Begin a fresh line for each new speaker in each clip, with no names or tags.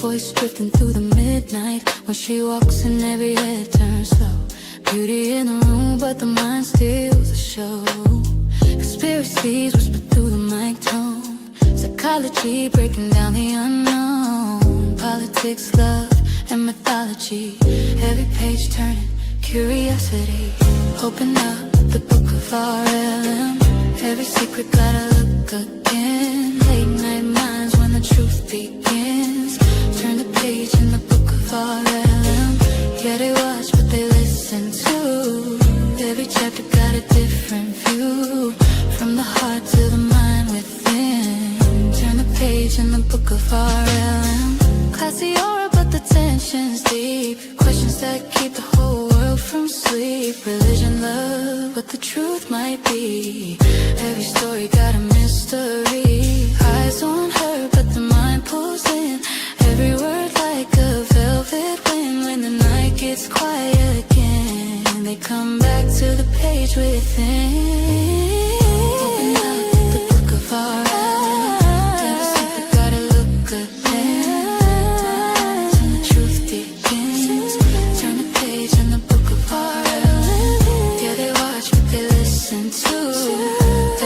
voice drifting through the midnight. When she walks and every head turns slow. Beauty in the room, but the mind steals the show. Conspiracies whisper through the mic tone. Psychology breaking down the unknown. Politics, love, and mythology. Every page turning, curiosity. Open up the book of R.L.M. Every secret gotta look again. Late night minds when the truth begins. Turn the page in the book of R.L.M. Yeah, they watch but they listen too. Every chapter got a different view. From the heart to the mind within. Turn the page in the book of R.L.M. Classy aura but the tension's deep. Questions that keep the whole world from sleep. Religion, love, what the truth might be. Every story got a mystery. Eyes on her but the mind pulls in. Every word like a velvet wind. When the night gets quiet again, they come back to the page within. Open up the book of R.L.M. Every secret gotta look again. And the truth begins. Turn the page in the book of R.L.M. Yeah, they watch but they listen too.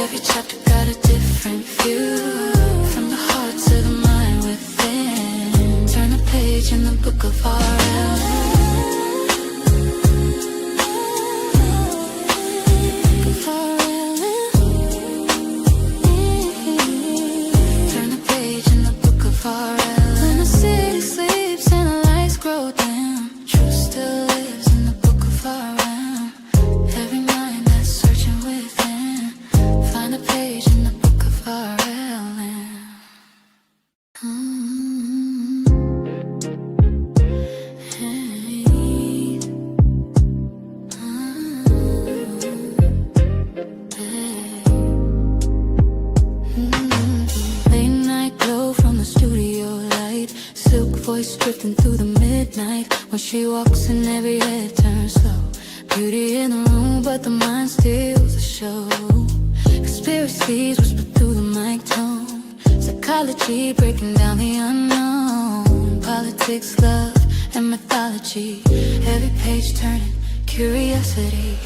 Every chapter got a different view. From the heart to the mind within. Turn the page in the book of R.L.M. Voice drifting through the midnight. When she walks and every head turns slow. Beauty in the room but the mind steals the show. Conspiracies whisper through the mic tone. Psychology breaking down the unknown. Politics, love, and mythology. Every page turning, curiosity.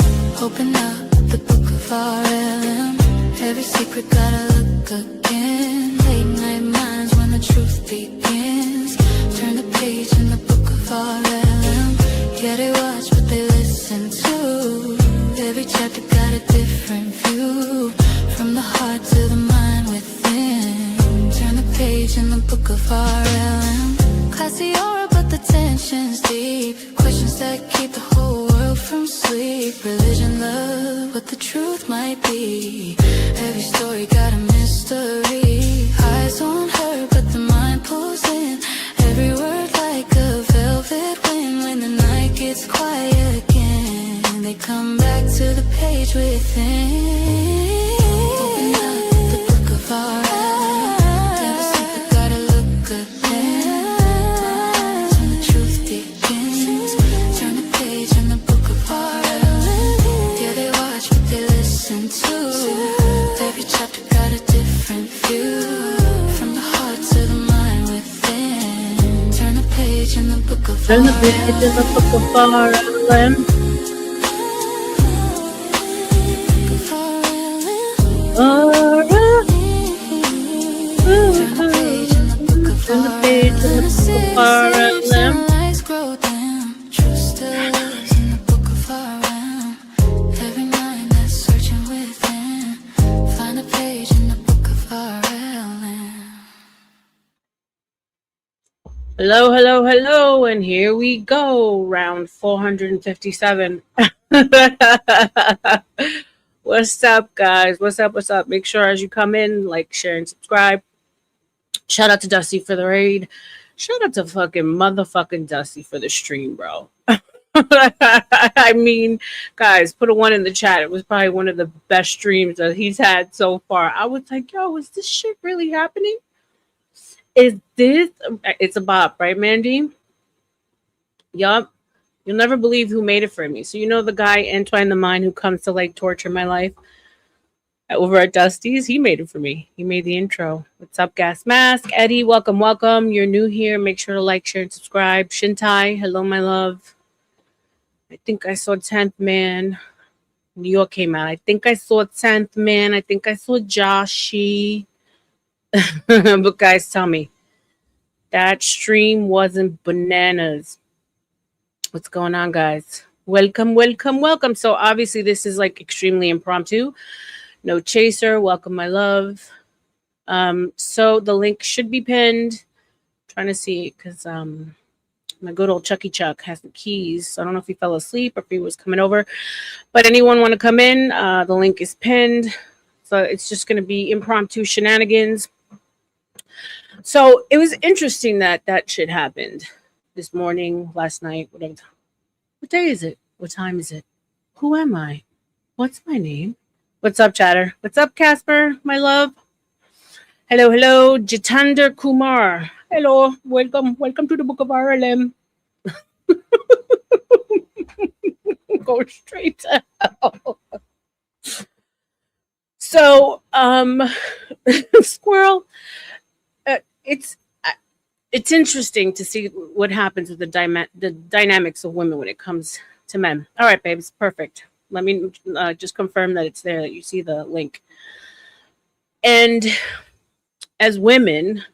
Open up the book of R.L.M. Every secret gotta look again. Late night minds when the truth begins. Turn the page in the book of R.L.M. Yeah, they watch but they listen too. Every chapter got a different view. From the heart to the mind within. Turn the page in the book of R.L.M. Classy aura but the tension's deep. Questions that keep the whole world from sleep. Religion, love, what the truth might be. Every story got a mystery. Eyes on her but the mind pulls in. Every word like a velvet wind. When the night gets quiet again, they come back to the page within. Open up the book of R.L.M. Every secret gotta look again. And the truth begins. Turn the page in the book of R.L.M. Yeah, they watch but they listen too. Every chapter got a different view. From the heart to the mind within. Turn the page in the book of
R.L.M. Turn the page in the book of R.L.M. Turn the page in the book of R.L.M.
Every mind that's searching within. Find a page in the book of R.L.M.
Hello, hello, hello, and here we go, round 457. What's up, guys? What's up? What's up? Make sure as you come in, like, share, and subscribe. Shout out to Dusty for the raid. Shout out to fucking motherfucking Dusty for the stream, bro. I mean, guys, put a 1 in the chat. It was probably one of the best streams that he's had so far. I was like, yo, is this shit really happening? Is this? It's a bop, right, Mandy? Yup. You'll never believe who made it for me. So you know the guy, Antoine the Mind, who comes to, like, torture my life? over at Dusty's. He made it for me. He made the intro. What's up, Gas Mask? Eddie, welcome, welcome. You're new here. Make sure to like, share, and subscribe. Shintai, hello, my love. I think I saw 10th Man. New York came out. I think I saw 10th Man. I think I saw Joshy. But guys, tell me, that stream wasn't bananas. What's going on, guys? Welcome, welcome, welcome. So obviously this is like extremely impromptu. No chaser. Welcome, my love. So the link should be pinned. Trying to see because my good old Chucky Chuck has the keys. So I don't know if he fell asleep or if he was coming over. But anyone want to come in? The link is pinned. So it's just going to be impromptu shenanigans. So it was interesting that that shit happened this morning, last night, whatever. What day is it? What time is it? Who am I? What's my name? What's up, chatter? What's up, Casper, my love? Hello, hello, Jitander Kumar. Hello, welcome, welcome to the book of R.L.M. Go straight to hell. So, Squirrel, it's interesting to see what happens with the dynamics of women when it comes to men. All right, babes, perfect. Let me just confirm that it's there, that you see the link. And as women,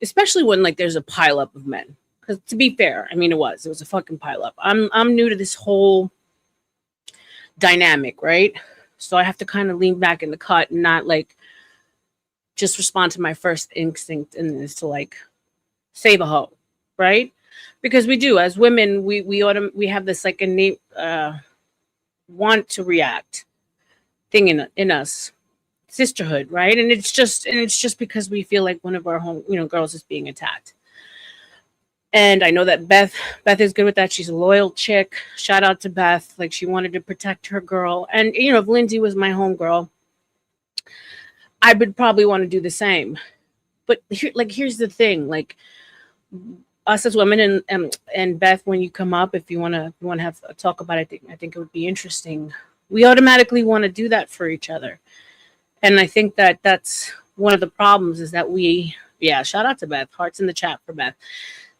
especially when like there's a pileup of men, because to be fair, I mean it was a fucking pileup. I'm new to this whole dynamic, right? So I have to kind of lean back in the cut and not like just respond to my first instinct, and is to like save a hoe, right? Because we do, as women, we have this like innate want to react thing in us, sisterhood, right? And it's just because we feel like one of our home girls is being attacked. And I know that Beth is good with that. She's a loyal chick. Shout out to Beth. Like, she wanted to protect her girl. And if Lindsay was my homegirl, I would probably want to do the same. But here's the thing, like, us as women, and Beth, when you come up, if you want to have a talk about it, I think it would be interesting. We automatically want to do that for each other. And I think that that's one of the problems, is that shout out to Beth, hearts in the chat for Beth,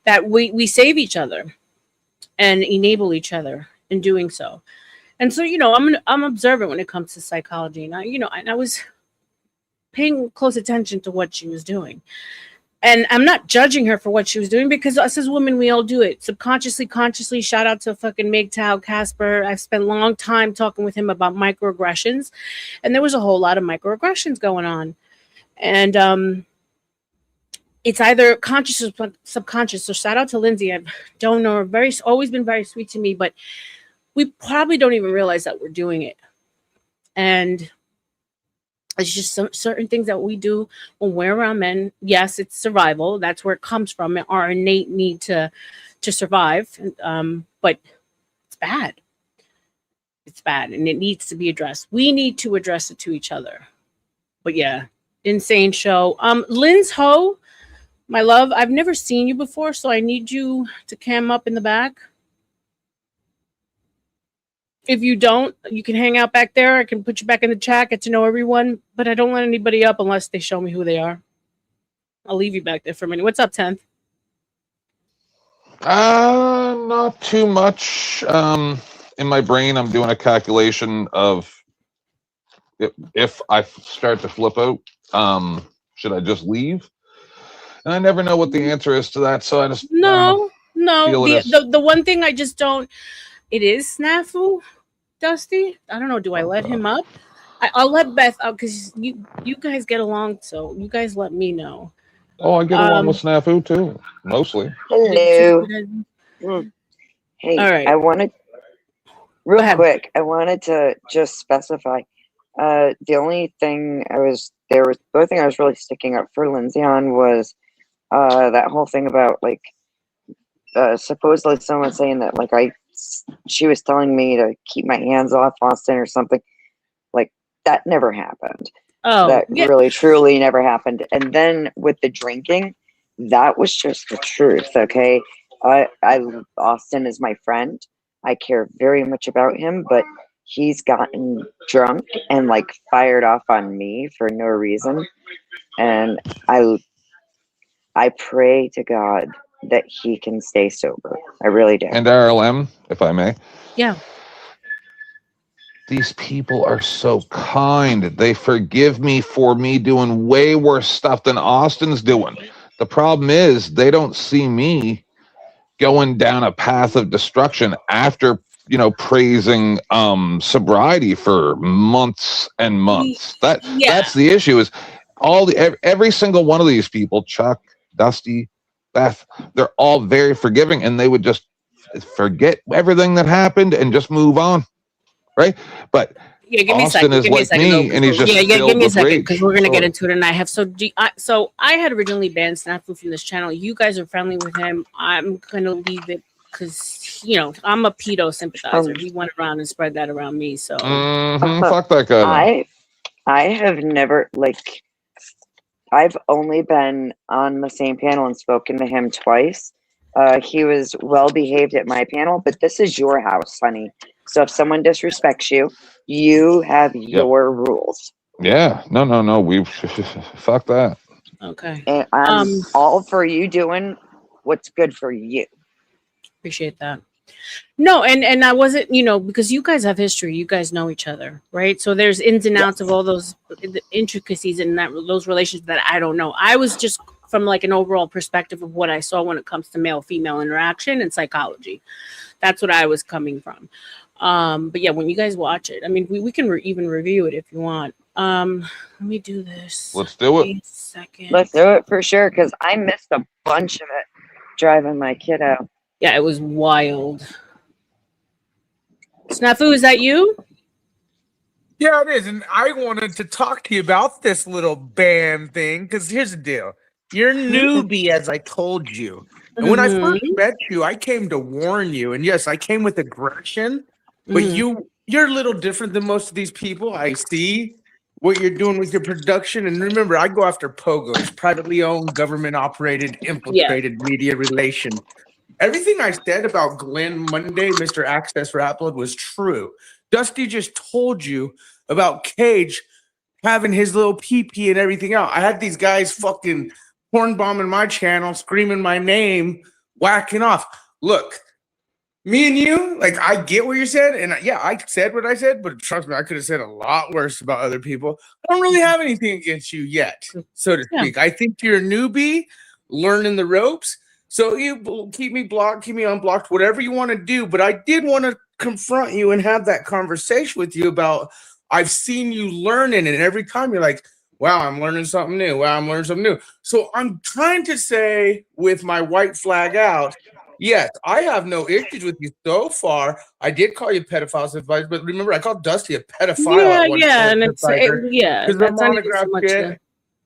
that we save each other and enable each other in doing so. And so, I'm observant when it comes to psychology. And I was paying close attention to what she was doing. And I'm not judging her for what she was doing, because us as women, we all do it subconsciously, consciously. Shout out to fucking MGTOW Casper. I've spent a long time talking with him about microaggressions, and there was a whole lot of microaggressions going on. And it's either conscious or subconscious. So shout out to Lindsay. I don't know her, always been very sweet to me, but we probably don't even realize that we're doing it. And it's just some certain things that we do when we're around men. Yes, it's survival. That's where it comes from, our innate need to survive. But it's bad. It's bad, and it needs to be addressed. We need to address it to each other. But yeah, insane show. Lynn's Ho, my love, I've never seen you before, so I need you to cam up in the back. If you don't, you can hang out back there. I can put you back in the chat, get to know everyone. But I don't let anybody up unless they show me who they are. I'll leave you back there for a minute. What's up, 10th?
Not too much. In my brain, I'm doing a calculation of if I start to flip out, should I just leave? And I never know what the answer is to that. So I just
no. The one thing I just don't. It is snafu. Dusty, I don't know. Do I let him up? I'll let Beth up, because you guys get along, so you guys let me know.
Oh, I get along with Snafu too, mostly.
Hello. Hey,
all right.
I wanted I wanted to just specify. The only thing the only thing I was really sticking up for Lindsay on was that whole thing about like supposedly someone saying that like she was telling me to keep my hands off Austin or something. Like, that never happened.
Oh,
that really truly never happened. And then with the drinking, that was just the truth. Okay, Austin is my friend. I care very much about him, but he's gotten drunk and like fired off on me for no reason. And I pray to God that he can stay sober. I really do.
And R.L.M, if I may.
Yeah.
These people are so kind. They forgive me for me doing way worse stuff than Austin's doing. The problem is they don't see me going down a path of destruction after, praising sobriety for months and months. That's the issue, is every single one of these people, Chuck, Dusty, Beth, they're all very forgiving, and they would just forget everything that happened and just move on. Right, but
yeah, give me
Austin
a second.
is like me, and he's just
give me a second, because we're gonna
rage.
get into it. And I have so I had originally banned Snafu from this channel. You guys are friendly with him. I'm gonna leave it because I'm a pedo sympathizer. He went around and spread that around me. So
fuck that guy.
I have never I've only been on the same panel and spoken to him twice. He was well behaved at my panel, but this is your house, honey. So if someone disrespects you, you have your rules.
Yeah, no. We fuck that.
Okay.
And I'm all for you doing what's good for you.
Appreciate that. No, and I wasn't, because you guys have history. You guys know each other, right? So there's ins and outs of all those intricacies in those relations that I don't know. I was just from like an overall perspective of what I saw when it comes to male-female interaction and psychology. That's what I was coming from. But yeah, when you guys watch it, I mean, we can even review it if you want. Let me do this.
Let's do it.
Wait a second.
Let's do it for sure, because I missed a bunch of it driving my kiddo.
Yeah, it was wild. Snafu, is that you?
Yeah, it is. And I wanted to talk to you about this little band thing, because here's the deal. You're newbie, as I told you. And when I first met you, I came to warn you. And yes, I came with aggression, but you're a little different than most of these people. I see what you're doing with your production. And remember, I go after POGOs, privately owned, government operated, infiltrated media relation. Everything I said about Glenn Monday, Mr. Access for Upload, was true. Dusty just told you about Cage having his little pee-pee and everything out. I had these guys fucking horn bombing my channel, screaming my name, whacking off. Look, me and you, like, I get what you said, and yeah, I said what I said, but trust me, I could have said a lot worse about other people. I don't really have anything against you yet, so to speak. I think you're a newbie, learning the ropes. So you keep me blocked, keep me unblocked, whatever you want to do. But I did want to confront you and have that conversation with you about, I've seen you learning, and every time you're like, wow, I'm learning something new. Wow, I'm learning something new. So I'm trying to say, with my white flag out, yes, I have no issues with you so far. I did call you pedophiles advice, but remember, I called Dusty a pedophile.
And it's
because the monograph shit.
much.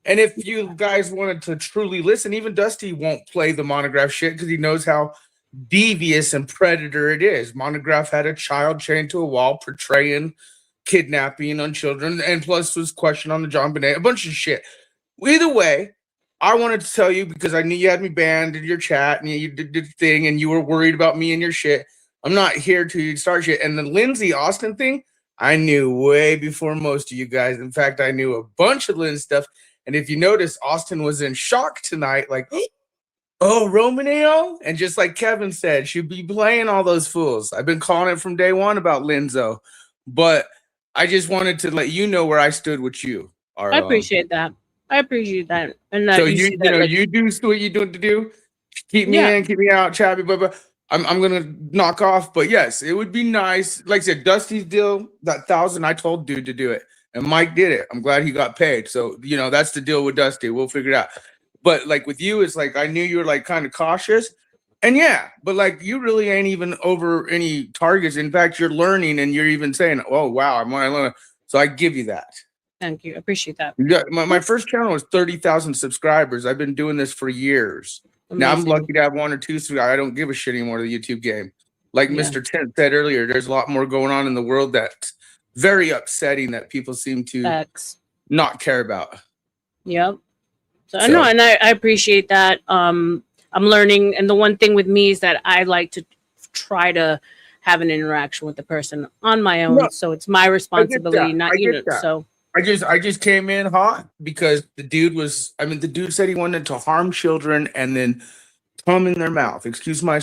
And if you guys wanted to truly listen, even Dusty won't play the monograph shit because he knows how devious and predator it is. Monograph had a child chained to a wall portraying kidnapping on children, and plus was questioned on the John Bonet, a bunch of shit. Either way, I wanted to tell you, because I knew you had me banned in your chat and you did the thing and you were worried about me and your shit. I'm not here to start shit. And the Lindsay Austin thing, I knew way before most of you guys. In fact, I knew a bunch of Lynn stuff. And if you notice, Austin was in shock tonight, like, oh, Romaneo? And just like Kevin said, she'd be playing all those fools. I've been calling it from day one about Linzo. But I just wanted to let you know where I stood with you.
I appreciate that. And that
so you do what you're doing to do. Keep me in, keep me out, Chappy, blah, blah. I'm gonna knock off. But yes, it would be nice. Like I said, Dusty's deal, that 1,000, I told dude to do it. And Mike did it. I'm glad he got paid. So, that's the deal with Dusty. We'll figure it out. But like with you, it's like I knew you were like kind of cautious. And yeah, but like you really ain't even over any targets. In fact, you're learning and you're even saying, oh, wow, I'm learning. So I give you that.
Thank you. I appreciate that.
My first channel was 30,000 subscribers. I've been doing this for years. Amazing. Now I'm lucky to have 1 or 2. So I don't give a shit anymore to the YouTube game. Like Mr. Tent said earlier, there's a lot more going on in the world that's very upsetting that people seem to not care about.
Yep. So I know, and I appreciate that. I'm learning, and the one thing with me is that I like to try to have an interaction with the person on my own.
No,
So it's my
I get
responsibility,
that.
not
I
you
get
know.
that.
So
I just came in hot because the dude was. I mean, the dude said he wanted to harm children and then come in their mouth. Excuse my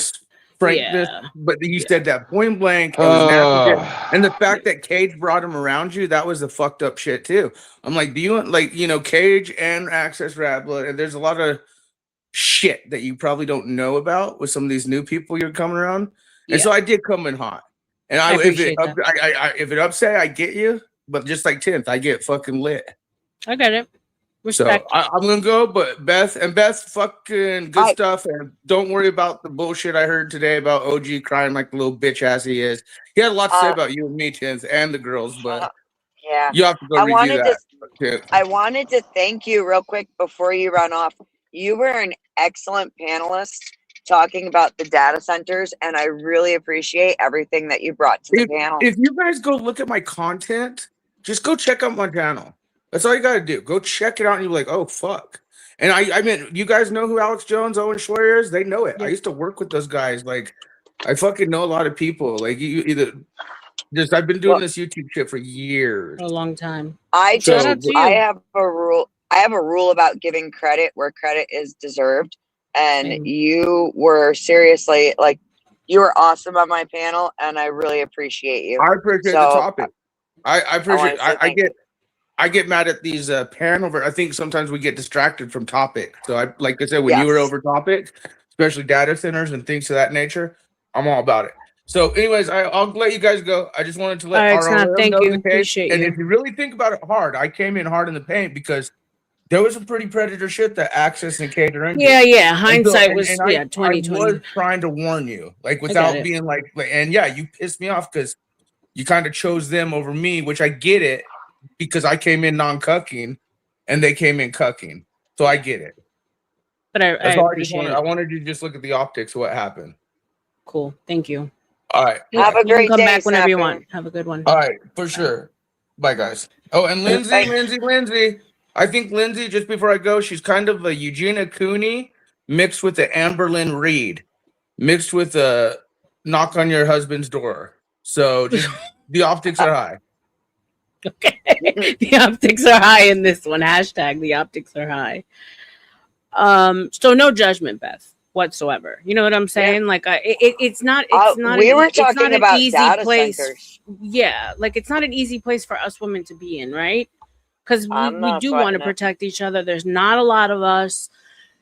frankness,
yeah,
but he
yeah,
said that point blank. It was nasty shit. And the
Uh,
fact that Cage brought him around you, that was the fucked up shit too. I'm like, do you want like Cage and Access Radblood, and there's a lot of shit that you probably don't know about with some of these new people you're coming around. And
yeah.
so I did come in hot. And
I
if it
appreciate that.
if it upset, I get you. But just like 10th, I get fucking lit.
I get it.
So
Respect.
I'm gonna go, but Beth, fucking good
I
stuff, and don't worry about the bullshit I heard today about OG crying like the little bitch ass he is. He had a lot to say
uh
about you and me, 10th, and the girls, but
yeah.
you have to go
I
review
wanted to
that. 10th.
I wanted to thank you real quick before you run off. You were an excellent panelist talking about the data centers, and I really appreciate everything that you brought to the
If
panel.
if you guys go look at my content, just go check out my channel. That's all you gotta do. Go check it out, and you're like, oh fuck. And I mean, you guys know who Alex Jones, Owen Schroyer is? They know it. I
Yep.
used to work with those guys. Like, I fucking know a lot of people. Like, you either just I've been doing
Well,
this YouTube shit for years.
For a long time.
I
Shout
So
out
just
to
I
you.
have a rule. I have a rule about giving credit where credit is deserved, and
Same.
you were seriously like you were awesome on my panel, and I really appreciate you.
I appreciate the
So
topic. I
I want
appreciate.
to say
I
thank you.
get mad at these panel. I think sometimes we get distracted from topic. So I like I said when you were
Yes.
over topic, especially data centers and things of that nature, I'm all about it. So, anyways, I'll let you guys go. I just wanted to
All
let
right, Snap.
R.L.M
Thank
know
you.
the case.
Appreciate
And if
you.
you really think about it hard, I came in hard in the paint because there was some pretty predator shit that Access and Catering
Yeah,
did.
yeah.
And so,
Hindsight was
and
yeah,
I was
2020.
trying to warn you, like
I get
without
it.
being and yeah, you pissed me off because you kind of chose them over me, which I get it because I came in non-cucking and they came in cucking. So I get it.
But I
That's all I just
appreciate
wanted.
it.
I wanted you to just look at the optics of what happened.
Cool. Thank you.
All right.
Yep.
Have
Bye.
a
You can
great
come
day,
back whenever you
Snapper.
want. Have a good one.
All right, for
Bye.
sure. Bye, guys. Oh, and
Bye.
Lindsay. I think Lindsay, just before I go, she's kind of a Eugenia Cooney mixed with the Amberlyn Reed, mixed with a knock on your husband's door. So just the optics are high.
Okay. The optics are high in this one. Hashtag the optics are high. So no judgment, Beth, whatsoever. You know what I'm saying? Like it's not
We were
it's not
talking
an
about
easy
data
place.
centers.
Yeah, like it's not an easy place for us women to be in, right? Because
I'm
we
not
do want to
sweating it.
protect each other. There's not a lot of us.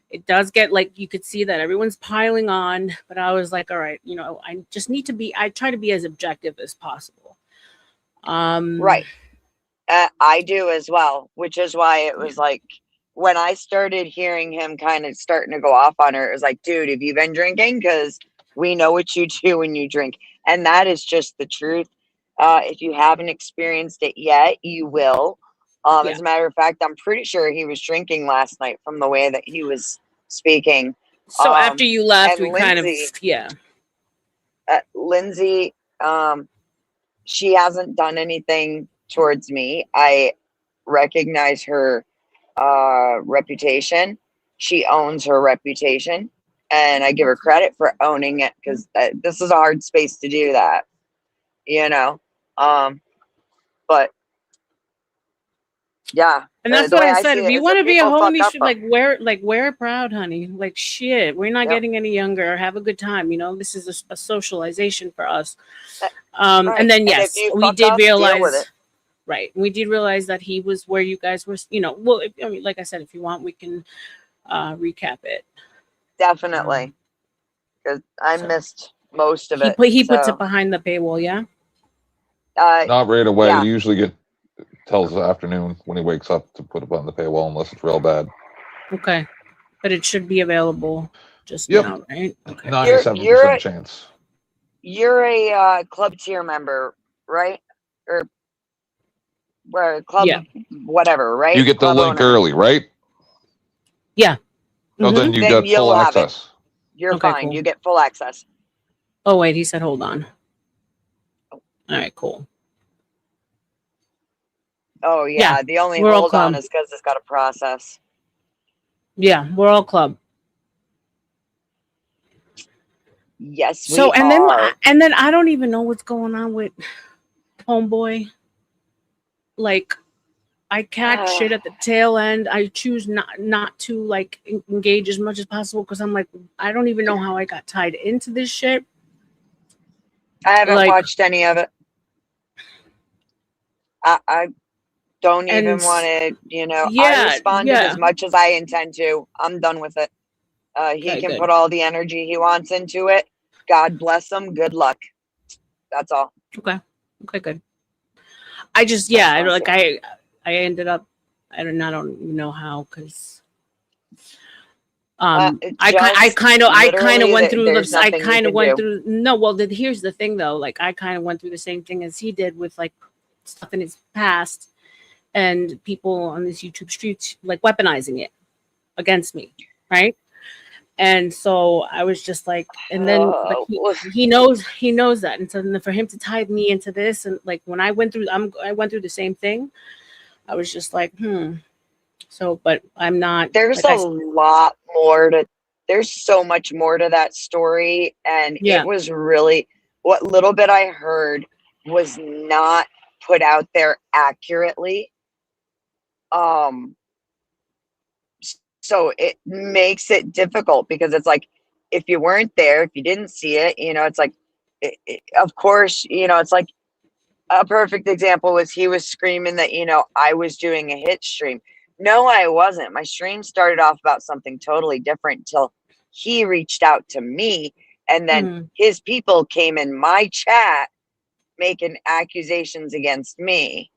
It does get like you could see that everyone's piling on, but I was like, all right, I just need to be. I try to be as objective as possible.
Right. I do as well, which is why it was like when I started hearing him kind of starting to go off on her, it was like, dude, have you been drinking? Because we know what you do when you drink. And that is just the truth. If you haven't experienced it yet, you will.
Yeah.
As a matter of fact, I'm pretty sure he was drinking last night from the way that he was speaking.
So after you left,
and
we kind of
Lindsay, she hasn't done anything towards me. I recognize her reputation. She owns her reputation, and I give her credit for owning it because this is a hard space to do that, but yeah,
And that's
the
what
way
I
I
said.
see
If
it
you
is
want
that
to be a
people fuck
homie,
up.
should wear it proud, honey. Like shit, we're not getting any younger. Have a good time. This is a socialization for us.
Right.
And then
And
yes,
if you
we
fuck
did
up, deal with
realize.
it.
Right, we did realize that he was where you guys were. Well, I mean, like I said, if you want, we can recap it.
Definitely, because I missed most of it.
He puts it behind the paywall. Yeah.
Not right away.
Yeah.
He usually tells the afternoon when he wakes up to put it on the paywall unless it's real bad.
Okay, but it should be available just
Yep.
now, right? Okay.
97% chance.
You're a club tier member, right? Or club, whatever, right?
You get the
club
link
owner.
early, right?
Yeah.
So then you got full access.
You're
Okay,
fine.
cool.
You get full access.
Oh wait, he said hold on. All right, cool.
Oh yeah, the only
we're all
hold on
club.
is because it's got a process.
Yeah, we're all club.
Yes,
So
we
and
are.
then I don't even know what's going on with homeboy. Like I catch shit at the tail end. I choose not to like engage as much as possible because I'm like, I don't even know how I got tied into this shit.
I haven't
Like,
watched any of it. I don't even want to, I
yeah,
responded as much as I intend to. I'm done with it. He
Okay,
can
good.
put all the energy he wants into it. God bless him. Good luck. That's all.
Okay, good. I just I ended up I don't know how because I kind of went through
there's
I
nothing you
kind of
can
went
do.
through no well here's the thing though, like I kind of went through the same thing as he did with like stuff in his past and people on this YouTube streets like weaponizing it against me, right? And so I was just like, and then but he knows that, and so then for him to tie me into this, and like when I went through the same thing, I was just like, So, but I'm not.
There's
Like
a lot more to. There's so much more to that story, and
Yeah.
it was really what little bit I heard was not put out there accurately. So it makes it difficult because it's like if you weren't there, if you didn't see it, it's like, of course, it's like a perfect example was he was screaming that, I was doing a hit stream. No, I wasn't. My stream started off about something totally different till he reached out to me, and then his people came in my chat making accusations against me.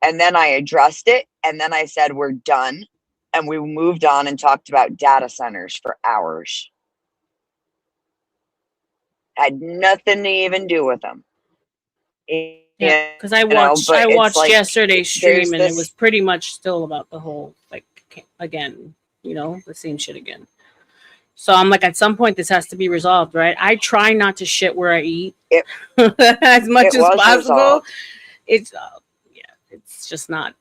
And then I addressed it, and then I said, we're done. And we moved on and talked about data centers for hours. Had nothing to even do with them.
Yeah, because I watched
like,
yesterday's stream and it was pretty much still about the whole like again, the same shit again. So I'm like, at some point this has to be resolved, right? I try not to shit where I eat as much as possible.
Resolved.
It's it's just not.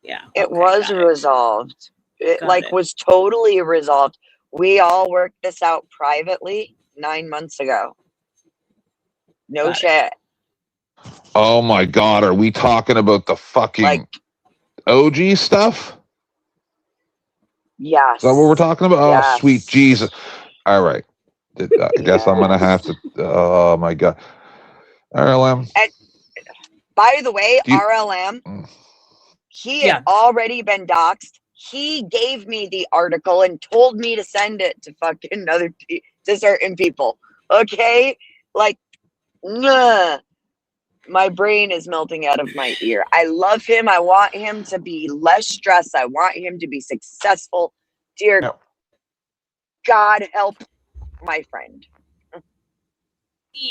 Yeah,
it was resolved. It was totally resolved. We all worked this out privately 9 months ago. No shit.
Oh my God, are we talking about the fucking OG stuff?
Yes.
Is that what we're talking about?
Yes.
Oh, sweet Jesus. All right. I guess I'm going to have to. Oh my God. R.L.M.
And by the way, R.L.M, he had already been doxxed. He gave me the article and told me to send it to fucking to certain people. Okay? Like, my brain is melting out of my ear. I love him. I want him to be less stressed. I want him to be successful. Dear God, help my friend.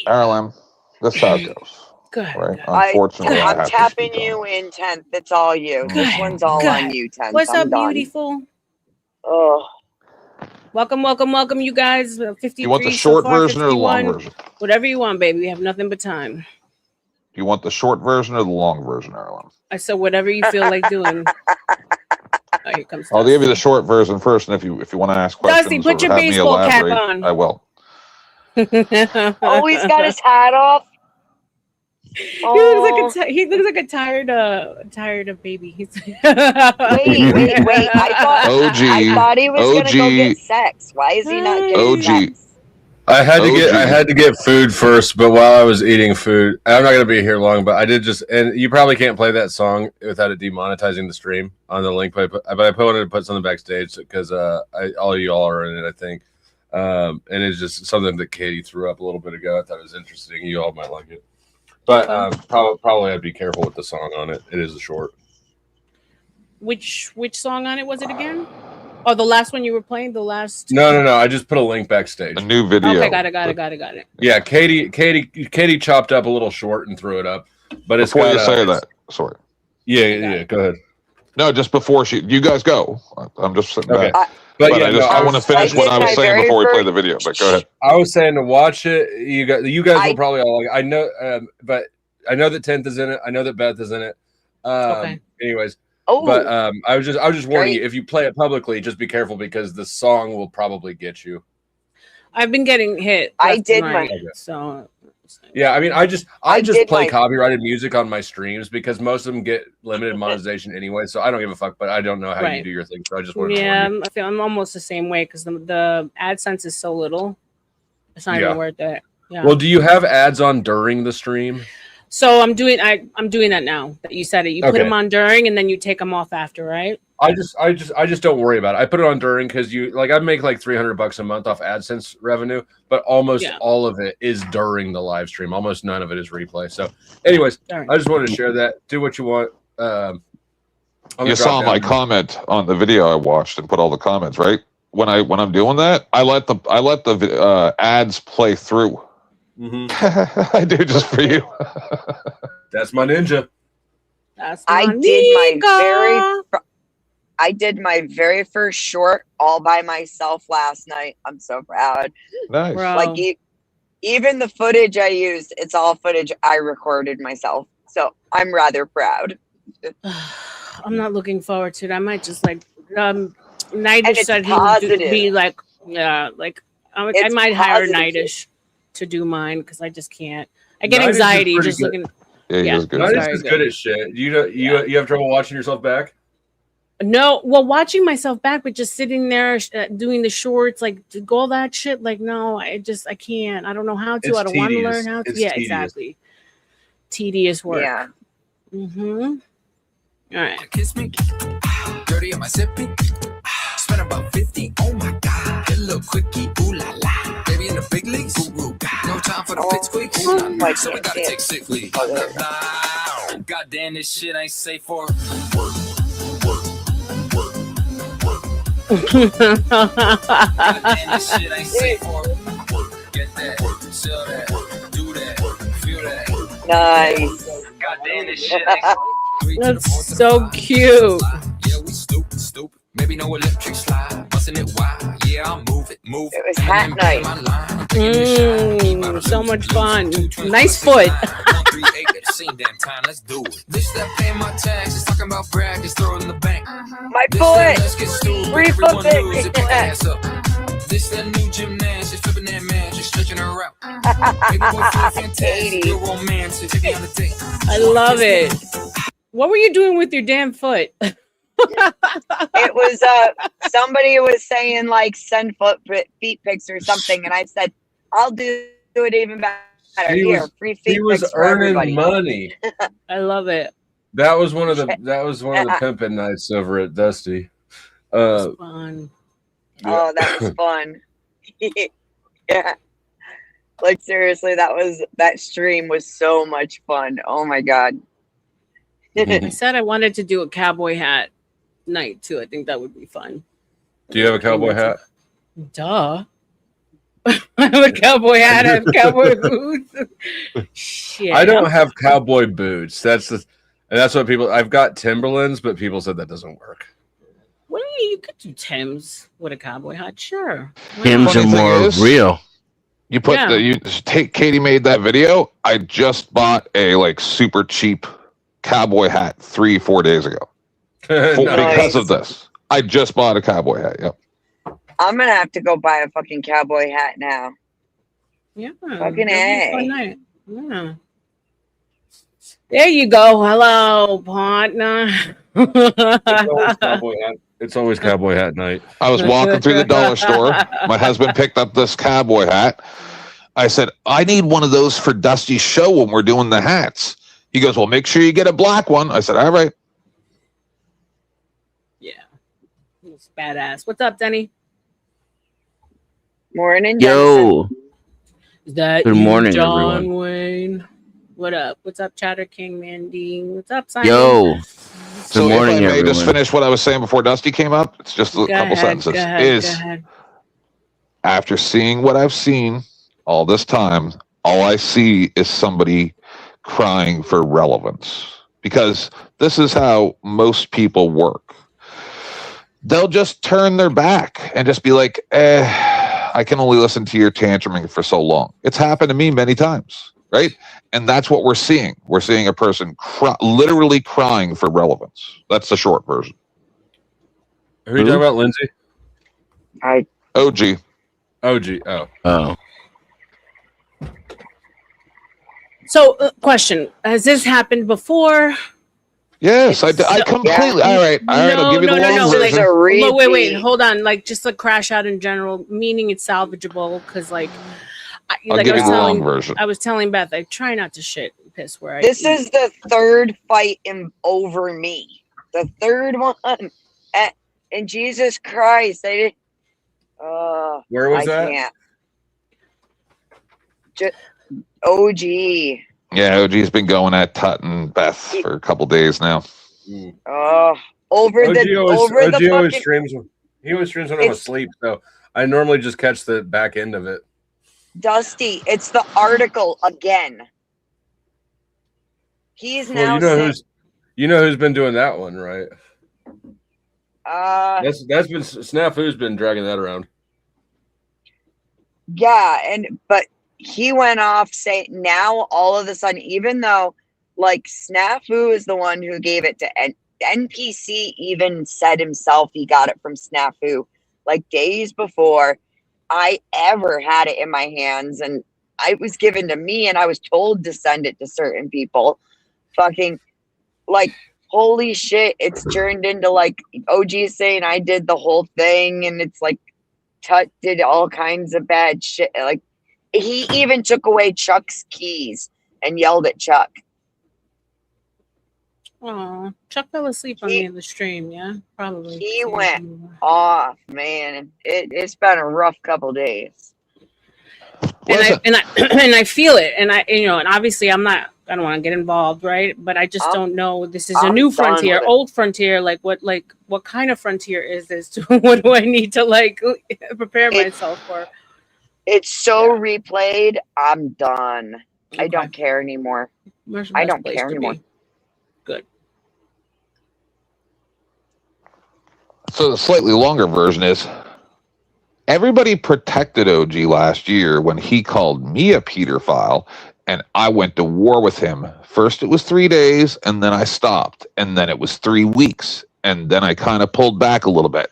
R.L.M, that's how it goes.
Good.
Right? Unfortunately,
I'm tapping you in 10th. It's all you.
Good.
This one's all on you, 10th.
What's up, beautiful?
Oh.
Welcome, you guys. 53.
You want the short version or the long version?
Whatever you want, baby. We have nothing but time.
Do you want the short version or the long version, R.L.M?
I said whatever you feel like doing. Oh, here comes
I'll give you the short version first, and if you want to ask questions
Dusty, put
or
your
have me
baseball cap
elaborate,
on.
I will.
Oh, he's got his hat off.
He looks like a tired baby.
Wait. I thought he was gonna go get sex. Why is he not getting sex?
I had to get food first, but while I was eating food, I'm not gonna be here long. But I did and you probably can't play that song without it demonetizing the stream on the link. But I wanted to put something backstage because all of y'all are in it, I think. And it's just something that Katie threw up a little bit ago. I thought it was interesting. You all might like it. But probably I'd be careful with the song on it. It is a short.
Which song on it was it again? Oh, the last one you were playing? The last?
No. I just put a link backstage.
A new video.
Okay, got it.
Yeah, Katie chopped up a little short and threw it up. But it's
before you say that. Sorry.
Yeah. Go ahead.
No, just before you guys go. I'm just sitting back.
But
I want to finish what I was saying before we play the video. But go ahead.
I was saying to watch it. You guys will probably all like. I know, but I know that 10th is in it. I know that Beth is in it. Okay. Anyways, but I was just warning you. If you play it publicly, just be careful because the song will probably get you.
I've been getting hit.
I
left
did
and
my-
right, so.
Yeah, I mean, I just
did
play
my-
copyrighted music on my streams because most of them get limited monetization anyway. So I don't give a fuck. But I don't know how you
Right.
do your thing. So I just want to
Yeah,
warn you.
I feel I'm almost the same way because the AdSense is so little. It's not
Yeah.
even worth it. Yeah.
Well, do you have ads on during the stream?
So I'm doing that now that you said it. You put
Okay.
them on during and then you take them off after, right?
I just don't worry about it. I put it on during because I make like $300 a month off AdSense revenue, but almost all of it is during the live stream. Almost none of it is replay. So, anyways,
Darn.
I just wanted to share that. Do what you want.
You saw my comment on the video I watched and put all the comments, right? When I'm doing that, I let the ads play through.
Mm-hmm.
I do just for you.
That's my ninja.
That's
I did my very first short all by myself last night. I'm so proud.
Nice.
Bro.
Like even the footage I used, it's all footage I recorded myself. So I'm rather proud.
I'm not looking forward to it. I might just Nidish
it's
said he would
positive.
be like, yeah, like I
It's
might hire
positive.
Nidish to do mine because I just can't. I get
Nidish is
anxiety
pretty
just
good.
looking.
Yeah, he
Yeah.
was good.
Nice.
Nidish
Very
is
good.
good at shit. You have trouble watching yourself back?
No, well, watching myself back, but just sitting there doing the shorts, like to go all that shit. Like, no, I can't. I don't know how to.
It's
I don't want to
tedious.
learn how to.
It's
Yeah,
tedious.
exactly. Tedious work.
Yeah.
Mm-hmm. All right.
Kiss me, dirty on my sippy. Spent about 50. Oh my god, get a little quickie. Ooh la la, baby in the big leagues. Ooh, ooh, no time for the pit squeak. Ooh, nah, nah. So we gotta take sick leave. God damn, this shit ain't safe for work. God damn, this shit ain't safe for work. Get that, sell that, do that, feel that.
Nice.
God damn, this shit ain't.
That's so cute.
Yeah, we stupid. Maybe no electric slide, busting it wide. Yeah, I'll move it.
It was hat night.
So much fun. Nice foot.
Same damn time, let's do it. This that paying my taxes, talking about brag, just throw it in the bank.
My
This
foot.
that let's get stupid,
Free
everyone
foot pick.
lose, it put ass up. This that new gymnastics, flipping that man, just stretching her out. Baby boy feel fantastic, you're romantic, take me on a date.
I love it. What were you doing with your damn foot?
It was somebody was saying like send feet pics or something, and I said I'll do it even better. Here, free feet
He was
pics for
earning
everybody.
money.
I love it.
That was one of the pimping nights over at Dusty.
It's fun.
Oh, that was fun. Yeah. Like seriously, that stream was so much fun. Oh my god.
I said I wanted to do a cowboy hat night too. I think that would be fun.
Do you have a cowboy hat?
Duh. I have a cowboy hat. I have cowboy boots. Shit.
I don't have cowboy boots. That's what people. I've got Timberlands, but people said that doesn't work.
What do you could do Tim's with a cowboy hat? Sure. Why
Tim's
not?
are
Funny thing
more
is-
real.
You put
Yeah.
Katie made that video. I just bought a super cheap cowboy hat 3-4 days ago. Because of this. I just bought a cowboy hat. Yep.
I'm gonna have to go buy a fucking cowboy hat now.
Yeah.
Fucking
that'd be a
A.
fun night. Yeah. There you go. Hello, partner.
It's always cowboy hat night.
I was walking through the dollar store. My husband picked up this cowboy hat. I said, I need one of those for Dusty's show when we're doing the hats. He goes, well, make sure you get a black one. I said, all right.
Yeah. It's badass. What's up, Denny?
Morning, Jensen.
Yo,
Is that
Good
you,
morning,
John
everyone.
Wayne? What up? What's up, Chatter King Mandy? What's up, Simon?
yo.
So
morning,
if I may just
everyone.
finish what I was saying before Dusty came up, it's just a
Go
couple
ahead,
sentences.
Go ahead,
is
go ahead.
after seeing what I've seen all this time, all I see is somebody crying for relevance. Because this is how most people work. They'll just turn their back and just be like, I can only listen to your tantruming for so long. It's happened to me many times, right? And that's what we're seeing. We're seeing a person literally crying for relevance. That's the short version.
Who are you talking about, Lindsay?
OG.
OG. Oh.
So, question: has this happened before?
Yes, I completely.
Yeah.
All right. I'll give you the long
This is
version.
a repeat.
Wait, hold on. Like, just a crash out in general, meaning it's salvageable. Because, like,
I'll give you the long version.
I was telling Beth, I try not to shit and piss where I.
This is the third fight over me. The third one. And Jesus Christ, I did.
Where was that?
Can't. Just OG.
Yeah, OG's been going at Tut and Beth for a couple days now.
Over
OG
the
always streams. He always streams when I'm asleep, so I normally just catch the back end of it.
Dusty, it's the article again. He's now.
You know who's been doing that one, right? That's been Snafu's been dragging that around.
Yeah, but he went off saying now all of a sudden, even though like Snafu is the one who gave it to NPC, even said himself he got it from Snafu like days before I ever had it in my hands, and it was given to me, and I was told to send it to certain people. Fucking like. Holy shit, it's turned into like OG saying I did the whole thing, and it's like Tut did all kinds of bad shit. Like he even took away Chuck's keys and yelled at Chuck.
Oh, Chuck fell asleep on me in the stream, yeah? Probably.
He went off, man. It's been a rough couple days.
And I feel it, and obviously I don't want to get involved, right? But I just don't know. This is a new frontier, old frontier. Like what kind of frontier is this? What do I need to prepare myself for?
It's so replayed. I'm done. Okay. I don't care anymore. I don't care anymore.
Good.
So the slightly longer version is everybody protected OG last year when he called me a pedophile. And I went to war with him. First it was 3 days, and then I stopped. And then it was 3 weeks. And then I kind of pulled back a little bit.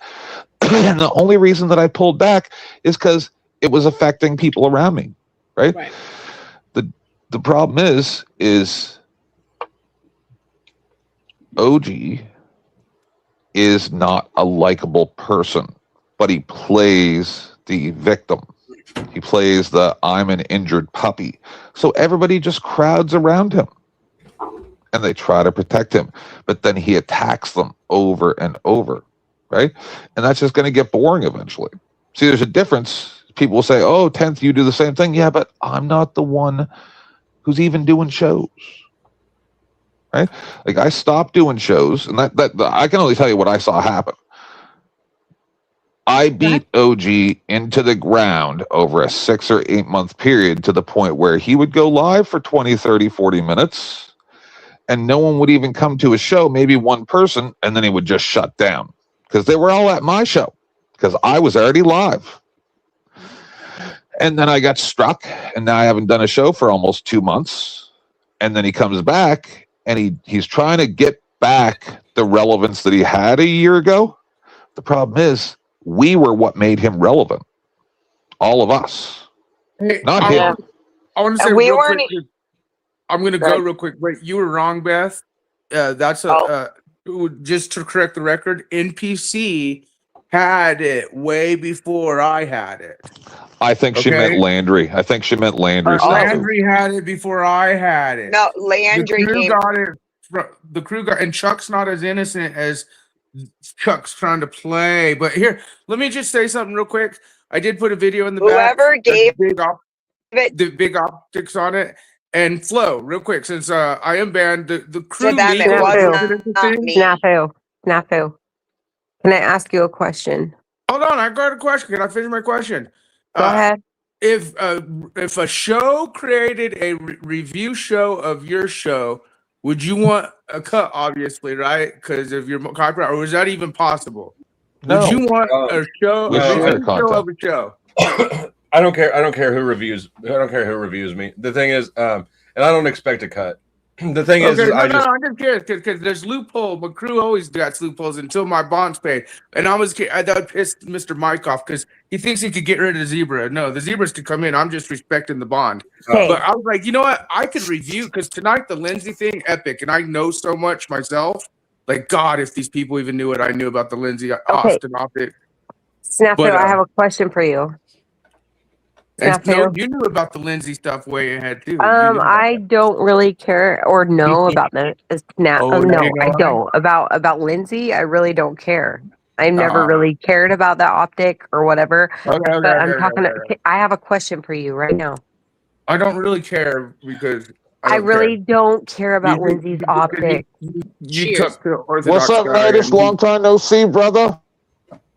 And the only reason that I pulled back is because it was affecting people around me. Right? The problem is OG is not a likable person, but he plays the victim. He plays the I'm an injured puppy. So everybody just crowds around him and they try to protect him. But then he attacks them over and over, right? And that's just going to get boring eventually. See, there's a difference. People will say, oh, 10th, you do the same thing. Yeah, but I'm not the one who's even doing shows, right? Like I stopped doing shows, and that I can only tell you what I saw happen. I beat OG into the ground over a 6 or 8 month period to the point where he would go live for 20, 30, 40 minutes and no one would even come to his show, maybe one person, and then he would just shut down because they were all at my show because I was already live. And then I got struck, and now I haven't done a show for almost 2 months. And then he comes back, and he's trying to get back the relevance that he had a year ago. The problem is, we were what made him relevant. All of us.
Hey,
not him.
I want to say real quick. I'm going to go real quick. Wait, you were wrong, Beth. That's just to correct the record. NPC had it way before I had it.
I think she meant Landry.
Landry had it before I had it.
No, Landry
got it. The crew got, and Chuck's not as innocent as Chuck's trying to play. But here, let me just say something real quick. I did put a video in the back.
Whoever gave
the big optics on it. And Flo, real quick, since I am banned, the crew
Snafu. Can I ask you a question?
Hold on, I got a question. Can I finish my question?
Go ahead.
If a show created a review show of your show, would you want a cut? Obviously, right? Because of your copyright, or is that even possible?
No.
Would you want a show? Show of a show?
I don't care. I don't care who reviews. I don't care who reviews me. The thing is, and I don't expect a cut. The thing is,
Okay, no,
I
no,
just
I'm just curious because there's loophole. My crew always got loopholes until my bond's paid, and that would piss Mr. Mike off because he thinks he could get rid of the zebra. No, the zebras could come in. I'm just respecting the bond.
Okay.
But I was like, you know what? I could review because tonight the Lindsay thing, epic, and I know so much myself. Like God, if these people even knew what I knew about the Lindsay Austin optic.
Snafu,
But,
I have a question for you.
and no,
Snafu.
you knew about the Lindsay stuff way ahead too. You knew about
I don't really care or know about the snap.
Oh, now
No,
you know
I
why?
don't. About Lindsay, I really don't care. I never really cared about that optic or whatever.
Okay,
But I'm talking. I have a question for you right now.
I don't really care because
I
don't
really
care.
don't care about Lindsay's optic.
You
Cheers.
took the Orthodox
What's up,
guy
Midas?
and
Long time no see, brother.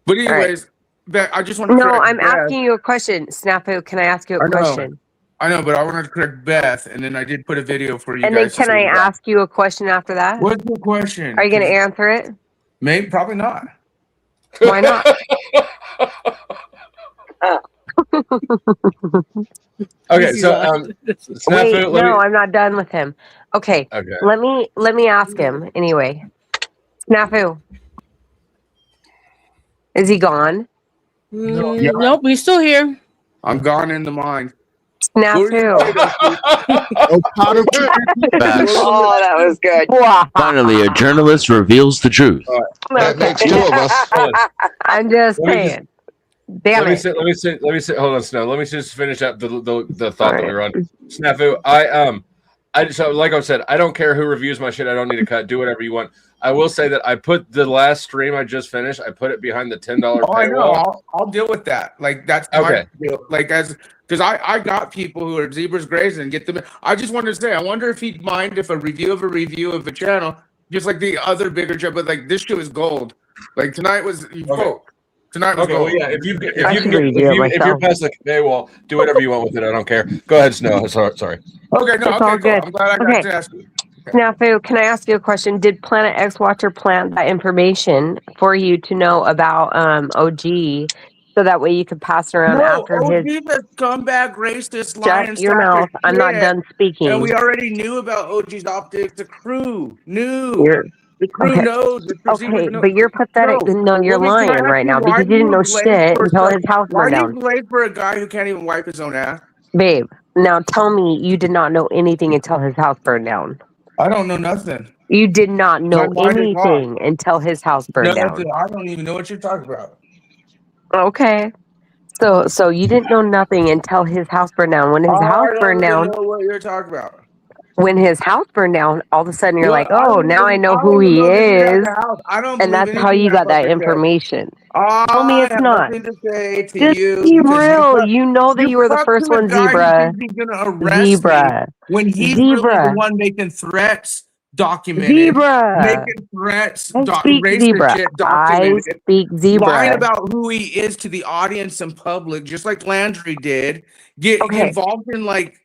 But anyways, Beth, I just want to
No,
correct
I'm
Beth.
asking you a question. Snafu, can I ask you a question?
I know, but I wanted to correct Beth, and then I did put a video for you
And then
guys.
can I ask you a question after that?
What's the question?
Are you going to answer it?
Maybe, probably not.
Why not?
okay. So
Wait,
Snafu,
no, I'm not done with him. Okay.
Okay.
Let me ask him anyway. Snafu. Is he gone?
Nope, he's still here.
I'm gone in the mind.
Snafu.
Oh, that was good.
Finally, a journalist reveals the truth.
That makes two of us.
I'm just saying. Damn it.
Let me sit. Hold on, Snow. Let me just finish up the thought that we were on. Snafu, so like I said, I don't care who reviews my shit. I don't need to cut. Do whatever you want. I will say that I put the last stream I just finished. I put it behind the $10 paywall.
I know. I'll deal with that. Like that's my deal. Like because I got people who are zebras grazing and get them. I just wanted to say, I wonder if he'd mind if a review of a channel, just like the other bigger channel, but like this shit was gold. Like tonight was Tonight was gold.
Well, yeah. If you're past the paywall, do whatever you want with it. I don't care. Go ahead, Snow. Sorry.
Okay,
It's all good.
I'm glad I got to ask you.
Snafu, can I ask you a question? Did Planet X Watcher plant that information for you to know about OG, so that way you could pass it around after
OG,
his
the scumbag, racist, lying,
shut your mouth? I'm not done speaking.
And we already knew about OG's optics. The crew knew. The crew knows.
Okay, but you're pathetic. No, you're lying right now because you didn't know shit until his house burned down.
Why do you blame for a guy who can't even wipe his own ass?
Babe, now tell me you did not know anything until his house burned down.
I don't know nothing.
You did not know anything until his house burned down.
I don't even know what you're talking about.
Okay. So you didn't know nothing until his house burned down. When his house burned down,
know what you're talking about.
When his house burned down, all of a sudden you're like, oh, now I know who he is. And that's how you got that information. Tell me it's not. Just be real. You know that you were the first one, Zebra. Zebra.
When he's really the one making threats, documented.
Zebra.
Making threats,
Zebra. I speak Zebra.
Lying about who he is to the audience and public, just like Landry did. Get involved in like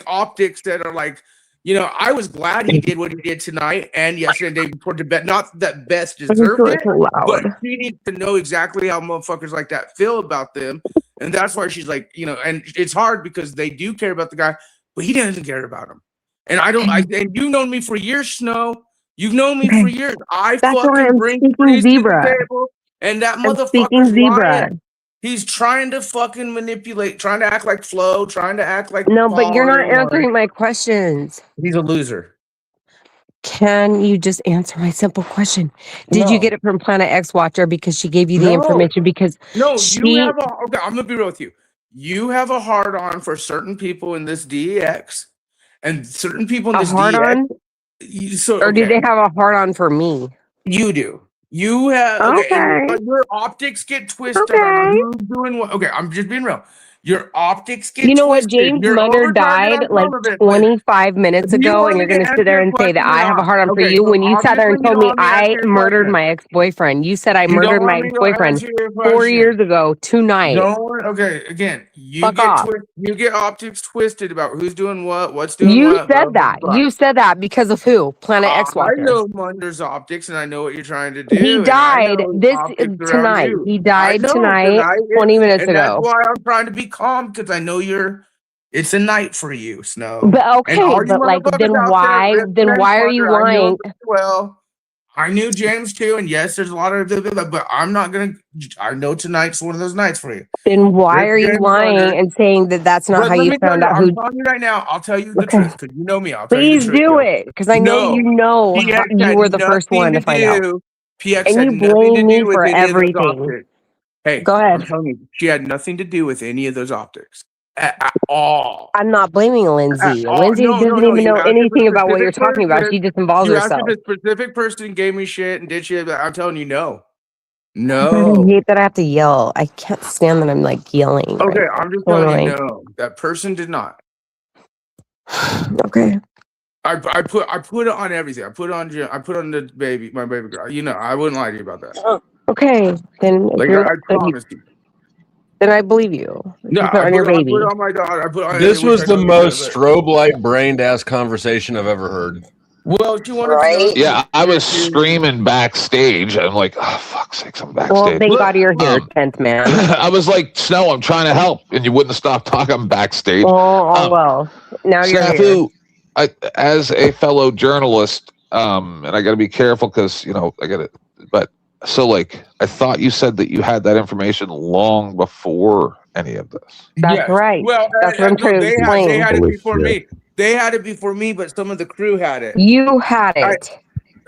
optics that are like, I was glad he did what he did tonight and yesterday before the bet. Not that Best deserved it, but she needs to know exactly how motherfuckers like that feel about them. And that's why she's like, and it's hard because they do care about the guy, but he doesn't care about him. And and you've known me for years, Snow. You've known me for years. I fucking bring Zebra to the table, and that motherfucker's lying. He's trying to fucking manipulate, trying to act like Flo, trying to act like
but you're not answering my questions.
He's a loser.
Can you just answer my simple question? Did you get it from Planet X Watcher because she gave you the information? Because
you have I'm gonna be real with you. You have a hard on for certain people in this DEX, and certain people in this
hard on. Or do they have a hard on for me?
You do. You have but your optics get twisted on who's doing what. Okay, I'm just being real. Your optics get twisted.
What? James Munder died like 25 minutes ago, and you're going to sit there and say that I have a hard on for you when you sat there and told me I murdered my ex-boyfriend. You said I murdered my ex-boyfriend 4 years ago tonight.
Again, you get optics twisted about who's doing what's doing what.
You said that. You said that because of who? Planet X Watcher.
I know Munder's optics, and I know what you're trying to do.
He died tonight. He died tonight, 20 minutes ago.
That's why I'm trying to be calm, because I know you're It's a night for you, Snow.
But okay, but like, then why are you lying?
Well, I knew James too, and yes, there's a lot of, but I'm not gonna. I know tonight's one of those nights for you.
Then why are you lying and saying that that's not how you found out who?
I'm telling you right now. I'll tell you the truth because you know me. I'll tell
Please
you the truth.
do it, because I know you were the first one to find out.
PX
And you blame me for everything.
Hey,
go ahead.
I'm telling you, she had nothing to do with any of those optics at all.
I'm not blaming Lindsay. Lindsay doesn't even know anything about what you're talking about. She just involves herself.
You asked if a specific person gave me shit and did shit, but I'm telling you, no.
I hate that I have to yell. I can't stand that I'm like yelling.
Okay, I'm just telling you, no. That person did not.
Okay.
I put it on everything. I put it on Jim. I put it on my baby girl. You know, I wouldn't lie to you about that.
Okay, then
like I promise you.
Then I believe you.
No,
I put it on
my daughter.
This was the most strobe light brained ass conversation I've ever heard.
Well, you want to know?
Yeah, I was screaming backstage. I'm like, oh, fuck's sakes, I'm backstage.
Well, thank God you're here, 10th man.
I was like, Snow, I'm trying to help, and you wouldn't stop talking. I'm backstage.
Well, now you're here.
As a fellow journalist, and I got to be careful because I got it. But so, like, I thought you said that you had that information long before any of this.
That's right.
Well,
that's what I'm trying to explain.
They had it before me. They had it before me, but some of the crew had it.
You had it.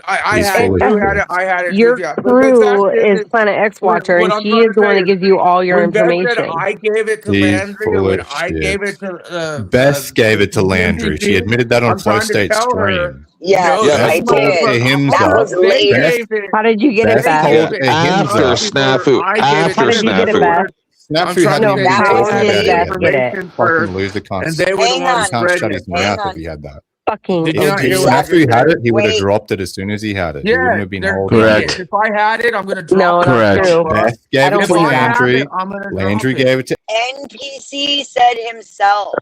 I had it. I had it.
Your crew is Planet X Watcher, and she is the one that gives you all your information.
I gave it to Landry. When I gave it to
Beth gave it to Landry. She admitted that on Flow State stream.
Yes, I did. That was later.
How did you get it back?
After Snafu.
How did you get it back?
Snafu hadn't even
how did Beth get it?
Fucking lose the concept.
And they were the ones
can't shut his mouth if he had that.
Fucking.
If Snafu had it, he would have dropped it as soon as he had it. He wouldn't have been holding
Correct.
If I had it, I'm going to drop
it.
Correct.
Beth gave it to Landry. Landry gave it to
NPC said himself.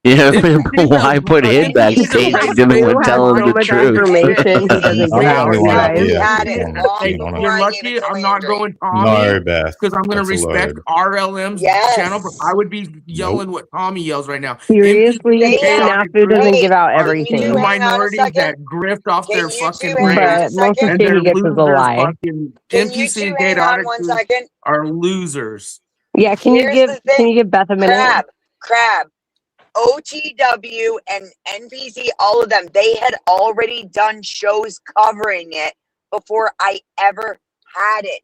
Yeah, why put him backstage? He didn't want to tell him the truth.
Information. He doesn't
You're lucky I'm not going Tommy.
No, Beth.
Because I'm going to respect R.L.M's channel, but I would be yelling what Tommy yells right now.
Seriously, Snafu doesn't give out everything.
The minorities that grift off their fucking brains.
But most of the shit he gets is a lie.
NPC and Gate Audit are losers.
Yeah, can you give Beth a minute?
Crab. OTW and NPC, all of them, they had already done shows covering it before I ever had it.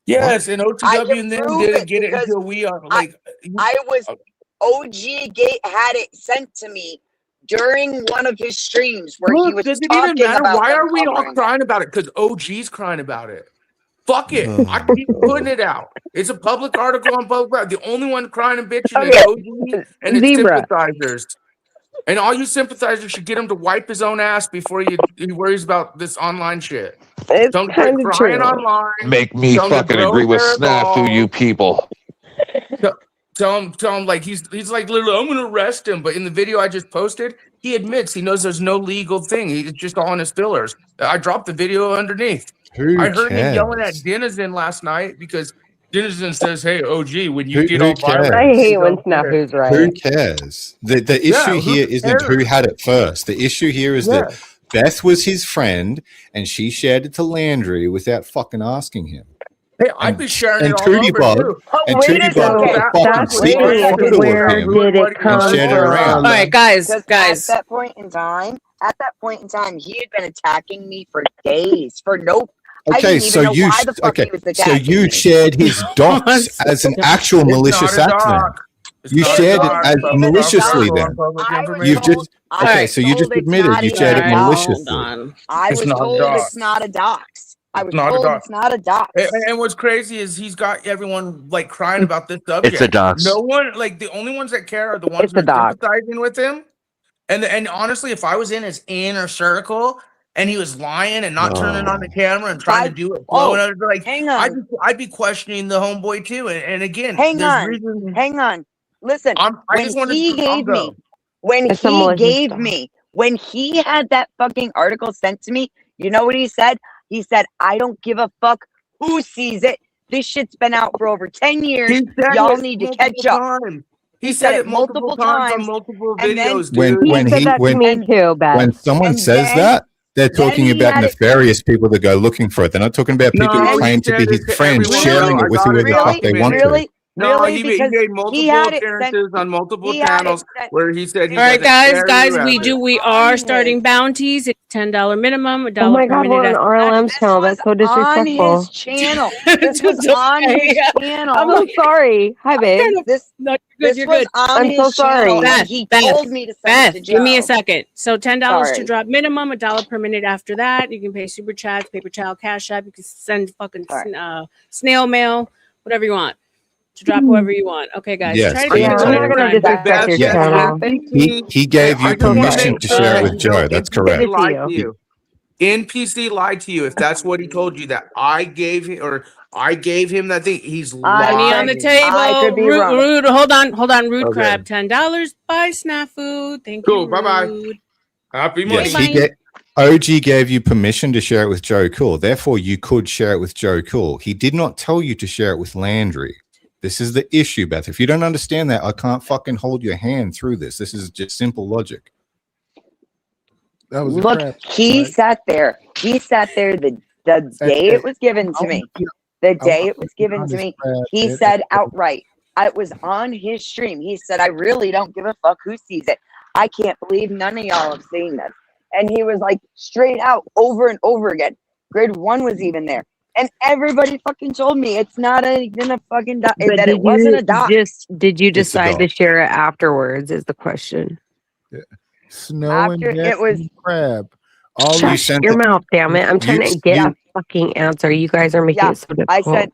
Yes, and OTW and them didn't get it until we are like.
I was OG Gate had it sent to me during one of his streams where he was
does it
talking
even matter?
about.
Why are we all crying about it? Because OG's crying about it. Fuck it. I keep putting it out. It's a public article on public. The only one crying and bitching is OG and its sympathizers. And all you sympathizers should get him to wipe his own ass before he worries about this online shit.
It's
don't quit crying online.
Make me fucking agree with Snafu, you people.
Tell him like he's like literally, I'm gonna arrest him. But in the video I just posted, he admits he knows there's no legal thing. He's just all in his fillers. I dropped the video underneath. I heard him yelling at Denizen last night because Denizen says, "Hey, OG, when you get all viral."
I hate when Snafu's right.
Who cares? The issue here isn't who had it first. The issue here is that Beth was his friend and she shared it to Landry without fucking asking him.
Hey, I'd be sharing it all
Trudy Bob,
over too.
and Trudy Bob
Where did it come from?
All right, guys.
At that point in time, he had been attacking me for days for no.
Okay, so you shared his docs as an actual malicious act. Then you shared it as maliciously. Then you've just so you just admitted you shared it maliciously.
I was told it's not a dox. I was told it's not a dox.
And what's crazy is he's got everyone like crying about this subject.
It's a dox.
No one, like the only ones that care are the ones that are sympathizing with him. And honestly, if I was in his inner circle and he was lying and not turning on the camera and trying to do it,
hang on.
I'd be questioning the homeboy too. And again,
hang on. Listen, when he had that fucking article sent to me, you know what he said? He said, I don't give a fuck who sees it. This shit's been out for over 10 years. Y'all need to catch up.
He said it multiple times on multiple videos,
He said that to me too, Beth.
when someone says that, they're talking about nefarious people that go looking for it. They're not talking about people that claim to be his friends, sharing it with whoever the fuck they want to.
No, he made multiple appearances on multiple channels where he said.
All right, guys, we are starting bounties. It's $10 minimum, $1
Oh my
per
God,
minute.
we're on R.L.M's channel. That's so disrespectful.
On his channel. This was on his channel.
I'm so sorry. Hi, babe.
This
was
on
I'm
his
so sorry.
channel, and he told me to send it to Joe.
Give me a second. So $10 to
Sorry.
drop minimum, $1 per minute after that. You can pay super chats, paper child, cash app. You can send fucking snail mail, whatever you want. To drop whoever you want. Okay, guys.
Yes.
Try to keep
I'm not going to disrespect your channel.
He gave you permission to share it with Joe. That's correct.
NPC lied to you if that's what he told you, that I gave him that thing. He's lying.
Money on the table.
I could be wrong.
Rude. Hold on. Rude
Okay.
Crab. $10. Buy Snafu. Thank
Cool.
you.
Bye-bye.
Rude.
Happy money.
Yes, OG gave you permission to share it with Joe Cool. Therefore, you could share it with Joe Cool. He did not tell you to share it with Landry. This is the issue, Beth. If you don't understand that, I can't fucking hold your hand through this. This is just simple logic.
That was
He sat there. He sat there the day it was given to me. The day it was given to me, he said outright, it was on his stream. He said, I really don't give a fuck who sees it. I can't believe none of y'all have seen this. And he was like straight out over and over again. Grade 1 was even there. And everybody fucking told me it's not even a fucking dot. That it wasn't a dot.
Did you decide to share it afterwards? Is the question.
Yeah. Snow and
it was
crab.
Shut your mouth, damn it! I'm trying to get a fucking answer. You guys are making it so difficult.
I said,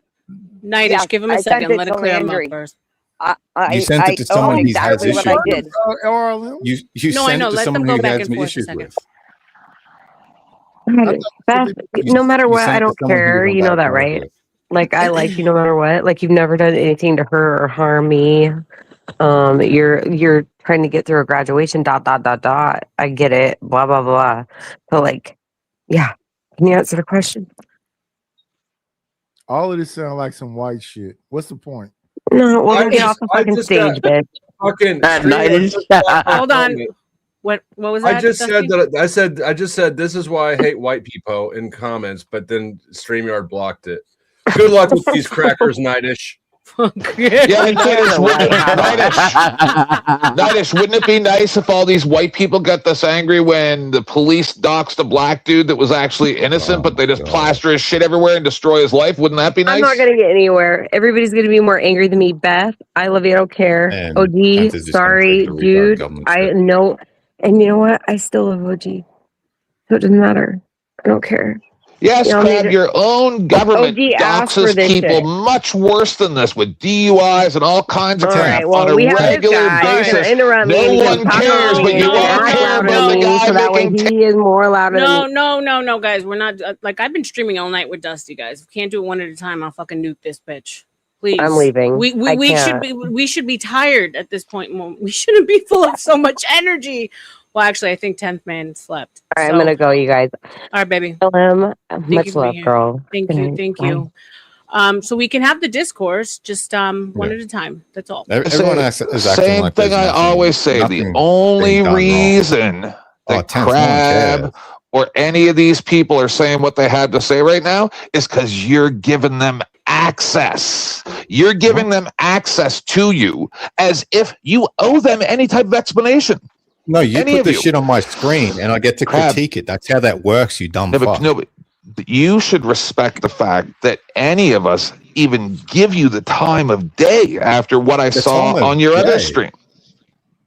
Nightish, give him a second. Let it clear him up first.
You sent it to someone who has issues
what I
with.
did.
You sent it to someone who has issues with.
Beth, no matter what, I don't care. You know that, right? Like I like you no matter what. Like you've never done anything to hurt or harm me. You're trying to get through a graduation. ... I get it. Blah blah blah. But like, yeah. Can you answer the question?
All of this sounds like some white shit. What's the point?
No, well, get off the fucking stage, bitch.
Fucking
Hold on. What was that?
I just said this is why I hate white people in comments, but then StreamYard blocked it. Good luck with these crackers, Nightish.
Yeah, Nightish, wouldn't it be nice if all these white people got this angry when the police doxed a black dude that was actually innocent, but they just plaster his shit everywhere and destroy his life? Wouldn't that be nice?
I'm not going to get anywhere. Everybody's going to be more angry than me. Beth, I love you. I don't care.
And
OG, sorry, dude. I know. And you know what? I still love OG. So it doesn't matter. I don't care.
Yes, Crab, your own government doxes people
shit.
much worse than this with DUIs and all kinds of crap on a
we
regular basis. No one cares, but you all care about the guy
so that way
making
he is more louder than me.
No, guys. We're not like I've been streaming all night with Dusty, guys. We can't do it one at a time. I'll fucking nuke this bitch. Please.
I'm leaving.
We should be tired at this point. We shouldn't be full of so much energy. Well, actually, I think 10th man slept.
All right, I'm gonna go, you guys.
All right, baby.
Much love, girl.
Thank you. So we can have the discourse just one at a time. That's all.
Everyone is acting
same
like
thing I always say. The only reason that Crab or any of these people are saying what they have to say right now is because you're giving them access. You're giving them access to you as if you owe them any type of explanation.
No, you put this shit on my screen and I get to critique it. That's how that works, you dumb fuck.
But you should respect the fact that any of us even give you the time of day after what I saw on your other stream.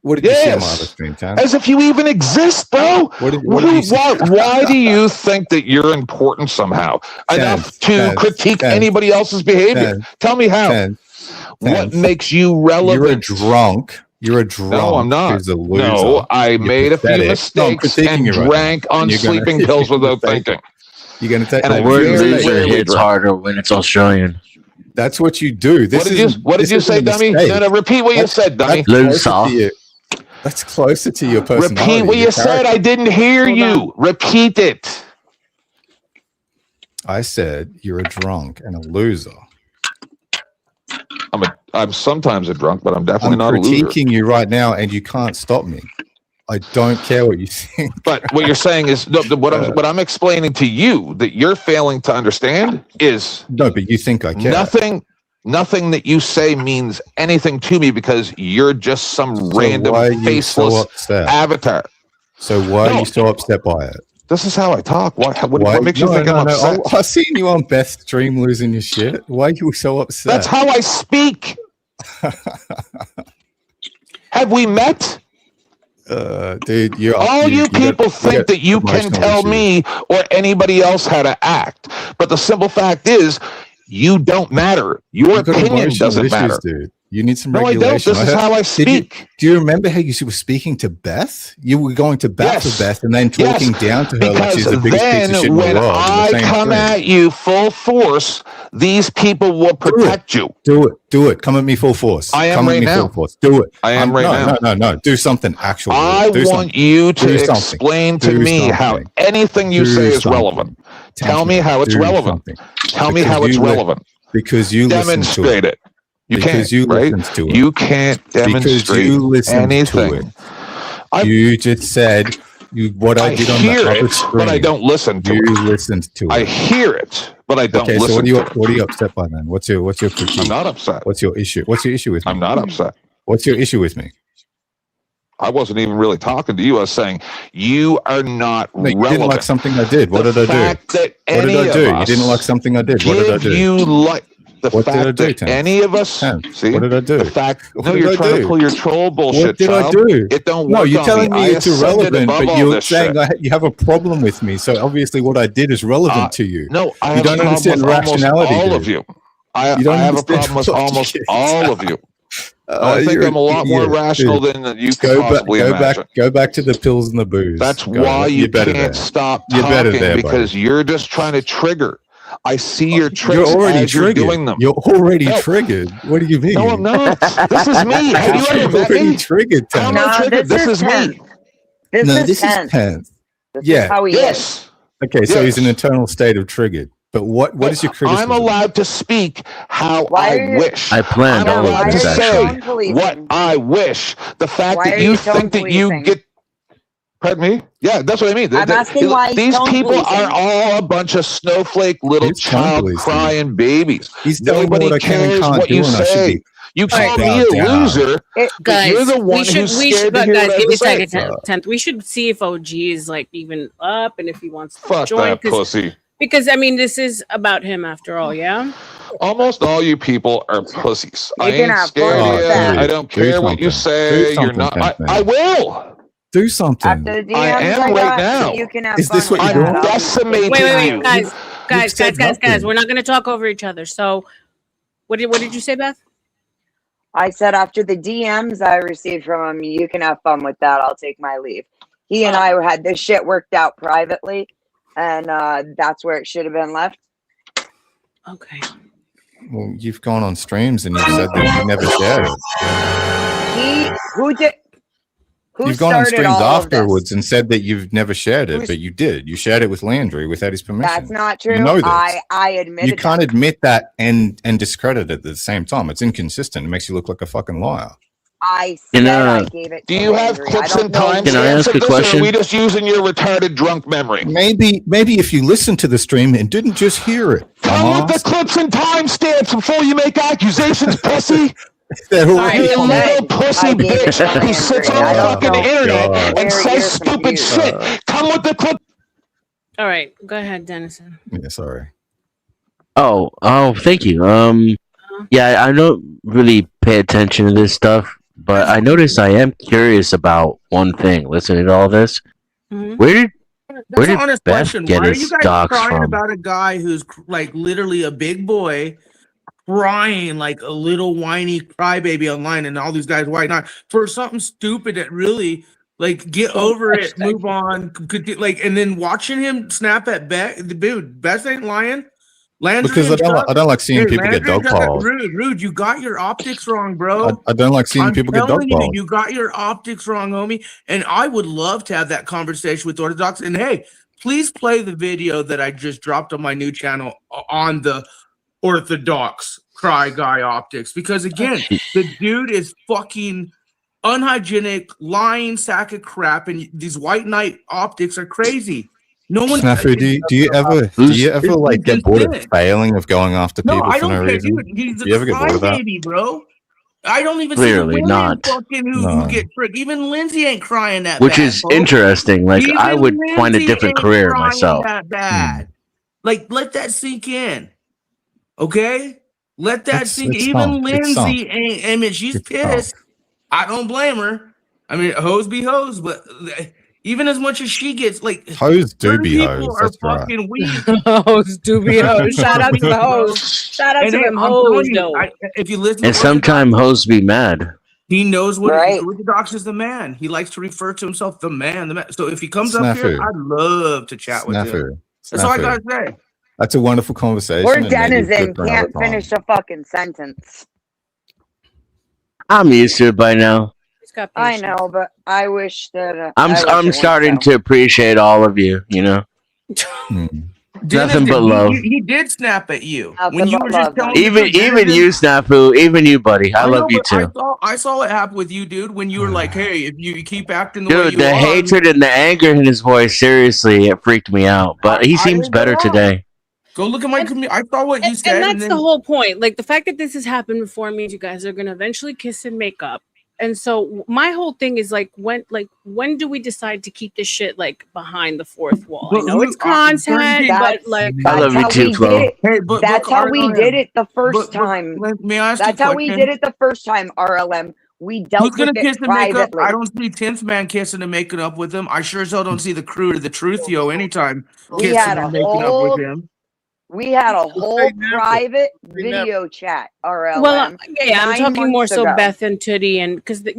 What did you see on my other stream, Tan?
As if you even exist, bro. Why do you think that you're important somehow enough to critique anybody else's behavior? Tell me how. What makes you relevant?
You're a drunk. You're a drunk.
No, I'm not.
Who's a loser.
No, I made a few mistakes and drank on sleeping pills without thinking.
You're going to take
the word loser hits harder when it's Australian.
That's what you do.
What did you say, dummy? No, repeat what you said, dummy.
Loser.
That's closer to your personality.
Repeat what you said. I didn't hear you. Repeat it.
I said you're a drunk and a loser.
I'm sometimes a drunk, but I'm definitely not a loser.
I'm critiquing you right now, and you can't stop me. I don't care what you think.
But what you're saying is what I'm explaining to you that you're failing to understand is
no. But you think I care?
Nothing that you say means anything to me because you're just some random faceless avatar.
So why are you so upset by it?
This is how I talk. What makes you think I'm upset?
I've seen you on Beth stream losing your shit. Why are you so upset?
That's how I speak. Have we met?
Dude,
you people think that you can tell me or anybody else how to act, but the simple fact is, you don't matter. Your opinion doesn't matter.
Dude. You need some
No,
regulation.
I don't. This is how I speak.
Do you remember how you were speaking to Beth? You were going to bat for Beth and then talking down to her like she's the biggest piece of shit in the world.
When I come at you full force, these people will protect you.
Do it. Come at me full force.
I am right now.
Do it.
I am right now.
No. Do something actually.
I want you to explain to me how anything you say is relevant. Tell me how it's relevant. Tell me how it's relevant.
Because you
demonstrate it. You can't, right? You can't demonstrate anything.
You just said what I did on the other screen,
but I don't listen to it.
You listened to it.
I hear it, but I don't listen.
So what are you upset by then? What's your critique?
I'm not upset.
What's your issue? What's your issue with me?
I'm not upset.
What's your issue with me?
I wasn't even really talking to you. I was saying you are not relevant.
You didn't like something I did. What did I do? What did I do? You didn't like something I did. What did I do?
You like the fact that any of us see?
What did I do?
The fact you're trying to pull your troll bullshit.
What did I do?
It don't work.
No, you're telling me it's irrelevant, but you're saying
shit.
you have a problem with me. So obviously, what I did is relevant to you.
No, I
you don't understand rationality.
All of you. I have a problem with almost all of you. I think I'm a lot more rational than you can possibly imagine.
Go back to the pills and the booze.
That's why you can't stop talking because you're just trying to trigger. I see your tricks as you're doing them.
You're already triggered. What do you mean?
No, I'm not. This is me. Have you ever met me?
Triggered.
This is me.
This is
tense.
This is how he is.
Okay, so he's in an eternal state of triggered. But what is your criticism?
I'm allowed to speak how I wish.
I planned all of this
actually. What I wish. The fact that you think that you get. Pardon me? Yeah, that's what I mean.
I'm asking why
these people are all a bunch of snowflake little child crying babies. Nobody cares what you say. You call me a loser.
Guys,
you're the one who's scared to hear what I
give me a
say.
second. 10th. We should see if OG is like even up and if he wants to join.
Fuck that pussy.
Because I mean, this is about him after all, yeah.
Almost all you people are pussies. I ain't scared of you. I don't care what you say. You're not. I will.
Do something.
I am right now.
Is this what you're doing?
I'm decimating you.
Guys. We're not going to talk over each other. So, what did you say, Beth?
I said after the DMs I received from him, you can have fun with that. I'll take my leave. He and I had this shit worked out privately, and that's where it should have been left.
Okay.
Well, you've gone on streams and you've said that you never shared it. You've gone on streams afterwards and said that you've never shared it, but you did. You shared it with Landry without his permission.
That's not true.
You know this.
I admit
you can't admit that and discredit it at the same time. It's inconsistent. It makes you look like a fucking liar.
I said I gave it.
Do you have clips and time?
Can I ask a question?
Or are we just using your retarded drunk memory?
Maybe if you listened to the stream and didn't just hear it.
Come with the clips and timestamps before you make accusations, pussy.
You're
a little pussy bitch who sits on the fucking internet and says stupid shit. Come with the clip.
All right, go ahead, Dennison.
Yeah, sorry.
Oh, thank you. Yeah, I don't really pay attention to this stuff, but I noticed I am curious about one thing. Listening to all this, where did Beth get his stocks from?
About a guy who's like literally a big boy, crying like a little whiny crybaby online, and all these guys white not for something stupid that really like get over it, move on, like, and then watching him snap at Beth, dude, Beth ain't lying. Landry
because I don't like seeing people get dogpiled.
Rude, you got your optics wrong, bro.
I don't like seeing people get dogpiled.
You got your optics wrong, homie. And I would love to have that conversation with Orthodox. And hey, please play the video that I just dropped on my new channel on the Orthodox Cry Guy optics because again, the dude is fucking unhygienic, lying sack of crap, and these white knight optics are crazy. No one.
Snafu, do you ever like get bored of failing of going after people
I
for
don't
no
care,
reason?
dude. He's
Do you ever
a
get bored of that?
crybaby, bro. I don't even
Clearly
see the women
not.
fucking who get tricked. Even Lindsay ain't crying that
Which
bad.
is interesting. Like,
Even
I would find a
Lindsay
different
ain't
career
crying
myself.
that bad. Like, let that sink in. Okay? Let that sink in. Even Lindsay ain't, I mean, she's pissed. I don't blame her. I mean, hoes be hoes, but even as much as she gets, like,
Hoes do
certain
be
people
hoes.
are
That's right.
fucking weak.
Hoes do be hoes. Shout out to the hoes. Shout out to them hoes, though.
If you listen
And
to
sometimes hoes be mad.
he knows what Orthodox is the man. He likes to refer to himself the man, the man. So if he comes up here, I'd love to chat with him. That's all I gotta say.
That's a wonderful conversation.
Or Denizen can't finish a fucking sentence.
I'm used to it by now.
I know, but I wish that
I'm starting to appreciate all of you. You know, nothing but love.
He did snap at you when you were
just
telling
Even you, Snafu. Even you, buddy. I love you too.
I saw what happened with you, dude. When you were like, "Hey, if you keep acting the way you
Dude, the
are,"
hatred and the anger in his voice, seriously, it freaked me out. But he seems better today.
Go look at my community. I saw what you said,
and that's the whole point. Like, the fact that this has happened before means you guys are gonna eventually kiss and make up. And so my whole thing is like, when do we decide to keep this shit like behind the fourth wall? I know it's content, but like,
I love you too, Flo.
Hey, but
that's how we did it the first time.
May I ask
That's how we did it the first time, R.L.M. We dealt
Who's gonna
with
kiss
it
and make up?
privately.
I don't see 10th man kissing and making up with him. I sure as hell don't see the crew to the Truthio anytime kissing and making up with him.
We had a whole private video chat, RLM.
Well, yeah, I'm talking more so
ago.
Beth and Tootie, and because there's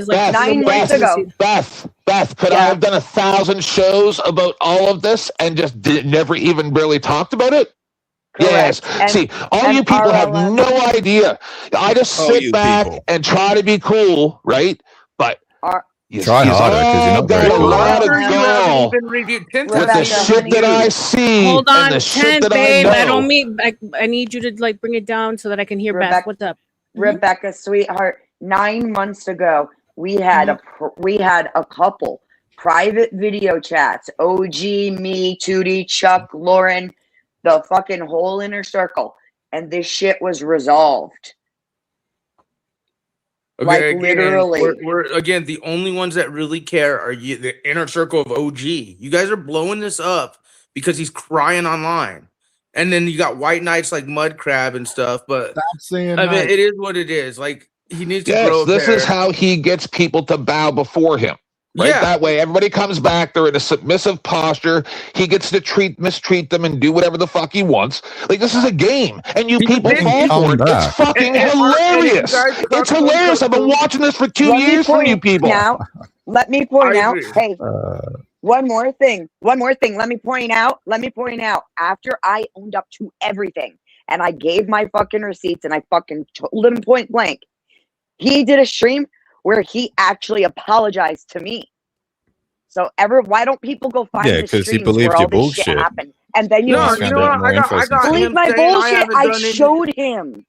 like
Beth,
9 months ago.
Beth, could I have done 1,000 shows about all of this and just never even barely talked about it?
Correct.
Yes. See, all you people have no idea. I just sit back and try to be cool, right? But
you try harder because you're not very
got a
cool.
lot of gall with the shit that I see.
Hold on,
and the shit
10th,
that
babe.
I know.
don't mean. I need you to like bring it down so that I can hear Beth. What's up,
Rebecca, sweetheart? 9 months ago, we had a couple private video chats. OG, me, Tootie, Chuck, Lauren, the fucking whole inner circle, and this shit was resolved.
Okay,
like
again,
literally.
We're again the only ones that really care are you, the inner circle of OG. You guys are blowing this up because he's crying online, and then you got white knights like Mud Crab and stuff. But
Stop saying
I mean,
night.
it is what it is. Like he needs to grow.
Yes, this is how he gets people to bow before him. Right, that way everybody comes back. They're in a submissive posture. He gets to mistreat them, and do whatever the fuck he wants. Like this is a game, and you people fall for it. It's fucking hilarious. It's hilarious. I've been watching this for 2 years from you people.
Now, let me point out. Hey, one more thing. Let me point out. After I owned up to everything, and I gave my fucking receipts, and I fucking told him point blank, he did a stream where he actually apologized to me. So why don't people go find the
because he
streams
believed
where all
your
this shit
bullshit.
happened? And then you
know what? I got
believe
him
my
saying
bullshit. I
done
showed him.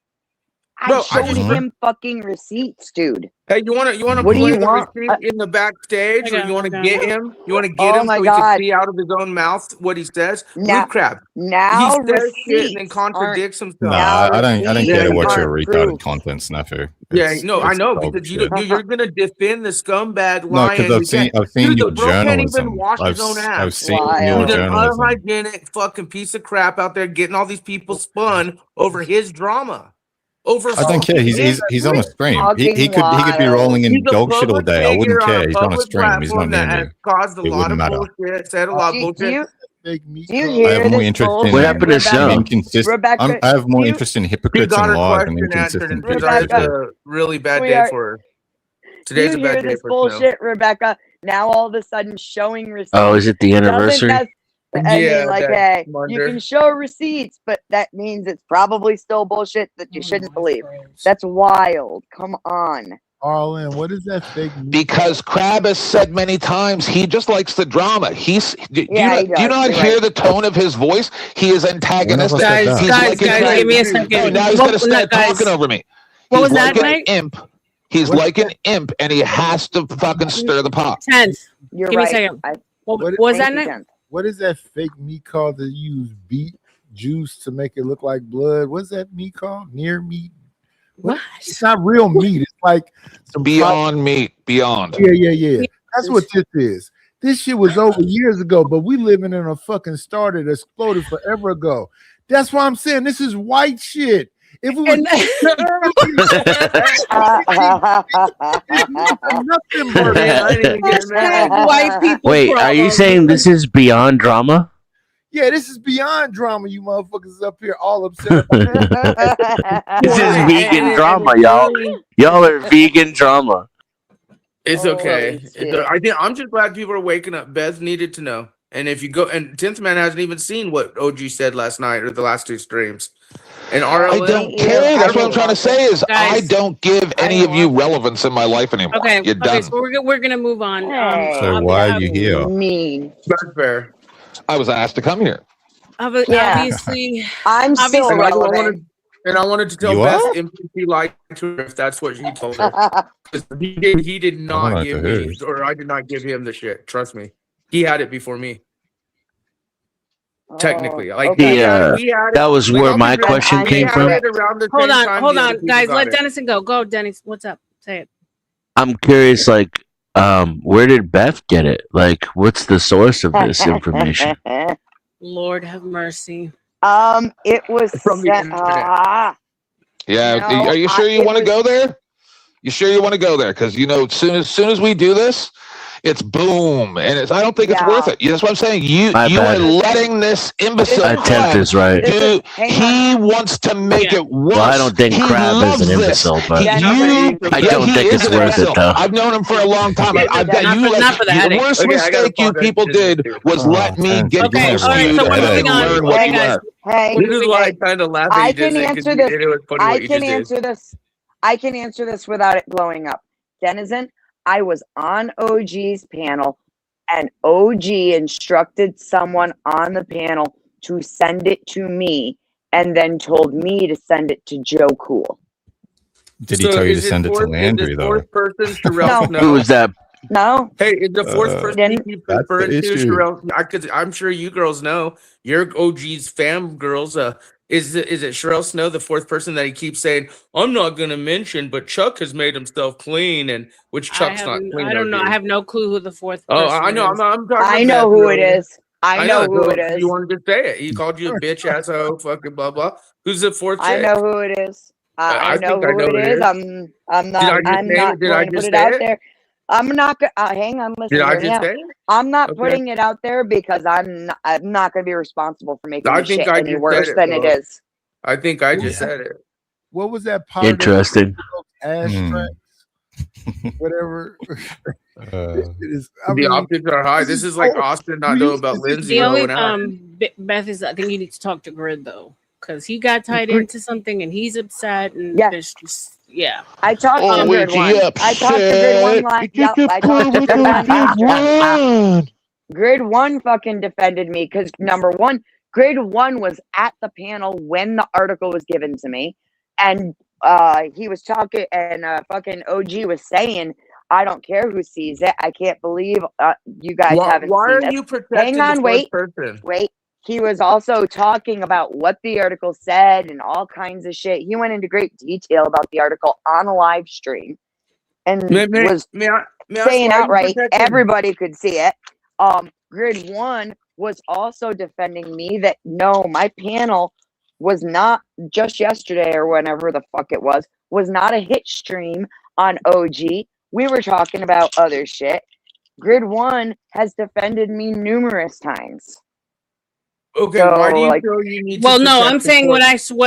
Bro,
I showed him fucking receipts, dude.
Hey, you want to
What do
play
you
the
want?
receipt in the backstage, or you want to get him? You want to get
Oh
him
my
so he
God.
can see out of his own mouth what he says?
Now-
Root crab.
Now
he says shit and then
receipts
contradicts himself.
Nah, I don't care to watch your
receipts
retarded
aren't
content, Snafu.
Yeah, no, I know
dog
because
shit.
you're gonna defend the scumbag
No,
lion.
because I've seen
Dude,
your
the bro can't even
journalism.
wash his own ass.
I've seen
Wild.
your
He's an
journalism.
unhygienic fucking piece of crap out there getting all these people spun over his drama. Over
I don't care. He's on a stream. He could be rolling in
He's a
dog shit all
public
day. I wouldn't
figure on a
care. He's on a
public
stream. He's not
platform
near
that
me.
has caused a
It
lot
wouldn't
of
matter.
bullshit, said a lot of bullshit.
Do you
I
hear
have more
this
interest in
bullshit,
What happened to
Rebecca?
Snow?
inconsistent. I have more interest in
She
hypocrites
got
and
her
lies and
question answered,
inconsistent
and
people.
today's
Rebecca,
a really bad
we
day
are-
for her.
Do
Today's
you
a bad
hear
day
this
for Snow.
bullshit, Rebecca? Now all of a sudden showing receipts.
Oh, is it the anniversary?
I
Yeah,
mean, like,
that
hey, you
wonder.
can show receipts, but that means it's probably still bullshit that you shouldn't believe. That's wild. Come on.
R.L.M, what is that fake meat?
Because Crab has said many times he just likes the drama. Do you not hear the tone of his voice? He is antagonistic.
Guys, give me a second.
No, now he's going to start talking over me.
What was
like
that,
an imp. He's like an imp, and he has to fucking stir the pot.
10th.
You're
Give
right.
me a second. What was that, Nick?
What is that fake meat called that you use beet juice to make it look like blood? What's that meat called? Near meat?
What?
It's not real meat. It's like some
Beyond meat. Beyond.
Yeah. That's what this is. This shit was over years ago, but we living in a fucking star that exploded forever ago. That's why I'm saying this is white shit. If we was
white people.
Wait, are you saying this is beyond drama?
Yeah, this is beyond drama. You motherfuckers up here all upset about
This is vegan drama, y'all. Y'all are vegan drama.
It's okay. I'm just glad people are waking up. Beth needed to know. And if you go, and 10th Man hasn't even seen what OG said last night or the last two streams. And R.L.M,
I don't care. That's what I'm trying to say is I don't give any of you relevance in my life anymore.
Okay,
You're done.
so we're gonna move on.
So why are you here?
Mean.
That's fair.
I was asked to come here.
Obviously,
I'm still relevant.
And I wanted to tell Beth MPC lied to her if that's what he told her. He did not give me, or I did not give him the shit. Trust me. He had it before me. Technically,
that was where my question came from.
Hold on, guys. Let Dennison go. Go, Dennis. What's up? Say it.
I'm curious, like, where did Beth get it? Like, what's the source of this information?
Lord have mercy.
It was from the
internet. Are you sure you want to go there? You sure you want to go there? Because as soon as we do this, it's boom, and I don't think it's worth it. That's what I'm saying. You are letting this imbecile.
Tenth is right.
He wants to make it worse.
Well, I don't think Crab is an imbecile, but I don't think it's worth it though.
I've known him for a long time. The worst mistake you people did was let me get close to you and learn what you are.
Hey,
kind of laughing.
I can answer this. I can answer this without it blowing up. Denizen, I was on OG's panel, and OG instructed someone on the panel to send it to me, and then told me to send it to Joe Cool.
Did he tell you to send it to Landry, though?
Who was that?
No.
Hey, is the fourth person you keep referring to Sherelle? Because I'm sure you girls know. You're OG's fam girls. Is it Sherelle Snow, the fourth person that he keeps saying, I'm not going to mention, but Chuck has made himself clean, and which Chuck's not clean.
I don't know. I have no clue who the fourth person
I know.
is.
I'm talking
I know who it is. I know who it is.
You wanted to say it. He called you a bitch asshole, fucking blah, blah. Who's the fourth chick?
I know who it is. I know who it is. I'm not going to put it out there. I'm not going to hang on. Listen, I'm not putting it out there because I'm not going to be responsible for making the shit any worse than it is.
I think I just said it.
What was that part?
Interesting.
Ash tracks, whatever.
The optics are high. This is like Austin not knowing about Lindsay.
The only Beth is. I think you need to talk to Grid though, because he got tied into something and he's upset. And there's just. Yeah,
I talked to Grid one. I talked to Grid one. Grid one fucking defended me because number one, Grid one was at the panel when the article was given to me, and he was talking, and fucking OG was saying, "I don't care who sees it. I can't believe you guys haven't seen it."
Why are you protecting the person?
Wait. He was also talking about what the article said and all kinds of shit. He went into great detail about the article on a live stream and was saying outright everybody could see it. Grid one was also defending me that no, my panel was not just yesterday or whenever the fuck it was not a hit stream on OG. We were talking about other shit. Grid one has defended me numerous times.
Okay, so, why do you feel you need to
I'm saying what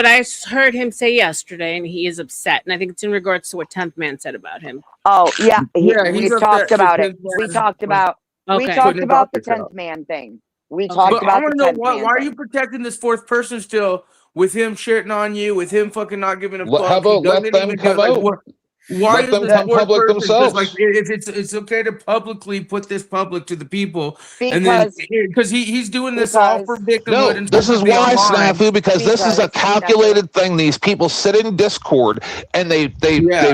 I heard him say yesterday, and he is upset, and I think it's in regards to what 10th Man said about him.
Oh yeah, we talked about it. We talked about the 10th Man thing. We talked about.
I want to know why are you protecting this fourth person still with him shitting on you, with him fucking not giving a fuck?
How about let them come out?
Why
Let them
is
come
this
public
person
themselves.
like if it's okay to publicly put this public to the people, and
Because
then because he's doing this all for victimhood
No,
and
this is
sympathy
why,
online.
Snafu, because this is a calculated thing. These people sit in Discord and they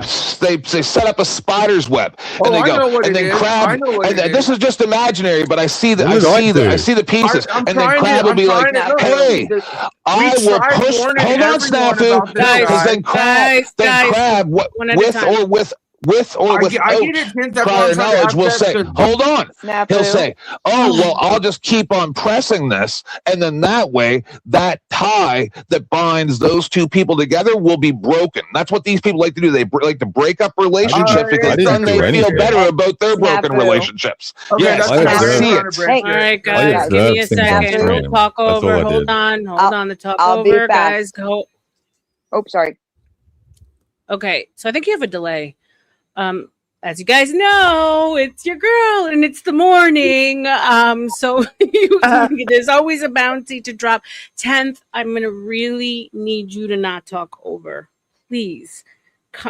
set up a spider's web, and they
I
go,
know what
and
it
then
is.
Crab,
I know what
and
it
this
is.
is just imaginary, but I see
What did I
see the pieces,
I'm
and then
trying
Crab
to.
will be like,
No,
hey, I will
tried
push.
warning
Hold on,
everyone
Snafu,
about this
no, because
guy.
then Crab,
one at a
with
time.
or
I
without
get it, Vince. That's why
prior
I'm trying to
knowledge, will
access
say,
the-
hold on. He'll
Snafu.
say, oh, well, I'll just keep on pressing this. And then that way, that tie that binds those two people together will be broken. That's what these people like to do. They like to break up relationships because then they feel better about their broken relationships.
Okay,
Yes,
that's
I
fine.
see
We're
it.
trying to break
All
it.
right, guys, give me a second. No talk over. Hold on, the talk
I'll be
over,
back.
guys. Go.
Oh, sorry.
Okay, so I think you have a delay. As you guys know, it's your girl and it's the morning. So there's always a bounty to drop. 10th, I'm gonna really need you to not talk over. Please.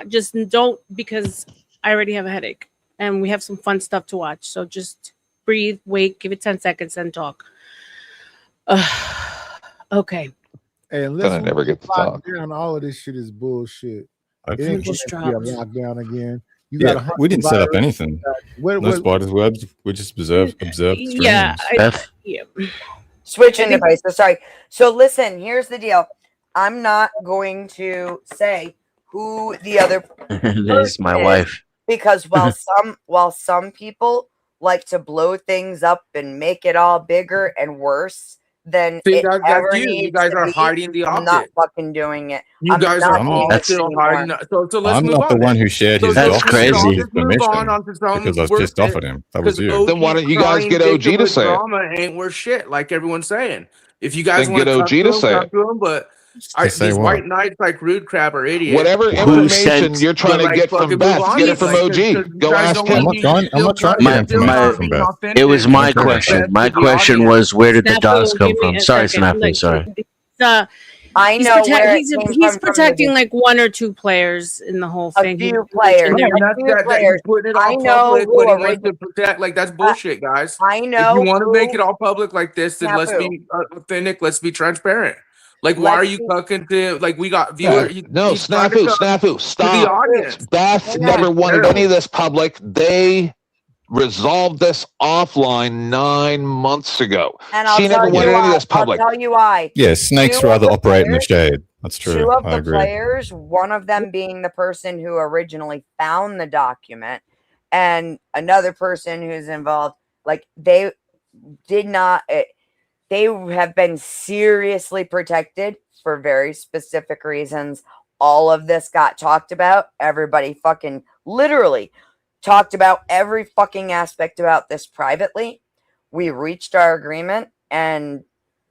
Just don't, because I already have a headache and we have some fun stuff to watch. So just breathe, wait, give it 10 seconds, then talk. Okay.
Hey,
Then I never get to talk.
Down, all of this shit is bullshit. It
It
ain't
just
gonna be a
dropped.
lockdown again. You
Yeah,
got
we didn't set up anything. No spiders webs. We just observed streams.
Yeah. Yeah.
Switching devices. Sorry. So listen, here's the deal. I'm not going to say who the other
This is my wife.
because while some people like to blow things up and make it all bigger and worse than
See,
it
that's
ever
you.
needs
You guys
to
are
be,
hiding the
I'm not
opposite.
fucking doing it.
You
I'm
guys
not
are all
doing it
still
anymore.
hiding. So let's
I'm
move
not
on.
the one
then.
who shared
So
his
let's
docs
move
without
on.
his
Let's move
permission
on onto something
because I was
worth
pissed off
it.
at him. That was
Because
you.
Then why don't you guys
crying
get OG to
victimhood
say it?
drama ain't worth shit, like everyone's saying. If you guys
Then
want
get
to
OG to say
come
it.
to them, but
To say
these
what?
white knights like Rude Crab are idiots.
Whatever
Who
information
sent?
you're trying
But
to
like
get
fucking
from
move
Beth,
on.
get it from
Like,
OG.
'cause you
Go
guys
ask
don't
him.
want to.
I'm not trying to get information from
being
Beth.
authentic.
It was my
Okay.
question. My
To the
question
audience.
was, where did the
Snafu,
docs come
give me
from?
a
Sorry,
second.
Snafu.
Like,
Sorry.
I know where it came
he's
from
protecting
the
like one or two players in the whole
a
thing. He
few
mentioned
players.
their-
And
A
that's
few
that
players.
he's putting it
I
all
know
public
who
when he wants to
originally.
protect. Like that's bullshit, guys.
I
If you
know
want to make
who.
it all public like this, then let's
Snafu.
be authentic. Let's be transparent. Like, why are
Let's
you
be.
fucking to? Like, we got viewers.
No,
He's trying to
Snafu,
come
Snafu,
to the
stop.
audience.
Beth
Hang
never
on.
wanted any of this public. They resolved this offline 9 months ago.
And I'll
She never
tell you
wanted any of
why.
this public.
I'll tell you why.
Yeah, snakes
Two of
rather
the
operate in the
players-
shade. That's true.
Two of
I
the
agree.
players, one of them being the person who originally found the document, and another person who's involved, like they did not. They have been seriously protected for very specific reasons. All of this got talked about. Everybody fucking literally talked about every fucking aspect about this privately. We reached our agreement, and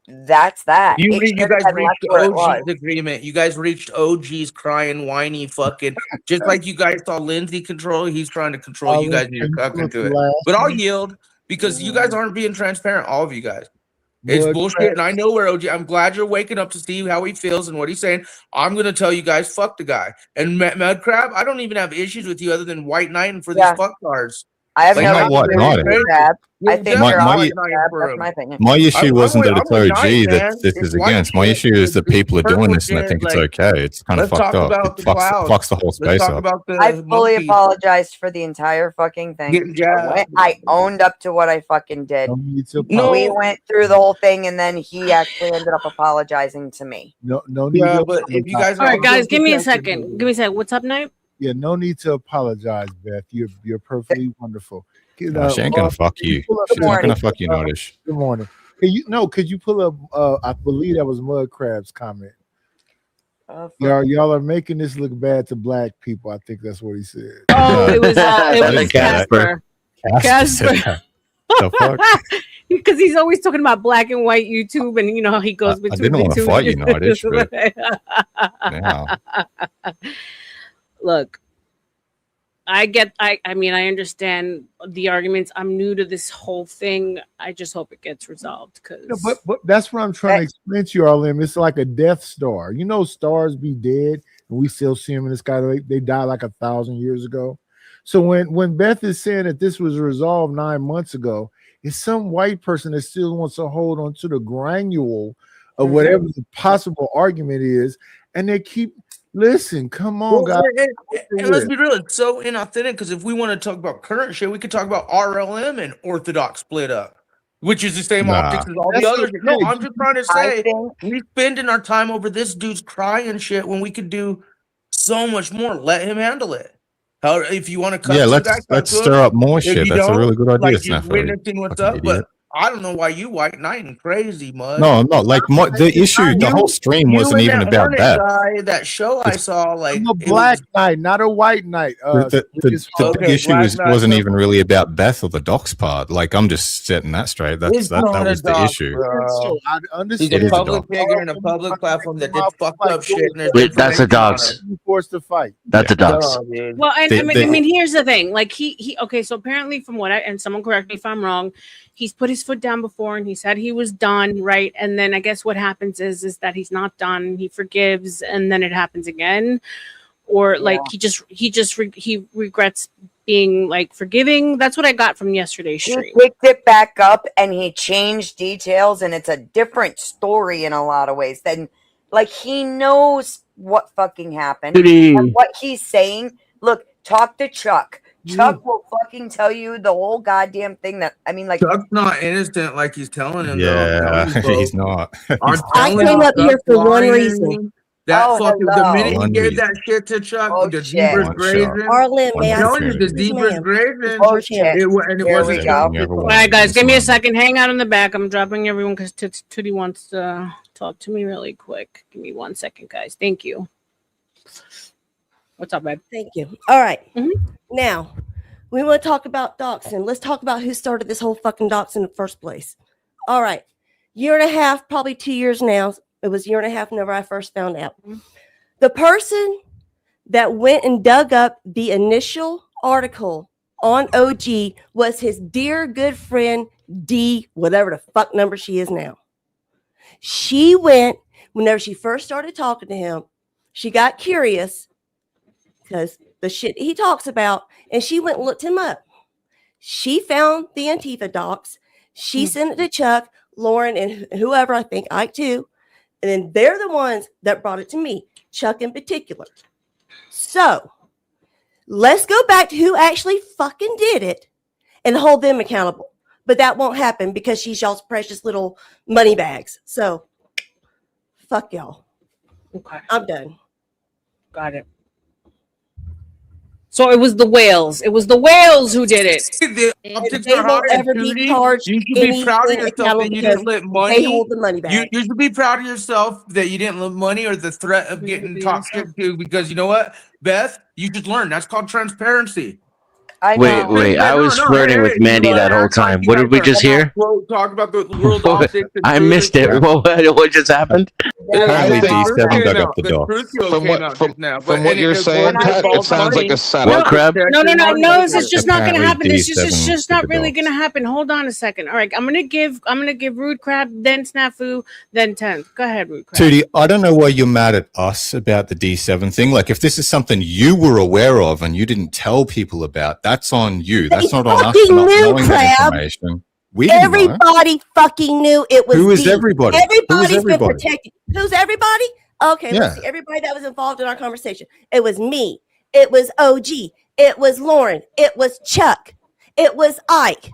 that's that.
You
It
guys
should have been
reached
left where it was.
OG's agreement. You guys reached OG's crying, whiny, fucking. Just like you guys saw Lindsay control, he's trying to control. You guys need to cuck into it. But I'll yield because you guys aren't being transparent. All of you guys. It's bullshit, and I know where OG. I'm glad you're waking up to see how he feels and what he's saying. I'm gonna tell you guys, fuck the guy. And Mud Crab, I don't even have issues with you other than White Knight and for these fuck cards.
I have
Like,
no
I'm
White
issue
Knight.
with Crab. I think
My-
they're all
my-
White Crab. That's my opinion.
My issue wasn't that it's
I'm with
OG
Knight,
that
man.
this
It's
is
white
against. My
shit.
issue is that
It's
people are doing
purple
this and I
shit,
think it's
like,
okay. It's kind of
let's
fucked
talk
up.
about
It
the
fucks
clouds.
the whole
Let's
space
talk
up.
about the
I fully
monkeys.
apologized for the entire fucking thing.
Getting jabbed.
I owned up to what I fucking did.
No.
We went through the whole thing, and then he actually ended up apologizing to me.
No need
Yeah,
to
but if you guys
All right,
all
guys,
feel
give me a
protected,
second. Give me a second. What's up, Night?
Yeah, no need to apologize, Beth. You're perfectly wonderful.
No, she ain't gonna fuck you. She's not gonna fuck you, Nodish.
Good morning. Could you pull up? I believe that was Mud Crab's comment. Y'all are making this look bad to black people. I think that's what he said.
Oh, it was
didn't
Casper. Casper.
The fuck?
Because he's always talking about black and white YouTube, and you know how he goes between
didn't
the
want to
two.
fight you, Nodish, but now.
Look, I mean, I understand the arguments. I'm new to this whole thing. I just hope it gets resolved.
But that's what I'm trying to explain to you, R.L.M. It's like a Death Star. You know, stars be dead. and we still see them in the sky. They died like 1,000 years ago. So when Beth is saying that this was resolved 9 months ago, it's some white person that still wants to hold on to the granule of whatever the possible argument is, and they keep listen. Come on, guys.
And let's be real, it's so inauthentic because if we want to talk about current shit, we could talk about R.L.M and Orthodox split up, which is the same optics as all the others. No, I'm just trying to say we spending our time over this dude's crying shit when we could do so much more. Let him handle it. How if you want to cut,
let's stir up more shit. That's a really good idea,
like you're witnessing what's up, but I don't know why you white knighting crazy, mud.
No, I'm not. Like the issue, the whole stream wasn't even about that.
That show I saw, like
I'm a black knight, not a white knight.
The issue wasn't even really about Beth or the docs part. Like I'm just setting that straight. That was the issue.
So I understand.
He's a public figure in a public platform that did fucked up shit.
Wait, that's the docs.
Forced to fight.
That's the docs.
Well, and I mean, here's the thing. Like he okay. So apparently, from what and someone correct me if I'm wrong, he's put his foot down before and he said he was done, right? And then I guess what happens is that he's not done. He forgives, and then it happens again, or like he regrets being like forgiving. That's what I got from yesterday's stream.
He picked it back up and he changed details, and it's a different story in a lot of ways. Then, like, he knows what fucking happened and what he's saying. Look, talk to Chuck. Chuck will fucking tell you the whole goddamn thing. That I mean, like,
Chuck's not innocent like he's telling him.
Yeah, he's not.
I came up here for one reason.
That fucking the minute he gave that shit to Chuck, the zebras grazing.
R.L.M,
I'm telling you, the zebras grazing. And it wasn't Chuck.
All right, guys, give me a second. Hang out in the back. I'm dropping everyone because Tootie wants to talk to me really quick. Give me 1 second, guys. Thank you. What's up, babe?
Thank you. All right. Now, we want to talk about doxing. Let's talk about who started this whole fucking dox in the first place. All right. Year and a half, probably 2 years now. It was a year and a half whenever I first found out. The person that went and dug up the initial article on OG was his dear good friend, D, whatever the fuck number she is now. She went, whenever she first started talking to him, she got curious because the shit he talks about, and she went and looked him up. She found the Antifa docs. She sent it to Chuck, Lauren, and whoever, I think Ike too. And then they're the ones that brought it to me, Chuck in particular. So let's go back to who actually fucking did it and hold them accountable. But that won't happen because she's y'all's precious little money bags. So fuck y'all.
Okay.
I'm done.
Got it. So it was the whales. It was the whales who did it.
They won't ever be charged.
You should be proud of yourself that you didn't let money.
They hold the money back.
You should be proud of yourself that you didn't let money or the threat of getting talked shit to, because you know what, Beth, you should learn. That's called transparency.
Wait, I was flirting with Mandy that whole time. What did we just hear?
Talk about the world optics.
I missed it. What just happened?
Apparently D7 dug up the doc.
From what you're saying, Pat, it sounds like a setup.
What, Crab?
No. It's just not going to happen. It's just not really going to happen. Hold on a second. All right, I'm going to give Rude Crab, then Snafu, then 10th. Go ahead, Rude Crab.
Tootie, I don't know why you're mad at us about the D7 thing. Like, if this is something you were aware of and you didn't tell people about, that's on you. That's not on us for not knowing that information.
Everybody fucking knew it was.
Who is everybody?
Everybody's been protected. Who's everybody? Okay, let's see. Everybody that was involved in our conversation. It was me. It was OG. It was Lauren. It was Chuck. It was Ike.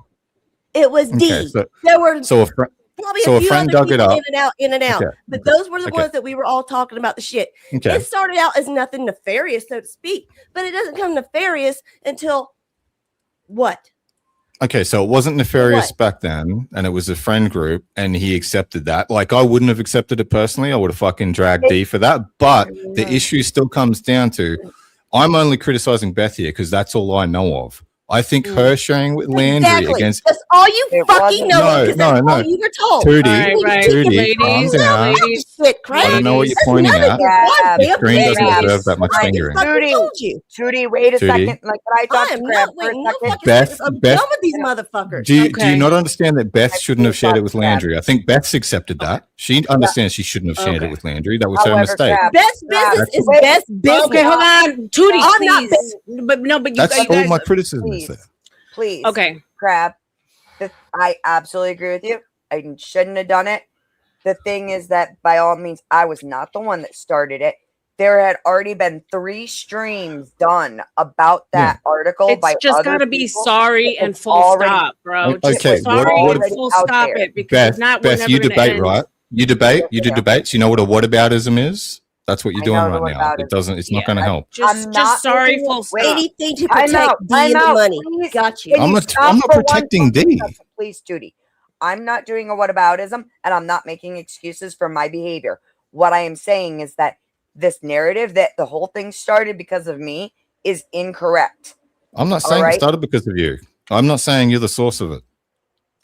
It was D. There were probably a few
friend
other
dug it
people
up.
in and out. Okay. But those were the ones that we were all talking about the shit.
Okay.
It started out as nothing nefarious, so to speak, but it doesn't come nefarious until what?
Okay, so it wasn't nefarious back then, and it was a friend group, and he accepted that. Like, I wouldn't have accepted it personally. I would have fucking dragged D for that. But the issue still comes down to, I'm only criticizing Beth here because that's all I know of. I think her sharing with Landry against.
That's all you fucking know.
No.
All you were told.
Tootie, calm down.
Shit,
I don't know what you're pointing at. Your screen doesn't deserve that much fingering.
Tootie, wait a second. Like, can I talk to Crab for a second?
Beth,
I'm done with these motherfuckers.
do you not understand that Beth shouldn't have shared it with Landry? I think Beth's accepted that. She understands she shouldn't have shared it with Landry. That was her mistake.
Best business is best business.
Okay, hold on, Tootie, please. But you
that's
guys,
all my criticism is there.
Please.
Okay.
Crab. I absolutely agree with you. I shouldn't have done it. The thing is that by all means, I was not the one that started it. There had already been 3 streams done about that article.
It's just gotta be sorry and full stop, bro.
Okay,
sorry and full stop it, because
Beth, you debate, right? You do debates. You know what a whataboutism is? That's what you're doing right now. It's not going to help.
Just sorry, full stop.
Anything to protect D and the money.
Please,
got you.
I'm not protecting D.
Please, Judy. I'm not doing a whataboutism, and I'm not making excuses for my behavior. What I am saying is that this narrative that the whole thing started because of me is incorrect.
I'm not saying it started because of you. I'm not saying you're the source of it.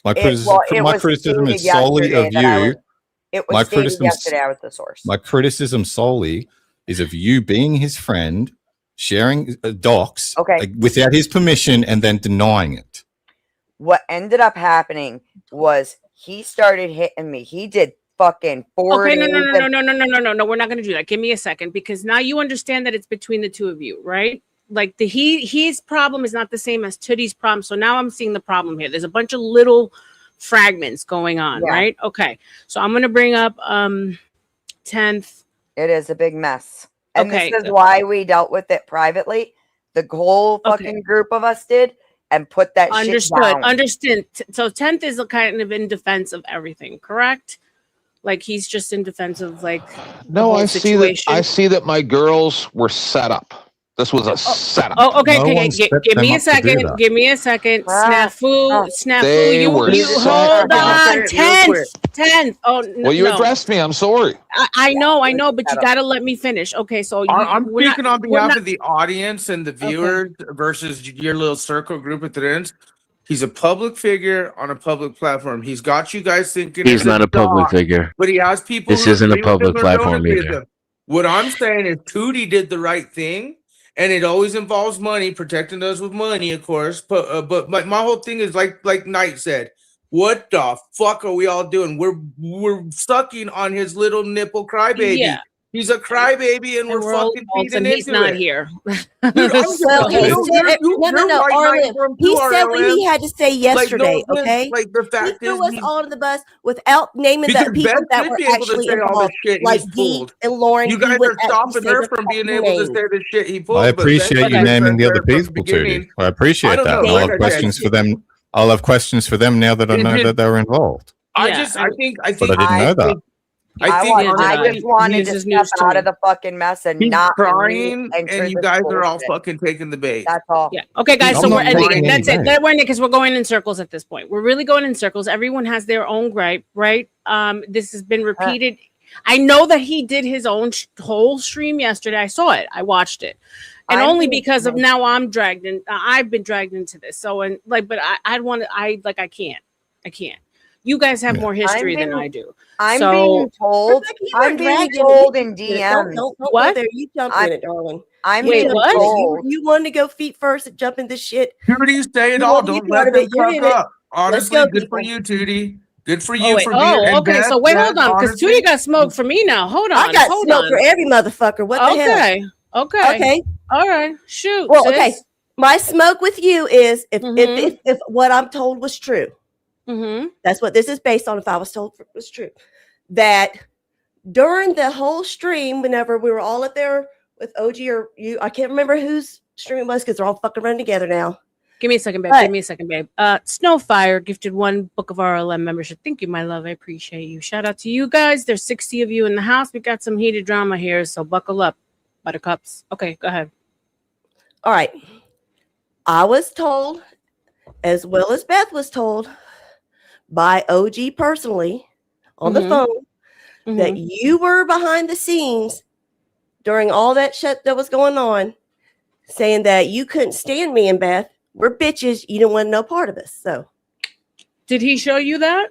My criticism is solely of you.
It was stated yesterday I was the source.
My criticism solely is of you being his friend, sharing docs without his permission, and then denying it.
What ended up happening was he started hitting me. He did fucking 40.
Okay, no. We're not going to do that. Give me a second, because now you understand that it's between the two of you, right? Like his problem is not the same as Tootie's problem. So now I'm seeing the problem here. There's a bunch of little fragments going on, right? Okay, so I'm gonna bring up 10th.
It is a big mess, and this is why we dealt with it privately. The whole fucking group of us did, and put that shit down.
Understood. So 10th is kind of in defense of everything, correct? Like he's just in defense of like
no. I see that my girls were set up. This was a setup.
Oh, okay. Give me a second. Snafu. You hold on. 10th. Oh, no.
Well, you addressed me. I'm sorry.
I know, but you got to let me finish. Okay, so
I'm speaking on behalf of the audience and the viewers versus your little circle group at the end. He's a public figure on a public platform. He's got you guys thinking
he's not a public figure,
but he has people.
This isn't a public platform either.
What I'm saying is, Tootie did the right thing. And it always involves money, protecting us with money, of course. But my whole thing is like Knight said, what the fuck are we all doing? We're sucking on his little nipple crybaby. Yeah. He's a crybaby, and we're fucking feeding into it.
He's not here.
He said what he had to say yesterday. Okay,
like the fact
he threw us all to the bus without naming the people that were actually involved, like Dee and Lauren.
You guys are stopping her from being able to say the shit he pulled.
I appreciate you naming the other people too. I appreciate that. I'll have questions for them. I'll have questions for them now that I know that they were involved.
I think.
But I didn't know that.
I just wanted to step out of the fucking mess and not
crying, and you guys are all fucking taking the bait.
That's all.
Yeah. Okay, guys. So we're ending it. That's it. We're ending because we're going in circles at this point. We're really going in circles. Everyone has their own gripe, right? This has been repeated. I know that he did his own whole stream yesterday. I saw it. I watched it, and only because of now I'm dragged in. I've been dragged into this. So but I can't. You guys have more history than I do.
I'm being told in DM.
Don't what? Go there. You jump in it, darling.
What?
Told. You wanted to go feet first and jump in this shit.
Tootie, say it all. Don't let them fuck up. Honestly, good for you, Tootie. Good for you for being.
Okay. So wait, hold on, because Tootie got smoke for me now. Hold on.
I got smoke for every motherfucker. What the hell?
Okay. All right. Shoot.
Well, okay. My smoke with you is if what I'm told was true.
Mm-hmm.
That's what this is based on. If I was told it was true, that during the whole stream, whenever we were all up there with OG or you, I can't remember whose stream it was because they're all fucking running together now.
Give me a second, babe. Snowfire gifted 1 book of R.L.M membership. Thank you, my love. I appreciate you. Shout out to you guys. There's 60 of you in the house. We got some heated drama here, so buckle up, buttercups. Okay, go ahead.
All right. I was told, as well as Beth was told, by OG personally on the phone that you were behind the scenes during all that shit that was going on, saying that you couldn't stand me and Beth We're bitches. You don't want no part of us. So,
did he show you that?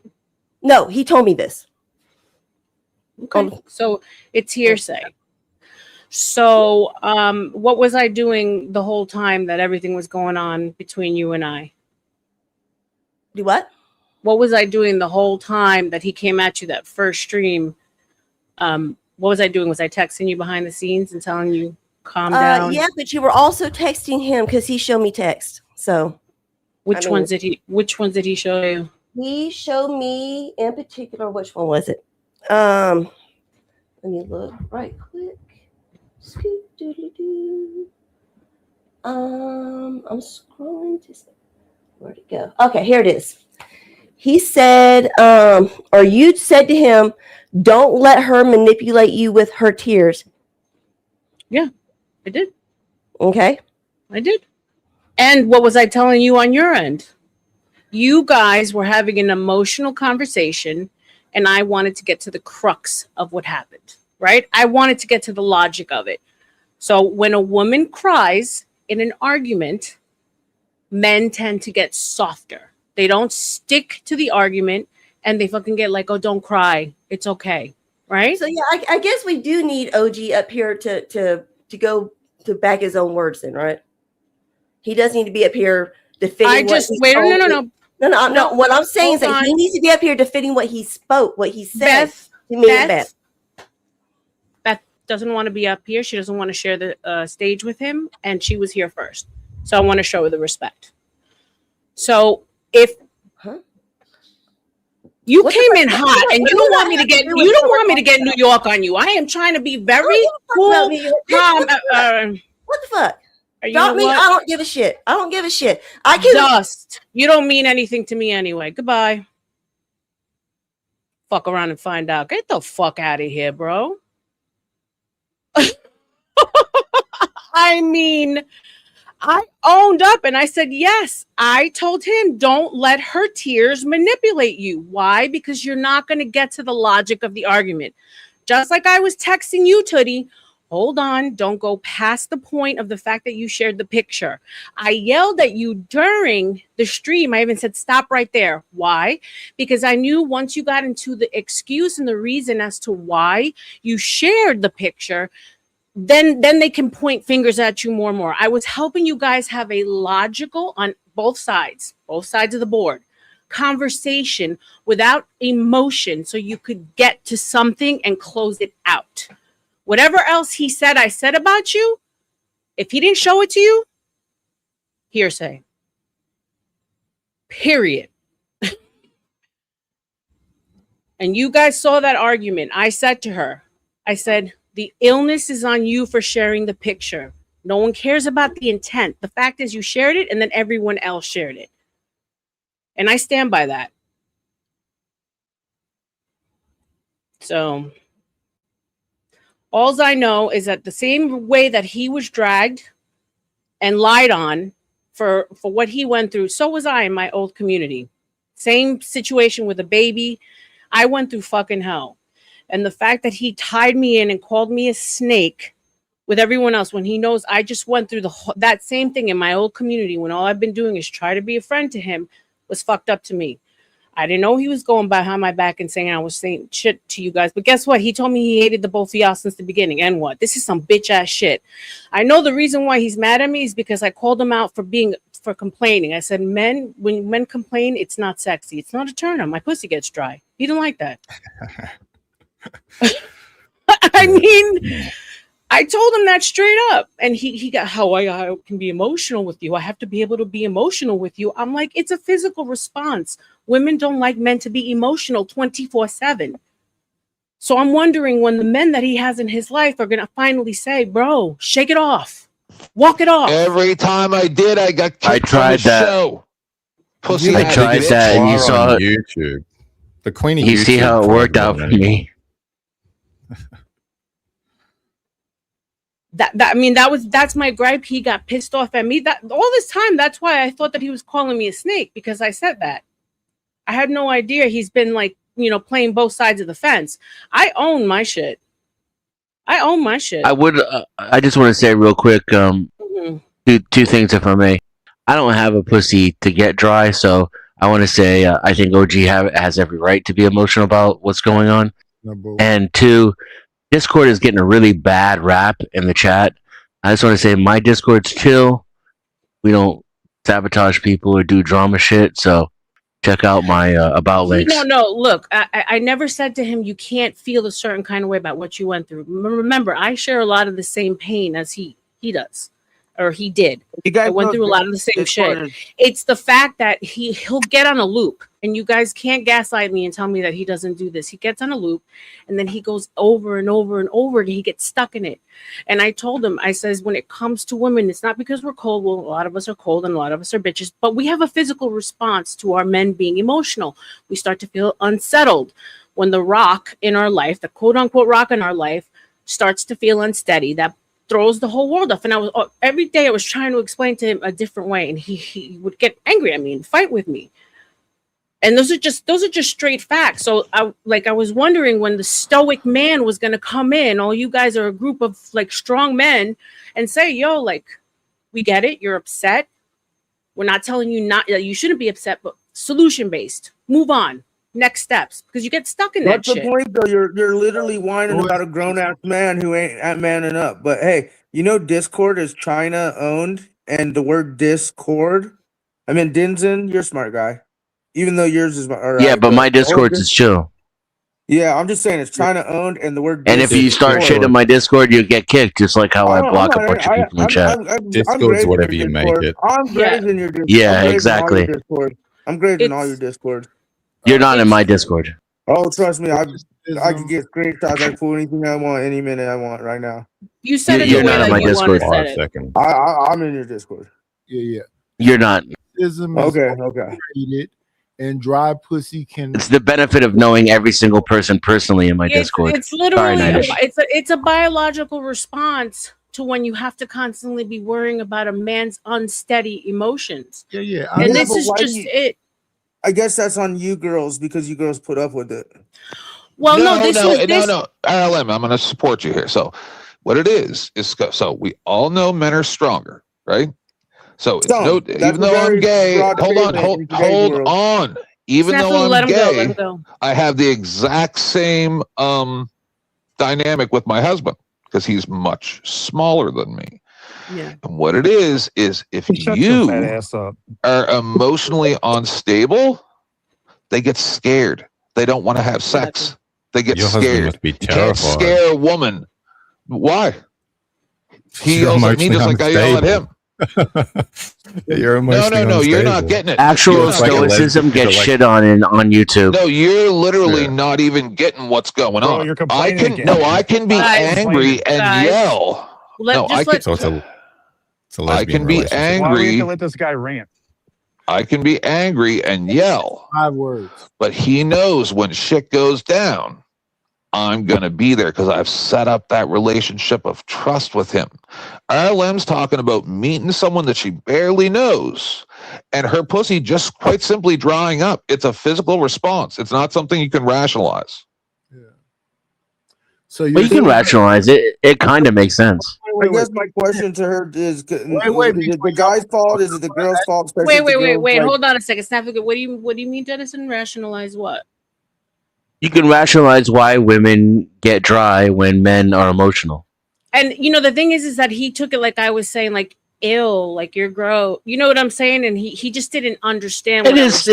No, he told me this.
Okay, so it's hearsay. So, what was I doing the whole time that everything was going on between you and I?
Do what?
What was I doing the whole time that he came at you that first stream? What was I doing? Was I texting you behind the scenes and telling you calm down?
Yeah, but you were also texting him because he showed me text. So,
which ones did he show you?
He showed me in particular. Which one was it? Let me look right quick. I'm scrolling to see where'd it go. Okay, here it is. He said, or you said to him, "Don't let her manipulate you with her tears."
Yeah, I did.
Okay,
I did. And what was I telling you on your end? You guys were having an emotional conversation, and I wanted to get to the crux of what happened, right? I wanted to get to the logic of it. So when a woman cries in an argument, men tend to get softer. They don't stick to the argument, and they fucking get like, oh, don't cry. It's okay, right?
So yeah, I guess we do need OG up here to go to back his own words then, right? He does need to be up here defending. No. What I'm saying is that he needs to be up here defending what he spoke, what he said to me and Beth.
Beth doesn't want to be up here. She doesn't want to share the stage with him, and she was here first. So I want to show her the respect. So if you came in hot and you don't want me to get New York on you, I am trying to be very cool.
What the fuck? Drop me. I don't give a shit. I don't give a shit. I can
Dust. You don't mean anything to me anyway. Goodbye. Fuck around and find out. Get the fuck out of here, bro. I mean, I owned up and I said, yes, I told him, don't let her tears manipulate you. Why? Because you're not going to get to the logic of the argument. Just like I was texting you, Tootie, hold on, don't go past the point of the fact that you shared the picture. I yelled at you during the stream. I even said, stop right there. Why? Because I knew once you got into the excuse and the reason as to why you shared the picture, then they can point fingers at you more and more. I was helping you guys have a logical on both sides of the board conversation without emotion so you could get to something and close it out. Whatever else he said, I said about you, if he didn't show it to you, hearsay. Period. And you guys saw that argument. I said to her, I said, the illness is on you for sharing the picture. No one cares about the intent. The fact is you shared it and then everyone else shared it. And I stand by that. So all I know is that the same way that he was dragged and lied on for what he went through, so was I in my old community. Same situation with a baby. I went through fucking hell. And the fact that he tied me in and called me a snake with everyone else when he knows I just went through that same thing in my old community when all I've been doing is try to be a friend to him was fucked up to me. I didn't know he was going behind my back and saying I was saying shit to you guys. But guess what? He told me he hated the both of y'all since the beginning. And what? This is some bitch ass shit. I know the reason why he's mad at me is because I called him out for complaining. I said, when men complain, it's not sexy. It's not a turn on. My pussy gets dry. He didn't like that. I mean, I told him that straight up. And he got, how I can be emotional with you. I have to be able to be emotional with you. I'm like, it's a physical response. Women don't like men to be emotional 24/7. So I'm wondering when the men that he has in his life are going to finally say, bro, shake it off. Walk it off.
Every time I did, I got kicked
I tried
from the
that.
show. Pussy
I tried that, and you saw
on YouTube. The queen of
you
YouTube
see how it worked out for me.
That's my gripe. He got pissed off at me. That all this time, that's why I thought that he was calling me a snake, because I said that. I had no idea he's been like, playing both sides of the fence. I own my shit. I just want to say real quick, two things, if I may.
I don't have a pussy to get dry, so I want to say I think OG has every right to be emotional about what's going on. And two, Discord is getting a really bad rap in the chat. I just want to say my Discord's chill. We don't sabotage people or do drama shit. So check out my about links.
No. Look, I never said to him you can't feel a certain kind of way about what you went through. Remember, I share a lot of the same pain as he does, or he did. I went through a lot of the same shit. It's the fact that he'll get on a loop, and you guys can't gaslight me and tell me that he doesn't do this. He gets on a loop, and then he goes over and over and over, and he gets stuck in it. And I told him, I says, when it comes to women, it's not because we're cold. Well, a lot of us are cold, and a lot of us are bitches, but we have a physical response to our men being emotional. We start to feel unsettled when the rock in our life, the quote unquote rock in our life, starts to feel unsteady. That throws the whole world off. And I was every day I was trying to explain to him a different way, and he would get angry at me and fight with me. And those are just straight facts. So I was wondering when the stoic man was gonna come in. All you guys are a group of like strong men and say, yo, like, we get it, you're upset. We're not telling you you shouldn't be upset, but solution based. Move on. Next steps, because you get stuck in that shit.
That's the point, though. You're literally whining about a grown ass man who ain't manning up. But hey, you know, Discord is China owned, and the word Discord. I mean, Dinzen, you're a smart guy, even though yours is all right.
Yeah, but my Discord's is chill.
Yeah, I'm just saying it's China owned, and the word.
And if you start shit in my Discord, you get kicked, just like how I block a bunch of people in chat.
Discord's whatever you make it.
I'm grazing your Discord.
Yeah, exactly.
I'm grazing all your Discord.
You're not in my Discord.
Oh, trust me, I can get screenshots. I can pull anything I want any minute I want right now.
You said it.
You're not in my Discord.
I'm in your Discord.
Yeah.
You're not.
Okay.
And dry pussy can.
It's the benefit of knowing every single person personally in my Discord.
It's literally it's a biological response to when you have to constantly be worrying about a man's unsteady emotions.
Yeah.
And this is just it.
I guess that's on you girls because you girls put up with it.
Well, no.
R.L.M, I'm going to support you here. So, what it is so we all know men are stronger, right? So it's even though I'm gay, hold on. Even though I'm gay, I have the exact same dynamic with my husband because he's much smaller than me.
Yeah.
And what it is if you are emotionally unstable, they get scared. They don't want to have sex. They get scared. Must be you can't scare a woman. Why? He yells at me just like I yell at him.
You're
no, you're not getting it.
Actual stoicism gets shit on YouTube.
No, you're literally not even getting what's going on.
You're
I can be angry and yell. I can be angry.
Why do we have to let this guy rant?
I can be angry and yell.
5 words.
But he knows when shit goes down, I'm going to be there because I've set up that relationship of trust with him. R.L.M's talking about meeting someone that she barely knows and her pussy just quite simply drying up. It's a physical response. It's not something you can rationalize.
So
you can rationalize it. It kind of makes sense.
I guess my question to her is: is it the guy's fault? Is it the girl's fault?
Wait. Hold on a second. Snap. What do you mean, Denison? Rationalize what?
You can rationalize why women get dry when men are emotional.
And you know the thing is that he took it like I was saying, like ill, like you're gross. You know what I'm saying? And he just didn't understand. What
it's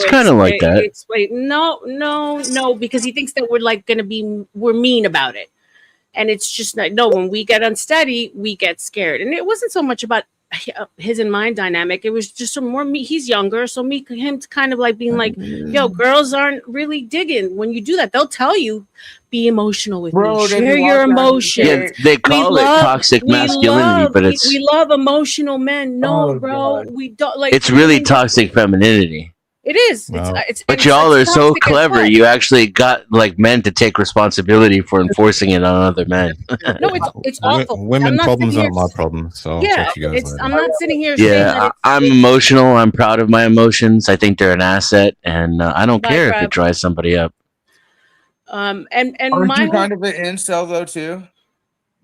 kind of like that.
No, because he thinks that we're mean about it, and it's just not. No, when we get unsteady, we get scared, and it wasn't so much about his and mine dynamic. It was just more me. He's younger, so him kind of like being like, yo, girls aren't really digging when you do that. They'll tell you, be emotional with me, share your emotions.
Yeah, they call it toxic masculinity, but
we love emotional men. No, bro, we don't like.
It's really toxic femininity.
It is.
Wow. But y'all are so clever. You actually got like men to take responsibility for enforcing it on other men.
No, it's awful.
Women problems aren't my problem. So
yeah, I'm not sitting here.
Yeah, I'm emotional. I'm proud of my emotions. I think they're an asset, and I don't care if it dries somebody up.
And aren't you kind of an incel though too?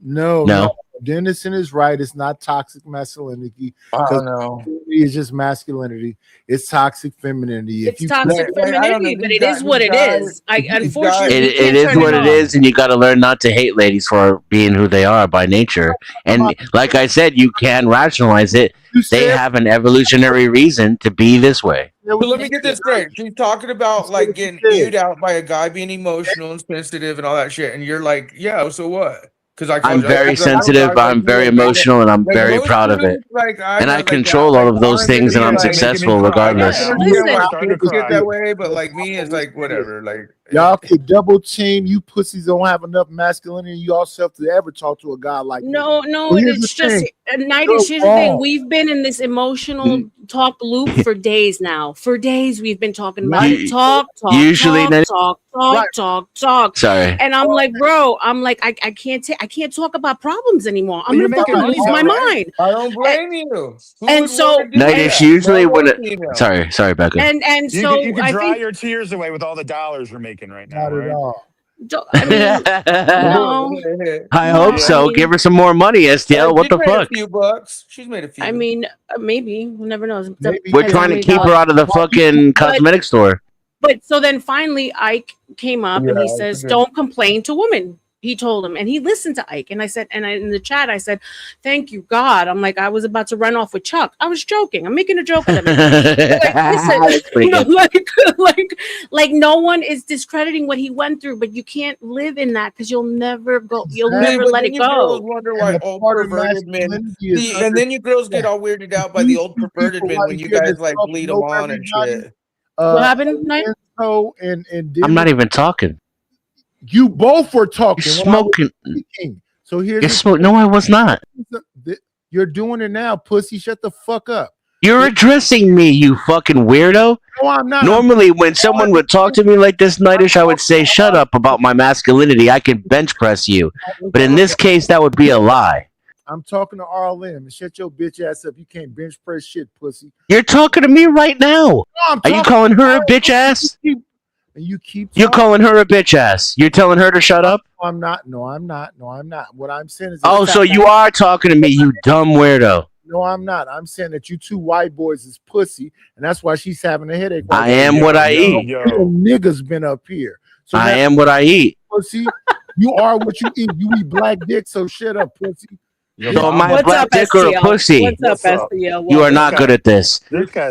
No. Dennison is right. It's not toxic masculinity.
I don't know.
It's just masculinity. It's toxic femininity.
It's toxic femininity, but it is what it is. Unfortunately,
it is what it is, and you got to learn not to hate ladies for being who they are by nature. And like I said, you can rationalize it. They have an evolutionary reason to be this way.
So let me get this straight. She's talking about like getting viewed out by a guy being emotional and sensitive and all that shit, and you're like, yeah, so what? Because
I'm very sensitive, I'm very emotional, and I'm very proud of it. And I control all of those things, and I'm successful regardless.
Get that way, but like me, it's like whatever. Like
y'all could double team. You pussies don't have enough masculinity. You also have to ever talk to a guy like
no, it's just Nightish. Here's the thing: we've been in this emotional talk loop for days now. For days, we've been talking about talk.
Sorry.
And I'm like, bro, I can't talk about problems anymore. I'm gonna fucking lose my mind.
I don't blame you.
And so,
Nightish usually when sorry, Becca.
And so
you can dry your tears away with all the dollars we're making right now.
Not at all.
I mean, no.
I hope so. Give her some more money, STL. What the fuck?
A few bucks. She's made a few.
I mean, maybe. We'll never know.
We're trying to keep her out of the fucking cosmetic store.
But so then finally Ike came up and he says, don't complain to women. He told him, and he listened to Ike. And I said, in the chat, I said, thank you, God. I'm like, I was about to run off with Chuck. I was joking. I'm making a joke with him. Like no one is discrediting what he went through, but you can't live in that because you'll never go. You'll never let it go.
Wonder why old perverted men. And then you girls get all weirded out by the old perverted men when you guys like bleed them on and shit.
What happened, Night?
I'm not even talking.
You both were talking.
You're smoking.
So here's
you're smoking. No, I was not.
You're doing it now, pussy. Shut the fuck up.
You're addressing me, you fucking weirdo.
No, I'm not.
Normally, when someone would talk to me like this, Nightish, I would say, shut up about my masculinity. I can bench press you. But in this case, that would be a lie.
I'm talking to R.L.M. Shut your bitch ass up. You can't bench press shit, pussy.
You're talking to me right now. No, are you calling her a bitch ass? You're calling her a bitch ass. You're telling her to shut up?
I'm not. No, I'm not. What I'm saying is...
Oh, so you are talking to me, you dumb weirdo.
No, I'm not. I'm saying that you two white boys is pussy, and that's why she's having a headache.
I am what I eat.
Niggas been up here. So
I am what I eat.
Pussy, you are what you eat. You eat black dick, so shut up, pussy.
So am I a black dick or a pussy?
What's up, STL?
You are not good at this.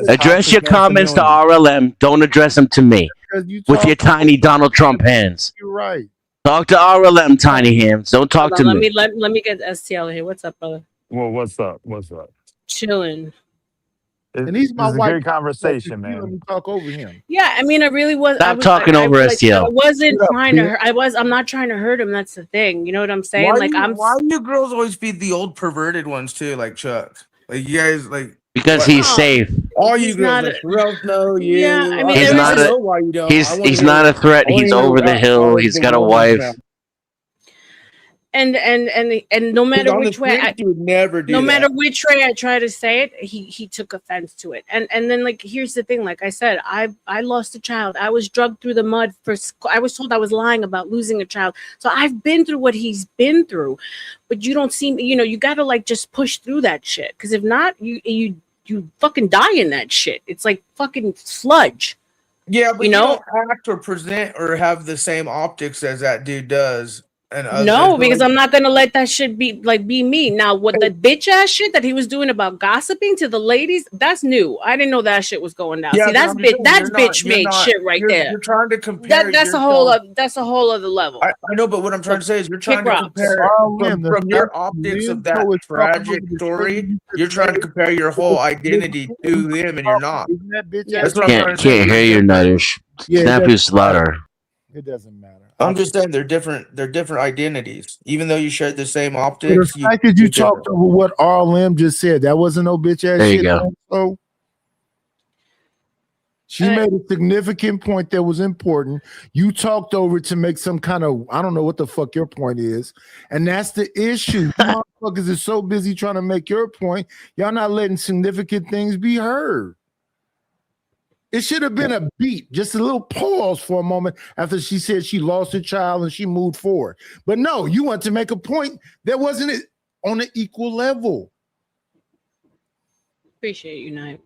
Address your comments to R.L.M. Don't address them to me. With your tiny Donald Trump hands.
You're right.
Talk to R.L.M. tiny hands. Don't talk to me.
Let me get STL here. What's up, brother?
Well, what's up? What's up?
Chilling.
And he's my
wife. Great conversation, man.
Let me talk over him.
Yeah, I mean, I really was.
Stop talking over STL.
I wasn't trying to. I'm not trying to hurt him. That's the thing. You know what I'm saying?
Why do you girls always feed the old perverted ones too, like Chuck? Like you guys, like
because he's safe.
All you girls, like, know you.
Yeah, I mean,
he's not he's not a threat. He's over the hill. He's got a wife.
And no matter which way which way I try to say it, he took offense to it. And then like here's the thing, like I said, I lost a child. I was drugged through the mud I was told I was lying about losing a child. So I've been through what he's been through. But you don't seem, you gotta like just push through that shit. Because if not, you fucking die in that shit. It's like fucking sludge.
Yeah, but you don't act or present or have the same optics as that dude does.
No, because I'm not gonna let that shit be me. Now, what the bitch ass shit that he was doing about gossiping to the ladies, that's new. I didn't know that shit was going down.
Yeah,
see, that's bitch made shit right there.
You're trying to compare.
That's a whole other level.
I know, but what I'm trying to say is you're trying to compare from your optics of that tragic story. You're trying to compare your whole identity to them, and you're not.
That's what I'm trying to say. Can't hear you, Nightish. Snap you louder.
It doesn't matter.
I'm just saying they're different identities. Even though you share the same optics.
The fact that you talked over what R.L.M. just said, that wasn't no bitch ass
there
shit.
You go.
So she made a significant point that was important. You talked over it to make some kind of, I don't know what the fuck your point is. And that's the issue. Motherfuckers are so busy trying to make your point. Y'all not letting significant things be heard. It should have been a beat, just a little pause for a moment after she said she lost her child and she moved forward. But no, you want to make a point that wasn't on an equal level.
Appreciate you, Knight.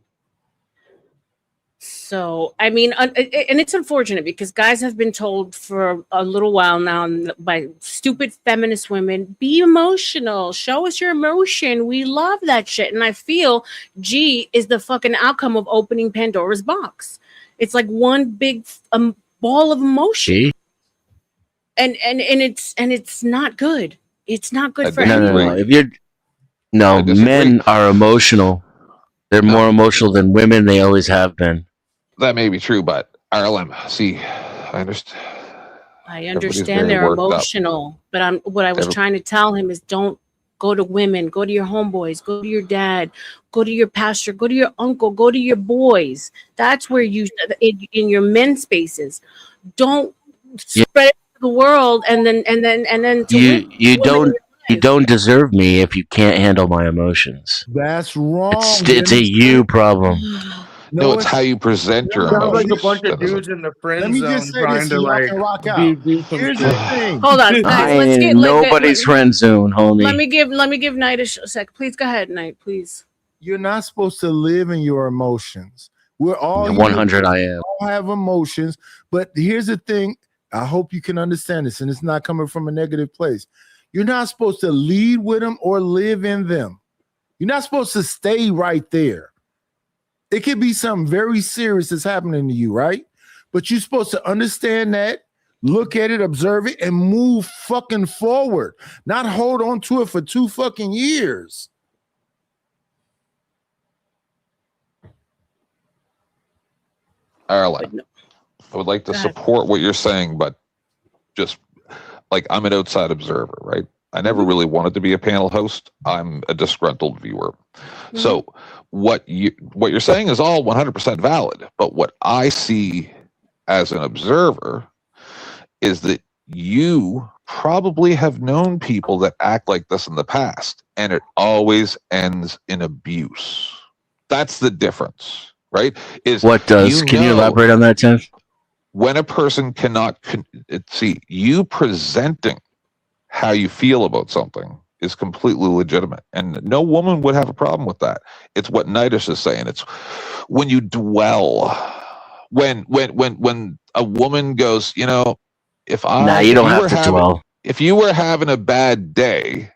So, I mean, and it's unfortunate because guys have been told for a little while now by stupid feminist women, be emotional, show us your emotion. We love that shit. And I feel G is the fucking outcome of opening Pandora's box. It's like one big ball of emotion.
G?
And it's not good. It's not good for anyone.
Men are emotional. They're more emotional than women. They always have been.
That may be true, but R.L.M. See, I understand.
I understand they're emotional, but what I was trying to tell him is don't go to women, go to your homeboys, go to your dad, go to your pastor, go to your uncle, go to your boys. That's where you in your men's spaces. Don't spread it to the world and then to
you don't deserve me if you can't handle my emotions.
That's wrong.
It's a you problem.
No, it's how you present your emotions.
Sounds like a bunch of dudes in the friend zone trying to like
rock out.
do some
Here's
shit.
the thing.
Hold on, guys. Let's get
nobody's friend zone, homie.
Let me give Knight a sec. Please go ahead, Knight. Please.
You're not supposed to live in your emotions. We're all
100. I am.
All have emotions, but here's the thing. I hope you can understand this, and it's not coming from a negative place. You're not supposed to lead with them or live in them. You're not supposed to stay right there. It could be something very serious that's happening to you, right? But you're supposed to understand that, look at it, observe it, and move fucking forward. Not hold on to it for 2 fucking years.
R.L.M. I would like to support what you're saying, but just like I'm an outside observer, right? I never really wanted to be a panel host. I'm a disgruntled viewer. So what you're saying is all 100% valid, but what I see as an observer is that you probably have known people that act like this in the past, and it always ends in abuse. That's the difference, right?
What does? Can you elaborate on that, Tim?
When a person cannot see you presenting how you feel about something is completely legitimate, and no woman would have a problem with that. It's what Nidus is saying. It's when you dwell, when a woman goes, you know, if you were having a bad day,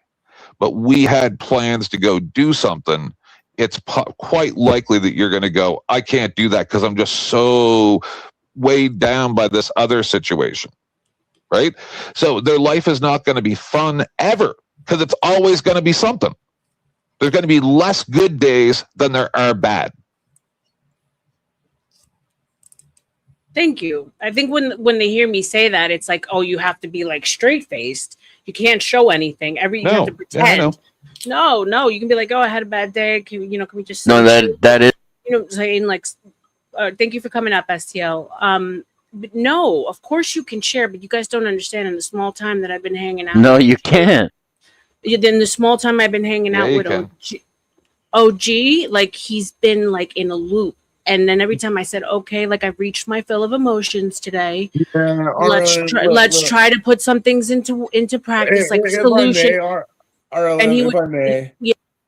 but we had plans to go do something, it's quite likely that you're going to go, I can't do that because I'm just so weighed down by this other situation. Right? So their life is not going to be fun ever because it's always going to be something. There's going to be less good days than there are bad.
Thank you. I think when they hear me say that, it's like, oh, you have to be like straight faced. You can't show anything. You have to pretend. No, you can be like, oh, I had a bad day. Can we just
that is
saying like, thank you for coming up, STL. But no, of course you can share, but you guys don't understand in the small time that I've been hanging out.
No, you can't.
Then the small time I've been hanging out with OG, like he's been like in a loop. And then every time I said, okay, like I've reached my fill of emotions today.
Yeah,
let's try to put some things into practice, like solution.
And he would,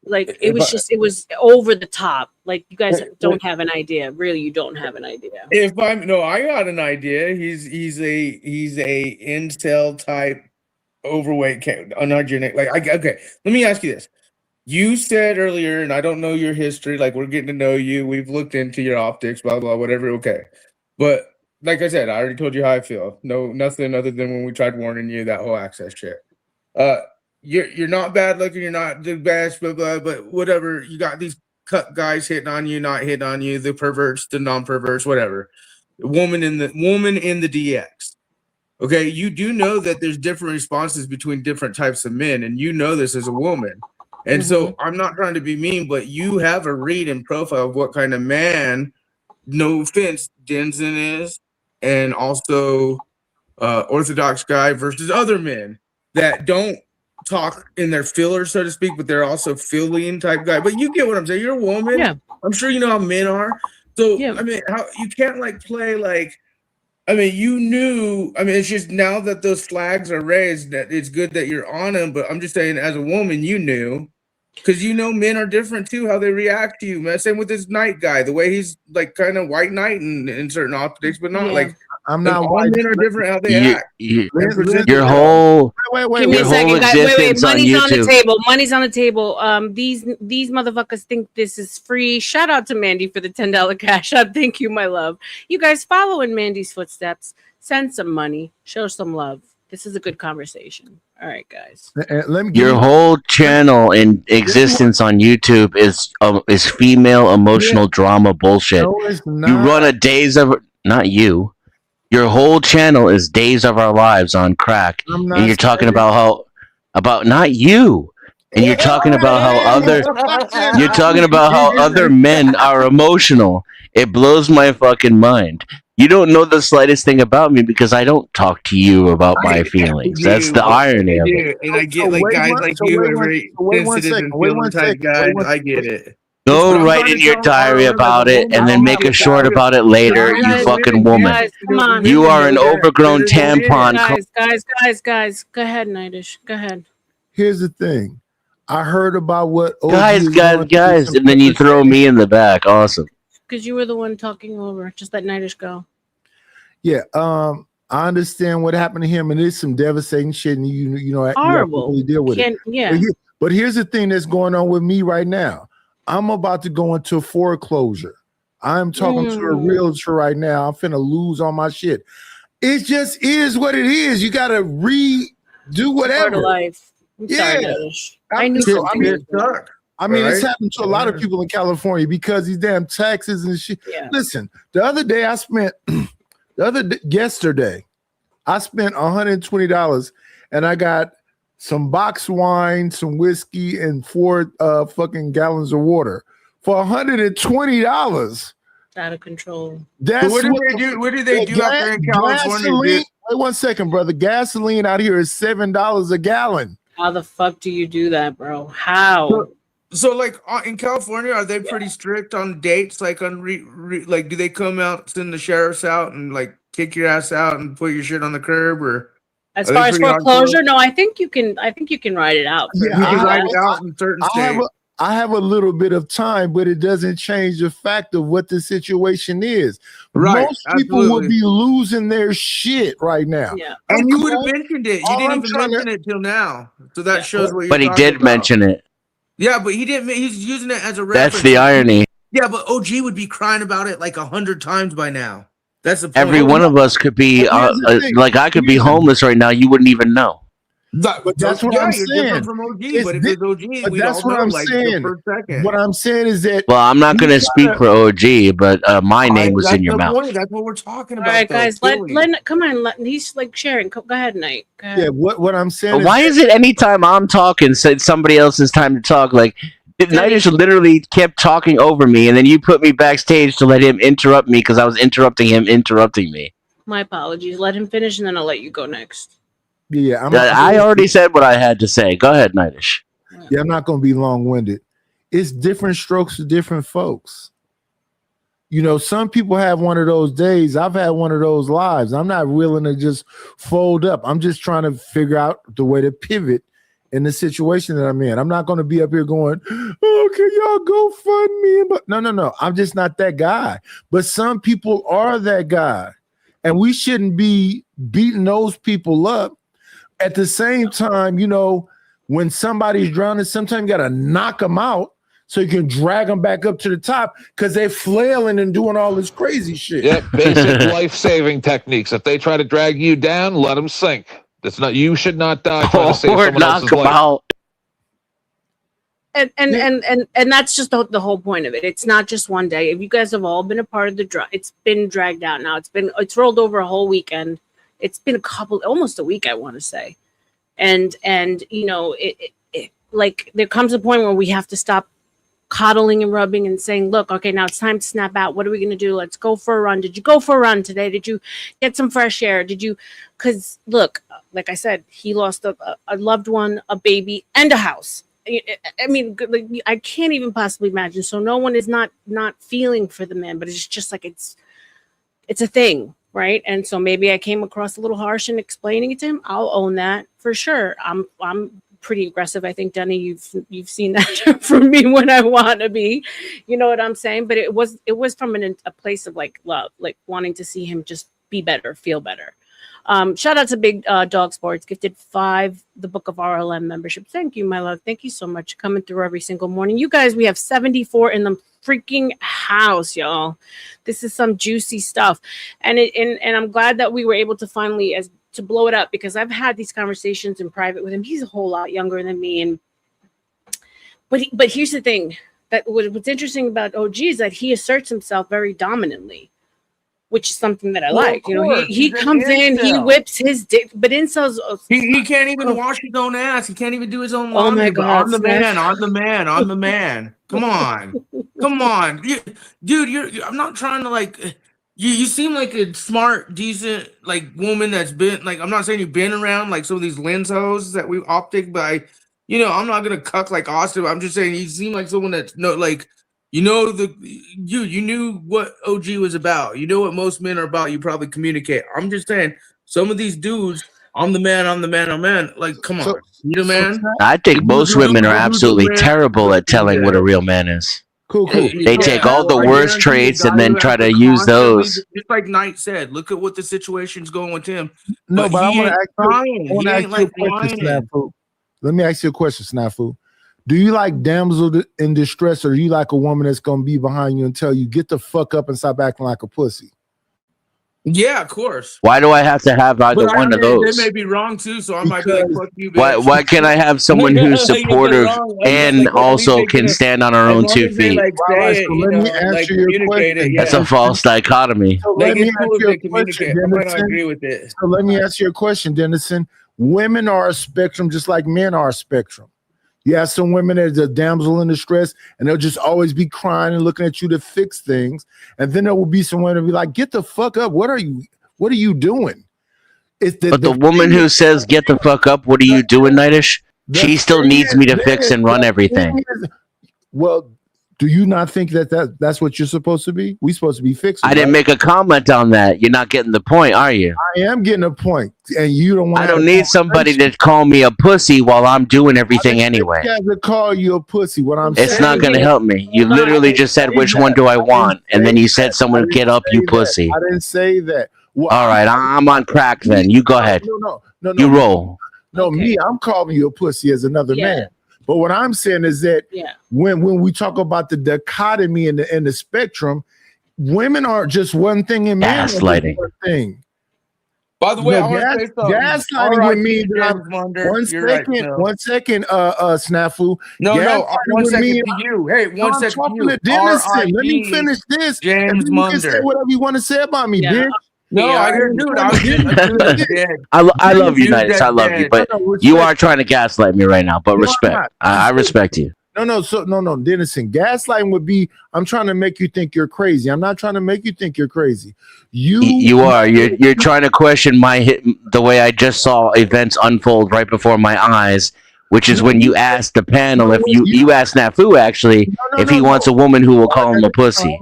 like it was over the top. Like you guys don't have an idea. Really, you don't have an idea.
I got an idea. He's a incel type, overweight, unhygienic. Okay, let me ask you this. You said earlier, and I don't know your history. Like we're getting to know you. We've looked into your optics, blah blah, whatever. Okay, but like I said, I already told you how I feel. No, nothing other than when we tried warning you that whole access shit. You're not bad looking, you're not the best, blah, blah, but whatever. You got these cut guys hitting on you, not hitting on you, the perverts, the non-perverts, whatever. Woman in the DX. Okay, you do know that there's different responses between different types of men, and you know this as a woman. And so I'm not trying to be mean, but you have a read and profile of what kind of man, no offense, Denzen is, and also Orthodox guy versus other men that don't talk in their fillers, so to speak, but they're also filling type guy. But you get what I'm saying. You're a woman.
Yeah.
I'm sure you know how men are. So I mean, how you can't like play like I mean, you knew. I mean, it's just now that those flags are raised that it's good that you're on them. But I'm just saying, as a woman, you knew. Because men are different too, how they react to you, man. Same with this knight guy, the way he's like kind of white knight in certain optics, but not like
I'm not
all
white.
men are different how they act.
Your whole
Give me a second, guys. Wait.
existence on
Money's on the
YouTube.
table. Money's on the table. These motherfuckers think this is free. Shout out to Mandy for the $10 cash out. Thank you, my love. You guys follow in Mandy's footsteps. Send some money. Show some love. This is a good conversation. All right, guys.
Let me
Your whole channel in existence on YouTube is female emotional drama bullshit.
No, it's
You
not.
run a days of not you. Your whole channel is days of our lives on crack,
I'm not
and you're talking
saying-
about not you, and you're talking about how other men are emotional. It blows my fucking mind. You don't know the slightest thing about me because I don't talk to you about my feelings. That's the irony of it.
And I get like guys like you are very sensitive and feeling type guys. I get it.
Go write in your diary about it and then make a short about it later, you fucking woman.
Guys, come on.
You are an overgrown tampon.
Guys. Go ahead, Nightish. Go ahead.
Here's the thing. I heard about what OG
Guys,
is going through.
and then you throw me in the back. Awesome.
Because you were the one talking over. Just let Nightish go.
Yeah, I understand what happened to him, and it's some devastating shit, and you know,
Horrible.
you have to really deal with it.
Yeah.
But here's the thing that's going on with me right now. I'm about to go into foreclosure. I'm talking to a realtor right now. I'm finna lose all my shit. It just is what it is. You gotta redo whatever.
Part of life. I'm sorry, Nightish. I knew something was wrong.
I mean, it's happened to a lot of people in California because these damn taxes and shit.
Yeah.
Listen, the other day I spent yesterday, I spent $120 and I got some box wine, some whiskey, and 4 fucking gallons of water for $120.
Out of control.
That's
what do they do? What do they do out there in California?
Wait 1 second, brother. Gasoline out here is $7 a gallon.
How the fuck do you do that, bro? How?
So like in California, are they pretty strict on dates? Like on like, do they come out, send the sheriffs out, and like kick your ass out and put your shit on the curb, or
as far as foreclosure? No, I think you can write it out.
Yeah,
you can write it out in certain states.
I have a little bit of time, but it doesn't change the fact of what the situation is.
Right,
Most people would be losing their shit right now.
Yeah.
And you would have mentioned it. You didn't even mention it till now. So that shows what you're
But he
talking
did
about.
mention it.
Yeah, but he didn't. He's using it as a reference.
That's the irony.
Yeah, but OG would be crying about it like 100 times by now. That's the point.
Every one of us could be like I could be homeless right now. You wouldn't even know.
But that's what I'm saying.
From OG, but if it's OG, we
that's
all
what
know,
I'm
like,
saying.
the first second.
What I'm saying is that.
Well, I'm not going to speak for OG, but my name was in your mouth.
Point. That's what we're talking about.
All right, guys. Come on. He's like sharing. Go ahead, Knight. Go ahead.
Yeah. What I'm saying.
But why is it anytime I'm talking, said somebody else's time to talk? Like Nightish literally kept talking over me, and then you put me backstage to let him interrupt me because I was interrupting him, interrupting me.
My apologies. Let him finish, and then I'll let you go next.
Yeah,
I already said what I had to say. Go ahead, Nightish.
Yeah, I'm not going to be long-winded. It's different strokes for different folks. You know, some people have one of those days. I've had one of those lives. I'm not willing to just fold up. I'm just trying to figure out the way to pivot in the situation that I'm in. I'm not going to be up here going, oh, can y'all go fund me? No. I'm just not that guy. But some people are that guy. And we shouldn't be beating those people up. At the same time, you know, when somebody's drowning, sometimes you got to knock them out so you can drag them back up to the top because they're flailing and doing all this crazy shit.
Yep, basic life-saving techniques. If they try to drag you down, let them sink. That's not. You should not die trying to save someone else's life.
And that's just the whole point of it. It's not just one day. If you guys have all been a part of the drag, it's been dragged out now. It's rolled over a whole weekend. It's been almost a week, I want to say. And you know, it like there comes a point where we have to stop coddling and rubbing and saying, look, okay, now it's time to snap out. What are we going to do? Let's go for a run. Did you go for a run today? Did you get some fresh air? Because look, like I said, he lost a loved one, a baby, and a house. I mean, I can't even possibly imagine. So no one is not feeling for the man, but it's just like it's a thing. right? And so maybe I came across a little harsh in explaining it to him. I'll own that for sure. I'm pretty aggressive. I think, Denny, you've seen that from me when I want to be. You know what I'm saying? But it was from a place of like love, like wanting to see him just be better, feel better. Shout out to Big Dog Sports, gifted 5 the Book of R.L.M membership. Thank you, my love. Thank you so much. Coming through every single morning. You guys, we have 74 in the freaking house, y'all. This is some juicy stuff. And I'm glad that we were able to finally to blow it up, because I've had these conversations in private with him. He's a whole lot younger than me. But here's the thing. What's interesting about OG is that he asserts himself very dominantly, which is something that I like. You know, he comes in, he whips his dick, but incels.
He can't even wash his own ass. He can't even do his own laundry.
Oh my God,
I'm the man. I'm the man. I'm the man. Come on, come on, dude. I'm not trying to like. You seem like a smart, decent, like woman that's been like. I'm not saying you've been around like some of these lens hoes that we optic, but I'm not gonna cuck like Austin. I'm just saying you seem like someone that's like. You knew what OG was about. You know what most men are about. You probably communicate. I'm just saying, some of these dudes, I'm the man. Like, come on, you the man.
I think most women are absolutely terrible at telling what a real man is.
Cool.
They take all the worst traits and then try to use those.
Just like Knight said, look at what the situation's going with him.
No, but I want to ask you a question,
lying.
Snafu. Let me ask you a question, Snafu. Do you like damsel in distress, or do you like a woman that's going to be behind you and tell you, get the fuck up and stop acting like a pussy?
Yeah, of course.
Why do I have to have either one of those?
They may be wrong too, so I might be like, fuck you, bitch.
Why can't I have someone who's supportive and also can stand on her own 2 feet?
Let me answer your question.
That's a false dichotomy.
So let me ask you a question, Dennison. So let me ask you a question, Dennison. Women are a spectrum just like men are a spectrum. You have some women that are the damsel in distress, and they'll just always be crying and looking at you to fix things. And then there will be someone that'll be like, get the fuck up. What are you doing?
But the woman who says, get the fuck up, what are you doing, Nightish? She still needs me to fix and run everything.
Well, do you not think that's what you're supposed to be? We're supposed to be fixing.
I didn't make a comment on that. You're not getting the point, are you?
I am getting a point, and you don't want.
I don't need somebody to call me a pussy while I'm doing everything anyway.
I to call you a pussy. What I'm saying,
it's not going to help me. You literally just said, which one do I want? And then you said, someone get up, you pussy.
I didn't say that.
Well, all right, I'm on crack then. You go ahead.
No.
You roll.
No, me, I'm calling you a pussy as another man. But what I'm saying is that when we talk about the dichotomy and the spectrum, women aren't just one thing and men
gaslighting.
One thing.
By the way, I want to say something.
Gaslighting with me. One second, Snafu.
No, 1 second to you. Hey, 1 second to you.
Let me finish this.
James
and you can say whatever you want to say about me, bitch.
No, I hear, dude.
I love you, Nightish. I love you, but you are trying to gaslight me right now. But respect, I respect you.
No, Dennison. Gaslighting would be, I'm trying to make you think you're crazy. I'm not trying to make you think you're crazy. You
are. You're trying to question the way I just saw events unfold right before my eyes. Which is when you asked the panel if you asked Snafu actually if he wants a woman who will call him a pussy.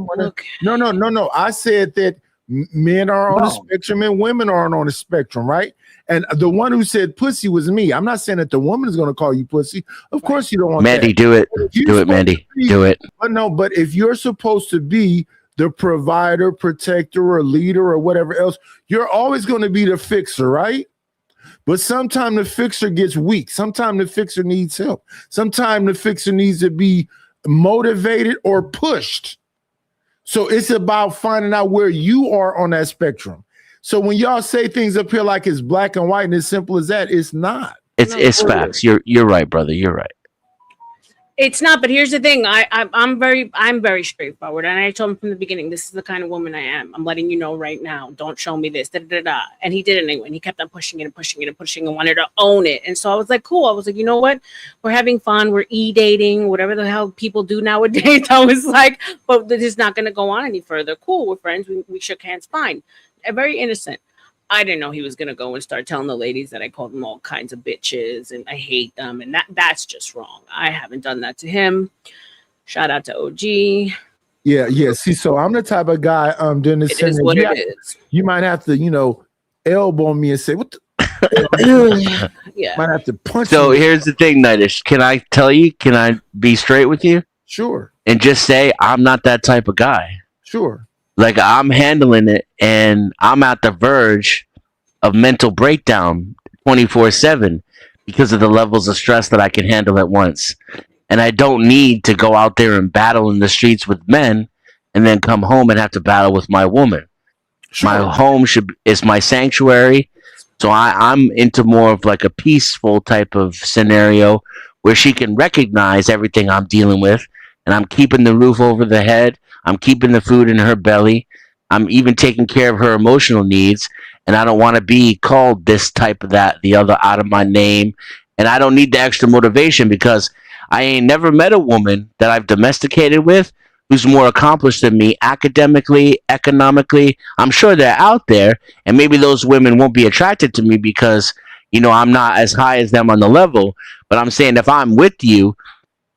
No. I said that men are on the spectrum and women aren't on the spectrum, right? And the one who said pussy was me. I'm not saying that the woman is going to call you pussy. Of course you don't want
Mandy,
that.
do it. Do it, Mandy. Do it.
But if you're supposed to be the provider, protector, or leader, or whatever else, you're always going to be the fixer, right? But sometimes the fixer gets weak. Sometimes the fixer needs help. Sometimes the fixer needs to be motivated or pushed. So it's about finding out where you are on that spectrum. So when y'all say things up here like it's black and white and as simple as that, it's not.
It's facts. You're right, brother. You're right.
It's not, but here's the thing. I'm very straightforward, and I told him from the beginning, this is the kind of woman I am. I'm letting you know right now. Don't show me this. And he did it anyway. And he kept on pushing it and wanted to own it. And so I was like, cool. I was like, you know what? We're having fun. We're dating, whatever the hell people do nowadays. I was like, but this is not going to go on any further. Cool. We're friends. We shook hands. Fine. Very innocent. I didn't know he was going to go and start telling the ladies that I called them all kinds of bitches and I hate them. And that's just wrong. I haven't done that to him. Shout out to OG.
Yeah. See, so I'm the type of guy doing this.
It is what it is.
You might have to, elbow me and say, "What the?"
Yeah.
Might have to punch.
So
me.
here's the thing, Nightish. Can I tell you? Can I be straight with you?
Sure.
And just say I'm not that type of guy.
Sure.
Like I'm handling it, and I'm at the verge of mental breakdown 24/7 because of the levels of stress that I can handle at once. And I don't need to go out there and battle in the streets with men and then come home and have to battle with my woman. Sure. My home is my sanctuary. So I'm into more of like a peaceful type of scenario where she can recognize everything I'm dealing with, and I'm keeping the roof over the head. I'm keeping the food in her belly. I'm even taking care of her emotional needs. And I don't want to be called this type of that, the other out of my name. And I don't need the extra motivation because I ain't never met a woman that I've domesticated with who's more accomplished than me academically, economically. I'm sure they're out there, and maybe those women won't be attracted to me because, I'm not as high as them on the level. But I'm saying if I'm with you,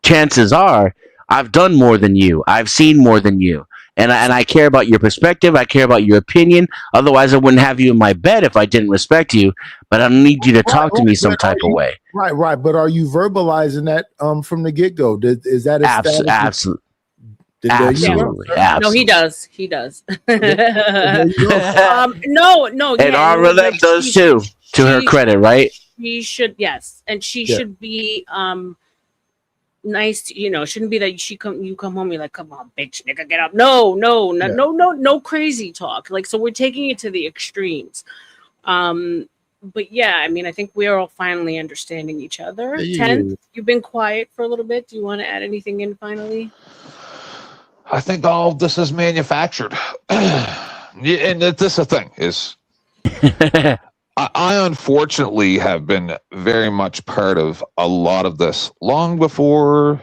chances are I've done more than you. I've seen more than you. And I care about your perspective. I care about your opinion. Otherwise, I wouldn't have you in my bed if I didn't respect you. But I need you to talk to me some type of way.
Right. But are you verbalizing that from the get-go? Is that
absolutely? Absolutely.
No, he does. He does. No.
And R.L.M does too. To her credit, right?
She should, yes, and she should be nice. Shouldn't be that you come home, you're like, come on, bitch, nigga, get up. No crazy talk. Like, so we're taking it to the extremes. But yeah, I think we are all finally understanding each other. 10th, you've been quiet for a little bit. Do you want to add anything in finally?
I think all of this is manufactured. And this is the thing is, I unfortunately have been very much part of a lot of this long before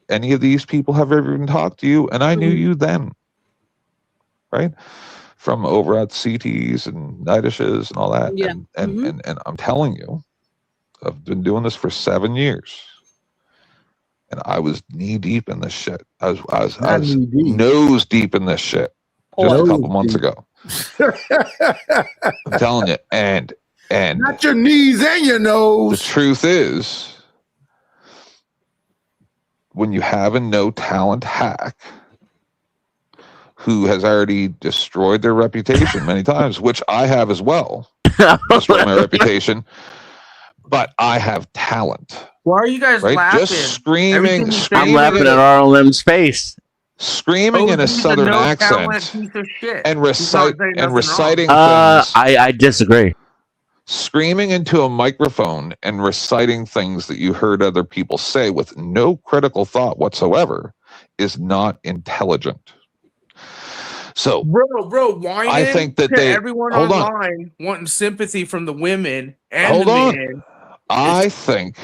any of these people have ever even talked to you. And I knew you then, right? From over at CTs and Nightish's and all that.
Yeah.
And I'm telling you, I've been doing this for 7 years. And I was knee deep in this shit. I was nose deep in this shit just a couple months ago. I'm telling you, and
not your knees and your nose.
The truth is, when you have a no talent hack who has already destroyed their reputation many times, which I have as well, destroyed my reputation, but I have talent.
Why are you guys laughing?
Just screaming.
I'm laughing at R.L.M's face.
Screaming in a southern accent and reciting things.
I disagree.
Screaming into a microphone and reciting things that you heard other people say with no critical thought whatsoever is not intelligent. So,
bro, whining
I think that
everyone online wanting sympathy from the women and men.
I think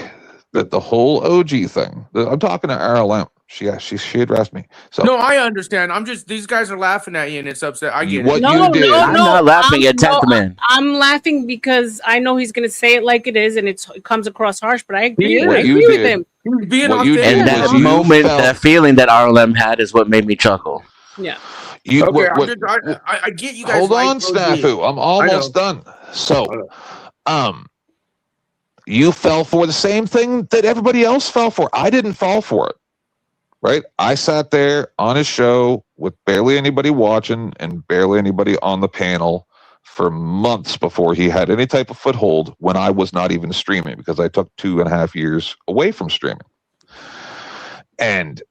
that the whole OG thing. I'm talking to R.L.M. She addressed me. So
no, I understand. I'm just these guys are laughing at you and it's upset. I get
what
it.
you did.
I'm not laughing at 10th man.
I'm laughing because I know he's gonna say it like it is, and it comes across harsh. But I agree.
I
agree with him.
He's being
and that moment, that feeling that R.L.M had is what made me chuckle.
Yeah.
I get you guys.
Hold on, Snafu. I'm almost done. So, you fell for the same thing that everybody else fell for. I didn't fall for it. Right? I sat there on his show with barely anybody watching and barely anybody on the panel for months before he had any type of foothold when I was not even streaming because I took 2.5 years away from streaming. And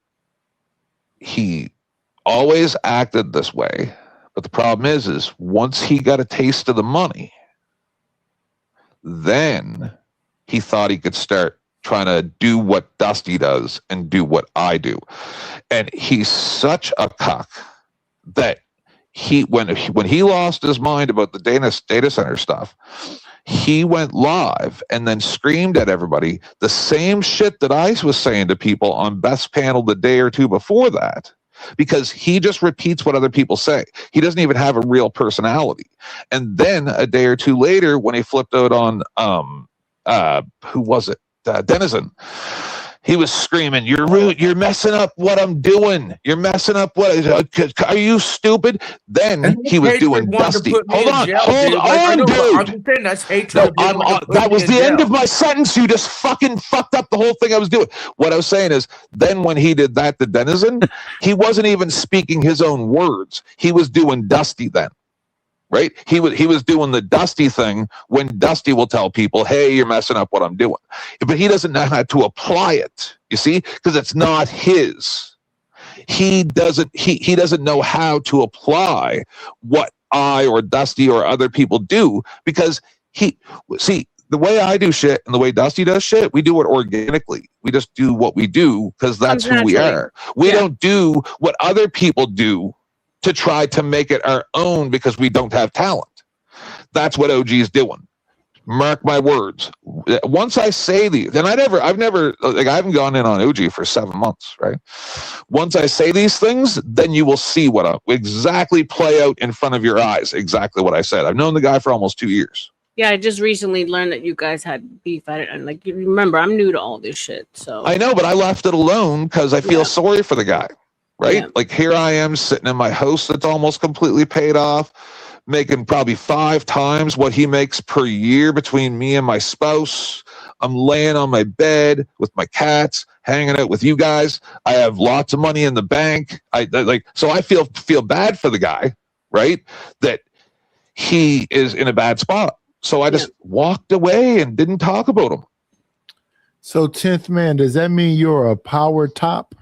he always acted this way. But the problem is once he got a taste of the money, then he thought he could start trying to do what Dusty does and do what I do. And he's such a cuck that when he lost his mind about the data center stuff, he went live and then screamed at everybody the same shit that I was saying to people on Best Panel the day or two before that, because he just repeats what other people say. He doesn't even have a real personality. And then a day or two later, when he flipped out on who was it? Denizen. He was screaming, "You're rude! You're messing up what I'm doing! You're messing up what? Are you stupid?" Then he was doing Dusty. Hold on, dude.
I'm just saying that's hatred.
No, that was the end of my sentence. You just fucking fucked up the whole thing I was doing. What I was saying is, then when he did that to Denizen, he wasn't even speaking his own words. He was doing Dusty then. Right? He was doing the Dusty thing when Dusty will tell people, "Hey, you're messing up what I'm doing." But he doesn't know how to apply it. You see? Because it's not his. He doesn't know how to apply what I or Dusty or other people do, because the way I do shit and the way Dusty does shit, we do it organically. We just do what we do because that's who we are. We don't do what other people do to try to make it our own because we don't have talent. That's what OG is doing. Mark my words. Once I say these, and I haven't gone in on OG for 7 months, right? Once I say these things, then you will see what I exactly play out in front of your eyes. Exactly what I said. I've known the guy for almost 2 years.
Yeah, I just recently learned that you guys had beef. And like, remember, I'm new to all this shit. So
I know, but I left it alone because I feel sorry for the guy. Right? Yeah. Like here I am sitting in my house that's almost completely paid off, making probably 5 times what he makes per year between me and my spouse. I'm laying on my bed with my cats, hanging out with you guys. I have lots of money in the bank. So I feel bad for the guy, right? That he is in a bad spot. So I just walked away and didn't talk about him.
So 10th man, does that mean you're a power top?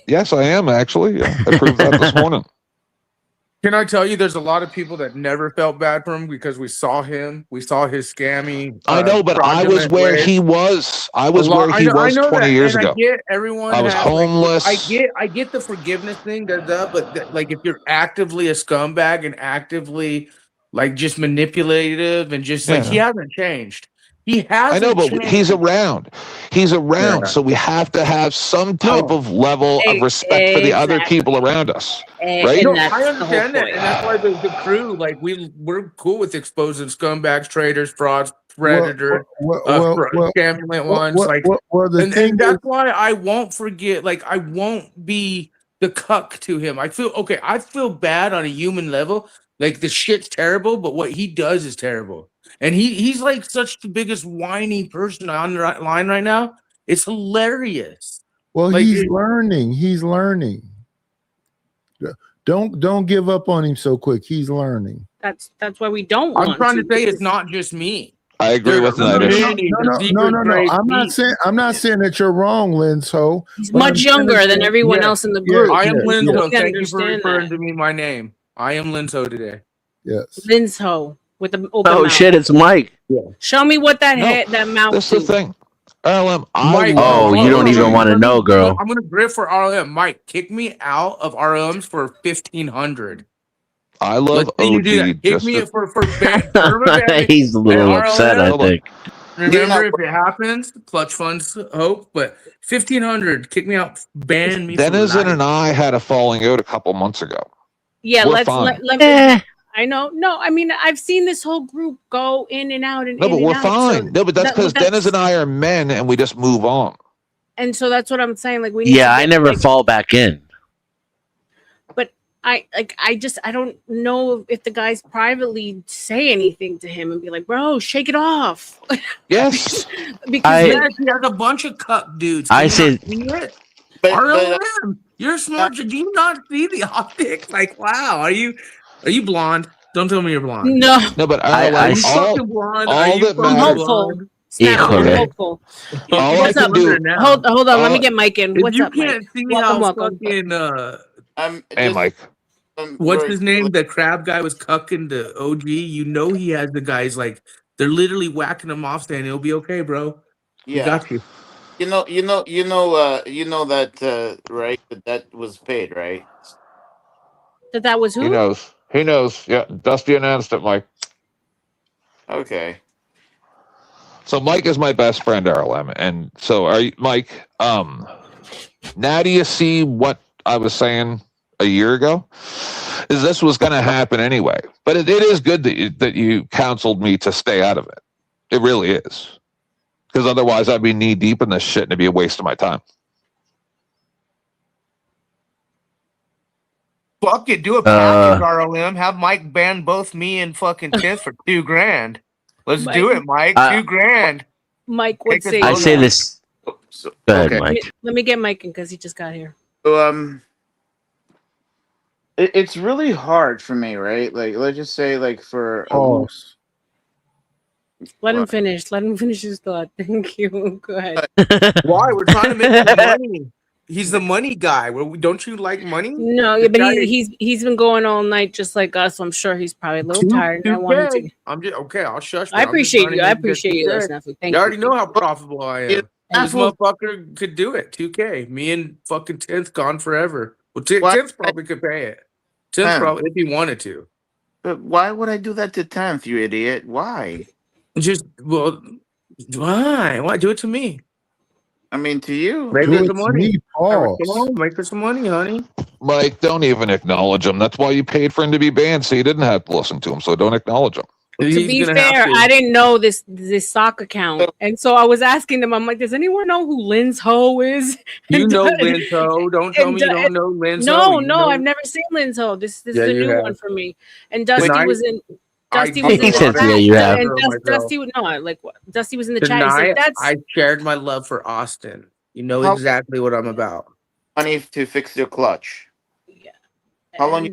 Yes, I am actually. Yeah, I proved that this morning.
Can I tell you, there's a lot of people that never felt bad for him because we saw him. We saw his scammy.
I know, but I was where he was. I was where he was 20 years ago.
I get everyone.
I was homeless.
I get the forgiveness thing, but like if you're actively a scumbag and actively like just manipulative and just like he hasn't changed. He has.
I know, but he's around. He's around, so we have to have some type of level of respect for the other people around us, right?
No, I understand that, and that's why the crew, like we're cool with exposing scumbags, traitors, frauds, predators, scamming ones, and that's why I won't forget. Like I won't be the cuck to him. I feel bad on a human level. Like the shit's terrible, but what he does is terrible. And he's like such the biggest whiny person on the line right now. It's hilarious.
Well, like, he's learning. He's learning. Don't give up on him so quick. He's learning.
That's why we don't.
I'm trying to say it's not just me.
I agree with that.
No. I'm not saying that you're wrong, Linzo.
He's much younger than everyone else in the group.
I am Linzo. Thank you for referring to me my name. I am Linzo today.
Yes.
Linzo. With the open
mouth. Shit, it's Mike.
Yeah.
Show me what that mouth.
That's the thing. R.L.M.
Mike, you don't even want to know, girl.
I'm gonna grip for R.L.M. Mike, kick me out of R.L.M's for 1,500.
I love OG.
Kick me for
He's a little upset, I think.
Remember, if it happens, clutch funds hope, but 1,500, kick me out, ban me.
Denizen and I had a falling out a couple months ago.
Yeah, let me. I know. No, I mean, I've seen this whole group go in and out.
No, but we're fine. So no, but that's because Dennis and I are men and we just move on.
And so that's what I'm saying. Like,
I never fall back in.
But I don't know if the guys privately say anything to him and be like, bro, shake it off.
Yes.
Because he has a bunch of cup dudes.
I said,
R.L.M., you're smart. Do you not see the optics? Like, wow, are you blonde? Don't tell me you're blonde.
No,
but
are you fucking blonde?
All that matters.
Hopeful.
All I can do.
Hold on. Let me get Mike in. What's up, Mike?
You can't see how fucking.
Hey, Mike.
What's his name? The crab guy was cucking the OG. You know he has the guys like they're literally whacking him off, saying it'll be okay, bro.
Yeah,
we got you.
You know that right? That was paid, right?
That was who?
He knows. Yeah, Dusty announced it, Mike.
Okay.
So Mike is my best friend, R.L.M. And so are you, Mike? Now do you see what I was saying a year ago? Is this was going to happen anyway? But it is good that you counseled me to stay out of it. It really is. Because otherwise I'd be knee deep in this shit and it'd be a waste of my time.
Fuck it, do a package, R.L.M. Have Mike ban both me and fucking Tenth for $2,000. Let's do it, Mike. $2,000.
Mike would say.
I say this.
So,
Go ahead, Mike.
Let me get Mike in because he just got here.
So, it's really hard for me, right? Like, let's just say, like, for
Let him finish. Let him finish his thought. Thank you. Go ahead.
Why? We're trying to make him money. He's the money guy. Don't you like money?
No, yeah, but he's been going all night just like us. So I'm sure he's probably a little tired. And I wanted to.
I'm just okay. I'll shush.
I appreciate you. I appreciate you, Snafu. Thank you.
You already know how profitable I am. This motherfucker could do it. 2K. Me and fucking 10th gone forever. Well, 10th probably could pay it. 10th probably if he wanted to.
But why would I do that to 10th, you idiot? Why?
Why? Why do it to me?
I mean, to you.
Make her some money. Come on, make her some money, honey.
Mike, don't even acknowledge him. That's why you paid for him to be banned, so you didn't have to listen to him. So don't acknowledge him.
To be fair, I didn't know this sock account, and so I was asking them. I'm like, does anyone know who Lynn's Ho is?
You know Lynn's Ho. Don't tell me you don't know Lynn's Ho.
No, I've never seen Lynn's Ho. This is a new one for me. And Dusty was in. Dusty was in the chat. And Dusty was Dusty was in the chat. He said,
I shared my love for Austin. You know exactly what I'm about.
Money to fix your clutch.
Yeah.
How long?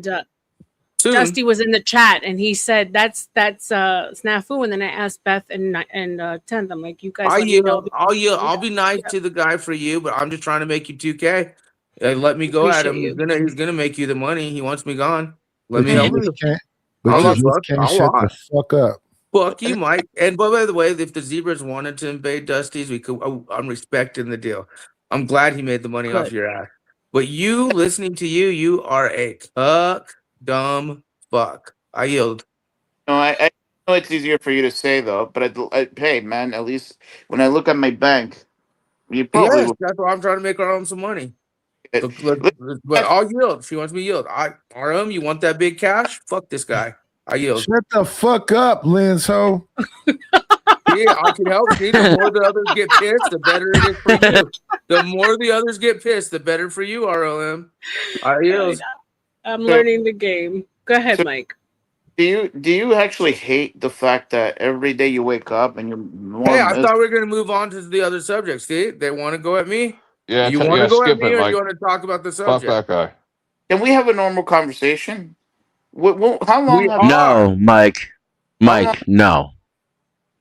Dusty was in the chat and he said that's snafu. And then I asked Beth and 10th. I'm like, you guys.
I'll yield. I'll be nice to the guy for you, but I'm just trying to make you 2K. Let me go at him. He's gonna make you the money. He wants me gone. Let me help you.
But you just can't shut the fuck up.
Fuck you, Mike. And by the way, if the Zebras wanted to invade Dusty's, we could. I'm respecting the deal. I'm glad he made the money off your ass. But you, listening to you, you are a dumb fuck. I yield.
No, I know it's easier for you to say though. But hey, man, at least when I look at my bank, you probably.
Yes, that's why I'm trying to make our own some money. But I'll yield. She wants me to yield. R.M, you want that big cash? Fuck this guy. I yield.
Shut the fuck up, Lynn's Ho.
Yeah, I can help. See, the more the others get pissed, the better it is for you. The more the others get pissed, the better for you, R.L.M. I yield.
I'm learning the game. Go ahead, Mike.
Do you actually hate the fact that every day you wake up and you're
Hey, I thought we were going to move on to the other subject. See, they want to go at me.
Yeah,
you want to go at me, or you want to talk about the subject?
Fuck that guy.
Can we have a normal conversation? How long?
No, Mike. No.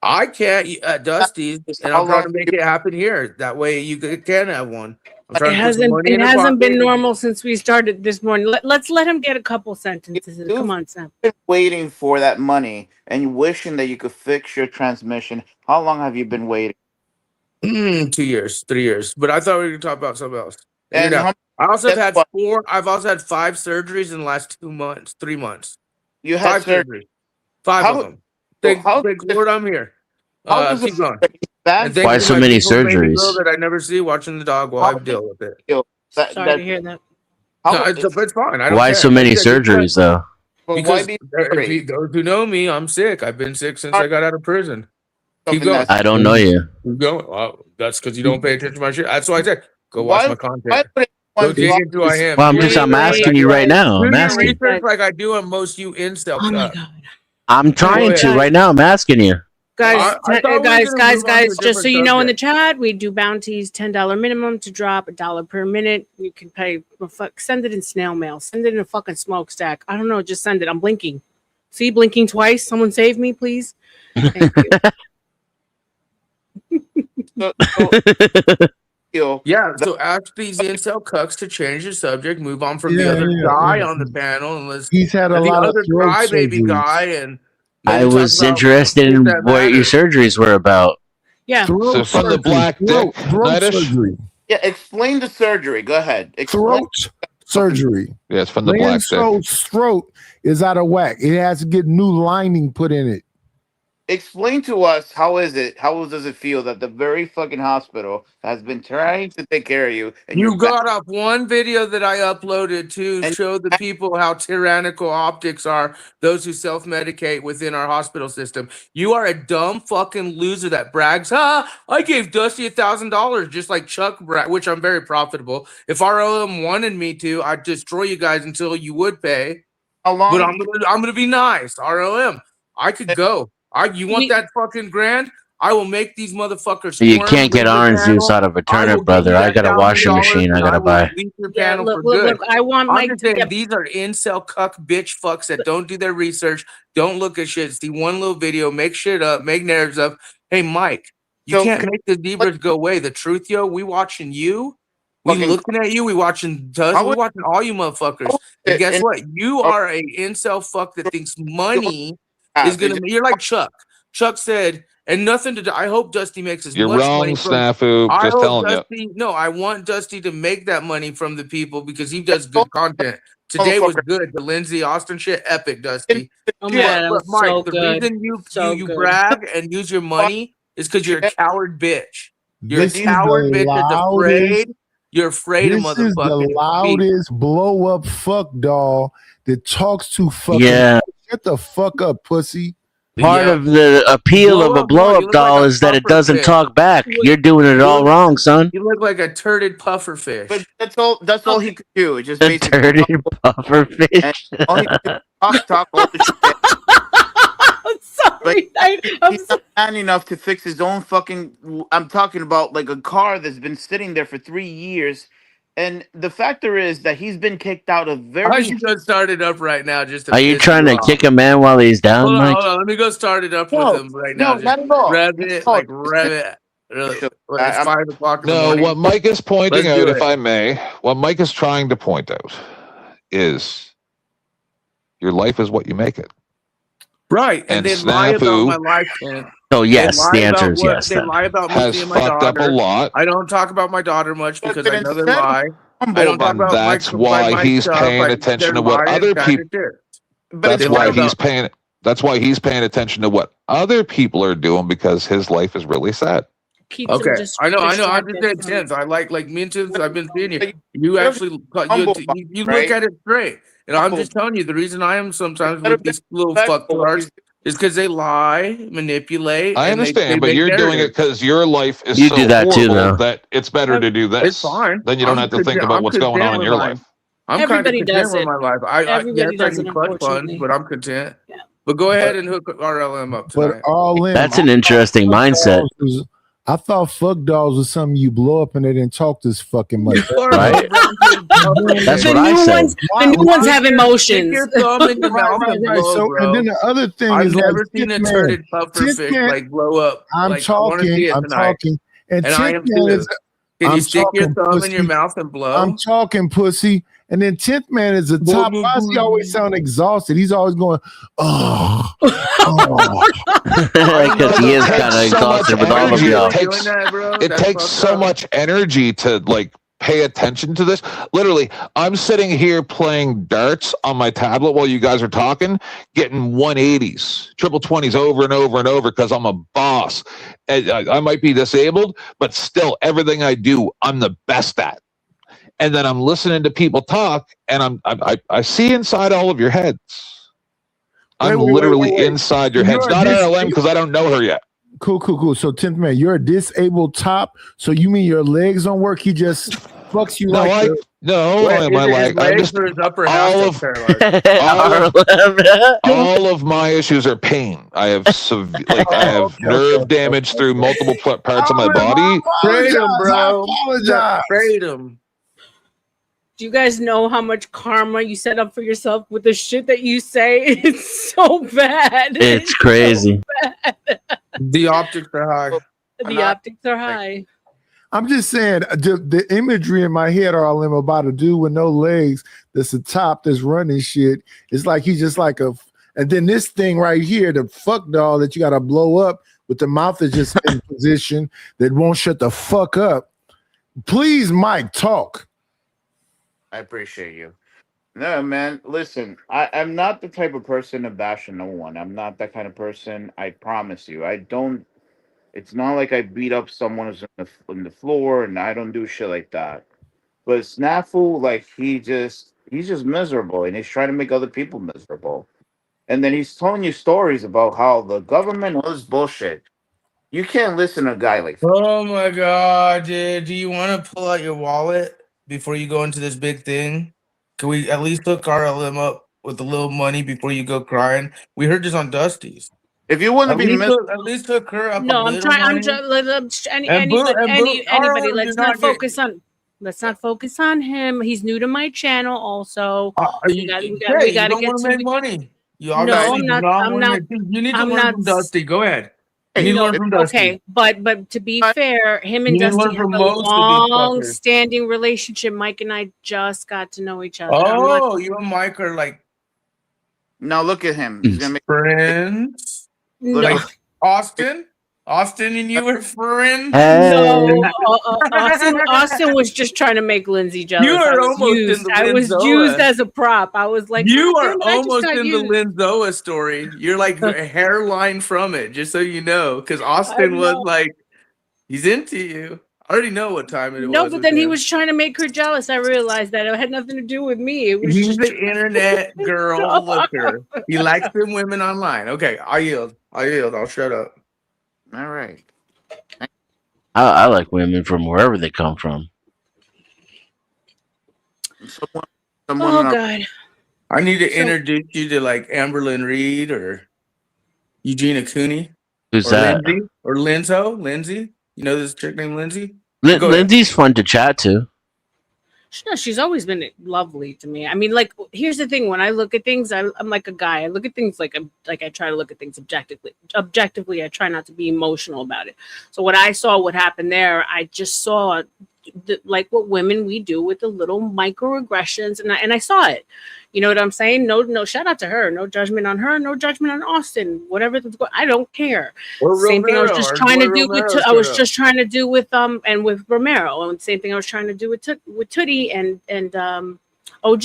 I can't at Dusty's, and I'm trying to make it happen here. That way, you can have one.
It hasn't been normal since we started this morning. Let's let him get a couple sentences. Come on, Sam.
You've been waiting for that money and wishing that you could fix your transmission. How long have you been waiting?
2 years, 3 years. But I thought we were going to talk about something else. And I also have had four. I've also had 5 surgeries in the last 2 months, 3 months.
You had
5 surgeries, 5 of them. Thank Lord, I'm here. Keep going.
Why so many surgeries?
That I never see watching the dog while I deal with it.
Sorry to hear that.
No, it's fine. I don't
Why
care.
so many surgeries though?
Because those who know me, I'm sick. I've been sick since I got out of prison. Keep going.
I don't know you.
Keep going. Well, that's because you don't pay attention to my shit. That's why I said go watch my content. Go dig into I am.
Well, I'm asking you right now. I'm asking.
Research like I do on most you incel.
Oh my god.
I'm trying to right now. I'm asking you.
Guys, just so you know, in the chat, we do bounties, $10 minimum to drop, $1 per minute. You can pay, send it in snail mail, send it in a fucking smokestack. I don't know, just send it. I'm blinking. See, blinking twice. Someone save me, please. Thank
you.
Yeah, so ask these incel cucks to change the subject, move on from the other guy on the panel, and let's
he's had a lot
the
of
other crybaby guy and.
I was interested in what your surgeries were about.
Yeah.
So from the black dick,
throat surgery.
Yeah, explain the surgery. Go ahead.
Throat surgery.
Yeah, it's from the black dick.
Throat is out of whack. It has to get new lining put in it.
explain to us how does it feel that the very fucking hospital has been trying to take care of you and
You
you're back
got up one video that I uploaded to
and
show the people how tyrannical optics are, those who self-medicate within our hospital system. You are a dumb fucking loser that brags, I gave Dusty $1,000 just like Chuck which I'm very profitable. If R.L.M wanted me to, I'd destroy you guys until you would pay.
how long
But I'm gonna be nice. R.L.M, I could go. You want that fucking grand? I will make these motherfuckers
You
squirm.
can't get
leave your
orange juice
panel.
out of a
I
turnip,
will give you
brother. I
that
got a washing
$1,000
machine I
and I
gotta
will
buy.
delete your
Yeah,
panel for
look,
good.
I want
I'm
Mike
just
to
saying
get.
these are incel cuck bitch fucks that don't do their research, don't look at shit, see one little video, make shit up, make narratives up. Hey, Mike, you
so
can't make the zebras go away. The truth, yo, we watching you. We
fucking
looking at you. We watching Dust.
how
We
is
watching all you motherfuckers. And guess
and
what? You are a incel fuck that thinks money is gonna.
just
You're like Chuck. Chuck said, and nothing to do. I hope Dusty makes as
You're
much
wrong,
money from.
Snafu.
I
Just
hope
telling you.
Dusty. No, I want Dusty to make that money from the people because he does good content. Today was
motherfucker
good. The Lindsay Austin shit, epic, Dusty.
Oh
shit
man, that
But
was
Mike,
so
the
good,
reason you
so
you
good.
brag and use your money is because you're a coward bitch. You're
This
a
is
coward
the
bitch that's
loudest.
afraid. You're afraid of
This is the
motherfucking speak.
loudest blow up fuck doll that talks to fucking.
Yeah.
Shut the fuck up, pussy.
Part
Yeah.
of the appeal of a blow
You
up
look
doll
like a
is that it
puffer
doesn't
fish.
talk back. You're doing it all wrong, son.
You look like a turd puffer
but
fish.
that's all he could do, just
A
basically
dirty puffer
and
fish.
all he could do is talk all the shit.
I'm sorry.
He's not man enough to fix his own fucking. I'm talking about like a car that's been sitting there for 3 years, and the factor is that he's been kicked out of
I
very.
should go start it up right now just to
Are you
piss
trying
you
to
off.
kick a man while he's down,
Hold
Mike?
on. Let me go start it up with
No,
him right now.
no,
Just
not at all.
rev
Not
it,
at all.
like rev it. Really, it's 5 o'clock in the
No,
morning.
what Mike is pointing
Let's
out,
do
if
it.
I may, what Mike is trying to point out is your life is what you make it.
Right, and
And
they lie about
Snafu
my life. And
Oh,
they
yes.
lie
The answer
about
is
what
yes.
they
Then.
lie about me
has
seeing my
fucked up a
daughter.
lot,
I don't talk about my daughter much because
But
I know they lie. I don't talk
and
about
that's
my
why he's
stuff.
paying attention
They're
to what
lying
other
kind
people.
of shit.
But
That's
They
why
lie
he's
about.
paying. That's why he's paying attention to what other people are doing because his life is really sad.
Keeps him
Okay,
just
I know. I'm
distracted
just
from.
intense. I like me and Tiff, I've been seeing you.
you
You
have
actually,
humble,
you look
right?
at it straight, and I'm
Humble.
just telling you the reason I am sometimes
Gotta
with
be
these little
respectful what
fucktards
he's
is because they lie, manipulate,
I
and they
understand, but
make
you're doing it
narratives.
because your life is
You
so
do that too,
horrible
though.
that it's better to do
It's
this.
fine.
Then you don't have to think about
I'm
what's going on
content
in
with
your
mine.
life.
I'm kind of
Everybody
content
does
with
it.
my life.
Everybody
Yes, I
does it,
need clutch funds,
unfortunately.
but I'm content.
Yeah.
But go ahead and hook R.L.M up
But
tonight.
all in.
That's an interesting mindset.
I thought fuck dolls was something you blow up and they didn't talk this fucking much.
Right? That's
The
what I
new
said.
ones, the new ones have emotions.
Stick your thumb in your mouth and blow,
So,
bro.
and then the other thing
I've
is
never
like,
seen a
Tip
turded
Man.
puffer
Tip
fish
Man,
like blow up.
I'm
Like, I want to see
talking.
it
I'm
tonight.
talking. And
And I
Tip
am
Man
too.
is.
Can you
I'm
stick your
talking,
thumb in your
pussy.
mouth and blow?
I'm talking, pussy. And then 10th Man is a top. Why does he always sound exhausted? He's always going, oh.
Because he is kind of exhausted with all of
energy.
y'all.
It takes so much energy to like pay attention to this. Literally, I'm sitting here playing darts on my tablet while you guys are talking, getting 180s, triple 20s over and over and over because I'm a boss. And I might be disabled, but still, everything I do, I'm the best at. And then I'm listening to people talk, and I see inside all of your heads. I'm literally inside your heads. Not R.L.M. because I don't know her yet.
Cool. So 10th Man, you're a disabled top. So you mean your legs don't work? He just fucks you I'm just
all of my issues are pain. I have nerve damage through multiple parts of my body.
Freedom, bro.
Apologize.
Freedom.
Do you guys know how much karma you set up for yourself with the shit that you say? It's so bad.
It's crazy.
So bad.
The optics are high.
The optics are high.
I'm just saying the imagery in my head are I'm about a dude with no legs that's a top that's running shit. It's like he's just like and then this thing right here, the fuck doll that you gotta blow up with the mouth is just in position that won't shut the fuck up. Please, Mike, talk.
I appreciate you. No, man. Listen, I'm not the type of person to bash no one. I'm not that kind of person. I promise you. I don't. It's not like I beat up someone who's in the floor, and I don't do shit like that. But Snafu, like he's just miserable, and he's trying to make other people miserable. And then he's telling you stories about how the government all this bullshit. You can't listen to a guy like.
Oh my god, dude! Do you want to pull out your wallet before you go into this big thing? Can we at least hook R.L.M up with a little money before you go crying? We heard this on Dusty's.
If you want to be
at least hook her up a
No, I'm
little
trying.
money.
Anybody. Let's not focus on. Let's not focus on him. He's new to my channel. Also, we got to get
to make money. You
no,
obviously
I'm not. I'm not.
You need to
I'm
learn
not.
from Dusty. Go ahead. You need to learn from Dusty.
Okay, but to be fair, him and
You need to learn
Dusty have
from
a
most of these fuckers.
long-standing relationship. Mike and I just got to know each other.
Oh, you and Mike are like
now look at him. He's gonna make
friends.
No.
Like Austin and you were friends.
No, Austin was just trying to make Lindsay jealous.
You are almost in the
I was
Linzoa.
used as a prop. I was like,
you
"God
are
damn it, I just
almost
got
in
used."
the Linzoa story. You're like a hairline from it, just so you know. Because Austin was like, he's into you. I already know what time it was.
No, but then he was trying to make her jealous. I realized that it had nothing to do with me. It was
He's
just
the internet girl looker. He likes them women online. Okay, I yield. I'll shut up.
All right.
I like women from wherever they come from.
Oh God!
I need to introduce you to like Amberlyn Reed or Eugenia Cooney.
Who's
or
that?
Lindsay. You know this chick named Lindsay?
Lindsay's fun to chat to.
No, she's always been lovely to me. I mean, like, here's the thing: when I look at things, I'm like a guy. I look at things like I try to look at things objectively. Objectively, I try not to be emotional about it. So when I saw what happened there, I just saw like what women we do with the little microaggressions, and I saw it. You know what I'm saying? No, shout out to her. No judgment on her. No judgment on Austin. Whatever. I don't care. Same thing I was just trying to do with. I was just trying to do with and with Romero, and same thing I was trying to do with Tootie and OG.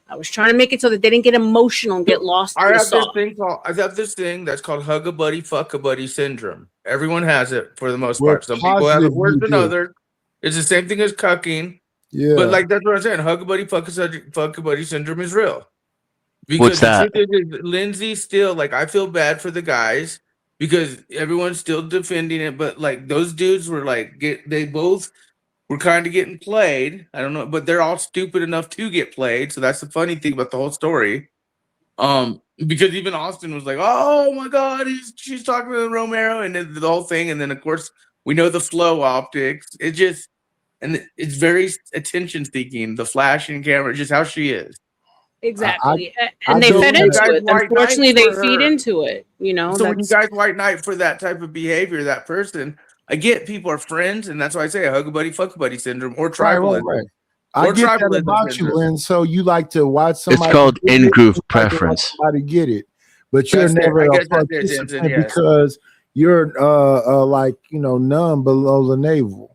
I was trying to make it so that they didn't get emotional and get lost.
I have this thing that's called hug a buddy, fuck a buddy syndrome. Everyone has it for the most part. Some people have it worse than others. It's the same thing as cucking.
Yeah,
but like that's what I'm saying. Hug a buddy, fuck a buddy syndrome is real. Because
what's that?
Lindsay still like I feel bad for the guys because everyone's still defending it, but like those dudes were like they both were kind of getting played. I don't know, but they're all stupid enough to get played. So that's the funny thing about the whole story. Because even Austin was like, "Oh my God, she's talking to Romero," and then the whole thing, and then of course we know the flow optics. It just. And it's very attention seeking, the flashing camera, just how she is.
Exactly. And they fed into it. Unfortunately, they feed into it. You know.
So when you guys white knight for that type of behavior, that person, I get people are friends, and that's why I say hug a buddy, fuck a buddy syndrome or tribalism.
Right. I get that about you, Lynn. So you like to watch somebody.
It's called in-groove preference.
Somebody get it, but you're never a participant because you're like numb below the navel.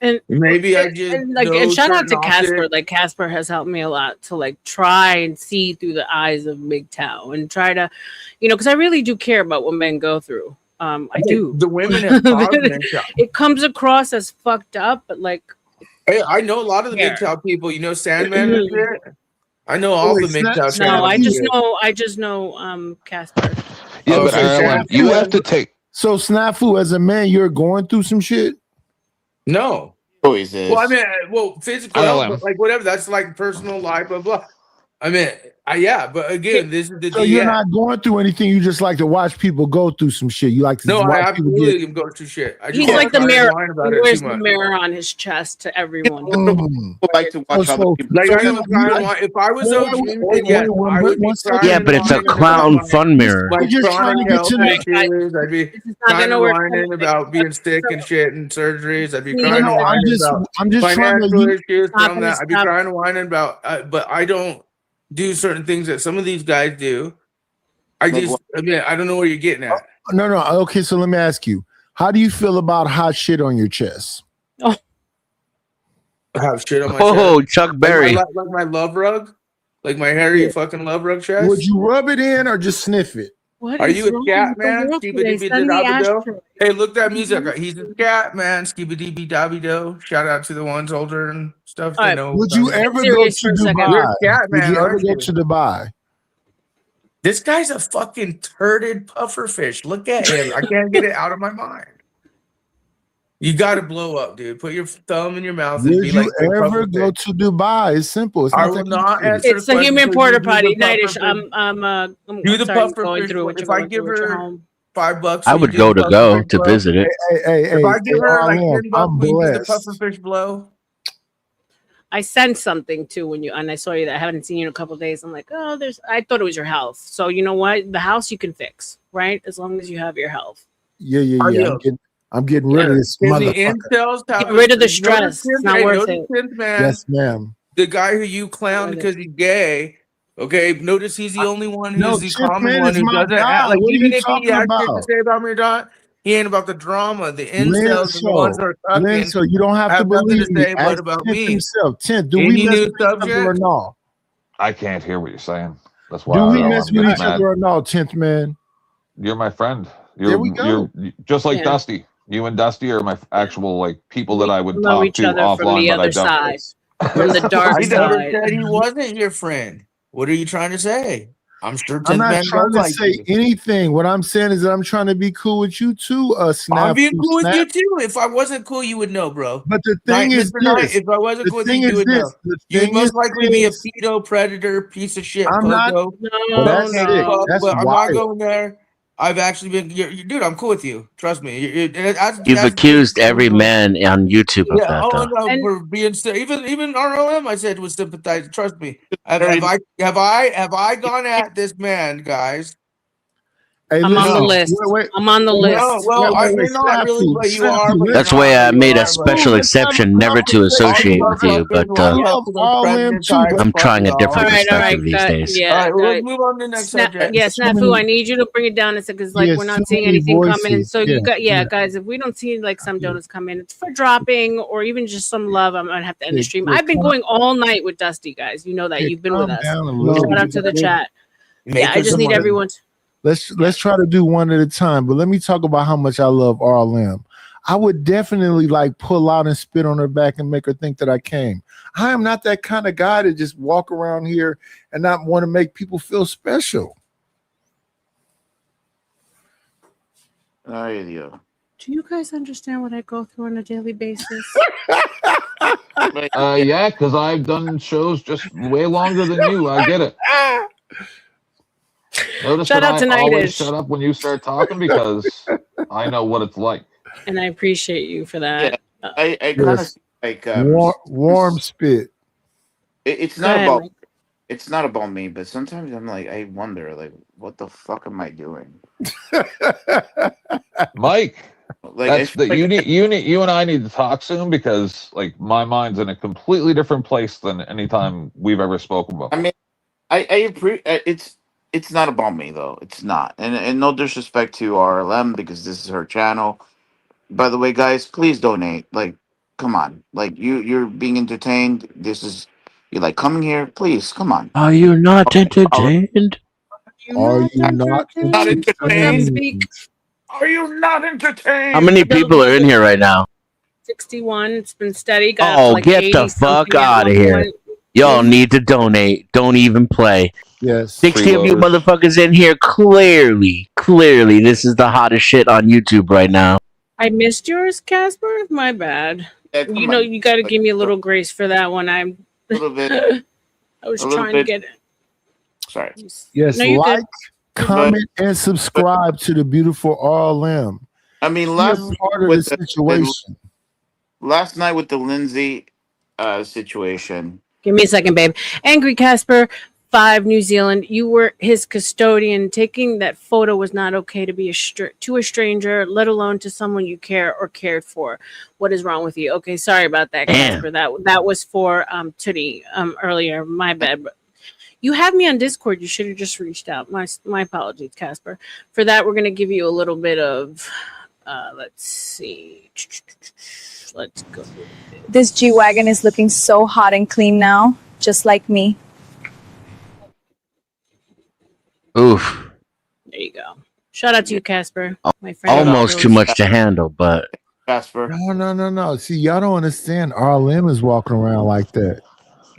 And
maybe I just
and shout out to Casper. Like Casper has helped me a lot to like try and see through the eyes of MGTOW and try to, because I really do care about what men go through. I do.
The women have
it comes across as fucked up, but like
I know a lot of the MGTOW people. Sandman is it. I know all the MGTOW.
No, I just know Casper.
Yeah, but R.L.M, you have to take.
So Snafu, as a man, you're going through some shit.
No.
Always is.
Well, I mean, physical health, but like whatever. That's like personal life, blah blah. I mean, yeah, but again, this is the.
So you're not going through anything. You just like to watch people go through some shit. You like to.
No, I absolutely am going through shit.
He's like the mirror. He wears the mirror on his chest to everyone.
I like to watch other people.
If I was
yeah, but it's a clown fun mirror.
Like chronic health issues, I'd be kind of whining about being sick and shit and surgeries. I'd be crying and whining about financial issues from that. I'd be crying and whining about, but I don't do certain things that some of these guys do. I don't know where you're getting at.
No. Okay, so let me ask you: how do you feel about hot shit on your chest?
have shit on my
Oh,
chest.
Chuck Berry.
Like my love rug, like my hairy fucking love rug chest.
Would you rub it in or just sniff it?
What
Are
is
you a
wrong
scat
with the
man?
world
Skibidi
today? Send the ashtray.
Hey, look that music. He's a scat man. Skibidi do. Shout out to the ones older and stuff.
All
They
right,
know.
Would you
get
ever go
serious
to
for a second.
You're a
Dubai?
scat
Would
man,
you ever
aren't
go
you?
to Dubai?
This guy's a fucking turded pufferfish. Look at him. I can't get it out of my mind. You got to blow up, dude. Put your thumb in your mouth and
Would
be
you
like the
ever go
pufferfish.
to Dubai? It's simple. It's
I
not
will
that
not
complicated.
answer
It's
the
the
question.
human
until
porta
you do
potty.
the
Nightish.
pufferfish.
I'm
Do the
sorry, going
pufferfish.
through what you're
If I
going
give
through at your
her
home.
$5,
I
will you
would
do
go
the
to go
pufferfish
to
blow?
visit it.
If I give her like
R.L.M.,
$10,
I'm
will you do the
blessed.
pufferfish blow?
I sensed something too when you and I saw you that I haven't seen you in a couple of days. I'm like, oh, I thought it was your health. So you know what? The house you can fix, right? As long as you have your health.
Yeah. I'm getting rid of this
Can the
motherfucker.
incels have
Get rid of the
notice
stress. It's not worth it.
man.
Yes, ma'am.
The guy who you clown
Right.
because he's gay. Okay, notice he's the only one
No,
who's the
Chip
common
Man
one
is
who
my
doesn't
guy.
act like
What are
even
you
if he
talking
has shit to
about?
say about me or not, he ain't about the drama. The incels and the ones that are fucking
Lenso, you don't have to
have nothing
believe
to
me.
say
Ask
but about
Tint
me.
himself. Tint, do we
Any
mess
new
with each other or
subject?
no?
I can't hear what you're saying. That's
Do
why
we
I
mess
I'm
with
getting
each
mad.
other or no, Tint Man?
You're my friend.
There we go.
You're just like
Yeah.
Dusty. You and Dusty are my actual like people that
We
I would
love
talk
each
to
other from
offline,
the
but I
other
don't.
side, from the dark
I never
side.
said he wasn't your friend. What are you trying to say? I'm sure
I'm
10th
not
man
trying
does
to
like
say
you.
anything. What I'm saying is that I'm trying to be cool with you too,
I'm
Snap.
being cool with
Snap.
you too. If I wasn't cool, you would know, bro.
But the
Knight,
thing is
Mr. Knight,
this.
if I wasn't
The
cool with
thing
you, you
is
would know.
this. The
You would
thing is
most likely be a
this.
pedo predator piece of shit,
I'm not.
pogo.
Well,
No,
that's sick.
no.
That's
But I'm not
wild.
going there. I've actually been, dude. I'm cool with you. Trust me.
You've
As
accused every man on YouTube of
yeah.
that,
Oh
though.
no,
And
for being even R.L.M. I said was sympathizing. Trust me. Have
Very
I gone at this man, guys?
Hey,
I'm on the
listen.
No.
list.
Wait.
I'm on the
No.
list.
Well, you're not really,
Snafu.
but you are.
Snafu.
But you're
That's
not.
why
But
I
you
made a
are. But
special
Let's have a
exception never to
all you
associate with you,
motherfuckers
but
want
I
to
love
talk to those
R.L.M.
president
too,
types.
but
I'm
Fuck
trying a
y'all.
All
different
right,
perspective these days.
All right, well,
guys.
let's move on to the next subject.
Yeah,
so
Snafu,
many,
I need you to bring it down a second because, like,
yeah,
we're
so
not seeing
many
anything coming in.
voices.
So
Yeah,
yeah, guys, if we don't see like some donuts come in, it's for dropping or even just some love. I'm gonna have to end the stream. I've been going all night with Dusty, guys. You know that you've been with
calm
us.
down a little
Shout out to the
bit.
chat.
Make
Yeah, I
her
just
some
need
money.
everyone.
Let's try to do one at a time. But let me talk about how much I love R.L.M. I would definitely like pull out and spit on her back and make her think that I came. I am not that kind of guy to just walk around here and not want to make people feel special.
Ay, Dios.
Do you guys understand what I go through on a daily basis?
Yeah, because I've done shows just way longer than you. I get it. Notice
Shout
that
out to
I always
Nightish.
shut up when you start talking because I know what it's like.
And I appreciate you for that.
Yeah, I kind of
Yes.
like
Warm spit.
it's
Go
not
ahead,
about
Mike.
it's not about me, but sometimes I'm like I wonder like what the fuck am I doing?
Mike,
Like
that's that you and I need to talk soon because like my mind's in a completely different place than any time we've ever spoken about.
I mean I appreciate it's not about me though. It's not. And no disrespect to R.L.M. because this is her channel. By the way, guys, please donate. Like, come on. Like you're being entertained. This is you like coming here. Please, come on.
Are you not entertained?
Are you not
Not entertained.
Speak.
Are you not entertained?
How many people are in here right now?
61. It's been steady. Got up to
Oh,
like
get
80
the fuck
something at
out of
one
here.
point.
Y'all need to donate. Don't even play.
Yes.
60 of you
Freeloaders.
motherfuckers in here. Clearly, this is the hottest shit on YouTube right now.
I missed yours, Casper. My bad.
Yeah, come
You know,
on.
you got to
Like,
give me a little grace for that one.
a little bit.
I was
a little
trying to
bit.
get it.
Sorry.
Yes,
No, you're
like,
good.
comment, and subscribe to the beautiful R.L.M.
I mean,
Be
last
a part of the situation.
last night with the Lindsay situation.
Give me a second, babe. Angry Casper, 5 New Zealand. You were his custodian. Taking that photo was not okay to be to a stranger, let alone to someone you care or cared for. What is wrong with you? Okay, sorry about that,
Damn.
Casper. That was for Tootie earlier. My bad. But you have me on Discord. You should have just reached out. My apologies, Casper. For that, we're gonna give you a little bit of Let's see. Let's go.
This G-Wagon is looking so hot and clean now, just like me.
Oof.
There you go. Shout out to you, Casper, my friend.
Almost too much to handle, but
Casper.
No. See, y'all don't understand. R.L.M is walking around like that.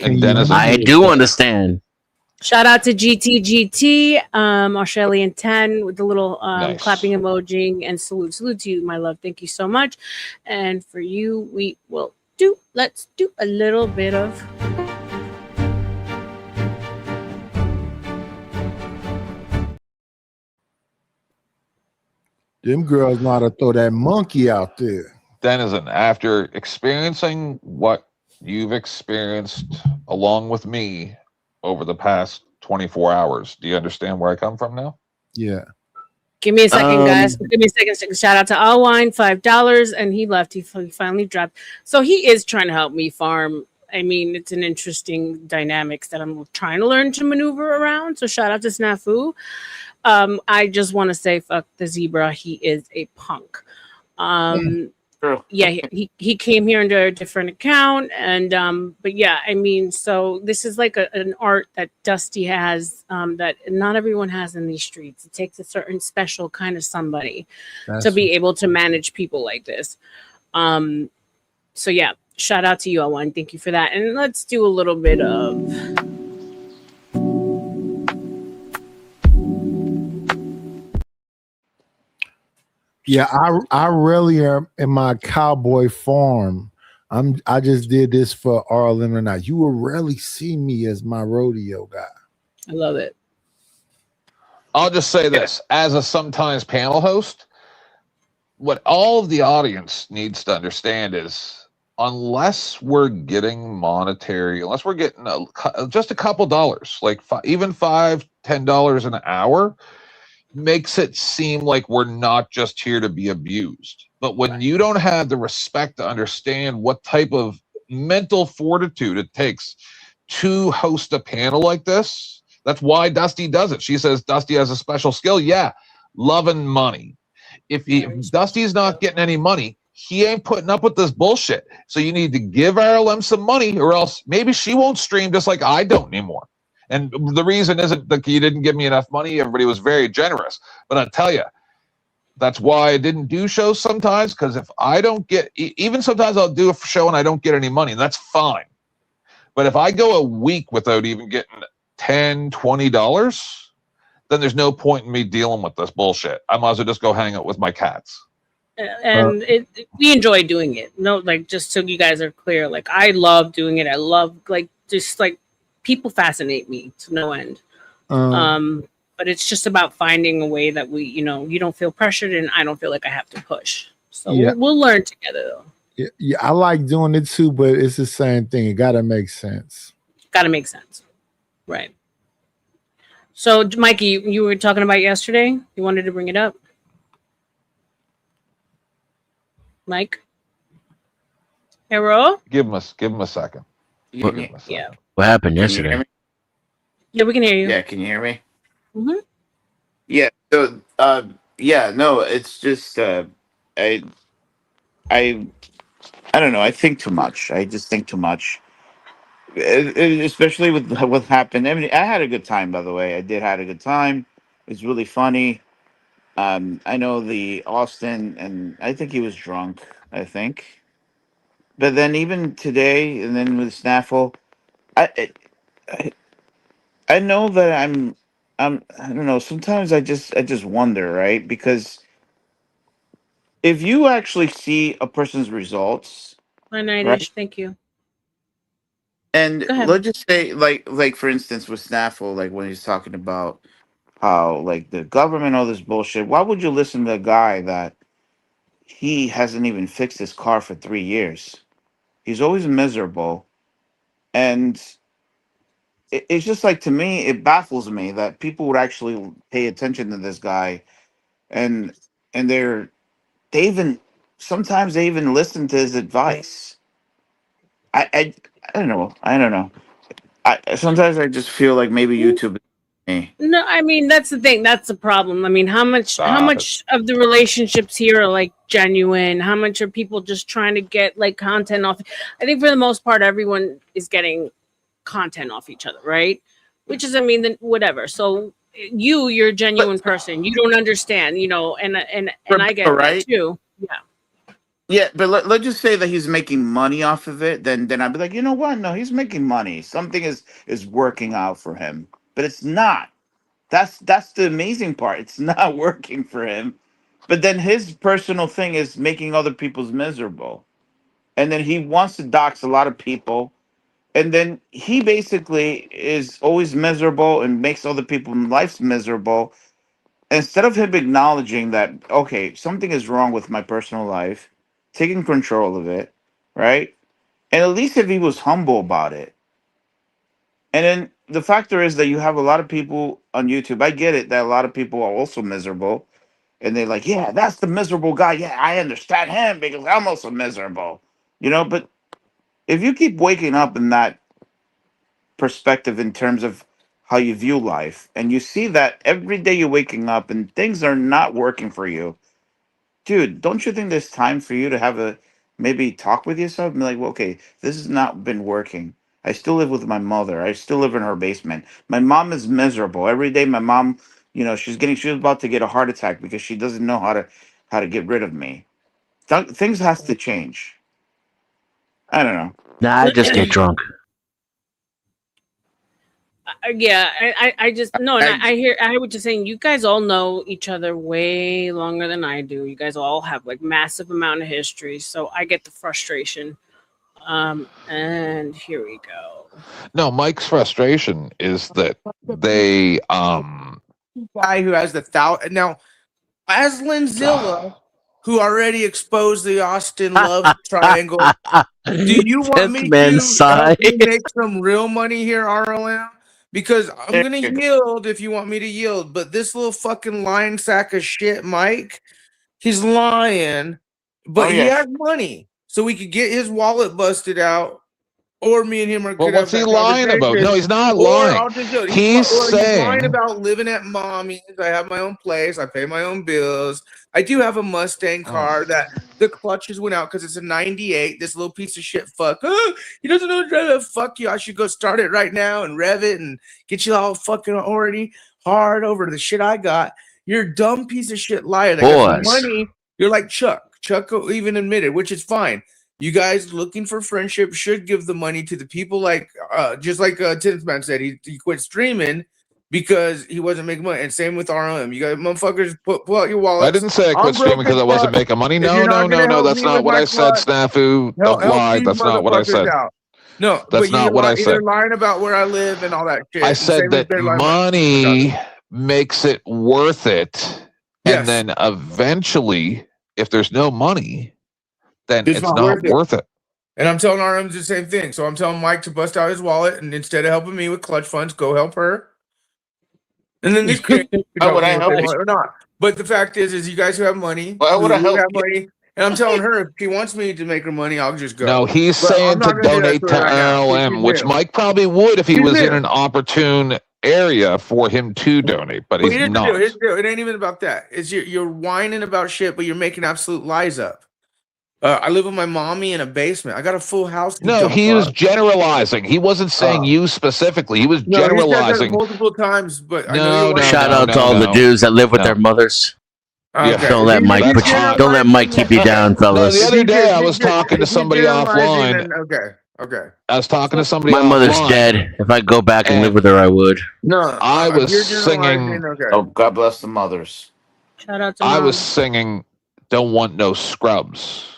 And Dennis,
I do understand.
Shout out to GTGT, Australian 10 with the little
Nice.
clapping emoji and salute to you, my love. Thank you so much. And for you, let's do a little bit of.
Them girls know how to throw that monkey out there.
Denizen, after experiencing what you've experienced along with me over the past 24 hours, do you understand where I come from now?
Yeah.
Give me a second, guys. Give me a second. Shout out to All Wine, $5, and he left. He finally dropped. So he is trying to help me farm. I mean, it's an interesting dynamics that I'm trying to learn to maneuver around. So shout out to Snafu. I just want to say, fuck the zebra. He is a punk. Yeah, he came here under a different account, and but yeah, I mean, so this is like an art that Dusty has that not everyone has in these streets. It takes a certain special kind of somebody to be able to manage people like this. So yeah, shout out to you, Owen. Thank you for that, and let's do a little bit of.
Yeah, I really am in my cowboy farm. I just did this for R.L.M tonight. You will rarely see me as my rodeo guy.
I love it.
I'll just say this as a sometimes panel host, what all of the audience needs to understand is unless we're getting monetary, unless we're getting just a couple dollars, like even $5, $10 an hour, makes it seem like we're not just here to be abused. But when you don't have the respect to understand what type of mental fortitude it takes to host a panel like this, that's why Dusty does it. She says Dusty has a special skill. Yeah, loving money. If Dusty's not getting any money, he ain't putting up with this bullshit. So you need to give R.L.M some money, or else maybe she won't stream just like I don't anymore. And the reason isn't that you didn't give me enough money. Everybody was very generous. But I tell you, that's why I didn't do shows sometimes, because if I don't get, even sometimes I'll do a show and I don't get any money, and that's fine. But if I go a week without even getting $10, $20, then there's no point in me dealing with this bullshit. I might as well just go hang out with my cats.
And we enjoy doing it. No, like, just so you guys are clear, like, I love doing it. I love, like, just like, people fascinate me to no end. But it's just about finding a way that we, you don't feel pressured and I don't feel like I have to push. So we'll learn together, though.
Yeah, I like doing it too, but it's the same thing. It gotta make sense.
Gotta make sense. Right. So, Mikey, you were talking about yesterday. You wanted to bring it up. Mike? Hero?
Give him a second.
Yeah.
What happened yesterday?
Yeah, we can hear you.
Yeah, can you hear me?
Mm-hmm.
Yeah. So, no, it's just I don't know. I think too much. I just think too much, especially with what happened. I mean, I had a good time, by the way. I did had a good time. It was really funny. I know the Austin, and I think he was drunk. I think, but then even today, and then with Snaffle, I I know that I don't know. Sometimes I just wonder, right? Because if you actually see a person's results,
My night
right?
ish. Thank you.
And
Go ahead.
let's just say, like for instance, with Snaffle, like when he's talking about how like the government, all this bullshit. Why would you listen to a guy that he hasn't even fixed his car for 3 years? He's always miserable, and it's just like, to me, it baffles me that people would actually pay attention to this guy, and and they even sometimes they even listen to his advice. I I, I don't know. I don't know. I sometimes I just feel like maybe YouTube.
No, I mean that's the thing. That's the problem. I mean, how much of the relationships here are like genuine? How much are people just trying to get like content off? I think for the most part, everyone is getting content off each other, right? Which is, I mean, then whatever. So you're a genuine person. You don't understand, you know, and I get that too. Yeah.
Yeah, but let's just say that he's making money off of it. Then I'd be like, you know what? No, he's making money. Something is working out for him, but it's not. That's the amazing part. It's not working for him. But then his personal thing is making other people's miserable, and then he wants to dox a lot of people, and then he basically is always miserable and makes other people's lives miserable. Instead of him acknowledging that, okay, something is wrong with my personal life, taking control of it, right? And at least if he was humble about it. And then the factor is that you have a lot of people on YouTube. I get it that a lot of people are also miserable. And they're like, yeah, that's the miserable guy. Yeah, I understand him because I'm also miserable. You know, but if you keep waking up in that perspective in terms of how you view life, and you see that every day you're waking up and things are not working for you, dude, don't you think there's time for you to have a maybe talk with yourself and be like, well, okay, this has not been working. I still live with my mother. I still live in her basement. My mom is miserable. Every day my mom, you know, she's about to get a heart attack because she doesn't know how to get rid of me. Things has to change. I don't know.
Nah, I just get drunk.
Yeah, I just no, and I hear what you're saying. You guys all know each other way longer than I do. You guys all have like massive amount of history, so I get the frustration. And here we go.
No, Mike's frustration is that they
guy who has the now as Linzilla, who already exposed the Austin love triangle. Do you want me to help you make some real money here, R.L.M? Because I'm gonna yield if you want me to yield, but this little fucking lying sack of shit, Mike, he's lying, but he has money, so we could get his wallet busted out, or me and him are.
Well, what's he lying about? No, he's not lying.
He's
saying
lying about living at mommy's. I have my own place. I pay my own bills. I do have a Mustang car that the clutches went out because it's a 98. This little piece of shit fuck. Oh, he doesn't know how to drive it. Fuck you. I should go start it right now and rev it and get you all fucking already hard over the shit I got. You're a dumb piece of shit liar. That got money. You're like Chuck. Chuck even admitted, which is fine. You guys looking for friendship should give the money to the people like, just like Tinsman said, he quit streaming because he wasn't making money. And same with R.L.M. You guys motherfuckers pull out your wallet.
I didn't say I quit streaming because I wasn't making money. No. That's not what I said, Snafu. Don't lie. That's not what I said.
No,
that's not what I said.
You're lying about where I live and all that shit.
I said that money makes it worth it. And then eventually, if there's no money, then it's not worth it.
And I'm telling RM the same thing. So I'm telling Mike to bust out his wallet, and instead of helping me with clutch funds, go help her. And then this kid,
how would I help you
or not? But the fact is you guys who have money,
why would I help you?
Money, and I'm telling her if she wants me to make her money, I'll just go.
No, he's saying to donate to R.L.M, which Mike probably would if he was in an opportune area for him to donate, but he's not.
It ain't even about that. It's you're whining about shit, but you're making absolute lies up. I live with my mommy in a basement. I got a full house.
No, he was generalizing. He wasn't saying you specifically. He was generalizing
multiple times. But
shout out to all the dudes that live with their mothers.
Okay.
Don't let Mike keep you down, fellas.
No, the other day I was talking to somebody offline.
Okay.
I was talking to somebody.
My mother's dead. If I go back and live with her, I would.
No,
I was singing.
Oh, God bless the mothers.
Shout out to
I
Mom.
was singing "Don't Want No Scrubs"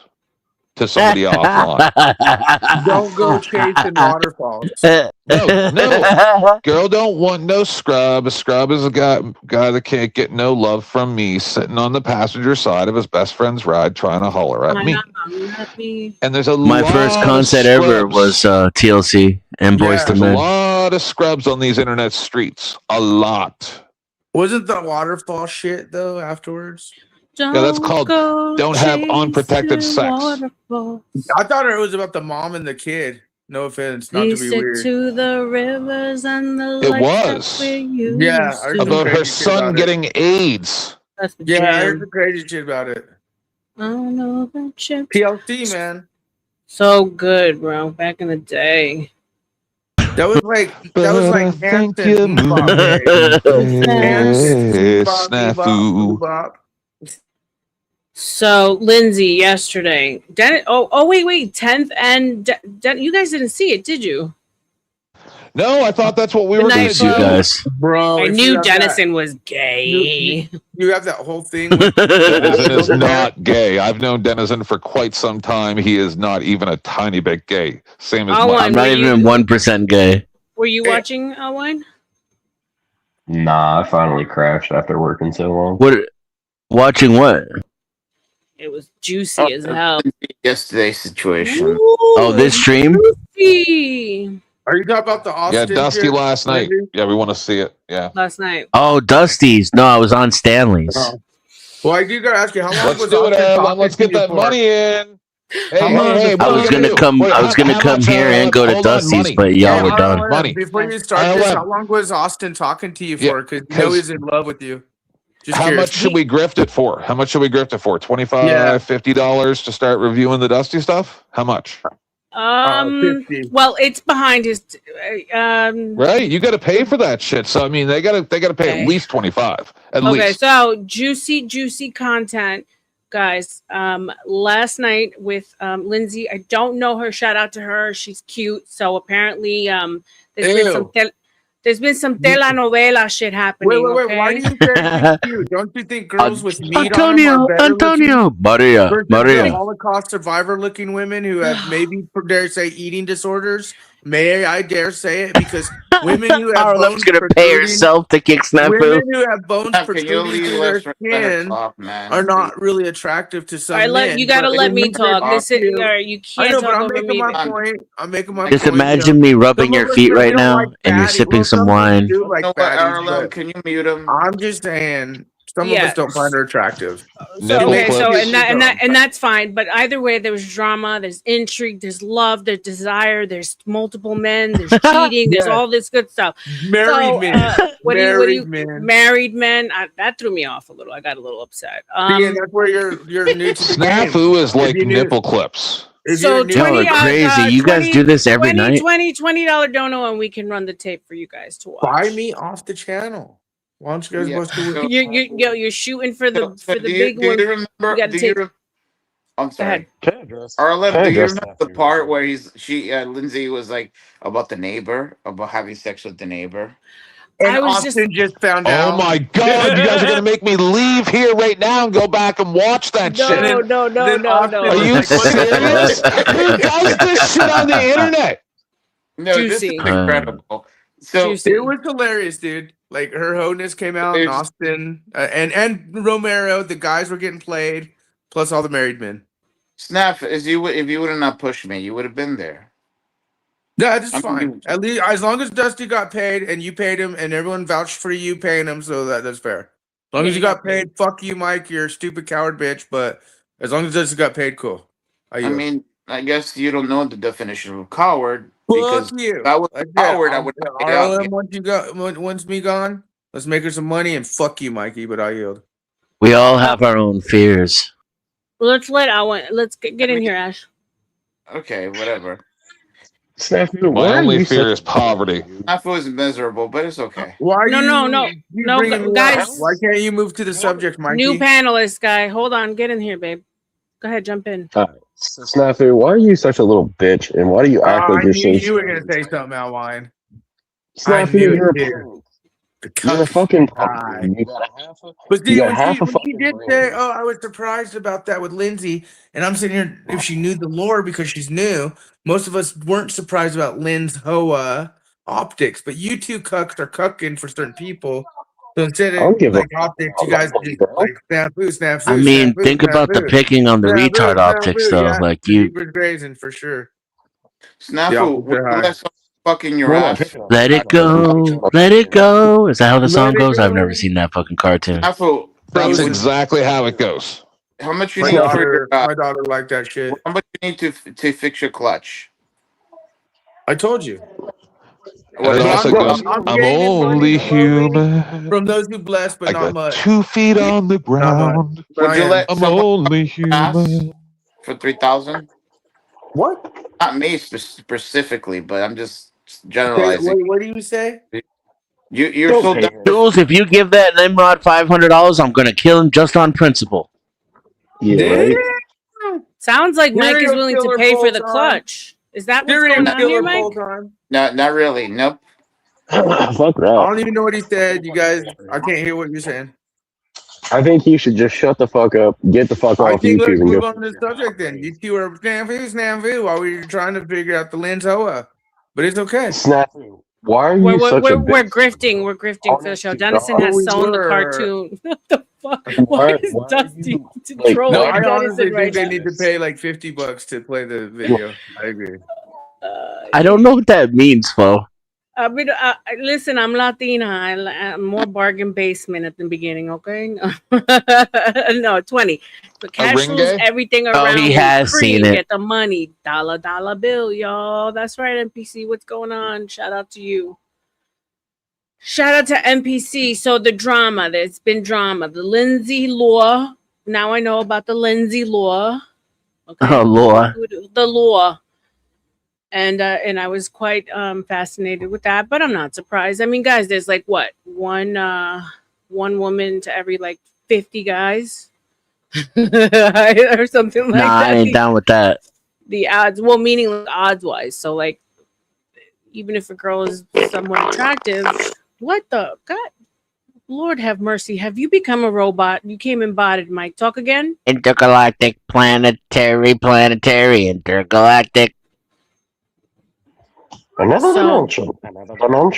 to somebody offline.
Don't go chasing waterfalls.
No. Girl don't want no scrub. A scrub is a guy that can't get no love from me, sitting on the passenger side of his best friend's ride trying to holler at me. And there's
my first concert ever was TLC and Boyz II Men.
There's a lot of scrubs on these internet streets. A lot.
Wasn't the waterfall shit though afterwards?
Yeah, that's called "Don't Have Unprotected Sex."
I thought it was about the mom and the kid. No offense, not
We
to be
stick
weird.
to the rivers and the
It
lakes that
was.
we're used
Yeah, I heard some
About her
crazy shit
son
about it.
getting AIDS.
That's the
Yeah, I heard
jam.
some crazy shit about it.
I don't know about chips.
PLC, man.
So good, bro. Back in the day.
That was like
Thank
Hanson
you,
Bebop days. Hanson
snafu.
Bebop.
So Lindsay yesterday. Wait. 10th and you guys didn't see it, did you?
No, I thought that's what we were going to
you
do.
guys.
Bro,
I
if
knew
you have
Dennison
that,
was gay.
you have that whole thing with
Denizen is not gay. I've known Denizen for quite some time. He is not even a tiny bit gay. Same as
Alwyn,
Mike.
I'm not even 1% gay.
Were you watching Alwyn?
Nah, I finally crashed after working so long.
What? Watching what?
It was juicy as hell.
Yesterday's situation.
Oh, this stream?
Juicy.
Are you talking about the Austin?
Yeah, Dusty
shit,
last night.
Lindsay?
Yeah, we want to see it. Yeah.
Last night.
Oh, Dusty's. No, I was on Stanley's.
Oh. Well, I do gotta ask you, how long
Let's
was
do it,
Austin
R.L.M.
talking
Let's
to
get
you
that
for?
money in. Hey,
How long
hey,
the
what
I
are
was
we
gonna
do?
come.
Wait,
I was gonna
how
come
much,
here
R.L.M.?
and go to
Hold on,
Dusty's,
money.
but y'all
Hey,
were done.
R.L.M,
Money.
before you start this,
R.L.M.
how long was Austin talking to you
Yeah,
for? Because you know he's in love with you. Just
How
curious.
much should we grift it for? How much should we grift it for? $25,
Yeah.
$50 to start reviewing the Dusty stuff? How much?
50.
Well, it's behind his.
Right, you got to pay for that shit. So I mean, they got to pay
Okay.
at least 25. At
Okay,
least.
so juicy content, guys. Last night with Lindsay, I don't know her. Shout out to her. She's cute. So apparently, there's been some telenovela shit happening.
Wait.
Okay?
Why do you say she's cute? Don't you think girls with meat on them are better
Antonio, Maria,
versus
Maria.
the Holocaust survivor-looking women who have maybe, dare say, eating disorders? May I dare say it? Because women who have
R.L.M's
bones
gonna pay
protruding,
herself to kick Snafu.
women who have bones
Can you
protruding
leave
through their
West let her
skin
talk, man?
are not really attractive to some
All right,
men.
you gotta
but
let me
women that
talk.
are
Listen,
cute-
you
I
can't
know, but
talk
I'm
over
making
me.
my point. I'm making my
Just
point.
imagine me rubbing
Some
your
of us
feet
maybe
right
don't
now,
like
and you're
fatties.
sipping
Well,
some
some of us
wine.
do like
You know what,
fatties,
R.L.M,
but
can you mute him?
I'm just saying some of us don't find her attractive.
So
Nipple clips.
and that's fine. But either way, there's drama, there's intrigue, there's love, there's desire, there's multiple men, there's cheating, there's
Yeah.
all this good stuff.
Married men.
What do
Married
you
men.
married men? That threw me off a little. I got a little upset.
See, and that's where you're new to the game.
Snafu is like
you knew-
nipple clips.
If
So
you're new-
Y'all are crazy. You guys do this every night?
$20 dono, and we can run the tape for you guys to watch.
buy me off the channel. Why don't you guys bust the whip?
You're shooting for the
Do you
big one.
remember? I'm sorry.
ahead.
R.L.M, do you remember the part where Lindsay was like about the neighbor, about having sex with the neighbor?
And
I was
Austin just found
Oh
out.
my God! You guys are gonna make me leave here right now and go back and watch that shit.
No.
Are you serious? Who does this shit on the internet?
No, this is incredible. So
it was hilarious, dude. Like her honus came out in Austin, and Romero. The guys were getting played, plus all the married men.
Snap, if you would have not pushed me, you would have been there.
Yeah, that's fine. At least as long as Dusty got paid and you paid him, and everyone vouched for you paying him, so that's fair. As long as you got paid, fuck you, Mike. You're a stupid coward bitch. But as long as Dusty got paid, cool.
I mean, I guess you don't know the definition of coward because
fuck you.
if I was a coward, I would have paid out.
R.L.M, once me gone, let's make her some money and fuck you, Mikey. But I yield.
We all have our own fears.
Let's get in here, Ash.
Okay, whatever.
Snafu,
My only fear is poverty.
Snafu is miserable, but it's okay.
Why?
No, guys.
Why can't you move to the subject, Mikey?
New panelist guy. Hold on, get in here, babe. Go ahead, jump in.
So Snafu, why are you such a little bitch, and why do you act like
I
you're
knew
so?
you were gonna say something, Alwine.
Snafu, you're a punk. You're a fucking punk. You got a half a.
But
You
see,
got
when
half a
she
fucking
did
brain.
say, "Oh, I was surprised about that with Lindsay," and I'm sitting here, if she knew the lore because she's new, most of us weren't surprised about Lynn's Hoa optics. But you two cucks are cucking for certain people. So instead
I don't
of
give a
like optics, you guys do like snafu.
I mean, think about the picking on the retard optics, though.
Yeah,
Like you,
grazing for sure.
Snafu, would you let someone fucking your
We're not
ass?
picking on
let it go, let it go. Is that how the song goes? I've never seen that fucking cartoon.
Snafu,
That's exactly how it goes.
how much you
My
need for your?
daughter liked that shit.
How much you need to fix your clutch?
I told you.
And it also goes, I'm only human.
From those who bless, but
I
not
got
much.
2 feet on the ground.
Would you let
I'm
someone
only
pass
human.
for 3,000?
What?
Not me specifically, but I'm just
Okay,
generalizing.
what do you say?
You're
Don't
so
pay
dumb.
her. Jules, if you give that Nimrod $500, I'm gonna kill him just on principle.
Yeah, right.
Sounds like Mike is
Serial
willing to
killer
pay for
full
the
time.
clutch. Is that what's
Serial
going on here,
killer
Mike?
full time.
No, not really. Nope.
Fuck
I
that.
don't even know what he said. You guys, I can't hear what you're saying.
I think you should just shut the fuck up, get the fuck
I
off
think let's
YouTube, and
move
go.
on to the subject then. You two are snafu while we were trying to figure out the Lens Hoa. But it's okay.
Snafu. Why are you such a
We're
bitch?
grifting. We're grifting for the show. Dennison
God.
has
We
sewn the
were.
cartoon. What the fuck?
Why-
Why is
why are
Dusty
you, like,
trolling
I
Dennison
honestly
right
think they
now?
need to pay like $50 to play the video. I agree.
I don't know what that means, Flo.
Listen, I'm Latina. I'm more bargain basement at the beginning, okay? No, 20. But cash rules
ringgay?
everything
Oh,
around
he
me.
has
Cream,
seen it.
get the money. Dollar bill, y'all. That's right, NPC. What's going on? Shout out to you. Shout out to NPC. So the drama, there's been drama. The Lindsay law. Now I know about the Lindsay law. Okay.
Oh, Lord.
The law. And I was quite fascinated with that, but I'm not surprised. I mean, guys, there's like what one woman to every like 50 guys or something like
Nah,
that.
I ain't down with that.
The odds, well, meaning like odds wise. So like, even if a girl is somewhat attractive, what the God, Lord have mercy, have you become a robot? You came embodied, Mike. Talk again.
Intergalactic, planetary, intergalactic.
Another dimension.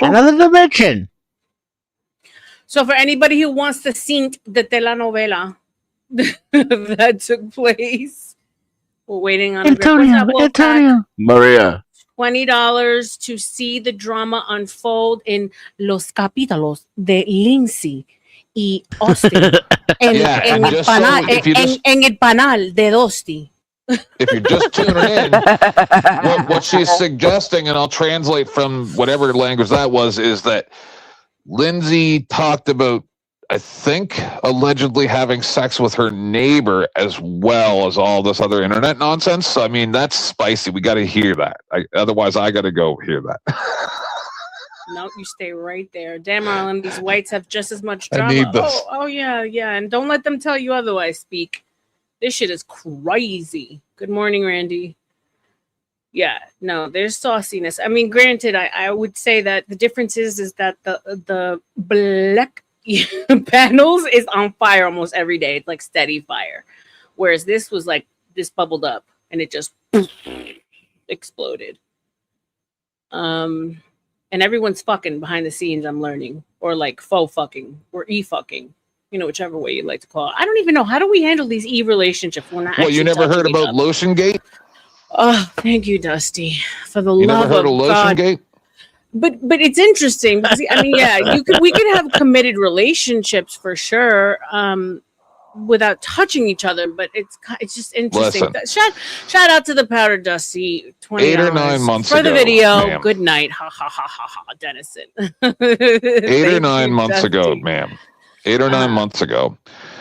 Another dimension.
So for anybody who wants to see the telenovela that took place, we're waiting on
Antonio. Maria.
$20 to see the drama unfold in Los Capítulos de Lindsay y Austin en el panal de Dosti.
If you're just tuning in, what she's suggesting, and I'll translate from whatever language that was, is that Lindsay talked about, I think, allegedly having sex with her neighbor as well as all this other internet nonsense. So, I mean, that's spicy. We got to hear that. Otherwise, I got to go hear that.
No, you stay right there. Damn, Arlen, these whites have just as much drama.
I need this.
Oh, yeah. And don't let them tell you otherwise, Speak. This shit is crazy. Good morning, Randy. Yeah, no, there's sauciness. I mean, granted, I would say that the difference is that the black panels is on fire almost every day. It's like steady fire. Whereas this was like, this bubbled up and it just exploded. And everyone's fucking behind the scenes, I'm learning. Or like faux fucking or e-fucking. You know, whichever way you like to call it. I don't even know. How do we handle these e-relationships?
Well, you never heard about Lotiongate?
Oh, thank you, Dusty. For the
You
love
never heard of
God.
Lotiongate?
But it's interesting because I mean, yeah, we could have committed relationships for sure, without touching each other. But it's just interesting.
Listen.
Shout out to the Powder Dusty. 20
8 or 9 months
for
ago,
the video.
ma'am.
Good night. Ha ha ha ha ha. Dennison.
8 or 9 months ago, ma'am. 8 or 9 months ago,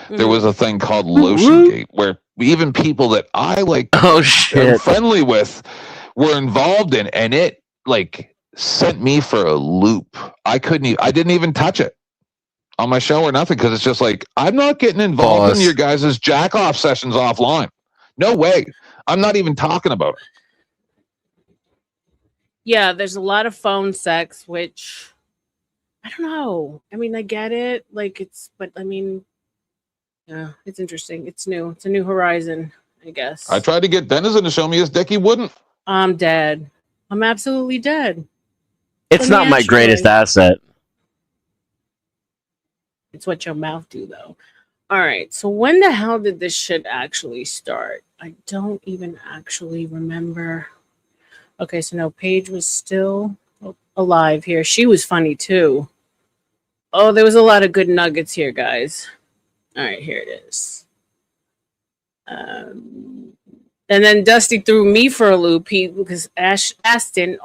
there was a thing called Lotiongate where even people that I like am friendly with were involved in, and it like sent me for a loop. I didn't even touch it on my show or nothing because it's just like, I'm not getting involved in your guys' jack off sessions offline. No way. I'm not even talking about it.
Yeah, there's a lot of phone sex, which I don't know. I mean, I get it. Like but I mean, yeah, it's interesting. It's new. It's a new horizon, I guess.
I tried to get Dennison to show me his dick. He wouldn't.
I'm dead. I'm absolutely dead.
It's not my greatest asset.
It's what your mouth do, though. All right. So when the hell did this shit actually start? I don't even actually remember. Okay, so no, Paige was still alive here. She was funny too. Oh, there was a lot of good nuggets here, guys. All right, here it is. And then Dusty threw me for a loop. Because Austin,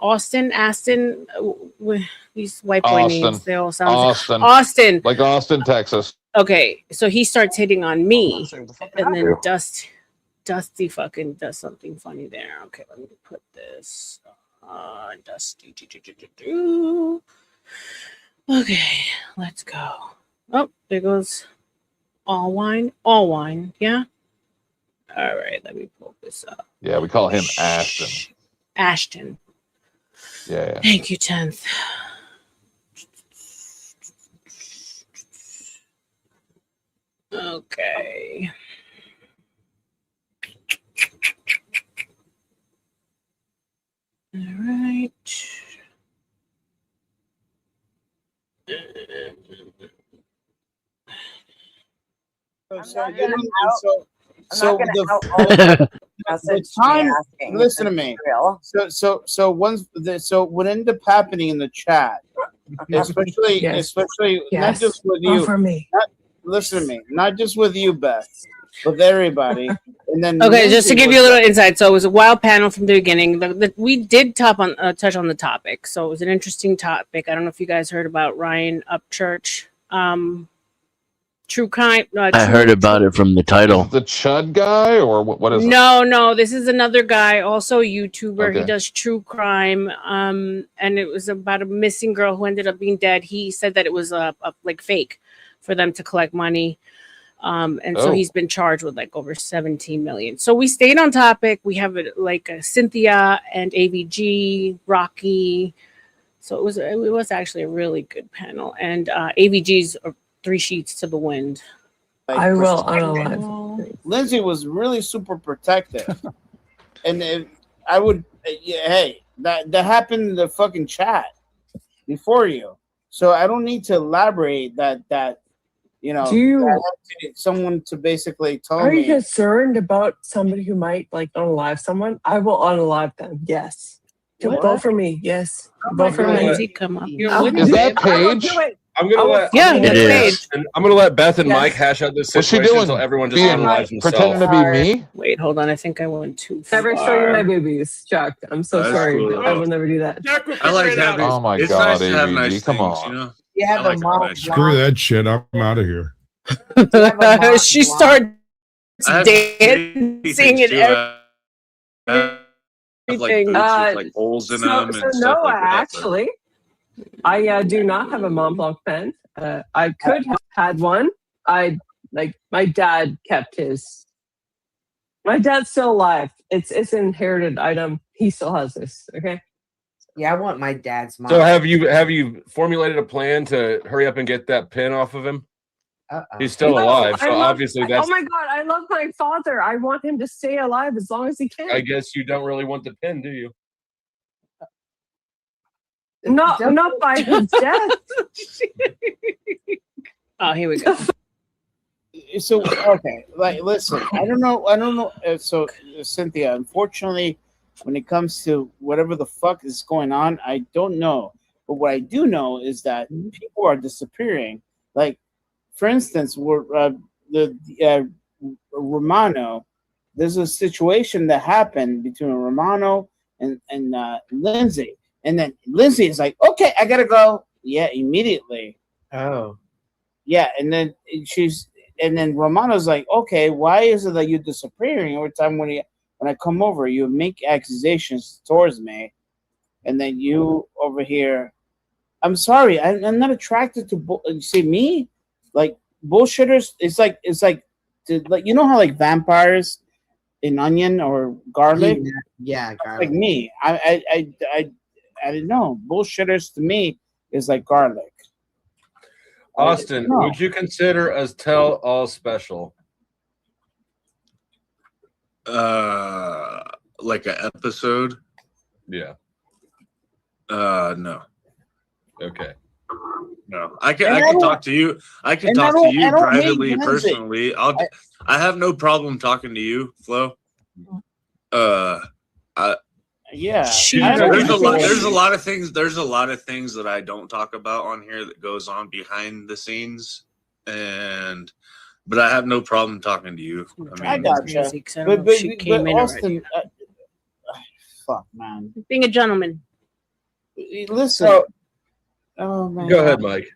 these white boy names, they all sound Austin.
Like Austin, Texas.
Okay, so he starts hitting on me, and then Dusty fucking does something funny there. Okay, let me put this on Dusty. Okay, let's go. Oh, there goes all wine, yeah? All right, let me pull this up.
Yeah, we call him Ashton.
Ashton.
Yeah.
Thank you, 10th. Okay. All right.
The time. Listen to me. So what ended up happening in the chat, especially not just with you.
For me.
Listen to me. Not just with you, Beth, with everybody. And then
okay, just to give you a little insight. So it was a wild panel from the beginning. We did touch on the topic. So it was an interesting topic. I don't know if you guys heard about Ryan Upchurch. True crime.
I heard about it from the title.
The Chud guy, or what is it?
No, this is another guy, also a YouTuber.
Okay.
He does true crime. And it was about a missing girl who ended up being dead. He said that it was like fake for them to collect money. And so he's been charged with like over 17 million. So we stayed on topic. We have like Cynthia and AVG, Rocky. So it was actually a really good panel. And AVG's 3 sheets to the wind.
I will unalive.
Lindsay was really super protective, and I would. Hey, that happened in the fucking chat before you, so I don't need to elaborate that. You know, someone to basically tell me.
Are you concerned about somebody who might like unalive someone? I will unalive them. Yes. Vote for me. Yes. Vote for
Lindsay,
me.
come up.
Is that Paige?
I'm gonna let Beth and Mike hash out this
What's she
situation
doing?
until everyone just unalives themselves.
Pretending to be me?
Wait, hold on. I think I went too far.
Never show you my boobies, Chuck. I'm so
That's
sorry.
cool.
I will never do that.
I like having.
Oh my
it's
God,
nice to have
AVG,
nice
come
things,
on.
you know.
You have a mom.
Screw that shit. I'm out of here.
She starts dancing and everything.
Like holes in them and
so
stuff
no,
like that.
actually, I do not have a Mont Blanc pen. I could have had one. My dad kept his. My dad's still alive. It's an inherited item. He still has this. Okay.
Yeah, I want my dad's Mont
So
Blanc.
have you formulated a plan to hurry up and get that pin off of him?
Uh-oh.
He's still alive, so obviously that's.
Oh my God! I love my father. I want him to stay alive as long as he can.
I guess you don't really want the pin, do you?
Not by his death.
Oh, here we go.
So okay, like listen, I don't know. So Cynthia, unfortunately, when it comes to whatever the fuck is going on, I don't know. But what I do know is that people are disappearing. Like, for instance, Romano. There's a situation that happened between Romano and Lindsay, and then Lindsay is like, "Okay, I gotta go." Yeah, immediately.
Oh.
Yeah, and then Romano's like, "Okay, why is it that you're disappearing every time when I come over? You make accusations towards me, and then you over here." I'm sorry, I'm not attracted to see me like bullshitters. It's like you know how like vampires in onion or garlic.
Yeah, garlic.
Like me, I don't know. Bullshitters to me is like garlic.
Austin, would you consider us tell all special?
Like an episode?
Yeah.
No.
Okay.
No. I can talk to you. I can talk to you privately, personally. I have no problem talking to you, Flo.
Yeah.
There's a lot of things that I don't talk about on here that goes on behind the scenes, and but I have no problem talking to you.
I gotcha. But Austin, fuck, man.
Being a gentleman.
Listen. Oh man.
Go ahead, Mike.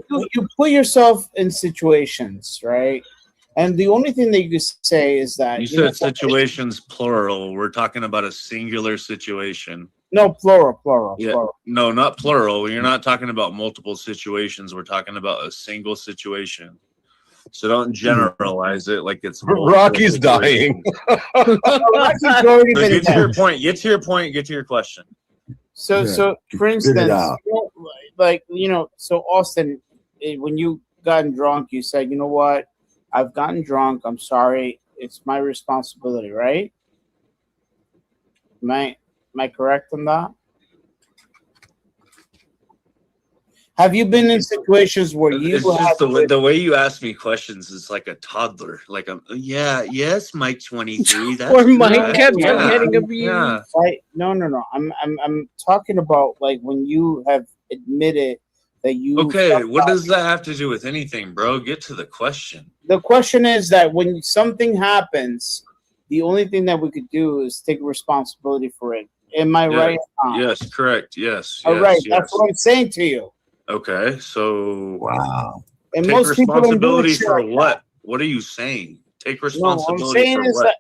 So if you put yourself in situations, right? And the only thing that you can say is that
You said situations plural. We're talking about a singular situation.
No, plural.
Yeah. No, not plural. You're not talking about multiple situations. We're talking about a single situation. So don't generalize it like it's
Rocky's dying.
Rocky's already been
Get to your point. Get to your point. Get to your question.
So for instance, so Austin, when you gotten drunk, you said, you know what? I've gotten drunk. I'm sorry. It's my responsibility, right? Am I correct on that? Have you been in situations where you
It's just the way you ask me questions is like a toddler. Like yes, Mike 23. That's
Poor Mike
correct.
kept
Yeah.
getting abused.
Yeah.
Right? No. I'm talking about like when you have admitted that you.
Okay, what does that have to do with anything, bro? Get to the question.
The question is that when something happens, the only thing that we could do is take responsibility for it. Am I right?
Yes, correct. Yes.
All right,
yes.
that's what I'm saying to you.
Okay, so
wow. And
take
most people don't do
responsibility
shit
for
like
what? What are you saying? Take
No,
responsibility
what I'm saying
for
is
what?
that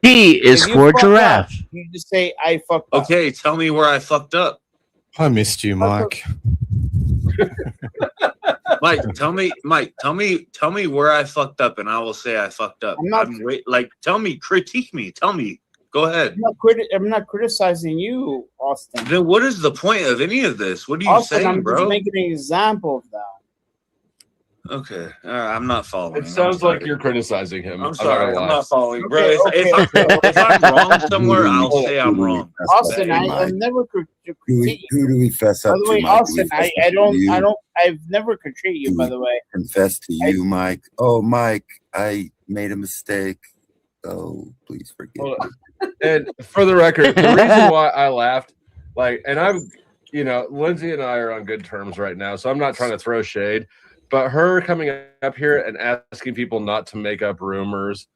He is
if you
for
fuck
giraffe.
up, you just say I fucked up.
Okay, tell me where I fucked up.
I missed you, Mike.
Mike, tell me where I fucked up, and I will say I fucked up. Tell me, critique me. Tell me. Go ahead.
I'm not criticizing you, Austin.
Then what is the point of any of this? What are you
Austin,
saying,
I'm
bro?
just making an example of that.
Okay, I'm not following.
It sounds like you're criticizing him.
I'm sorry, I'm not following, bro.
Okay.
If I'm wrong somewhere, I'll say I'm wrong.
Austin, I've never critiqued
Who do we fess up
By the
to,
way,
Mike? Do
Austin,
we fess
I
up to
don't,
you?
I've never critiqued you. By the way,
Confess to you, Mike. Oh, Mike, I made a mistake. Oh, please forgive me.
And for the record, the reason why I laughed, and I'm, Lindsay and I are on good terms right now, so I'm not trying to throw shade. But her coming up here and asking people not to make up rumors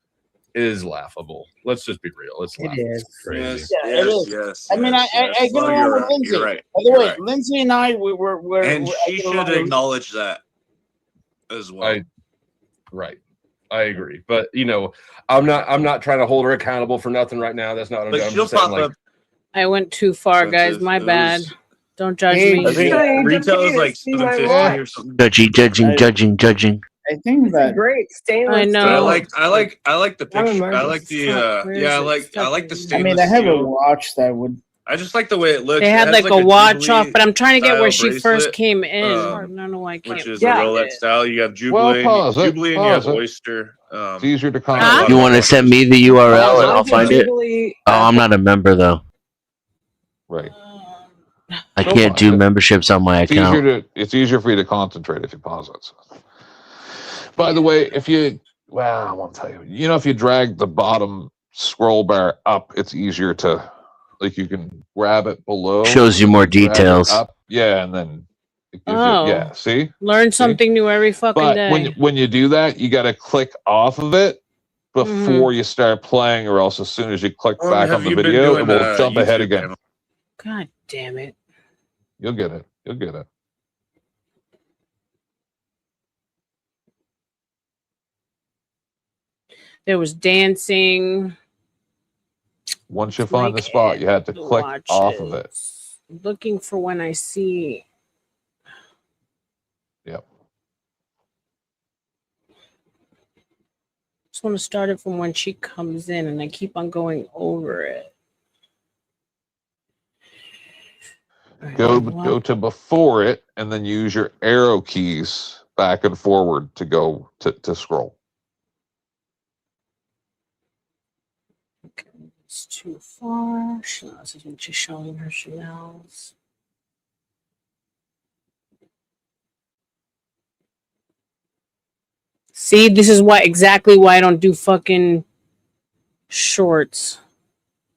is laughable. Let's just be real. It's laughable. It's crazy.
Yes.
I mean, I get along with Lindsay.
You're right.
By the way, Lindsay and I, we're
And she should acknowledge that as well.
Right. I agree. But I'm not trying to hold her accountable for nothing right now. That's not what I'm doing. I'm just saying,
I went too far, guys. My bad. Don't judge me.
I think retail is like $7.50 or something.
Judging.
I think that
great stainless.
I know.
I like the picture. I like the I like the stainless
I mean, I have a
steel.
watch that would.
I just like the way it looks.
They
It
had
has
like a watch
Jubilee
off, but I'm trying to get where she
style
first
bracelet,
came in. I don't know why I can't.
which is a Rolex style. You have
Well,
Jubilee,
pause it,
Jubilee, and you have
pause it.
Oyster.
It's easier to
I
comment.
got a lot
You
of
want to
watches.
send me the URL and I'll find it? Oh, I'm not a member though.
Right.
I can't do memberships on my account.
It's easier for you to concentrate if you pause it. So. By the way, I won't tell you. If you drag the bottom scroll bar up, it's easier to, you can grab it below.
Shows you more
drag it
details.
up, yeah, and then it gives you, see?
Learn something new every fucking
But
day.
when you do that, you got to click off of it before you start playing, or else as soon as you click back on the video, it will jump ahead again.
God damn it.
You'll get it. You'll get it.
There was dancing.
Once you find the spot, you have to click off of it.
Looking for when I see.
Yep.
Just want to start it from when she comes in, and I keep on going over it.
Go to before it, and then use your arrow keys back and forward to go to scroll.
Okay, it's too far. This is when she's showing her Chanel's. See, this is exactly why I don't do fucking shorts.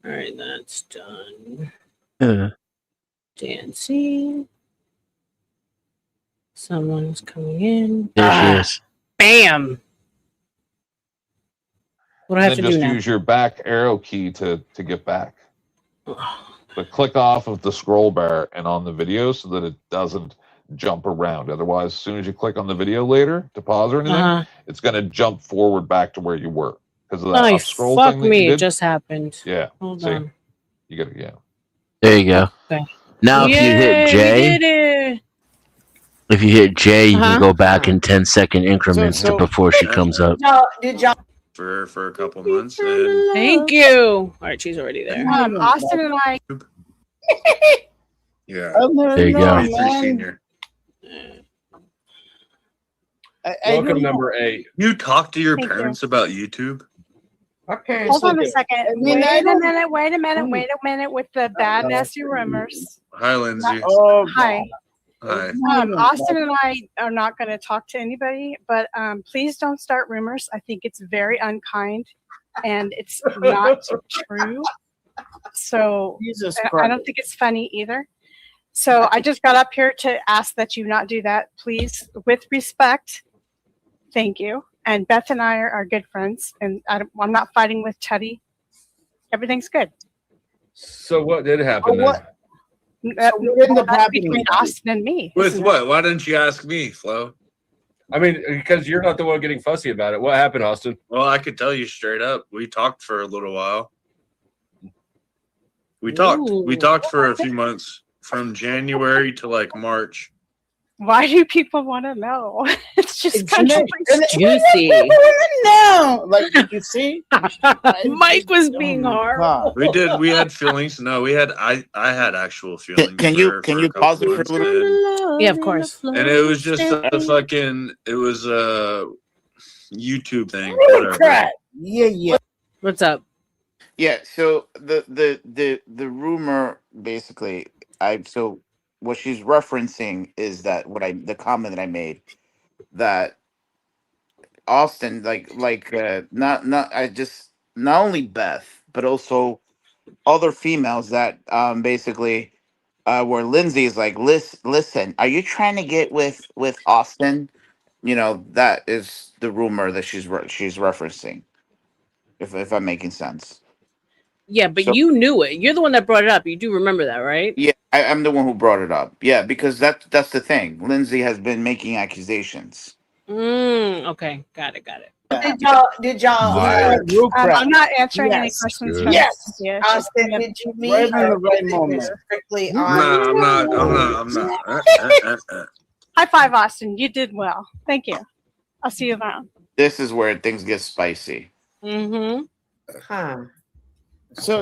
All right, that's done. dancing. Someone's coming in.
There she is.
Bam. What do I have to do
just
now?
use your back arrow key to get back. But click off of the scroll bar and on the video so that it doesn't jump around. Otherwise, as soon as you click on the video later to pause or anything, it's going to jump forward back to where you were because of that up scroll
fuck
thing that
me!
you did.
It just happened.
Yeah.
Hold
See?
on.
You got to
There you go.
Okay.
Now, if you hit J,
we did it.
if you hit J, you can go back in 10-second increments to before she comes up.
Did y'all?
For a couple months. And
Thank you. All right, she's already there.
Austin and I.
yeah.
There you go.
Senior.
Welcome, number 8.
You talk to your
Thank
parents about YouTube?
Our parents.
Hold on a second.
I mean,
Wait
I
a
don't-
minute. Wait a minute. Wait a minute with the bad, nasty rumors.
Hi, Lindsay.
Oh,
Hi.
Hi.
Austin and I are not going to talk to anybody, but please don't start rumors. I think it's very unkind and it's not true. So
Jesus
I
Christ.
don't think it's funny either. So I just got up here to ask that you not do that, please, with respect. Thank you. And Beth and I are good friends, and I'm not fighting with Teddy. Everything's good.
So what did happen then?
what ended up happening?
Between Austin and me.
With
isn't
what? Why didn't you ask me, Flo?
I mean, because you're not the one getting fussy about it. What happened, Austin?
Well, I could tell you straight up. We talked for a little while. We talked for a few months, from January to like March.
Why do people want to know? It's just kind of
juicy.
No, like you see,
Mike was being horrible.
We had feelings. No, I had actual feelings.
Can you pause it for a little
bit?
Yeah, of course.
And it was just it was a YouTube thing. Whatever.
Yeah.
What's up?
Yeah, so the rumor basically, what she's referencing is that the comment that I made, that Austin not only Beth but also other females that basically where Lindsay is like, listen, are you trying to get with Austin? That is the rumor that she's referencing, if I'm making sense.
Yeah, but
So-
you knew it. You're the one that brought it up. You do remember that, right?
Yeah, I'm the one who brought it up. Yeah, because that's the thing. Lindsay has been making accusations.
Okay, got it.
Did y'all?
I'm not answering any
Yes.
questions.
Good.
From
Yes.
Yeah,
Austin, did you meet?
Right in the right moment.
Strictly
No,
on.
I'm not.
High five, Austin. You did well. Thank you. I'll see you around.
This is where things get spicy.
Mm-hmm.
Huh.
So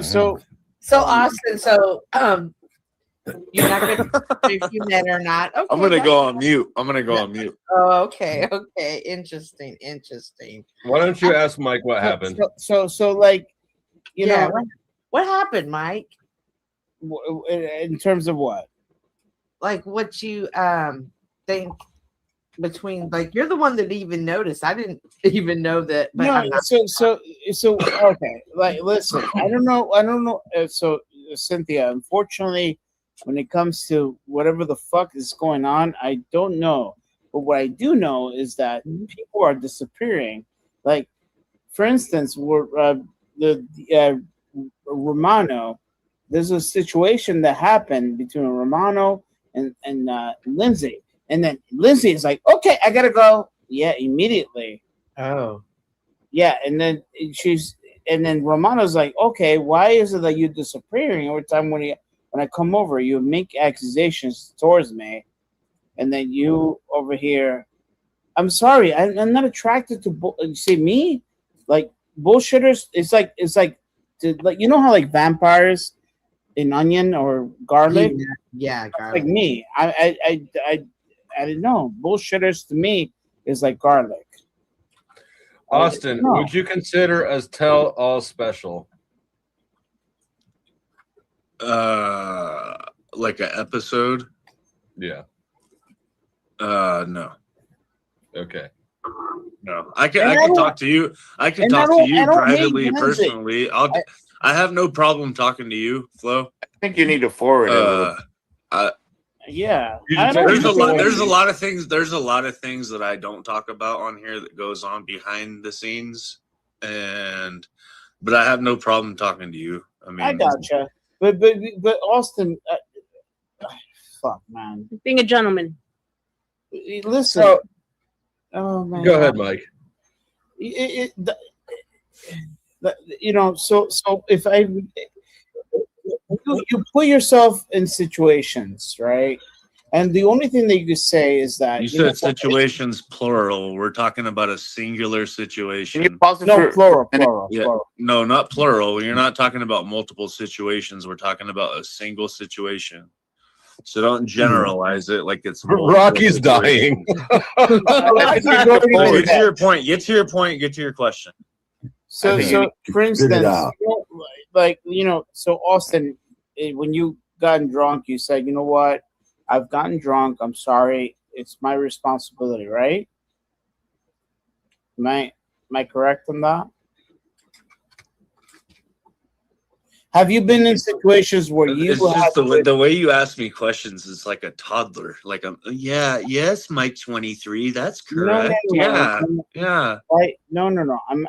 Austin, you're not gonna if you met or not. Okay,
I'm gonna
that's
go
fine.
on mute. I'm gonna go on mute.
Oh, okay. Interesting.
Why don't you ask Mike what happened?
So like, you
Yeah,
know,
what happened, Mike?
in terms of what?
Like what you think between, like, you're the one that even noticed. I didn't even know that. But I'm
No,
not.
so okay. Like, listen, I don't know. So Cynthia, unfortunately, when it comes to whatever the fuck is going on, I don't know. But what I do know is that people are disappearing. Like, for instance, Romano. There's a situation that happened between Romano and Lindsay, and then Lindsay is like, "Okay, I gotta go." Yeah, immediately.
Oh.
Yeah, and then Romano's like, "Okay, why is it that you're disappearing every time when I come over? You make accusations towards me, and then you over here." I'm sorry, I'm not attracted to you see me, like bullshitters. It's like you know how like vampires in onion or garlic.
Yeah, garlic.
Like me, I don't know. Bullshitters to me is like garlic.
Austin,
No.
would you consider us tell all special?
Like an episode?
Yeah.
No.
Okay.
No. I can
And I don't-
talk to you. I can
and I
talk to
don't-
you
I don't hate
privately,
Lindsay.
personally. I have no problem talking to you, Flo.
I think you need to forward it. a little.
Yeah,
There's a lot of things. There's a lot of things that I don't talk about on here that goes on behind the scenes, but I have no problem talking to you. I mean,
I gotcha. But Austin, fuck, man.
Being a gentleman.
Listen. Oh man.
Go ahead, Mike.
So if you put yourself in situations, right? And the only thing that you could say is that
you said situations plural. We're talking about a singular situation.
No, plural.
Yeah, no, not plural. You're not talking about multiple situations. We're talking about a single situation. So don't generalize it like it's
Rocky's dying.
Get to your point. Get to your point. Get to your question.
So for instance, so Austin, when you gotten drunk, you said, you know what? I've gotten drunk. I'm sorry. It's my responsibility, right? Am I correct on that? Have you been in situations where you
It's just the way you ask me questions is like a toddler. Like yes, Mike 23. That's correct. Yeah.
Right? No. I'm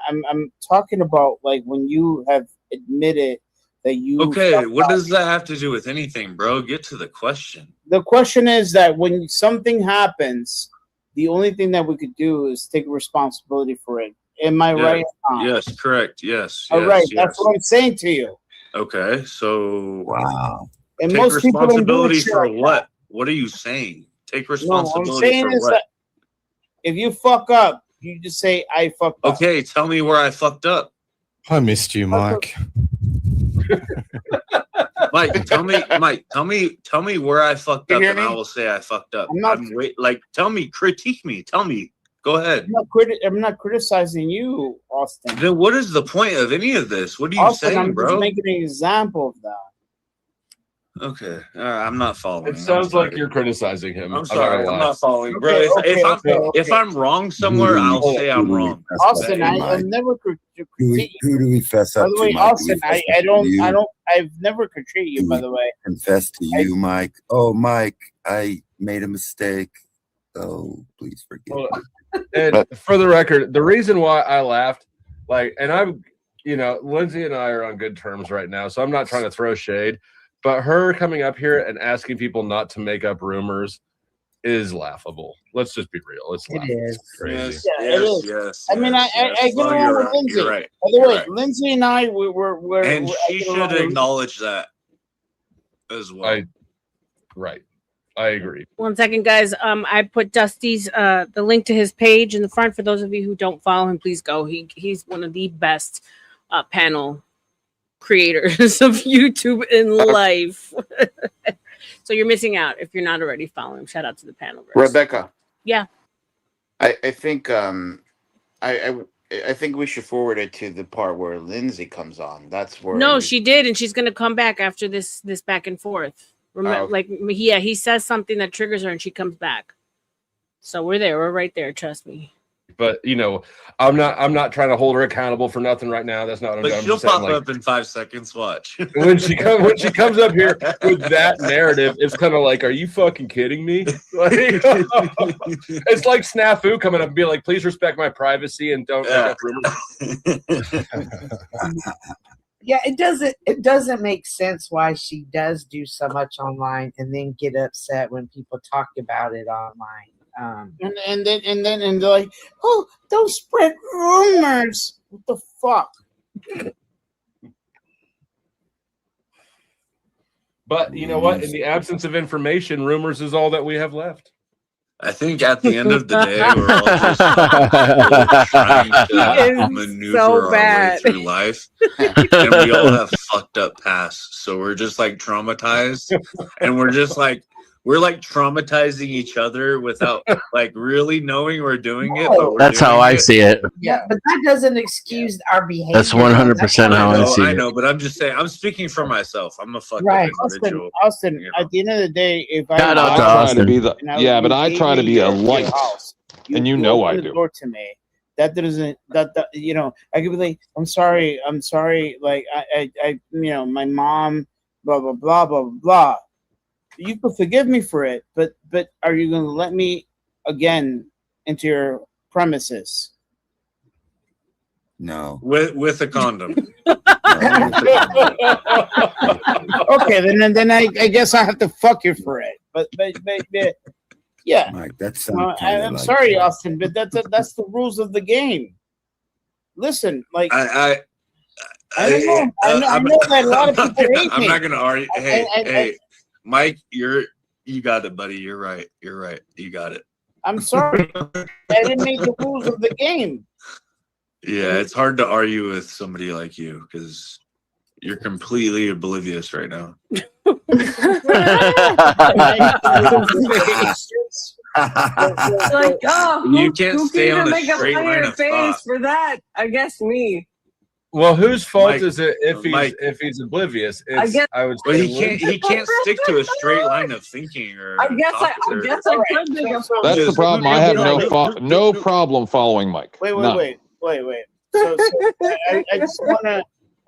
talking about like when you have admitted that you.
Okay, what does that have to do with anything, bro? Get to the question.
The question is that when something happens, the only thing that we could do is take responsibility for it. Am I right?
Yes, correct. Yes.
All right, that's what I'm saying to you.
Okay, so
wow.
And
take
most people don't do
responsibility
shit
for
like
what? What are you saying? Take
No, what I'm
responsibility
saying
for
is
what?
that if you fuck up, you just say I fucked up.
Okay, tell me where I fucked up.
I missed you, Mike.
Mike, tell me where I fucked up, and I will say I fucked up. Tell me, critique me. Tell me. Go ahead.
I'm not criticizing you, Austin.
Then what is the point of any of this? What are you
Austin,
saying,
I'm
bro?
just making an example of that.
Okay, I'm not following.
It sounds like you're criticizing him.
I'm sorry, I'm not following, bro.
Okay,
If I'm wrong somewhere, I'll say I'm wrong.
Austin, I've never critiqued you.
Who do we fess up
By the way,
to, Mike?
Austin, I've never critiqued you, by the way.
Confess to you, Mike. Oh, Mike, I made a mistake. Oh, please forgive me.
And for the record, the reason why I laughed, and I'm, Lindsay and I are on good terms right now, so I'm not trying to throw shade, but her coming up here and asking people not to make up rumors is laughable. Let's just be real. It's laughable. It's crazy.
Yes.
I mean, I get along with Lindsay.
You're right.
By the way, Lindsay and I we're
and she should acknowledge that as well.
Right. I agree.
1 second, guys. I put Dusty's the link to his page in the front. For those of you who don't follow him, please go. He's one of the best panel creators of YouTube in life. So you're missing out if you're not already following. Shout out to the panel.
Rebecca.
Yeah.
I think I think we should forward it to the part where Lindsay comes on. That's where.
No, she did, and she's gonna come back after this back and forth. Remember, he says something that triggers her, and she comes back. So we're there. We're right there. Trust me.
But I'm not trying to hold her accountable for nothing right now. That's not what I'm doing.
She'll pop up in 5 seconds. Watch.
when she comes up here with that narrative, it's kind of like, are you fucking kidding me? It's like Snafu coming up and being like, please respect my privacy and don't make up rumors.
Yeah, it doesn't make sense why she does do so much online and then get upset when people talk about it online.
And they're like, oh, don't spread rumors. What the fuck?
But you know what? In the absence of information, rumors is all that we have left.
I think at the end of the day, we're all just trying to maneuver our way through life, and we all have fucked up pasts. So we're just like traumatized, and we're traumatizing each other without like really knowing we're doing it. But
That's how I see it.
Yeah, but that doesn't excuse our behavior.
That's 100% how I see it.
I know, but I'm just saying. I'm speaking for myself. I'm a fucked
Right.
up individual.
Austin, at the end of the day, if I
Shout out to Austin. But I try to be a light, and you know I
the
do.
door to me. That doesn't I could be like, I'm sorry, like I my mom, blah blah blah blah blah. You can forgive me for it, but are you going to let me again into your premises?
No.
With a condom.
Okay, then I guess I have to fuck you for it. But yeah.
Mike, that sounds
I'm sorry, Austin, but that's the rules of the game. Listen, like I know that a lot of people hate
I'm
me.
not gonna argue. Hey,
I-
Mike, you got it, buddy. You're right. You got it.
I'm sorry. I didn't make the rules of the game.
Yeah, it's hard to argue with somebody like you because you're completely oblivious right now.
Like, oh,
You can't
who
stay
can
on a
make a
straight line
funnier
of
face
thought.
for that? I guess me.
Well, whose fault
Mike-
is it if
Mike-
he's oblivious?
I guess-
I would
But
say
he can't stick to a straight line of thinking or.
I guess I
thoughts or-
guess I could make a
That's the problem. I have no problem following Mike. None.
Wait. So I just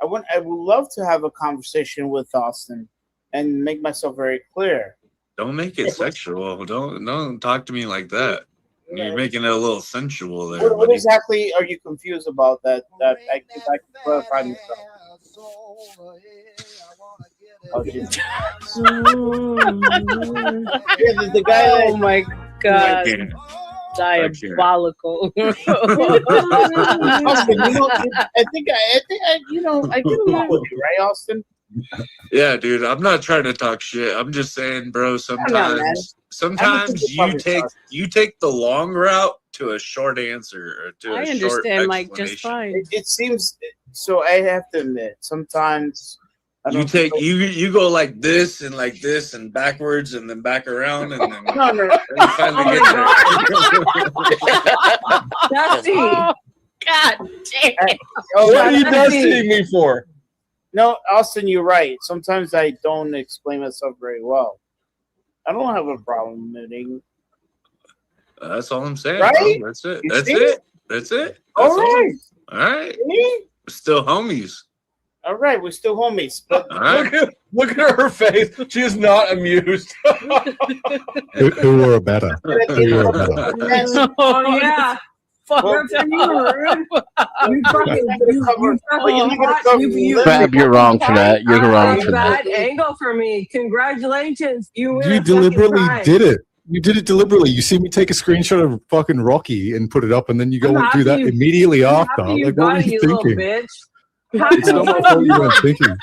I would love to have a conversation with Austin and make myself very clear.
Don't make it sexual. Don't talk to me like that. You're making it a little sensual there.
What
buddy.
exactly are you confused about that I can clarify myself? Oh, geez. the guy.
Oh my god.
can't.
Diabolical.
Austin, I think I get along with you, right, Austin?
Yeah, dude. I'm not trying to talk shit. I'm just saying, bro.
man.
Sometimes you take the long route to a short answer or to a
I
short
understand Mike just
explanation.
fine.
It seems so. I have to admit, sometimes
You go like this and backwards and then back around and then
No.
and you finally get there.
Dusty.
Oh, God damn.
Oh,
What are you
Dusty.
dusting me for?
No, Austin, you're right. Sometimes I don't explain myself very well. I don't have a problem admitting.
That's all I'm saying.
Right?
Bro. That's it.
You
That's
see?
it. That's it.
All
That's
right.
All right.
See?
We're still homies.
All right, we're still homies. But
All right.
Look at her face. She is not amused.
Who were better? Who were better?
Oh yeah. Fuck you, Rude. You fucking
Crab, you're wrong for that. You're wrong for that.
bad angle for me. Congratulations. You win.
You
a fucking
deliberately
prize.
did it. You did it deliberately. You see me take a screenshot of fucking Rocky and put it up, and then you go
I'm
and do that
happy you-
immediately
I'm
after.
happy you
Like,
got
what
it,
were you
you little
thinking?
bitch.
It's not my fault you weren't thinking.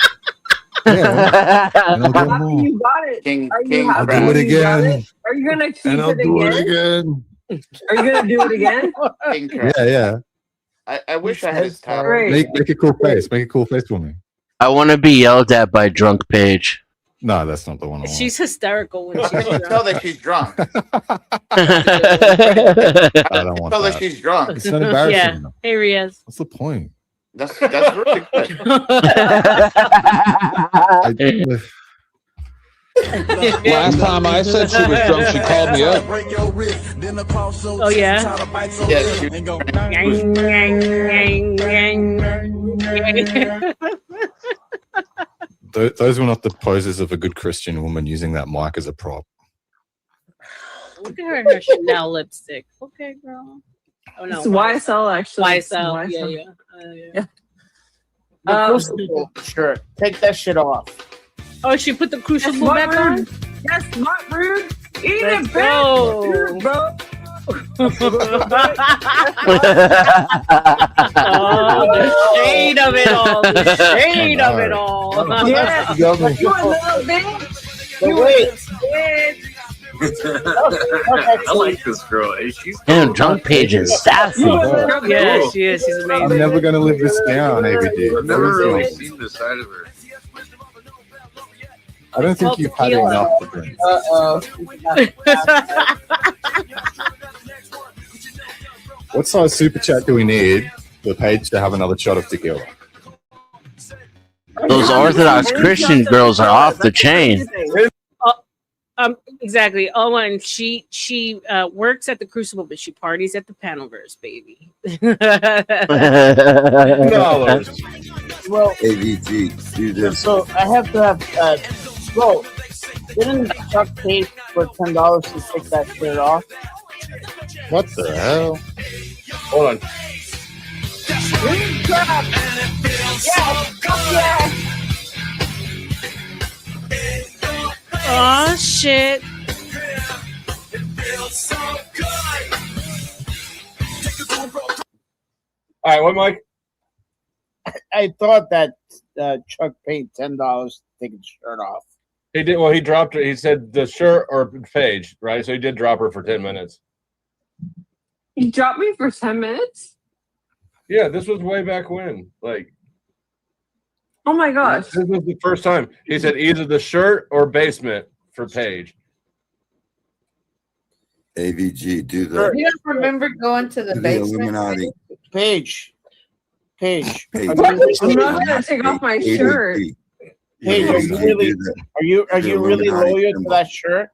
Yeah. And I'll get
Happy
more.
you got it.
King
Are you
King
I'll
happy
do it
you got
again.
it? Are you gonna keep
And I'll
it
do it
again?
again.
Are you gonna do it again?
King Crab.
Yeah.
I wish I had his talent.
Great.
Make a cool face. Make a cool face for me.
I want to be yelled at by drunk Paige.
No, that's not the one I want.
She's hysterical when
I
she's
can tell
drunk.
that she's drunk.
I don't want
Tell that
that.
she's drunk.
It's not embarrassing
Yeah.
enough.
Hey, Riaz.
What's the point?
That's really good.
Last time I said she was drunk, she called me up.
Oh yeah.
Yeah, she-
Those were not the poses of a good Christian woman using that mic as a prop.
Look at her in her Chanel lipstick. Okay, girl. Oh no.
It's YSL actually.
YSL.
It's
Yeah,
YSL.
yeah.
the crucible shirt. Take that shit off.
Oh, she put the crucible
What,
back on.
Rude? Yes, what, Rude? Eat
Let's
it,
go.
bitch. Rude, bro.
Oh, the shade of it all. The shade of it all.
Yes.
You got me.
You a little bitch.
But
You
wait.
a bitch.
I like this girl. Hey, she's
Damn, drunk Paige is sassy.
You a little
Yeah,
bitch.
she is. She's
I'm
amazing.
never gonna live this down, ABD.
I've never really seen this side of her.
I don't think you've had
Tequila.
enough to drink. What size super chat do we need for Paige to have another shot of tequila?
Those Orthodox Christian girls are off the chain.
Exactly. Oh, and she works at the Crucible, but she parties at the Panelverse, baby.
Well,
AVG, do this.
so I have to have. Bro, Didn't Chuck pay for $10 to take that shirt off?
What the hell?
Hold on.
Oh shit.
All right, what, Mike?
I thought that Chuck paid $10 to take his shirt off.
He did. Well, he dropped it. He said the shirt or Paige, right? So he did drop her for 10 minutes.
You dropped me for 10 minutes?
Yeah, this was way back when. Like,
oh my gosh.
This was the first time. He said either the shirt or basement for Paige.
AVG, do the
You don't remember going to the
do the
basement?
Illuminati.
Paige.
Page.
I'm not gonna take off my shirt.
Paige, are you really loyal to that shirt?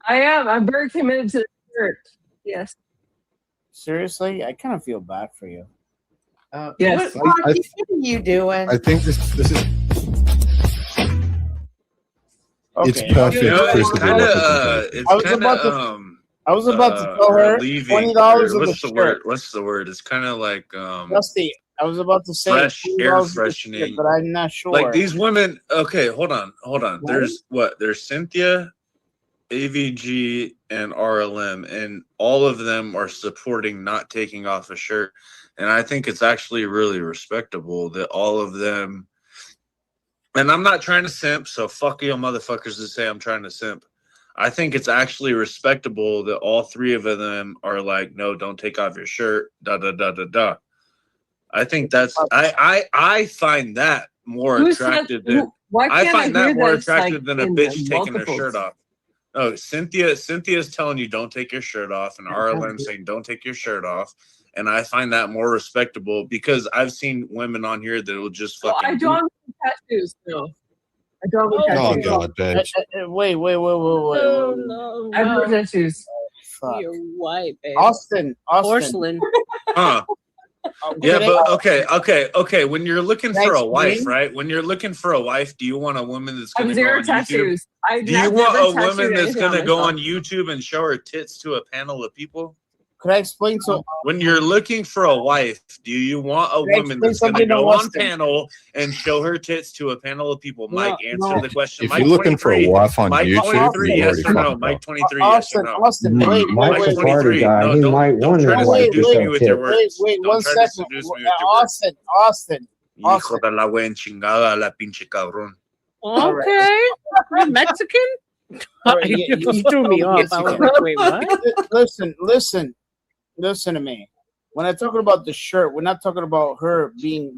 I am. I'm very committed to the shirt. Yes.
Seriously, I kind of feel bad for you.
Yes.
What are you doing?
I think this is. It's
Okay.
perfect.
You know, it's
Crucible
kind
replica.
of
I was about to tell her
relieving,
$20
or
of the
what's the
shirt.
word? What's the word? It's kind of like
Dusty, I was about to say
fresh air
$20 of the shirt,
freshening,
but I'm not sure.
Like these women. Okay, hold on.
What?
There's Cynthia, AVG, and R.L.M, and all of them are supporting not taking off a shirt, and I think it's actually really respectable that all of them. And I'm not trying to simp, so fuck you motherfuckers to say I'm trying to simp. I think it's actually respectable that all three of them are like, no, don't take off your shirt, da da da da da. I think that's I find that more
Who said-
attractive than
why
I
can't I
find that
hear
more
this,
attractive
like,
than a
in
bitch taking her
multiples?
shirt off. Oh, Cynthia's telling you don't take your shirt off, and R.L.M saying don't take your shirt off. And I find that more respectable because I've seen women on here that will just
Well,
fucking
I don't have tattoos, though. I don't have
Oh
tattoos.
God, babes.
Wait.
No,
I have no tattoos.
Fuck.
You're white, babe.
Austin.
Porcelain.
Huh. Yeah, but okay. When you're looking for a wife,
explain?
right? When you're looking for a wife, do you want a woman that's
I
going
have
to go
zero
on YouTube?
tattoos.
Do you want a woman that's going to go on YouTube and show her tits to a panel of people?
Could I explain so?
When you're looking for a wife, do you want a
Could I
woman
explain
that's going to
something to
go on
Austin?
panel and show her tits to a panel of people? Mike, answer the question.
If
Mike
you're looking for a
23.
wife on
Mike
YouTube,
23,
you've
yes
already
or no?
fucked
Mike
up.
23, yes or no?
Austin, wait,
Mike
Mike's a party
23.
guy.
No,
He
don't
might want
try
to
to
like
seduce me with your words.
Wait,
Don't
one
try to
second.
seduce me with your words.
Austin.
Hijo de la buen chingada, la pinche cabrón.
Okay. You're Mexican?
All right,
You threw me off. I was like, wait, what?
Listen to me. When I'm talking about the shirt, we're not talking about her being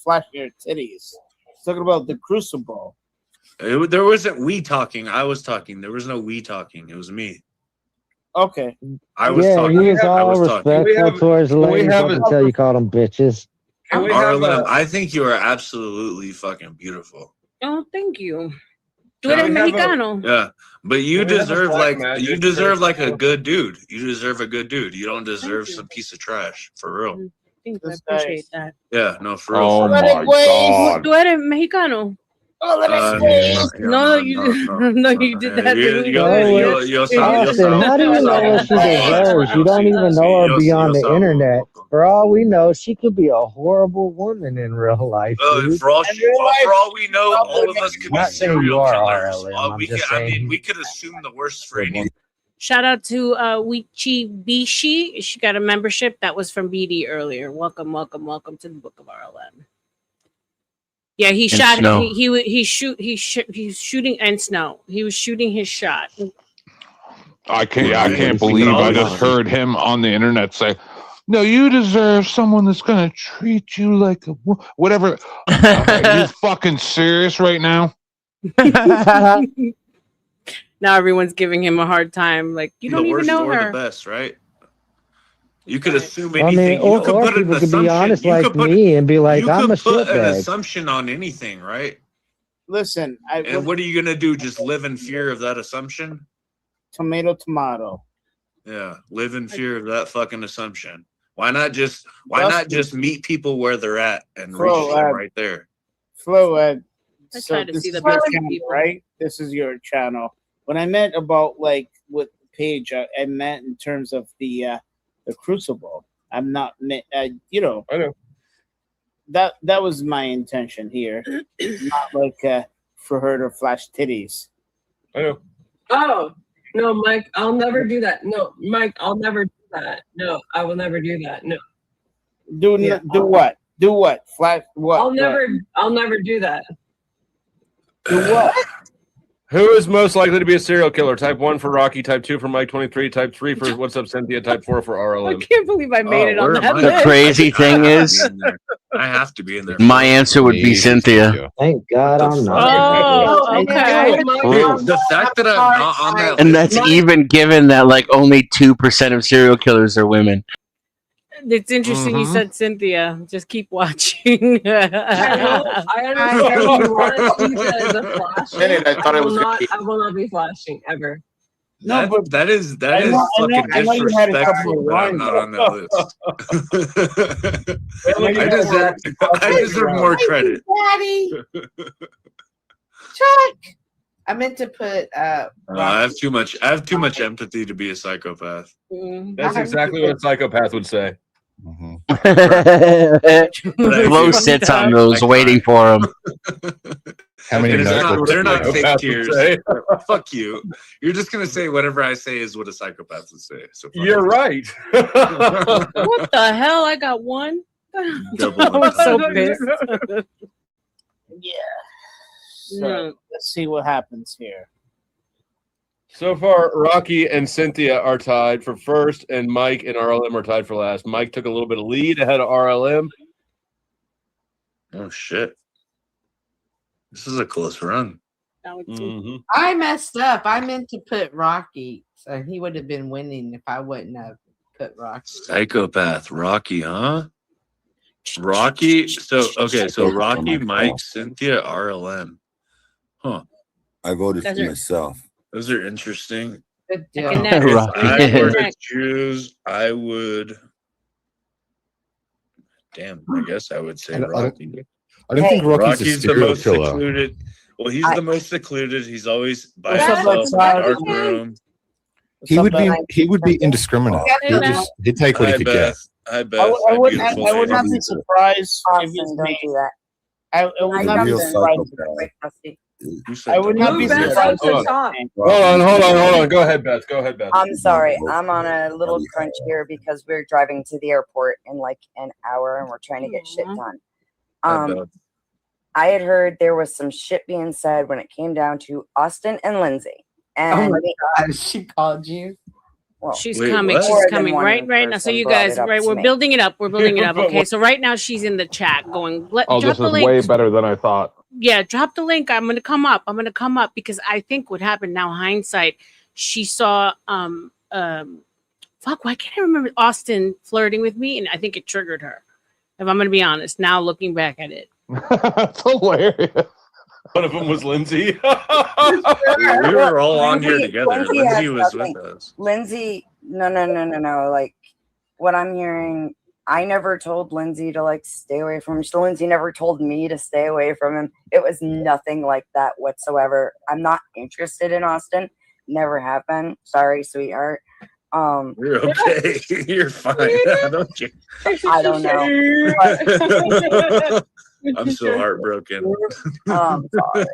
flashing her titties. We're talking about the crucible.
There wasn't we talking. I was talking. There was no we talking. It was me.
Okay.
I was
yeah,
talking.
he was
I
all
was talking.
respectful towards the ladies up until you called them bitches.
R.L.M, I think you are absolutely fucking beautiful.
Oh, thank you. Tú eres mexicano.
Yeah, but you
Can we have a
deserve
black
like
magic
you deserve like a
crystal?
good dude. You deserve a good dude. You don't deserve some piece of trash for real.
Thank you. I appreciate that.
Yeah, no, for real.
Oh
for real.
my God.
Tú eres mexicano. No, you did that to me.
Austin, how do you know what she deserves? You don't even know her beyond the internet. For all we know, she could be a horrible woman in real life. Dude.
For all we know, all of us could be
Not saying you
serial
are
killers.
R.L.M. I'm just
I mean,
saying.
we could assume the worst for anyone.
Shout out to Wichi Bishi. She got a membership that was from BD earlier. Welcome to the Book of R.L.M. Yeah, he shot.
Snow.
He's shooting and Snow. He was shooting his shot.
I can't believe I just heard him on the internet say, "No, you deserve someone that's gonna treat you like a whatever." Are you fucking serious right now?
Now everyone's giving him a hard time. Like, you don't
The
even
worst
know
or
her.
the best, right? You could assume
I
anything.
mean,
You could
or
put an
people could be
assumption.
honest
You
like
could put
me and be like,
you
I'm a
could put an
shitbag.
assumption on anything, right?
Listen,
And what are you gonna do? Just live in fear of that assumption?
Tomato.
Yeah, live in fear of that fucking assumption. Why not just meet people where they're at and reach them right there?
Flo,
I
So
try to
this
see
is
the
your
best
channel,
people.
right? This is your channel. When I meant about like with Paige, I meant in terms of the Crucible. I'm not, you know.
I know.
That was my intention here, not like for her to flash titties.
I know.
Oh no, Mike, I'll never do that. No, Mike, I'll never do that. No, I will never do that. No.
Do what? Do what? Flash what?
I'll never do that.
Do what?
Who is most likely to be a serial killer? Type 1 for Rocky, type 2 for Mike 23, type 3 for What's Up Cynthia, type 4 for
I
R.L.M.
can't believe I made it on
where
that
am I?
The
list.
crazy thing is,
I have to be in there.
my answer would be Cynthia.
Thank God I'm not.
Oh, okay.
Dude, the fact that I'm not on that
And
list.
that's even given that like only 2% of serial killers are women.
It's interesting you said Cynthia. Just keep watching.
I understand you want to use it as a flashing.
I thought
I
it
will
was
not. I will not be flashing ever.
No, but that is
I know
fucking
you had a couple
disrespectful
of
that I'm
lines.
not on that list. I deserve
Wait,
more credit.
Daddy. Chuck. I meant to put
I have too much. I have too much empathy to be a psychopath.
That's exactly what a psychopath would say.
Flo sits on those waiting for him.
How many
And it's
notes
not,
would
they're
a
not fake
psychopath
tears.
say?
Fuck you. You're just gonna say whatever I say is what a psychopath would say. So fuck
You're
you.
right.
What the hell? I got one.
Double
I was so
entendre.
pissed.
Yeah. So let's see what happens here.
So far, Rocky and Cynthia are tied for first, and Mike and R.L.M are tied for last. Mike took a little bit of lead ahead of R.L.M.
Oh shit. This is a close run.
I messed up. I meant to put Rocky, so he would have been winning if I wouldn't have put Rocky.
Psychopath, Rocky, huh? Rocky. So okay, so Rocky, Mike, Cynthia, R.L.M. Huh.
I voted
Those
for
are-
myself.
Those are interesting.
Good
Neck
deal.
and neck.
If
Rocky.
I were
Neck.
to choose, I would. Damn, I guess I would say
I don't
Rocky.
think Rocky's a
Rocky's the
serial
most
killer.
secluded. Well, he's the most secluded. He's always by
What's up,
himself in the
outside?
dark room.
He would be indiscriminate. He'd take what he
Hi,
could
Beth.
get.
Hi, Beth.
I
Hi,
would
beautiful
not be
lady.
surprised if
Austin,
it's
don't
me.
do that.
I would not be
Real
surprised.
psychopath.
Who said
I would
that?
not be
Move Beth
surprised.
up to
if it's
top.
me.
Hold on. Go ahead, Beth. Go ahead, Beth.
I'm sorry. I'm on a little crunch here because we're driving to the airport in like an hour and we're trying to get shit done.
Hi, Beth.
I had heard there was some shit being said when it came down to Austin and Lindsay. And
Oh my God, she called you.
well,
She's
Wait,
coming.
what?
She's
More than
coming
one
right now. So
person
you
brought
guys,
it up
right?
to
We're
me.
building it up. We're building it up.
But
Okay. So right now she's in the chat going.
Oh,
Drop
this
the
is
link.
way better than I thought.
Yeah, drop the link. I'm gonna come up. Because I think what happened now, hindsight, she saw fuck, why can't I remember Austin flirting with me? And I think it triggered her. If I'm gonna be honest, now looking back at it.
That's hilarious.
One of them was Lindsay.
We were all on here
Lindsay-
together.
Lindsay
Lindsay
has
was
nothing.
with us.
Lindsay, no. Like what I'm hearing, I never told Lindsay to like stay away from him. So Lindsay never told me to stay away from him. It was nothing like that whatsoever. I'm not interested in Austin. Never have been. Sorry, sweetheart.
You're okay. You're fine. I don't
know.
I'm so heartbroken.
Sorry.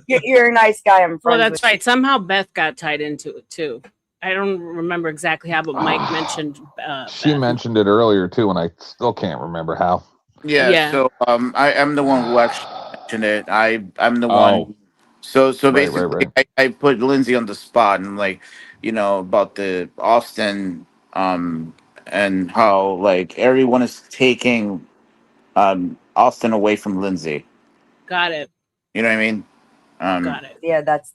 You're a nice guy. I'm friends
Well, that's
with.
right. Somehow Beth got tied into it too. I don't remember exactly how, but Mike mentioned.
She mentioned it earlier too, and I still can't remember how.
Yeah. So I am the one who actually mentioned it. I'm the one. So basically, I put Lindsay on the spot and like, about the Austin and how like everyone is taking Austin away from Lindsay.
Got it.
You know what I mean?
Got it.
Yeah, that's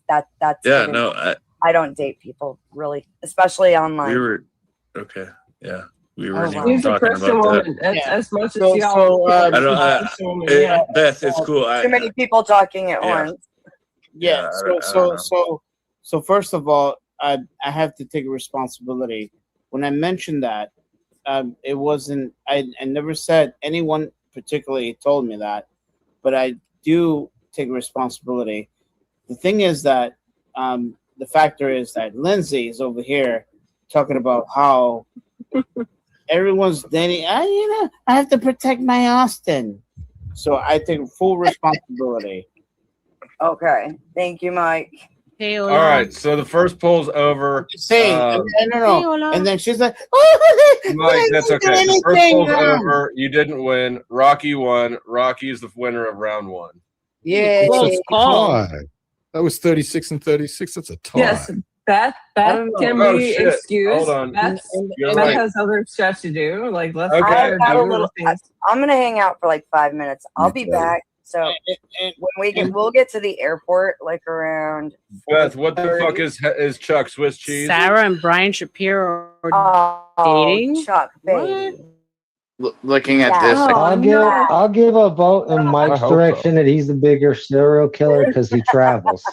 Yeah,
even-
no,
I don't date people really, especially online.
we were okay. Yeah, we were
wow.
He's a
talking
Christian
about
woman.
that.
As much as
So-
y'all.
so,
I don't.
He's a Christian woman,
Beth, it's cool.
Too many people talking at
Yeah.
once.
Yeah.
I don't
So first of all, I have to take responsibility. When I mentioned that, it wasn't. I never said anyone particularly told me that, but I do take responsibility. The thing is that the factor is that Lindsay is over here talking about how everyone's dating. I have to protect my Austin. So I take full responsibility.
Okay. Thank you, Mike.
Hey,
All right, so the first poll's over.
Saying, no. And then she's like,
Mike, that's okay. The first poll's over. You didn't win. Rocky won. Rocky is the winner of round 1.
Yeah.
That's a tie. That was 36 and 36. That's a tie.
Yes, Beth can
Oh,
be
shit.
excused.
Hold on.
Beth
You're right.
has other stuff to do. Like, let's
Okay.
let her
I've got a
do
little.
the things.
I'm gonna hang out for like 5 minutes. I'll be back. So we'll get to the airport like around.
Beth, what the fuck is Chuck Swiss cheese?
Sarah and Brian Shapiro are dating.
Chuck, baby.
Looking at
Yeah.
this,
I'll give a vote in Mike's
hope so.
direction that he's the bigger serial killer because he travels.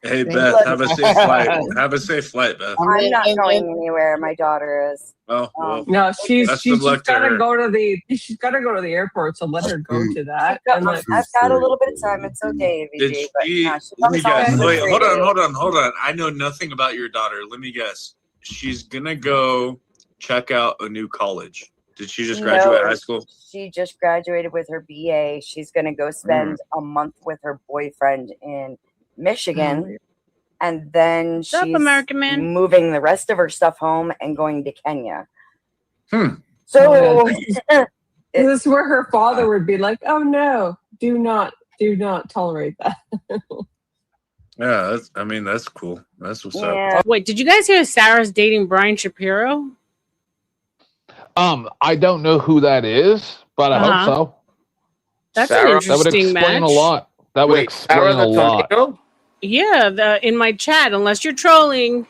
Hey Beth, have a safe flight. Have a safe flight, Beth.
I'm not going anywhere. My daughter is.
Oh, well,
No, she's
best of luck to
got to
her.
go to the. She's got to go to the airport, so let her go to that.
I've got a little bit of time. It's okay,
Did
VG. But
she?
no, she
Let me
comes home
guess.
for
Wait,
3
hold
days.
on. I know nothing about your daughter. Let me guess. She's gonna go check out a new college. Did she just graduate high school?
She just graduated with her BA. She's gonna go spend a month with her boyfriend in Michigan. And then she's
American man?
moving the rest of her stuff home and going to Kenya.
So
this is where her father would be like, "Oh no, do not tolerate that."
Yeah, that's cool. That's what's up.
Oh, wait, did you guys hear Sarah's dating Brian Shapiro?
I don't know who that is, but I hope so.
That's
Sarah,
an interesting
that would explain
match.
a lot. That would explain a lot.
Yeah, in my chat, unless you're trolling,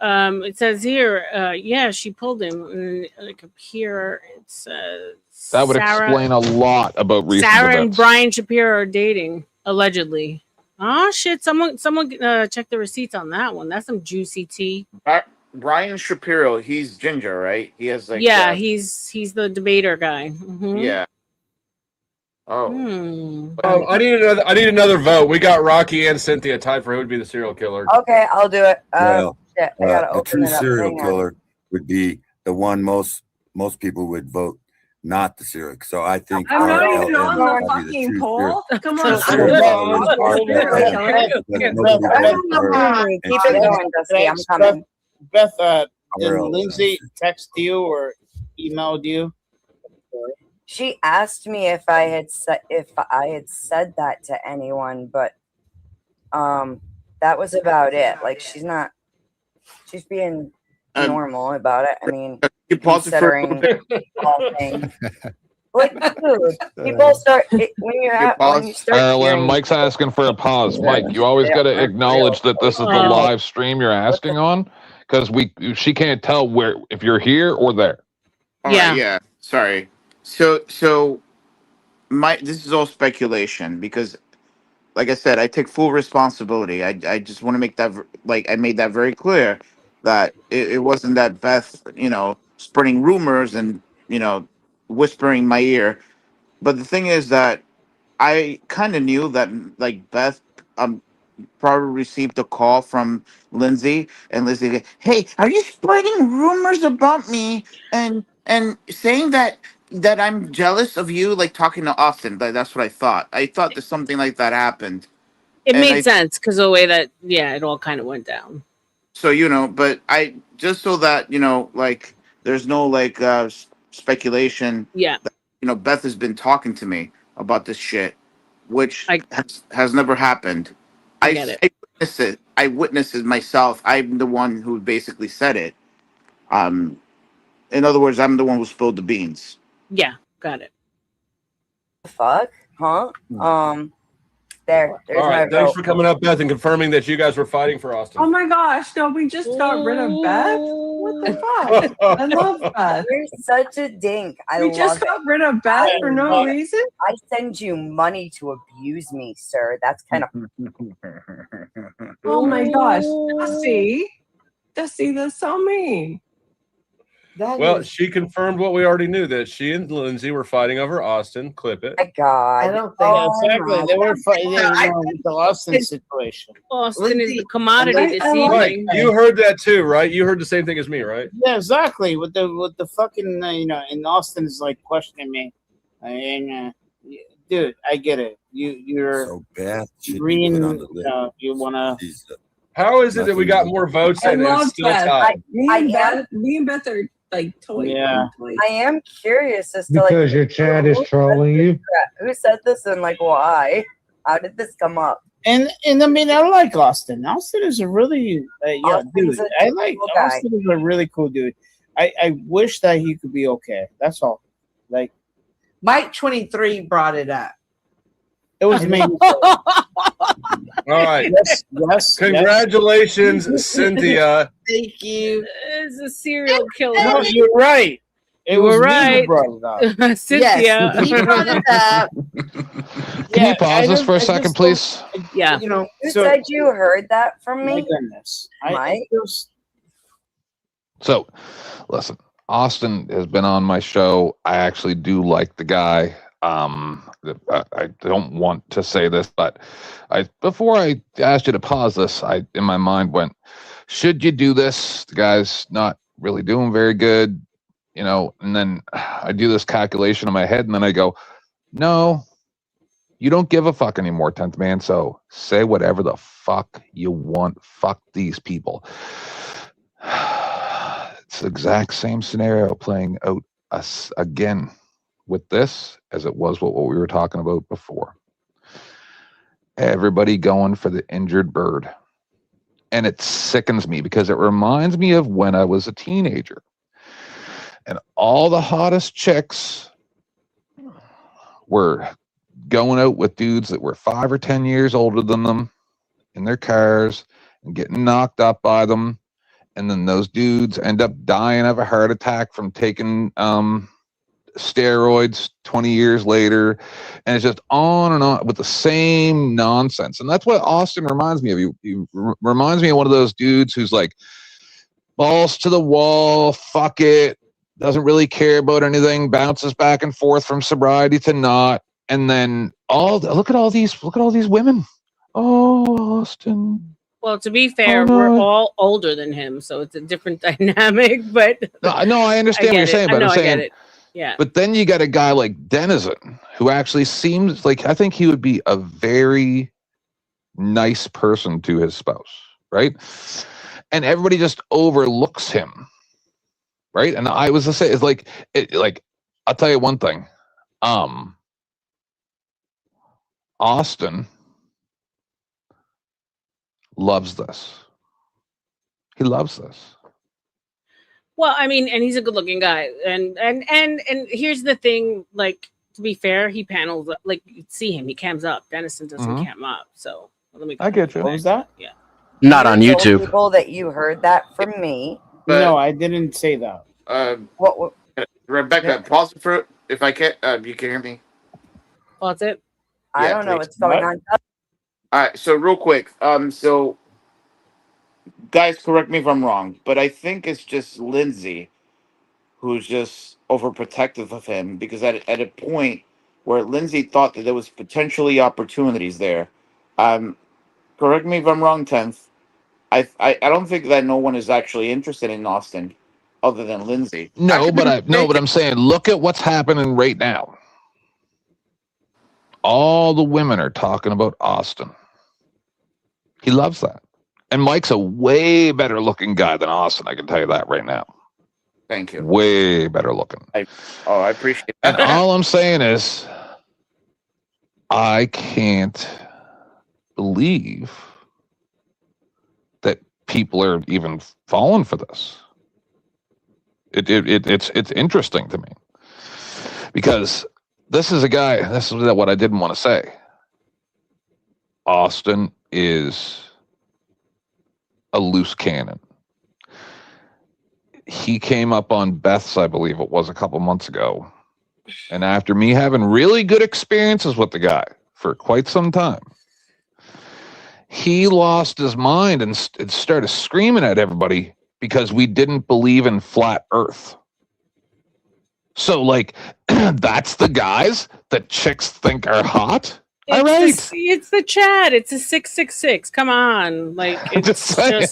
it says here, yeah, she pulled him. And, like up here, it says
That would explain a lot about recent
Sarah and
events.
Brian Shapiro are dating, allegedly. Oh shit! Someone, check the receipts on that one. That's some juicy tea.
Brian Shapiro, he's ginger, right? He has like
Yeah, he's the debater guy. Mhm.
yeah. Oh.
I need another vote. We got Rocky and Cynthia tied for who would be the serial killer.
Okay, I'll do it.
Well,
Shit, I gotta
a
open
true
it up.
serial
Hang on.
killer would be the one most people would vote not the serial. So I think
I'm not
R.L.M.
even on the
would be
fucking
true
poll.
serial-
Come
true
on,
serial killer is R.L.M.
Keep
because nobody voted for her, and
it
she-
going, Dusty. I'm coming.
Beth, did
R.L.M.
Lindsay text you or emailed you?
She asked me if I had said that to anyone, but that was about it. Like she's being normal about it. I mean,
You pause it for a little
considering
bit.
all things. Like, dude, people start when you start
R.L.M.
hearing
Mike's asking for a pause. Mike, you always got to acknowledge that this is the live stream you're asking on, because she can't tell where if you're here or there.
All right, yeah. Sorry. So this is all speculation because, like I said, I take full responsibility. I just want to make that I made that very clear that it wasn't that Beth, spreading rumors and whispering in my ear. But the thing is that I kind of knew that Beth probably received a call from Lindsay, and Lindsay, hey, are you spreading rumors about me and saying that I'm jealous of you, like talking to Austin? That's what I thought. I thought that something like that happened.
It
And
made sense because the way that it all kind of went down.
So but I just so that there's no speculation.
Yeah.
That, Beth has been talking to me about this shit, which has never happened. I witnessed it. I witnessed it myself. I'm the one who basically said it. In other words, I'm the one who spilled the beans.
Yeah, got it.
fuck, huh? There's
All right,
my
thanks
vote.
for coming up, Beth, and confirming that you guys were fighting for Austin.
Oh my gosh, no, we just got rid of Beth? What the fuck? I love Beth.
You're such a dink. I
We
love
just got rid of Beth for no reason?
I send you money to abuse me, sir. That's kind of.
Oh my gosh. Dusty, that's so mean.
Well, she confirmed what we already knew, that she and Lindsay were fighting over Austin. Clip it.
My God.
I don't think.
Yeah, exactly. They were fighting
I-
the Austin situation.
Austin is
Lindsay,
the commodity this
Right.
evening.
You heard that too, right? You heard the same thing as me, right?
Yeah, exactly. With the fucking and Austin's like questioning me, and dude, I get it. You're
So Beth should be
green.
put on the list.
You wanna.
How is it that we got more votes
I
and it's
love
still
Beth.
tied?
Me and Beth are like toys.
Yeah.
I am curious as to
Because your chat is trolling you.
who said this and like why? How did this come up?
And I mean, I like Austin. Austin is a really
Austin's
dude.
a
I like
cool guy.
Austin is a really cool dude. I wish that he could be okay. That's all. Like
Mike 23 brought it up.
it was me.
All right.
Yes.
Congratulations, Cynthia.
Thank you.
It's a serial killer.
No, you're right. It
You
was
were
me who
right.
brought it up.
Cynthia.
Yes, he brought it up.
Can you pause this for a second, please?
Yeah.
You know,
Who
so
said you heard that from
my
me?
goodness.
Mike?
So, listen, Austin has been on my show. I actually do like the guy. I don't want to say this, but before I asked you to pause this, I in my mind went, should you do this? The guy's not really doing very good, you know. And then I do this calculation in my head, and then I go, no, you don't give a fuck anymore, 10th man. So say whatever the fuck you want. Fuck these people. It's the exact same scenario playing out us again with this as it was what we were talking about before. Everybody going for the injured bird. And it sickens me because it reminds me of when I was a teenager. And all the hottest chicks were going out with dudes that were 5 or 10 years older than them in their cars and getting knocked up by them. And then those dudes end up dying of a heart attack from taking steroids 20 years later. And it's just on and on with the same nonsense. And that's what Austin reminds me of. He reminds me of one of those dudes who's like balls to the wall, fuck it, doesn't really care about anything, bounces back and forth from sobriety to not. And then look at all these women. Oh, Austin.
Well, to be fair,
Oh, no.
we're all older than him, so it's a different dynamic. But
No, I understand what you're saying, but I'm
I
saying,
get it. Yeah.
But then you got a guy like Denizen, who actually seems like, I think he would be a very nice person to his spouse, right? And everybody just overlooks him, right? And I was to say, it's like, I'll tell you one thing. Austin loves this. He loves this.
Well, I mean, and he's a good-looking guy, and here's the thing. Like, to be fair, he panels up. Like, you see him, he cams up. Dennison doesn't
Mhm.
cam up, so let me.
I get you.
What was that?
Yeah.
Not on
You told
YouTube.
People that you heard that from me.
No, I didn't say that.
What?
Rebecca, pause it for if I can. You can hear me.
What's it?
I
Yeah,
don't know
please.
what's going on.
All right, so real quick, so guys, correct me if I'm wrong, but I think it's just Lindsay who's just overprotective of him because at a point where Lindsay thought that there was potentially opportunities there. Correct me if I'm wrong, 10th. I don't think that no one is actually interested in Austin other than Lindsay.
No, but I'm saying, look at what's happening right now. All the women are talking about Austin. He loves that. And Mike's a way better looking guy than Austin. I can tell you that right now.
Thank you.
Way better looking.
I appreciate
And
that.
all I'm saying is, I can't believe that people are even falling for this. It's interesting to me because this is a guy. This is what I didn't want to say. Austin is a loose cannon. He came up on Beth's, I believe it was a couple months ago. And after me having really good experiences with the guy for quite some time, he lost his mind and started screaming at everybody because we didn't believe in flat earth. So, like, that's the guys that chicks think are hot. All right.
It's the chat. It's a 666. Come on. Like, it's
Just saying.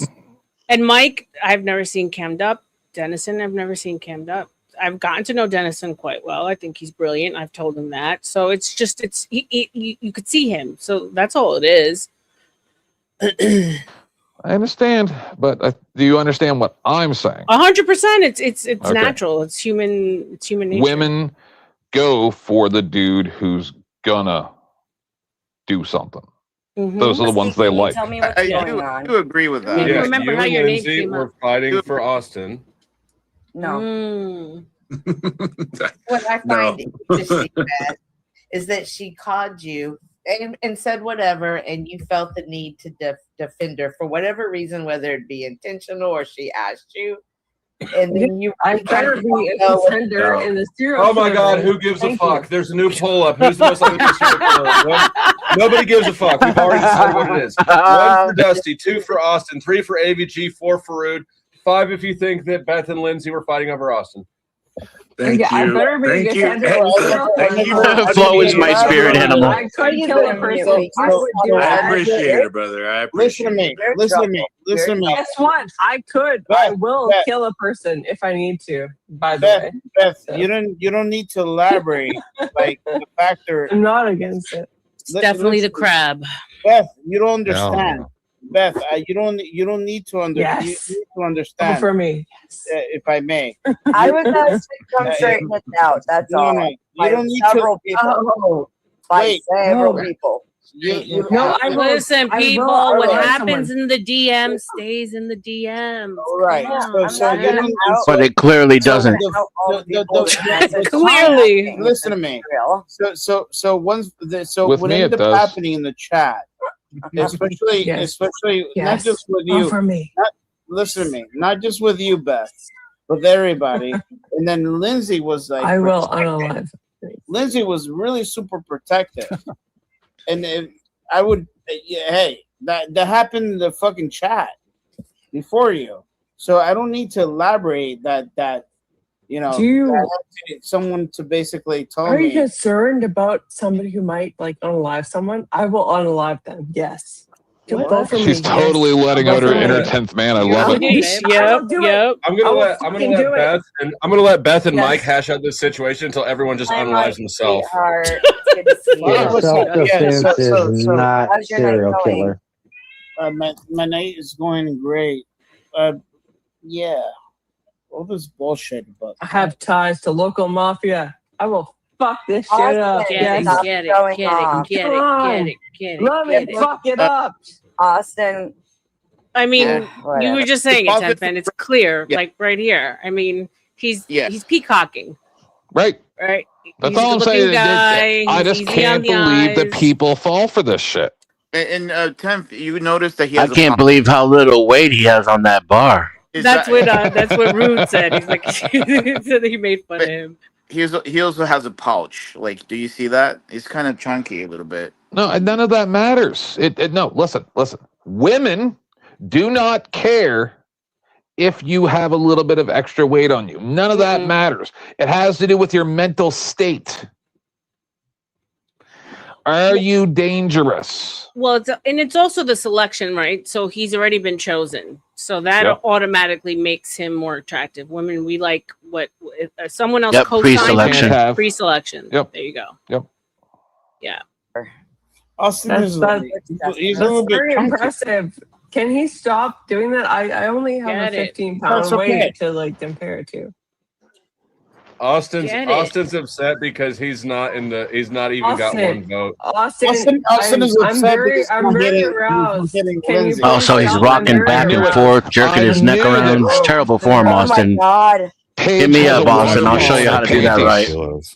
And Mike, I've never seen cammed up. Dennison, I've never seen cammed up. I've gotten to know Dennison quite well. I think he's brilliant. I've told him that. So it's just, you could see him. So that's all it is.
I understand, but do you understand what I'm saying?
100%. It's
Okay.
natural. It's human nature.
Women go for the dude who's gonna do something. Those are the ones they like.
Tell me what's going on.
I do agree with that.
Yeah,
remember
you
how
and
your name
Lindsay
came
were
up.
fighting for Austin.
No. What I find interesting, Beth, is that she called you and said whatever, and you felt the need to defend her for whatever reason, whether it be intentional or she asked you. And then
I better be a contender in the serial
Oh my
killer
God,
race.
who gives
Thank
a fuck?
you.
There's a new poll up. Who's the most likely serial killer? Nobody gives a fuck. We've already decided what it is. 1 for Dusty, 2 for Austin, 3 for AVG, 4 for Rude, 5 if you think that Beth and Lindsay were fighting over Austin.
Thank
I
you.
better be a
Thank you.
contender.
Thank you.
Flo is my spirit animal.
I could kill a person. I would do
I
that.
appreciate it, brother. I
Listen
appreciate
to me.
it.
Listen to me. Listen to me.
Guess what? I could. I will kill a person if I need to. By the way,
Beth, you don't need to elaborate like the factor.
I'm not against it.
It's definitely the crab.
Beth, you don't understand. Beth, you don't need to understand.
Yes.
You need to understand.
For me,
if I may.
I was asked to come straighten this out. That's all.
No, you
By
don't need
several
to.
people. By
Wait,
several
no.
people.
No, I will.
Listen,
I will
people, what
unlike
happens
someone.
in the DM stays in the DMs.
Right. So you don't.
But it clearly doesn't.
Clearly.
Listen to me. So once
With
what
me,
ended
it
up
does.
happening in the chat, especially not
Yes.
just with you.
For me.
Listen to me. Not just with you, Beth, with everybody. And then Lindsay was like,
I will unalive.
Lindsay was really super protective, and I would, hey, that happened in the fucking chat before you, so I don't need to elaborate that you know.
Do you-
that I had someone to basically tell
Are you
me?
concerned about somebody who might like unalive someone? I will unalive them. Yes. Vote for me.
She's totally
yes.
letting
Vote
out her
for me.
inner 10th man. I love it.
Yep.
I'm gonna let Beth and I'm gonna let Beth and
Yes.
Mike hash out this situation until everyone just unalives himself.
Self-defense is not serial killer.
My night is going great. Yeah. All this bullshit about.
I have ties to local mafia. I will fuck this shit
Austin,
up.
Get
Yes.
it, get it,
Going
get
off.
it, get
Come
it,
on.
get it, get it.
Love
get
it.
it.
Fuck it up.
Austin.
I mean, you
whatever.
were just saying it,
Positive-
Tenth Man. It's clear,
Yeah.
like right here. I mean, he's
Yes.
peacocking,
Right.
right?
That's
He's a
all I'm
good-looking
saying.
guy.
I
He's
just
easy
can't
on the
believe that
eyes.
people fall for this shit.
And 10th, you noticed that he
I
has
can't believe how little weight he has on that bar.
That's what Rude said. He's like, he said he made fun of him.
He also has a pouch. Like, do you see that? It's kind of chunky a little bit.
No, none of that matters. No, listen. Women do not care if you have a little bit of extra weight on you. None of that matters. It has to do with your mental state. Are you dangerous?
Well, it's also the selection, right? So he's already been chosen, so that
Yep.
automatically makes him more attractive. Women, we like what someone else
Yep,
co-signed.
pre-selection.
Can't have-
Pre-selection.
Yep.
There you go.
Yep.
Yeah.
Austin
That's,
is
that's,
he's a
that's
little bit
very
chunky.
impressive. Can he stop doing that? I only have
Get
a
it.
15-pound
That's okay.
weight to like compare to.
Austin's
Get it.
Austin's upset because he's not even got
Austin.
one vote.
Austin
Austin is
I'm
upset
very,
because
I'm
he's
very
getting-
aroused.
he's getting
Can you
Lindsay.
Oh,
please
so he's
stop? I'm
rocking
very
back and
aroused.
forth, jerking
I
his neck
knew
around.
that-
It's terrible form,
Oh my
Austin.
God.
Paige
Hit me
has
up,
a
Austin. I'll show
waterfall
you how to
in
do that
panties.
right.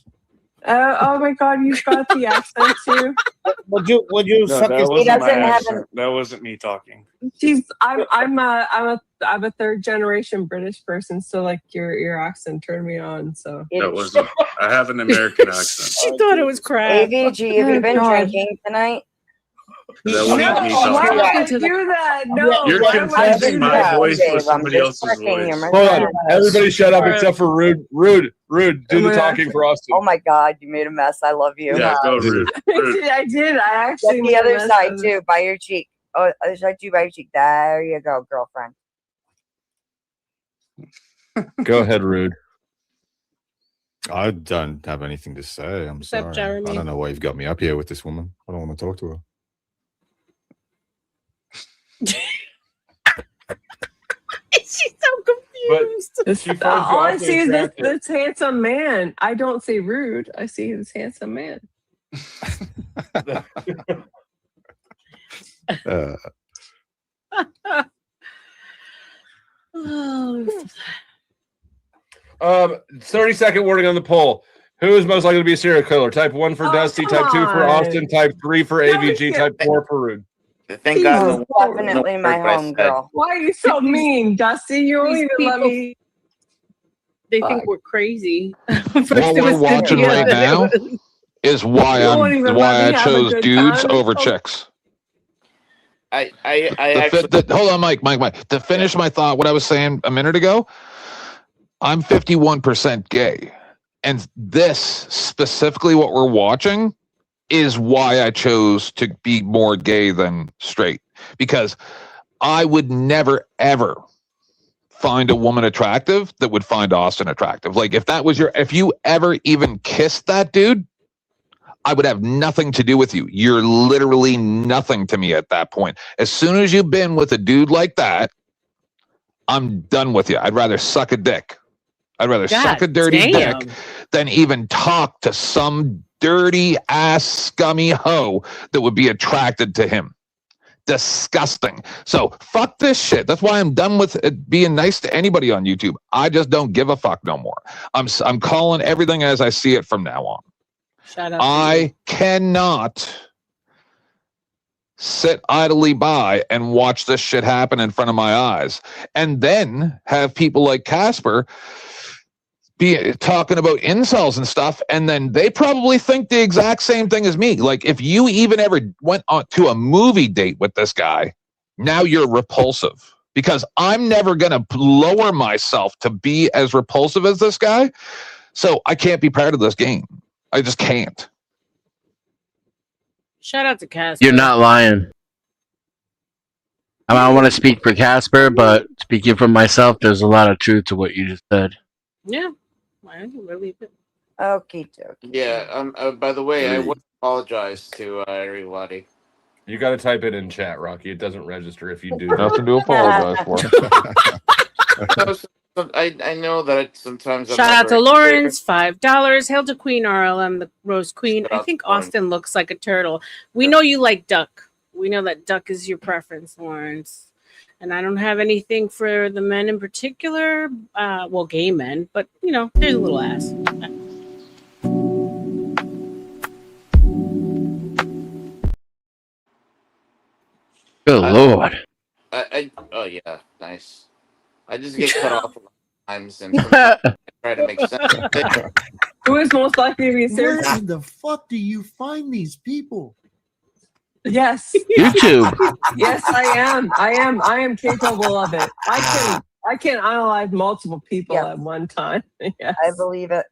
Oh my God, you've got the accent too.
Would you
No,
suck
that
his
He
wasn't my
doesn't have
accent. That wasn't me talking.
I'm a third generation British person, so like your accent turned me on. So
That wasn't. I have an American accent.
She thought it was crap.
AVG, have you been
God.
drinking tonight?
That wouldn't
No,
be
why
something.
would
Talking
I
to the-
do that? No,
You're
why would I do
confusing my
that?
voice
Dave,
with
I'm
somebody
just
else's
checking. You're
voice.
my
Hold on.
friend.
Everybody shut up except for Rude. Rude. Do the talking for Austin.
Oh my God, you made a mess. I love you.
Yeah, go Rude.
I did. I actually
Get
made
the
a
other
mess
side
of it.
too, by your cheek. Oh, other side too, by your cheek. There you go, girlfriend.
Go ahead, Rude.
I don't have anything to say. I'm
What's up,
sorry.
Jeremy?
I don't know why you've got me up here with this woman. I don't want to talk to her.
She's so confused.
All I see is this handsome man. I don't see Rude. I see this handsome man.
Oh,
30-second warning on the poll. Who is most likely to be a serial killer? Type 1 for Dusty, type 2 for Austin, type 3 for AVG, type 4 for Rude.
Thank God.
Oh, definitely my homegirl.
Why are you so mean, Dusty? You won't
These
even let
people-
me.
They think we're crazy.
What we're watching right now is why
You won't even let
I
me have a
chose
good
dudes
time.
over
Oh.
chicks.
I actually.
Hold on, Mike. To finish my thought, what I was saying a minute ago, I'm 51% gay. And this, specifically what we're watching, is why I chose to be more gay than straight. Because I would never, ever find a woman attractive that would find Austin attractive. Like, if you ever even kissed that dude, I would have nothing to do with you. You're literally nothing to me at that point. As soon as you've been with a dude like that, I'm done with you. I'd rather suck a dick. I'd rather suck a dirty dick than even talk to some dirty ass scummy hoe that would be attracted to him. Disgusting. So fuck this shit. That's why I'm done with being nice to anybody on YouTube. I just don't give a fuck no more. I'm calling everything as I see it from now on.
Shout out to
I cannot sit idly by and watch this shit happen in front of my eyes, and then have people like Casper be talking about incels and stuff, and then they probably think the exact same thing as me. Like, if you even ever went on to a movie date with this guy, now you're repulsive, because I'm never gonna lower myself to be as repulsive as this guy. So I can't be part of this game. I just can't.
Shout out to Casper.
You're not lying. I don't want to speak for Casper, but speaking for myself, there's a lot of truth to what you just said.
Yeah, I can believe it.
Okie dokie.
Yeah. By the way, I would apologize to everybody.
You got to type it in chat, Rocky. It doesn't register if you do.
Nothing to apologize for.
I know that sometimes.
Shout out to Lawrence, $5. Hail to Queen R.L.M, the Rose Queen. I think Austin looks like a turtle. We know you like duck. We know that duck is your preference, Lawrence. And I don't have anything for the men in particular. Well, gay men, but there's a little ass.
Good Lord.
Oh yeah, nice. I just get cut off a lot of times, and sometimes I try to make sense of it.
Who is most likely to be
Where
serious?
in the fuck do you find these people?
Yes.
YouTube.
Yes, I am. I am capable of it. I can analyze multiple people at one time. Yes.
I believe it.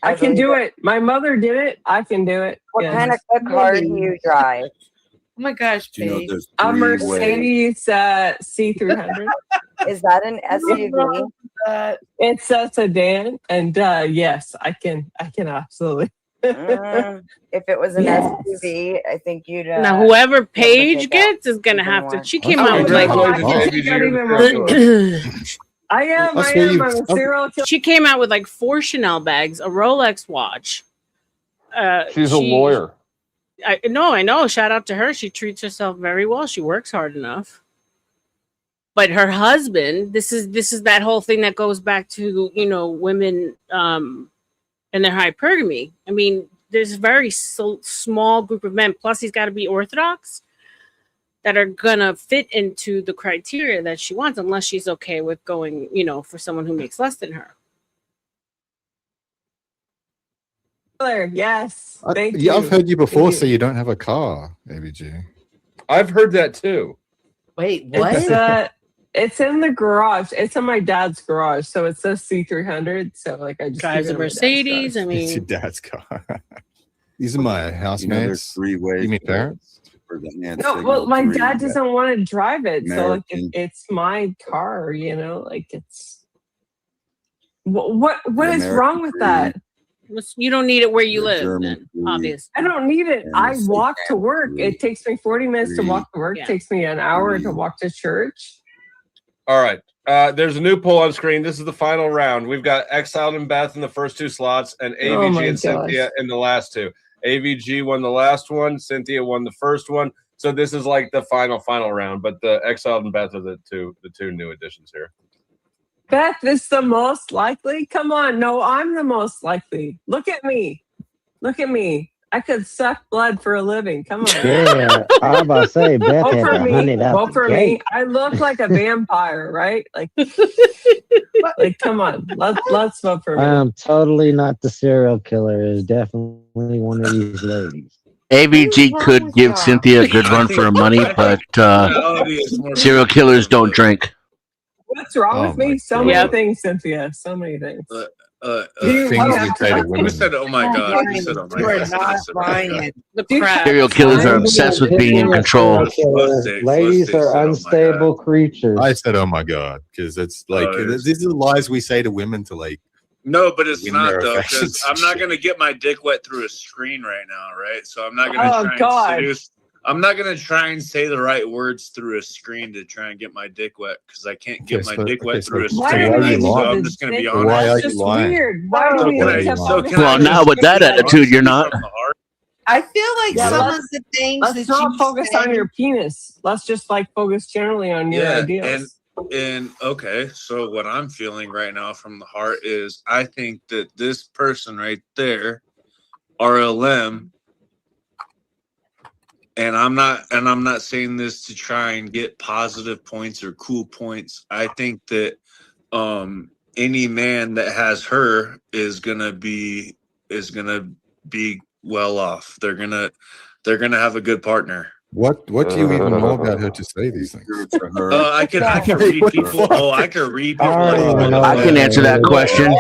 I can do it. My mother did it. I can do it.
What kind of car do you drive?
Oh my gosh,
Do you know
babe.
there's
A
3 ways?
Mercedes C300.
Is that an SUV?
It's a sedan, and yes, I can absolutely.
If it was an
Yes.
SUV, I think you'd.
Now, whoever Paige
take
gets is gonna have to. She came
Oh,
out with
no,
like.
I think I got even more. I am a serial killer.
She came out with like 4 Chanel bags, a Rolex watch.
She's a lawyer.
I know. Shout out to her. She treats herself very well. She works hard enough. But her husband, this is that whole thing that goes back to women and their hypergamy. I mean, there's a very small group of men. Plus, he's got to be Orthodox that are gonna fit into the criteria that she wants, unless she's okay with going, for someone who makes less than her.
Yes. Thank you.
Yeah, I've heard you before
Thank
say you don't have a car, ABG.
I've heard that too.
Wait, what?
It's in the garage. It's in my dad's garage, so it says C300. So like I just
Drives a Mercedes. I
It's your
mean,
dad's car. These are my housemates.
There's 3 ways.
You mean parents?
For the hand
No,
signal.
well, my
3,
dad doesn't want to drive it, so like
American.
it's my car, you know. Like it's what
The
is
American
wrong with that?
you don't need it where you
The
live,
German
then,
breed.
obviously.
I don't need it.
And
I
the
walk to
Satan
work.
breed.
It takes me 40 minutes to walk to work.
Yeah.
It takes me an hour to walk to church.
All right. There's a new poll on screen. This is the final round. We've got Exiled and Beth in the first 2 slots, and
Oh
AVG
my
and Cynthia
gosh.
in the last 2. AVG won the last one. Cynthia won the first one. So this is like the final round. But the Exiled and Beth are the two new additions here.
Beth is the most likely. Come on, no, I'm the most likely. Look at me. Look at me. I could suck blood for a living. Come on.
Yeah, I was about to say Beth
Vote
had
for
to
me.
hunt it out
Vote
the
for me.
gate.
I look like a vampire, right? Like come on. Let's vote for me.
I'm totally not the serial killer. Is definitely one of these ladies.
AVG could give Cynthia a good run for her money, but serial killers don't drink.
What's wrong
Oh
with me?
my
So
God.
many things, Cynthia. So many things.
Things we say to
Who
women.
said, "Oh my god"? Who said, "Oh my
You are
god"?
not lying.
The crap.
Serial killers are obsessed with being in control.
Ladies are unstable creatures.
I said, "Oh my god," because it's like these are the lies we say to women to like.
No, but it's
win
not
their
though,
affections
because I'm
and
not
shit.
gonna get my dick wet through a screen right now, right? So I'm not gonna
Oh,
try
God.
and seduce. I'm not gonna try and say the right words through a screen to try and get my dick wet because I can't get my dick wet through a
Why
screen.
do
Right?
you
So
need
I'm
the
just gonna be
dick?
honest.
Why are
That's
you
just
lying?
weird. Why do
So
we
can
need
I?
to
So
focus
can
Well,
on
I
not
just
with that
be
attitude, you're
honest
not.
from the heart?
I feel like
Yeah,
some of the things
let's
that
not
you
focus
say,
on your penis. Let's just like focus generally on your
Yeah,
ideas.
and okay, so what I'm feeling right now from the heart is I think that this person right there, R.L.M, and I'm not saying this to try and get positive points or cool points. I think that any man that has her is gonna be well off. They're gonna have a good partner.
What do you even know about her to say these things?
I could read
What the
people.
fuck?
Oh, I could read people.
I don't
like,
know
I can answer that question.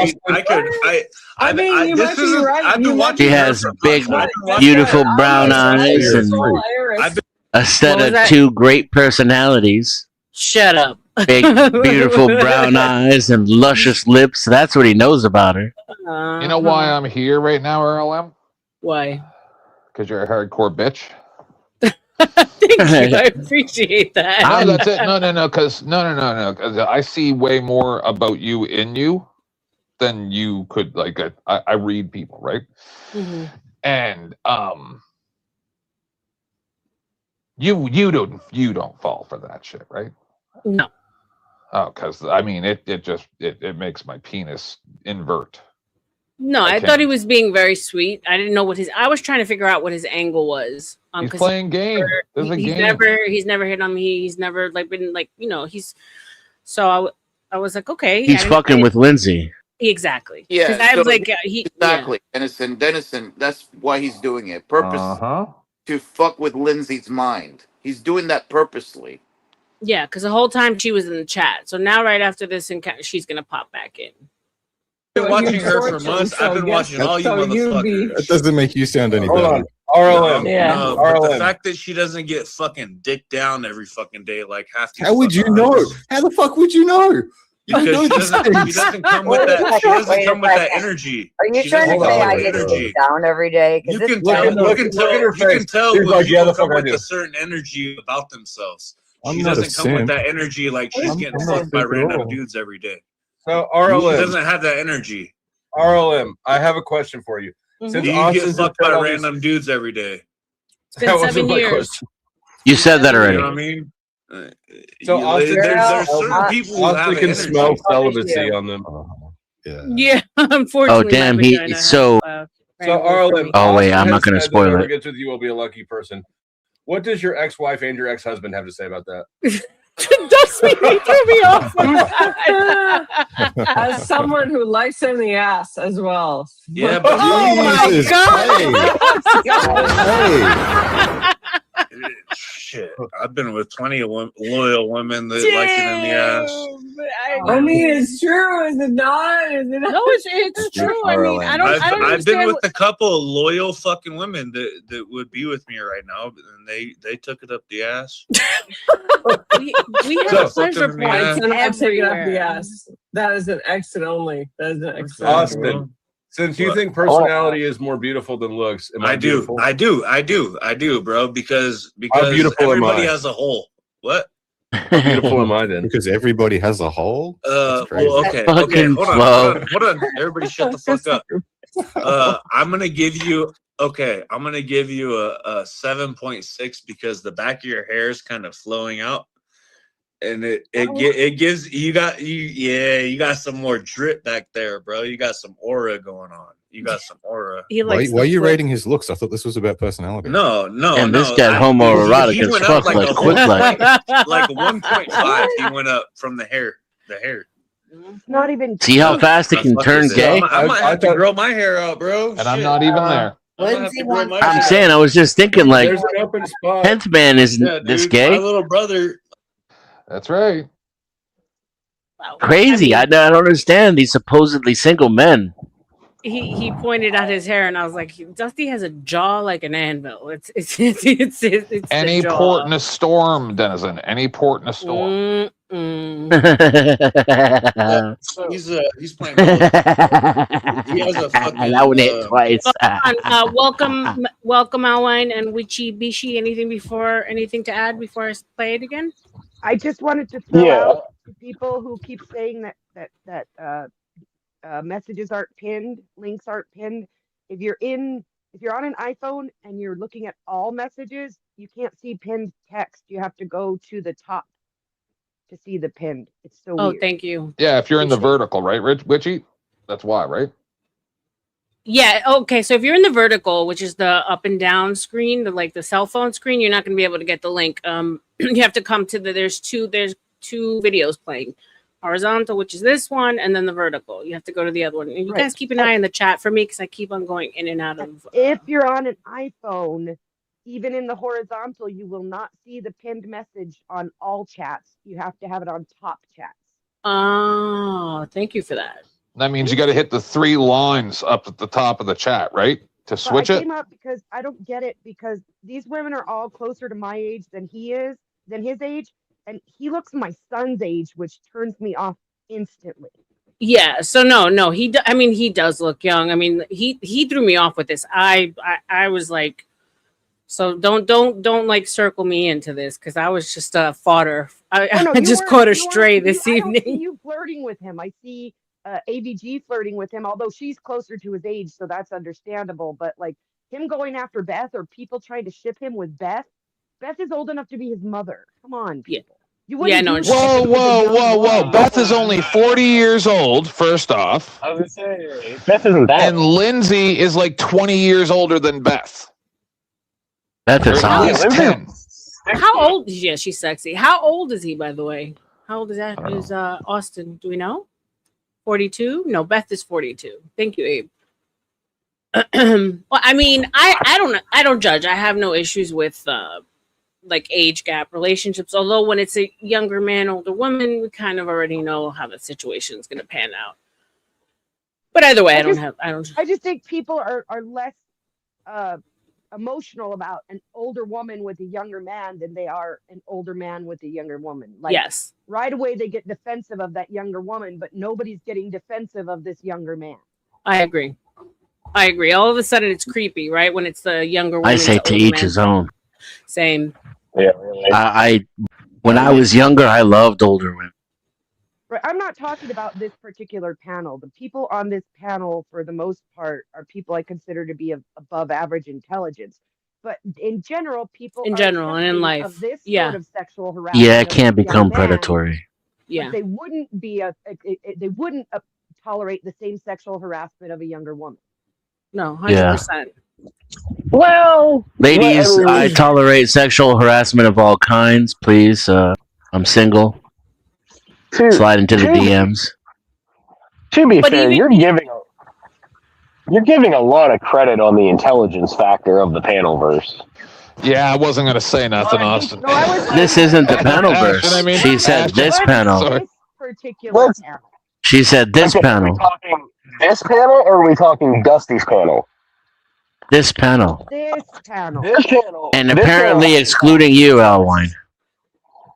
I mean, you might be right.
I've been
You might
watching
She
be
her
has
for
big,
months.
beautiful brown eyes
You're
and
free.
a set
What was
of
that?
2 great personalities.
Shut up.
Big, beautiful brown eyes and luscious lips. That's what he knows about her.
You know why I'm here right now, R.L.M?
Why?
Because you're a hardcore bitch.
Thank you. I appreciate that.
No, that's it. No. Because no. 'Cause I see way more about you in you than you could. Like, I read people, right?
Mhm.
And you don't fall for that shit, right?
No.
Oh, because I mean, it makes my penis invert.
No, I thought he was being very sweet. I didn't know I was trying to figure out what his angle was.
He's
'Cause
playing game. There's a
he's
game.
he's never hit on me. He's never like been like, so I was like, okay.
He's fucking with Lindsay.
Exactly.
Yeah,
'Cause I was
so
like,
exactly. Dennison, that's why he's doing it. To fuck with Lindsay's mind. He's doing that purposely.
Yeah, because the whole time she was in the chat. So now right after this encounter, she's gonna pop back in.
I've been watching her for months. I've been watching all you motherfuckers.
That doesn't make you sound any
Hold
better.
on. R.L.M.
No, but the fact that she doesn't get fucking dick down every fucking day like half these
How would you
fucking
know?
others.
How the fuck would you know?
Because she doesn't come with that. She doesn't come with that
second.
energy.
Are you
She
trying to
doesn't
say
come
I
with
get
the
to sit down every day?
You
Because
can tell. You can tell
He's
when
like, yeah,
people
the
come
fuck I
with
do.
a certain energy about themselves.
I'm
She
not a
doesn't come with
simp.
that energy like she's
I'm
getting
not
fucked by
simp at
random
all.
dudes every day.
So
She
R.L.M.
doesn't have that energy.
R.L.M. I have a question for you. Since
You
Austin's
get fucked
just
by
all these-
random dudes every day.
It's been
That wasn't
7
my
years.
question.
You said that already.
You know what I mean?
So Austin,
there's certain people who have
Austin can
energy.
smell celibacy on them.
Yeah, unfortunately.
Oh, damn,
my
he-
vagina has,
so-
So R.L.M.
Oh, wait,
Austin
I'm not
has
gonna
said that
spoil
whoever
it.
gets with you will be a lucky person. What does your ex-wife and your ex-husband have to say about that?
Dusty, he threw me off with that.
As someone who likes in the ass as well.
Yeah, but
Oh my
Jesus,
god!
hey.
shit. I've been with plenty of loyal women that like it in the ass.
I mean, it's true, is it not? Is it not?
No, it's true. I mean, I don't
I've been
understand
with a couple of loyal fucking women that would be with me right now, and they took it up the ass.
we have pleasure
in the
points
ass.
It's not taking up the
everywhere.
ass. That is an exit only. That is an exit.
Austin, since you think personality is more beautiful than looks, am I beautiful?
I do, bro. Because
How beautiful am
everybody
I?
has a hole. What?
How beautiful am I then?
Because everybody has a hole.
Well, okay,
Fucking
hold
slow.
on. Everybody, shut the fuck up. I'm gonna give you a 7.6 because the back of your hair is kind of flowing out, and it gives you got some more drip back there, bro. You got some aura going on. You got some aura.
Why are you rating his looks? I thought this was about personality.
No.
And this got homoerotic
he
as
went
fuck,
up like
like
a
quick,
whole
like.
like 1.5. He went up from the hair.
It's not even.
See how fast it can turn gay?
I might have to grow my hair out, bro.
And I'm not even there.
I'm saying, I was just thinking, like,
There's an open spot.
10th man isn't this
My
gay?
little brother.
That's right.
Crazy. I don't understand these supposedly single men.
He pointed out his hair, and I was like, Dusty has a jaw like an anvil. It's
Any
the jaw.
port in a storm, Denizen. Any port in a storm.
He's playing. He has a fucking.
That one hit twice.
Welcome, Alwine and Witchy Bishi. Anything to add before I play it again?
I just wanted to throw out to people who keep saying that messages aren't pinned, links aren't pinned. If you're on an iPhone and you're looking at all messages, you can't see pinned text. You have to go to the top to see the pinned. It's so weird.
Thank you.
Yeah, if you're in the vertical, right, Witchy? That's why, right?
Yeah. Okay. So if you're in the vertical, which is the up and down screen, the cell phone screen, you're not going to be able to get the link. You have to come to there's two videos playing. Horizontal, which is this one, and then the vertical. You have to go to the other one. And you guys keep an eye on the chat for me because I keep on going in and out of.
If you're on an iPhone, even in the horizontal, you will not see the pinned message on all chats. You have to have it on top chats.
Oh, thank you for that.
That means you got to hit the 3 lines up at the top of the chat, right? To switch
I
it.
came up because I don't get it because these women are all closer to my age than his age. And he looks my son's age, which turns me off instantly.
Yeah. So no. He does look young. I mean, he threw me off with this. I was like, so don't like circle me into this because I was just fodder. I just caught her stray this evening.
I don't see you flirting with him. I see AVG flirting with him, although she's closer to his age, so that's understandable. But like him going after Beth or people trying to ship him with Beth. Beth is old enough to be his mother. Come on, people. You wouldn't do
Whoa. Beth is only 40 years old, first off.
I was going to say, Beth isn't that.
And Lindsay is like 20 years older than Beth.
Beth is
at least 10.
How old? Yeah, she's sexy. How old is he, by the way? How old is that? Is Austin? Do we know? 42? No, Beth is 42. Thank you, Abe. Well, I mean, I don't judge. I have no issues with like age gap relationships. Although when it's a younger man, older woman, we kind of already know how the situation is going to pan out. But either way,
I just think people are less emotional about an older woman with a younger man than they are an older man with a younger woman. Like,
yes,
right away they get defensive of that younger woman, but nobody's getting defensive of this younger man.
I agree. All of a sudden, it's creepy, right? When it's the younger woman.
I say to each his own.
Same.
Yeah, really.
When I was younger, I loved older women.
Right. I'm not talking about this particular panel. The people on this panel, for the most part, are people I consider to be of above average intelligence. But in general, people
and in life,
of this
yeah,
sort of sexual harassment.
Yeah, it can become predatory.
Yeah,
they wouldn't tolerate the same sexual harassment of a younger woman.
No, 100%.
Well,
ladies, I tolerate sexual harassment of all kinds. Please, I'm single. Slide into the DMs.
To be fair, you're giving a lot of credit on the intelligence factor of the panelverse.
Yeah, I wasn't gonna say nothing, Austin.
No, I was
This isn't the panel
Ashton,
verse.
I mean,
She said
Ashton.
this panel.
Sorry.
this particular panel.
She said this
Okay, are we
panel.
talking this panel or are we talking Dusty's panel?
This panel.
This panel.
This panel.
And
this
apparently
panel-
excluding you, Alwine.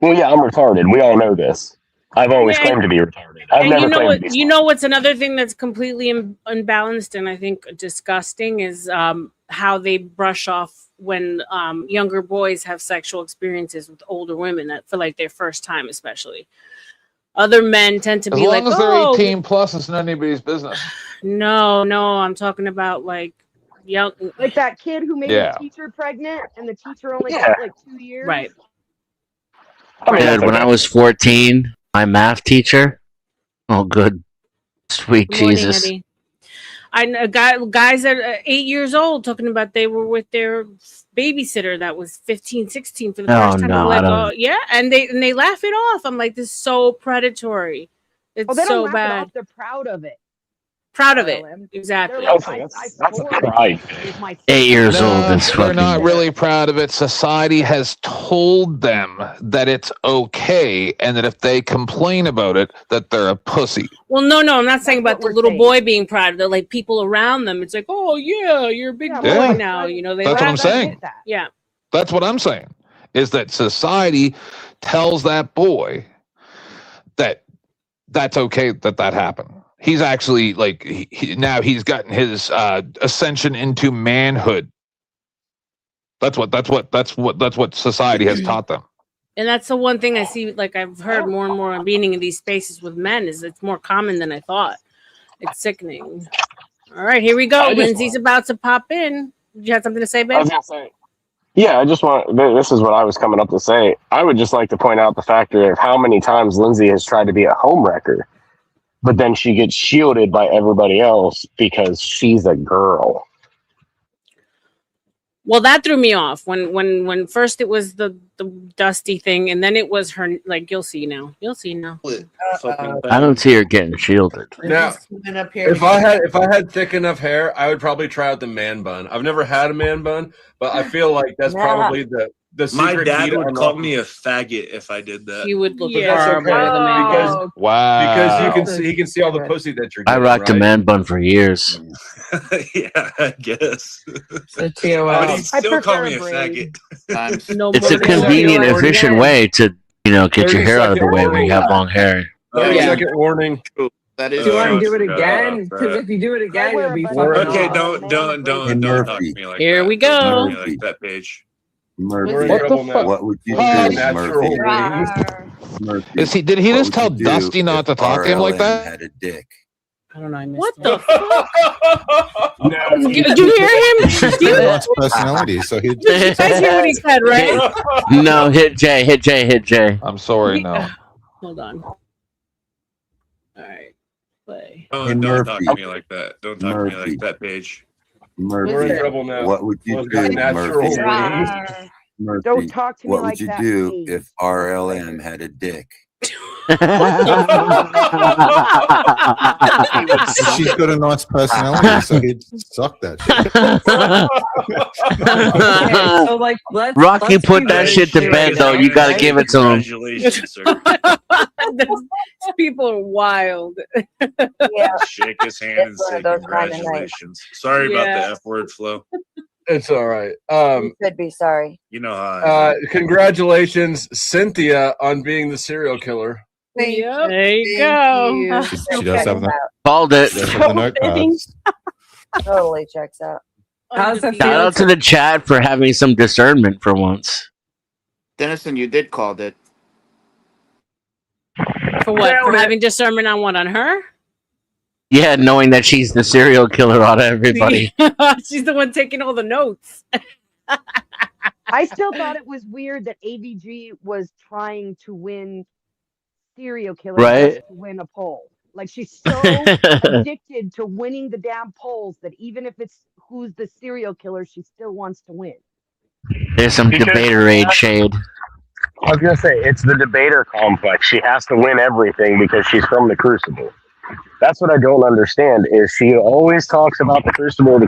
Well, yeah, I'm retarded. We all know this. I've always
Yeah,
claimed to be retarded. I've
And
never
you know
claimed
what?
to be
You know what's another thing that's completely unbalanced and I think disgusting is how they brush off when younger boys have sexual experiences with older women that for like their first time, especially. Other men tend to
As
be
long
like,
as they're
"Oh,
18 plus, it's not anybody's business.
no, I'm talking about like young,
Like that kid who made
Yeah.
his teacher pregnant, and the teacher only
Yeah.
got like 2 years.
right?"
Dude, when I was 14, my math teacher. Oh, good. Sweet
Good morning,
Jesus.
Eddie. I know guys that are 8 years old talking about they were with their babysitter that was 15, 16 for the
Oh,
first time.
no,
I'm
I
like,
don't-
oh yeah, and they laugh it off. I'm like, this is so predatory. It's
Oh, they don't
so
laugh it
bad.
off. They're proud of it.
Proud of it.
R.L.M.
Exactly.
They're like,
That's a
scored
pride.
with my
8 years
No,
old is
they're
fucking.
not really proud of it. Society has told them that it's okay, and that if they complain about it, that they're a pussy.
Well, no, I'm not saying
That's
about
what
the
we're
little
saying.
boy being proud of it. Like people around them, it's like, oh yeah, you're a big
Yeah,
boy
Yeah.
now. You know, they
That's what
laugh.
I'm saying.
Get that.
Yeah.
That's what I'm saying. Is that society tells that boy that that's okay that happened. He's actually like now he's gotten his ascension into manhood. That's what society has taught them.
And that's the one thing I see, like I've heard more and more being in these spaces with men, is it's more common than I thought. It's sickening. All right, here we go.
I just
Lindsay's about to pop in. You had something to say,
I
Ben?
was gonna say. Yeah, I just want. This is what I was coming up to say. I would just like to point out the factor of how many times Lindsay has tried to be a homewrecker, but then she gets shielded by everybody else because she's a girl.
Well, that threw me off when first it was the Dusty thing, and then it was her. Like you'll see now.
I don't see her getting shielded.
Now,
Up here.
if I had thick enough hair, I would probably try out the man bun. I've never had a man bun, but I feel like that's probably the
My
secret
dad
key to
would call
unlocking-
me a faggot if I did that.
He would look
But that's
horrible
okay
with a man
because
bun.
because he can see all the pussy that you're
I
getting.
rocked a
right?
man bun for years.
Yeah, I guess.
The
But he'd
I
still call
prefer
me a
a braid.
faggot.
No
It's a
more than
convenient,
that.
efficient way to, get your hair out of the
30-second
way when you have long hair.
30-second warning.
That
Do
is
you want to
true.
do it again? Because if you do it again, you'll be fucking
Okay,
off.
don't
Hey,
talk
Murphy.
to me like
Here
that.
we
Don't talk
go.
to me like that, Paige.
Murphy,
We're in
What
trouble
the
now.
fuck?
what would you
Huh?
do,
Natural
Murphy?
wings.
Murphy,
Did he
what
just
would
tell
you do
Dusty not to
if
talk to him like
R.L.M.
that?
had a dick?
I don't know. I missed What it. the fuck?
No.
Did you hear him?
He's got lots of personality, so he.
Did you guys hear what he said, right?
No, hit J.
I'm sorry, no.
Hold on. All right. Play.
Don't talk to me like that. Don't talk to me
Murphy.
like that, Paige.
Murphy,
We're in trouble now.
what would you
Well,
do,
natural
Murphy?
wings.
Murphy,
Don't talk to me
what
like
would you
that,
do
please.
if R.L.M. had a dick?
She's got a nice personality, so he'd suck that shit.
Okay, so like,
Rocky
let's
put
be
that
very
shit to
clear
bed, though. You gotta
right?
give it to him.
Congratulations, sir.
These people are wild.
Yeah.
Shake his hand and
It's one
say
of those kind of nights.
congratulations. Sorry about
Yeah.
the F word, Flo.
It's all right.
You could be sorry.
You know how I am.
Congratulations, Cynthia, on being the serial killer.
Yep. There you go.
She does have the,
Called it.
does have the notepads.
Totally checks out.
How's that
Shout out to the chat for having some discernment for once.
Dennison, you did call it.
For what? For having discernment on what? On her?
Yeah, knowing that she's the serial killer out of everybody.
She's the one taking all the notes.
I still thought it was weird that AVG was trying to win serial killer
Right.
just to win a poll. Like she's so addicted to winning the damn polls that even if it's who's the serial killer, she still wants to win.
There's some debater aid shade.
I was gonna say it's the debater complex. She has to win everything because she's from the Crucible. That's what I don't understand. Is she always talks about the Crucible,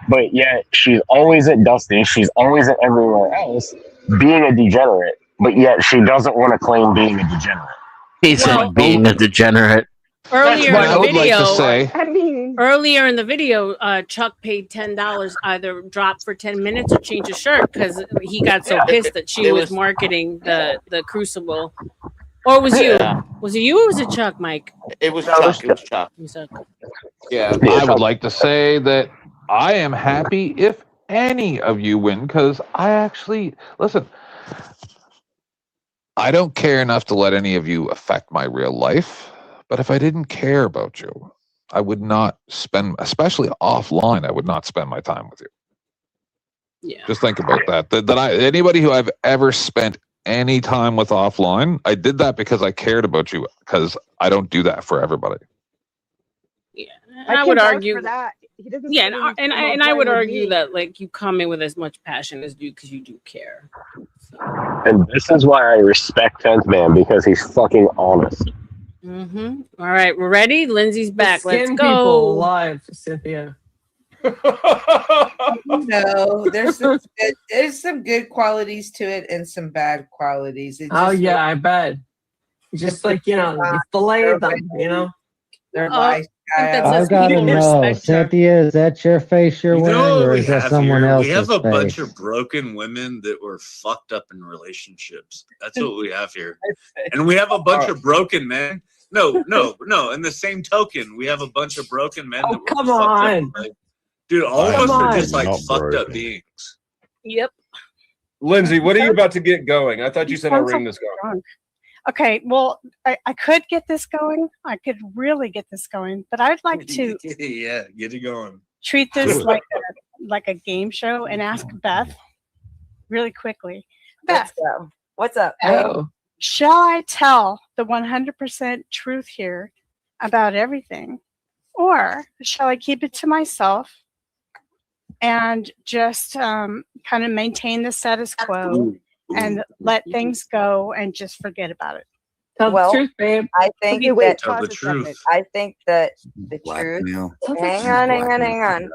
but yet she's always at Dusty. She's always at everywhere else, being a degenerate. But yet she doesn't want to claim being a degenerate.
He said being a degenerate.
Earlier in the video,
I mean,
earlier in the video, Chuck paid $10 either drop for 10 minutes or change his shirt because he got so pissed that she was marketing the Crucible. Or was you? Was it you or was it Chuck, Mike?
It was Chuck. It was Chuck. Yeah.
I would like to say that I am happy if any of you win because I actually listen. I don't care enough to let any of you affect my real life, but if I didn't care about you, I would not spend, especially offline, I would not spend my time with you.
Yeah.
Just think about that. Anybody who I've ever spent any time with offline, I did that because I cared about you because I don't do that for everybody.
Yeah.
I
would
can vouch
argue
for that. He doesn't.
Yeah, and I would
with
argue
me.
that like you come in with as much passion as you because you do care.
And this is why I respect 10th Man, because he's fucking honest.
Mm-hmm. All right, we're ready. Lindsay's back. Let's
Skin
go.
people live, Cynthia.
No, there's some good qualities to it and some bad qualities. It
Oh
just
yeah, I bet. Just like you fillet them,
Their
I think that's
I've got to know, Cynthia, is that your face you're
You know
wearing,
what
or
we
is that
have
someone
here?
else's
We have a
face?
bunch of broken women that were fucked up in relationships. That's what we have here. And we have a bunch of broken men. No. In the same token, we have a bunch of broken men that were
come
fucked
on.
up. Like, dude, all of us are just like fucked up beings.
Yep.
Lindsay, what are you about to get going? I thought you said I'll ring this going.
Okay, well, I could get this going. I could really get this going, but I'd like to
Yeah, get it going.
treat this like a game show and ask Beth really quickly. Beth,
what's up?
Shall I tell the 100% truth here about everything, or shall I keep it to myself and just kind of maintain the status quo and let things go and just forget about it?
Tell the truth, babe.
I think
Okay, wait,
Tell the truth.
I think that the
Blackmail.
truth. Hang on.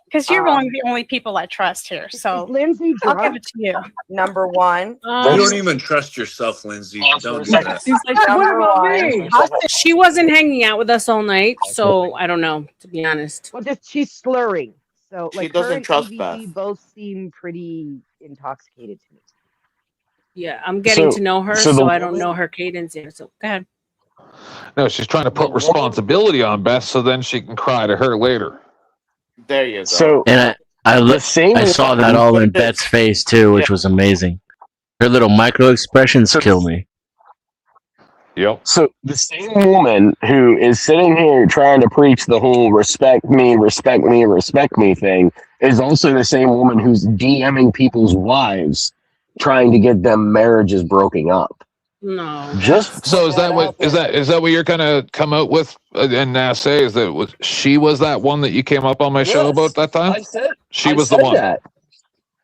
Because you're one of the only people I trust here. So
Lindsay,
I'll give it to you.
Number one.
You don't even trust yourself, Lindsay. Don't do that.
She's like, what about me?
She wasn't hanging out with us all night, so I don't know, to be honest.
Well, she's slurring. So like
doesn't
her and
trust
EVG
Beth.
both seem pretty intoxicated to me.
Yeah, I'm getting to know her,
so
so
the
I don't know her cadence yet. So go ahead.
No, she's trying to put responsibility on Beth so then she can cry to her later.
There you go.
So
And I saw that all in Beth's face too, which was amazing. Her little micro expressions kill me.
Yep.
So the same woman who is sitting here trying to preach the whole respect me thing is also the same woman who's DMing people's wives trying to get them marriages broken up.
No.
Just
So is that what you're gonna come out with and now say is that she was that one that you came up on my show about that time? She was the one.
That.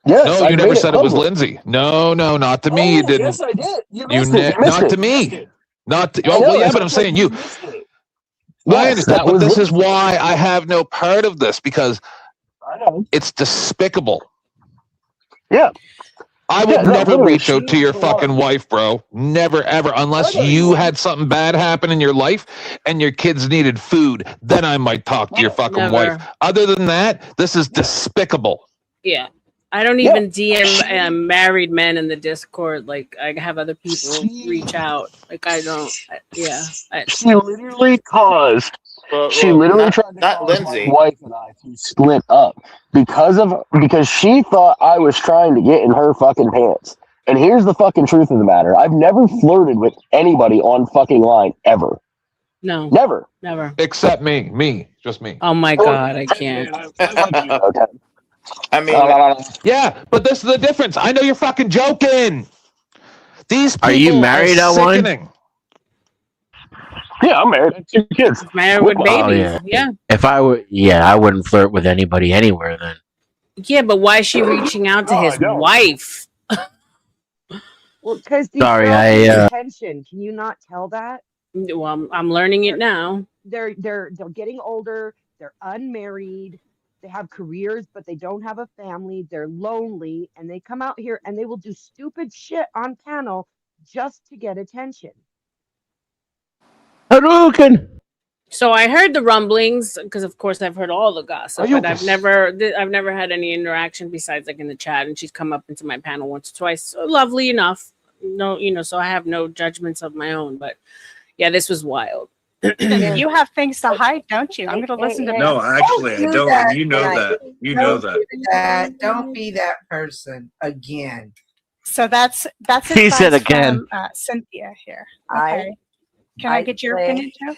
Yes,
no,
I
you never
made it
said it was
public.
Lindsay. No, not to me. You didn't.
Yes, I did. You
You
missed it. You missed
not
it.
to me. Not to,
I
oh
know,
well, yeah,
that's
but I'm
what
saying you. I
Yes,
understand,
that
but
was
this is
Lindsay.
why I have no part of this because
I know.
it's despicable.
Yeah.
I would
Yeah, no,
never
literally,
reach out to
she's
your
the
fucking
one.
wife, bro. Never, ever. Unless you had something bad happen in your life and your kids needed food. Then I might talk to your fucking
Never.
wife. Other than that, this is despicable.
Yeah. I don't even DM married men in the Discord. Like, I have other people reach out. Like, I don't.
She literally caused. She literally tried to cause
Lindsay.
my wife and I to split up because she thought I was trying to get in her fucking pants. And here's the fucking truth of the matter: I've never flirted with anybody on fucking line ever.
No.
Never.
Except me. Just me.
Oh my God, I can't.
Okay.
I mean,
yeah, but this is the difference. I know you're fucking joking. These people
Are you married, L1?
sickening.
Yeah, I'm married. I have 2 kids.
Married with babies.
Oh,
yeah.
If I were, I wouldn't flirt with anybody anywhere then.
Yeah, but why is she reaching out to his wife?
Well, because these
Sorry,
girls
I,
need attention. Can you not tell that?
Well, I'm learning it now.
They're getting older. They're unmarried. they have careers, but they don't have a family. They're lonely, and they come out here and they will do stupid shit on panel just to get attention.
Hadouken!
So I heard the rumblings because, of course, I've heard all the gossip, but I've never had any interaction besides like in the chat. And she's come up into my panel once or twice. So lovely enough, no, so I have no judgments of my own. But yeah, this was wild.
You have things to hide, don't you? I'm going to listen to.
No, actually, I don't.
that.
You know that. You know that.
Don't be that person again.
So that's
He said
advice
again.
from, Cynthia here. Okay. Can I get your opinion too?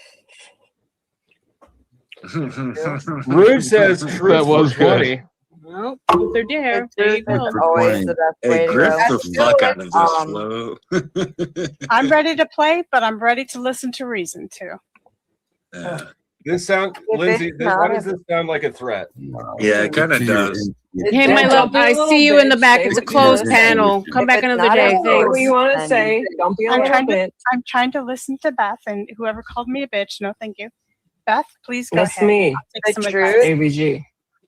Rude says truth
That was
for
good.
20.
Well, truth or dare. There you go.
Always the best
Hey,
way to
grift
go.
the fuck out of this, Flo.
I'm ready to play, but I'm ready to listen to reason too.
Yeah.
This sound,
If
Lindsay.
it's
Why
not
does this sound like a threat?
Yeah, it kind of does.
Hey, my love, I see you in the back. It's a closed panel. Come back another day.
Say what
Thanks.
you want to say. Don't be a
I'm
little
trying,
bitch.
I'm trying to listen to Beth, and whoever called me a bitch, no thank you. Beth, please go
That's
ahead.
me.
I'll take
The
some
truth-
advice.
ABG.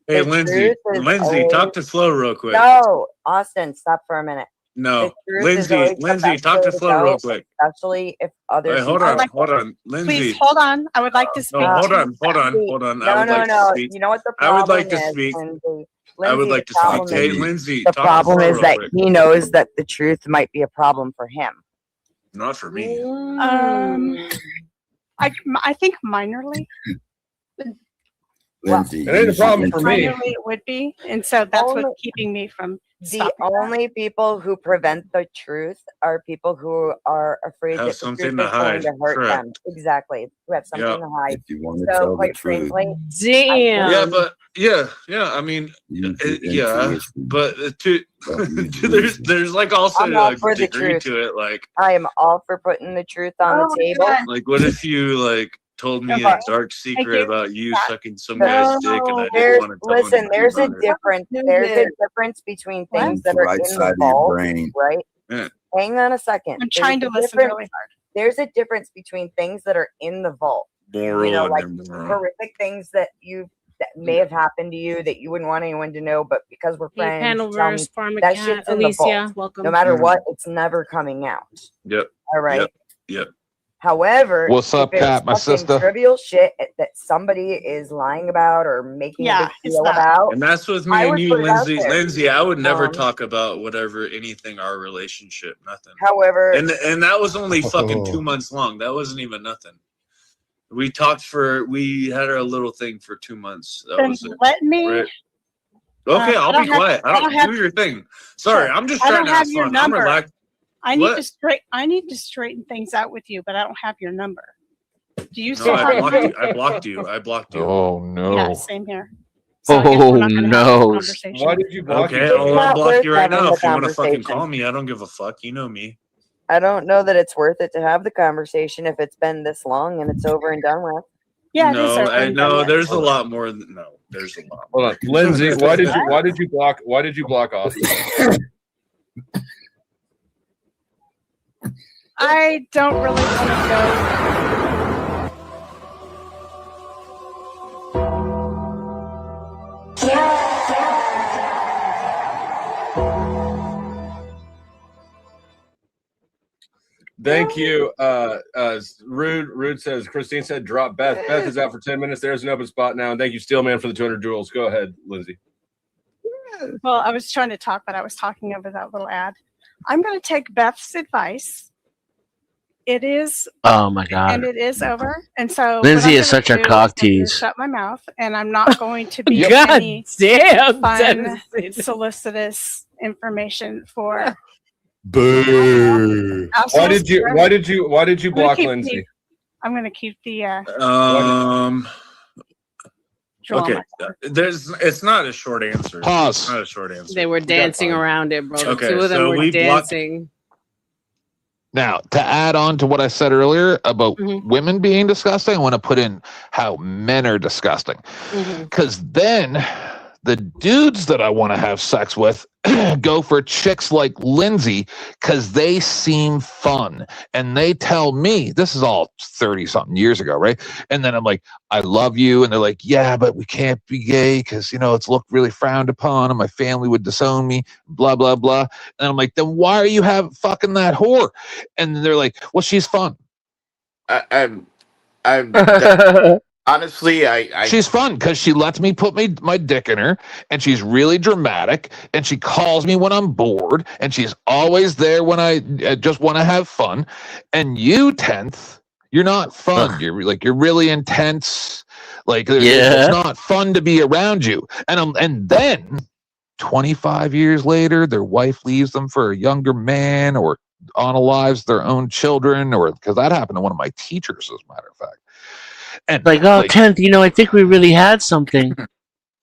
Hey,
The
Lindsay.
truth is
Lindsay,
always-
talk to Flo real quick.
No, Austin, stop for a minute.
No,
The truth is always
Lindsay.
the
Lindsay,
best
talk
way
to Flo
go,
real quick.
especially if others.
Wait, hold
I
on,
like-
hold on,
Please
Lindsay.
hold on. I would like to speak.
No, hold
to
on, hold on,
See,
hold on.
No,
I would
no,
like
no.
to speak.
You know what the
I
problem
would like to
is,
speak.
Lindsay?
I would
Lindsay,
like
the
to
problem
speak. Hey,
is-
Lindsay,
The
talk to
problem
Flo
is
real
that
quick.
he knows that the truth might be a problem for him.
Not for me.
I think minorly.
Lindsay,
It ain't a problem for me.
Minorly it would be, and so that's
Only-
what's keeping me from
The
stopping that.
only people who prevent the truth are people who are afraid
Have
that the
something
truth
to
is going
hide.
to hurt
Correct.
them. Exactly. Who have something
Yeah.
to hide.
if you want to
So,
tell the
quite
truth,
frankly,
Damn.
Yeah, but yeah. I mean,
use your
yeah,
intuition.
but
Don't use reason.
there's like also
I'm all
a
for the
degree
truth.
to it. Like
I am all for putting the truth on
Oh
the
my
table.
God.
like what if you like told me
Okay.
a dark secret
you.
about you
Yeah.
sucking some guy's dick and I didn't
There's,
want to tell
listen,
anybody
there's a
about it?
difference.
Do
There's a
this.
difference between
What?
things
Use
that
the
are
right
in
side
the
of your
vault,
brain.
right?
Yeah.
Hang on a second.
I'm trying to
There's a
listen
difference-
really hard.
There's a difference between things that are in the vault.
Moral
know,
and
like
immoral.
horrific things that may have happened to you that you wouldn't want anyone to know, but because we're
Hey,
friends, you tell me
Panelverse, Pharma
that
Cat,
shit's in the
Alicia,
vault.
welcome.
No matter
Mhm.
what, it's never coming out.
Yep.
All right.
Yep.
However,
What's up,
if it's
Kat, my
fucking
sister?
trivial shit that somebody is lying about or making
Yeah,
a big
it's
deal
that.
about,
And that's with me
I
and
would
you,
put it out
Lindsay.
there.
Lindsay, I would never
Um,
talk about whatever anything our relationship, nothing.
however,
And that was only fucking
Oh.
2 months long. That wasn't even nothing. We had our little thing for 2 months. That
Then
was it.
let me.
Right. Okay,
I
I'll
don't
be
have-
quiet.
I don't have-
do your thing. Sorry,
Sure.
I'm just
I
trying
don't
to have
have your
fun. I'm
number.
relaxed.
I need
What?
to straighten things out with you, but I don't have your number. Do you
No,
still
I
have
blocked
mine?
you. I blocked you.
Oh no.
Yeah, same here. So I guess we're
Oh
not gonna have this
no.
conversation.
Why did you block
Okay,
each
I'll
other?
not
unblock
worth
you right
having
now
the
if you want to fucking
conversation.
call me. I don't give a fuck. You know me.
I don't know that it's worth it to have the conversation if it's been this long and it's over and done with.
Yeah, it is
No,
over
I
and
know
done with.
there's a lot more. There's a lot.
Hold on, Lindsay. Why did you block Austin?
I don't really want to go.
Thank you. Rude says Christine said drop Beth. Beth is out for 10 minutes. There's an open spot now. And thank you, Steelman, for the 200 jewels. Go ahead, Lindsay.
Well, I was trying to talk, but I was talking over that little ad. I'm going to take Beth's advice. It is,
Oh my god.
and it is over. And so
Lindsay
what I'm
is
gonna
such a
do
cock
I'm gonna
tease.
Shut my mouth, and I'm not going to be
God
any
damn.
fun,
Dennis.
solicitous information for.
Boo.
Why did you
I'm gonna
block
keep
Lindsay?
I'm going to keep the.
Okay. It's not a short answer.
Pause.
It's not a short answer.
They were dancing around it, bro. The
Okay,
two of them
so
were
we blocked-
dancing.
Now, to add on to what I said earlier about
Mhm.
women being disgusting, I want to put in how men are disgusting.
Mhm.
Because then The dudes that I want to have sex with go for chicks like Lindsay because they seem fun. And they tell me, this is all 30 something years ago, right? And then I'm like, I love you. And they're like, yeah, but we can't be gay because, it's looked really frowned upon and my family would disown me, blah, blah, blah. And I'm like, then why are you fucking that whore? And they're like, well, she's fun.
I'm honestly,
she's fun because she lets me put my dick in her, and she's really dramatic, and she calls me when I'm bored, and she's always there when I just want to have fun. And you, 10th, you're not fun. You're really intense. It's not fun to be around you. And then 25 years later, their wife leaves them for a younger man, or unalives their own children, or because that happened to one of my teachers, as a matter of fact. And
10th, I think we really had something.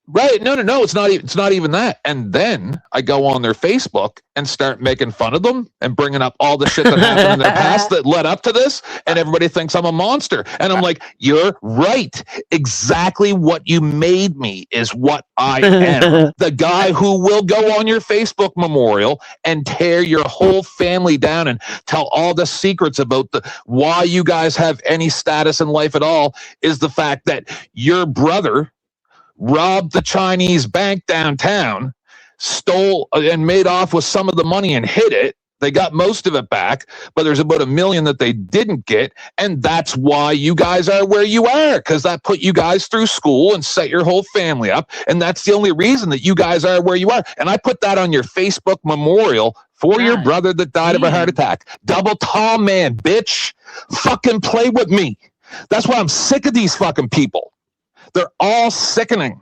Right. No. It's not even that. And then I go on their Facebook and start making fun of them and bringing up all the shit that happened in their past that led up to this. And everybody thinks I'm a monster. And I'm like, you're right. Exactly what you made me is what I am. The guy who will go on your Facebook memorial and tear your whole family down and tell all the secrets about why you guys have any status in life at all is the fact that your brother robbed the Chinese bank downtown, stole and made off with some of the money and hid it. They got most of it back, but there's about $1 million that they didn't get. And that's why you guys are where you are, because that put you guys through school and set your whole family up. And that's the only reason that you guys are where you are. And I put that on your Facebook memorial for your brother that died of a heart attack. Double tall man, bitch. Fucking play with me. That's why I'm sick of these fucking people. They're all sickening.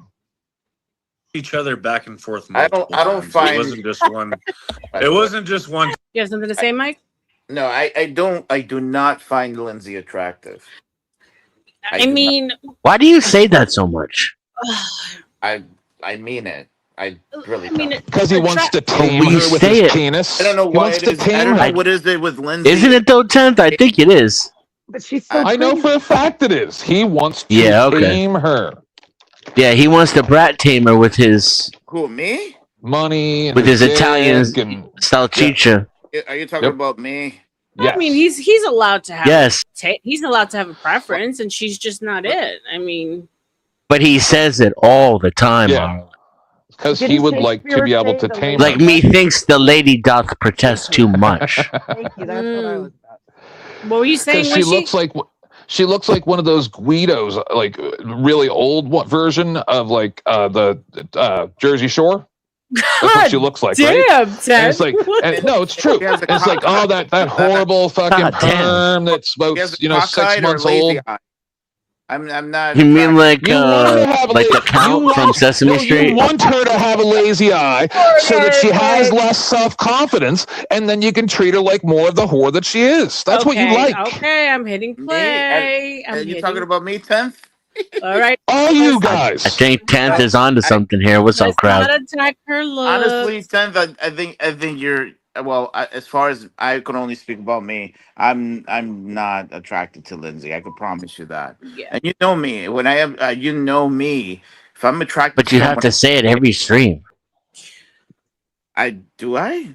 Each other back and forth.
I don't find
it wasn't just one. It wasn't just one.
You have something to say, Mike?
No, I do not find Lindsay attractive.
I mean,
why do you say that so much?
I mean it. I really
because he wants to tame her with his penis.
I don't know why it is. I don't know what is it with Lindsay.
Isn't it though, 10th? I think it is.
But she's so
I know for a fact it is. He wants to tame her.
Yeah, he wants to brat tame her with his
Who, me?
Money and
with his
dick
Italian
and
salchicha.
Are you talking about me?
I mean, he's allowed to have.
Yes.
He's allowed to have a preference, and she's just not it. I mean,
But he says it all the time.
Yeah. Because he would like to be able to tame
Like
her.
methinks the lady doth protest too much.
Thank you. That's what I was about.
What were you saying?
She looks like one of those Guidos, like really old version of like the Jersey Shore. That's what she looks like, right?
Damn,
And it's like, and no, it's true. And it's like, oh, that horrible fucking perm that's about 6 months old.
I'm not.
You mean like
You want her to have
like the Count from Sesame Street?
You want her to have a lazy eye so that she has less self-confidence, and then you can treat her like more of the whore that she is. That's what you like.
Okay, I'm hitting play.
Are you talking about me, 10th?
All right.
All you guys.
I think 10th is onto something here. What's up, crowd?
Not attack her look.
Honestly, 10th, I think you're. Well, as far as I can only speak about me, I'm not attracted to Lindsay. I can promise you that.
Yeah.
And you know me. When I am, you know me. If I'm attracted,
But you have to say it every stream.
Do I?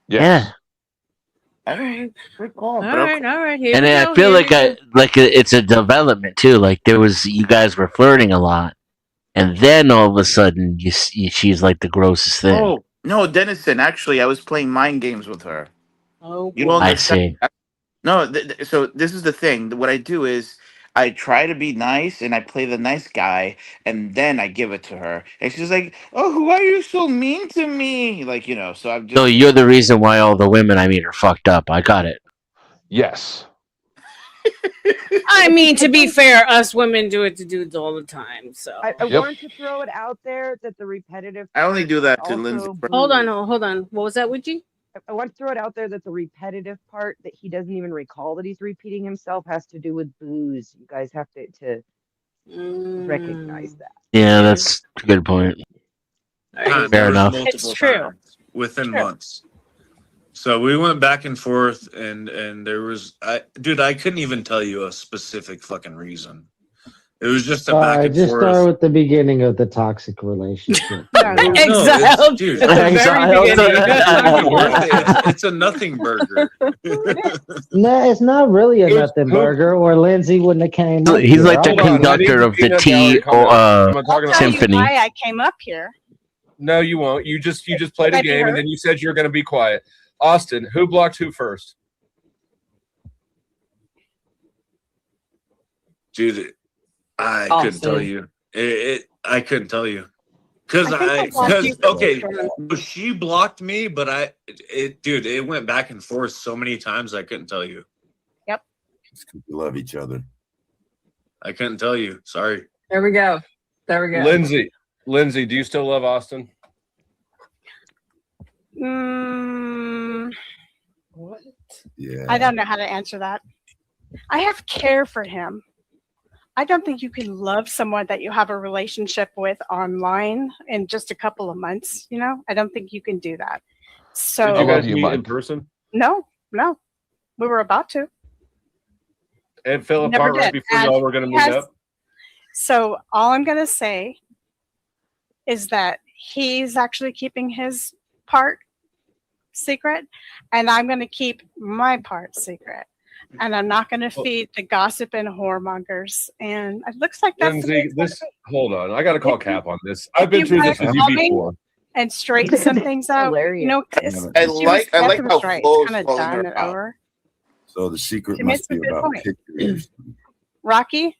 Yeah.
All right. Good call,
All right. Here
And
we
I
go,
feel
here
like
we go.
it's a development too. Like you guys were flirting a lot, and then all of a sudden she's like the grossest thing.
Oh no, Dennison. Actually, I was playing mind games with her.
Oh,
you don't
I
understand.
see.
No, so this is the thing. What I do is I try to be nice and I play the nice guy, and then I give it to her, and she's like, "Oh, why are you so mean to me?" Like So I'm just.
So you're the reason why all the women I meet are fucked up. I got it.
Yes.
I mean, to be fair, us women do it to dudes all the time. So
I wanted to throw it out there that the repetitive.
I only do that to
also
Lindsay.
hold on. What was that, Witchy?
I want to throw it out there that the repetitive part that he doesn't even recall that he's repeating himself has to do with booze. You guys have to recognize that.
Yeah, that's a good point. Fair enough.
It's true.
Within months. So we went back and forth, and there was, I couldn't even tell you a specific fucking reason. It was just a back and
just
forth.
start with the beginning of the toxic relationship.
Exiled.
Dude,
At the very beginning.
It's a nothing burger.
No, it's not really a nothing burger, or Lindsay wouldn't have came up
He's
here.
like the
Hold on,
conductor of the T
I'll tell
symphony.
you why I came up here.
No, you won't. You just played a game and then you said you're going to be quiet. Austin, who blocked who first?
Dude, I couldn't tell you. I couldn't tell you because she blocked me, but it went back and forth so many times I couldn't tell you.
Yep.
We love each other.
I couldn't tell you. Sorry.
There we go.
Lindsay, do you still love Austin?
What?
Yeah.
I don't know how to answer that. I have care for him. I don't think you can love someone that you have a relationship with online in just a couple of months. You know, I don't think you can do that. So
did you guys meet in person?
No. We were about to.
And fell
Never
apart right
did.
before y'all were going to meet up?
So all I'm going to say is that he's actually keeping his part secret, and I'm going to keep my part secret. And I'm not going to feed the gossip and whoremongers. And it looks like that's
Lindsay, hold on. I got to call Cap on this. I've been through this with you before.
And straighten some things out. You know,
I like how Flo's
kind of
calling
done
her
it
out.
over.
So the secret
She
must
makes a
be
good
about
point.
pictures.
Rocky?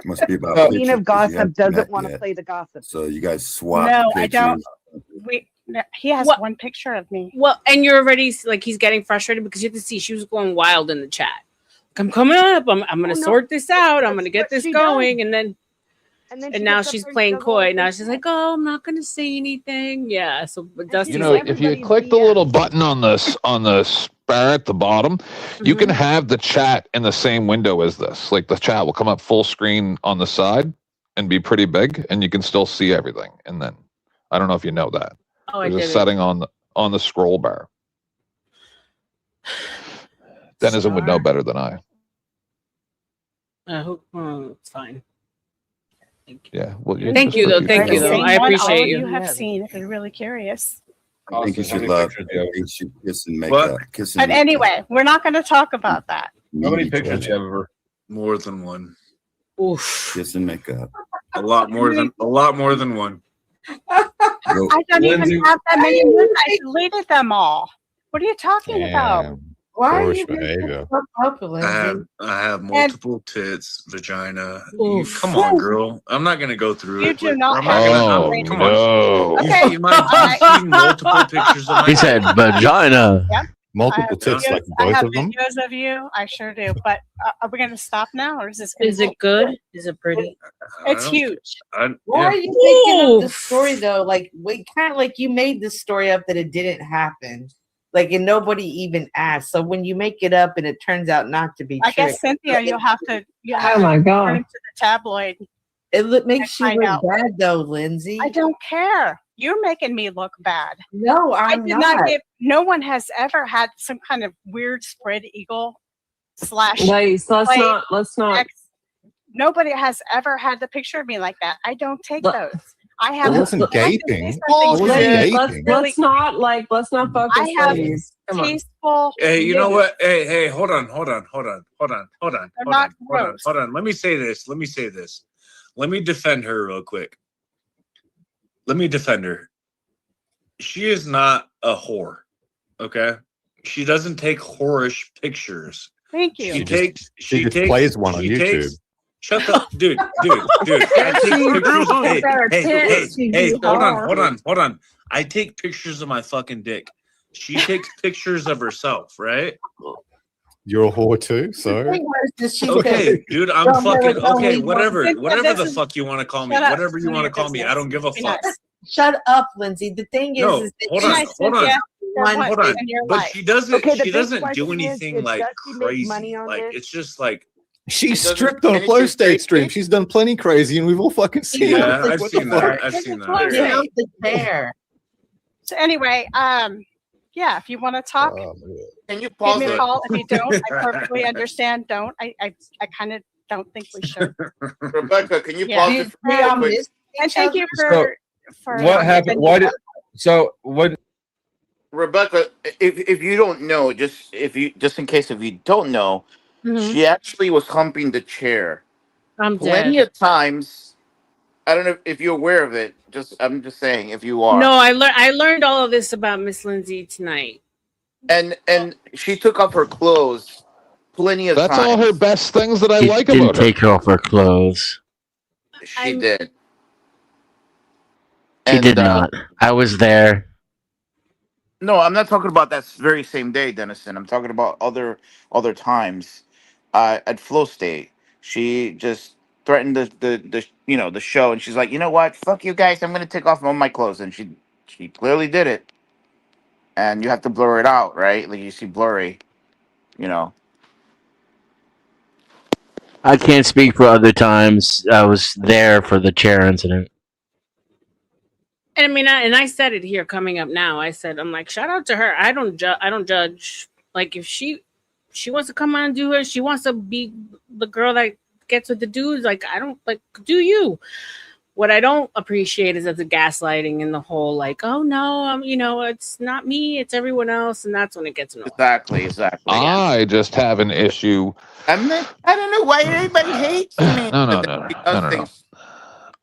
Must be about
The
pictures.
queen of
'cause you
gossip
haven't
doesn't
met
want to
yet.
play the gossip.
So you guys swap
No,
pictures.
I don't. He has one picture of me.
Well, and you're already like he's getting frustrated because you have to see she was going wild in the chat. I'm coming up. I'm going to sort this out. I'm going to get this going, and now she's playing coy. Now she's like, "Oh, I'm not going to say anything." Yeah. So Dusty's
You know,
like,
if you click the little button on the bar at the bottom, you can have the chat in the same window as this. Like the chat will come up full screen on the side and be pretty big, and you can still see everything. And then I don't know if you know that.
Oh,
There's a
didn't.
setting on the scroll bar. Denizen would know better than I.
It's fine.
Yeah. Well,
Thank you, though. Thank you, though. I appreciate
you
you.
have seen if you're really curious.
I think you should love. You should kiss and make
What?
up. Kiss and
But
make up.
anyway, we're not going to talk about that.
How many
Meet each
pictures
other.
you have of her?
More than one.
Oof.
Kiss and make up.
A lot more than one.
I don't even have that many nudes. I deleted them all. What are you talking about?
Why are
Foolish
you being
behavior.
so popular?
I have multiple tits, vagina. Come on, girl. I'm not gonna go through
You
it.
do not
I'm
have
not gonna. Come on. You see multiple pictures of my.
He said vagina.
Yep.
Multiple tits,
videos-
like
I
both
have
of them.
videos of you. I sure do. But are we going to stop now, or is this?
Is it good? Is it pretty?
It's huge.
Why are you making up the story though? Like, we kind of like you made the story up that it didn't happen. Like, and nobody even asked. So when you make it up and it turns out not to be
I
true,
guess Cynthia, you'll have to.
Oh my God.
Turn to the tabloid.
it makes you
find
look
out.
bad though, Lindsay.
I don't care. You're making me look bad.
No,
I
I'm
did
not.
not give. No one has ever had some kind of weird spread eagle slash.
Ladies, let's not.
Nobody has ever had the picture of me like that. I don't take
Look.
those. I have.
It wasn't
I have to say
gaping.
something
Ladies,
Gaping.
let's not focus.
I have
ladies. Come on.
tasteful.
Hey, you know
nudes.
what? Hey, hold on.
not gross.
Hold on. Let me say this. Let me defend her real quick. Let me defend her. She is not a whore. Okay? She doesn't take whorish pictures.
Thank you.
She just plays one on YouTube.
Shut up, dude. I take pictures. Hey, hold on. I take pictures of my fucking dick. She takes pictures of herself, right?
You're a whore too, so
Okay, dude, I'm
Don't
fucking
never tell
okay.
me
Whatever
this
the
is-
fuck you want to call me,
Shut up.
whatever you
None
want to
of
call
your
me, I don't give a
business.
fuck.
Shut up, Lindsay. The thing is,
No,
is that
hold
Good
on,
night,
hold on.
Cynthia. For
Hold
what
on.
in your
But
life?
she doesn't.
Okay, the
She
big
doesn't do
question is,
anything
did
like
Dusty make money
crazy.
on
Like
this?
it's just like
she's
doesn't
stripped on a flow
anything
state
crazy.
stream. She's done plenty crazy, and we've all fucking seen it.
yeah,
Like,
I've
what the
seen
fuck?
that. I've
This
seen
is
that.
what
you
I'm
know the chair.
So anyway, yeah, if you want to talk,
Oh, man.
Can you
give
pause
me a
it?
call. If you don't, I perfectly understand. Don't. I kind of don't think we should.
Rebecca, can you
Yeah.
pause it for me real quick?
And thank you
So,
for
what happened? Why did? So what?
Rebecca, if you don't know, just in case if you don't know, she actually was humping the chair
I'm
plenty
dead.
of times. I don't know if you're aware of it. I'm just saying if you are.
No, I learned all of this about Miss Lindsay tonight.
And she took off her clothes plenty of
That's
times.
all her best things that I
She
like
didn't
about her.
take off her clothes.
She did.
She did not. I was there.
No, I'm not talking about that very same day, Dennison. I'm talking about other times at Flow State. She just threatened the show, and she's like, you know what? Fuck you guys. I'm gonna take off all my clothes, and she clearly did it. And you have to blur it out, right? Like you see blurry, you know.
I can't speak for other times. I was there for the chair incident.
And I mean, I said it here coming up now. I said, I'm like, shout out to her. I don't judge. Like if she wants to come on and do her, she wants to be the girl that gets with the dudes. Like I don't like do you. What I don't appreciate is that the gaslighting and the whole like, oh no, it's not me, it's everyone else, and that's when it gets annoying.
Exactly.
I just have an issue.
I don't know why everybody hates me.
No.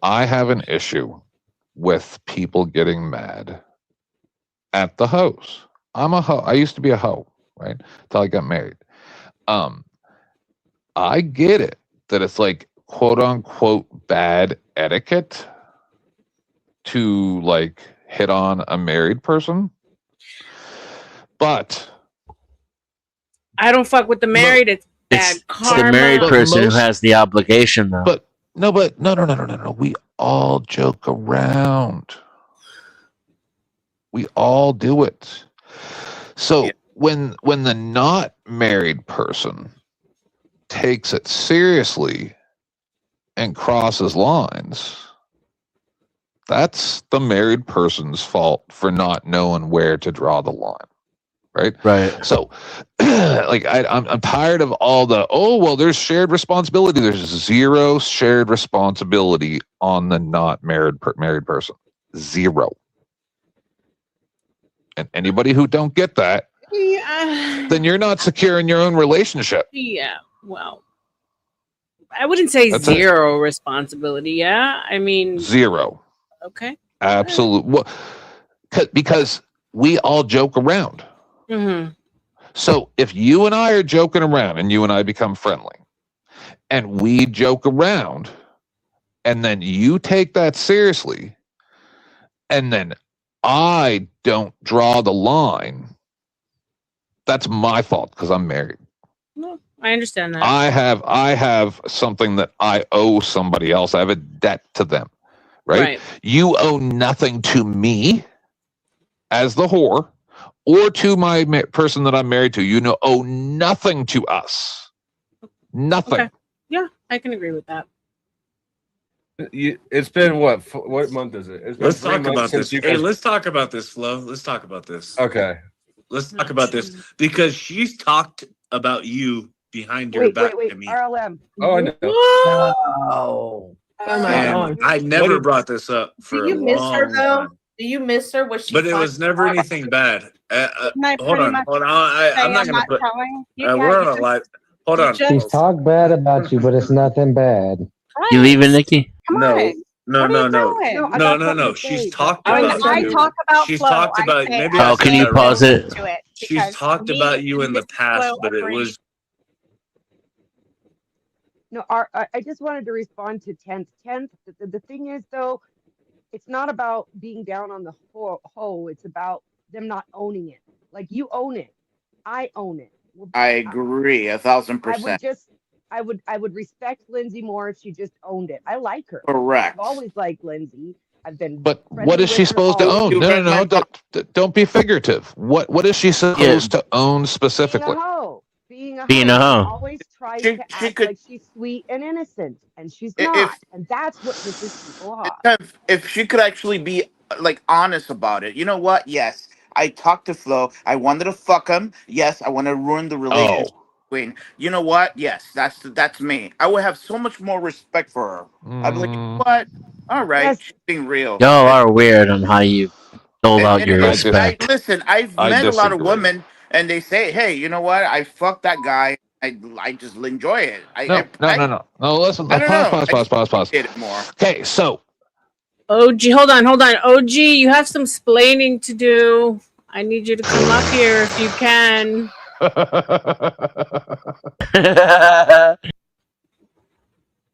I have an issue with people getting mad at the hoes. I'm a hoe. I used to be a hoe, right? Until I got married. I get it that it's like quote unquote bad etiquette to like hit on a married person. But
I don't fuck with the married. It's bad karma.
It's the married person who has the obligation, though.
But no. We all joke around. We all do it. So when the not married person takes it seriously and crosses lines, that's the married person's fault for not knowing where to draw the line. Right. So like I'm tired of all the there's shared responsibility. There's zero shared responsibility on the not married person. Zero. And anybody who don't get that, then you're not secure in your own relationship.
Yeah. Well, I wouldn't say
That's
zero responsibility. Yeah. I mean
zero.
Okay.
Absolute. Well, because we all joke around.
Mm-hmm.
So if you and I are joking around and you and I become friendly and we joke around and then you take that seriously and then I don't draw the line, that's my fault because I'm married.
No, I understand that.
I have something that I owe somebody else. I have a debt to them, right? You owe nothing to me as the whore or to my person that I'm married to. You owe nothing to us. Nothing.
Okay. Yeah, I can agree with that.
It's been what month is it? It's been
Let's
3
talk
months
about
since
this.
you
Hey,
guys.
let's talk about this, Flo. Let's talk about this.
Okay.
Let's talk about this because she's talked about you behind your back
Wait.
to me.
R.L.M.
Oh, I know.
Oh my God.
I never brought this up for
Do you
a
miss
long
her though?
time.
Do you miss her? Was she?
But it was never anything bad. Hold on. I'm not going to put. We're on a live. Hold on.
She's talked bad about you, but it's nothing bad.
You leaving, Nikki?
No.
No.
She's talked
When
about
I
you.
talk about
She's
Flo,
talked
I
about
say
maybe.
I
I
can
said
you
that
pause
wrong.
it?
to it
She's
because
talked
me
about you in
and
the
Miss
past,
Flo
but it
agree.
was.
No, I just wanted to respond to 10th. 10th, the thing is, though, it's not about being down on the hoe. It's about them not owning it. Like, you own it. I own it.
I agree 1,000%.
I would respect Lindsay more if she just owned it. I like her.
Correct.
I've always liked Lindsay. I've been.
But what is she supposed to own? No. Don't be figurative. What is she supposed to own specifically?
Being a hoe.
Being a hoe.
She always tries to act like she's sweet and innocent, and she's not. And that's what pisses people off.
If she could actually be like honest about it, you know what? Yes, I talked to Flo. I wanted to fuck him. Yes, I want to ruin the relationship. Queen. You know what? Yes, that's me. I would have so much more respect for her. I'd be like, you know what? All right, she's being real.
Y'all are weird on how you dole out your respect.
Listen, I've
I
met a lot of
disagree.
women, and they say, "Hey, you know what? I fucked that guy. I just enjoy it."
No. Listen,
I don't know.
pause.
Did it more.
Okay, so
OG, hold on. OG, you have some splaining to do. I need you to come up here if you can.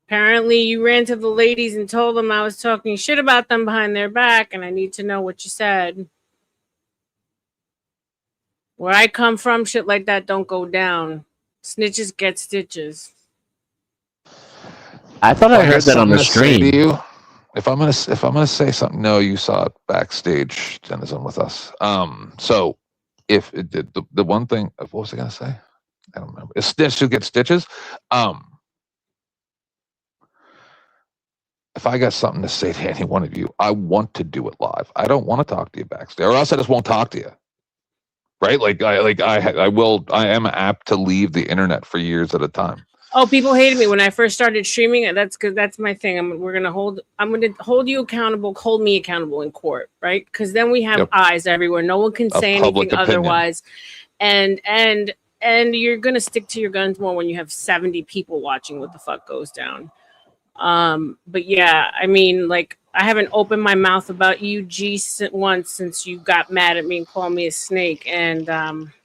Apparently, you ran to the ladies and told them I was talking shit about them behind their back, and I need to know what you said. Where I come from, shit like that don't go down. Snitches get stitches.
I thought I heard that on the stream.
If I'm gonna say something, no, you saw it backstage, Denizen, with us. So if the one thing, what was I gonna say? I don't remember. A stitch who gets stitches. If I got something to say to any one of you, I want to do it live. I don't want to talk to you backstage, or else I just won't talk to you. Right? I am apt to leave the internet for years at a time.
Oh, people hated me when I first started streaming. That's because that's my thing. I'm gonna hold you accountable, hold me accountable in court, right? Because then we have eyes everywhere. No one can say anything otherwise, and you're gonna stick to your guns more when you have 70 people watching what the fuck goes down. But yeah, I mean, like, I haven't opened my mouth about you, G, once since you got mad at me and called me a snake, and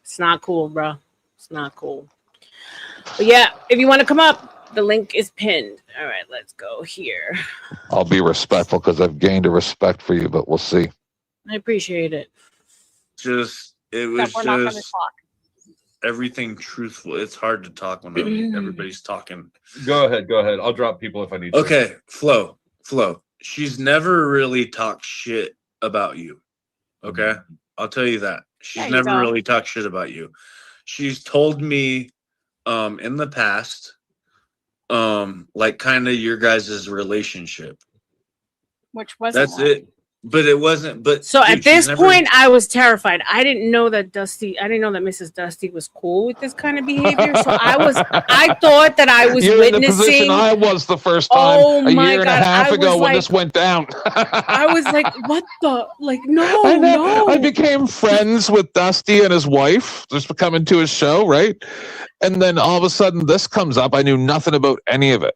it's not cool, bro. It's not cool. But yeah, if you want to come up, the link is pinned. All right, let's go here.
I'll be respectful because I've gained a respect for you, but we'll see.
I appreciate it.
It was just everything truthful. It's hard to talk when everybody's talking.
Go ahead. I'll drop people if I need to.
Okay, Flo. She's never really talked shit about you. Okay? I'll tell you that. She's never really talked shit about you. She's told me in the past, like kind of your guys' relationship.
Which wasn't.
That's it. But it wasn't. But
so at this point, I was terrified. I didn't know that Mrs. Dusty was cool with this kind of behavior. So I thought that I was
You're
witnessing.
In the position I was the first time a year and a half ago when this went down.
I was like, what the? Like, no.
I became friends with Dusty and his wife, just coming to his show, right? And then all of a sudden this comes up. I knew nothing about any of it.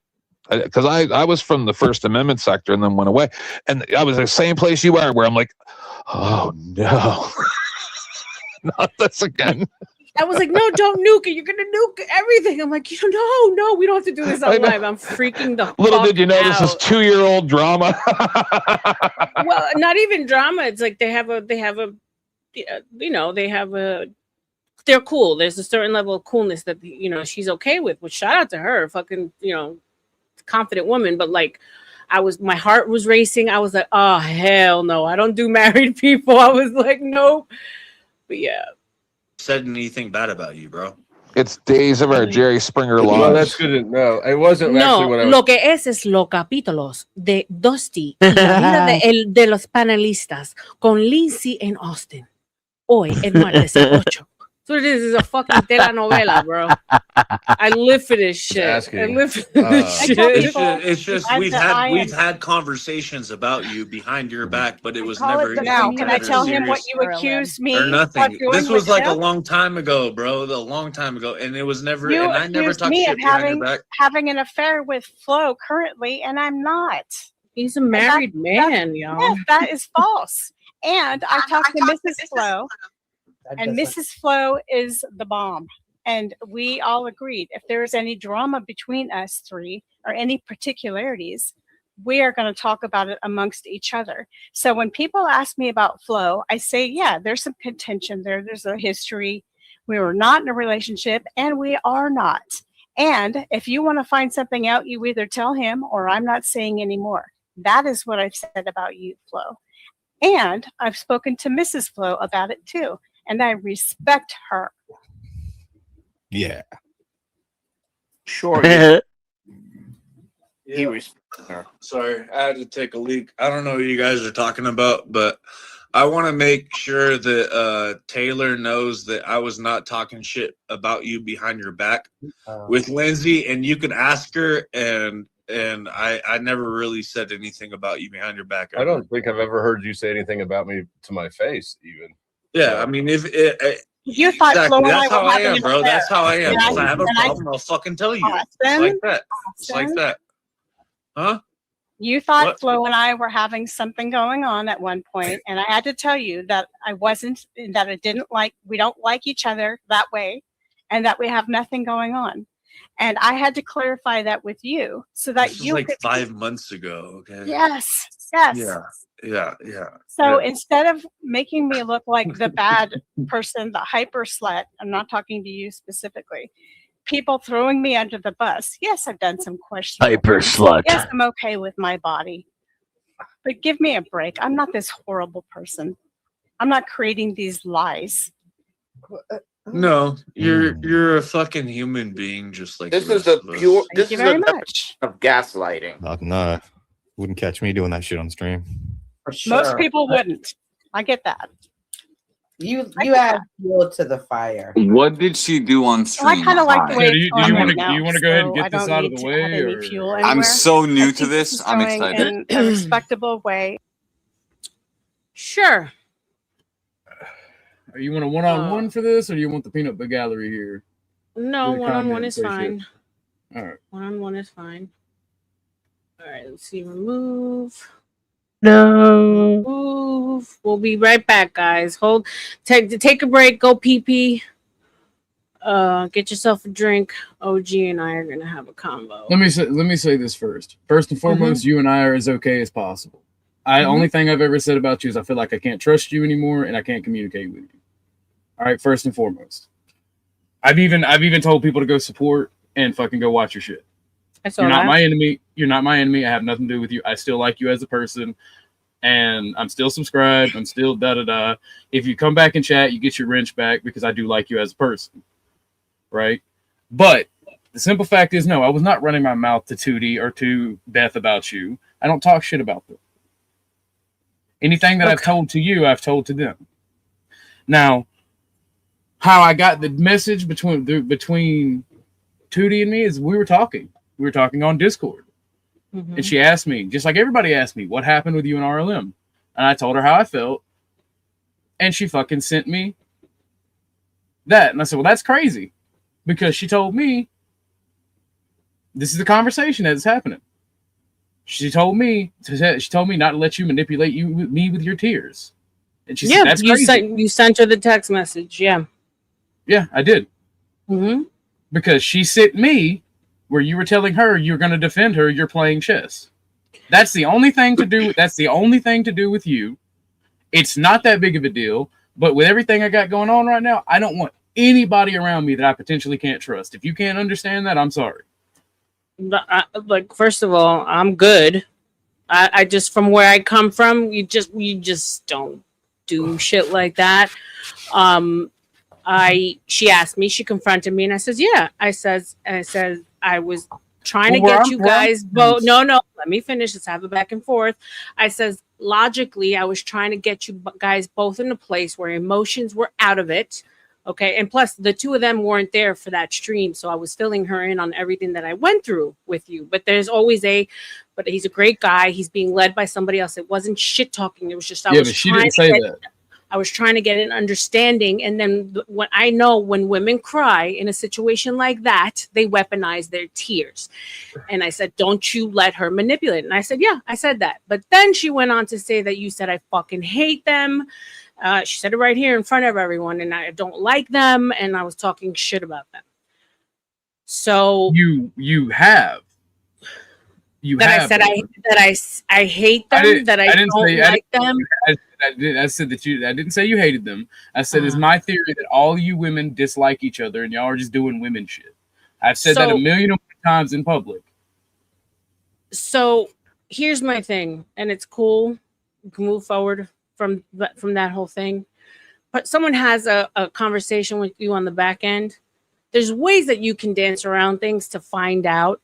Because I was from the First Amendment sector and then went away. And I was in the same place you are, where I'm like, oh no, not this again.
I was like, no, don't nuke it. You're going to nuke everything. I'm like, no, we don't have to do this on live. I'm freaking the
Little
fuck
did you know
out.
This is 2-year-old drama.
Well, not even drama. It's like they're cool. There's a certain level of coolness that, she's okay with, which shout out to her. Fucking, confident woman. But like, my heart was racing. I was like, oh, hell no. I don't do married people. I was like, nope. But yeah.
Said anything bad about you, bro?
It's days of our Jerry Springer lives.
Well, that's good to know. It wasn't actually what I was...
Lo que es los capítulos de Dusty y la vida de los panelistas con Lindsay and Austin. Hoy es martes a 8. So this is a fucking telenovela, bro. I live for this shit. I live for this shit.
It's just we've had conversations about you behind your back, but it was never.
Now, can I tell him what you accused me
or nothing?
of doing
This was like
him?
a long time ago, bro. A long time ago, and it was never.
You
and I never
accused
talked
me
shit
of
behind your back.
having an affair with Flo currently, and I'm not.
He's a married man, y'all.
Yes, that is false. And I talked to Mrs. Flo. And Mrs. Flo is the bomb. And we all agreed if there's any drama between us three or any particularities, we are going to talk about it amongst each other. So when people ask me about Flo, I say, yeah, there's some contention there. There's a history. We were not in a relationship and we are not. And if you want to find something out, you either tell him or I'm not saying anymore. That is what I've said about you, Flo. And I've spoken to Mrs. Flo about it too. And I respect her.
Yeah.
Sure. He respects her. Sorry, I had to take a leak. I don't know what you guys are talking about, but I want to make sure that Taylor knows that I was not talking shit about you behind your back with Lindsay, and you can ask her. And I never really said anything about you behind your back.
I don't think I've ever heard you say anything about me to my face, even.
Yeah, I mean, if
You thought
exactly,
Flo and
that's
I
how
were
I
having
am,
an
bro.
affair.
That's how I am.
And
If I have a
and
problem, I'll fucking tell you. Just like that. Just like that. Huh?
You thought
What?
Flo and I were having something going on at one point, and I had to tell you that I wasn't, that I didn't like, we don't like each other that way, and that we have nothing going on. And I had to clarify that with you so that
This was
you
like
could.
5 months ago. Okay.
Yes, yes.
Yeah.
So
Yeah.
instead of making me look like the bad person, the hyper slut, I'm not talking to you specifically, people throwing me under the bus. Yes, I've done some questionable
Hyper
things.
slut.
Yes, I'm okay with my body. But give me a break. I'm not this horrible person. I'm not creating these lies.
No, you're a fucking human being, just like
This
the
is
rest
a
of us.
pure.
Thank
This
you
is
very
a
much.
definition of gaslighting.
No, wouldn't catch me doing that shit on stream.
For sure.
Most people wouldn't. I get that.
You add fuel to the fire.
What did she do on
So I
stream?
kind of like the way
So do
it's
you
going
want
right
to
now.
go ahead and
So
get
I
this
don't
out of
need
the
to
way,
add any
or
fuel anywhere.
I'm so
I
new
think
to this.
is
I'm
going
excited.
in a respectable way.
Sure.
Are you want a one-on-one for this, or do you want the peanut butter gallery here?
No,
Really
one-on-one
comment
is
and say shit.
fine.
All right.
One-on-one is fine. All right, let's see. Remove.
No.
Move. We'll be right back, guys. Take a break. Go pee. Get yourself a drink. OG and I are gonna have a combo.
Let me say this first. First and foremost, you and I are as okay as possible. Only thing I've ever said about you is I feel like I can't trust you anymore and I can't communicate with you. All right, first and foremost. I've even told people to go support and fucking go watch your shit. You're not my enemy. You're not my enemy. I have nothing to do with you. I still like you as a person, and I'm still subscribed. I'm still da-da-da. If you come back and chat, you get your wrench back because I do like you as a person, right? But the simple fact is, no, I was not running my mouth to Tootie or to Beth about you. I don't talk shit about them. Anything that I've told to you, I've told to them. Now, how I got the message between Tootie and me is we were talking. We were talking on Discord. And she asked me, just like everybody asked me, what happened with you and R.L.M? And I told her how I felt. And she fucking sent me that. And I said, well, that's crazy. Because she told me this is the conversation that's happening. She told me not to let you manipulate me with your tears. And she said, that's crazy.
You sent her the text message. Yeah.
Yeah, I did. Because she sent me where you were telling her you're going to defend her, you're playing chess. That's the only thing to do. That's the only thing to do with you. It's not that big of a deal. But with everything I got going on right now, I don't want anybody around me that I potentially can't trust. If you can't understand that, I'm sorry.
Like, first of all, I'm good. I just, from where I come from, you just don't do shit like that. She asked me, she confronted me, and I says, yeah. I said I was trying to get you guys both. No, let me finish. Let's have a back and forth. I says, logically, I was trying to get you guys both in a place where emotions were out of it. Okay. And plus, the two of them weren't there for that stream. So I was filling her in on everything that I went through with you. But there's always but he's a great guy. He's being led by somebody else. It wasn't shit talking. It was just,
but she didn't say that.
I was trying to get an understanding. And then when I know when women cry in a situation like that, they weaponize their tears. And I said, don't you let her manipulate. And I said, yeah, I said that. But then she went on to say that you said, I fucking hate them. She said it right here in front of everyone. And I don't like them. And I was talking shit about them. So
you have.
I said I hate them. That I don't like them.
I said that I didn't say you hated them. I said it's my theory that all you women dislike each other and y'all are just doing women shit. I've said that a million times in public.
So here's my thing, and it's cool. We can move forward from that whole thing. But someone has a conversation with you on the back end. There's ways that you can dance around things to find out.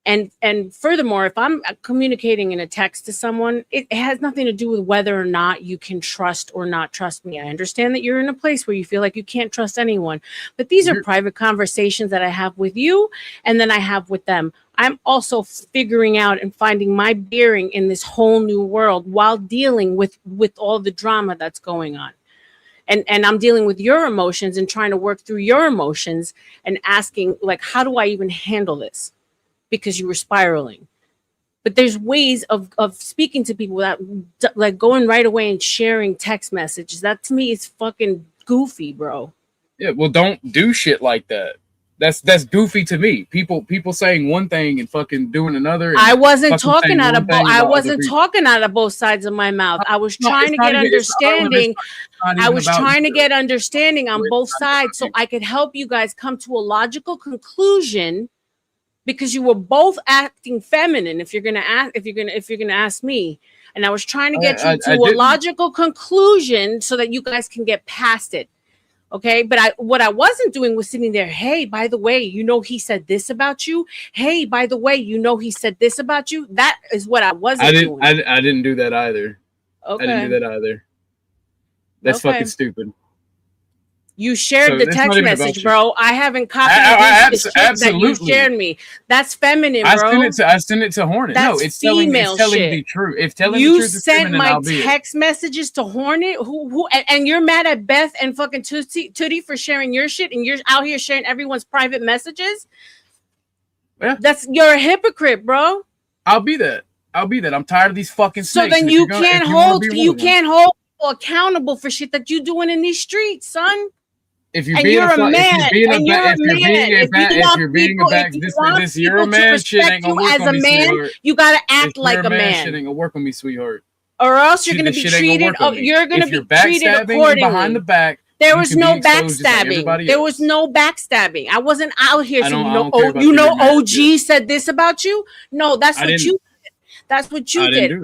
And furthermore, if I'm communicating in a text to someone, it has nothing to do with whether or not you can trust or not trust me. I understand that you're in a place where you feel like you can't trust anyone, but these are private conversations that I have with you and then I have with them. I'm also figuring out and finding my bearing in this whole new world while dealing with all the drama that's going on. And I'm dealing with your emotions and trying to work through your emotions and asking, like, how do I even handle this? Because you were spiraling. But there's ways of speaking to people without like going right away and sharing text messages. That to me is fucking goofy, bro.
Yeah, well, don't do shit like that. That's goofy to me. People saying one thing and fucking doing another.
I wasn't talking out of both sides of my mouth. I was trying to get understanding. I was trying to get understanding on both sides so I could help you guys come to a logical conclusion, because you were both acting feminine. If you're gonna ask me, and I was trying to get you to a logical conclusion so that you guys can get past it. Okay, but what I wasn't doing was sitting there. Hey, by the way, you know he said this about you. Hey, by the way, you know he said this about you. That is what I wasn't doing.
I didn't do that either.
Okay.
I didn't do that either. That's fucking stupid.
You shared the text message, bro. I haven't copied the shit that you shared me. That's feminine, bro.
I sent it to Hornet.
That's
it's telling the truth. If telling the truth is
sent
feminine,
my text messages to Hornet, who and you're mad at Beth and fucking Tootie for sharing your shit, and you're out here sharing everyone's private messages.
Yeah.
You're a hypocrite, bro.
I'll be that. I'm tired of these fucking snakes.
So then you can't hold people accountable for shit that you doing in these streets, son.
If you're being a man, you're a man, shit ain't gonna work on me, sweetheart.
You gotta act like a man.
Shit ain't gonna work on me, sweetheart.
Or else you're gonna be treated. You're gonna be treated accordingly.
Behind the back.
There was no backstabbing. There was no backstabbing. I wasn't out here saying, OG said this about you. No, that's what you did. That's what you did.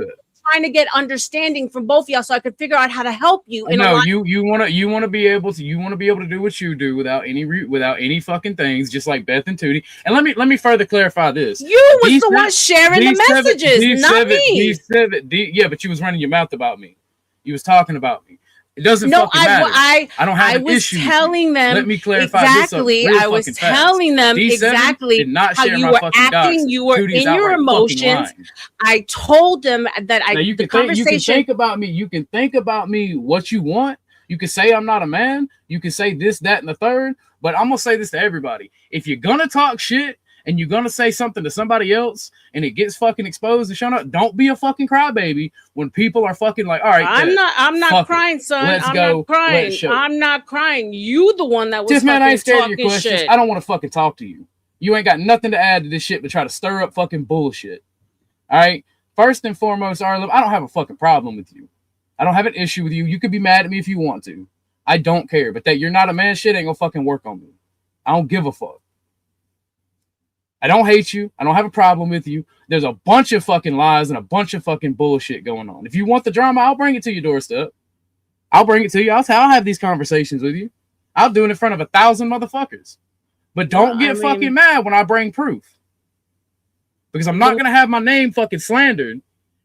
Trying to get understanding from both of y'all so I could figure out how to help you.
You want to be able to do what you do without any fucking things, just like Beth and Tootie. And let me further clarify this.
You was the one sharing the messages, not me.
Yeah, but you was running your mouth about me. You was talking about me. It doesn't fucking matter. I don't have an issue.
Telling them
Let me clarify
exactly. I was telling them exactly how you were acting. You were in your emotions. I told them that
you can think about me. You can think about me what you want. You can say I'm not a man. You can say this, that, and the third. But I'm gonna say this to everybody: if you're gonna talk shit and you're gonna say something to somebody else and it gets fucking exposed and shown up, don't be a fucking crybaby when people are fucking like, all right,
I'm not crying, son. Not crying. I'm not crying. You the one that was
just, man, I ain't scared of your questions.
Shit.
I don't want to fucking talk to you. You ain't got nothing to add to this shit but try to stir up fucking bullshit. All right. First and foremost, R.L.M, I don't have a fucking problem with you. I don't have an issue with you. You could be mad at me if you want to. I don't care. But that you're not a man shit ain't gonna fucking work on me. I don't give a fuck. I don't hate you. I don't have a problem with you. There's a bunch of fucking lies and a bunch of fucking bullshit going on. If you want the drama, I'll bring it to your doorstep. I'll bring it to you. I'll have these conversations with you. I'll do it in front of 1,000 motherfuckers. But don't get fucking mad when I bring proof. Because I'm not going to have my name fucking slandered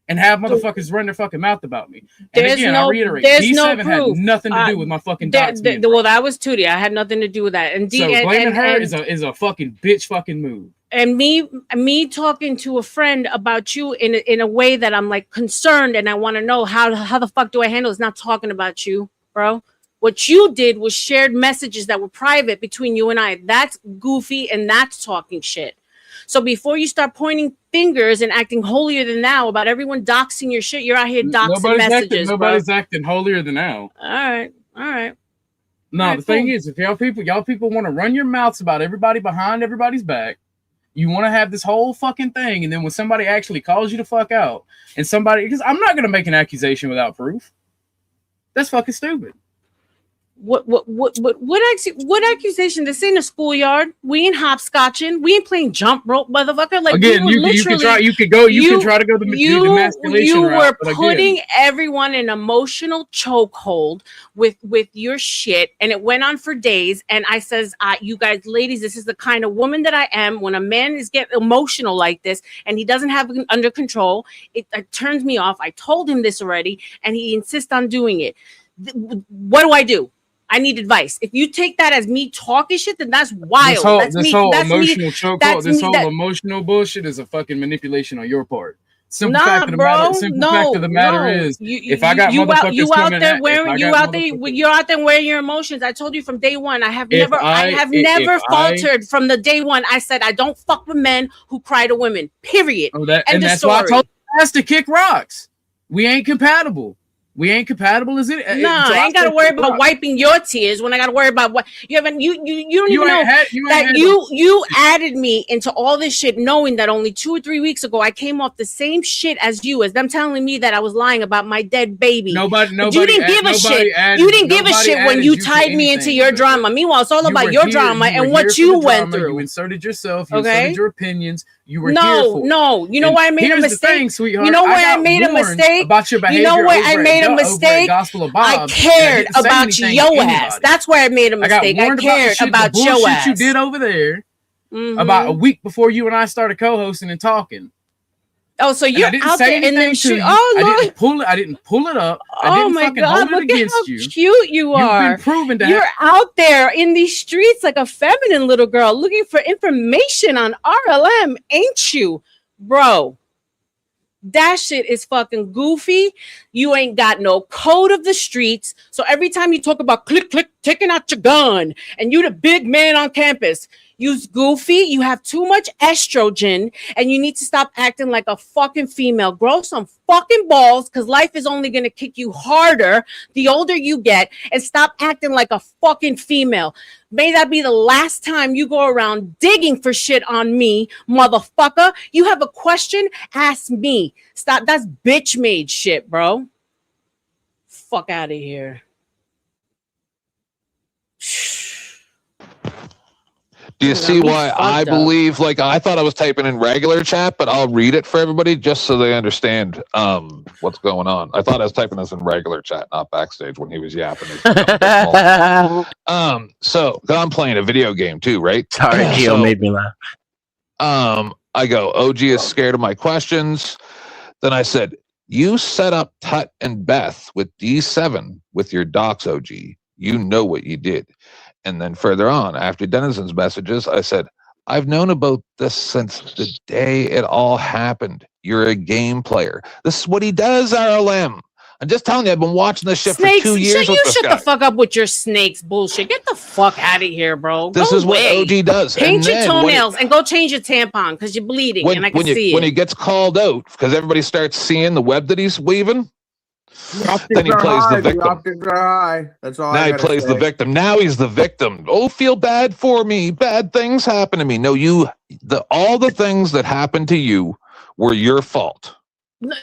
and have motherfuckers run their fucking mouth about me. And again, I reiterate, D7 had nothing to do with my fucking docs.
Well, that was Tootie. I had nothing to do with that. And
blaming her is a fucking bitch fucking move.
And me talking to a friend about you in a way that I'm like concerned and I want to know how the fuck do I handle? It's not talking about you, bro. What you did was shared messages that were private between you and I. That's goofy and that's talking shit. So before you start pointing fingers and acting holier than thou about everyone doxing your shit, you're out here doxing messages.
Nobody's acting holier than thou.
All right.
No, the thing is, if y'all people want to run your mouths about everybody behind everybody's back, you want to have this whole fucking thing, and then when somebody actually calls you the fuck out, and because I'm not gonna make an accusation without proof. That's fucking stupid.
What accusation? This ain't a schoolyard. We ain't hopscotching. We ain't playing jump rope, motherfucker. Like
again,
we were
you can try to go the demasculation
you
route,
were
but
putting
again,
everyone in emotional chokehold with your shit, and it went on for days. And I says, you guys, ladies, this is the kind of woman that I am. When a man is getting emotional like this and he doesn't have it under control, it turns me off. I told him this already, and he insists on doing it. What do? I need advice. If you take that as me talking shit, then that's wild.
This whole emotional bullshit is a fucking manipulation on your part. Simple fact of the matter is, if I got motherfuckers
you out
coming
there
at,
wearing, you're out there wearing your emotions. I told you from day one. I have never faltered from the day one. I said I don't fuck with men who cry to women. Period.
That's why I told you to kick rocks. We ain't compatible. We ain't compatible, is it?
Nah, I ain't gotta worry about wiping your tears when I gotta worry about what you haven't. You don't even know that you added me into all this shit, knowing that only 2 or 3 weeks ago I came off the same shit as you, as them telling me that I was lying about my dead baby.
Nobody
you didn't give a shit. You didn't give a shit when you tied me into your drama. Meanwhile, it's all about your drama and what you went through.
You inserted yourself. You inserted your opinions. You were
No. You know why I made a mistake,
sweetheart.
You know why I made a mistake
about your behavior.
You know why I made a mistake. I cared about your ass. That's why I made a mistake. I cared about your ass.
You did over there about a week before you and I started co-hosting and talking.
Oh, so you're out there in them shoes. Oh, Lord.
I didn't pull it up.
Oh my God! Look at how cute you are.
You've been proven that
you're out there in these streets like a feminine little girl, looking for information on R.L.M. Ain't you, bro? That shit is fucking goofy. You ain't got no code of the streets. So every time you talk about click, taking out your gun, and you the big man on campus, you's goofy. You have too much estrogen, and you need to stop acting like a fucking female. Grow some fucking balls, because life is only going to kick you harder the older you get, and stop acting like a fucking female. May that be the last time you go around digging for shit on me, motherfucker. You have a question? Ask me. Stop. That's bitch made shit, bro. Fuck out of here.
Do you see why I believe, like, I thought I was typing in regular chat, but I'll read it for everybody just so they understand what's going on. I thought I was typing this in regular chat, not backstage when he was yapping. So I'm playing a video game too, right?
Sorry, Gio made me laugh.
I go, OG is scared of my questions. Then I said, you set up Tut and Beth with D7 with your docs, OG. You know what you did. And then further on, after Denizen's messages, I said, I've known about this since the day it all happened. You're a game player. This is what he does, R.L.M. I'm just telling you, I've been watching this shit for 2 years with this guy.
Shut the fuck up with your snakes bullshit. Get the fuck out of here, bro.
This is what OG does.
Paint your toenails and go change your tampon because you're bleeding and I can see it.
When he gets called out, because everybody starts seeing the web that he's weaving, then he plays the victim.
That's all.
Now he plays the victim. Now he's the victim. Oh, feel bad for me. Bad things happen to me. No, all the things that happened to you were your fault.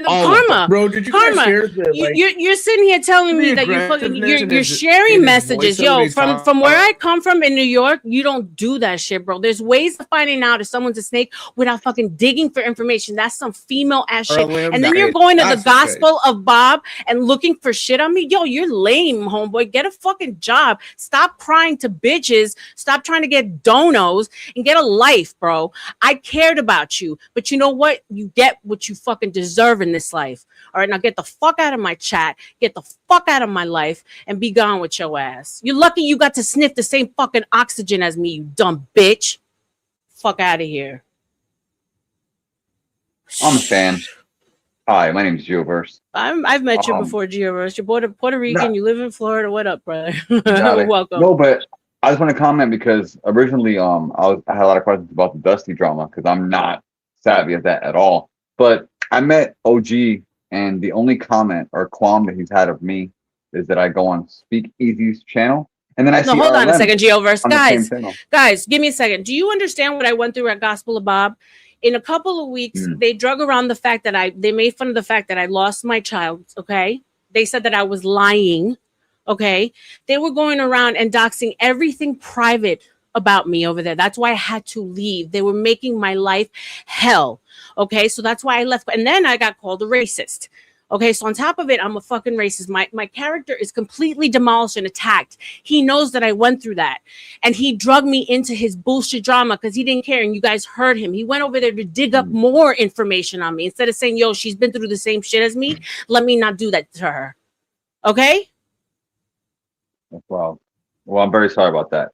Karma,
bro. Did you
Karma.
guys hear the,
You're sitting here telling me that you're sharing messages, yo. From where I come from in New York, you don't do that shit, bro. There's ways of finding out if someone's a snake without fucking digging for information. That's some female ass shit. And then you're going to the Gospel of Bob and looking for shit on me, yo. You're lame, homeboy. Get a fucking job. Stop crying to bitches. Stop trying to get donos and get a life, bro. I cared about you, but you know what? You get what you fucking deserve in this life. All right, now get the fuck out of my chat, get the fuck out of my life, and be gone with your ass. You're lucky you got to sniff the same fucking oxygen as me, you dumb bitch. Fuck out of here.
I'm a fan. Hi, my name is Geoverse.
I've met you before, Geoverse. You're Puerto Rican. You live in Florida. What up, brother? Welcome.
No, but I just want to comment because originally, I had a lot of questions about the Dusty drama because I'm not savvy at that at all. But I met OG, and the only comment or qualm that he's had of me is that I go on Speak Easy's channel, and then I see
hold on a
R.L.M.
second, Geoverse.
on the same channel.
Guys, give me a second. Do you understand what I went through at Gospel of Bob? In a couple of weeks, they drug around the fact that they made fun of the fact that I lost my child. Okay, they said that I was lying Okay. They were going around and doxing everything private about me over there. That's why I had to leave. They were making my life hell. Okay. So that's why I left. And then I got called a racist. Okay, so on top of it, I'm a fucking racist. My character is completely demolished and attacked. He knows that I went through that. And he drugged me into his bullshit drama because he didn't care. And you guys heard him. He went over there to dig up more information on me. Instead of saying, yo, she's been through the same shit as me. Let me not do that to her. Okay?
Wow. Well, I'm very sorry about that.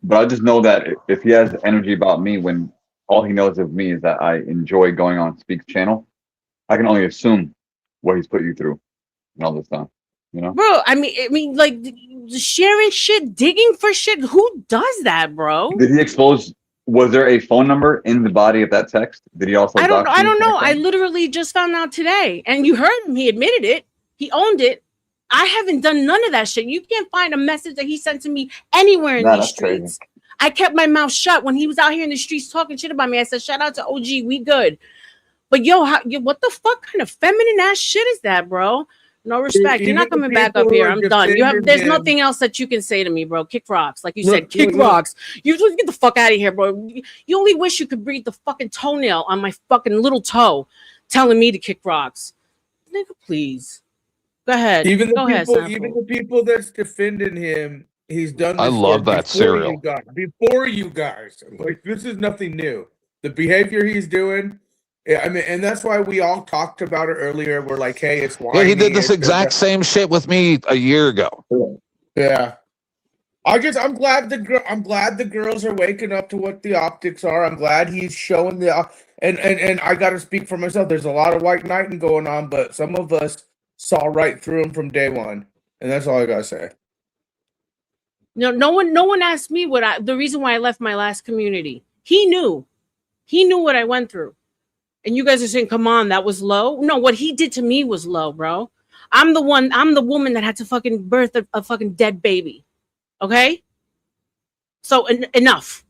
But I just know that if he has energy about me when all he knows of me is that I enjoy going on Speak's channel, I can only assume what he's put you through and all this time, you know?
Bro, I mean, like sharing shit, digging for shit. Who does that, bro?
Did he expose? Was there a phone number in the body of that text? Did he also?
I don't
dox you?
know. I literally just found out today, and you heard him. He admitted it. He owned it. I haven't done none of that shit. You can't find a message that he sent to me anywhere in these streets. Crazy. I kept my mouth shut when he was out here in the streets talking shit about me. I said, "Shout out to OG, we good." But yo, what the fuck kind of feminine ass shit is that, bro? No respect. You're not coming back up here. I'm done. There's nothing else that you can say to me, bro. Kick rocks. Like you said, kick rocks. You just get the fuck out of here, bro. You only wish you could breathe the fucking toenail on my fucking little toe telling me to kick rocks. Nigga, please. Go ahead.
Even the
Go
people,
ahead,
even the people that's defending him, he's done this
I love that cereal.
Before you guys. Like, this is nothing new. The behavior he's doing, I mean, and that's why we all talked about it earlier. We're like, hey, it's whiny.
Yeah, he did this exact same shit with me a year ago.
Yeah. I'm glad the girls are waking up to what the optics are. I'm glad he's showing and I gotta speak for myself. There's a lot of white knighting going on, but some of us saw right through him from day one. And that's all I gotta say.
No one asked me the reason why I left my last community. He knew what I went through. And you guys are saying, come on, that was low. No, what he did to me was low, bro. I'm the woman that had to fucking birth a fucking dead baby. Okay? So enough.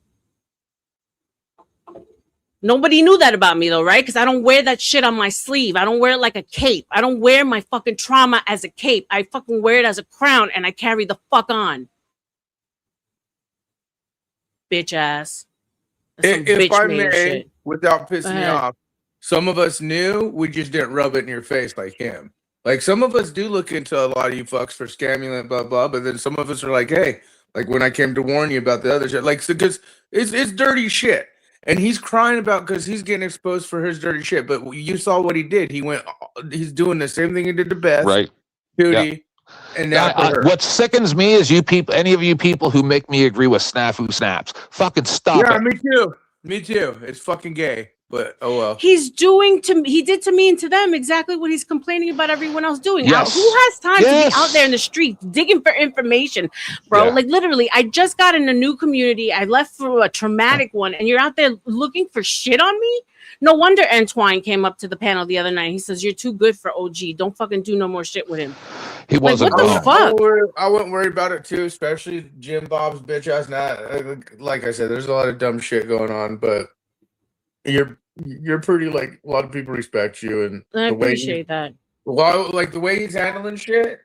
Nobody knew that about me though, right? Because I don't wear that shit on my sleeve. I don't wear it like a cape. I don't wear my fucking trauma as a cape. I fucking wear it as a crown and I carry the fuck on. Bitch ass.
If I may, without pissing me off, some of us knew, we just didn't rub it in your face like him. Like, some of us do look into a lot of you fucks for scamming and blah, blah, but then some of us are like, hey, like when I came to warn you about the other shit, like, because it's dirty shit. And he's crying about because he's getting exposed for his dirty shit. But you saw what he did. He's doing the same thing he did to Beth.
Right.
Judy. Yeah. And now
what sickens me is you people, any of you people who make me agree with snafu snaps. Fucking stop it.
Yeah, me too. Me too. It's fucking gay. But oh well.
He did to me and to them exactly what he's complaining about everyone else doing.
Yes.
Who has time to be out there in the streets digging for information, bro? Like literally, I just got in a new community. I left for a traumatic one, and you're out there looking for shit on me? No wonder Antoine came up to the panel the other night. He says, you're too good for OG. Don't fucking do no more shit with him.
He wasn't.
Like, what the fuck?
I wouldn't worry about it too, especially Jim Bob's bitch ass. Like I said, there's a lot of dumb shit going on, but you're pretty, like, a lot of people respect you, and
I appreciate that.
Well, like the way he's handling shit,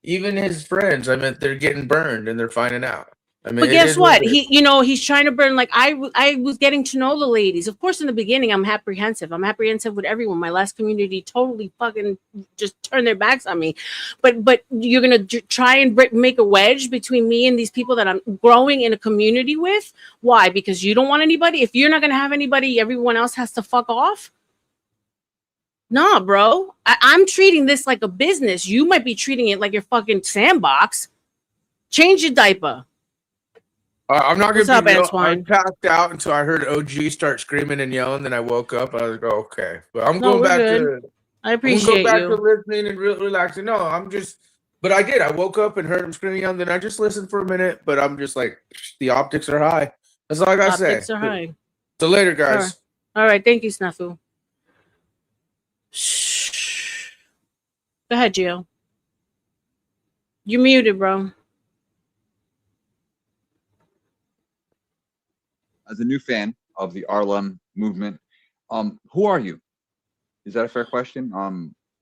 even his friends, I mean, they're getting burned and they're finding out. I mean,
but guess what? He's trying to burn. Like I was getting to know the ladies. Of course, in the beginning, I'm apprehensive. I'm apprehensive with everyone. My last community totally fucking just turned their backs on me. But you're gonna try and make a wedge between me and these people that I'm growing in a community with. Why? Because you don't want anybody. If you're not gonna have anybody, everyone else has to fuck off. Nah, bro. I'm treating this like a business. You might be treating it like your fucking sandbox. Change your diaper.
I'm not gonna be real.
Antoine?
I passed out until I heard OG start screaming and yelling. Then I woke up. I was like, oh, okay. But I'm going back to.
I appreciate
back
you.
to listening and relaxing. No, I'm just. But I did. I woke up and heard him screaming and then I just listened for a minute. But I'm just like, the optics are high. That's all I gotta say.
Optics are high.
So later, guys.
All right. Thank you, Snafu. Shh. Go ahead, Gio. You're muted, bro.
As a new fan of the R.L.M movement, who are you? Is that a fair question?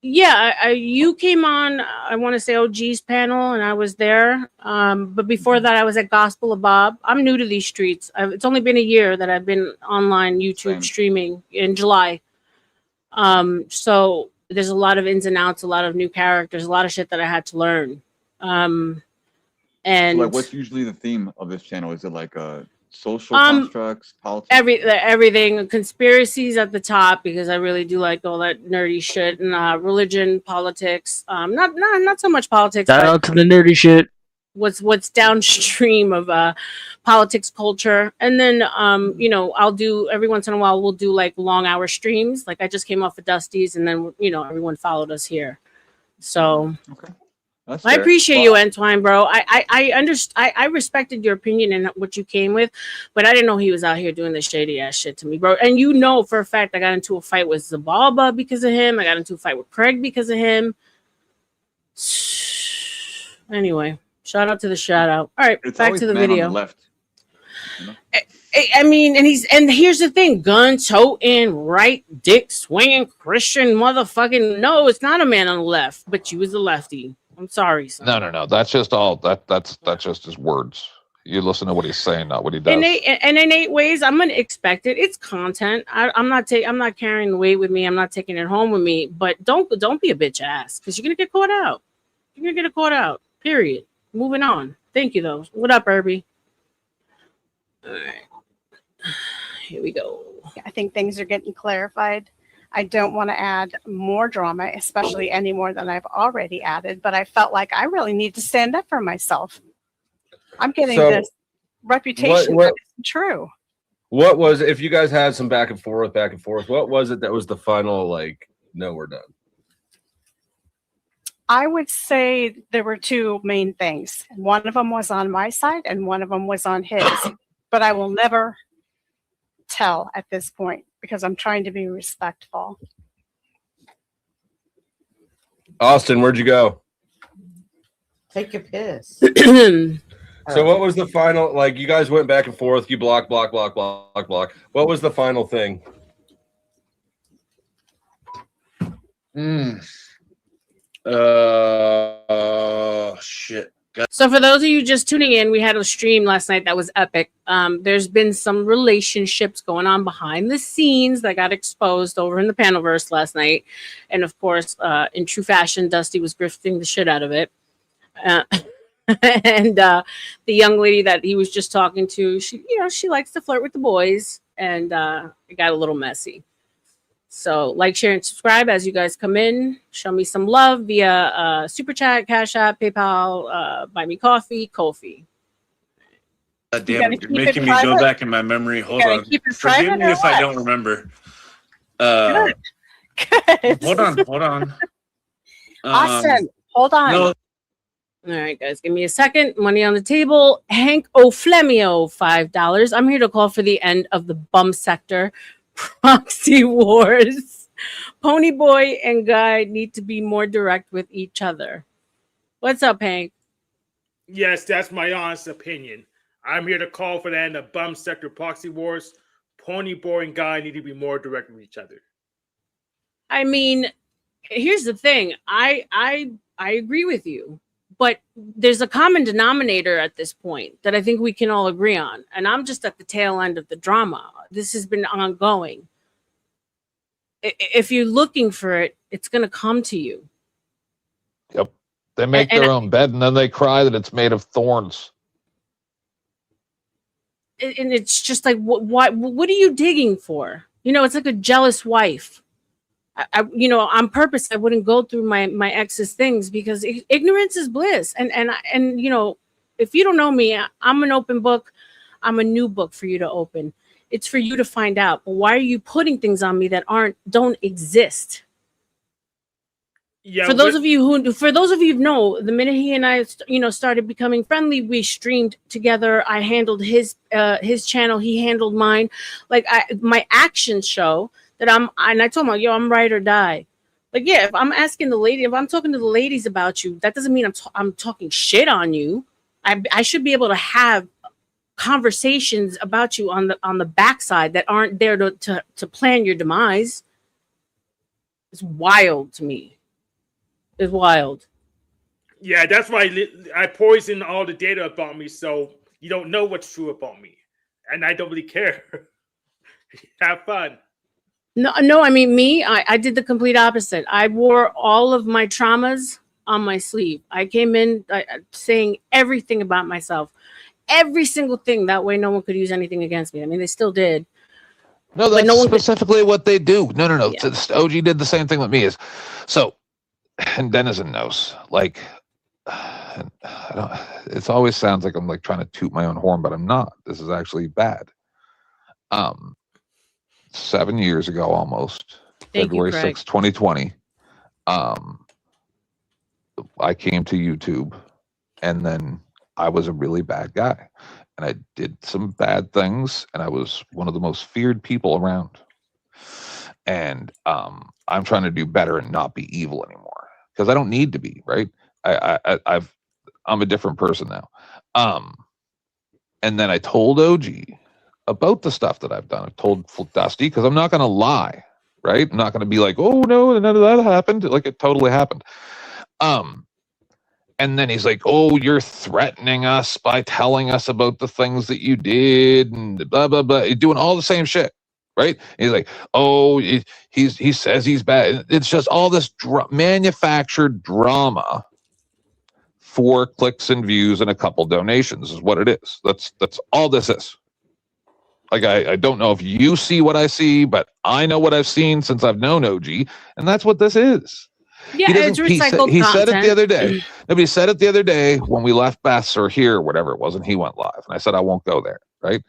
Yeah, you came on, I want to say OG's panel, and I was there. But before that, I was at Gospel of Bob. I'm new to these streets. It's only been a year that I've been online YouTube streaming in July. So there's a lot of ins and outs, a lot of new characters, a lot of shit that I had to learn. And
So, like, what's usually the theme of this channel? Is it like social constructs, politics?
Everything, conspiracies at the top, because I really do like all that nerdy shit, and religion, politics. Not so much politics.
Shout
but
out to the nerdy shit.
What's downstream of politics, culture, and then you know, I'll do every once in a while we'll do like long hour streams. Like I just came off of Dusty's, and then you know everyone followed us here. So
That's
I
fair.
appreciate you, Antoine, bro. I respected your opinion and what you came with, but I didn't know he was out here doing this shady ass shit to me, bro. And you know for a fact I got into a fight with Zabalba because of him. I got into a fight with Craig because of him. Anyway, shout out to the shout out. All right,
It's
back
always
to the
men on
video.
the left.
I mean, and here's the thing: gun toting, right dick swinging Christian motherfucking. No, it's not a man on the left, but you was a lefty. I'm sorry, son.
No. That's just all. That's just his words. You listen to what he's saying, not what he does.
In 8 ways, I'm gonna expect it. It's content. I'm not carrying the weight with me. I'm not taking it home with me. But don't be a bitch ass, because you're gonna get caught out. You're gonna get caught out. Period. Moving on. Thank you though. What up, Herbie? All right. Here we go.
I think things are getting clarified. I don't want to add more drama, especially any more than I've already added, but I felt like I really need to stand up for myself. I'm getting this reputation that isn't true.
What was, if you guys had some back and forth, what was it that was the final, like, no, we're done?
I would say there were two main things. One of them was on my side and one of them was on his, but I will never tell at this point because I'm trying to be respectful.
Austin, where'd you go?
Take a piss.
So what was the final, like, you guys went back and forth, you block. What was the final thing?
Shit.
So for those of you just tuning in, we had a stream last night that was epic. There's been some relationships going on behind the scenes that got exposed over in the Panelverse last night. And of course, in true fashion, Dusty was grifting the shit out of it. And the young lady that he was just talking to, she likes to flirt with the boys, and it got a little messy. So like, share, and subscribe as you guys come in. Show me some love via Super Chat, Cash App, PayPal, Buy Me Coffee, Ko-fi.
God damn, you're making me go back in my memory. Hold on. Forgive me if I don't remember.
Good.
Hold on.
Austin, hold on.
No.
All right, guys, give me a second. Money on the table. Hank O'Flemio, $5. I'm here to call for the end of the bum sector proxy wars. Ponyboy and Guy need to be more direct with each other. What's up, Hank?
Yes, that's my honest opinion. I'm here to call for the end of bum sector proxy wars. Ponyboy and Guy need to be more direct with each other.
I mean, here's the thing. I agree with you. But there's a common denominator at this point that I think we can all agree on. And I'm just at the tail end of the drama. This has been ongoing. If you're looking for it, it's going to come to you.
Yep. They make their own bed and then they cry that it's made of thorns.
And it's just like, what are you digging for? You know, it's like a jealous wife. You know, on purpose, I wouldn't go through my ex's things because ignorance is bliss. And you know, if you don't know me, I'm an open book. I'm a new book for you to open. It's for you to find out. But why are you putting things on me that don't exist?
Yeah.
For those of you who know, the minute he and I, started becoming friendly, we streamed together. I handled his channel. He handled mine. Like my actions show that I told him, I'm ride or die. Like, yeah, if I'm asking if I'm talking to the ladies about you, that doesn't mean I'm talking shit on you. I should be able to have conversations about you on the backside that aren't there to plan your demise. It's wild to me. is wild.
Yeah, that's why I poison all the data about me, so you don't know what's true about me, and I don't really care. Have fun.
No, I mean I did the complete opposite. I wore all of my traumas on my sleeve. I came in saying everything about myself, every single thing. That way, no one could use anything against me. I mean, they still did.
No, that's specifically what they do. No.
Yeah.
OG did the same thing with me. And Denizen knows. Like, it always sounds like I'm like trying to toot my own horn, but I'm not. This is actually bad. 7 years ago, almost February 6, 2020. I came to YouTube, and then I was a really bad guy, and I did some bad things, and I was one of the most feared people around. And I'm trying to do better and not be evil anymore, because I don't need to be, right? I'm a different person now. And then I told OG about the stuff that I've done. I told Dusty, because I'm not going to lie, right? I'm not going to be like, oh no, none of that happened. Like, it totally happened. And then he's like, oh, you're threatening us by telling us about the things that you did and blah, blah, blah. You're doing all the same shit, right? He's like, oh, he says he's bad. It's just all this manufactured drama for clicks and views and a couple donations is what it is. That's all this is. Like, I don't know if you see what I see, but I know what I've seen since I've known OG, and that's what this is.
Yeah, it's recycled
he said it the other
content.
day. Nobody said it the other day when we left Beth's or here, or whatever it was, and he went live. And I said, I won't go there, right?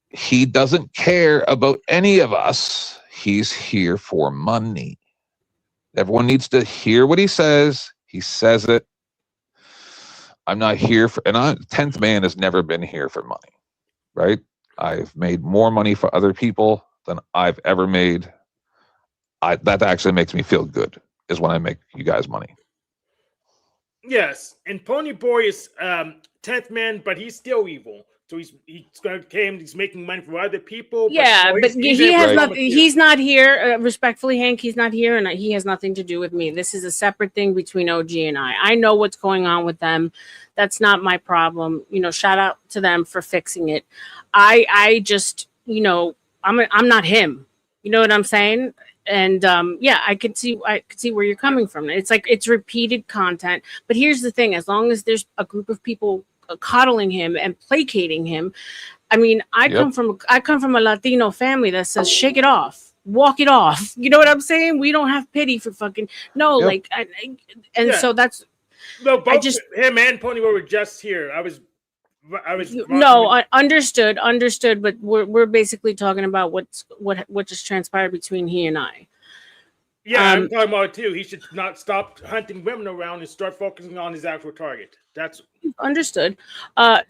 He doesn't care about any of us. He's here for money. Everyone needs to hear what he says. He says it. I'm not here for, and 10th Man has never been here for money, right? I've made more money for other people than I've ever made. That actually makes me feel good, is when I make you guys money.
Yes, and Pony Boy is 10th Man, but he's still evil. So he's making money for other people.
Yeah, but he has nothing. He's not here. Respectfully, Hank, he's not here, and he has nothing to do with me. This is a separate thing between OG and I. I know what's going on with them. That's not my problem. Shout out to them for fixing it. I just, I'm not him. You know what I'm saying? And I could see where you're coming from. It's like it's repeated content. But here's the thing: as long as there's a group of people coddling him and placating him, I mean, I come from a Latino family that says shake it off, walk it off. You know what I'm saying? We don't have pity for fucking so that's
both him and Pony were just here. I was
understood, but we're basically talking about what just transpired between he and I.
Yeah, I'm talking about it too. He should not stop hunting women around and start focusing on his actual target. That's
understood.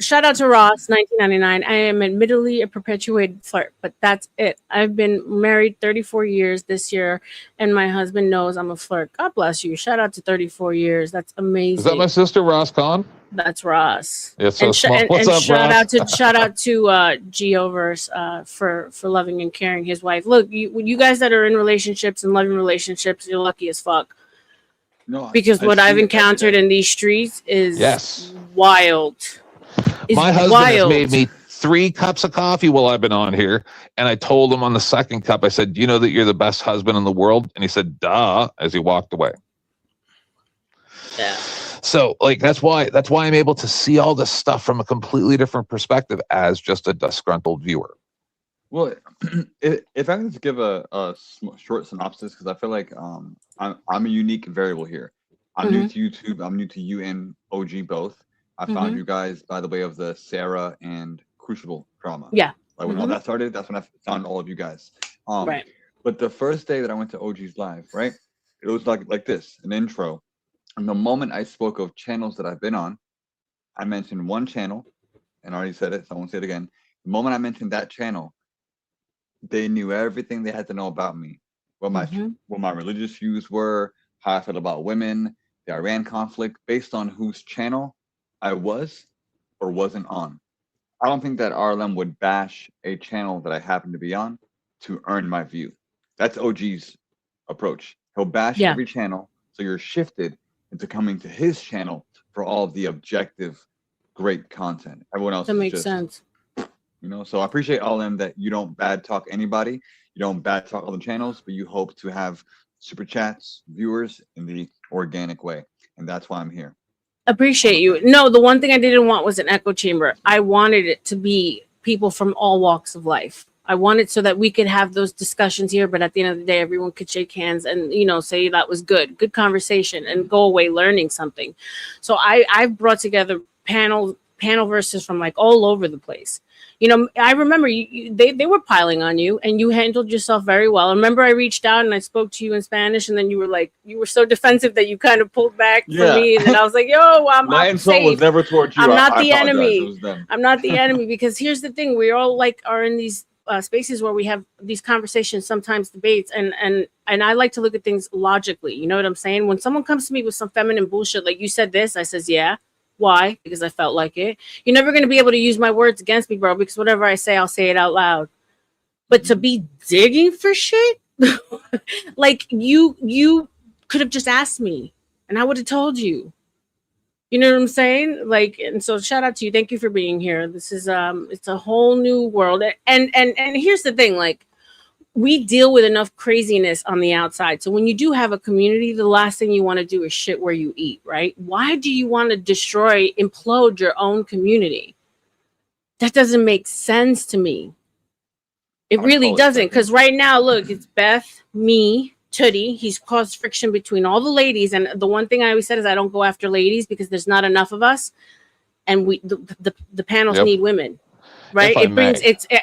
Shout out to Ross, 1999. I am admittedly a perpetuated flirt, but that's it. I've been married 34 years this year, and my husband knows I'm a flirt. God bless you. Shout out to 34 years. That's amazing.
Is that my sister, Ross Kahn?
That's Ross.
It's so small. What's up,
shout
Ross?
out to Geoverse for loving and caring his wife. Look, you guys that are in relationships and loving relationships, you're lucky as fuck.
No,
because what I've encountered in these streets is wild.
My husband has made me 3 cups of coffee while I've been on here, and I told him on the second cup, I said, "You know that you're the best husband in the world?" And he said, "Duh," as he walked away.
Yeah.
So, like, that's why I'm able to see all this stuff from a completely different perspective as just a disgruntled viewer.
Well, if I can just give a short synopsis, because I feel like I'm a unique variable here. I'm new to YouTube. I'm new to you and OG both. I found you guys by the way of the Sarah and Crucible drama.
Yeah.
Like when all that started, that's when I found all of you guys.
Right.
But the first day that I went to OG's live, right, it was like this, an intro. And the moment I spoke of channels that I've been on, I mentioned one channel, and I already said it, so I won't say it again. The moment I mentioned that channel, they knew everything they had to know about me, what my religious views were, how I felt about women, the Iran conflict, based on whose channel I was or wasn't on. I don't think that R.L.M would bash a channel that I happen to be on to earn my view. That's OG's approach. He'll bash every channel so So you're shifted into coming to his channel for all of the objective, great content. Everyone else
That
is
makes
just,
sense.
So I appreciate R.L.M that you don't bad talk anybody, you don't bad talk all the channels, but you hope to have super chats, viewers in the organic way, and that's why I'm here.
Appreciate you. No, the one thing I didn't want was an echo chamber. I wanted it to be people from all walks of life. I wanted so that we could have those discussions here, but at the end of the day, everyone could shake hands and, say that was good conversation and go away learning something. So I've brought together panel verses from like all over the place. I remember they were piling on you and you handled yourself very well. I remember I reached out and I spoke to you in Spanish and then you were so defensive that you kind of pulled back from me. And I was like, yo,
My
I'm
insult
safe.
was never towards you.
I'm not
I
the
apologize. It
enemy.
was them.
I'm not the enemy, because here's the thing. We all are in these spaces where we have these conversations, sometimes debates, and I like to look at things logically. You know what I'm saying? When someone comes to me with some feminine bullshit, like you said this, I says, yeah. Why? Because I felt like it. You're never going to be able to use my words against me, bro, because whatever I say, I'll say it out loud. But to be digging for shit, like you could have just asked me and I would have told you. You know what I'm saying? Like, and so shout out to you. Thank you for being here. This is it's a whole new world. And here's the thing, like, we deal with enough craziness on the outside. So when you do have a community, the last thing you want to do is shit where you eat, right? Why do you want to implode your own community? That doesn't make sense to me. It really doesn't. Because right now, look, it's Beth, me, Tootie. He's caused friction between all the ladies. And the one thing I always said is I don't go after ladies because there's not enough of us. And the panels need women. Right.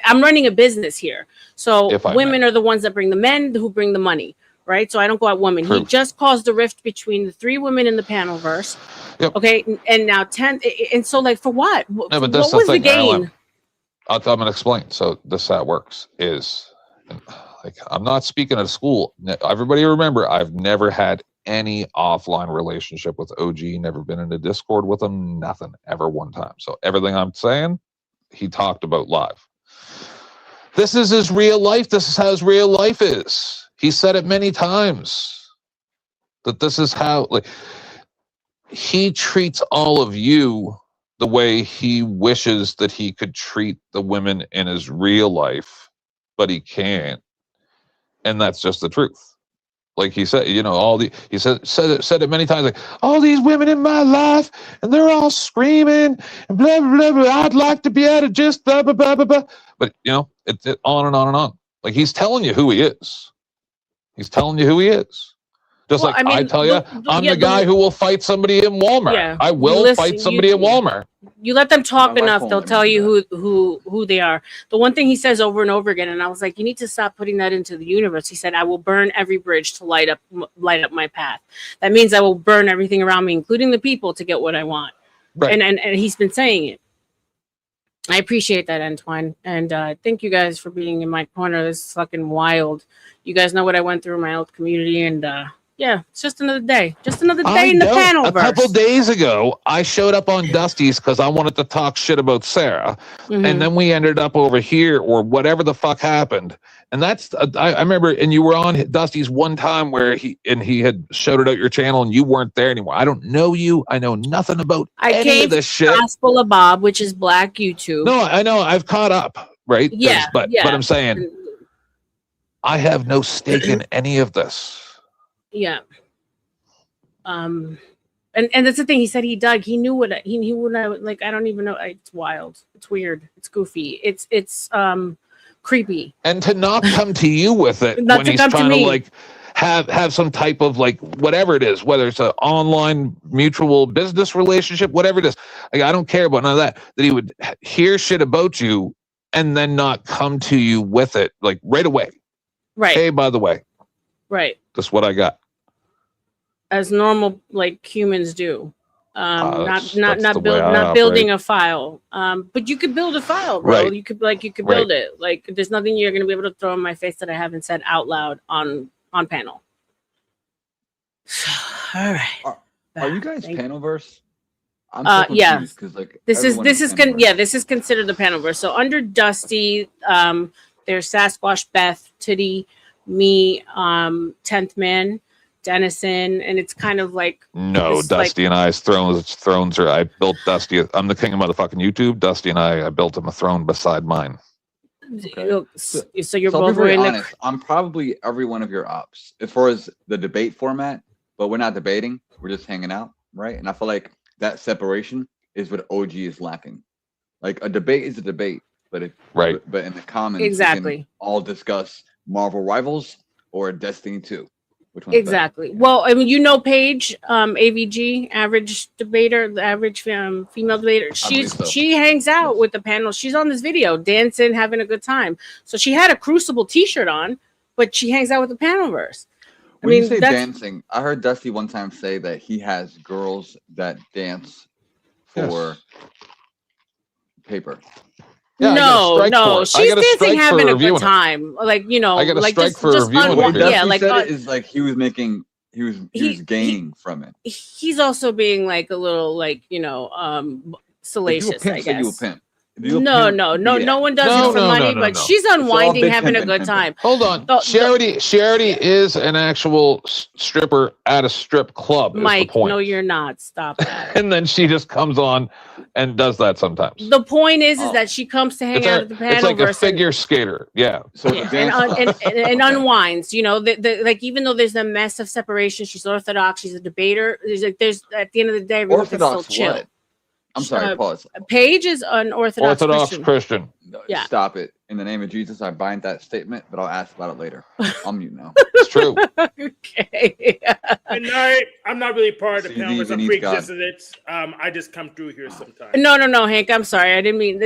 I'm running a business here. So women are the ones that bring the men who bring the money. Right. So I don't go at women. He just caused a rift between the 3 women in the panel verse. Yep. Okay. And now 10. And so, like, for what?
No, but
what was the gain?
I'm going to explain. So this is how it works is, like, I'm not speaking at a school. Everybody remember, I've never had any offline relationship with OG, never been in a Discord with him, nothing, ever one time. So everything I'm saying, he talked about live. This is his real life. This is how his real life is. He said it many times that this is how, like, he treats all of you the way he wishes that he could treat the women in his real life, but he can't. And that's just the truth. Like he said, he said it many times, like, all these women in my life, and they're all screaming and blah, blah, blah, blah. I'd like to be able to just blah, blah, blah, blah, blah. But, it's on and on and on. Like, he's telling you who he is. He's telling you who he is. Just I tell you, I'm the guy who will fight somebody in Walmart.
Yeah,
I will fight somebody at Walmart.
You let them talk enough, they'll tell you who they are. The one thing he says over and over again, and I was like, you need to stop putting that into the universe. He said, I will burn every bridge to light up my path. That means I will burn everything around me, including the people, to get what I want. Right. And he's been saying it. I appreciate that, Antoine. And thank you guys for being in my corner. This is fucking wild. You guys know what I went through in my old community, and yeah, it's just another day. Just another day in the panel.
A couple days ago, I showed up on Dusty's because I wanted to talk shit about Sarah. Mm-hmm. And then we ended up over here, or whatever the fuck happened. And that's, I remember, and you were on Dusty's one time where he had shouted out your channel and you weren't there anymore. I don't know you. I know nothing about any of this shit.
Gospel of Bob, which is Black YouTube.
No, I know. I've caught up, right?
Yeah.
But I'm saying, I have no stake in any of this.
Yeah. And that's the thing. He said he dug. He knew what I like. I don't even know. It's wild. It's weird. It's goofy. It's creepy.
And to not come to you with it when he's trying to like have some type of like whatever it is, whether it's an online mutual business relationship, whatever it is. Like, I don't care about none of that. That he would hear shit about you and then not come to you with it like right away.
Right.
Hey, by the way.
Right.
That's what I got.
As normal, like humans do. Not building a file. But you could build a file, bro. Right. You could build it. Like, there's nothing you're gonna be able to throw in my face that I haven't said out loud on panel. All right.
Are you guys Panelverse?
Yeah. Like, this is considered the Panelverse. So under Dusty, there's Sasquatch, Beth, Titty, me, 10th Man. Dennison, and it's kind of like
No,
this,
Dusty and I's thrones are. I built Dusty. I'm the king of motherfucking YouTube. Dusty and I built him a throne beside mine.
So you're
So I'll be
both
very
wearing the
honest. I'm probably every one of your ops as far as the debate format, but we're not debating. We're just hanging out, right? And I feel like that separation is what OG is lacking. Like a debate is a debate, but but in the comments, we
Exactly.
can all discuss Marvel Rivals or Destiny 2. Which one's
Exactly. Well, I mean, Paige, AVG, average debater, the average female debater. She hangs out with the panel. She's on this video, dancing, having a good time. So she had a Crucible T-shirt on, but she hangs out with the panelverse.
When you say dancing, I heard Dusty one time say that he has girls that dance for paper.
Yeah,
no, she's dancing, having a good time. Like,
I got a
like
strike
just,
for
just
reviewing
unwind.
it.
Yeah, like
said it is like he was gaining from it.
he's also being like a little like salacious, I guess. No one does it for money, but she's unwinding, having a good time.
Hold on, Charity is an actual stripper at a strip club.
Mike,
is the point.
no, you're not. Stop that.
And then she just comes on and does that sometimes.
The point is that she comes to hang out at the panel.
It's like a figure skater, yeah.
So
and unwinds. Like even though there's a mess of separation, she's Orthodox. She's a debater. There's at the end of the day, everyone can still chill.
What? I'm sorry, pause.
Paige is an Orthodox
Christian.
Yeah.
Stop it. In the name of Jesus, I bind that statement, but I'll ask about it later. I'll mute now.
It's true.
Okay.
And I'm not really part of the panel. I'm pre-existent. I just come through here sometimes.
No, Hank. I'm sorry. I didn't mean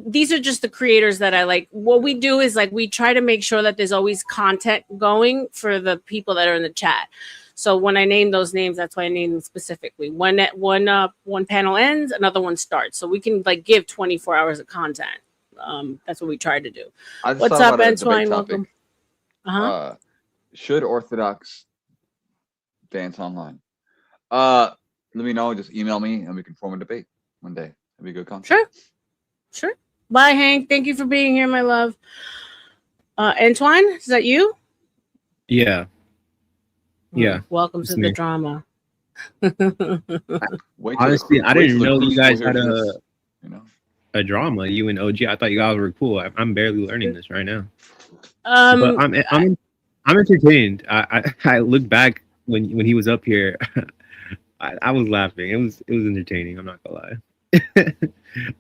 these are just the creators that I like. What we do is like we try to make sure that there's always content going for the people that are in the chat. So when I name those names, that's why I name them specifically. One panel ends, another one starts. So we can like give 24 hours of content. That's what we try to do. What's up, Antoine? Welcome.
Should Orthodox dance online? Let me know. Just email me, and we can form a debate one day. That'd be good content.
Sure. Bye, Hank. Thank you for being here, my love. Antoine, is that you?
Yeah. Yeah.
Welcome to the drama.
Honestly, I didn't know you guys had a drama. You and OG. I thought you guys were cool. I'm barely learning this right now. But I'm entertained. I look back when he was up here. I was laughing. It was entertaining. I'm not gonna lie.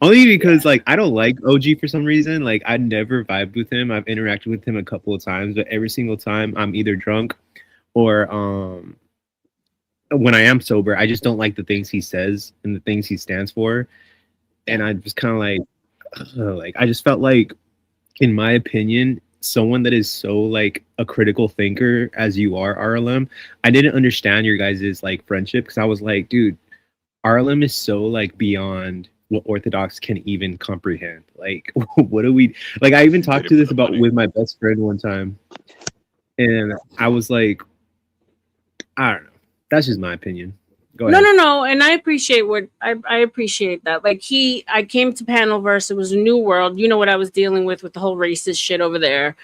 Only because like I don't like OG for some reason. Like I never vibed with him. I've interacted with him a couple of times, but every single time I'm either drunk or when I am sober, I just don't like the things he says and the things he stands for. And I just kind of like I just felt like, in my opinion, someone that is so like a critical thinker as you are, R.L.M, I didn't understand your guys' like friendship because I was like, dude, R.L.M is so like beyond what Orthodox can even comprehend. Like, what do we like? I even talked to this about with my best friend one time, and I was like, I don't know. That's just my opinion. Go ahead.
No. And I appreciate I appreciate that. Like I came to Panelverse. It was a new world. You know what I was dealing with the whole racist shit over there.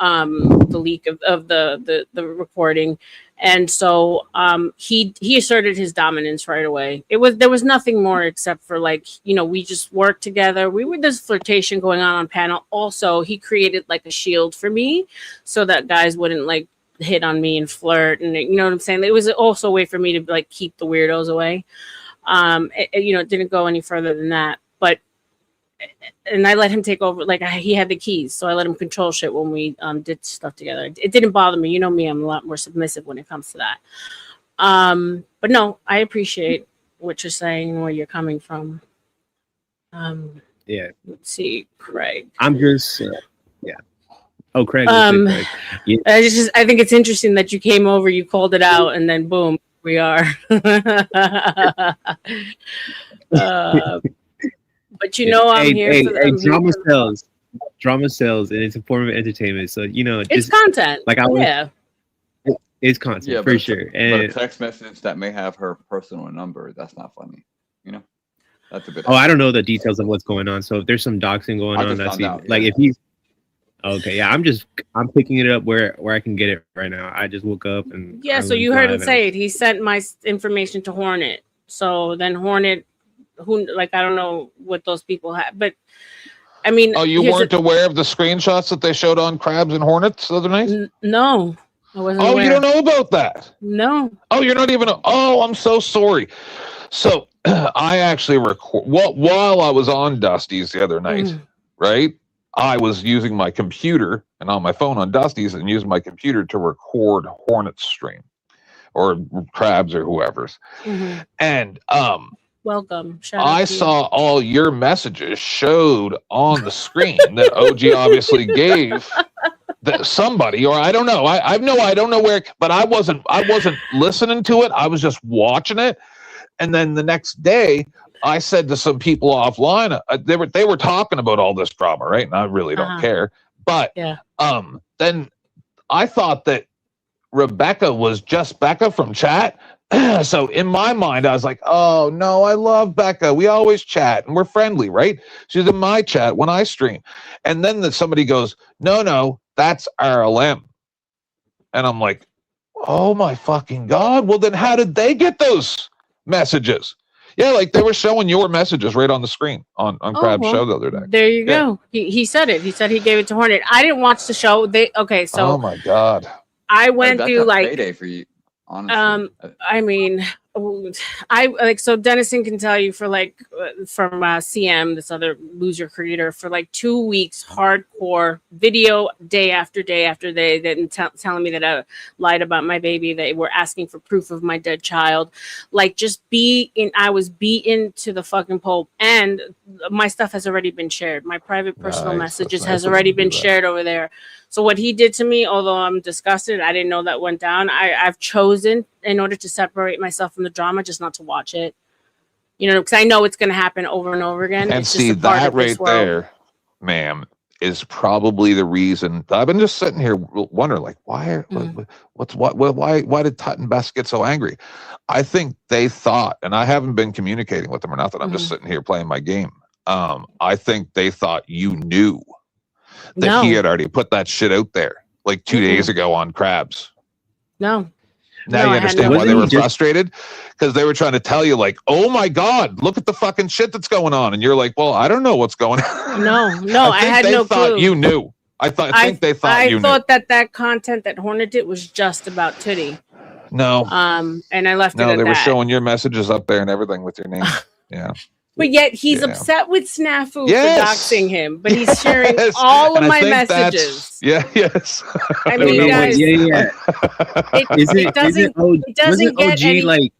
The leak of the recording. And so he asserted his dominance right away. There was nothing more except for like, we just worked together. There's flirtation going on panel. Also, he created like a shield for me so that guys wouldn't like hit on me and flirt, and you know what I'm saying. It was also a way for me to like keep the weirdos away. It didn't go any further than that, and I let him take over. Like he had the keys, so I let him control shit when we did stuff together. It didn't bother me. You know me, I'm a lot more submissive when it comes to that. But no, I appreciate what you're saying and where you're coming from.
Yeah.
Let's see, Craig.
I'm just yeah. Oh, Craig.
Yeah. I think it's interesting that you came over, you called it out, and then boom, we are. But I'm here for them.
Drama sells, and it's a form of entertainment. So
it's content.
Like it's content,
yeah,
for sure.
But a text message that may have her personal number, that's not funny. That's a bit.
I don't know the details of what's going on. So if there's some doxing going on, that's like if he's. Okay, yeah, I'm picking it up where I can get it right now. I just woke up and
Yeah, so you heard him say it. He sent my information to Hornet. So then Hornet, who like I don't know what those people have, but I mean,
oh, you weren't aware of the screenshots that they showed on Crabs and Hornets the other night?
No, I wasn't.
Oh,
aware.
you don't know about that?
No.
Oh, you're not even. Oh, I'm so sorry. So I actually while I was on Dusty's the other night, right? I was using my computer and on my phone on Dusty's and using my computer to record Hornet's stream or Crabs or whoever's. And
welcome. Shout
I
out to you.
saw all your messages showed on the screen that OG obviously gave somebody, or I don't know. I don't know where, but I wasn't listening to it. I was just watching it. And then the next day, I said to some people offline, they were talking about all this drama, right? And I really don't care. But then I thought that Rebecca was just Becca from chat. So in my mind, I was like, oh no, I love Becca. We always chat and we're friendly, right? She's in my chat when I stream. And then somebody goes, no, that's R.L.M. And I'm like, oh my fucking God. Well, then how did they get those messages? Yeah, like they were showing your messages right on the screen on Crab's show the other day.
There you go. He said it. He said he gave it to Hornet. I didn't watch the show. So
oh my God.
I went through like
payday for you, honestly.
I mean, I like so Dennison can tell you for like from CM, this other loser creator, for like 2 weeks, hardcore video day after day after day, then telling me that I lied about my baby. They were asking for proof of my dead child. Like I was beaten to the fucking pulp, and my stuff has already been shared. My private personal messages has already been shared over there. So what he did to me, although I'm disgusted, I didn't know that went down. I've chosen, in order to separate myself from the drama, just not to watch it. You know, because I know it's going to happen over and over again.
And
it's
see,
just a part
that
of this
right
world.
there, ma'am, is probably the reason. I've been just sitting here wondering, like, why did Tut and Bess get so angry? I think they thought, and I haven't been communicating with them or nothing. I'm just sitting here playing my game. I think they thought you knew that he had already put that shit out there like 2 days ago on Crabs.
No.
Now you understand why they were frustrated? Because they were trying to tell you, like, oh my God, look at the fucking shit that's going on. And you're like, well, I don't know what's going on.
No, I had no clue.
You knew. I think they thought you knew.
I thought that content that Hornet did was just about Titty.
No.
And I left it at that.
No, they were showing your messages up there and everything with your name. Yeah.
But yet he's upset with Snafu for doxing him, but he's sharing all of my messages.
Yes.
I mean, guys, it doesn't get
OG
any...
like.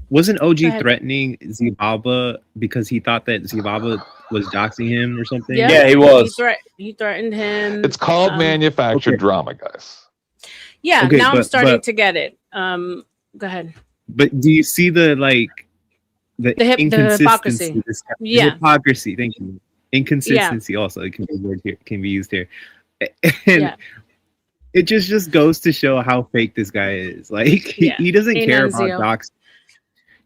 Wasn't OG threatening Zibaba because he thought that Zibaba was doxing him or something?
Yeah,
he was.
He threatened him.
It's called manufactured drama, guys.
Yeah, now I'm starting to get it. Go ahead.
But do you see the inconsistency?
The
hypocrisy. Thank you. Inconsistency also can be used here. And it just goes to show how fake this guy is. Like he doesn't care about doxing.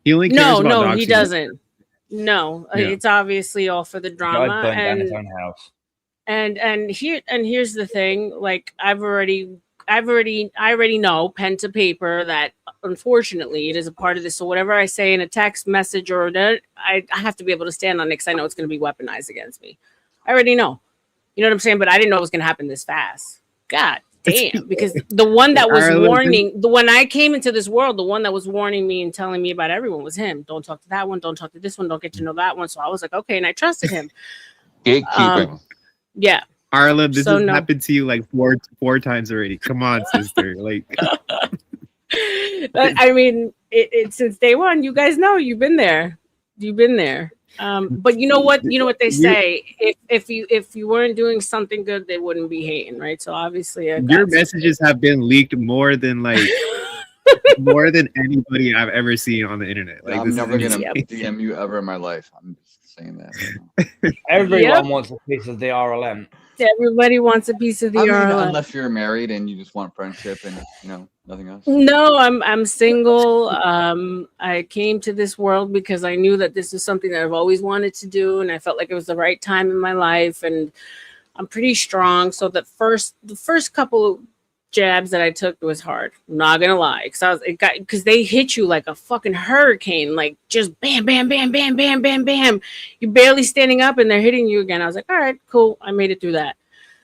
He only cares about doxing.
No, he doesn't. No, it's obviously all for the drama.
Down his own house.
And here's the thing. Like I already know pen to paper that unfortunately it is a part of this. So whatever I say in a text message or that, I have to be able to stand on it because I know it's going to be weaponized against me. I already know. You know what I'm saying? But I didn't know it was going to happen this fast. God damn. Because the one that was when I came into this world, the one that was warning me and telling me about everyone was him. Don't talk to that one. Don't talk to this one. Don't get to know that one. So I was like, okay. And I trusted him.
Gatekeeping.
Yeah.
R.L.M, this has happened to you like four times already. Come on, sister. Like,
I mean, it since day one. You guys know you've been there. But you know what? You know what they say. If you weren't doing something good, they wouldn't be hating, right? So obviously,
your messages have been leaked more than more than anybody I've ever seen on the internet. Like,
I'm never gonna DM you ever in my life. I'm just saying that.
Everyone wants a piece of the R.L.M.
Everybody wants a piece of the R.L.M.
Unless you're married and you just want friendship and nothing else.
No, I'm single. I came to this world because I knew that this is something that I've always wanted to do, and I felt like it was the right time in my life. And I'm pretty strong. So the first couple of jabs that I took was hard. I'm not gonna lie, because they hit you like a fucking hurricane, like just bam, bam, bam, bam, bam, bam, bam. You're barely standing up, and they're hitting you again. I was like, all right, cool. I made it through that.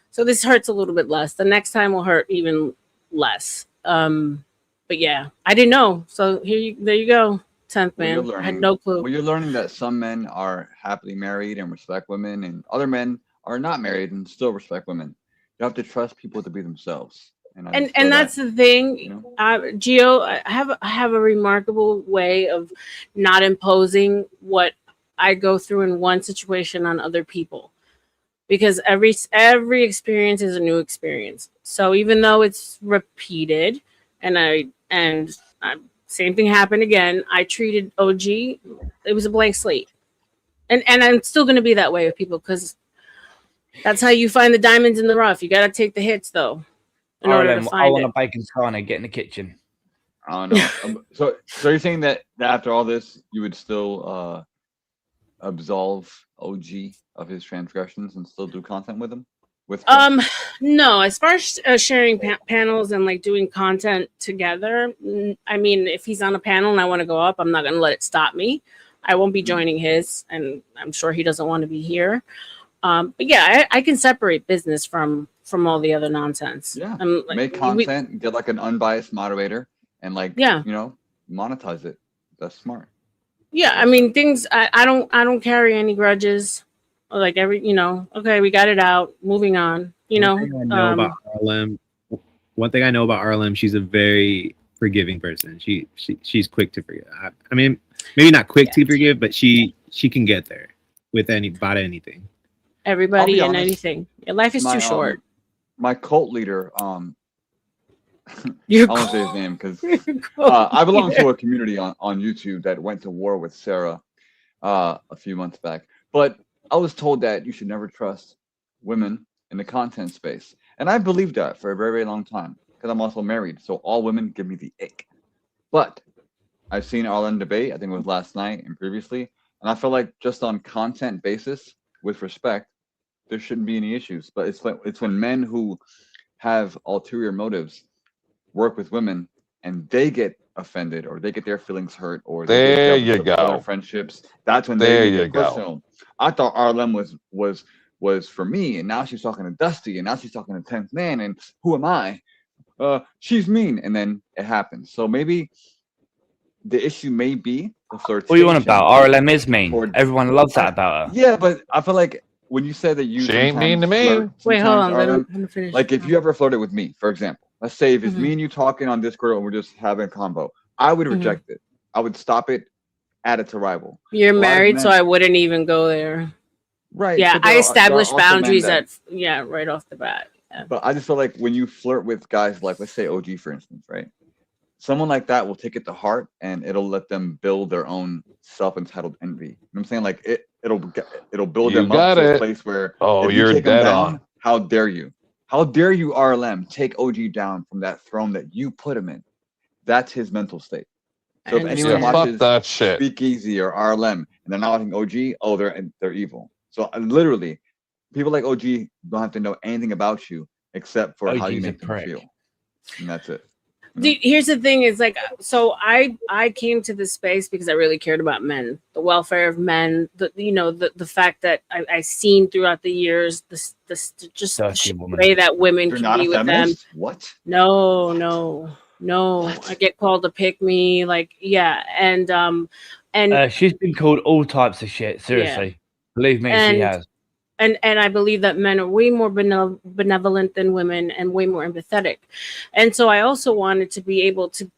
So this hurts a little bit less. The next time will hurt even less. But yeah, I didn't know. So there you go. 10th man. I had no clue.
Well, you're learning that some men are happily married and respect women, and other men are not married and still respect women. You have to trust people to be themselves.
And that's the thing, Gio. I have a remarkable way of not imposing what I go through in one situation on other people, because every experience is a new experience. So even though it's repeated, and same thing happened again, I treated OG. It was a blank slate, and I'm still going to be that way with people, because that's how you find the diamonds in the rough. You got to take the hits though. In order to find
I want
it.
a bacon sarnie. Get in the kitchen.
I don't know. So you're saying that after all this, you would still absolve OG of his transgressions and still do content with him?
No. As far as sharing panels and like doing content together, I mean, if he's on a panel and I want to go up, I'm not going to let it stop me. I won't be joining his, and I'm sure he doesn't want to be here. But yeah, I can separate business from all the other nonsense.
Yeah, make content, get like an unbiased moderator, and monetize it. That's smart.
Yeah, I mean, things. I don't carry any grudges. Like okay, we got it out. Moving on.
About R.L.M. One thing I know about R.L.M. She's a very forgiving person. She's quick to forgive. I mean, maybe not quick to forgive, but she can get there with about anything.
Everybody and anything. Your life is too short.
My cult leader, I won't say his name because I belong to a community on YouTube that went to war with Sarah a few months back. But I was told that you should never trust women in the content space. And I believed that for a very, very long time because I'm also married. So all women give me the ick. But I've seen R.L.M debate, I think it was last night and previously. And I feel like just on content basis, with respect, there shouldn't be any issues. But it's when men who have ulterior motives work with women and they get offended or they get their feelings hurt or they
there
get
you go
friendships. That's when
there
they
you
get
go.
personal. I thought R.L.M was for me, and now she's talking to Dusty, and now she's talking to 10th Man, and who am I? She's mean, and then it happens. So maybe the issue may be the flirtation.
What are you on about? R.L.M is mean. Everyone loves that about her.
Yeah, but I feel like when you said that you
she ain't mean to me.
Wait, hold on. Let him finish.
Like if you ever flirted with me, for example, let's say if it's me and you talking on Discord and we're just having a combo, I would reject it. I would stop it, add it to rival.
You're married, so I wouldn't even go there.
Right.
Yeah, I established boundaries right off the bat. Yeah.
But I just feel like when you flirt with guys like, let's say OG, for instance, right? Someone like that will take it to heart and it'll let them build their own self-entitled envy. You know what I'm saying? Like it'll build them up to a place where if you take them down, how dare you? How dare you, R.L.M, take OG down from that throne that you put him in? That's his mental state. So if anyone watches
that shit.
Speakeasy or R.L.M and they're not watching OG, oh, they're evil. So literally, people like OG don't have to know anything about you except for how you make them feel, and that's it.
Here's the thing: is like, so I came to this space because I really cared about men, the welfare of men, the fact that I seen throughout the years this just way that women can be with them.
What?
No. What? I get called to pick me, like and
she's been called all types of shit. Seriously, believe me, she has.
And I believe that men are way more benevolent than women and way more empathetic. And so I also wanted to be able to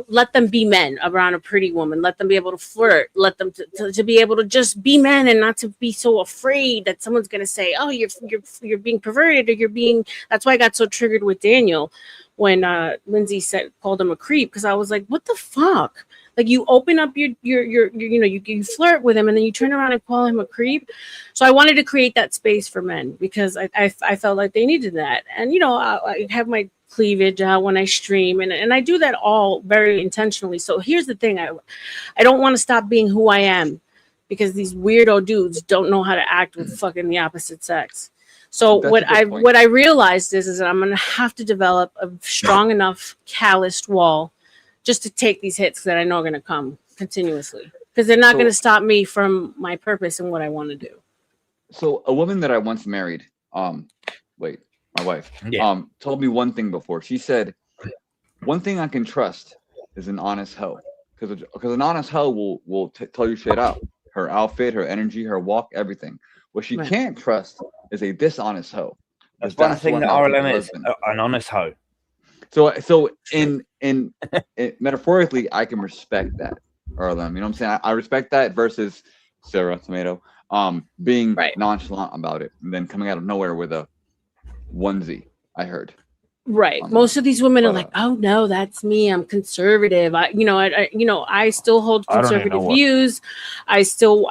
let them be men around a pretty woman, let them be able to flirt, let them to be able to just be men and not to be so afraid that someone's going to say, oh, you're being perverted or you're being. That's why I got so triggered with Daniel when Lindsay called him a creep, because I was like, what the fuck? Like, you open up you flirt with him and then you turn around and call him a creep. So I wanted to create that space for men because I felt like they needed that. And I have my cleavage out when I stream and I do that all very intentionally. So here's the thing: I don't want to stop being who I am because these weirdo dudes don't know how to act with fucking the opposite sex. So
That's
what
a good point.
what I realized is that I'm gonna have to develop a strong enough calloused wall just to take these hits that I know are gonna come continuously, because they're not
So-
gonna stop me from my purpose and what I want to do.
So a woman that I once married, my wife,
Yeah.
told me one thing before. She said, "One thing I can trust is an honest hoe, because an honest hoe will tell you straight out, her outfit, her energy, her walk, everything. What she
Right.
can't trust is a dishonest hoe.
That's
because
one thing that
that'll take
R.L.M
her
is,
husband."
an honest hoe.
So in metaphorically, I can respect that, R.L.M. You know what I'm saying? I respect that versus Sarah Tomato, being nonchalant about it and then coming out of nowhere with a onesie. I heard.
Right. Most of these women are like, "Oh no, that's me. I'm conservative. I still hold
I don't even know
conservative
what-
views. I still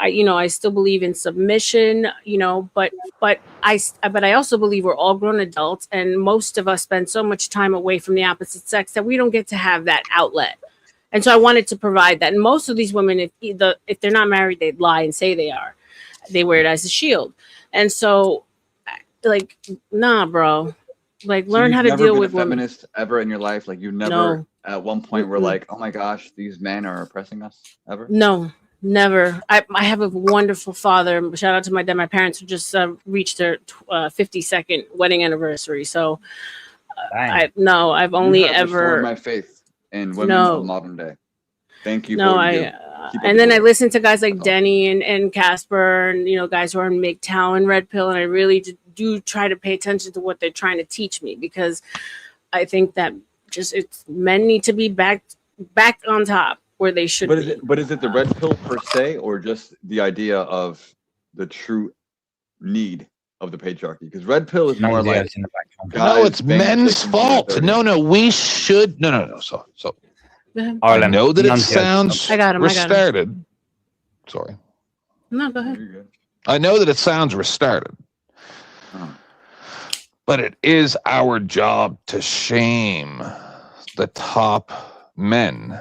believe in submission. But I also believe we're all grown adults, and most of us spend so much time away from the opposite sex that we don't get to have that outlet. And so I wanted to provide that. And most of these women, if they're not married, they lie and say they are. They wear it as a shield. And so, like, nah, bro. Like,
So
learn
you've
how to
never
deal
been
with
a
women.
feminist ever in your life? Like you never
No.
at one point were
Mm-mm.
like, "Oh my gosh, these men are oppressing us," ever?
No, never. I have a wonderful father. Shout out to my dad. My parents who just reached their 52nd wedding anniversary. So I've only
You have restored
ever
my faith in women of
no.
modern day. Thank you
No,
for what you do. Keep up
and
the
then
good
I
work.
listen to guys like Denny and Casper and guys who are in MGTOW and Red Pill, and I really do try to pay attention to what they're trying to teach me, because I think that men need to be back on top where they should be.
But is it the red pill per se, or just the idea of the true need of the patriarchy? Because red pill is more like
No, it's
banging
men's
chicks until they're
fault.
30.
No, we should. No. So I
R.L.M.
know that it
none of
sounds
I got him.
restarted. Sorry.
No, go ahead.
I know that it sounds restarted. But it is our job to shame the top men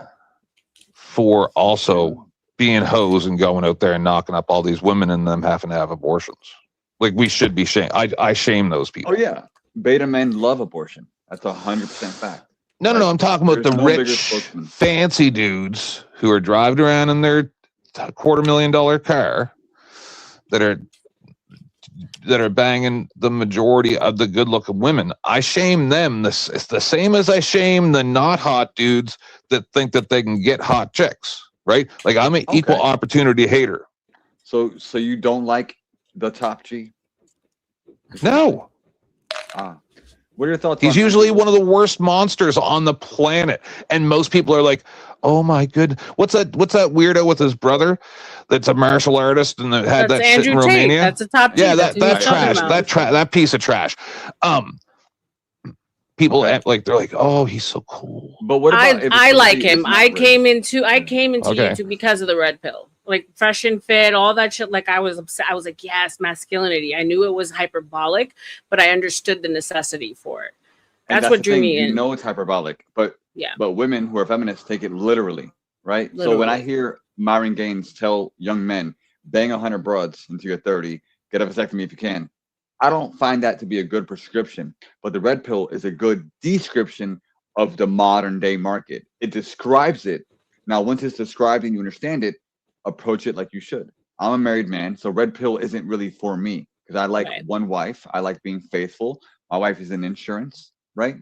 for also being hoes and going out there and knocking up all these women and them having to have abortions. Like, we should be shamed. I shame those people.
Oh yeah, beta men love abortion. That's 100% fact.
No, I'm talking about
There's
the
no bigger
rich,
spokesman.
fancy dudes who are driving around in their $250,000 car that are banging the majority of the good-looking women. I shame them. It's the same as I shame the not hot dudes that think that they can get hot chicks, right? Like, I'm an equal opportunity hater.
So you don't like the top G?
No.
What are your thoughts?
He's usually one of the worst monsters on the planet, and most people are like, "Oh my good, what's that weirdo with his brother? That's a martial artist and that had
That's
that shit in
Andrew Tate.
Romania."
That's a top G.
Yeah,
That's
that
who he's talking
trash,
about.
that piece of trash. People act like they're like, "Oh, he's so cool."
But what about
I like him. I came into
Okay.
YouTube because of the red pill. Like Fresh and Fit, all that shit. Like, I was upset. I was like, yes, masculinity. I knew it was hyperbolic, but I understood the necessity for it.
And
That's what
the
drew
thing,
me
you
in.
know it's hyperbolic, but
Yeah.
but women who are feminists take it literally, right? So when I
Literally.
hear Myron Gaines tell young men, bang 100 broads until you're 30, get a vasectomy if you can, I don't find that to be a good prescription. But the red pill is a good description of the modern day market. It describes it. Now, once it's described and you understand it, approach it like you should. I'm a married man, so red pill isn't really for me because I like one wife. I like being faithful. My wife is in insurance, right?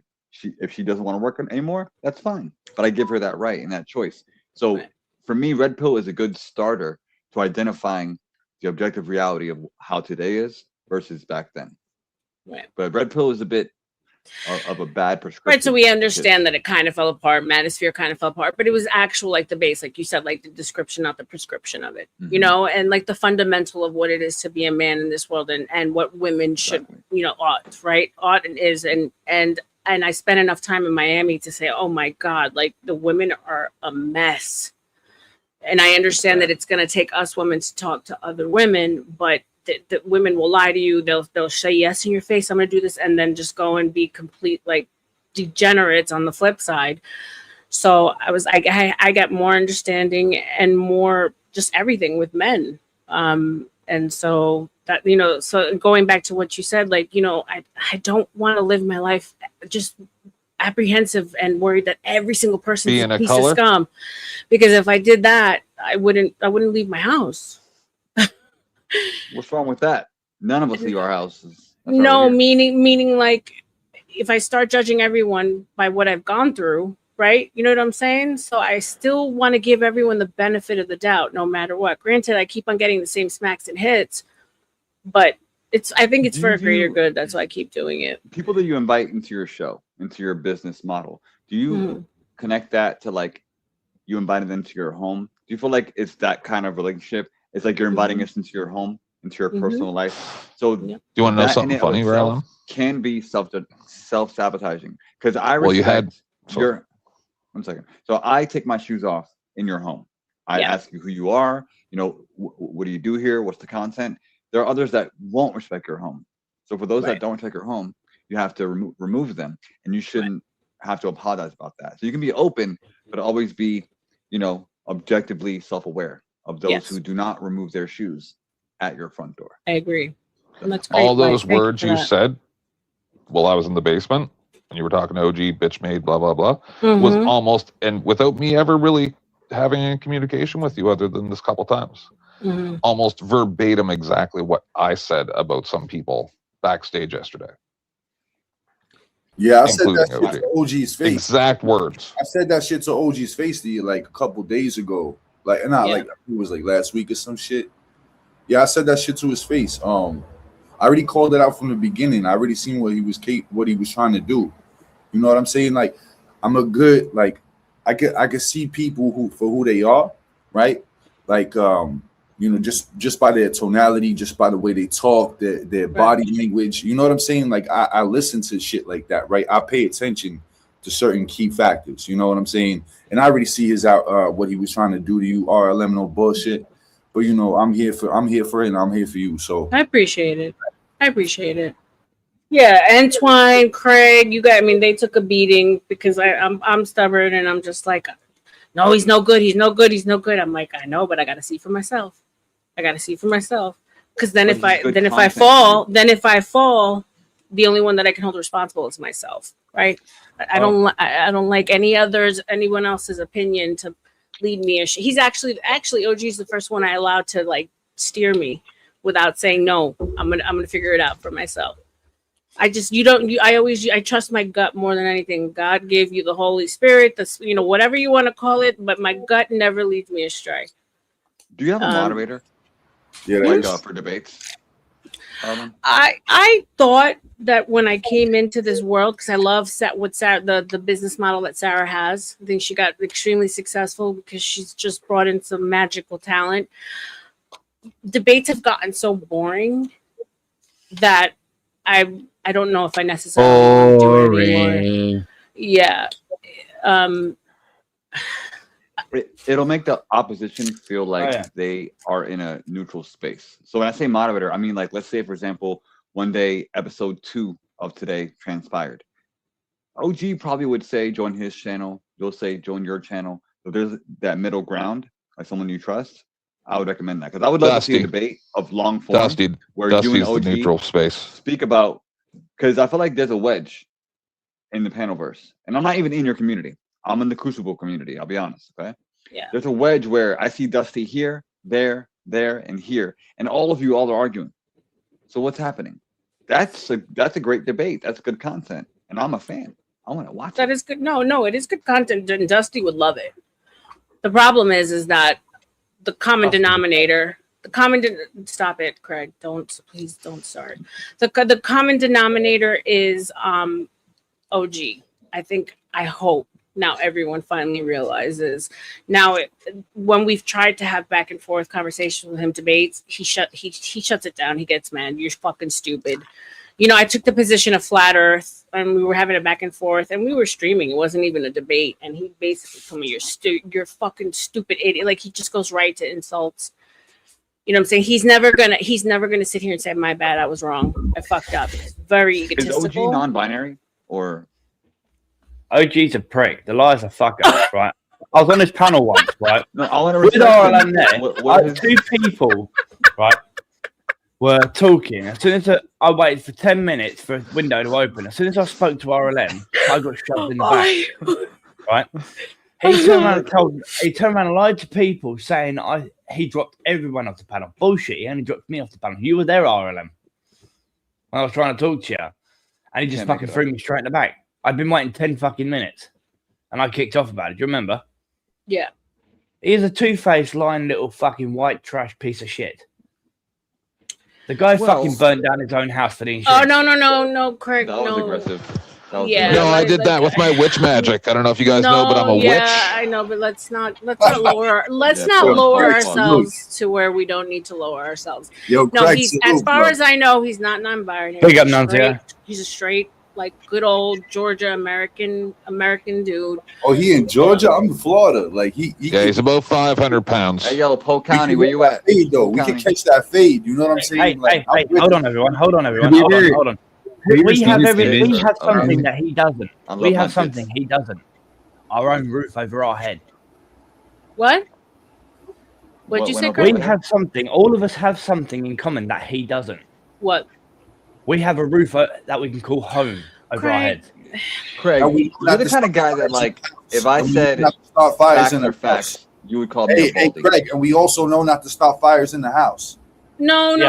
If she doesn't want to work anymore, that's fine. But I give her that right and that choice. So for me, red pill is a good starter to identifying the objective reality of how today is versus back then.
Right.
But red pill is a bit of a bad prescription.
Right, so we understand that it kind of fell apart. Manosphere kind of fell apart, but it was actual, like the base, like you said, like the description, not the prescription of it, and like the fundamental of what it is to be a man in this world, and what women should, ought, right, ought and is, and I spent enough time in Miami to say, oh my God, like the women are a mess, and I understand that it's going to take us women to talk to other women, but the women will lie to you. They'll say yes in your face. I'm going to do this. And then just go and be complete, like, degenerates on the flip side. So I got more understanding and more just everything with men. And And so that, so going back to what you said, like, I don't want to live my life just apprehensive and worried that every single person is a piece of scum. Because if I did that, I wouldn't leave my house.
What's wrong with that? None of us leave our houses.
No, meaning like if I start judging everyone by what I've gone through, right? You know what I'm saying? So I still want to give everyone the benefit of the doubt, no matter what. Granted, I keep on getting the same smacks and hits, but I think it's for a greater good. That's why I keep doing it.
People that you invite into your show, into your business model, do you connect that to like you invited them to your home? Do you feel like it's that kind of relationship? It's like you're inviting us into your home, into your personal life. So
do you want to know something funny, R.L.M?
Can be self-sabotaging because I respect
well, you had
your 1 second. So I take my shoes off in your home. I ask you who you are. What do you do here? What's the content? There are others that won't respect your home. So for those that don't respect your home, you have to remove them, and you shouldn't have to apologize about that. So you can be open, but always be, objectively self-aware of those who do not remove their shoes at your front door.
I agree. And that's great.
All those words you said while I was in the basement and you were talking to OG, bitch made, blah, blah, blah, was almost, and without me ever really having any communication with you other than this couple times, almost verbatim exactly what I said about some people backstage yesterday.
Yeah, I said that shit to OG's face.
Exact words.
I said that shit to OG's face to you like a couple days ago. Like, and like it was like last week or some shit. Yeah, I said that shit to his face. I already called it out from the beginning. I already seen what he was trying to do. You know what I'm saying? Like, I'm a good, like, I could see people who they are, right? Like, just by their tonality, just by the way they talk, their body language. You know what I'm saying? Like, I listen to shit like that, right? I pay attention to certain key factors. You know what I'm saying? And I already see what he was trying to do to you, R.L.M. no bullshit. But I'm here for it, and I'm here for you. So
I appreciate it. Yeah, Antoine, Craig, you guys. I mean, they took a beating because I'm stubborn, and I'm just like, no, he's no good. He's no good. He's no good. I'm like, I know, but I got to see for myself. Because then if I fall, the only one that I can hold responsible is myself, right? I don't like anyone else's opinion to lead me. He's actually OG's the first one I allowed to like steer me without saying no. I'm gonna figure it out for myself. I trust my gut more than anything. God gave you the Holy Spirit, whatever you want to call it, but my gut never leads me astray.
Do you have a moderator?
Yeah,
for debates.
I thought that when I came into this world, because I love the business model that Sarah has. I think she got extremely successful because she's just brought in some magical talent. Debates have gotten so boring that I don't know if I necessarily want to do it anymore. Yeah.
It'll make the opposition feel like they are in a neutral space. So when I say moderator, I mean, like, let's say, for example, one day episode 2 of today transpired. OG probably would say join his channel. You'll say join your channel. So there's that middle ground, like someone you trust. I would recommend that because I would love to see a debate of long form where you and OG
the neutral space
speak about, because I feel like there's a wedge in the panelverse, and I'm not even in your community. I'm in the Crucible community. I'll be honest. Okay.
Yeah.
There's a wedge where I see Dusty here, there, and here, and all are arguing. So what's happening? That's a great debate. That's good content, and I'm a fan. I want to watch.
That is good. No, it is good content, and Dusty would love it. The problem is that the common denominator. Stop it, Craig. Please don't start. The common denominator is OG. I hope now everyone finally realizes. Now, when we've tried to have back and forth conversations with him, debates, he shuts it down. He gets mad. You're fucking stupid. I took the position of flat Earth, and we were having a back and forth, and we were streaming. It wasn't even a debate, and he basically told me, "You're fucking stupid idiot." Like, he just goes right to insults. You know what I'm saying? He's never gonna sit here and say, "My bad, I was wrong. I fucked up." He's very egotistical.
Is OG non-binary or?
OG's a prick. The lie's a fucker, right? I was on this panel once, right?
No, I want to
with R.L.M there. Two people, right?
were talking. As soon as I waited for 10 minutes for a window to open, as soon as I spoke to R.L.M, I got shoved in the back. Right? He turned around and lied to people saying he dropped everyone off the panel. Bullshit, he only dropped me off the panel. You were there, R.L.M. when I was trying to talk to you. And he just fucking threw me straight in the back. I'd been waiting 10 fucking minutes. And I kicked off about it. Do you remember?
Yeah.
He's a two-faced, lying little fucking white trash piece of shit. The guy fucking burned down his own house for the insurance.
Oh, no, Craig.
That was aggressive.
Yeah,
no, I did that with my witch magic. I don't know if you guys know, but I'm a witch.
Yeah, I know, but let's not lower ourselves to where we don't need to lower ourselves.
Yo,
no,
Craig,
he's
salute,
as far
bro.
as I know, he's not non-binary.
Big up, Nancy.
He's a straight, like good old Georgia American dude.
Oh, he in Georgia? I'm in Florida. Like
yeah, he's about 500 pounds.
Hey, yo, Polk County, where you at?
Fade, though. We can catch that fade. You know what I'm saying?
Hey, hold on, everyone. Hold on. We have something that he doesn't. We have something he doesn't. Our own roof over our head.
What? What'd you say,
We
Craig?
have something. All of us have something in common that he doesn't.
What?
We have a roof that we can call home over our heads.
Craig, you're the kind of guy that, like, if I said
start fires
facts
in
are
the
facts,
house.
you would call me a
Hey,
baldy.
Craig, and we also know not to start fires in the house.
No. Okay,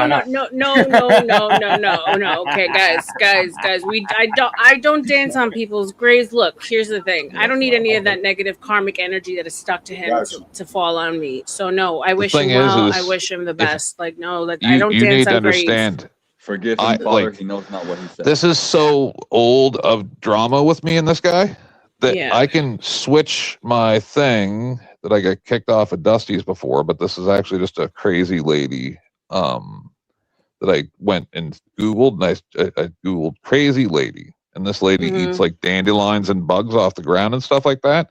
guys. I don't dance on people's graves. Look, here's the thing. I don't need any of that negative karmic energy that is stuck to him to fall on me. So no, I wish him well. I wish him the best. Like no, like I don't
You
dance
need to
on graves.
understand.
Forgive him, Father. He knows not what he said.
This is so old of drama with me and this guy that
Yeah.
I can switch my thing that I got kicked off at Dusty's before, but this is actually just a crazy lady that I went and Googled, and I Googled crazy lady, and this lady eats like dandelions and bugs off the ground and stuff like that.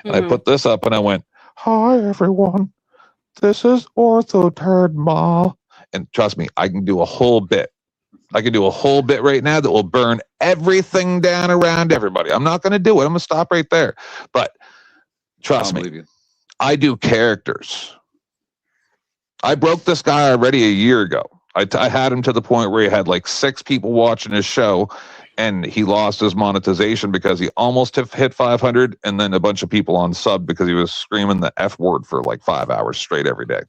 And I put this up and I went, "Hi everyone, this is Ortho Turd Ma," and trust me, I can do a whole bit. I can do a whole bit right now that will burn everything down around everybody. I'm not going to do it. I'm going to stop right there. But trust me, I do characters. I broke this guy already a year ago. I had him to the point where he had like 6 people watching his show, and he lost his monetization because he almost hit 500, and then a bunch of people on sub because he was screaming the F word for like 5 hours straight every day.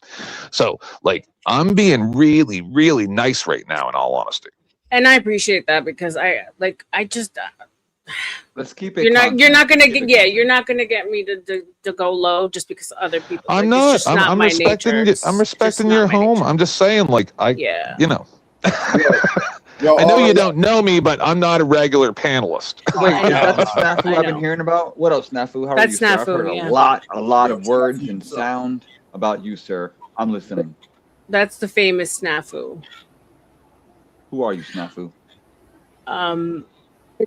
So like I'm being really, really nice right now, in all honesty.
And I appreciate that because I just
let's keep it.
You're not gonna get me to go low just because other people.
I'm
like,
not.
It's just not
I'm
my
respecting.
nature.
I'm respecting your home. I'm just saying, like you know.
Yo,
I know you don't know me, but I'm not a regular panelist.
Wait, is that the snafu I've been hearing about? What else, snafu? How are you, sir? I've heard a lot of words and sound about you, sir. I'm listening.
That's the famous snafu.
Who are you, snafu?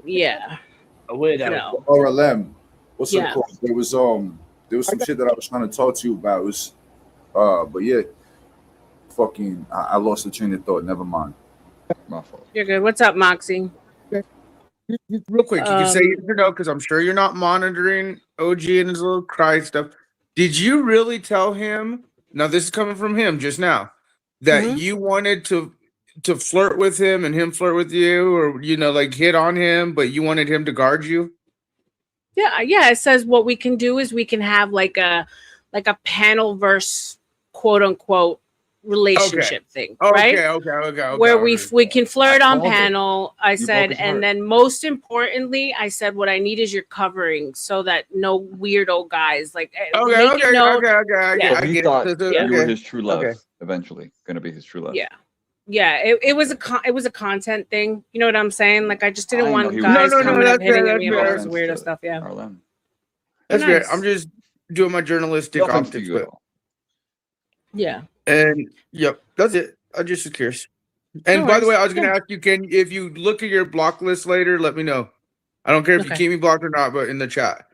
Yeah.
A weirdo.
No.
R.L.M. What's
Yeah.
it called? There was some shit that I was trying to talk to you about. It was but yeah, fucking I lost the train of thought. Never mind.
My fault.
You're good. What's up, Moxie?
Real quick, you can say yes or no because I'm sure you're not monitoring OG and his little cry stuff. Did you really tell him? Now this is coming from him just now that you wanted to flirt with him and him flirt with you, or like hit on him, but you wanted him to guard you?
Yeah. It says what we can do is we can have like a panel verse quote unquote relationship thing, right?
Okay.
Where we can flirt on panel. I said, and then most importantly, I said what I need is your covering so that no weirdo guys like.
Okay.
So he thought you were his true love. Eventually, gonna be his true love.
Yeah, it was a content thing. You know what I'm saying? Like I just didn't want
No,
guys
no,
coming
that's
up hitting
fair,
me
that's
about
fair.
this weirdo stuff. Yeah,
That's
Nice.
fair. I'm just doing my journalistic optics.
yeah.
And yep, that's it. I just was curious. And
No
by the way,
worries.
I was going to ask you, if you look at your block list later, let me know. I don't care if you
Okay.
keep me blocked or not, but in the chat.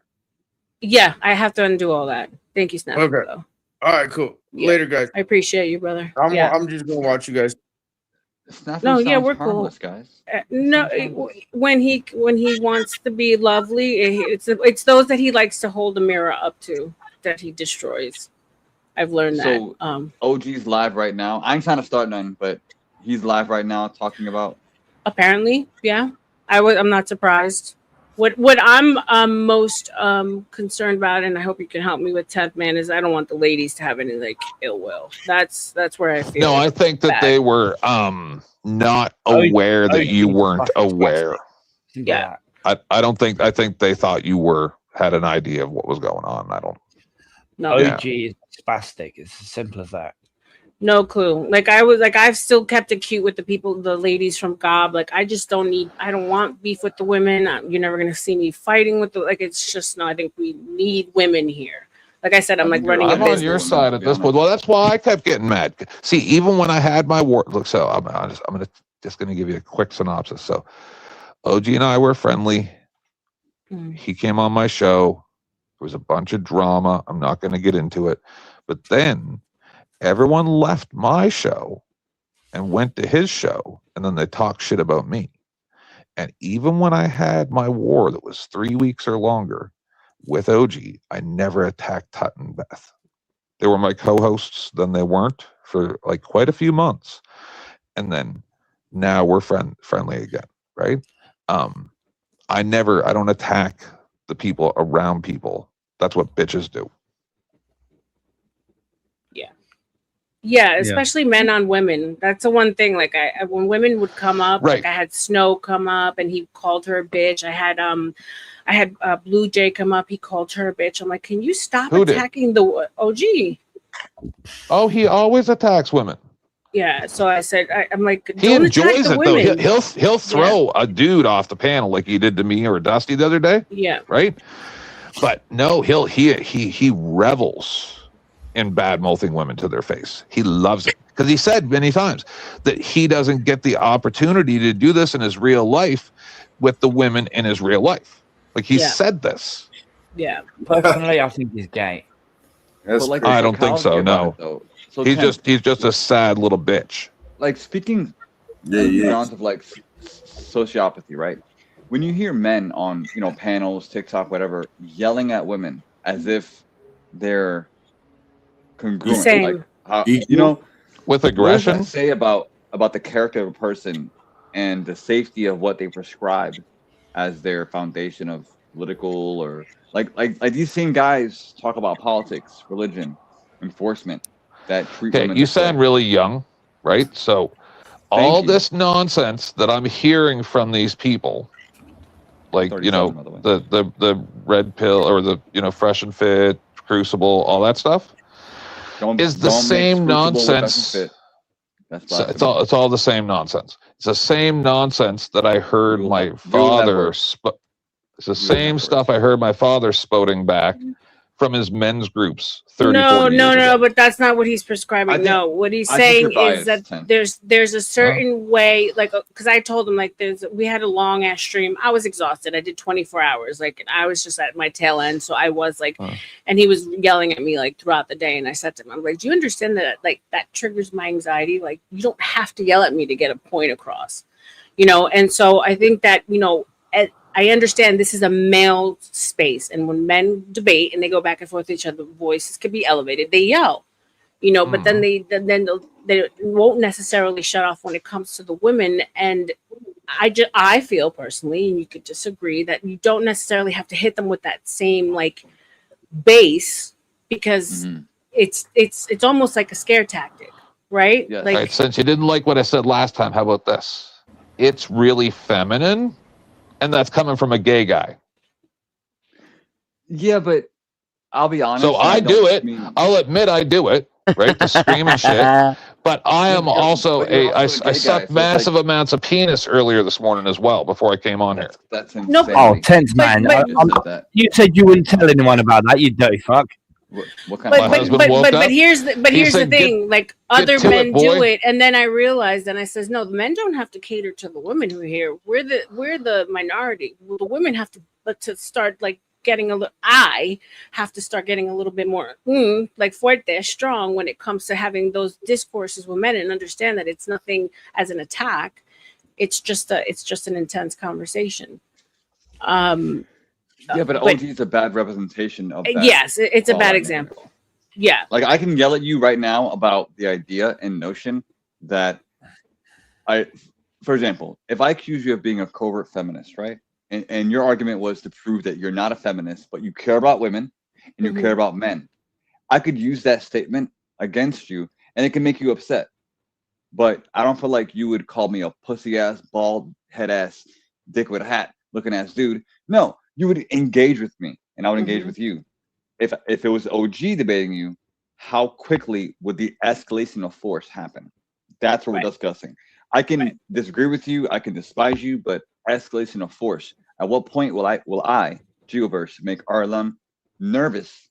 Yeah, I have to undo all that. Thank you, Snap.
Okay.
Though.
All right, cool.
Yeah.
Later, guys.
I appreciate you, brother.
I'm just going to watch you guys.
No, yeah, we're cool.
Guys.
No, when he wants to be lovely, it's those that he likes to hold a mirror up to that he destroys. I've learned that.
So OG's live right now. I ain't trying to start none, but he's live right now talking about?
Apparently, yeah. I'm not surprised. What I'm most concerned about, and I hope you can help me with 10th man, is I don't want the ladies to have any like ill will. That's where I feel.
No, I think that
bad.
they were not aware that you weren't aware.
Yeah.
I think they thought you had an idea of what was going on. I don't.
No.
OG is spastic. It's as simple as that.
No clue. Like I've still kept it cute with the ladies from Gob. Like I don't want beef with the women. You're never gonna see me fighting with it's just no. I think we need women here. Like I said, I'm like running a business.
I'm on your side at this point. Well, that's why I kept getting mad. See, even when I had my war, look. So I'm just gonna give you a quick synopsis. So, OG and I were friendly. He came on my show. There was a bunch of drama. I'm not gonna get into it, but then everyone left my show and went to his show, and then they talked shit about me. And even when I had my war that was 3 weeks or longer with OG, I never attacked Tut and Beth. They were my co-hosts, then they weren't for like quite a few months. And then now we're friendly again, right? I don't attack the people around people. That's what bitches do.
Yeah, especially men on women. That's the one thing. Like when women would come up, like I had Snow come up and he called her a bitch. I had Blue Jay come up. He called her a bitch. I'm like, can you stop attacking the OG?
Oh, he always attacks women.
Yeah. So I said, I'm like,
he
don't
enjoys
attack the
it though.
women.
He'll throw a dude off the panel like he did to me or Dusty the other day.
Yeah.
Right. But no, he revels in bad mouthing women to their face. He loves it because he said many times that he doesn't get the opportunity to do this in his real life with the women in his real life. Like he said this.
Yeah.
Personally, I think he's gay.
I don't think so. No.
So
he's just a sad little bitch.
Like speaking grounds of like sociopathy, right? When you hear men on panels, TikTok, whatever, yelling at women as if they're congruent, like
with aggression.
What does that say about the character of a person and the safety of what they prescribe as their foundation of political or like these same guys talk about politics, religion, enforcement that treat women.
You sound really young, right? So all this nonsense that I'm hearing from these people, like the red pill or the fresh and fit, Crucible, all that stuff. Is the same nonsense. It's all the same nonsense. It's the same nonsense that I heard my father. It's the same stuff I heard my father spouting back from his men's groups 30, 40 years ago.
But that's not what he's prescribing. What he's saying is that there's a certain way, like, because I told him like we had a long ass stream. I was exhausted. I did 24 hours, like, and I was just at my tail end. So I was like, and he was yelling at me like throughout the day. And I said to him, I'm like, do you understand that like that triggers my anxiety? Like, you don't have to yell at me to get a point across, And so I think that I understand this is a male space, and when men debate and they go back and forth with each other, voices can be elevated. They yell, but then they won't necessarily shut off when it comes to the women. And I feel personally, and you could disagree, that you don't necessarily have to hit them with that same like base because it's almost like a scare tactic, right?
Yeah.
Like,
right. Since you didn't like what I said last time, how about this? It's really feminine. And that's coming from a gay guy.
Yeah, but I'll be honest.
So I do it. I'll admit I do it, right? The screaming shit. But I am also I sucked massive amounts of penis earlier this morning as well before I came on here.
That's insane.
No. Oh, 10th man. You said you wouldn't tell anyone about that, you dirty fuck.
What kind of
but here's the thing, like other men do it, and then I realized, and I says, no, the men don't have to cater to the women who are here. We're the minority. The women have to start like getting I have to start getting a little bit more like fuerte, strong when it comes to having those discourses with men and understand that it's nothing as an attack. It's just an intense conversation.
Yeah, but OG is a bad representation of that.
Yes, it's a bad example. Yeah.
Like I can yell at you right now about the idea and notion that for example, if I accuse you of being a covert feminist, right? And your argument was to prove that you're not a feminist, but you care about women and you care about men. I could use that statement against you and it can make you upset. But I don't feel like you would call me a pussy ass, bald head ass, dick with a hat looking ass dude. No, you would engage with me and I would engage with you. If it was OG debating you, how quickly would the escalation of force happen? That's what we're discussing. I can disagree with you, I can despise you, but escalation of force. At what point will I, Geoverse, make R.L.M nervous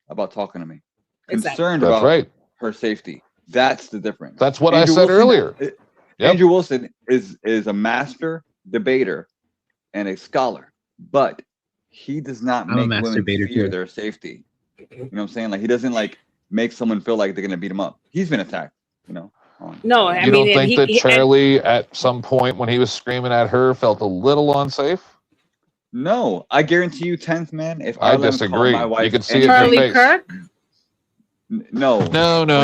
about talking to me? Concerned about her safety. That's the difference.
That's what I said earlier.
Andrew Wilson is a master debater and a scholar, but he does not make women fear their safety. You know what I'm saying? Like he doesn't like make someone feel like they're gonna beat him up. He's been attacked, you know.
No,
I mean, you don't think that Charlie, at some point when he was screaming at her, felt a little unsafe?
No, I guarantee you, 10th man. If
I
R.L.M
disagree.
called my wife
You can see it in her face.
Kirk?
No.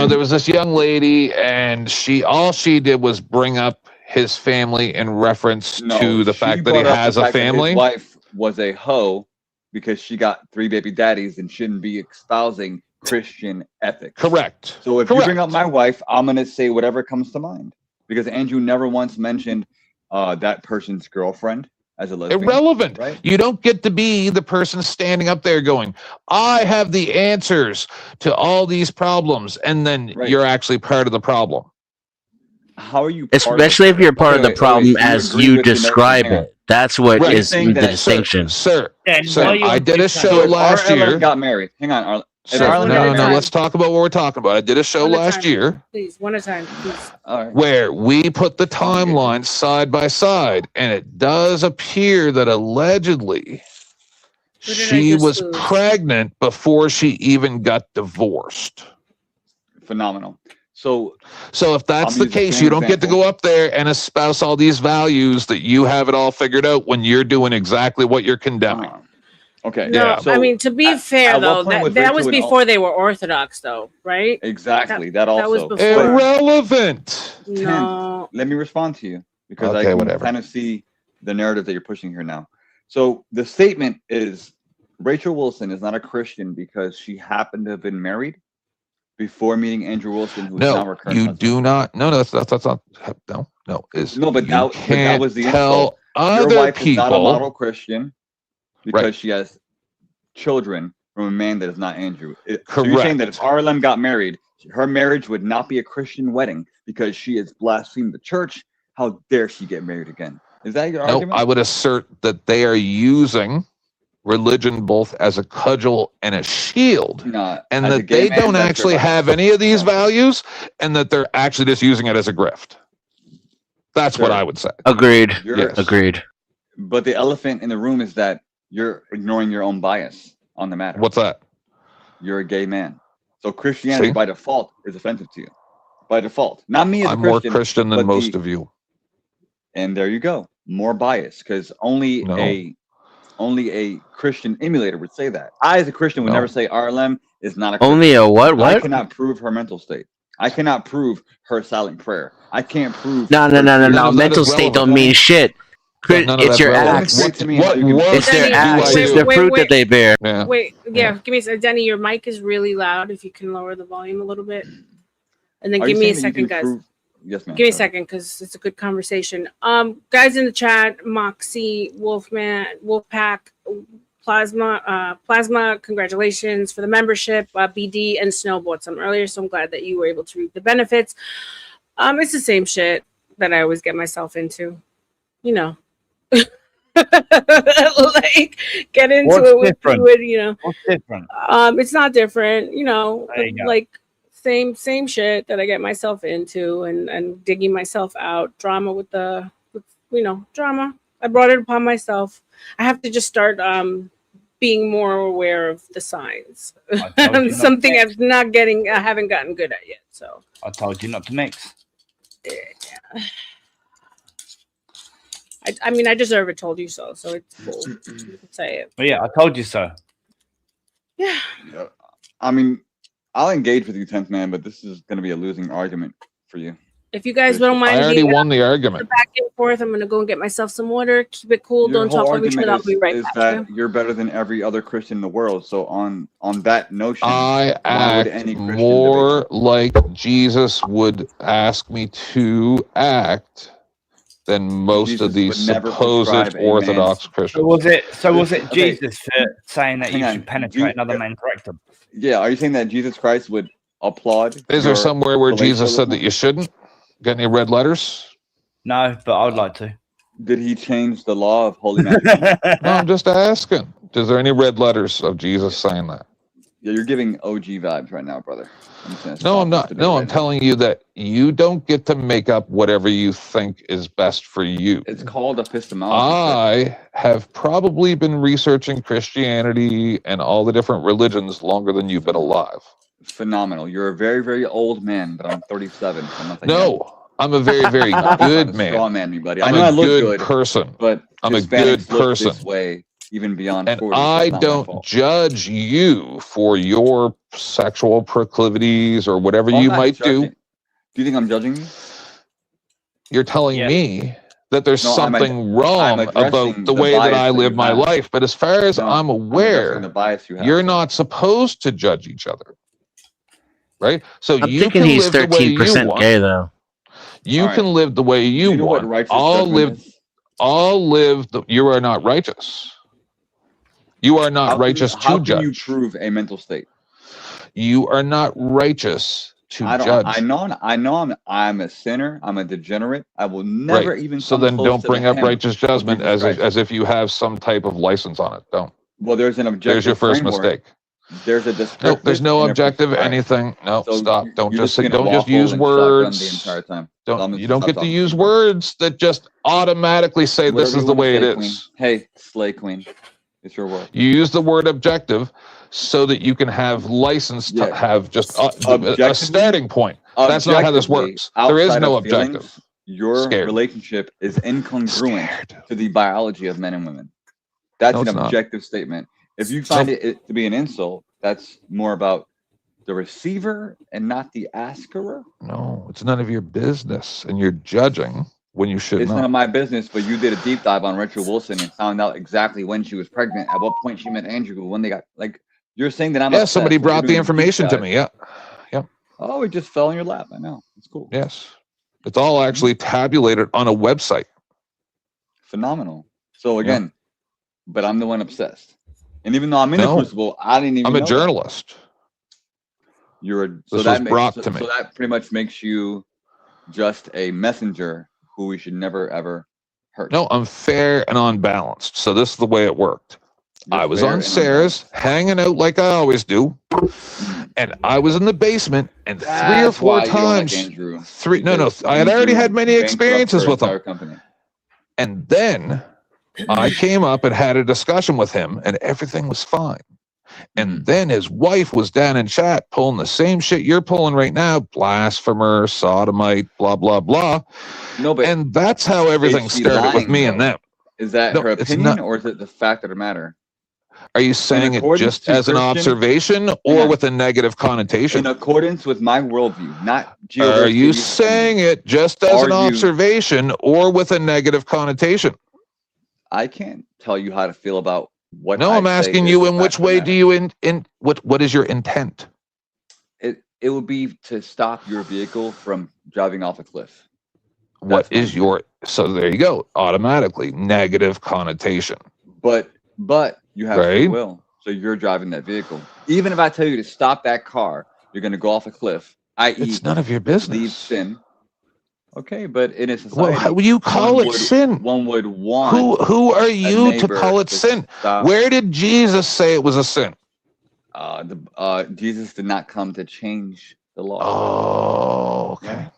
There was this young lady, and all she did was bring up his family in reference to the fact that he has a family.
His wife was a hoe because she got 3 baby daddies and shouldn't be espousing Christian ethics.
Correct.
So if you bring up my wife, I'm gonna say whatever comes to mind because Andrew never once mentioned that person's girlfriend as a lesbian.
Irrelevant.
Right?
You don't get to be the person standing up there going, I have the answers to all these problems, and then you're actually part of the problem.
How are you?
Especially if you're part of the problem as you describe it. That's what is the distinction.
Sir, I did a show last year.
Got married. Hang on, Arlen.
No. Let's talk about what we're talking about. I did a show last year.
Please, one at a time, please.
Where we put the timelines side by side, and it does appear that allegedly she was pregnant before she even got divorced.
Phenomenal. So
if that's the case, you don't get to go up there and espouse all these values that you have it all figured out when you're doing exactly what you're condemning.
Okay.
No,
Yeah.
I mean, to be fair, though, that was before they were Orthodox, though, right?
Exactly. That also.
was before.
Irrelevant.
No.
Let me respond to you because
Okay,
I can
whatever.
kind of see the narrative that you're pushing here now. So the statement is Rachel Wilson is not a Christian because she happened to have been married before meeting Andrew Wilson, who's now her current husband.
Do not. No, that's not. No.
But that was the
tell
insult. Your
other
wife
people.
is not a model Christian because she has children from a man that is not Andrew. So you're saying that if R.L.M got married, her marriage would not be a Christian wedding because she has blasphemed the church. How dare she get married again? Is that your argument?
I would assert that they are using religion both as a cudgel and a shield, and that they don't actually have any of these values, and that they're actually just using it as a grift. That's what I would say.
Agreed.
Yes.
Agreed.
But the elephant in the room is that you're ignoring your own bias on the matter.
What's that?
You're a gay man. So Christianity by default is offensive to you. By default. Not me as a Christian.
I'm more Christian than most of you.
And there you go. More bias. Because only a Christian emulator would say that. I, as a Christian, would never say R.L.M is not a Christian.
Only a what?
I cannot prove her mental state. I cannot prove her silent prayer. I can't prove.
No. Mental state don't mean shit. It's your acts. It's their acts. It's the fruit that they bear.
Wait, give me a second. Denny, your mic is really loud. If you can lower the volume a little bit. And then give me a second, guys.
Yes, ma'am.
Give me a second because it's a good conversation. Guys in the chat, Moxie, Wolfpack, Plasma, congratulations for the membership. BD and Snowball some earlier, so I'm glad that you were able to reap the benefits. It's the same shit that I always get myself into. You know. Like get into it with you know.
What's different?
It's not different, you know,
There you go.
like same shit that I get myself into and digging myself out. Drama with drama. I brought it upon myself. I have to just start being more aware of the signs. Something I haven't gotten good at yet. So
I told you not to mix.
Yeah. I mean, I deserve it. Told you so. So it's cool. You can say it.
But yeah, I told you so.
Yeah.
I mean, I'll engage with you, 10th man, but this is going to be a losing argument for you.
If you guys don't mind,
I already won the argument.
Back and forth. I'm gonna go and get myself some water. Keep it cool.
Your
Don't
whole
talk over each
argument
other. I'll be right
is
back.
that you're better than every other Christian in the world. So on that notion,
I
why would
act
any Christian
more like Jesus would ask me to act than most
Jesus
of these
would never
supposed
prescribe a
Orthodox
man's-
Christians?
So was it
Okay.
Jesus for saying that
Hang
you
on.
should penetrate another man's rectum?
Yeah, are you saying that Jesus Christ would applaud?
Is there
your
somewhere where Jesus said that
relationalism?
you shouldn't? Got any red letters?
No, but I would like to.
Did he change the law of holy matrimony?
No, I'm just asking. Is there any red letters of Jesus saying that?
Yeah, you're giving OG vibes right now, brother.
No, I'm not. No, I'm telling you that you don't get to make up whatever you think is best for you.
It's called epistemology.
I have probably been researching Christianity and all the different religions longer than you've been alive.
Phenomenal. You're a very, very old man, but I'm 37. So I'm not that young.
No, I'm a very, very good man.
Straw man, me, buddy.
I'm
I know
a
I look
good
good,
person.
but
I'm a
Hispanics
good
look
person.
this way, even beyond
And
40. so
I
it's not my
don't
fault.
judge you for your sexual proclivities or whatever
I'm
you
not
might
judging.
do.
Do you think I'm judging you?
You're telling me that there's
No,
something wrong
addressing
about the
the
way that
bias
I
that
live
you
my
have.
life. But as far as
No,
I'm
addressing
aware,
the bias you have.
you're not supposed to judge each other. Right? So
I'm
you
thinking
can
he's
live the way you
13%
want.
gay though.
You
All right.
can live the way you,
You know what
want.
righteous
I'll
judgment
live.
is?
I'll live. You are not righteous. You are not righteous
How
to
can you
judge.
prove a mental state?
You are not righteous to judge.
I know I'm a sinner. I'm a degenerate. I will never
Right.
even
So
come
then
close
don't
to
bring
the
up
hem
righteous
of
judgment
Jesus Christ.
as if you have some type of license on it. Don't.
Well, there's an objective
There's your first
framework.
mistake.
There's a
No,
descriptive.
there's no
and a
objective
prescribed.
anything. No,
So
stop. Don't
you're
just say,
gonna
don't just
waffle
use
and shotgun
words.
the entire time. So I'm
Don't
gonna
you don't
stop
get to
talking
use
you.
words that just automatically say
Whatever
this
you
is the
wanna
way it
say,
is.
Queen. Hey, slay queen. It's your world.
You use the word objective so that you can have license to have just a starting point. That's not how this works. There is
Outside
no
of feelings,
objective.
Your
Scared.
relationship is incongruent to the biology of men and women. That's
No,
an
it's not.
objective statement. If you find it to be an insult, that's more about the receiver and not the asker.
No, it's none of your business, and you're judging when you should
It's
not.
none of my business, but you did a deep dive on Rachel Wilson and found out exactly when she was pregnant, at what point she met Andrew, when they got like. You're saying that I'm
Yeah,
obsessed,
somebody
but you're
brought the
doing a deep
information to
dive.
me. Yeah, yeah.
Oh, it just fell in your lap. I know. It's cool.
Yes, it's all actually tabulated on a website.
Phenomenal. So again, but I'm the one obsessed. And even though I'm in the
No.
crucible, I didn't even
I'm a
know that.
journalist.
You're a, so
This
that
was
makes
brought
so,
to me.
so that pretty much makes you just a messenger who we should never ever hurt.
No, I'm fair and unbalanced. So this is the way it worked. I was
fair
on
and
Sarah's, hanging out like I always do, and I was in the basement, and 3 or
That's
4
why you don't like
times,
Andrew,
no, I had already had many experiences with him.
Company.
And then I came up and had a discussion with him, and everything was fine. And then his wife was down in chat pulling the same shit you're pulling right now, blasphemer, sodomite, blah, blah, blah.
No, but
and that's how everything
is she
started with
lying,
me and
though?
them.
Is that
No,
her
it's
opinion,
not.
or is it the fact of the matter?
Are you saying it
accordance
just
to
as an
Christian-
observation or with a negative connotation?
In accordance with my worldview, not
Are you
Gilbert's
saying it just as an
Are you-
observation or with a negative connotation?
I can't tell you how to feel about what.
No,
I
I'm
say
asking
is
you
the
in which
fact of the
way
matter.
do you what is your intent?
It would be to stop your vehicle from driving off a cliff.
What is your, so there you go, automatically negative connotation.
But you have free
Right.
will, so you're driving that vehicle. Even if I tell you to stop that car, you're going to go off a cliff. I.e.,
It's none of your business.
Leave sin. Okay, but in a society,
Well, how would you call
one
it
would-
sin?
One would want.
Who are you to
neighbor
call it
to
sin?
stop.
Where did Jesus say it was a sin?
Jesus did not come to change the law.
Oh, okay.
Yeah.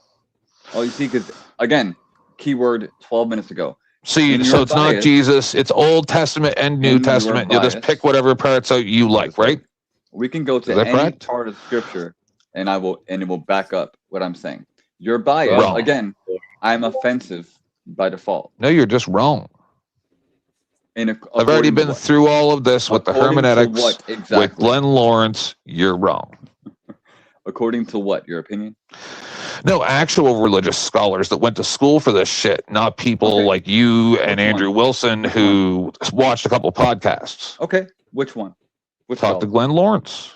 Oh, you see, because again, keyword 12 minutes ago.
So
In
so
your
it's not
bias-
Jesus, it's Old Testament and New
in your
Testament. You just
bias-
pick whatever parts out you like, right?
We can go
Is
to
that
any
correct?
part of scripture, and it will back up what I'm saying. Your bias,
Wrong.
again, I'm offensive by default.
No, you're just wrong. I've already
according to
been
what?
through all of this with the
According to
hermeneutics,
what
with
exactly?
Glenn Lawrence. You're wrong.
According to what? Your opinion?
No, actual religious scholars that went to school for this shit, not people like you and Andrew Wilson who watched a couple podcasts.
Okay, which one?
Talk to Glenn Lawrence.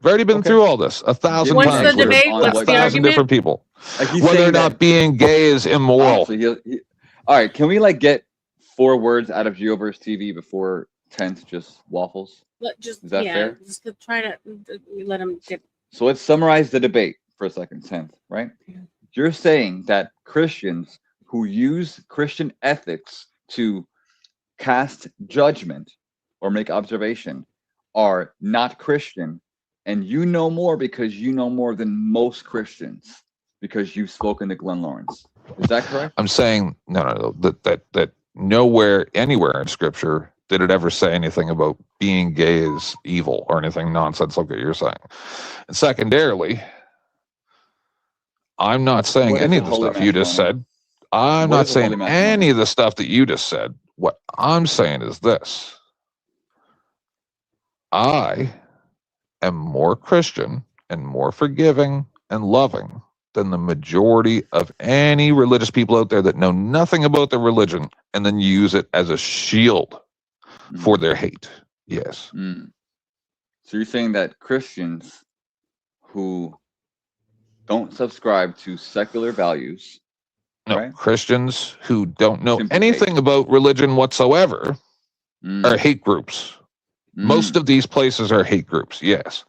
I've already been through all this 1,000
What's
times.
the debate?
with
What's the
1,000
argument?
different people.
Like he's
Whether or
saying
not
that-
being gay is immoral.
Honestly, all right, can we like get 4 words out of Geoverse TV before Tenth just waffles?
Just
Is that fair?
Just to try to let him get.
So let's summarize the debate for a second, Tenth, right? You're saying that Christians who use Christian ethics to cast judgment or make observation are not Christian, and you know more because you know more than most Christians because you've spoken to Glenn Lawrence. Is that correct?
I'm saying no, that nowhere, anywhere in Scripture did it ever say anything about being gay is evil or anything nonsense like what you're saying. And secondarily, I'm not saying
What is
any
a
of the
holy
stuff you just
matrimony?
said. I'm
What
not
is a holy
saying
matrimony?
any of the stuff that you just said. What I'm saying is this. I am more Christian and more forgiving and loving than the majority of any religious people out there that know nothing about their religion and then use it as a shield for their hate. Yes.
So you're saying that Christians who don't subscribe to secular values,
No,
right?
Christians who don't know
Simply
anything about religion whatsoever are hate groups. Most of these places are hate groups. Yes.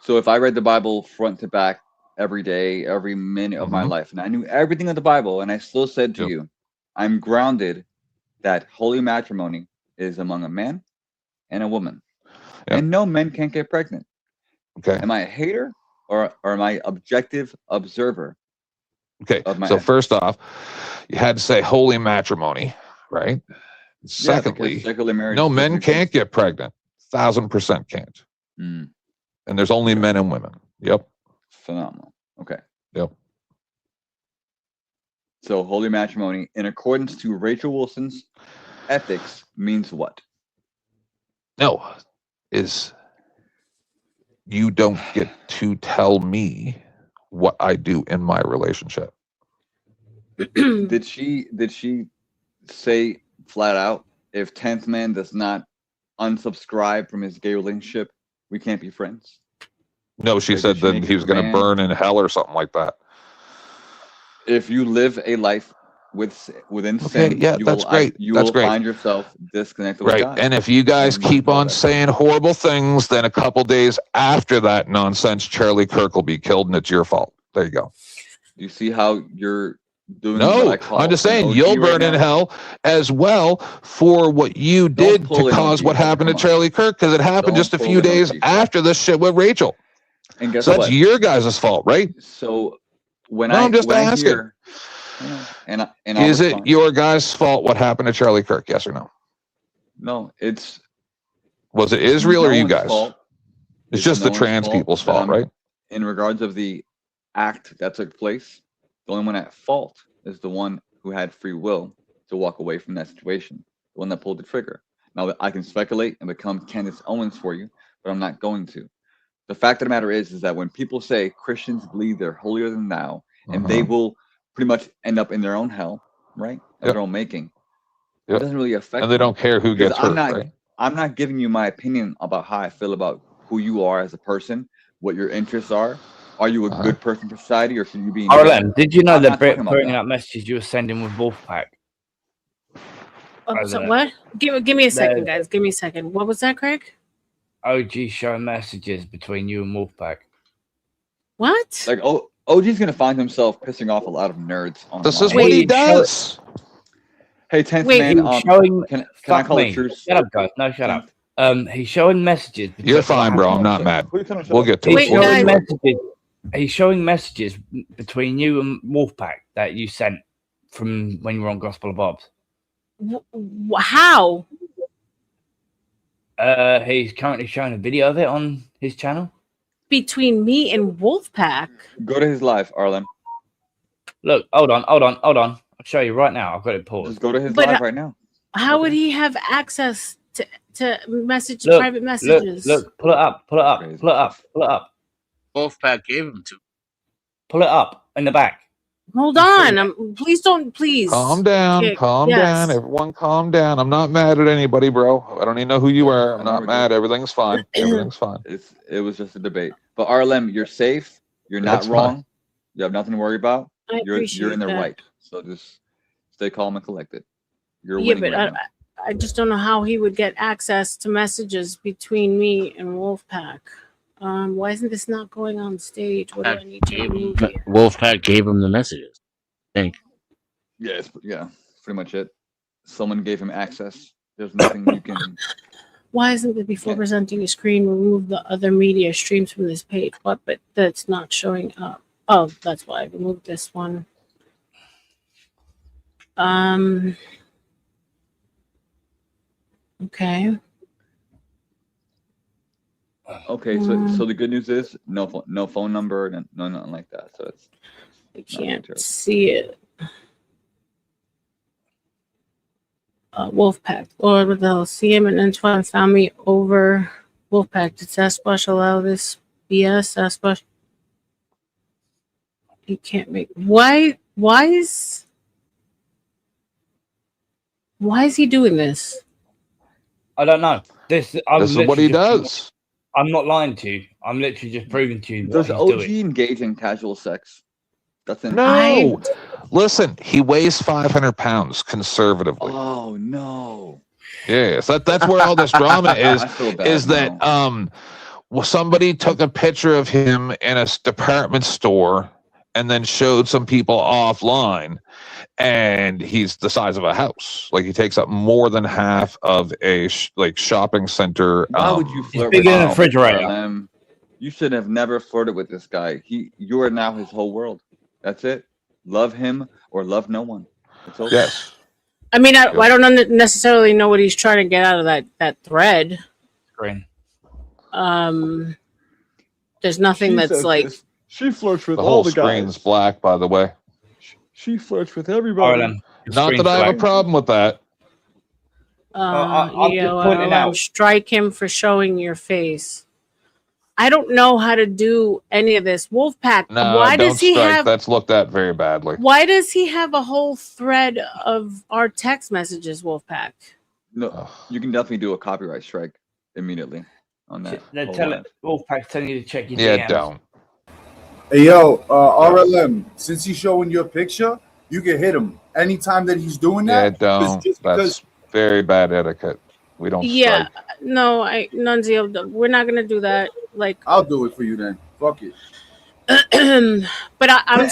So if I read the Bible front to back every day, every minute of my life, and I knew everything of the Bible, and I still said to you, I'm grounded that holy matrimony is among a man and a woman. And no, men can't get pregnant.
Okay.
Am I a hater or am I objective observer?
Okay.
Of my
So first off, you had to say holy matrimony, right?
Yeah, because
Secondly,
secular marriage
no,
is
men
different
can't get pregnant. 1,000% can't. And there's only men and women. Yep.
Phenomenal. Okay.
Yep.
So holy matrimony, in accordance to Rachel Wilson's ethics, means what?
No, is you don't get to tell me what I do in my relationship.
Did she say flat out, if 10th man does not unsubscribe from his gay relationship, we can't be friends?
No, she
Like,
said
did she
that
make
he
a
was going to
command?
burn in hell or something like that.
If you live a life within
Okay,
sin,
yeah,
you
that's
will,
great.
you
That's
will
great.
find yourself disconnected with
Right.
God.
And if you guys keep on saying horrible things, then a couple days after that nonsense, Charlie Kirk will be killed and it's your fault. There you go.
Do you see how you're doing what
No,
I call
I'm just
an
saying
OG
you'll
right
burn in
now?
hell as well for what you did
pull
to
an
cause
OG.
what happened to
Come on.
Charlie Kirk, because it happened just a
pull
few
an
days
OG.
after this shit with Rachel.
And guess
So that's
what?
your guys' fault, right?
So when
No, I'm just
I
asking.
hear, and I'll
Is it
respond.
your guys' fault what happened to Charlie Kirk? Yes or no?
No,
Was it Israel or
no
you
one's
guys?
fault.
It's just
no
the
one's
trans people's
but
fault, right?
In regards of the act that took place, the only one at fault is the one who had free will to walk away from that situation, the one that pulled the trigger. Now, I can speculate and become Candace Owens for you, but I'm not going to. The fact of the matter is that when people say Christians believe they're holier than thou, and they will pretty much end up in their own hell, right? Of their own making. It doesn't really affect
And they
me,
don't care who
because
gets hurt, right?
I'm not giving you my opinion about how I feel about who you are as a person, what your interests are. Are you a good person for society, or should you be in jail?
R.L.M, did you know
I'm
that
not talking about
bringing
that.
up messages you were sending with Wolfpack?
So what? Give me a second, guys. Give me a second. What was that, Craig?
OG showing messages between you and Wolfpack.
What?
Like, OG's gonna find himself pissing off a lot of nerds online.
This is what he does.
Hey, 10th
Wait,
man,
He's showing.
can I
Fuck
call
me.
it truce?
Shut up, guys. No, shut up. He's showing messages.
You're fine, bro. I'm not mad. We'll get to
He's
it. We'll
showing
get to it.
messages. He's showing messages between you and Wolfpack that you sent from when you were on Gospel of Bob's.
How?
He's currently showing a video of it on his channel.
Between me and Wolfpack.
Go to his live, R.L.M.
Look, hold on. I'll show you right now. I've got it paused.
Just go to his
But,
live right now.
How would he have access to private
Look,
messages?
Look, pull it up.
Wolfpack gave him to.
Pull it up in the back.
Hold on. Please don't. Please
Calm down.
kick.
Calm
Yes.
down. Everyone calm down. I'm not mad at anybody, bro. I don't even know who you are. I'm not mad. Everything's fine. Everything's fine.
It was just a debate. But R.L.M, you're safe. You're not
That's fine.
wrong. You have nothing to worry about.
I
You're
appreciate
in the
that.
right. So just stay calm and collected. You're
Yeah,
winning
but
right now.
I just don't know how he would get access to messages between me and Wolfpack. Why isn't this not going on stage? What do I need to remove here?
Wolfpack gave him the messages. I think.
Yeah, pretty much it. Someone gave him access. There's nothing you can.
Why isn't it before presenting a screen, remove the other media streams from this page? What? But that's not showing up. Oh, that's why I removed this one. Okay.
Okay, so the good news is no phone number, no nothing like that. So it's.
I can't see it. Wolfpack. Lord, what the hell? CM and Antoine found me over Wolfpack. Did Sasquatch allow this BS? Sasquatch. You can't make. Why is he doing this?
I don't know. This
is what he does.
I'm not lying to you. I'm literally just proving to you what
Does
he's
OG
doing.
engage in casual sex? That's it.
No. Listen, he weighs 500 pounds conservatively.
Oh no.
Yes, that's where all this drama is.
I feel bad
Is that well, somebody took a picture of him in a department store and then showed some people offline, and he's the size of a house. Like, he takes up more than half of a shopping center.
Why would you flirt
bigger
with
than a refrigerator.
R.L.M? You should have never flirted with this guy. You are now his whole world. That's it. Love him or love no one. It's over.
Yes.
I mean, I don't necessarily know what he's trying to get out of that thread.
Green.
There's nothing that's like.
She flirts with
The
all
whole
the
screen's
guys.
black, by the way.
She flirts with everybody.
R.L.M.
Not that I have a problem with that.
I'm just pointing out.
Strike him for showing your face. I don't know how to do any of this. Wolfpack.
No,
why
don't
does he
strike.
have?
That's looked at very badly.
Why does he have a whole thread of our text messages, Wolfpack?
No, you can definitely do a copyright strike immediately on that.
They're
Hold
telling
on.
Wolfpack's telling you to check your
Yeah,
DMs.
don't.
Hey, yo, R.L.M, since he's showing your picture, you can hit him anytime that he's doing
Yeah,
that.
don't. That's very bad etiquette. We don't
Yeah,
strike.
no, Nunzio, we're not gonna do that. Like,
I'll do it for you then. Fuck it.
but I'm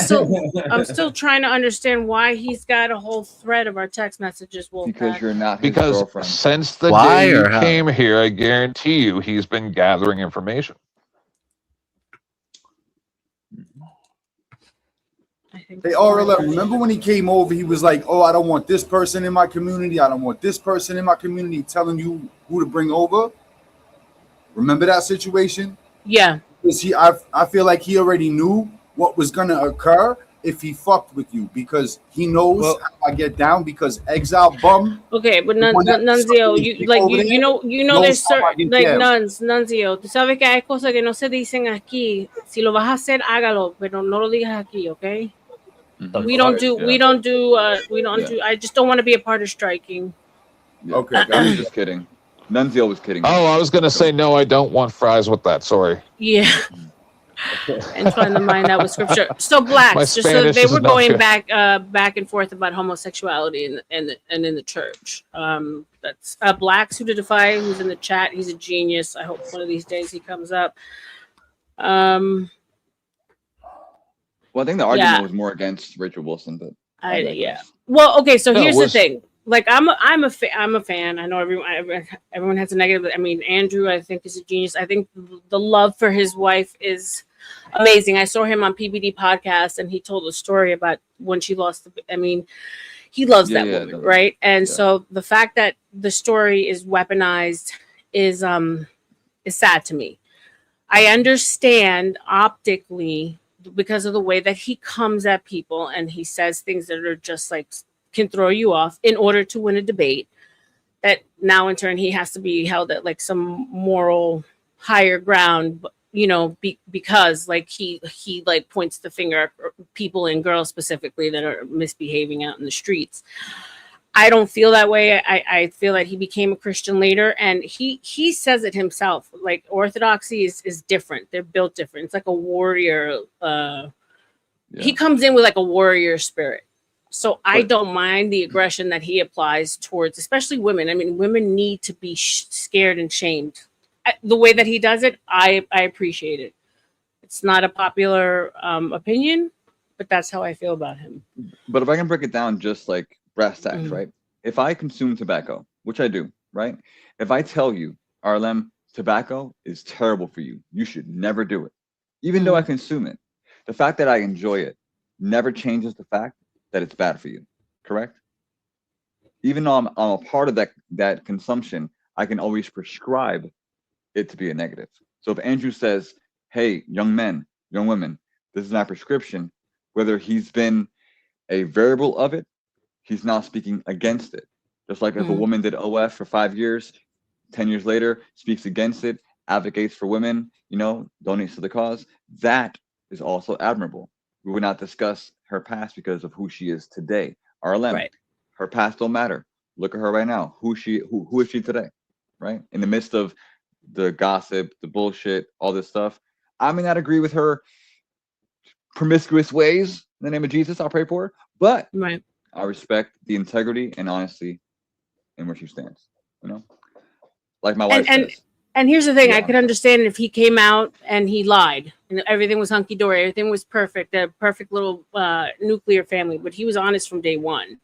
still trying to understand why he's got a whole thread of our text messages. Wolfpack.
Because you're not his
Because
girlfriend.
since the
Why
day
or
you
how?
came here, I guarantee you he's been gathering information.
Hey, R.L.M, remember when he came over, he was like, oh, I don't want this person in my community. I don't want this person in my community, telling you who to bring over. Remember that situation?
Yeah.
Because I feel like he already knew what was going to occur if he fucked with you, because he knows how I get down, because Exile Bum.
Okay, but Nunzio, you know there's certain, like, Nunzio, tú sabes que hay cosas que no se dicen aquí. Si lo vas a hacer, hágalo, pero no lo digas aquí, okay? We don't do. I just don't want to be a part of striking.
Yeah. Okay, I'm just kidding. Nunzio was kidding.
Oh, I was going to say, no, I don't want fries with that. Sorry.
Yeah. And trying to mind that with scripture. So blacks, just so they were going back and forth about homosexuality and in the church. That's Blacks Who to Defy, who's in the chat. He's a genius. I hope one of these days he comes up.
Well, I think the argument was more against Rachel Wilson, but
Well, okay, so here's the thing. Like, I'm a fan. I know everyone has a negative. I mean, Andrew, I think, is a genius. I think the love for his wife is amazing. I saw him on PBD podcast, and he told a story about when she lost. He loves that woman, right? And so the fact that the story is weaponized is sad to me. I understand optically because of the way that he comes at people, and he says things that are just like can throw you off in order to win a debate, that now in turn he has to be held at like some moral higher ground. because like he like points the finger at people and girls specifically that are misbehaving out in the streets. I don't feel that way. I feel that he became a Christian later, and he says it himself. Like orthodoxy is different. They're built different. It's like a warrior. He comes in with like a warrior spirit. So I don't mind the aggression that he applies towards, especially women. I mean, women need to be scared and shamed. The way that he does it, I appreciate it. It's not a popular opinion, but that's how I feel about him.
But if I can break it down just like brass tacks, right? If I consume tobacco, which I do, right? If I tell you, R.L.M, tobacco is terrible for you, you should never do it. Even though I consume it, the fact that I enjoy it never changes the fact that it's bad for you, correct? Even though I'm a part of that consumption, I can always prescribe it to be a negative. So if Andrew says, hey, young men, young women, this is my prescription, whether he's been a variable of it, he's not speaking against it. Just like if a woman did OF for 5 years, 10 years later, speaks against it, advocates for women, donates to the cause, that is also admirable. We would not discuss her past because of who she is today. R.L.M, her past don't matter. Look at her right now. Who is she today? Right? In the midst of the gossip, the bullshit, all this stuff. I may not agree with her promiscuous ways. In the name of Jesus, I'll pray for her. But I respect the integrity and honesty in where she stands. Like my wife says.
And here's the thing: I could understand if he came out and he lied, and everything was hunky dory, everything was perfect, a perfect little nuclear family. But he was honest from day one.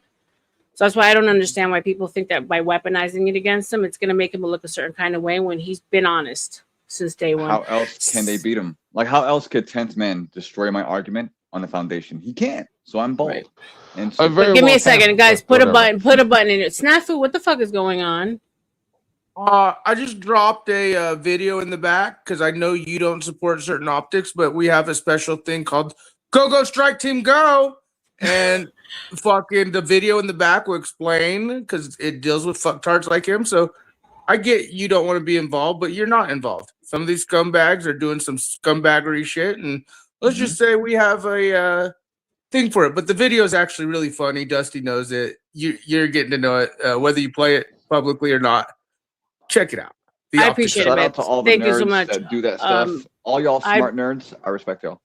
So that's why I don't understand why people think that by weaponizing it against him, it's going to make him look a certain kind of way when he's been honest since day one.
How else can they beat him? Like, how else could 10th Man destroy my argument on the foundation? He can't. So I'm bold. Right. And so
give me a second, guys. Put a button in it. Snafu, what the fuck is going on?
I just dropped a video in the back because I know you don't support certain optics, but we have a special thing called Go Strike Team Go. And fucking the video in the back will explain because it deals with fucktards like him. So I get you don't want to be involved, but you're not involved. Some of these scumbags are doing some scumbaggery shit. And let's just say we have a thing for it. But the video is actually really funny. Dusty knows it. You're getting to know it, whether you play it publicly or not. Check it out.
I appreciate it.
Shout out to all the
Thank you
nerds
so much.
that do that stuff. All y'all smart nerds, I respect y'all.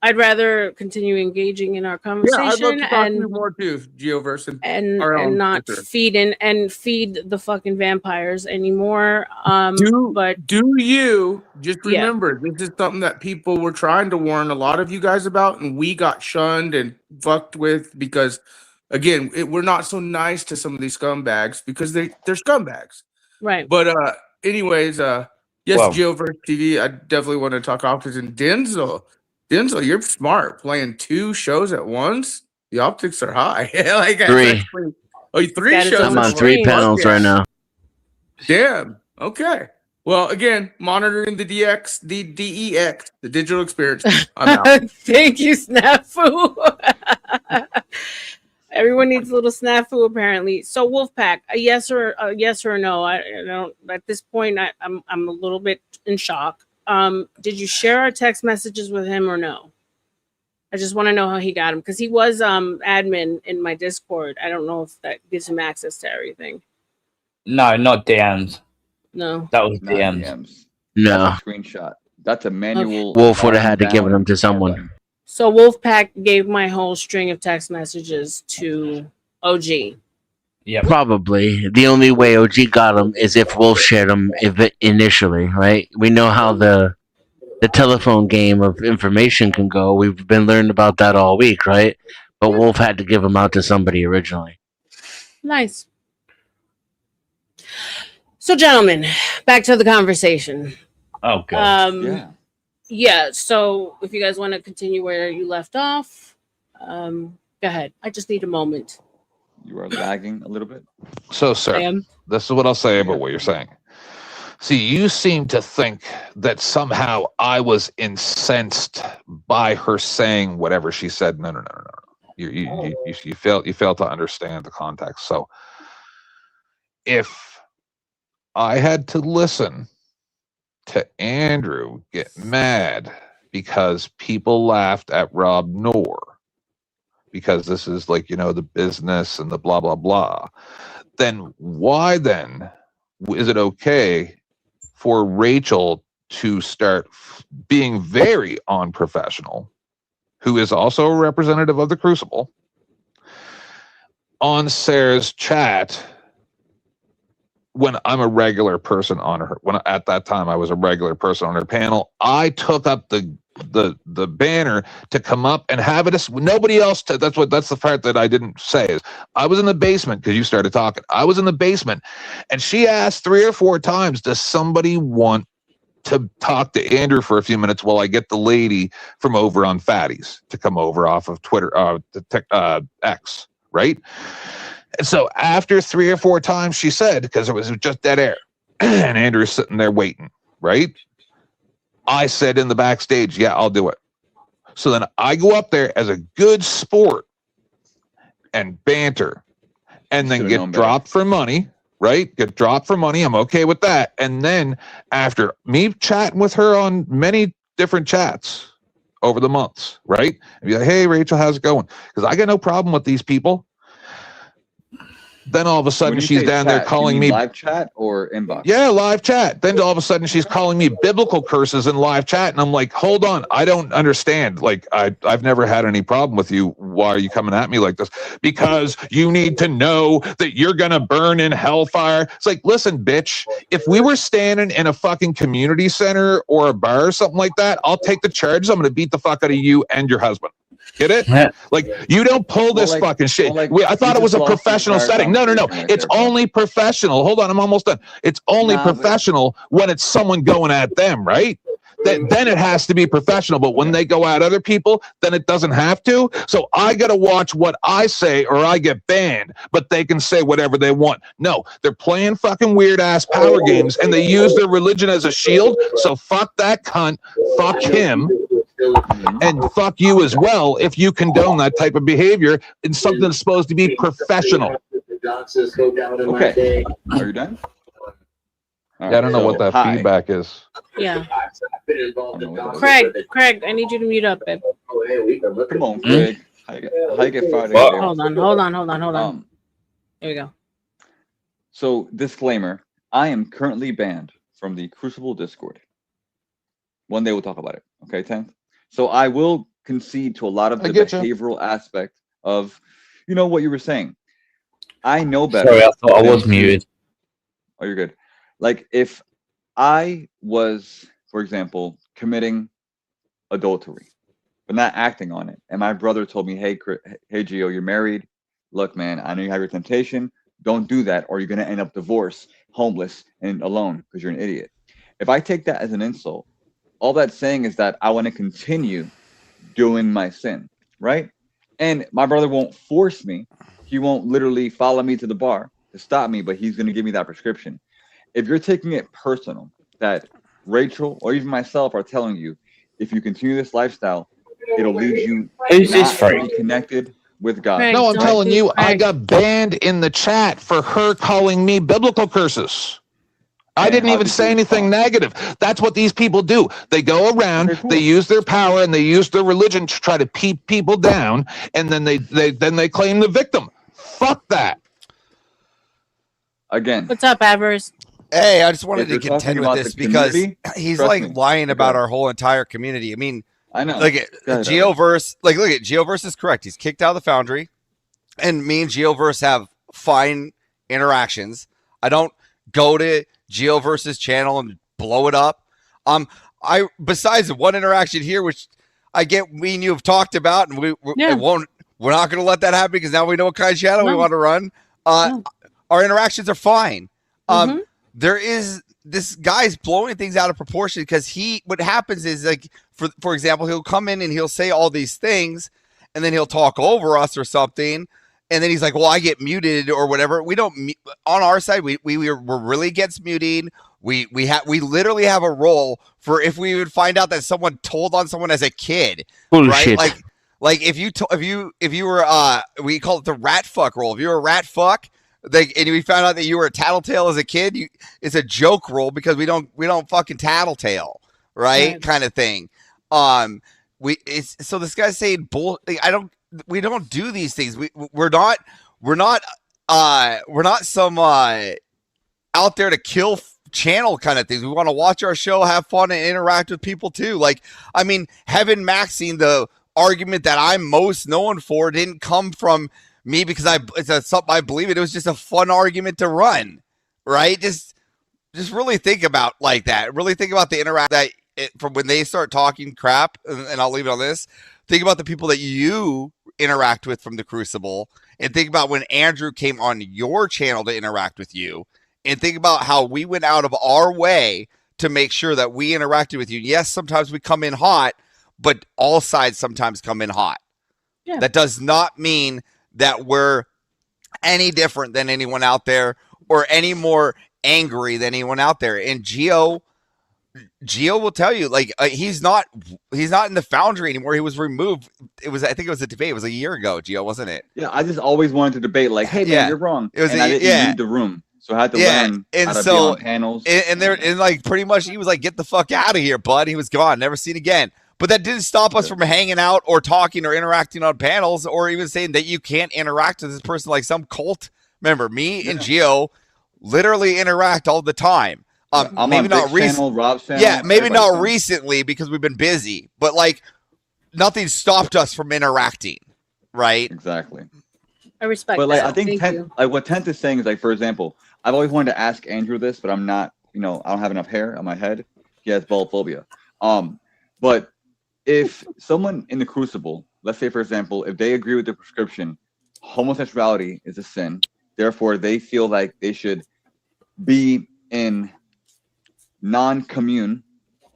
I'd rather continue engaging in our conversation.
Yeah, I'd love to talk to you more too, Geoverse,
and not feed the fucking vampires anymore.
Do you just remember this is something that people were trying to warn a lot of you guys about, and we got shunned and fucked with because, again, we're not so nice to some of these scumbags because they're scumbags.
Right.
But anyways, yes, Geoverse TV. I definitely want to talk optics. And Denzel, you're smart playing 2 shows at once. The optics are high. Like
3.
Three shows.
I'm on 3 panels right now.
Damn. Okay. Well, again, monitoring the DEX, the digital experience. I'm out.
Thank you, Snafu. Everyone needs a little snafu, apparently. So, Wolfpack, a yes or a no? I don't. At this point, I'm a little bit in shock. Did you share our text messages with him or no? I just want to know how he got him because he was admin in my Discord. I don't know if that gives him access to everything.
No, not DMs.
No,
that was DMs.
No,
that's a screenshot. That's a manual.
Wolf would have had to give them to someone.
So Wolfpack gave my whole string of text messages to OG.
Yeah,
probably. The only way OG got them is if Wolf shared them initially, right? We know how the telephone game of information can go. We've been learning about that all week, right? But Wolf had to give them out to somebody originally.
Nice. So, gentlemen, back to the conversation.
Oh, God.
Yeah.
Yeah, so if you guys want to continue where you left off, go ahead. I just need a moment.
You are lagging a little bit.
So, sir, this is what I'll say about what you're saying. See, you seem to think that somehow I was incensed by her saying whatever she said. No. You fail to understand the context. So, if I had to listen to Andrew get mad because people laughed at Rob Noor because this is like, the business and the blah, blah, blah, then why then is it okay for Rachel to start being very unprofessional, who is also a representative of the Crucible, on Sarah's chat when I'm a regular person on her? When at that time I was a regular person on her panel, I took up the banner to come up and have it. Nobody else. That's the part that I didn't say is I was in the basement because you started talking. I was in the basement, and she asked 3 or 4 times, "Does somebody want to talk to Andrew for a few minutes while I get the lady from over on Fatties to come over off of Twitter, X, right?" And so after 3 or 4 times, she said, because it was just dead air, and Andrew's sitting there waiting, right? I said in the backstage, "Yeah, I'll do it." So then I go up there as a good sport and banter, and then get dropped for money, right? Get dropped for money. I'm okay with that. And then after me chatting with her on many different chats over the months, right? And be like, "Hey, Rachel, how's it going?" Because I got no problem with these people. Then all of a sudden she's down there calling me
live chat or inbox.
Yeah, live chat. Then all of a sudden she's calling me biblical curses in live chat, and I'm like, "Hold on, I don't understand. Like, I've never had any problem with you. Why are you coming at me like this?" "Because you need to know that you're gonna burn in hellfire." It's like, listen, bitch. If we were standing in a fucking community center or a bar or something like that, I'll take the charges. I'm gonna beat the fuck out of you and your husband. Get it? Yeah. Like, you don't pull this fucking shit. I thought it was a professional setting. No. It's only professional. Hold on, I'm almost done. It's only professional when it's someone going at them, right? Then it has to be professional. But when they go at other people, then it doesn't have to. So I got to watch what I say or I get banned. But they can say whatever they want. No, they're playing fucking weird ass power games and they use their religion as a shield. So fuck that cunt. Fuck him. And fuck you as well if you condone that type of behavior in something that's supposed to be professional.
Okay. Are you done?
Yeah, I don't know what that feedback is.
Yeah. Craig, I need you to mute up, babe.
Come on, Craig. How you get fired?
Hold on. Here we go.
So, disclaimer: I am currently banned from the Crucible Discord. One day we'll talk about it. Okay, 10th. So I will concede to a lot of the behavioral aspect of, what you were saying. I know better.
Sorry, I thought I was muted.
Oh, you're good. Like, if I was, for example, committing adultery, but not acting on it, and my brother told me, hey, Gio, you're married. Look, man, I know you have your temptation. Don't do that, or you're going to end up divorced, homeless, and alone because you're an idiot. If I take that as an insult, all that's saying is that I want to continue doing my sin, right? And my brother won't force me. He won't literally follow me to the bar to stop me, but he's going to give me that prescription. If you're taking it personal, that Rachel or even myself are telling you, if you continue this lifestyle, it'll lead you to be connected with God.
No, I'm telling you, I got banned in the chat for her calling me biblical curses. I didn't even say anything negative. That's what these people do. They go around, they use their power and they use their religion to try to keep people down, and then they claim the victim. Fuck that.
Again.
What's up, Avers?
Hey, I just wanted to contend with this because he's like lying about our whole entire community. I mean,
I know.
Look at Geoverse. Look at Geoverse is correct. He's kicked out of the Foundry, and me and Geoverse have fine interactions. I don't go to Geoverse's channel and blow it up. Besides one interaction here, which I get me and you have talked about, and we're not going to let that happen because now we know what kind of channel we want to run. Our interactions are fine. There is this guy's blowing things out of proportion because what happens is, like, for example, he'll come in and he'll say all these things and then he'll talk over us or something. And then he's like, well, I get muted or whatever. We don't, on our side, we're really against muting. We literally have a role for if we would find out that someone told on someone as a kid,
Bullshit.
right? Like if you were, we call it the rat fuck role. If you're a rat fuck, and we found out that you were a tattletale as a kid. It's a joke rule because we don't fucking tattletale, right? Kind of thing. So this guy's saying bull. We don't do these things. We're not some out there to kill channel kind of things. We want to watch our show, have fun, and interact with people too. Like, I mean, Heaven Maxine, the argument that I'm most known for didn't come from me because it's something I believe in. It was just a fun argument to run, right? Just really think about like that. Really think about the interact that from when they start talking crap, and I'll leave it on this. Think about the people that you interact with from the Crucible, and think about when Andrew came on your channel to interact with you, and think about how we went out of our way to make sure that we interacted with you. Yes, sometimes we come in hot, but all sides sometimes come in hot. Yeah. That does not mean that we're any different than anyone out there or any more angry than anyone out there. And Gio will tell you, like, he's not in the Foundry anymore. He was removed. I think it was a debate. It was a year ago, Gio, wasn't it?
Yeah, I just always wanted to debate, like, hey man, you're wrong. I didn't read the room. So I had to learn how to be on panels.
And like pretty much he was like, get the fuck out of here, bud. He was gone, never seen again. But that didn't stop us from hanging out or talking or interacting on panels or even saying that you can't interact with this person like some cult member. Me and Gio literally interact all the time.
I'm maybe not recently. Rob's channel.
Yeah, maybe not recently because we've been busy, but like nothing stopped us from interacting, right?
Exactly.
I respect
but like
that.
I think what Tenth is saying is, like, for example, I've always wanted to ask Andrew this, but I'm not, I don't have enough hair on my head. He has bald phobia. But if someone in the Crucible, let's say for example, if they agree with the prescription, homosexuality is a sin, therefore they feel like they should be in non-commune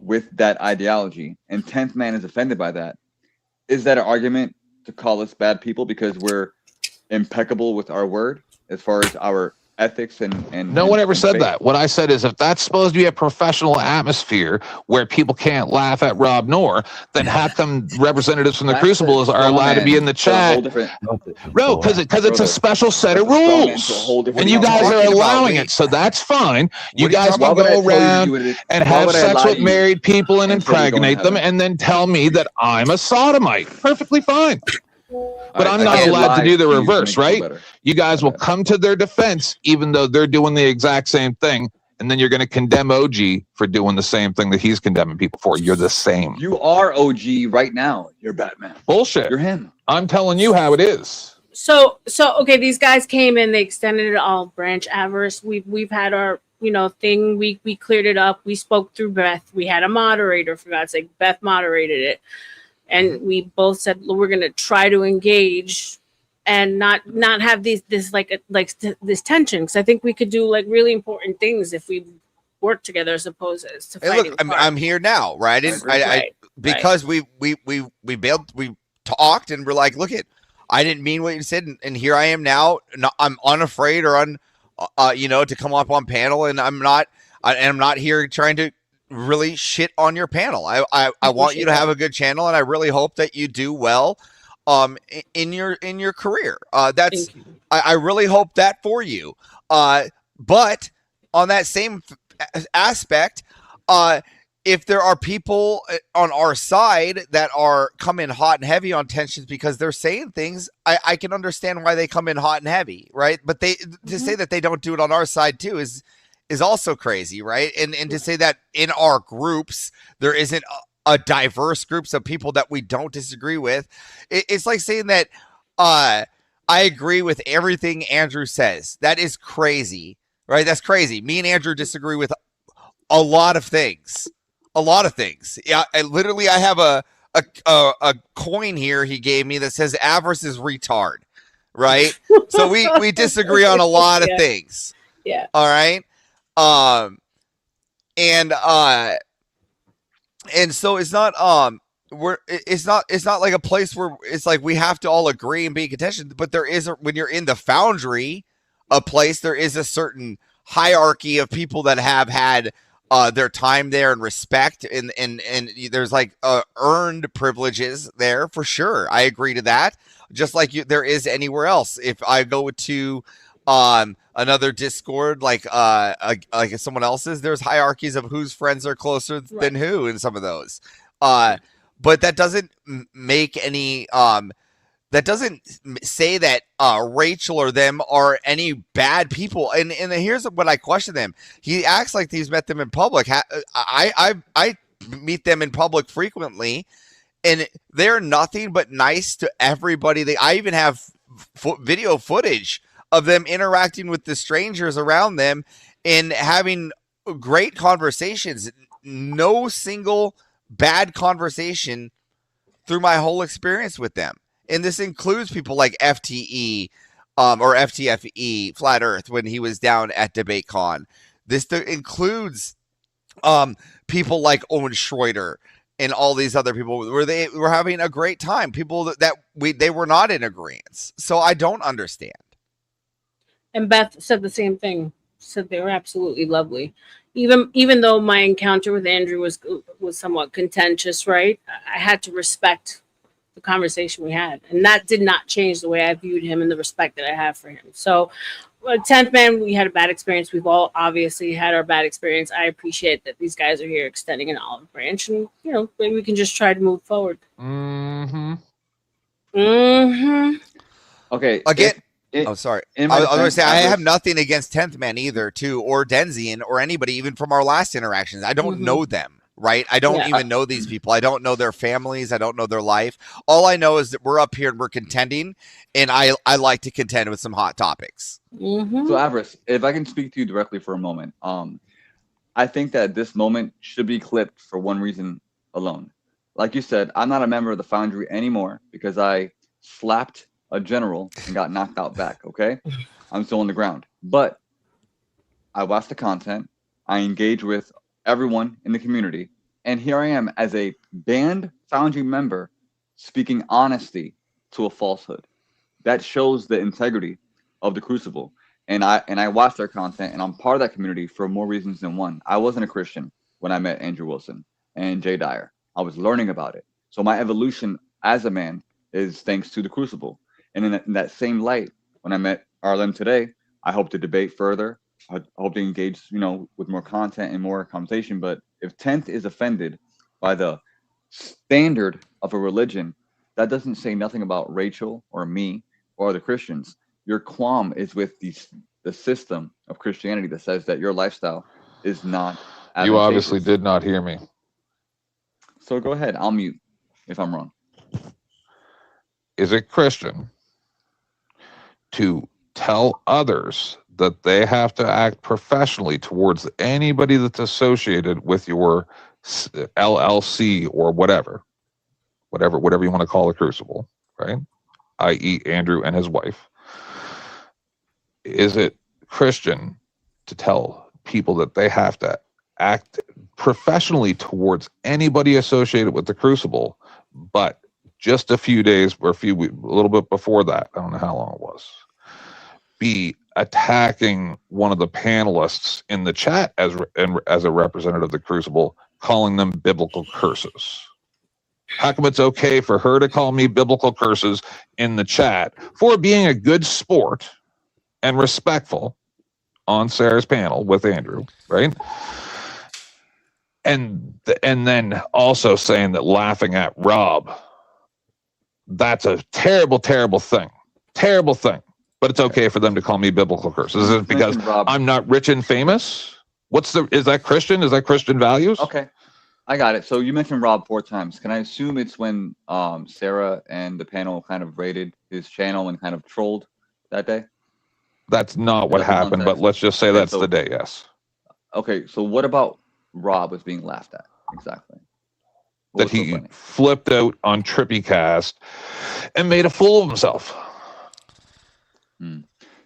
with that ideology, and 10th Man is offended by that, is that an argument to call us bad people because we're impeccable with our word as far as our ethics and
no one ever said that. What I said is, if that's supposed to be a professional atmosphere where people can't laugh at Rob Noor, then how come representatives from the Crucibles are allowed to be in the chat? Bro, because it's a special set of rules, and you guys are allowing it, so that's fine. You guys can go around and have sex with married people and impregnate them, and then tell me that I'm a sodomite. Perfectly fine. But I'm not allowed to do the reverse, right? You guys will come to their defense, even though they're doing the exact same thing, and then you're going to condemn OG for doing the same thing that he's condemning people for. You're the same.
You are OG right now. You're Batman.
Bullshit.
You're him.
I'm telling you how it is.
So okay, these guys came in, they extended it all. Branch Avarice. We've had our thing. We cleared it up. We spoke through Beth. We had a moderator, for God's sake. Beth moderated it. And we both said we're going to try to engage and not have this tension, because I think we could do like really important things if we work together as opposed to fighting.
Look, I'm here now, right? Because we talked and we're like, look, I didn't mean what you said, and here I am now. I'm unafraid or to come up on panel, and I'm not here trying to really shit on your panel. I want you to have a good channel, and I really hope that you do well in your career. I really hope that for you. But on that same aspect, if there are people on our side that are coming hot and heavy on tensions because they're saying things, I can understand why they come in hot and heavy, right? But to say that they don't do it on our side too is also crazy, right? And to say that in our groups there isn't a diverse groups of people that we don't disagree with, it's like saying that I agree with everything Andrew says. That is crazy, right? That's crazy. Me and Andrew disagree with a lot of things. Yeah, I have a coin here he gave me that says Avarice is retard, right? So we disagree on a lot of things.
Yeah.
All right. And so it's not it's not like a place where it's like we have to all agree and be in contention, but there is when you're in the Foundry, a place, there is a certain hierarchy of people that have had their time there and respect, and there's like earned privileges there for sure. I agree to that, just like there is anywhere else. If I go to another Discord like someone else's. There's hierarchies of whose friends are closer than who in some of those. But that doesn't make any that doesn't say that Rachel or them are any bad people. And here's what I question them. He acts like he's met them in public. I meet them in public frequently, and they're nothing but nice to everybody. I even have video footage of them interacting with the strangers around them and having great conversations. No single bad conversation through my whole experience with them. And this includes people like FTE or FTFE, Flat Earth, when he was down at DebateCon. This includes people like Owen Schroeder and all these other people where they were having a great time. People that they were not in agreement. So I don't understand.
And Beth said the same thing. Said they were absolutely lovely. Even though my encounter with Andrew was somewhat contentious, right? I had to respect the conversation we had, and that did not change the way I viewed him and the respect that I have for him. So 10th Man, we had a bad experience. We've all obviously had our bad experience. I appreciate that these guys are here extending an olive branch, and maybe we can just try to move forward.
Okay, again. Sorry. I was going to say I have nothing against 10th Man either, too, or Denzian or anybody, even from our last interactions. I don't know them. Right? I don't even know these people. I don't know their families. I don't know their life. All I know is that we're up here and we're contending, and I like to contend with some hot topics.
So, Avarice, if I can speak to you directly for a moment, I think that this moment should be clipped for one reason alone. Like you said, I'm not a member of the Foundry anymore because I slapped a general and got knocked out back, okay? I'm still on the ground. But I watch the content. I engage with everyone in the community, and here I am as a banned Foundry member speaking honesty to a falsehood. That shows the integrity of the Crucible. And I watch their content, and I'm part of that community for more reasons than one. I wasn't a Christian when I met Andrew Wilson and Jay Dyer. I was learning about it. So my evolution as a man is thanks to the Crucible. And in that same light, when I met R.L.M today, I hope to debate further. I hope to engage, with more content and more conversation. But if 10th is offended by the standard of a religion, that doesn't say nothing about Rachel or me or the Christians. Your qualm is with the system of Christianity that says that your lifestyle is not advantageous.
You obviously did not hear me.
So go ahead. I'll mute if I'm wrong.
Is it Christian to tell others that they have to act professionally towards anybody that's associated with your LLC or whatever you want to call the Crucible, right? i.e. Andrew and his wife. Is it Christian to tell people that they have to act professionally towards anybody associated with the Crucible, but just a few days or a little bit before that, I don't know how long it was, be attacking one of the panelists in the chat as a representative of the Crucible, calling them biblical curses? How come it's okay for her to call me biblical curses in the chat for being a good sport and respectful on Sarah's panel with Andrew, right? And then also saying that laughing at Rob, that's a terrible, terrible thing. Terrible thing. But it's okay for them to call me biblical curses. Is it because I'm not rich and famous? Is that Christian? Is that Christian values?
Okay. I got it. So you mentioned Rob 4 times. Can I assume it's when Sarah and the panel kind of raided his channel and kind of trolled that day?
That's not what happened, but let's just say that's the day, yes.
Okay, so what about Rob was being laughed at? Exactly.
That he flipped out on TrippyCast and made a fool of himself.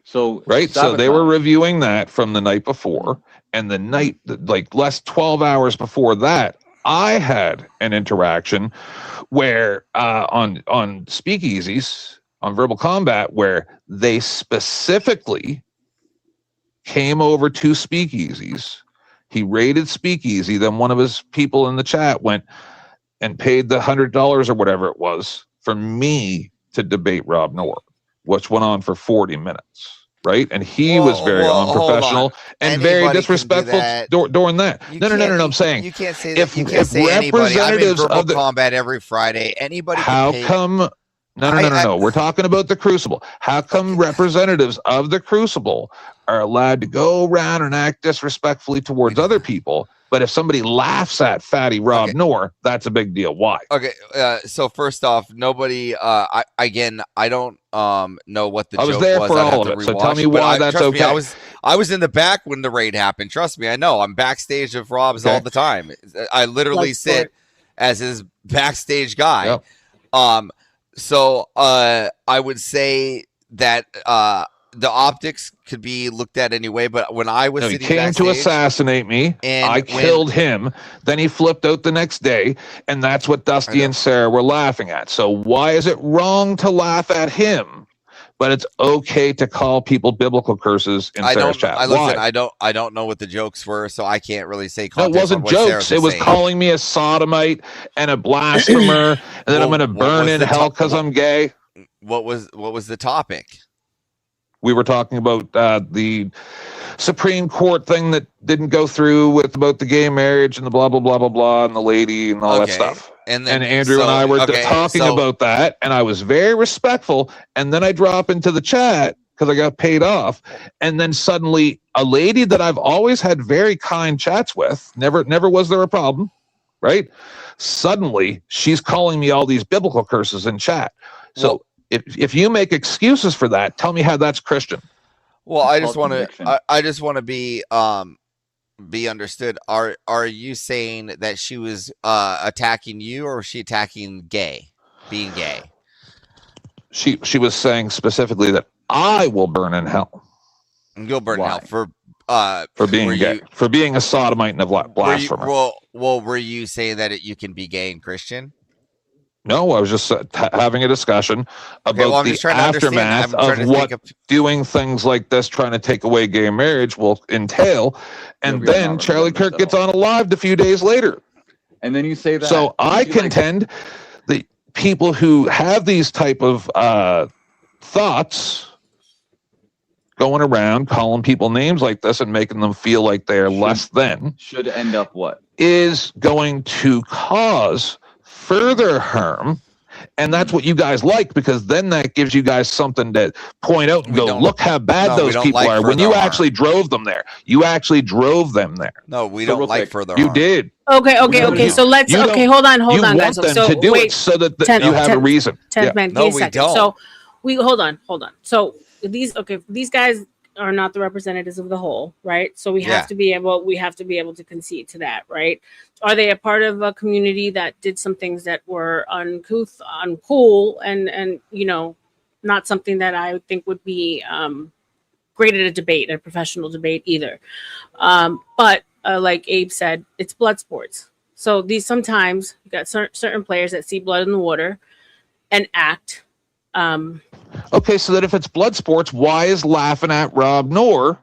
So
right, so they were reviewing that from the night before, and the night, like less 12 hours before that, I had an interaction where on speakeasies, on Verbal Combat, where they specifically came over to speakeasies. He raided speakeasy, then one of his people in the chat went and paid the $100 or whatever it was for me to debate Rob Noor, which went on for 40 minutes. right? And he was very unprofessional and very disrespectful during that. No. I'm saying
you can't say
if
that. You can't say anybody. I'm in
representatives
verbal
of the
combat every Friday. Anybody
how
can pay.
come no. We're talking about the Crucible. How come representatives of the Crucible are allowed to go around and act disrespectfully towards other people? But if somebody laughs at Fatty Rob Noor, that's a big deal. Why?
Okay, so first off, nobody. I don't know what the
I was
joke
there
was.
for
I'd
all
have
of
to
it. So
rewatch
tell me
it, but
why that's
trust me,
okay.
I was in the back when the raid happened. Trust me, I know. I'm backstage of Rob's all the time. I literally sit as his backstage guy.
Yep.
So I would say that the optics could be looked at anyway. But when I was
he
sitting
came
backstage,
to assassinate me,
and
I killed him. Then he flipped out the next day, and that's what Dusty and Sarah were laughing at. So why is it wrong to laugh at him, but it's okay to call people biblical curses in Sarah's chat?
Listen,
Why?
I don't know what the jokes were, so I can't really say.
No, it wasn't jokes. It was calling me a sodomite and a blasphemer, and then I'm going to burn in hell because I'm gay.
What was the topic?
We were talking about the Supreme Court thing that didn't go through with about the gay marriage and the blah blah blah blah blah and the lady and all that stuff.
And
Andrew and I were talking about that, and I was very respectful. And then I drop into the chat because I got paid off, and then suddenly a lady that I've always had very kind chats with, never was there a problem, right? Suddenly she's calling me all these biblical curses in chat. So if you make excuses for that, tell me how that's Christian.
Well, I just want to be understood. Are you saying that she was attacking you, or was she attacking being gay?
She was saying specifically that I will burn in hell.
You'll burn in hell for
being gay, for being a sodomite and a blasphemer.
Were you saying that you can be gay and Christian?
No, I was just having a discussion about the aftermath of what doing things like this, trying to take away gay marriage, will entail. And then Charlie Kirk gets on Alive a few days later.
And then you say that.
So I contend that people who have these type of thoughts going around calling people names like this and making them feel like they're less than
should end up what?
Is going to cause further harm, and that's what you guys like, because then that gives you guys something to point out and go, look how bad those people are. When you actually drove them there, you actually drove them there.
No, we don't like further
harm. You did.
Okay. So let's. Okay, hold on, guys.
Them
so
to do
wait,
it so that you have a reason.
No, we don't. So we hold on. So these guys are not the representatives of the whole, right? So we have to be able to concede to that, right? Are they a part of a community that did some things that were uncouth, uncool, and not something that I think would be great at a debate, a professional debate either. But like Abe said, it's blood sports. So these sometimes you got certain players that see blood in the water and act.
Okay, so that if it's blood sports, why is laughing at Rob Noor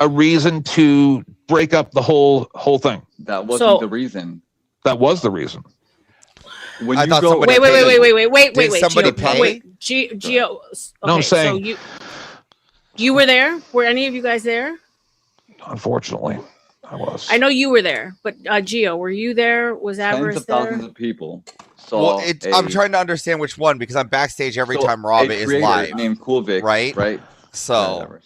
a reason to break up the whole thing?
That wasn't the reason.
That was the reason.
When
I thought
go,
somebody
wait.
Somebody pay?
Gio.
No, I'm saying.
So you were there? Were any of you guys there?
Unfortunately, I was.
I know you were there, but Gio, were you there? Was Avarice
tens of
there?
thousands of people.
I'm trying to understand which one, because I'm backstage every time Rob is live.
Named Cool Vic,
right?
So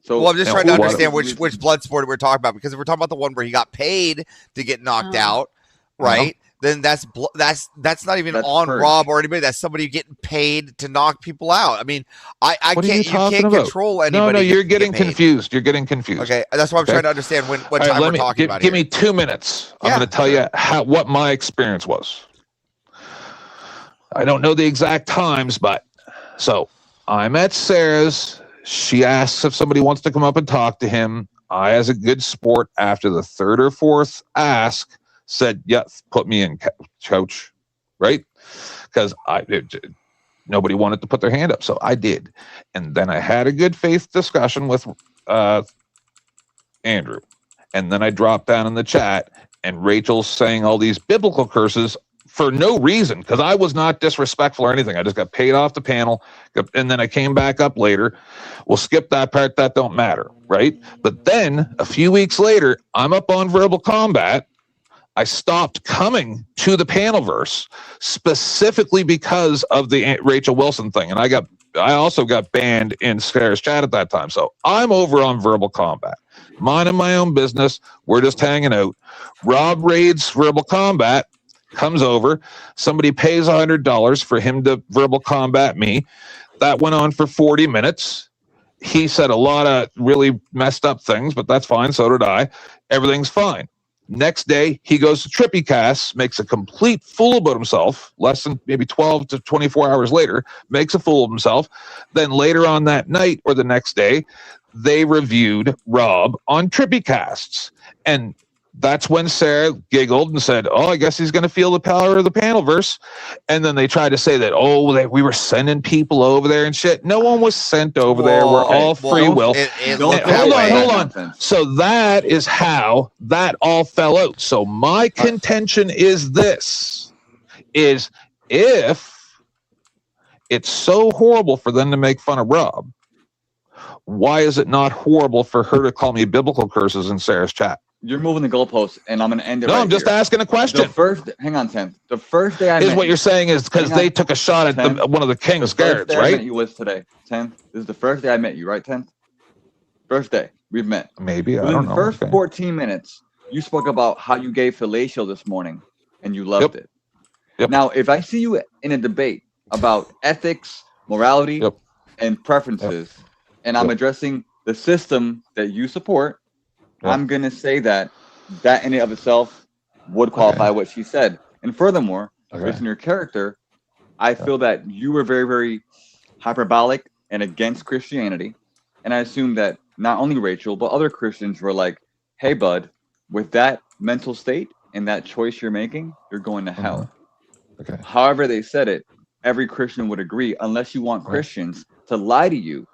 I'm just trying to understand which blood sport we're talking about, because if we're talking about the one where he got paid to get knocked out, right? Then that's not even on
purge.
Rob or anybody. That's somebody getting paid to knock people out. I mean, I
What
can't.
you
can't
about?
control anybody.
No, you're getting
paid.
confused. You're getting confused.
Okay, that's why I'm trying to understand what time we're talking about.
Give me 2 minutes. I'm going to tell you what my experience was. I don't know the exact times, but so I'm at Sarah's. She asks if somebody wants to come up and talk to him. I, as a good sport, after the third or fourth ask, said, "Yes, put me in, coach," right? Because nobody wanted to put their hand up, so I did. And then I had a good faith discussion with Andrew, and then I dropped down in the chat, and Rachel's saying all these biblical curses for no reason, because I was not disrespectful or anything. I just got paid off the panel, and then I came back up later. We'll skip that part. That don't matter, right? But then a few weeks later, I'm up on Verbal Combat. I stopped coming to the Panelverse specifically because of the Rachel Wilson thing, and I also got banned in Scare's chat at that time. So I'm over on Verbal Combat, minding my own business. We're just hanging out. Rob raids Verbal Combat, comes over. Somebody pays $100 for him to Verbal Combat me. That went on for 40 minutes. He said a lot of really messed up things, but that's fine. So did I. Everything's fine. Next day, he goes to Trippy Cast, makes a complete fool about himself, less than maybe 12 to 24 hours later, makes a fool of himself. Then later on that night or the next day, they reviewed Rob on Trippy Casts. And that's when Sarah giggled and said, oh, I guess he's going to feel the power of the Panelverse. And then they tried to say that, we were sending people over there and shit. No one was sent over there. We're all free will. Hold on. So that is how that all fell out. So my contention is this, is if it's so horrible for them to make fun of Rob, why is it not horrible for her to call me biblical curses in Sarah's chat?
You're moving the goalposts, and I'm going to end it.
No, I'm just asking a question.
Hang on, Tim. The first day I
met what you're saying is because they took a shot at one of the king's guards, right?
I met you was today, 10th. This is the first day I met you, right, 10th? First day we've met.
Maybe, I don't know.
The first 14 minutes, you spoke about how you gave fellatio this morning, and you loved it.
Yep.
Now, if I see you in a debate about ethics, morality, and preferences, and I'm addressing the system that you support, I'm going to say that in and of itself would qualify what she said. And furthermore, based on your character, I feel that you were very, very hyperbolic and against Christianity. And I assume that not only Rachel, but other Christians were like, hey, bud, with that mental state and that choice you're making, you're going to hell. However they said it, every Christian would agree, unless you want Christians to lie to you,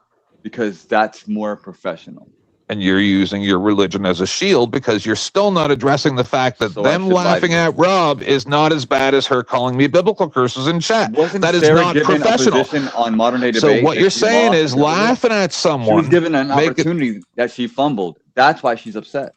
because that's more professional.
And you're using your religion as a shield because you're still not addressing the fact that them laughing at Rob is not as bad as her calling me biblical curses in chat. That is not professional.
On modern day
so what you're saying is laughing at someone.
She was given an opportunity that she fumbled. That's why she's upset.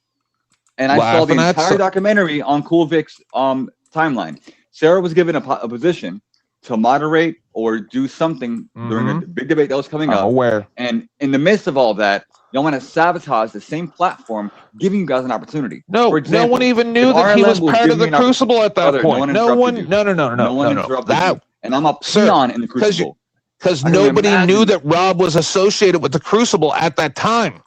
And I saw the entire documentary on Cool Vic's timeline. Sarah was given a position to moderate or do something during a big debate that was coming up.
Aware.
And in the midst of all that, y'all want to sabotage the same platform, giving you guys an opportunity.
No, no one even knew that he was part of the Crucible at that point. No one interrupted.
And I'm a peon in the Crucible.
Because nobody knew that Rob was associated with the Crucible at that time.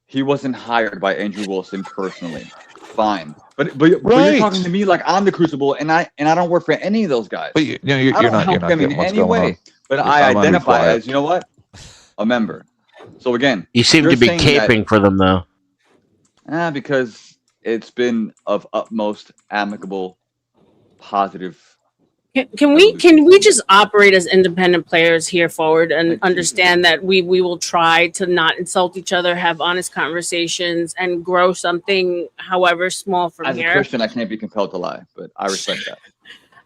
He wasn't hired by Andrew Wilson personally. Fine. But you're talking to me like I'm the Crucible, and I don't work for any of those guys.
But you're not
getting what's going on. But I identify as, you know what? A member. So again,
you seem to be caping for them, though.
Because it's been of utmost amicable, positive.
Can we just operate as independent players here forward and understand that we will try to not insult each other, have honest conversations, and grow something, however small, from here.
As a Christian, I can't be compelled to lie, but I respect that.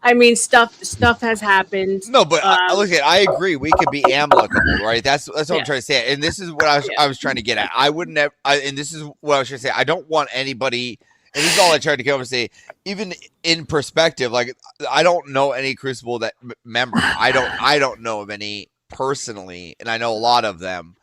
I mean, stuff has happened.
No, but look at. I agree. We could be amicable, right? That's what I'm trying to say. And this is what I was trying to get at. I wouldn't have. And this is what I was trying to say. I don't want anybody. And this is all I tried to come over and say. Even in perspective, like I don't know any Crucible that member. I don't know of any personally, and I know a lot of them.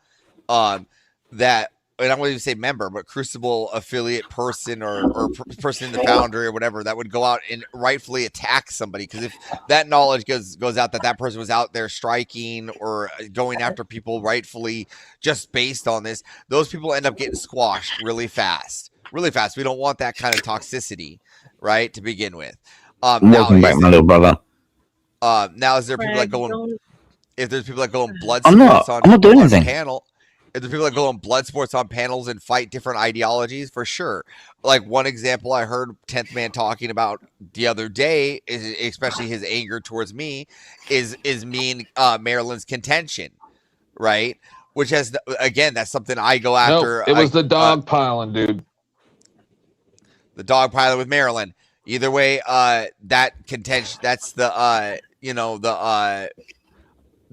That. And I wouldn't even say member, but Crucible affiliate person or person in the foundry or whatever that would go out and rightfully attack somebody. Because if that knowledge goes out that person was out there striking or going after people rightfully just based on this, those people end up getting squashed really fast. Really fast. We don't want that kind of toxicity, right, to begin with.
Welcome back, my little brother.
Now, is there people that go in, if there's people that go in blood
I'm not doing anything.
Panel, if there's people that go on blood sports on panels and fight different ideologies, for sure. Like one example I heard 10th Man talking about the other day, is especially his anger towards me, is me and Marilyn's contention, right? Which has, again, that's something I go after.
No, it was the dog piling, dude.
The dog piling with Marilyn. Either way, that contention, that's the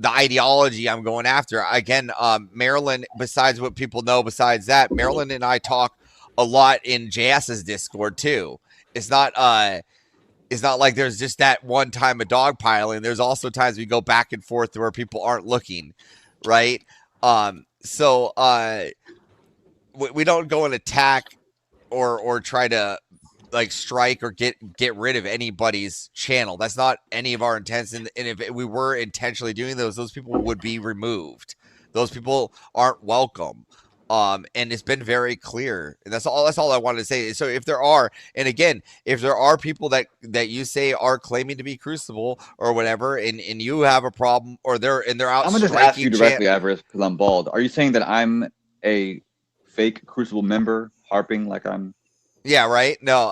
the ideology I'm going after. Again, Marilyn, besides what people know, besides that, Marilyn and I talk a lot in JS's Discord too. It's not like there's just that one time of dogpiling. There's also times we go back and forth where people aren't looking, right? So we don't go and attack or try to like strike or get rid of anybody's channel. That's not any of our intents. And if we were intentionally doing those people would be removed. Those people aren't welcome. And it's been very clear. And that's all I wanted to say. So if there are, and again, if there are people that you say are claiming to be Crucible or whatever, and you have a problem, or they're out,
I'm gonna just ask you directly, Avarice, because I'm bald. Are you saying that I'm a fake Crucible member, harping like I'm?
Yeah, right. No,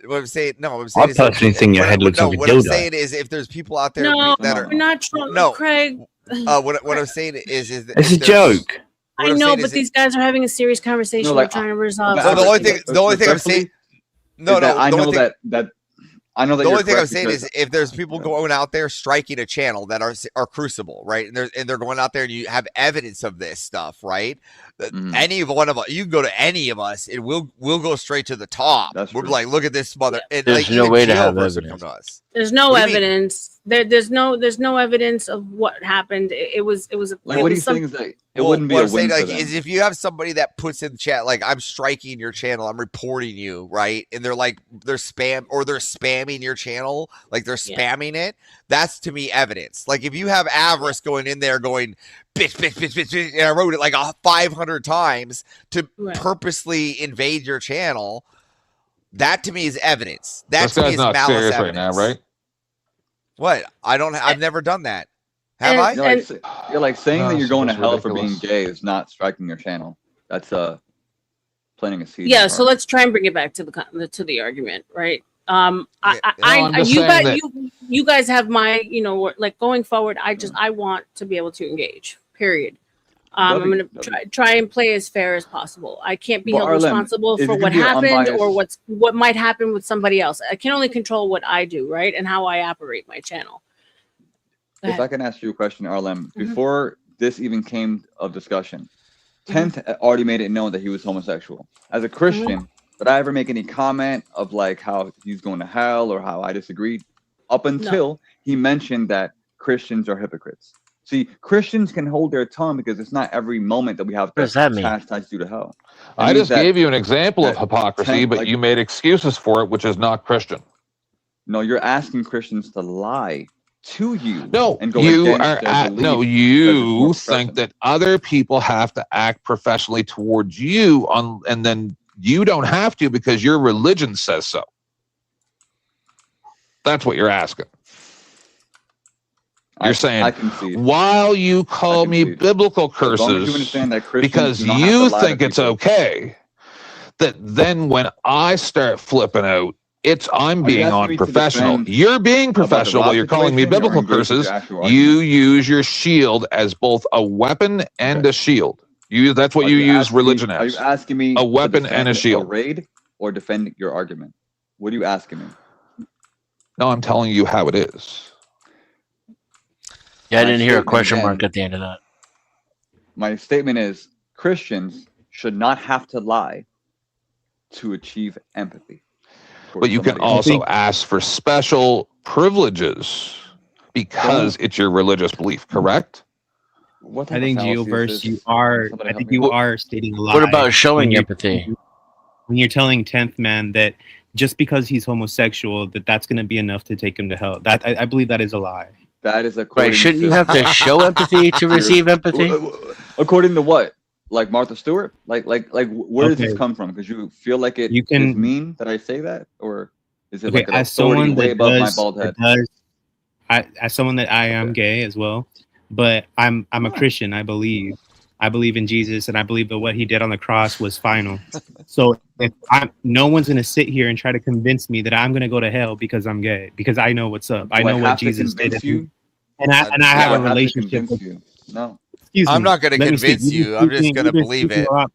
what I'm saying. No, I'm
I
saying.
personally think your head looks like a
what I'm
dildo.
saying is, if there's people out there
No,
that are
we're not trolling,
no,
Craig.
What I'm saying is that
It's a joke.
I know, but these guys are having a serious conversation. We're trying to resolve.
No, the only thing I'm saying. No,
I know that I know that
the
you're
only thing I'm
correct
saying
because-
is if there's people going out there striking a channel that are Crucible, right? And they're going out there and you have evidence of this stuff, right? Any of one of us, you can go to any of us and we'll go straight to the top. We'll be like, look at this mother. And
There's
like,
no
even
way to
Geo
have
versus
evidence.
come to us.
There's no
What do you mean?
evidence. There's no evidence of what happened. It was.
Like, what do you think is that it wouldn't be
what
a
I'm saying,
win for
like,
them?
is if you have somebody that puts in the chat, like, I'm striking your channel, I'm reporting you, right? And they're spamming your channel, like they're spamming it. That's to me evidence. Like if you have Avarice going in there going, bitch, bitch, bitch, bitch, bitch, and I wrote it like 500 times to purposely invade your channel, that to me is evidence. That
This
to me
guy's
is
not
malice
serious
evidence.
right now, right?
What? I've never done that. Have I?
You're like saying
No,
that you're
it's
going to
just
hell for being
ridiculous.
gay is not striking your channel. That's planting a seed.
Yeah. So let's try and bring it back to the argument, right?
I'm just
You
saying
guys,
that-
you guys have my, like going forward. I want to be able to engage. Period. I'm going to try and play as fair as possible. I can't be
But
held
R.L.M,
responsible
if
for
you
what
can be
happened or
unbiased-
what might happen with somebody else. I can only control what I do, right, and how I operate my channel. Go
If
ahead.
I can ask you a question, R.L.M, before this even came of discussion,
Mm-hmm.
Tenth already made it known that he was homosexual. As a Christian, did I ever make any comment of like how he's going to hell or how I disagreed? Up until he mentioned that Christians are hypocrites. See, Christians can hold their tongue because it's not every moment that we have to
does that mean?
chastise you to hell.
I just gave you an example of
that
hypocrisy,
ten-
but
like-
you made excuses for it, which is not Christian.
No, you're asking Christians to lie to you.
No,
and go
you
against
are
their belief
no,
because it's
you
more
think that other people have to act professionally towards you and then you don't have to because your religion says so. That's what you're asking. You're saying, while you call me biblical
As long as you
curses
understand that Christians
because
do not have to
you
lie to
think it's
people.
okay, that then when I start flipping out, I'm
Are you
being
asking me to
unprofessional.
defend
You're being
about the
professional, but
Rob
you're calling me
situation or
biblical
engage with your
curses.
actual
You use your shield as both a weapon and a shield. That's what
Are
you
you
use
asking me-
religion
Are
as.
you asking me
A
to
weapon and a
defend
shield.
raid or defend your argument? What are you asking me?
No, I'm telling you how it is.
Yeah, I
My
didn't hear a
statement
question mark
again-
at the end of that.
My statement is Christians should not have to lie to achieve empathy.
But you can also ask for special privileges because it's your religious belief, correct?
What
I think Geoverse, you are stating a lie.
What about showing
when you're-
empathy?
When you're telling 10th man that just because he's homosexual, that's going to be enough to take him to hell. That I believe that is a lie.
That is
Right? Shouldn't you have to show empathy to receive empathy?
According to what? Like Martha Stewart? Like where does this
Okay.
come from? Because you feel like it
You can-
is mean that I say that, or is it
Okay,
like an
as
authority
someone
way
that
above my
does,
bald head?
as someone that I am gay as well, but I'm a Christian. I believe in Jesus, and I believe that what he did on the cross was final. So if no one's gonna sit here and try to convince me that I'm gonna go to hell because I'm gay, because I know what's up. I
Do I
know what
have to
Jesus did,
convince you?
and I
Do
have a
I to
relationship.
convince
with-
you? No.
Excuse
I'm
me,
not going to
let me speak.
convince
You've
you.
been
I'm just
speaking-
going to
you've been
believe
speaking
it.
a lot.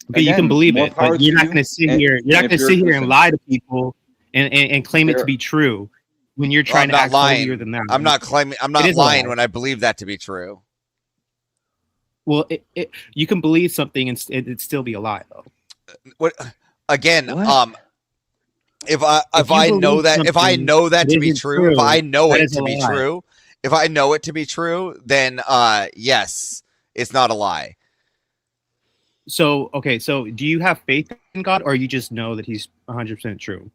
Okay, you
Again,
can believe
more
it,
power
but you're
to
not
you
going to sit
and-
here. You're not
and
going
if
to sit
you're-
here and
listen.
lie to people and claim it to be true when you're trying to act holier than that.
I'm not claiming. I'm not lying when I believe that to be true.
Well, you can believe something and it'd still be a lie, though.
What again? If I know that to be true, if I know it to be true, if I know it to be true, then yes, it's not a lie.
So okay, so do you have faith in God, or you just know that He's 100% true?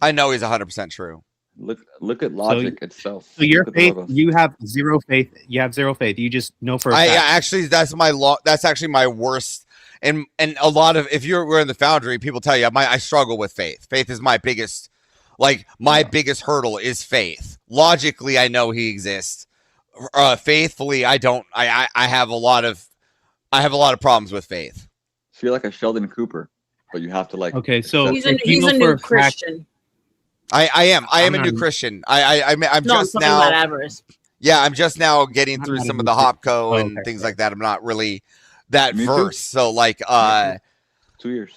I know He's 100% true.
Look at logic itself.
So your faith, you have zero faith. You have zero faith. You just know for a fact.
Actually, that's actually my worst. And a lot of, if we're in the Foundry, people tell you I struggle with faith. Faith is my biggest, biggest hurdle is faith. Logically, I know He exists. Faithfully, I don't. I have a lot of problems with faith.
So you're like a Sheldon Cooper, but you have to like.
Okay, so
he's a new Christian.
I am a new Christian. I'm just now.
About avarice.
Yeah, I'm just now getting through some of the Hopco and things like that. I'm not really that versed. So
2 years.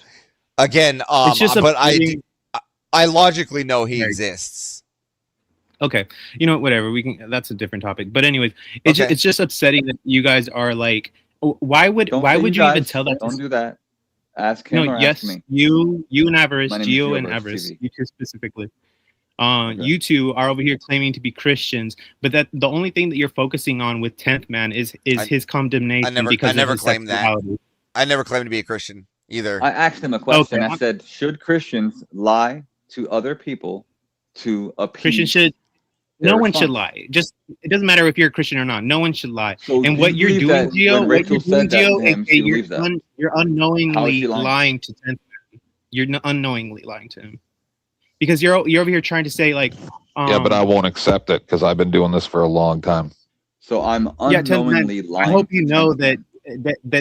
Again, but I logically know He exists.
Okay, whatever. We can. That's a different topic. But anyways, it's just upsetting that you guys are like. Why would you even tell that?
Don't do that. Ask him.
No,
or
yes,
ask me.
you and Avarice, Gio and
Geoverse
Avarice,
TV.
you two specifically. You two are over here claiming to be Christians, but that the only thing that you're focusing on with 10th Man is his condemnation.
I never claimed that. I never claimed to be a Christian either.
I asked him a question. I said, should Christians lie to other people to appease?
Christians should. No one should lie. Just it doesn't matter if you're a Christian or not. No one should lie.
So
and what you're doing, Gio, you're unknowingly lying to 10th Man. You're unknowingly lying to him because you're over here trying to say
yeah, but I won't accept it because I've been doing this for a long time.
So I'm unknowingly lying.
I hope you know that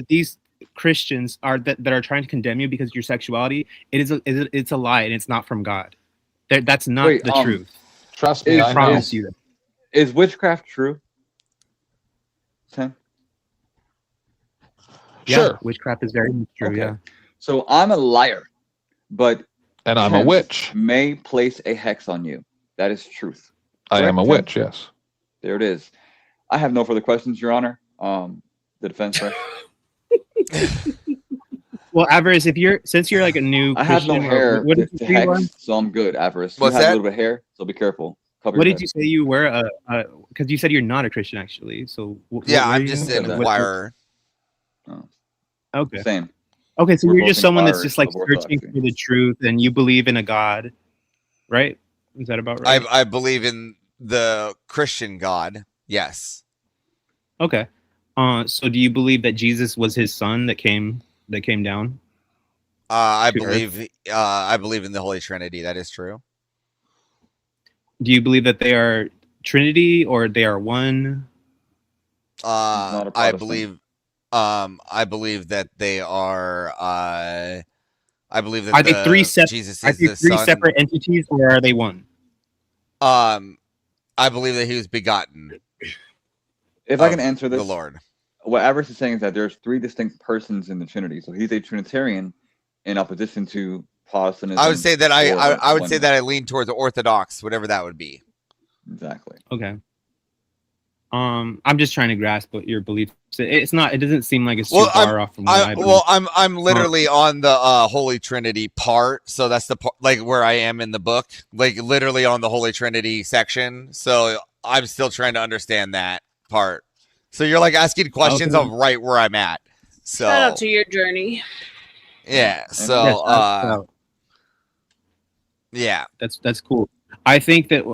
these Christians that are trying to condemn you because of your sexuality, it's a lie and it's not from God. That's not the truth.
Trust me, I
promise you that.
Is witchcraft true? Tim?
Yeah,
sure.
Witchcraft is very true.
Okay.
Yeah.
So I'm a liar, but
I'm a witch.
May place a hex on you. That is truth.
I am a witch. Yes.
There it is. I have no further questions, Your Honor. The defense.
Well, Avarice, since you're like a new
I have no
Christian,
hair
what did
to
you say you were?
hex, so I'm good, Avarice.
What's
you have
that?
a little bit of hair, so be careful. Cover
What
your
did you say you were? Because you said you're not a Christian, actually. So
yeah, I'm just an inquirer.
Okay.
Same.
Okay, so
We're
you're
both
just someone that's
inquirers
just like
of
searching
orthodoxy.
for the truth, and you believe in a God, right? Is that about right?
I believe in the Christian God. Yes.
Okay. So do you believe that Jesus was his son that came down?
I believe in the Holy Trinity. That is true.
Do you believe that they are Trinity or they are one?
I believe that they are. I believe that
Are they three separate?
Jesus
Are
is
they
the
three
son.
separate entities, or are they one?
I believe that He was begotten.
If I can answer this,
the Lord.
What Avarice is saying is that there's three distinct persons in the Trinity. So he's a Trinitarian in opposition to Protestantism.
I would say that I would say that I lean towards Orthodox, whatever that would be.
Exactly.
Okay. I'm just trying to grasp what your beliefs. It doesn't seem like it's too far off from what I believe.
Well, I'm literally on the Holy Trinity part, so that's the part, where I am in the book, literally on the Holy Trinity section. So I'm still trying to understand that part. So you're asking questions of right where I'm at. So
shout out to your journey.
Yeah. So yeah,
that's cool. I think that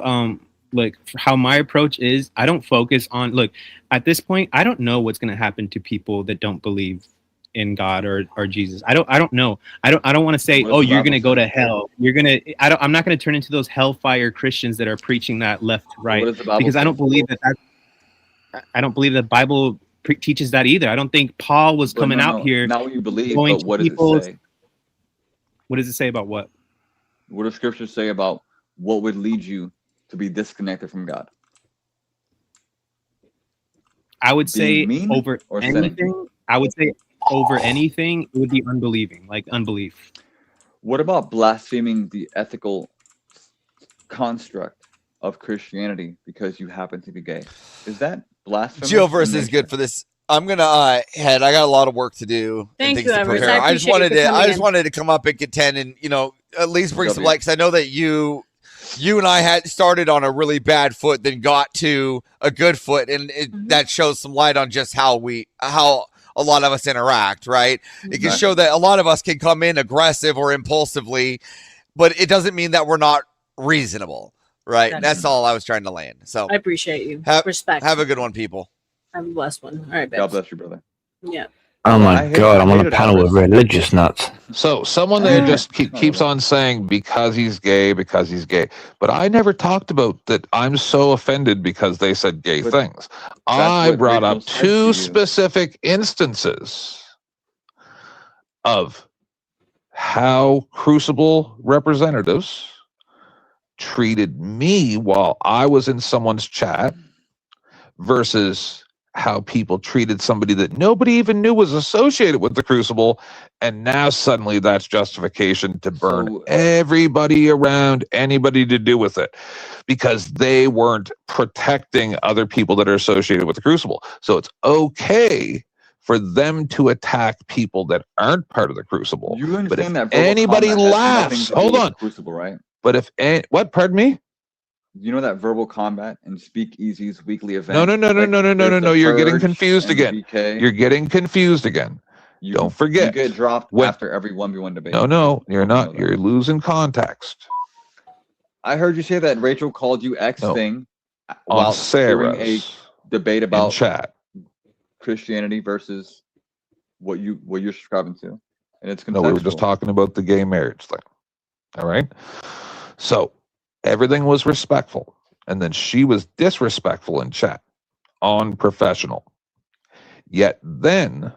how my approach is, I don't focus on at this point, I don't know what's going to happen to people that don't believe in God or Jesus. I don't know. I don't want to say, oh, you're going to go to hell. I'm not going to turn into those hellfire Christians that are preaching that left, right? Because I don't believe I don't believe the Bible teaches that either. I don't think Paul was coming out here.
Not what you believe, but what does it say?
What does it say about what?
What does Scripture say about what would lead you to be disconnected from God?
I would say over
anything.
I would say over anything, it would be unbelieving, unbelief.
What about blaspheming the ethical construct of Christianity because you happen to be gay? Is that blasphemous?
Geoverse is good for this. I'm gonna head. I got a lot of work to do.
Thank
and
you,
things to
Everest.
prepare.
I
I just
appreciate you
wanted to.
coming
I just
in.
wanted to come up and contend, and at least bring some light. Because I know that you and I had started on a really bad foot, then got to a good foot, and that shows some light on just how a lot of us interact. Right? It can show that a lot of us can come in aggressive or impulsively, but it doesn't mean that we're not reasonable. Right?
Gotcha.
That's all I was trying to land. So
I appreciate you. Respect.
Have a good one, people.
Have a blessed one. All right,
God
Babs.
bless you, brother.
Yeah.
Oh my God, I'm on a panel with religious nuts.
So someone there just keeps on saying because he's gay, but I never talked about that. I'm so offended because they said gay things. I brought up two specific instances of how Crucible representatives treated me while I was in someone's chat versus how people treated somebody that nobody even knew was associated with the Crucible, and now suddenly that's justification to burn everybody around anybody to do with it because they weren't protecting other people that are associated with the Crucible. So it's okay for them to attack people that aren't part of the Crucible.
You understand
but if
that verbal
anybody
combat has nothing
laughs,
to do
hold
with
on.
the Crucible, right?
But if what? Pardon me.
You know that verbal combat and Speakeasy's weekly event?
No. You're getting confused again. You're getting confused again. Don't forget.
You get dropped after every 1v1 debate.
No, you're not. You're losing context.
I heard you say that Rachel called you X thing while doing a
Sarah's
debate about
chat
Christianity versus what you're subscribing to, and it's
No, we were just talking about the gay marriage thing. All right. So everything was respectful, and then she was disrespectful in chat, unprofessional. Yet then,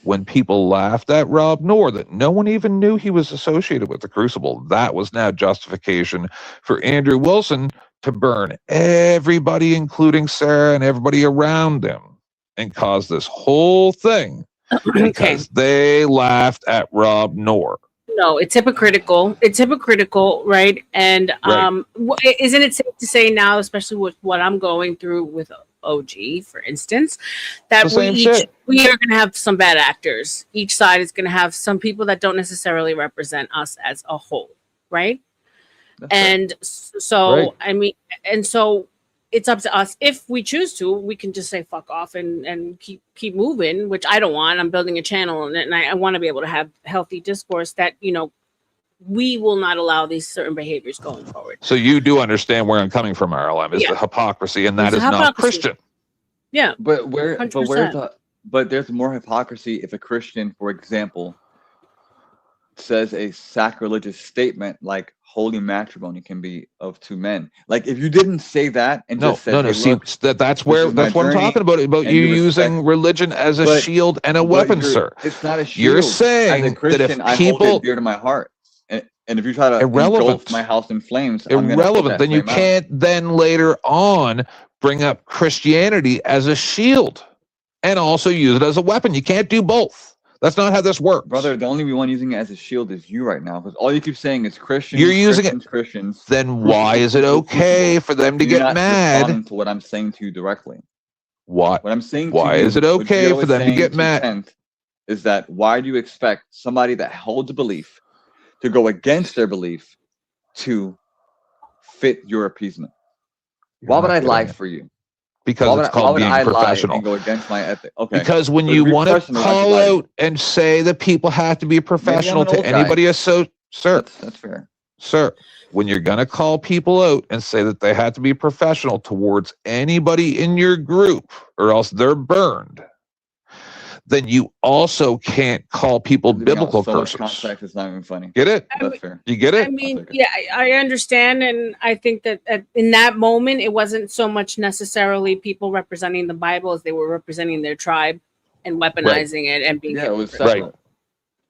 when people laughed at Rob Noor that no one even knew he was associated with the Crucible, that was now justification for Andrew Wilson to burn everybody, including Sarah and everybody around him, and cause this whole thing because they laughed at Rob Noor.
No, it's hypocritical. It's hypocritical, right? And isn't it safe to say now, especially with what I'm going through with OG, for instance, that we are going to have some bad actors. Each side is going to have some people that don't necessarily represent us as a whole, right? So I mean, and so it's up to us. If we choose to, we can just say fuck off and keep moving, which I don't want. I'm building a channel and I want to be able to have healthy discourse that, we will not allow these certain behaviors going forward.
So you do understand where I'm coming from, R.L.M. is the hypocrisy, and that is not Christian.
Yeah.
But but there's more hypocrisy if a Christian, for example, says a sacrilegious statement like holy matrimony can be of two men. Like if you didn't say that and just said,
See, that's what I'm talking about you using religion as a shield and a weapon, sir.
It's not a shield.
You're saying
as a Christian,
that if
I hold
people
it dear to my heart. And if you try to engulf my house in flames,
irrelevant, then you can't then later on bring up Christianity as a shield and also use it as a weapon. You can't do both. That's not how this works.
Brother, the only one using it as a shield is you right now, because all you keep saying is Christians.
You're using
Christians.
Then why is it okay for them to get mad?
Responding to what I'm saying to you directly.
What
I'm saying to
why
you,
is it okay for them to get mad?
Is that why do you expect somebody that holds a belief to go against their belief to fit your appeasement? Why would I lie for you?
Because it's called being professional.
And go against my ethic? Okay.
Because when you want to call out and say that people have to be professional to anybody, sir,
that's fair,
sir. When you're going to call people out and say that they have to be professional towards anybody in your group, or else they're burned, then you also can't call people biblical persons.
Context is not even funny.
Get it?
That's fair.
You get it?
I mean, yeah, I understand, and I think that in that moment, it wasn't so much necessarily people representing the Bible as they were representing their tribe and weaponizing it and being
it was
right.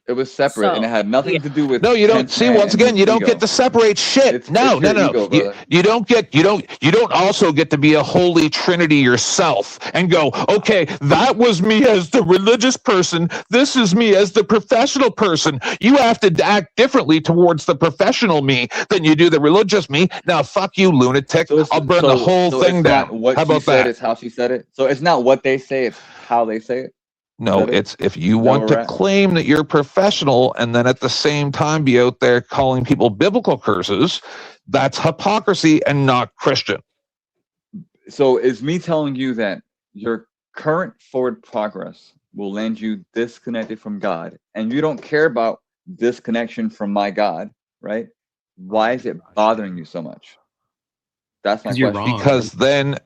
It was separate, and it had nothing to do with.
No, you don't.
10th
See,
man
once
and
again,
his
you don't
ego.
get to separate shit. No.
Ego, brother.
You don't also get to be a holy trinity yourself and go, okay, that was me as the religious person. This is me as the professional person. You have to act differently towards the professional me than you do the religious me. Now, fuck you, lunatic. I'll burn the whole thing
it's
down.
Not what
How
she
about
said,
that?
it's how she said it. So it's not what they say, it's how they say it.
No, it's if you
that
want
where
to
we're at?
claim that you're professional and then at the same time be out there calling people biblical curses, that's hypocrisy and not Christian.
So is me telling you that your current forward progress will land you disconnected from God, and you don't care about disconnection from my God, right? Why is it bothering you so much? That's my
'Cause you're
question.
wrong.
Because then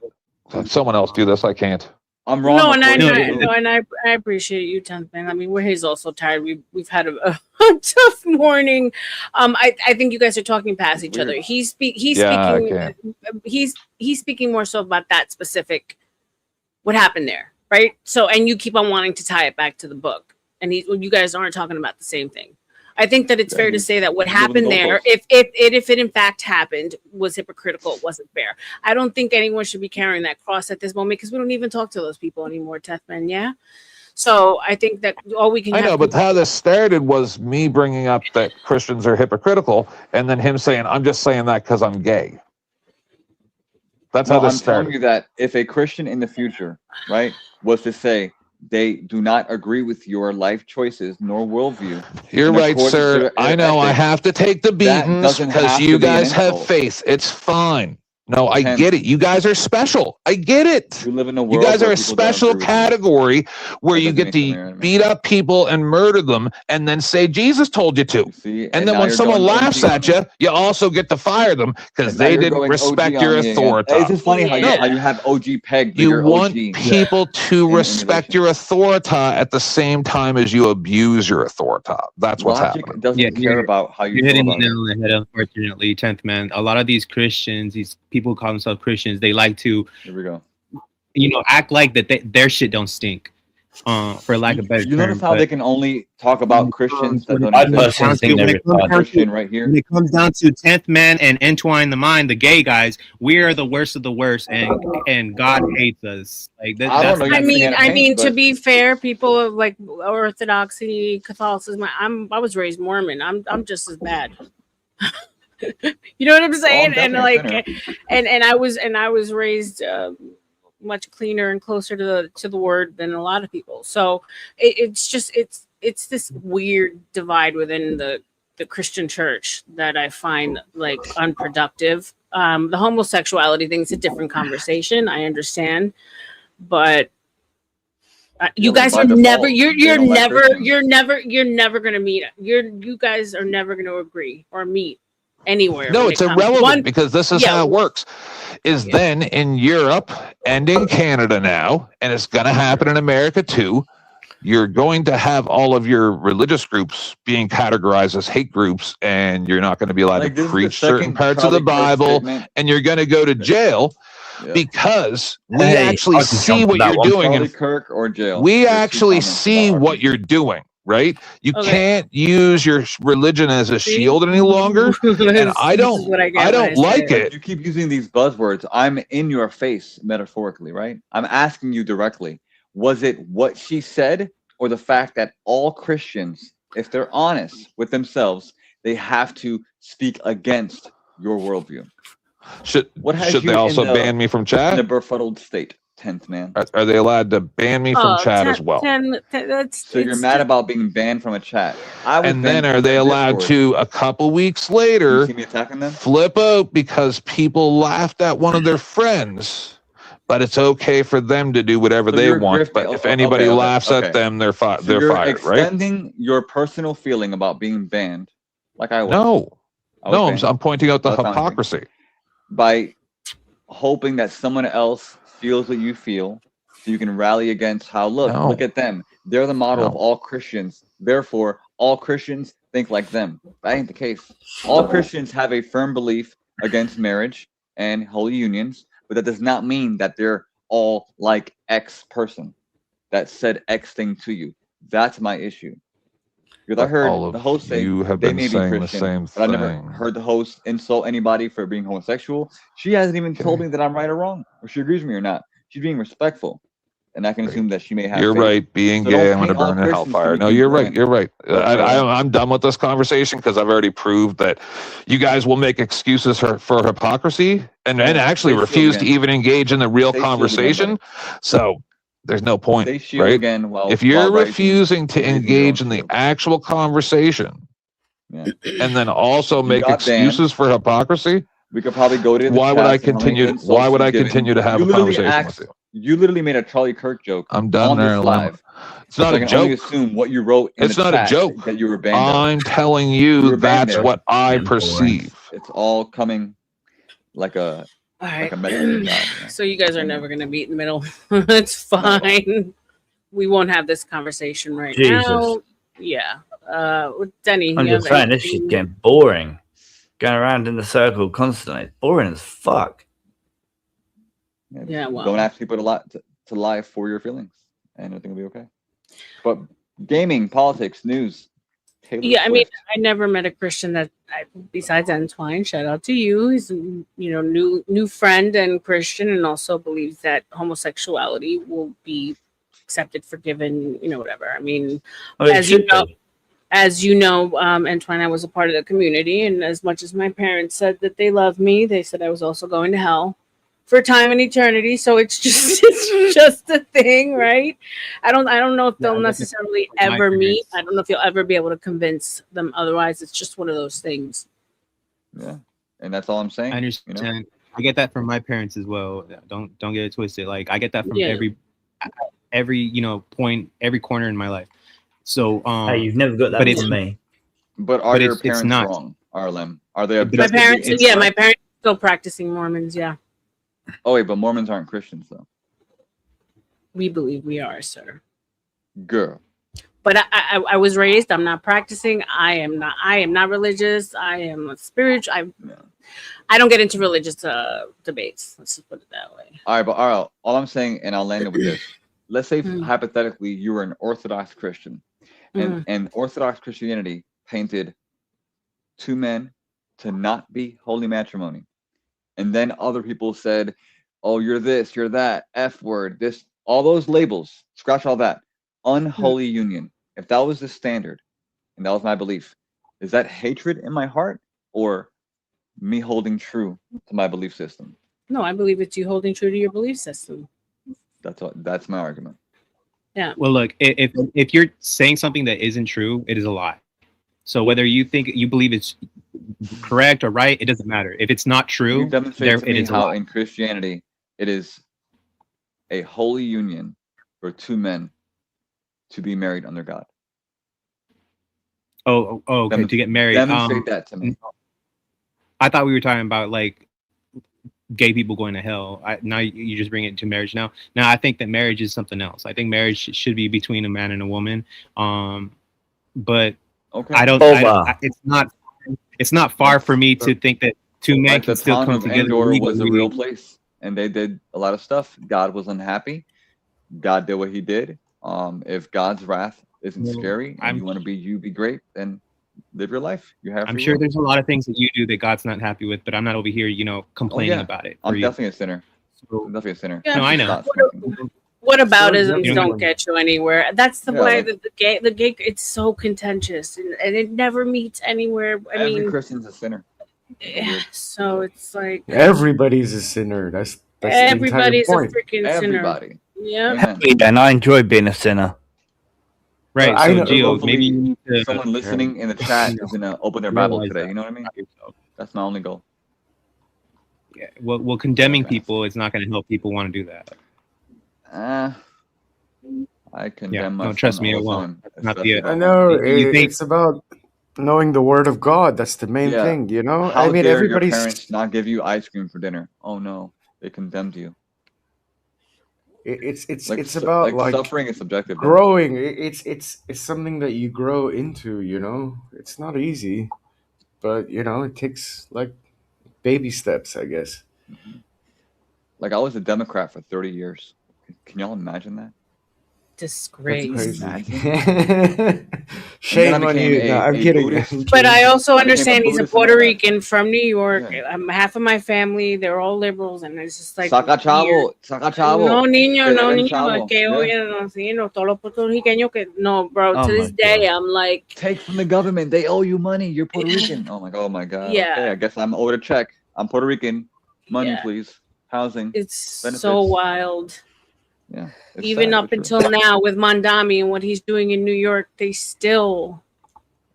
someone else do this. I can't.
I'm wrong.
No, and
according to
I appreciate you, 10th man. I mean, he's also tired. We've had a tough morning. I think you guys are talking past each other. He's speaking more so about that specific what happened there, right? So, and you keep on wanting to tie it back to the book, and you guys aren't talking about the same thing. I think that it's fair to say that what happened there, if it in fact happened, was hypocritical. It wasn't fair. I don't think anyone should be carrying that cross at this moment because we don't even talk to those people anymore, Tethman. Yeah. So I think that all we can.
I know, but how this started was me bringing up that Christians are hypocritical, and then him saying, "I'm just saying that because I'm gay." That's how this
I'm
started.
telling you that if a Christian in the future, right, was to say they do not agree with your life choices nor worldview.
You're right, sir. I know I have to take the beatings because you guys have faith. It's fine. No, I get it. You guys are special. I get it.
You live in a world.
You guys
where
are a
people don't
special
agree with you.
category where you get to beat up people and murder them and then say Jesus told you to. And then
now
when
you're
someone
going
laughs
OG.
at you, you also get to fire them because
And now
they
you're
didn't
going
respect
OG
your
on me again.
authority.
It's just funny how you have OG pegged, but
You
you're
want
OG.
people to respect your authority at the same time as you abuse your authority. That's what's happening.
Doesn't care about how you
You're
feel
hitting the
about it.
nail on the head, unfortunately, 10th man. A lot of these Christians, these people who call themselves Christians, they like to,
Here we go.
Act like that their shit don't stink, for lack of a better term.
You notice how they can only talk about Christians that don't
When
exist? Christian right here.
When it comes down to 10th man and Entwine the Mind, the gay guys, we are the worst of the worst, and God hates us. Like that.
I mean, to be fair, people of like Orthodoxy, Catholicism. I was raised Mormon. I'm just as bad. You know what I'm saying? And like, and I was raised much cleaner and closer to the word than a lot of people. So it's this weird divide within the Christian church that I find like unproductive. The homosexuality thing's a different conversation. I understand, but you guys are never. You're never gonna meet. You guys are never gonna agree or meet anywhere.
No,
when
it's
it comes-
irrelevant because this is how it works. Then in Europe and in Canada now, and it's going to happen in America too, you're going to have all of your religious groups being categorized as hate groups, and you're not going to be allowed to preach certain parts of the Bible, and you're going to go to jail because we actually see what you're doing.
Charlie Kirk or jail.
We actually see what you're doing. Right? You can't use your religion as a shield any longer. And I don't like it.
You keep using these buzzwords. I'm in your face, metaphorically, right? I'm asking you directly. Was it what she said or the fact that all Christians, if they're honest with themselves, they have to speak against your worldview?
Should they also ban me from chat?
In a befuddled state. 10th man.
Are they allowed to ban me from chat as well?
So you're mad about being banned from a chat.
And then are they allowed to, a couple weeks later, flip out because people laughed at one of their friends? But it's okay for them to do whatever they want. But if anybody laughs at them, they're fired, right?
Extending your personal feeling about being banned, like I was.
No, I'm pointing out the hypocrisy.
By hoping that someone else feels what you feel, so you can rally against how look at them. They're the model of all Christians. Therefore, all Christians think like them. That ain't the case. All Christians have a firm belief against marriage and holy unions, but that does not mean that they're all like X person that said X thing to you. That's my issue. Because I heard
all
the
of
host say
you have
they
been
may be
saying the
Christian,
same
but I never
thing.
heard the host insult anybody for being homosexual. She hasn't even told me that I'm right or wrong, or she agrees with me or not. She's being respectful, and I can assume that she may have
You're
faith.
right. Being
So
gay,
don't
I'm going to
paint all
burn in
Christians to
hellfire.
be
No, you're right.
congruent.
You're right.
Okay.
I'm done with this conversation because I've already proved that you guys will make excuses for hypocrisy and actually
Stay shield
refuse to
again.
even engage in the real
Stay shield again,
conversation.
buddy.
So there's no point,
Stay shield
right?
again while
If you're
rising
refusing to
and raising your own
engage in the
shield.
actual conversation
Yeah.
and then also
You
make
got banned.
excuses for hypocrisy,
We could probably go to the
why would I
chats and how many
continue?
insults
Why would
you've
I
given.
continue to have
You
a
literally
conversation with
asked.
you?
You literally made a Charlie Kirk joke
I'm done
on
there,
this
R.L.M.
live.
It's not
So
a
I can only
joke.
assume what you wrote in
It's
the
not a
chat
joke.
that you were banned of.
I'm telling
You
you
were banned
that's
there.
what I perceive.
It's all coming like a
All
like
right.
a medicine God. You know?
So you guys are never gonna meet in the middle. It's fine. We won't have this conversation right
Jesus.
now. Yeah. Denny,
I'm
you
just
have
saying, this shit's
anything?
getting boring. Going around in the circle constantly. It's boring as fuck.
Yeah, well.
Don't ask people to lie for your feelings, and everything will be okay. But gaming, politics, news. Taylor
Yeah, I mean,
Swift.
I never met a Christian besides Antoine. Shout out to you. He's new friend and Christian, and also believes that homosexuality will be accepted, forgiven, whatever. I mean,
Well, it
as you
should
know,
be.
Antoine, I was a part of the community, and as much as my parents said that they love me, they said I was also going to hell for time and eternity. So it's just a thing, right? I don't know if they'll necessarily ever meet. I don't know if you'll ever be able to convince them otherwise. It's just one of those things.
Yeah, and that's all I'm saying.
I understand. I get that from my parents as well. Don't get it twisted. Like I get that from
Yeah.
every point, every corner in my life. So
Hey, you've never got that
but
from me.
But are your parents wrong, R.L.M? Are they
My
objectively
parents,
incorrect?
my parents are still practicing Mormons. Yeah,
Oh wait, but Mormons aren't Christians though.
we believe we are, sir.
Girl.
But I was raised. I'm not practicing. I am not religious. I am a spiritual. I don't get into religious debates. Let's just put it that way.
All right, but all I'm saying, and I'll land it with this. Let's say hypothetically you were an Orthodox Christian, and Orthodox Christianity painted two men to not be holy matrimony. And then other people said, oh, you're this, you're that, F word, this, all those labels, scratch all that. Unholy union. If that was the standard, and that was my belief, is that hatred in my heart or me holding true to my belief system?
No, I believe it's you holding true to your belief system.
That's my argument.
Yeah.
Well, look, if you're saying something that isn't true, it is a lie. So whether you think you believe it's correct or right, it doesn't matter. If it's not true,
You demonstrate to
it
me
is a
how
lie.
in Christianity it is a holy union for two men to be married under God.
Oh, okay. To get married.
Demonstrate that to me.
I thought we were talking about like gay people going to hell. Now you just bring it to marriage now. Now I think that marriage is something else. I think marriage should be between a man and a woman. But
okay.
I don't it's not far for me to think that two men can still come together.
Endor was a real place, and they did a lot of stuff. God was unhappy. God did what he did. If God's wrath isn't scary and you want to be great, then live your life. You have.
I'm sure there's a lot of things that you do that God's not happy with, but I'm not over here, complaining about it.
I'm definitely a sinner. I'm definitely a sinner.
Yeah.
No, I know.
What aboutisms don't get you anywhere? That's the way
like-
that the gay it's so contentious and it never meets anywhere. I
Every
mean,
Christian's a sinner.
yeah, so it's like
Everybody's a sinner. That's
everybody's
the
a
entire point.
freaking sinner.
Everybody.
Yeah.
And I enjoy being a sinner.
Right.
I
So
know-
Gio,
Hopefully
maybe you need to
someone listening in the chat is gonna open their Bible
realize
today.
that
You know what I mean?
about yourself.
That's my only goal.
Yeah. Well, condemning people is not going to help people want to do that.
I condemn my
no, trust
son
me,
all
it
the
won't.
time,
It's not
especially
the.
I know
You think
it's about knowing the word of God. That's the main
Yeah.
thing, you know.
How
I mean,
dare
everybody's
your parents not give you ice cream for dinner? Oh no, they condemned you.
it's about like
suffering is subjective. man.
growing. It's something that you grow into, you know. It's not easy, but it takes like baby steps, I guess.
Like I was a Democrat for 30 years. Can y'all imagine that?
disgrace.
Shame on you. No, I'm kidding.
But I also
I became a
understand he's a
Buddhist and
Puerto
all that.
Rican from New York. Half of my family, they're all liberals, and it's just like
Saca chavo, saca chavo.
no niño,
Te
no
deben
niño,
chavo.
que
Yeah.
oye, no, sí, no, todos los puertorriqueños que no, bro.
Oh
To
my
this day,
God.
I'm like,
Take from the government. They owe you money. You're Puerto Rican. Oh my God.
Yeah.
Okay, I guess I'm owed a check. I'm Puerto Rican. Money,
Yeah.
please. Housing.
It's
benefits.
so wild.
Yeah. It's
Even
sad,
up
but true.
until now with Mondami and what he's doing in New York, they still,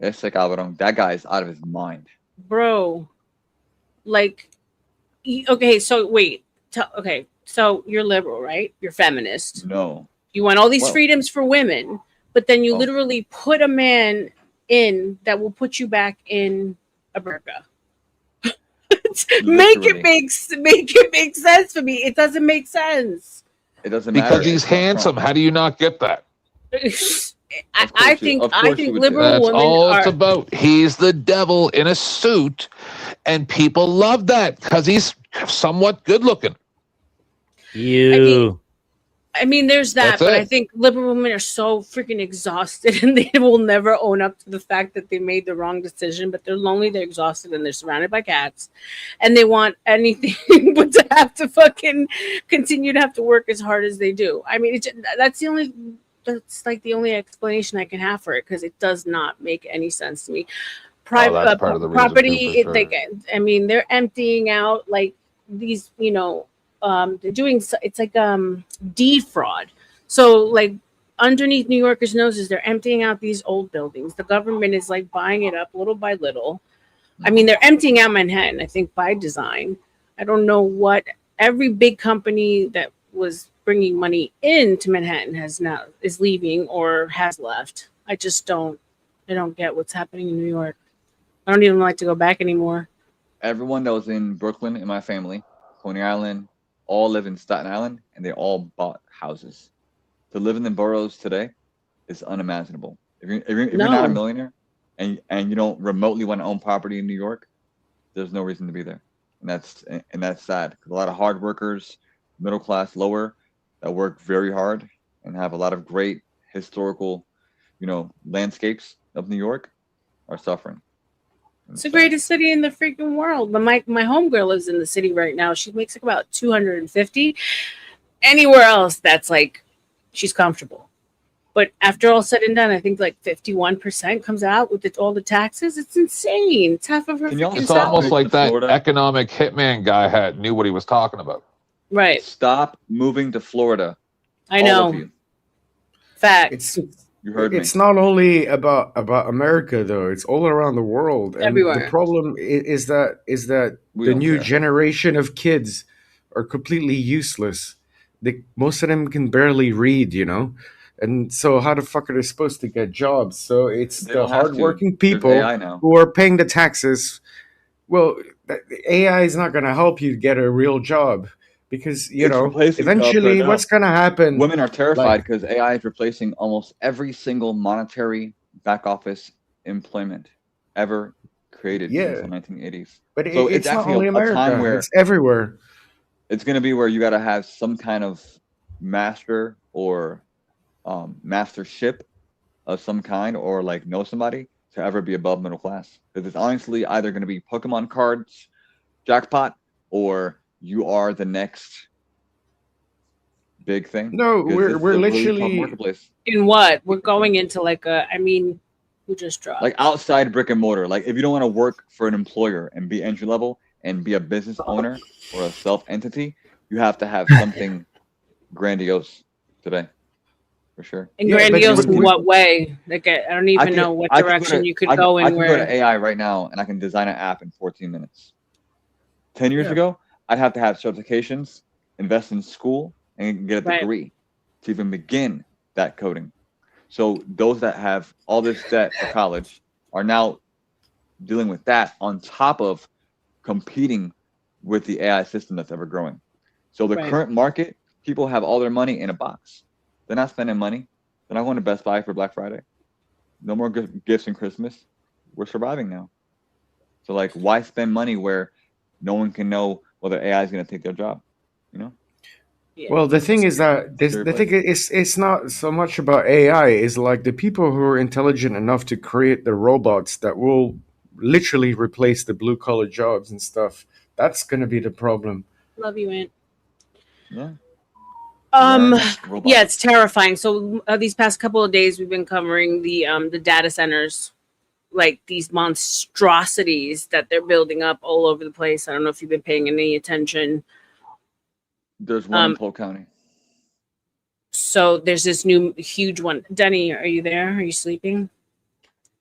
Ese cabrón. That guy is out of his mind.
bro, like, okay, so wait, okay, so you're liberal, right? You're feminist.
No.
You want all these
Well-
freedoms for women, but then you
Oh.
literally put a man in that will put you back in a burqa. make it make sense for me. It doesn't make sense.
It doesn't matter.
Because he's handsome. How do you not get that?
I think liberal
That's
women
all
are.
it's about. He's the devil in a suit, and people love that because he's somewhat good looking.
I mean, there's that,
That's
but
it.
I think liberal women are so freaking exhausted, and they will never own up to the fact that they made the wrong decision. But they're lonely, they're exhausted, and they're surrounded by cats, and they want anything but to have to fucking continue to have to work as hard as they do. I mean, that's like the only explanation I can have for it, because it does not make any sense to me.
That's part of the reason,
Property,
too, for
like, I mean, they're emptying out like these, they're doing it's like deed fraud. So like underneath New Yorkers' noses, they're emptying out these old buildings. The government is like buying it up little by little. I mean, they're emptying out Manhattan, I think, by design. I don't know what every big company that was bringing money into Manhattan is leaving or has left. I don't get what's happening in New York. I don't even like to go back anymore.
Everyone that was in Brooklyn in my family, Coney Island, all live in Staten Island, and they all bought houses. To live in the boroughs today is unimaginable. If you're not a
No.
millionaire and you don't remotely want to own property in New York, there's no reason to be there, and that's sad. 'Cause a lot of hard workers, middle class, lower, that work very hard and have a lot of great historical, landscapes of New York, are suffering.
It's the greatest city in the freaking world. But my homegirl lives in the city right now. She makes like about 250. Anywhere else, that's like she's comfortable. But after all said and done, I think like 51% comes out with all the taxes. It's insane. It's half of her freaking
It's
salary.
almost like that economic hitman guy knew what he was talking about.
Right.
Stop moving to Florida.
I
All
know.
of you.
Facts.
You heard me.
It's not only about America though; it's all around the world. And
Everywhere.
the problem is that
We
the
don't
new
care.
generation of kids are completely useless. Most of them can barely read, and so how the fuck are they supposed to get jobs? So it's
They
the
don't have to.
hardworking
There's
people
AI now.
who are paying the taxes. Well, AI is not going to help you get a real job because
It's replacing jobs
eventually,
right now.
what's going to happen?
Women are terrified because AI is replacing almost every single monetary back office employment ever created since the 1980s.
But
So
it's not
actually
only
a time
America;
where
it's everywhere.
it's going to be where you got to have some kind of master or mastership of some kind, or like know somebody to ever be above middle class. Because it's honestly either going to be Pokemon cards, jackpot, or you are the next big thing.
No,
'Cause
we're
this is a really tough
literally
marketplace.
In what? We're going into like who just dropped?
Like outside brick and mortar. Like if you don't want to work for an employer and be entry level and be a business owner or a self entity, you have to have something grandiose today, for sure.
And grandiose in what way? Like I don't even know what direction you could go in.
I can go
Where
to AI right now and I can design an app in 14 minutes. 10 years
Yeah.
ago, I'd have to have certifications, invest in school, and get a
Right.
degree to even begin that coding. So those that have all this debt for college are now dealing with that on top of competing with the AI system that's ever growing. So the
Right.
current market, people have all their money in a box. They're not spending money. They're not going to Best Buy for Black Friday. No more gifts in Christmas. We're surviving now. So like, why spend money where no one can know whether AI is going to take their job?
Well, the thing is that the thing is, it's not so much about AI. It's like the people who are intelligent enough to create the robots that will literally replace the blue collar jobs and stuff. That's going to be the problem.
Love you, Aunt.
Yeah.
Yeah, it's terrifying. So these past couple of days, we've been covering the data centers, like these monstrosities that they're building up all over the place. I don't know if you've been paying any attention.
There's one in Polk County.
So there's this new huge one. Denny, are you there? Are you sleeping?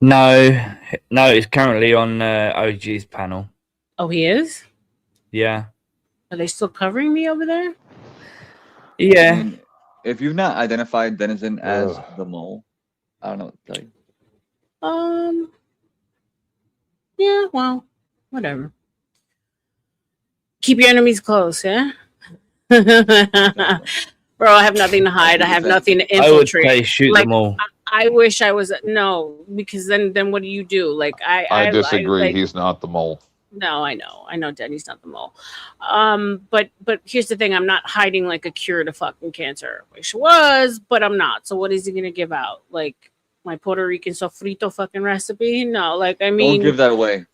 No, it's currently on OG's panel.
Oh, he is?
Yeah.
Are they still covering me over there?
Yeah.
I mean, if you've not identified Denizen as the mole, I don't know what to tell you.
Yeah, well, whatever. Keep your enemies close, yeah? Bro, I have nothing to hide. I have nothing to infiltrate.
I would say shoot them all.
I wish I was because then what do you do? Like
I disagree.
like,
He's not the mole.
no, I know Denny's not the mole. But here's the thing: I'm not hiding like a cure to fucking cancer. I wish I was, but I'm not. So what is he gonna give out? Like my Puerto Rican sofrito fucking recipe? No, like I mean,
Don't give that away.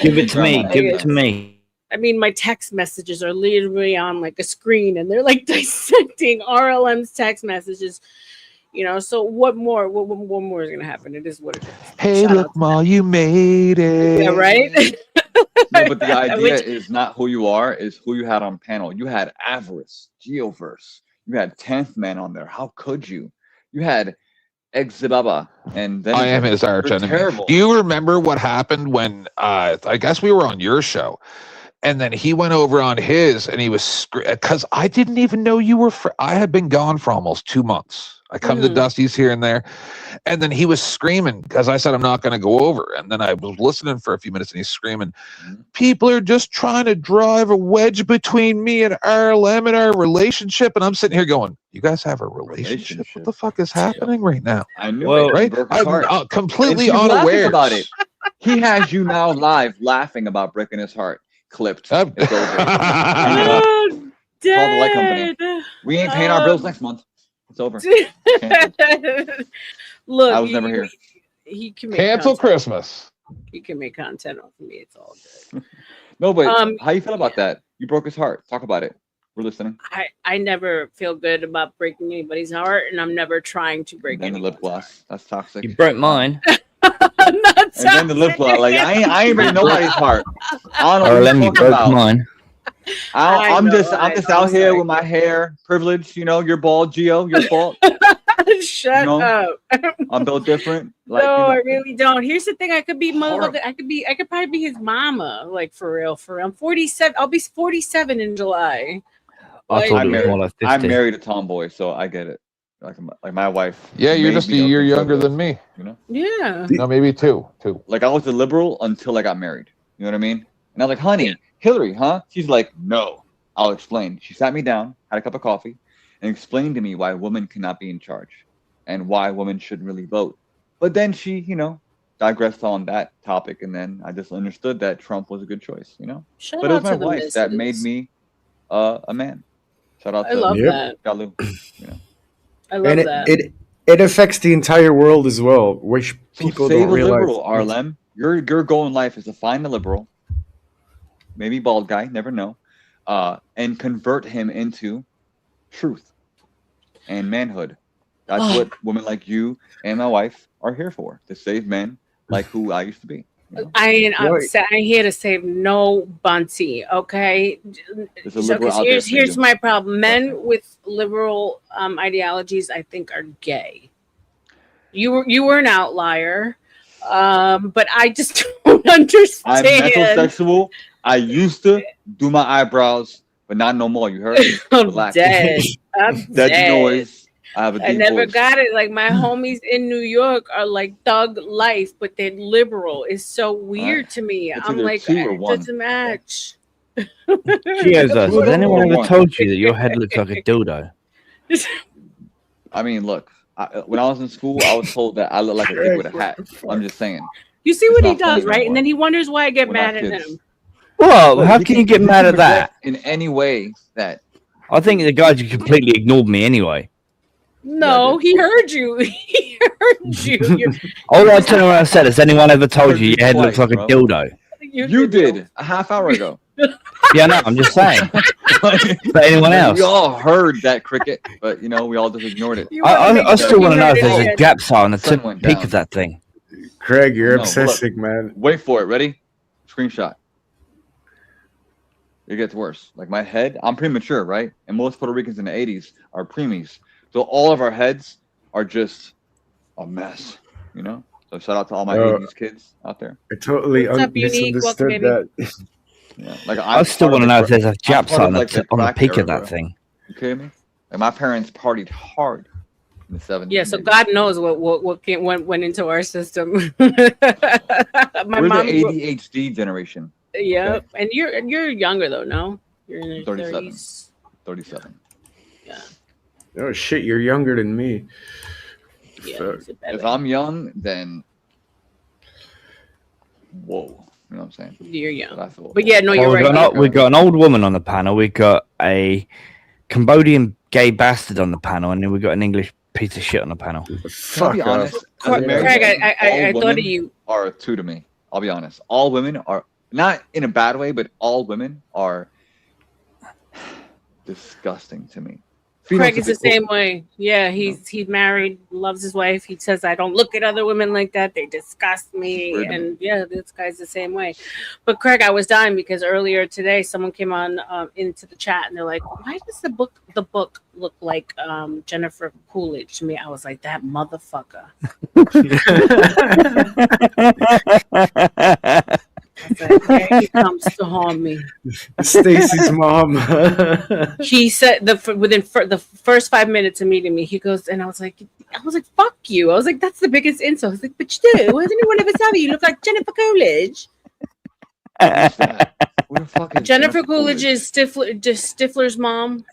Give it to me. Give it to me.
I mean, my text messages are literally on like a screen, and they're like dissecting R.L.M's text messages. You know, so what more? What more is gonna happen? It is what it is.
Hey,
Shout
look, Ma, you made it.
Yeah, right.
No, but the idea is not who you are, is who you had on panel. You had Avarice, Geoverse. You had 10th Man on there. How could you? You had Exibaba, and then
I am his arch enemy.
Terrible.
Do you remember what happened when I guess we were on your show, and then he went over on his, and he was because I didn't even know you were. I had been gone for almost 2 months. I come to Dusty's here and there, and then he was screaming because I said I'm not going to go over, and then I was listening for a few minutes, and he's screaming, "People are just trying to drive a wedge between me and R.L.M and our relationship," and I'm sitting here going, "You guys have a relationship? What the fuck is happening right now?"
I knew it.
Right? I'm completely unaware.
About it. He has you now live laughing about breaking his heart. Clipped. It's over. Call the light company. We ain't paying our bills next month. It's over.
Look,
I was never here.
He can make
Cancel
content.
Christmas.
He can make content off of me. It's all good.
No, but how you feel about that? You broke his heart. Talk about it. We're listening.
I never feel good about breaking anybody's heart, and I'm never trying to break
And then the lip gloss. That's toxic.
You broke mine.
And then the lip gloss. Like I ain't breaking nobody's heart. I don't know
Or
what
let
you're
me
talking
broke
about.
mine.
I'm just out here with my hair, privilege. You know, you're bald, Geo. Your fault.
Shut up.
I'm built different. Like,
No,
you know,
I really don't. Here's the thing: I could be motherfucker. I could probably be his mama. Like for real. I'm 47. I'll be 47 in July.
I thought it was more like 50.
I'm married a tomboy, so I get it. Like my wife.
Yeah, you're
made
just a
me
year younger
conservative,
than me.
You know?
Yeah.
No, maybe two.
Like I was a liberal until I got married. You know what I mean? And I was like, honey, Hillary, huh? She's like, no. I'll explain. She sat me down, had a cup of coffee, and explained to me why women cannot be in charge and why women shouldn't really vote. But then she, digressed on that topic, and then I just understood that Trump was a good choice,
Shout
but it was
out
my
to the
wife that
missus.
made me a man. Shout out
I
to
love that.
Jalu.
I love
And
that.
it affects the entire world as well, which people
Save
don't
a
realize.
liberal, R.L.M. Your goal in life is to find a liberal, maybe bald guy, never know, and convert him into truth and manhood. That's what women like you and my wife are here for, to save men like who I used to be.
I'm here to save no bunty, okay?
There's a liberal out there
Here's
for you.
my problem. Men with liberal ideologies, I think, are gay. You were an outlier, but I just don't understand.
I'm metrosexual. I used to do my eyebrows, but not no more. You heard?
I'm dead. I'm
Dead
dead.
noise. I have a deep
I never
voice.
got it. Like my homies in New York are like thug life, but they're liberal. It's so weird to me.
It's
I'm
either
like,
2 or
it
1.
doesn't match.
Geozos, has anyone ever told you that your head looks like a dildo?
I mean, look. When I was in school, I was told that I look like a kid with a hat. I'm just saying.
You see
It's
what he
not funny
does, right?
anymore.
And then he wonders why I get
We're
mad
not
at
kids.
him.
Well,
Look,
how
he
can you get mad at
project
that?
in any way that
I think the guy just completely ignored me anyway.
No, he heard you. He heard you.
All I turned around and said, has anyone ever told you
you
your head looks
twice,
like a
bro.
dildo?
You did a half hour ago.
Yeah, no, I'm just saying. But anyone else?
We all heard that cricket, but you know, we all just ignored it.
I still want to know if there's a gap size on the
Sun
tip
went
peak
down.
of that thing.
Craig, you're
No, but look,
obsessing, man.
Wait for it. Ready? Screenshot. It gets worse. Like my head, I'm premature, right? And most Puerto Ricans in the 80s are preemies. So all of our heads are just a mess, you know? So shout out to all my 80s kids out there.
I totally
What's up, Unique? Welcome,
misunderstood
baby.
that.
Yeah, like
I still want to know if there's a gap size on the
crack
peak
era,
of that
bro.
thing.
You kidding me? Like my parents partied hard in the 70s.
Yeah, so God knows what went into our system. My
We're
mom.
the ADHD generation.
Yeah, and you're younger though. No, you're in your
37.
30s.
37.
Yeah.
Oh shit, you're younger than me.
Yeah.
If I'm young, then whoa. You know what I'm saying?
You're young.
But
But yeah, no, you're right.
We got an old woman on the panel. We got a Cambodian gay bastard on the panel, and then we got an English piece of shit on the panel.
I'll be honest. as a married
Craig,
man,
I
all
thought of
women
you.
are two to me. I'll be honest. All women are not in a bad way, but all women are disgusting to me.
Craig is the same way. Yeah, he's married, loves his wife. He says, I don't look at other women like that. They disgust me. And yeah, this guy's the same way. But Craig, I was dying because earlier today someone came on into the chat and they're like, why does the book look like Jennifer Coolidge to me? I was like, that motherfucker. Like, he comes to harm me.
Stacy's mom.
He said within the first 5 minutes of meeting me, he goes, and I was like, fuck you. I was like, that's the biggest insult. I was like, but you do. Has anyone ever tell you look like Jennifer Coolidge? Jennifer Coolidge is Stifler's mom.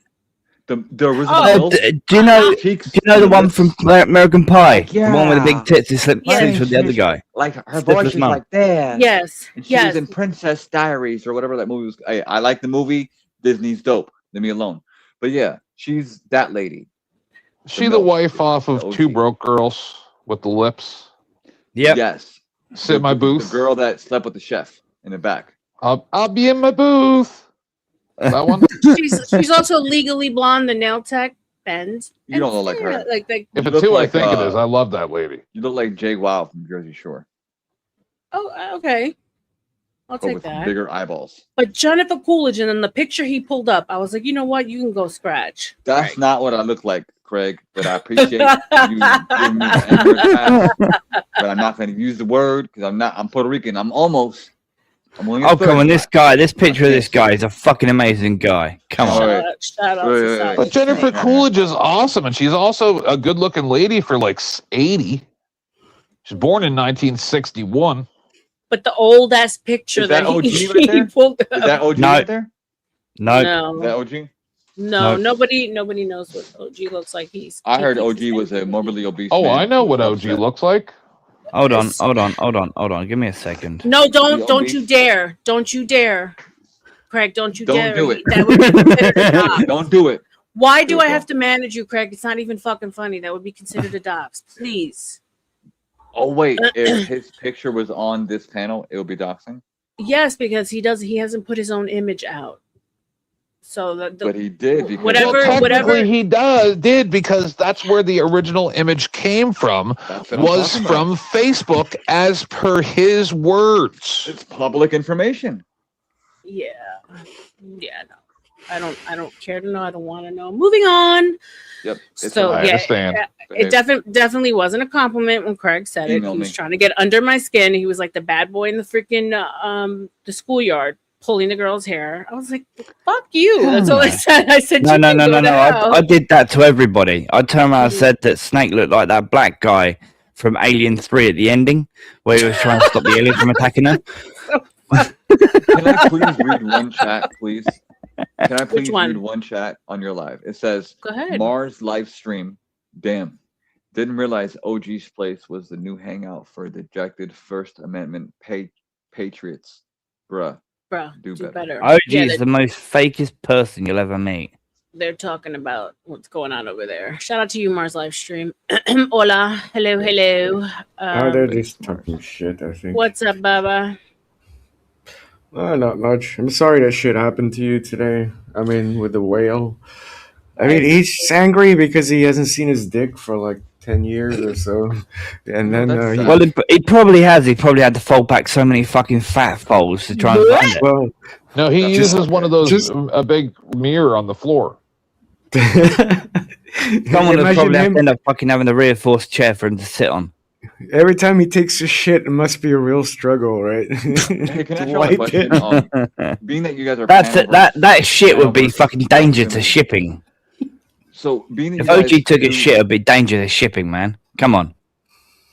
The original.
Oh, do you know the one from American Pie? The one with the big tits who sleeps with the other guy.
Like her
Stifler's
voice is
mom.
like that.
Yes.
And she was in Princess Diaries or whatever that movie was. I like the movie. Disney's dope. Leave me alone. But yeah, she's that lady.
Is she the wife off of Two Broke Girls with the lips?
Yep.
Yes.
Sit in my booth.
The girl that slept with the chef in the back.
I'll be in my booth. That one.
She's also Legally Blonde, the nail tech bend.
You don't look like her.
Like
If it's who I think it is, I love that lady.
You look like Jay Wild from Jersey Shore.
Oh, okay. I'll
But
take
with
that.
bigger eyeballs.
But Jennifer Coolidge, and then the picture he pulled up, I was like, you know what? You can go scratch.
That's not what I look like, Craig. But I appreciate you giving me the N-word pass. But I'm not going to use the word because I'm Puerto Rican. I'm only
Oh, come on. This picture of this guy is a fucking amazing guy. Come on.
Shout out to Sasha.
But Jennifer Coolidge is awesome, and she's also a good-looking lady for like 80. She's born in 1961.
But the old ass picture
Is that OG
he
right there?
pulled up.
Is that OG right there?
No.
Is that OG?
No, nobody knows what OG looks like.
I heard OG was a morbidly obese.
Oh,
man.
I know what OG looks like.
Hold on. Give me a second.
No, don't you dare. Don't you dare. Craig, don't you dare.
Don't do it.
That would be considered a dox.
Don't do it.
Why do I have to manage you, Craig? It's not even fucking funny. That would be considered a dox. Please.
Oh wait, if his picture was on this panel, it would be doxing.
Yes, because he hasn't put his own image out. So
but he did. Because
whatever
he did because that's where the original image came from. Was from Facebook, as per his words.
It's public information.
Yeah, no, I don't care to know. I don't want to know. Moving on.
Yep.
So
I understand.
It definitely wasn't a compliment when Craig said it. He was trying to get under my skin. He was like the bad boy in the freaking the schoolyard, pulling the girl's hair. I was like, fuck you. That's all I said. I said,
No. I did that to everybody. I turned around and said that Snake looked like that black guy from Alien 3 at the ending, where he was trying to stop the alien from attacking her.
Can I please read one chat, please? Can I please read one chat on your live? It says,
go ahead.
Mars live stream. Damn. Didn't realize OG's place was the new hangout for dejected First Amendment patriots. Bruh.
Bro, do better.
OG
Yeah,
is the most fakest person you'll ever meet.
they're talking about what's going on over there. Shout out to you, Mars live stream. Hola, hello.
They're just talking shit, I think.
What's up, Baba?
Not much. I'm sorry that shit happened to you today. I mean, with the whale. I mean, he's angry because he hasn't seen his dick for like 10 years or so. And then
well, he probably has. He probably had to fold back so many fucking fat folds to try and find it.
Well,
No, he uses one of those a big mirror on the floor.
Someone would probably have to end up fucking having a reinforced chair for him to sit on.
Every time he takes a shit, it must be a real struggle, right?
Hey, can I ask you a question? Being that you guys are
That shit would be fucking danger to shipping.
So being
if OG took a shit, it'd be danger to shipping, man. Come on.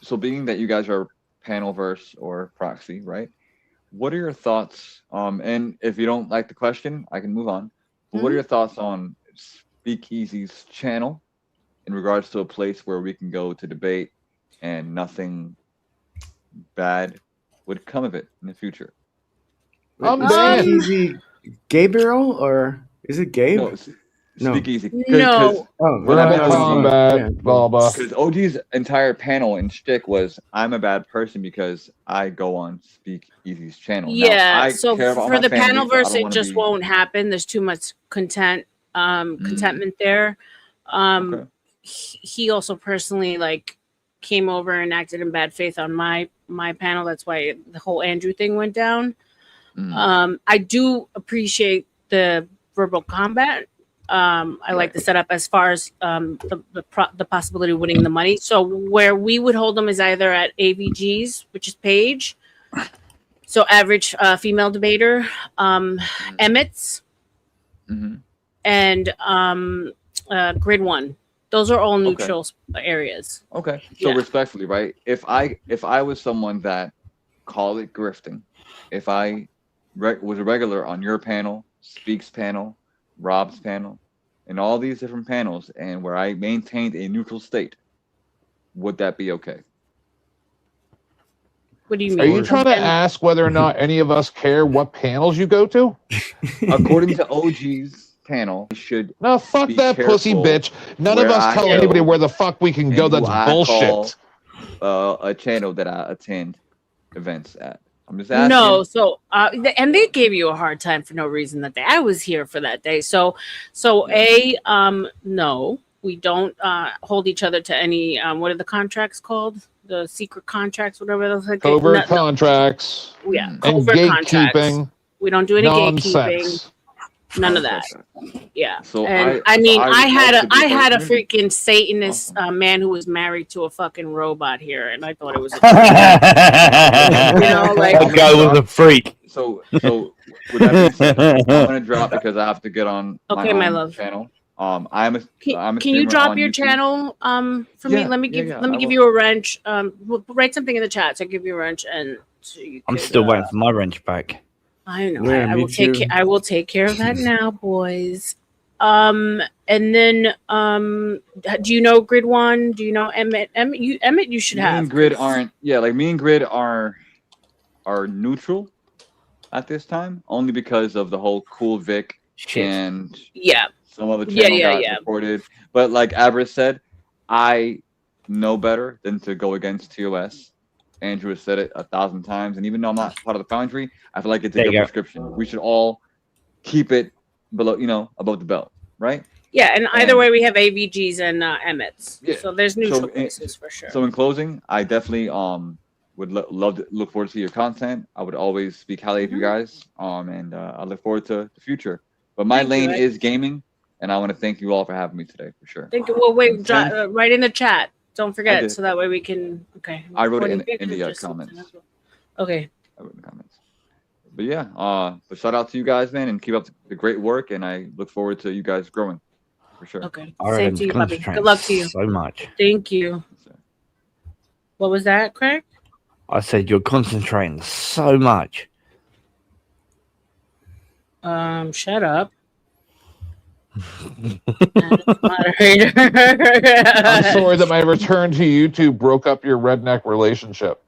So being that you guys are panelverse or proxy, right? What are your thoughts? And if you don't like the question, I can move on. But what are your thoughts on Speakeasy's channel in regards to a place where we can go to debate and nothing bad would come of it in the future?
Speakeasy Gabriel, or is it Gabe?
No, Speakeasy.
No.
Because OG's entire panel and shtick was, I'm a bad person because I go on Speakeasy's channel.
Yeah,
now,
so
care about
for
my
the
family,
panel
so I
verse,
don't
it
wanna
just
be-
won't happen. There's too much contentment there. He also personally came over and acted in bad faith on my panel. That's why the whole Andrew thing went down. I do appreciate the verbal combat. I like the setup as far as the possibility of winning the money. So where we would hold them is either at AVG's, which is Paige, so average female debater, Emmett's, and Grid One. Those are all neutral areas.
Okay. So respectfully, right? If I was someone that call it grifting, if I was a regular on your panel, Speaks panel, Rob's panel, and all these different panels, and where I maintained a neutral state, would that be okay?
What do you
Are you trying to ask whether or not any of us care what panels you go to?
According to OG's panel, I should
no, fuck
be
that pussy
careful
bitch. None of
where
us
I
tell
go
anybody where the fuck we can
and
go.
who
That's
I
bullshit.
call, a channel that I attend events at. I'm just asking.
No, so and they gave you a hard time for no reason that day. I was here for that day. So no, we don't hold each other to any what are the contracts called? The secret contracts, whatever those are.
Covert contracts.
Yeah,
and
covert contracts.
gatekeeping.
We don't do any
nonsense.
gatekeeping. None of that. Yeah.
So
and
I
had
would
a
love to be
freaking Satanist man who was married to a fucking robot here, and I thought it was a
that guy was a freak.
So with that being said, I'm gonna drop because I have to get on
Okay, my love.
channel. I'm a
Can you
streamer
drop
on
your
YouTube.
channel for me?
Yeah,
Let me
yeah,
give
yeah,
let me
I
give
will.
you a wrench. Write something in the chat so I give you a wrench, and so you
I'm
could,
still waiting for my wrench back.
I know.
Yeah,
I
me
will take
too.
I will take care of that now, boys. And then do you know Grid One? Do you know Emmett? Emmett, you should
Me
have.
and Grid aren't. Yeah, like me and Grid are neutral at this time, only because of the whole Cool Vic and
Yeah.
some other
Yeah,
channel
yeah,
got
yeah.
reported. But like Avarice said, I know better than to go against TOS. Andrew has said it 1,000 times, and even though I'm not part of the Foundry, I feel like it's a
There you
good
go.
prescription. We should all keep it below, above the belt, right?
Yeah, and either way, we have AVGs and Emmett's.
Yeah.
So there's neutral
So,
places for sure.
So in closing, I definitely would love to look forward to your content. I would always speak highly of you guys, and I look forward to the future. But my
Thank you,
lane
Ed.
is gaming, and I want to thank you all for having me today, for sure.
Thank you. Well, wait, write in the chat. Don't
I
forget,
did.
so that way we can. Okay.
I wrote it
Recording
in the
pictures, just
comments.
something as well. Okay.
I wrote in the comments. But yeah, but shout out to you guys, man, and keep up the great work. And I look forward to you guys growing, for sure.
Okay.
R.L.M
Same to you, puppy.
concentrates
Good luck to you.
So much.
Thank you. What was that, Craig?
I said you're concentrating so much.
Shut up.
I'm sorry that my return to YouTube broke up your redneck relationship.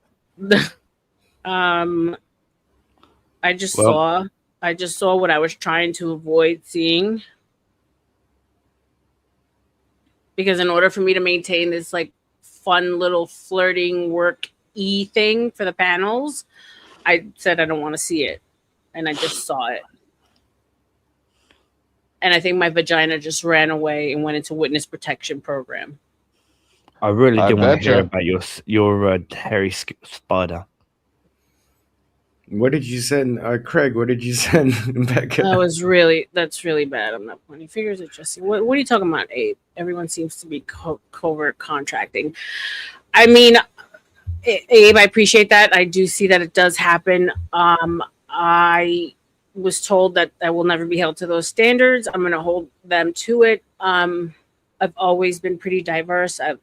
I just saw what I was trying to avoid seeing. Because in order for me to maintain this like fun little flirting work-y thing for the panels, I said I don't want to see it. And I just saw it. And I think my vagina just ran away and went into witness protection program.
I really
I
do want to hear
betcha.
about your hairy spider.
What did you send, Craig? What did you send back?
That's really bad. I'm not pointing fingers at Jesse. What are you talking about, Abe? Everyone seems to be covert contracting. I mean, Abe, I appreciate that. I do see that it does happen. I was told that I will never be held to those standards. I'm going to hold them to it. I've always been pretty diverse. And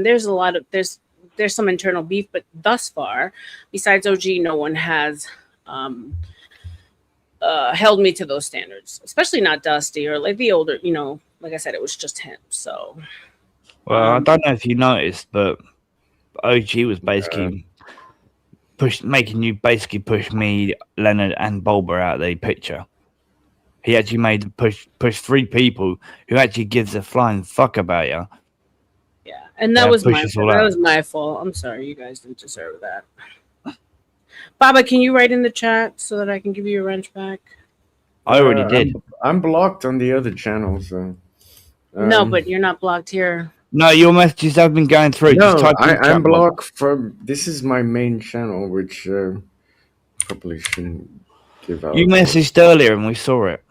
there's a lot of, there's some internal beef, but thus far, besides OG, no one has held me to those standards, especially not Dusty or like the older, like I said, it was just him. So,
well, I don't know if you noticed, but OG was basically making you basically push me, Leonard, and Bulber out of the picture. He actually made push 3 people who actually gives a flying fuck about you.
Yeah, and that was my fault. That was my fault. I'm sorry, you guys didn't deserve that. Baba, can you write in the chat so that I can give you your wrench back?
I already did.
I'm blocked on the other channel, so.
No, but you're not blocked here.
No, your messages have been going through.
No,
Just type in the
I'm
chat
blocked
box.
from. This is my main channel, which probably shouldn't give out.
You messaged earlier and we saw it.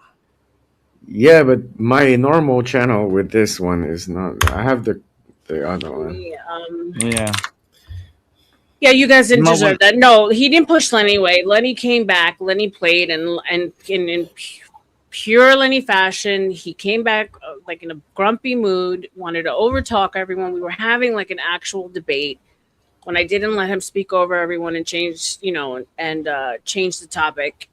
Yeah, but my normal channel with this one is not. I have the other one.
Yeah.
Yeah, you guys didn't deserve that. No, he didn't push Lenny away. Lenny came back. Lenny played, and in pure Lenny fashion, he came back like in a grumpy mood, wanted to overtalk everyone. We were having like an actual debate. When I didn't let him speak over everyone and change, change the topic,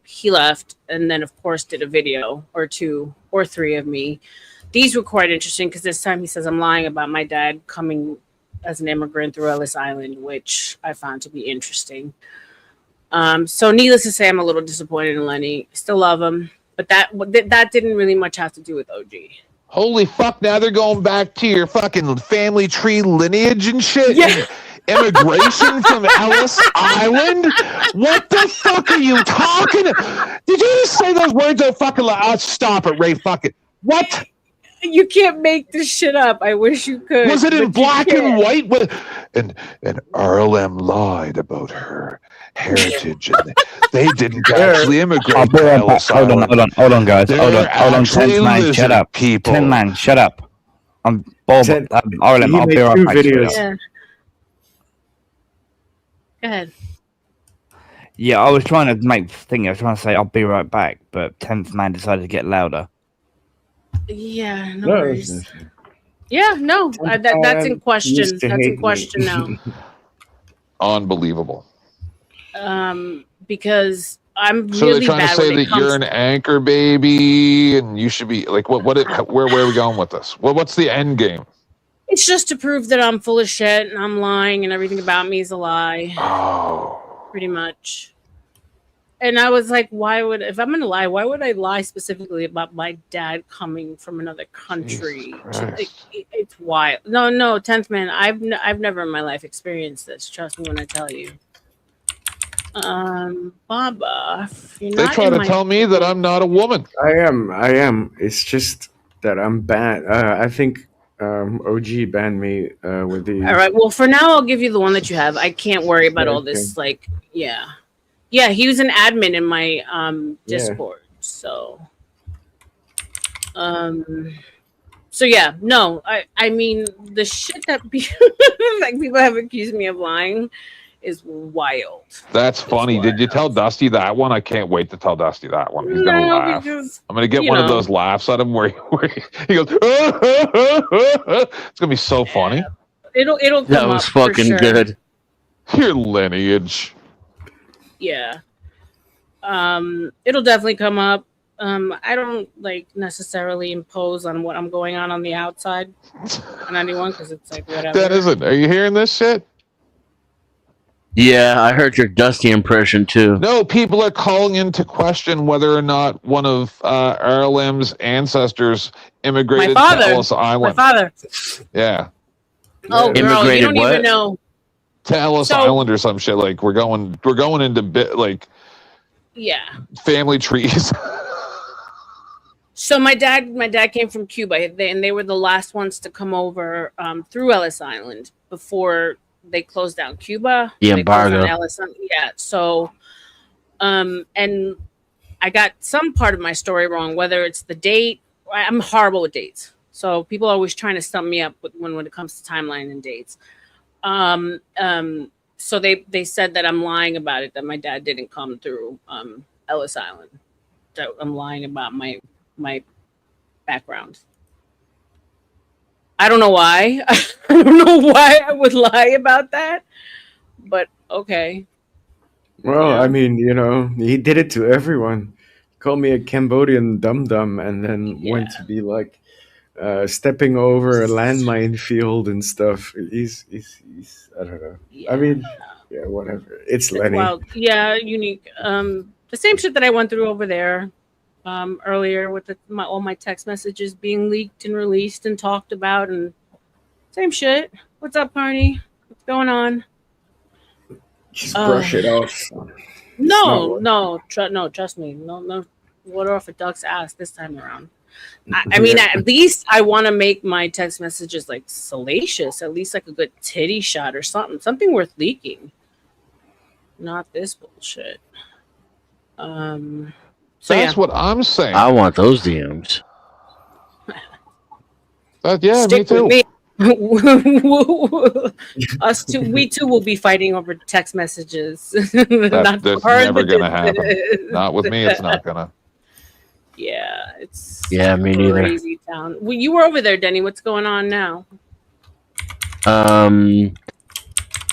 he left, and then of course did a video or 2 or 3 of me. These were quite interesting because this time he says I'm lying about my dad coming as an immigrant through Ellis Island, which I found to be interesting. So needless to say, I'm a little disappointed in Lenny. Still love him, but that didn't really much have to do with OG.
Holy fuck, now they're going back to your fucking family tree lineage and shit?
Yeah.
Immigration from Ellis Island? What the fuck are you talking? Did you just say those words so fucking loud? Stop it, Ray. Fuck it. What?
You can't make this shit up. I wish you could.
Was it in black and white? And R.L.M lied about her heritage, and they didn't actually immigrate.
I'll be right back. Hold on, guys. Hold on, 10th man, shut up.
People.
10 man, shut up. I'm Bob. R.L.M, I'll be right back.
Yeah. Go ahead.
Yeah, I was trying to make thing. I was trying to say I'll be right back, but 10th man decided to get louder.
Yeah, no worries. Yeah, no, that's in question. That's in question now.
Unbelievable.
Because I'm
so
really
they're trying to say that you're an anchor baby, and you should be like, where are we going with this? What's the end game?
It's just to prove that I'm full of shit and I'm lying and everything about me is a lie.
Oh,
pretty much. And I was like, if I'm gonna lie, why would I lie specifically about my dad coming from another country? It's wild. No, 10th man. I've never in my life experienced this. Trust me when I tell you. Baba,
they try to tell me that I'm not a woman.
I am. It's just that I'm banned. I think OG banned me with the.
All right. Well, for now, I'll give you the one that you have. I can't worry about all this. Like, yeah. Yeah, he was an admin in my Discord. So yeah, no, I mean the shit that people have accused me of lying is wild.
That's funny. Did you tell Dusty that one? I can't wait to tell Dusty that one. He's gonna laugh. I'm gonna get one of those laughs at him where he goes. It's gonna be so funny.
It'll come
that was
up
fucking
for sure.
good.
Your lineage.
Yeah. It'll definitely come up. I don't necessarily impose on what I'm going on the outside on anyone because it's like whatever.
That isn't. Are you hearing this shit?
Yeah, I heard your Dusty impression too.
No, people are calling into question whether or not one of R.L.M's ancestors immigrated to Ellis Island.
My father.
Yeah.
Oh, girl, you don't even know.
To Ellis Island or some shit. Like we're going into
Yeah.
family trees.
So my dad came from Cuba, and they were the last ones to come over through Ellis Island before they closed down Cuba.
The
They closed down
embargo.
Ellis Island. Yeah. So, and I got some part of my story wrong, whether it's the date. I'm horrible with dates, so people are always trying to stump me up when it comes to timeline and dates. So they said that I'm lying about it, that my dad didn't come through Ellis Island. That I'm lying about my background. I don't know why. I don't know why I would lie about that, but okay.
Well, I mean, he did it to everyone. He called me a Cambodian dum-dum and then went to be like stepping over a landmine field and stuff. He's I don't know. I mean, yeah, whatever. It's Lenny.
Well, yeah, unique. The same shit that I went through over there earlier with all my text messages being leaked and released and talked about, and same shit. What's up, Carney? What's going on?
Just brush it off.
No, trust me. No water off a duck's ass this time around. I mean, at least I want to make my text messages like salacious, at least like a good titty shot or something worth leaking. Not this bullshit. So
That's what I'm saying.
I want those DMs.
Stick
me too.
with me. Us two, we too will be fighting over text messages.
That's never gonna happen. Not with me. It's not gonna.
Yeah, it's
me neither.
crazy town. Well, you were over there, Denny. What's going on now?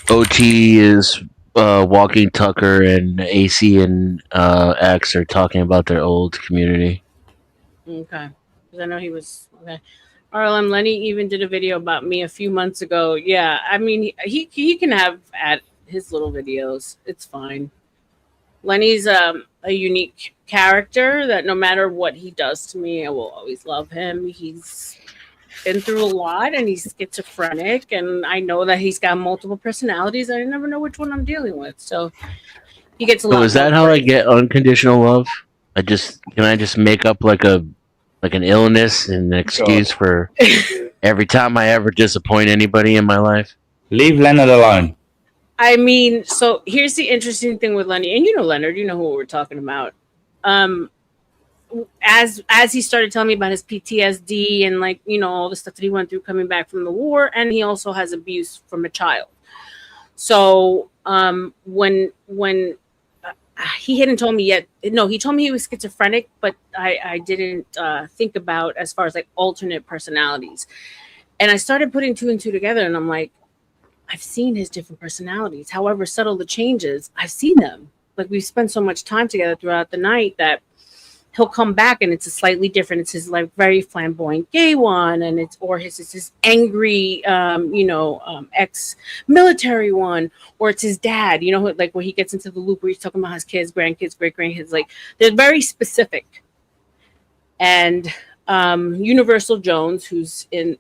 OT is walking Tucker, and AC and X are talking about their old community.
Okay, because I know he was okay. R.L.M. Lenny even did a video about me a few months ago. Yeah, I mean he can have at his little videos. It's fine. Lenny's a unique character that no matter what he does to me, I will always love him. He's been through a lot and he's schizophrenic, and I know that he's got multiple personalities. I never know which one I'm dealing with. So he gets a lot.
So is that how I get unconditional love? Can I just make up like an illness and an excuse for every time I ever disappoint anybody in my life?
Leave Leonard alone.
I mean, so here's the interesting thing with Lenny, and Leonard, you know who we're talking about. As he started telling me about his PTSD and all the stuff that he went through coming back from the war, and he also has abuse from a child. So when he hadn't told me yet, no, he told me he was schizophrenic, but I didn't think about as far as like alternate personalities. And I started putting two and two together, and I'm like, I've seen his different personalities. However subtle the changes, I've seen them. Like we've spent so much time together throughout the night that he'll come back and it's a slightly different. It's his like very flamboyant gay one, and it's his angry, ex-military one, or it's his dad. Like where he gets into the loop where he's talking about his kids, grandkids, great grandkids. Like they're very specific. And Universal Jones, who's a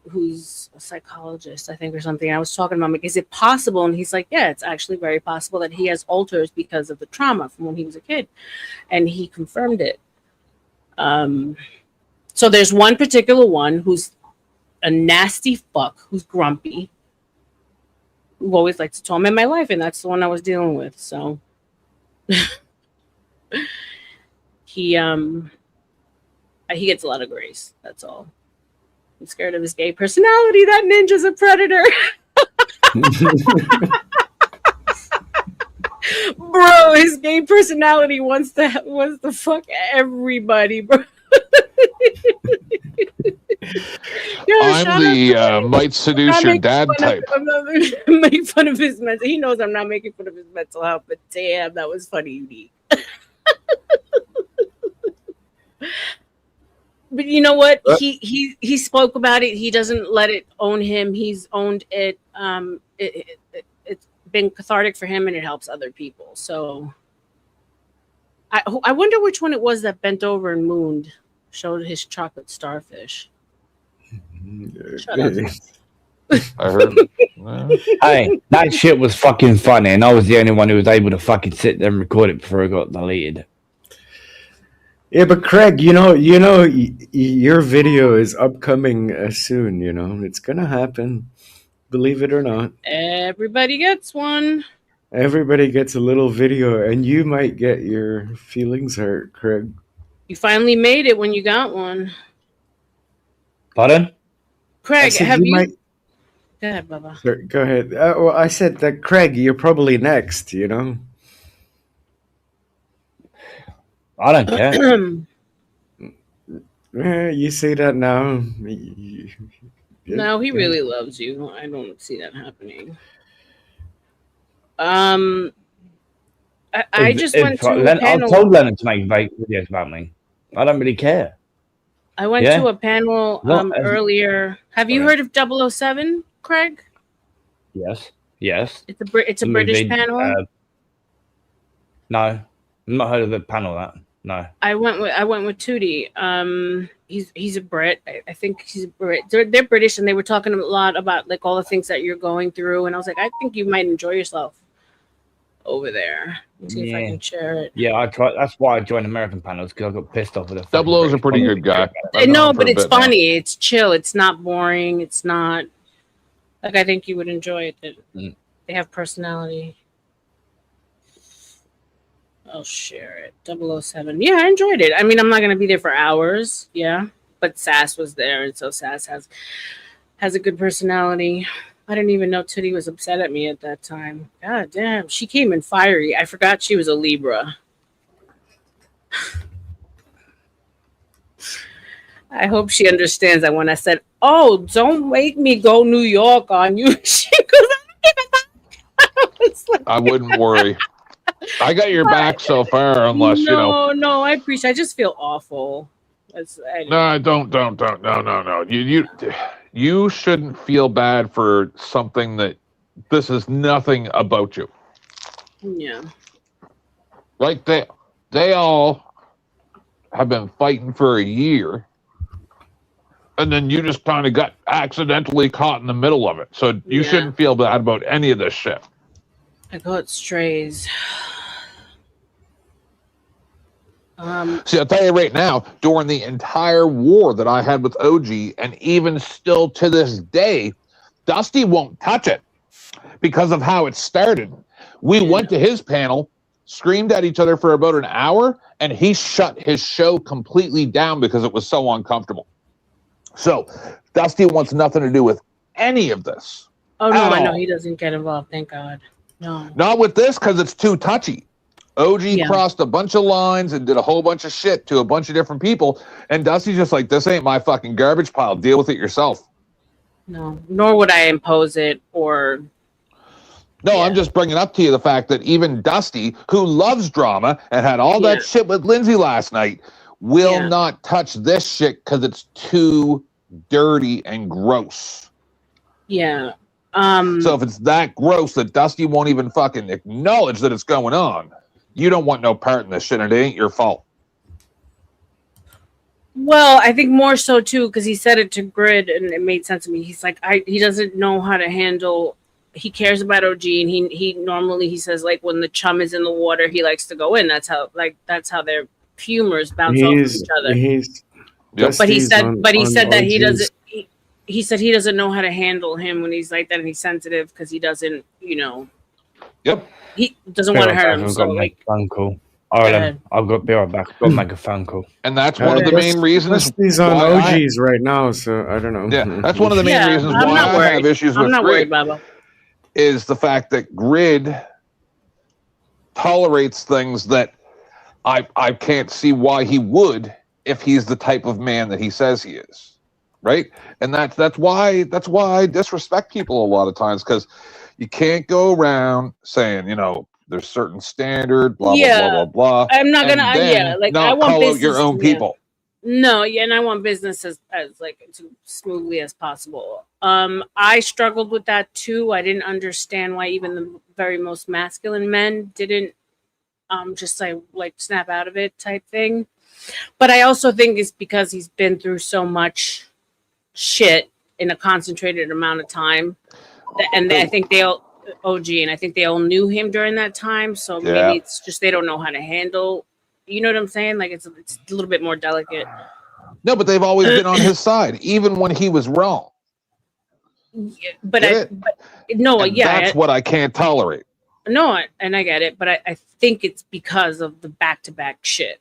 psychologist, I think, or something. I was talking about him, like, is it possible? And he's like, yeah, it's actually very possible that he has alters because of the trauma from when he was a kid. And he confirmed it. So there's one particular one who's a nasty fuck, who's grumpy, who always likes to torment my life, and that's the one I was dealing with. So he gets a lot of grace. That's all. I'm scared of his gay personality. That ninja's a predator. Bro, his gay personality wants to fuck everybody, bro.
I'm the might seduce your dad type.
I'm not making fun of his mental. He knows I'm not making fun of his mental health, but damn, that was funny, unique. But you know what? He spoke about it. He doesn't let it own him. He's owned it. been cathartic for him, and it helps other people. So I wonder which one it was that bent over and mooned, showed his chocolate starfish. Shut up.
I heard.
Hey, that shit was fucking funny, and I was the only one who was able to fucking sit there and record it before it got deleted.
Yeah, but Craig, your video is upcoming soon. It's gonna happen. Believe it or not.
Everybody gets one.
Everybody gets a little video, and you might get your feelings hurt, Craig.
You finally made it when you got one.
Pardon?
Craig, have you?
Might...
Go ahead, Bubba.
Sure, go ahead. Well, I said that, Craig, you're probably next,
I don't care.
You say that now.
No, he really loves you. I don't see that happening. I just went to a panel.
I told Leonard to make videos about me. I don't really care.
I went to a panel earlier. Have you heard of 007, Craig?
Yes.
It's a British panel.
No, I've not heard of the panel. That no.
I went with Tootie. He's a Brit. I think he's a Brit. They're British, and they were talking a lot about like all the things that you're going through. And I was like, I think you might enjoy yourself over there. Let's see if I can share it.
Yeah, I tried. That's why I joined American panels, because I got pissed off with it.
Double-O's a pretty good guy.
No, but it's funny. It's chill. It's not boring. It's not like, I think you would enjoy it. They have personality. I'll share it. 007. Yeah, I enjoyed it. I mean, I'm not gonna be there for hours. Yeah, but Sass was there, and so Sass has a good personality. I didn't even know Tootie was upset at me at that time. God damn, she came in fiery. I forgot she was a Libra. I hope she understands that when I said, "Oh, don't make me go New York on you," she goes,
I wouldn't worry. I got your back so far, unless
No, I appreciate. I just feel awful.
No, don't. No. You shouldn't feel bad for something that this is nothing about you.
Yeah.
Like they all have been fighting for a year, and then you just kind of got accidentally caught in the middle of it. So you shouldn't feel bad about any of this shit.
I got strays.
See, I'll tell you right now, during the entire war that I had with OG, and even still to this day, Dusty won't touch it because of how it started. We went to his panel, screamed at each other for about an hour, and he shut his show completely down because it was so uncomfortable. So Dusty wants nothing to do with any of this.
Oh, no, I know. He doesn't get involved. Thank God. No.
Not with this, because it's too touchy. OG crossed a bunch of lines and did a whole bunch of shit to a bunch of different people. And Dusty's just like, this ain't my fucking garbage pile. Deal with it yourself.
No, nor would I impose it or...
No, I'm just bringing up to you the fact that even Dusty, who loves drama and had all that shit with Lindsay last night, will not touch this shit because it's too dirty and gross.
Yeah.
So if it's that gross that Dusty won't even fucking acknowledge that it's going on, you don't want no part in this shit, and it ain't your fault.
Well, I think more so too, because he said it to Grid, and it made sense to me. He's like, he doesn't know how to handle. He cares about OG, and he normally, he says, like, when the chum is in the water, he likes to go in. That's how their humors bounce off each other. But he said that he doesn't. He said he doesn't know how to handle him when he's like that, and he's sensitive because he doesn't,
Yep.
He doesn't want to hurt him.
I've got to make a phone call. R.L.M, I've got to be right back. I've got to make a phone call.
And that's one of the main reasons.
He's on OGs right now, so I don't know.
Yeah, that's one of the main reasons why I have issues with Grid. Is the fact that Grid tolerates things that I can't see why he would if he's the type of man that he says he is. Right? And that's why I disrespect people a lot of times, because you can't go around saying, there's certain standard, blah, blah, blah, blah, blah.
I'm not gonna,
not
I want
call out your own people.
No, yeah, and I want business as like as smoothly as possible. I struggled with that too. I didn't understand why even the very most masculine men didn't just like snap out of it type thing. But I also think it's because he's been through so much shit in a concentrated amount of time. And I think they all OG and I think they all knew him during that time. So maybe it's just they don't know how to handle, you know what I'm saying? Like it's a little bit more delicate.
No, but they've always been on his side, even when he was wrong.
Yeah, but that's
what I can't tolerate.
No, and I get it, but I think it's because of the back-to-back shit.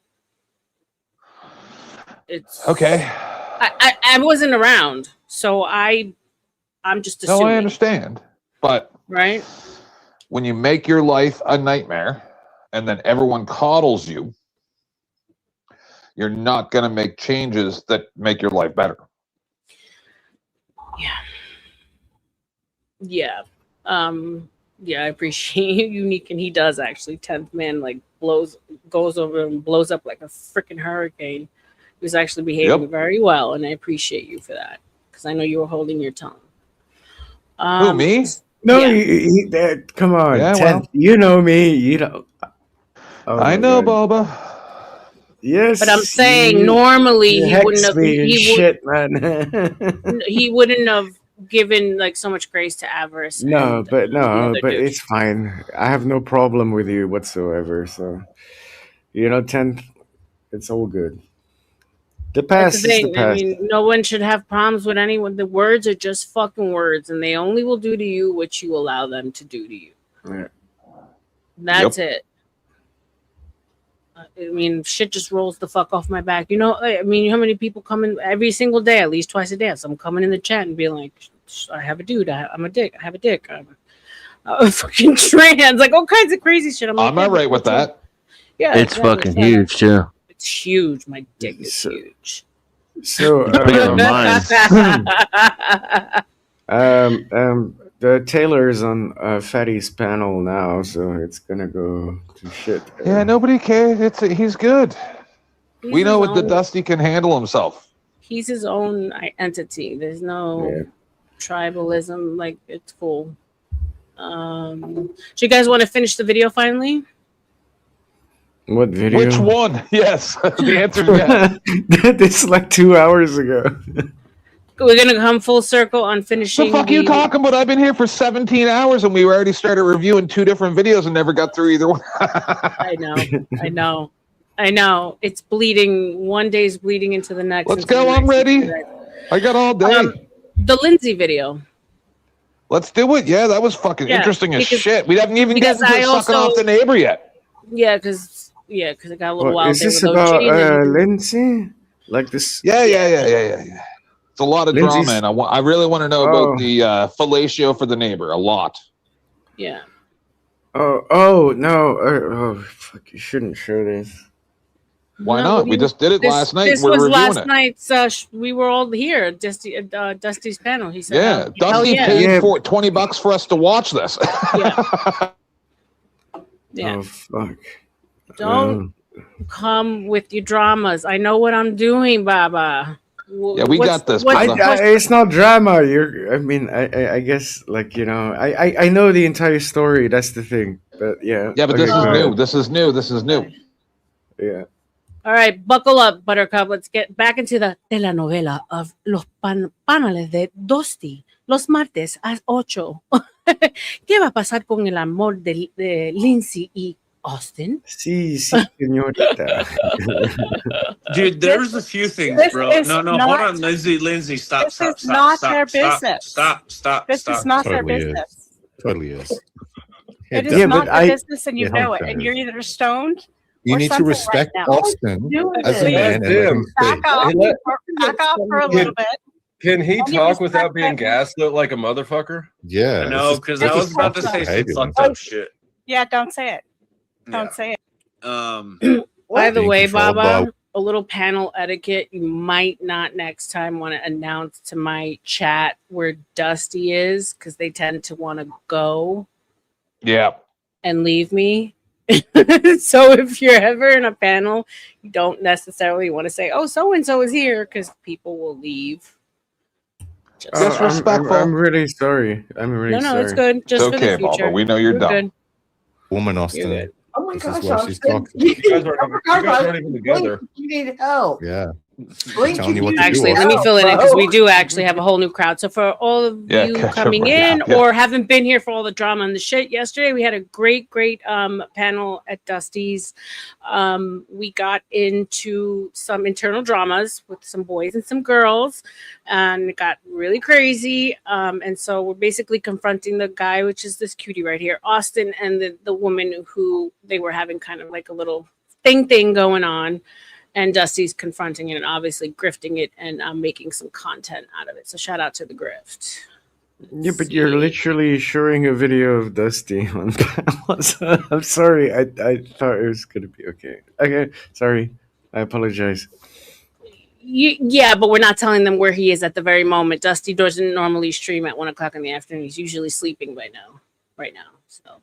It's
okay.
I wasn't around, so I'm just assuming.
No, I understand, but
right
when you make your life a nightmare, and then everyone coddles you, you're not going to make changes that make your life better.
Yeah. Yeah, I appreciate Unique, and he does actually. 10th Man like goes over and blows up like a freaking hurricane. He was actually behaving very well, and I appreciate you for that because I know you were holding your tongue.
Who, me?
No,
yeah.
Come on,
Yeah,
10th.
well.
You know me. You know. Oh
I know, Boba.
Yes,
but I'm saying normally
you
he
hex
wouldn't have.
me and
He
shit, man.
he wouldn't have given like so much grace to Avarice.
No,
and,
but
the other dude.
it's fine. I have no problem with you whatsoever. So, 10th, it's all good. The
That's
past
the
is the
thing. I
past.
mean, no one should have problems with anyone. The words are just fucking words, and they only will do to you what you allow them to do to you.
Yeah.
That's it. I mean, shit just rolls the fuck off my back. I mean, how many people come in every single day, at least twice a day? Some coming in the chat and be like, I have a dude. I'm a dick. I have a dick. I'm a fucking trans. Like all kinds of crazy shit.
I'm all right with that.
Yeah.
It's fucking huge, too.
It's huge. My dick is huge.
So,
bigger than mine.
The Taylor is on Fatty's panel now, so it's gonna go to shit.
Yeah, nobody cares. He's good. We know what the
own-
Dusty can handle himself.
He's his own entity. There's no tribalism. Like it's cool. Do you guys want to finish the video finally?
What video?
Which one? Yes. The answer is yes.
This is like 2 hours ago.
We're gonna come full circle on finishing.
The fuck you talking about? I've been here for 17 hours and we already started reviewing 2 different videos and never got through either one.
I know. It's bleeding. One day's bleeding into the next.
Let's go. I'm ready. I got all day.
The Lindsay video.
Let's do it. Yeah, that was fucking interesting as shit. We haven't even gotten to sucking off the neighbor yet.
Yeah, because it got a little wild.
Is this about Lindsay? Like this?
Yeah. It's a lot of drama, and I really want to know about the fellatio for the neighbor. A lot.
Yeah.
Oh no! Fuck! You shouldn't show this.
Why not? We just did it last night.
This was last night's. We were all here. Dusty's panel. He said,
"Yeah, Dusty paid for $20 for us to watch this."
Yeah.
Oh fuck!
Don't come with your dramas. I know what I'm doing, Baba.
Yeah, we got this.
It's not drama. I guess, I know the entire story. That's the thing. But yeah.
Yeah, but this is new. This is new.
Yeah.
All right, buckle up, Buttercup. Let's get back into the telenovela of los paneles de Dusty. Los martes a 8. ¿Qué va a pasar con el amor de Lindsay y Austin?
Sí, señorita.
Dude, there's a few things, bro. No, hold on, Lindsay, stop.
This is not their business.
Stop.
This is not their business.
Totally is.
It is not their business, and you know it. And you're either stoned.
You need to respect Austin as a man.
Back off for a little bit.
Can he talk without being gaslit like a motherfucker?
Yeah.
I know, because I was about to say some fucked up shit.
Yeah, don't say it. Don't say it.
By the way, Baba, a little panel etiquette. You might not next time want to announce to my chat where Dusty is, because they tend to want to go.
Yeah.
And leave me. So if you're ever in a panel, you don't necessarily want to say, "Oh, so and so is here," because people will leave.
Disrespectful. I'm really sorry. I'm really sorry.
No, it's good. Just for the
okay,
future.
Barbara. We know you're dumb.
Good.
Woman,
You're
Austin.
good.
Oh my
This
gosh,
is why she's
Austin.
talking. You guys aren't even together.
You need help.
Yeah.
Blink
Telling you what
and
to do.
Actually, let
Austin.
me fill it in because we do actually have a whole new crowd. So for all of
Yeah,
you
catch
coming
everybody
in
up, yeah.
or haven't been here for all the drama and the shit, yesterday we had a great panel at Dusty's. We got into some internal dramas with some boys and some girls, and it got really crazy. And so we're basically confronting the guy, which is this cutie right here, Austin, and the woman who they were having kind of like a little thing going on. And Dusty's confronting it and obviously grifting it and making some content out of it. So shout out to the grift.
Yeah, but you're literally showing a video of Dusty on panel. I'm sorry. I thought it was gonna be okay. Okay, sorry. I apologize.
Yeah, but we're not telling them where he is at the very moment. Dusty doesn't normally stream at 1 o'clock in the afternoon. He's usually sleeping right now. So.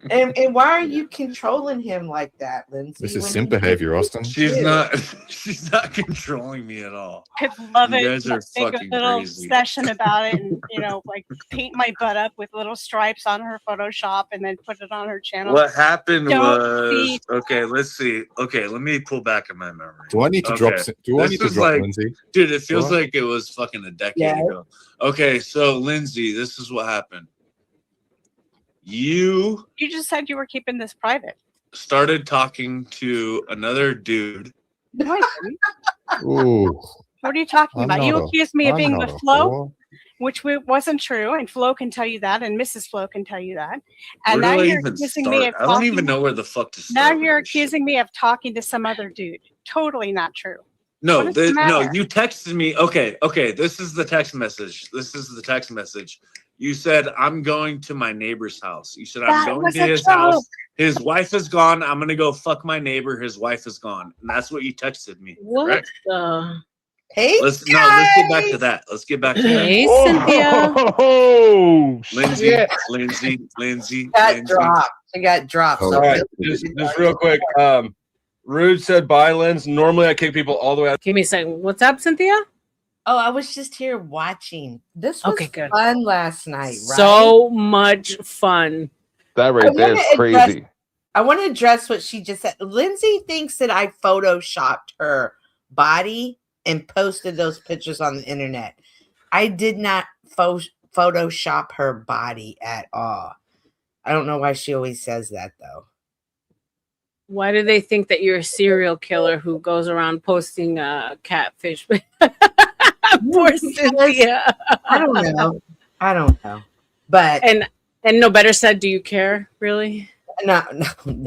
And why are you controlling him like that, Lindsay?
This is simp behavior, Austin.
She's not controlling me at all.
I love
You
it.
guys are
Make a
fucking
little
crazy.
session about it, and like paint my butt up with little stripes on her Photoshop, and then put it on her channel.
What happened
Don't be-
was okay. Let's see. Okay, let me pull back in my memory.
Do I need to drop? Do I need to drop
like,
Lindsay?
Dude, it feels
Do I?
like it was fucking a decade
Yeah.
ago. Okay, so Lindsay, this is what happened. You
You just said you were keeping this private.
started talking to another dude.
No, I didn't.
Ooh.
What are you talking
I'm
about? You
not a-
accused me of
I'm
being
not
with
a
Flo,
whore.
which wasn't true, and Flo can tell you that, and Mrs. Flo can tell you that. And
Where
now
do I
you're
even
accusing
start?
me of
I don't
talking.
even know where the fuck to
Now
start. with
you're
this shit.
accusing me of talking to some other dude. Totally not true.
No,
What is the
no,
matter?
you texted me. Okay, this is the text message. You said, I'm going to my neighbor's house. You said, I'm
That
going
was
to
a
his
joke.
house. His wife is gone. I'm going to go fuck my neighbor. His wife is gone. And that's what you texted me.
What
correct?
the?
Hey,
Let's get back to that. Let's get back to that.
Hey, Cynthia.
Oh,
Lindsay.
Got dropped. She got dropped.
All
So
right, just real quick. Rude said bye, Linz. Normally I kick people all the way out.
Give me a second. What's up, Cynthia?
Oh, I was just here watching. This was
Okay, good.
fun last night, right?
So much fun.
That right there is crazy.
I want to address what she just said. Lindsay thinks that I photoshopped her body and posted those pictures on the internet. I did not photoshop her body at all. I don't know why she always says that though.
Why do they think that you're a serial killer who goes around posting catfish? Poor Cynthia.
I don't know. But
and no better said, do you care? Really?
No.
Not in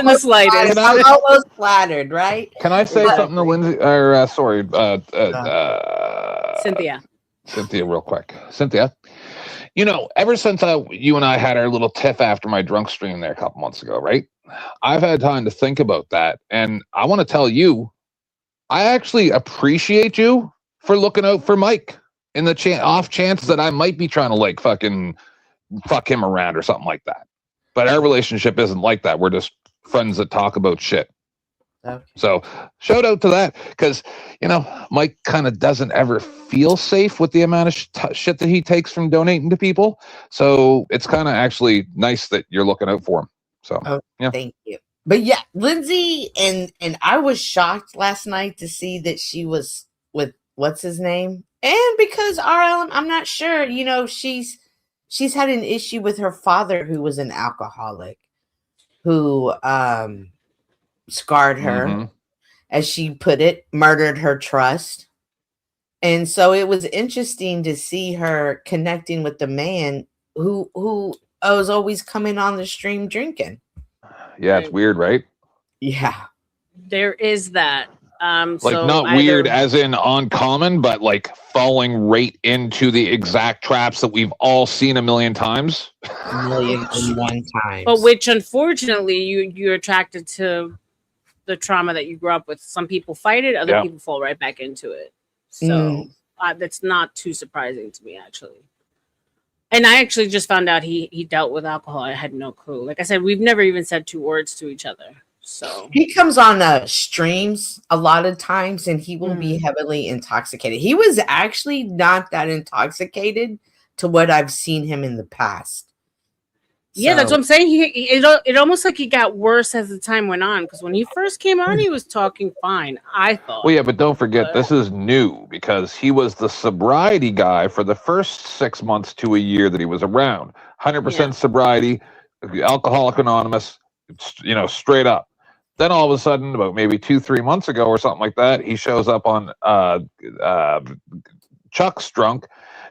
the slightest.
I'm almost flattered, right?
Can I say something to Lindsay? Or
Cynthia.
Cynthia, real quick. Cynthia, ever since you and I had our little tiff after my drunk stream there a couple months ago, right? I've had time to think about that, and I want to tell you, I actually appreciate you for looking out for Mike in the off chance that I might be trying to fucking fuck him around or something like that. But our relationship isn't like that. We're just friends that talk about shit.
Okay.
So shout out to that, because Mike kind of doesn't ever feel safe with the amount of shit that he takes from donating to people. So it's kind of actually nice that you're looking out for him. So yeah,
thank you. But yeah, Lindsay and I was shocked last night to see that she was with what's his name, and because R.L.M, I'm not sure. She's had an issue with her father, who was an alcoholic, who scarred her, as she put it, murdered her trust. And so it was interesting to see her connecting with the man who was always coming on the stream drinking.
Yeah, it's weird, right?
Yeah.
There is that. So
not weird as in uncommon, but falling right into the exact traps that we've all seen a million times.
A million and one times.
But which, unfortunately, you're attracted to the trauma that you grew up with. Some people fight it, other people fall right back into it. So that's not too surprising to me, actually. And I actually just found out he dealt with alcohol. I had no clue. Like I said, we've never even said 2 words to each other. So
he comes on streams a lot of times, and he will be heavily intoxicated. He was actually not that intoxicated to what I've seen him in the past.
Yeah, that's what I'm saying. It almost like he got worse as the time went on, because when he first came on, he was talking fine, I thought.
Well, yeah, but don't forget, this is new because he was the sobriety guy for the first 6 months to a year that he was around. 100% sobriety, Alcoholic Anonymous, straight up. Then all of a sudden, about maybe 2-3 months ago or something like that, he shows up on Chuck's Drunk,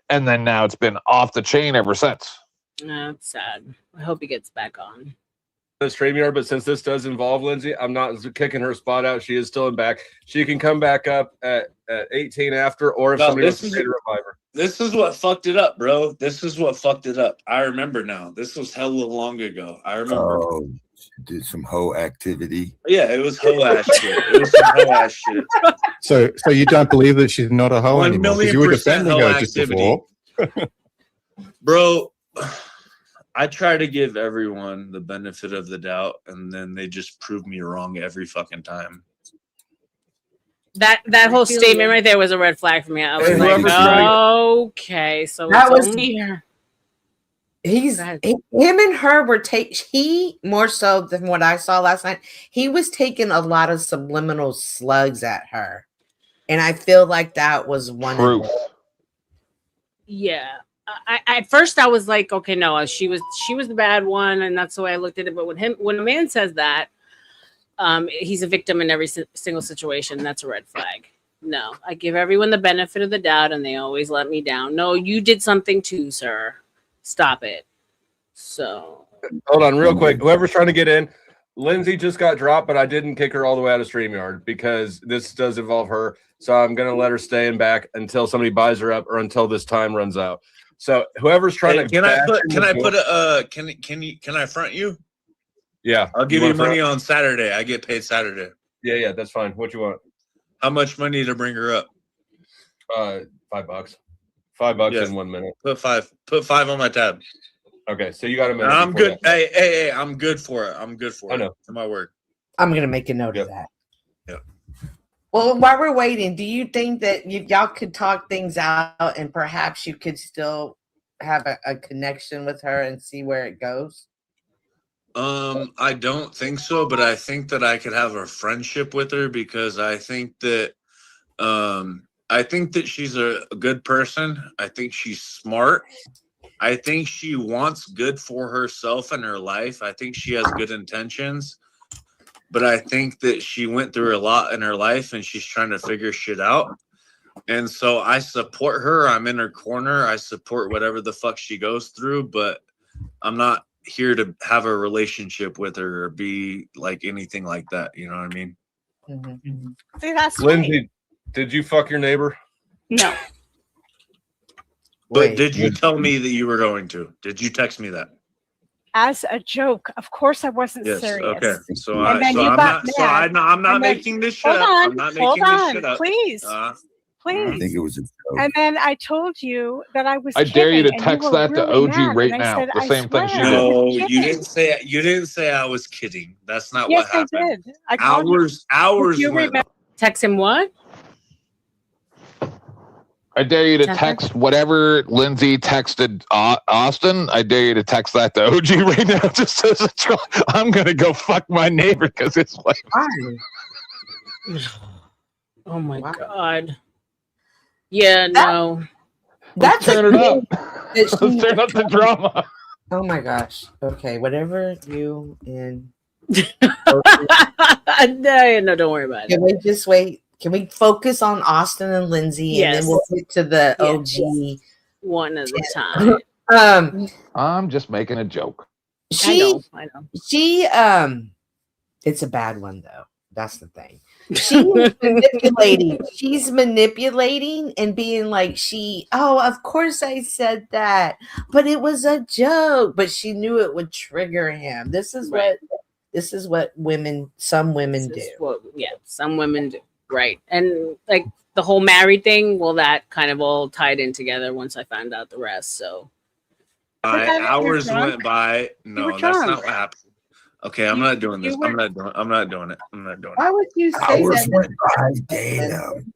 and then now it's been off the chain ever since.
That's sad. I hope he gets back on
the StreamYard, but since this does involve Lindsay, I'm not kicking her spot out. She is still in back. She can come back up at 18 after, or if somebody wants to revive her.
This is what fucked it up, bro. This is what fucked it up. I remember now. This was hella long ago. I remember.
Oh, did some hoe activity.
Yeah, it was hoe ass shit. It was some hoe ass shit.
So you don't believe that she's not a hoe
1
anymore? Because
million
you were
percent
defending
hoe
her just
activity.
before.
Bro, I try to give everyone the benefit of the doubt, and then they just prove me wrong every fucking time.
That whole statement right there was a red flag for me. I was like, okay, so
that was
here.
Him and her were he more so than what I saw last night. He was taking a lot of subliminal slugs at her, and I feel like that was one of them.
Yeah. At first I was like, okay, no, she was the bad one, and that's the way I looked at it. But when a man says that, he's a victim in every single situation. That's a red flag. No, I give everyone the benefit of the doubt, and they always let me down. No, you did something too, sir. Stop it. So
hold on, real quick. Whoever's trying to get in, Lindsay just got dropped, but I didn't kick her all the way out of StreamYard because this does involve her. So I'm gonna let her stay in back until somebody buys her up or until this time runs out. So whoever's trying to
can I front you?
Yeah,
I'll give you money on Saturday. I get paid Saturday.
Yeah, that's fine. What you want?
How much money to bring her up?
$5. $5 in 1 minute.
Put five on my tab.
Okay, so you got a minute.
I'm good. Hey, I'm good for it. I know. To my word.
I'm gonna make a note of that.
Yeah.
Well, while we're waiting, do you think that y'all could talk things out and perhaps you could still have a connection with her and see where it goes?
I don't think so, but I think that I could have a friendship with her because I think that she's a good person. I think she's smart. I think she wants good for herself and her life. I think she has good intentions. But I think that she went through a lot in her life and she's trying to figure shit out. And so I support her. I'm in her corner. I support whatever the fuck she goes through, but I'm not here to have a relationship with her or be like anything like that. You know what I mean?
Mm-hmm.
See, that's
Lindsay, did you fuck your neighbor?
No.
But did you tell me that you were going to? Did you text me that?
As a joke, of course, I wasn't
Yes.
serious.
Okay. So
And then you got mad.
I'm not
And then-
making this shit
hold
up.
on,
I'm not
hold
making this
on,
shit up.
please. Please.
I think it was a joke.
And then I told you that I was.
I dare you to
kidding, and
text
were
that to
really
OG
mad,
right
and I
now.
said,
The
"I
same thing she
swear,
did.
I was
No, you
kidding."
didn't say I was kidding. That's not
Yes,
what happened.
I did. I called you.
Hours
You
went.
remember?
text him what?
I dare you to
Tucker?
text whatever Lindsay texted Austin. I dare you to text that to OG right now. Just as a troll. I'm gonna go fuck my neighbor because it's like.
Oh my god. Yeah, no.
That's
turn it up.
Let's
turn up the drama.
Oh my gosh. Okay, whatever you and
no, don't worry about it.
can we just wait? Can we focus on Austin and Lindsay and
Yes.
then we'll get to the
Yes.
OG
One at a time.
I'm just making a joke.
She
I know.
She it's a bad one though. That's the thing. She's manipulating. She's manipulating and being like, of course I said that, but it was a joke. But she knew it would trigger him. This is what some women do.
Some women do. Right. And like the whole married thing, well, that kind of all tied in together once I found out the rest. So
by.
You were
Hours
drunk.
went by.
You
No,
were
that's
drunk.
not what happened. Okay, I'm not doing this. I'm not doing it. I'm not doing it.
Why would you say
Hours
that?
went by. Damn.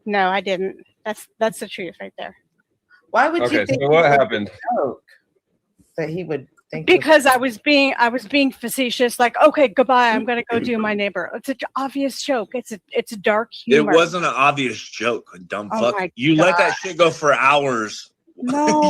No, I didn't. That's the truth right there.
Why would
Okay,
you think
so what happened?
that he would think?
Because I was being facetious, like, okay, goodbye. I'm gonna go do my neighbor. It's an obvious joke. It's a dark
It
humor.
wasn't an obvious joke, dumb
Oh
fuck.
my
You let that
God.
shit go for hours.
No.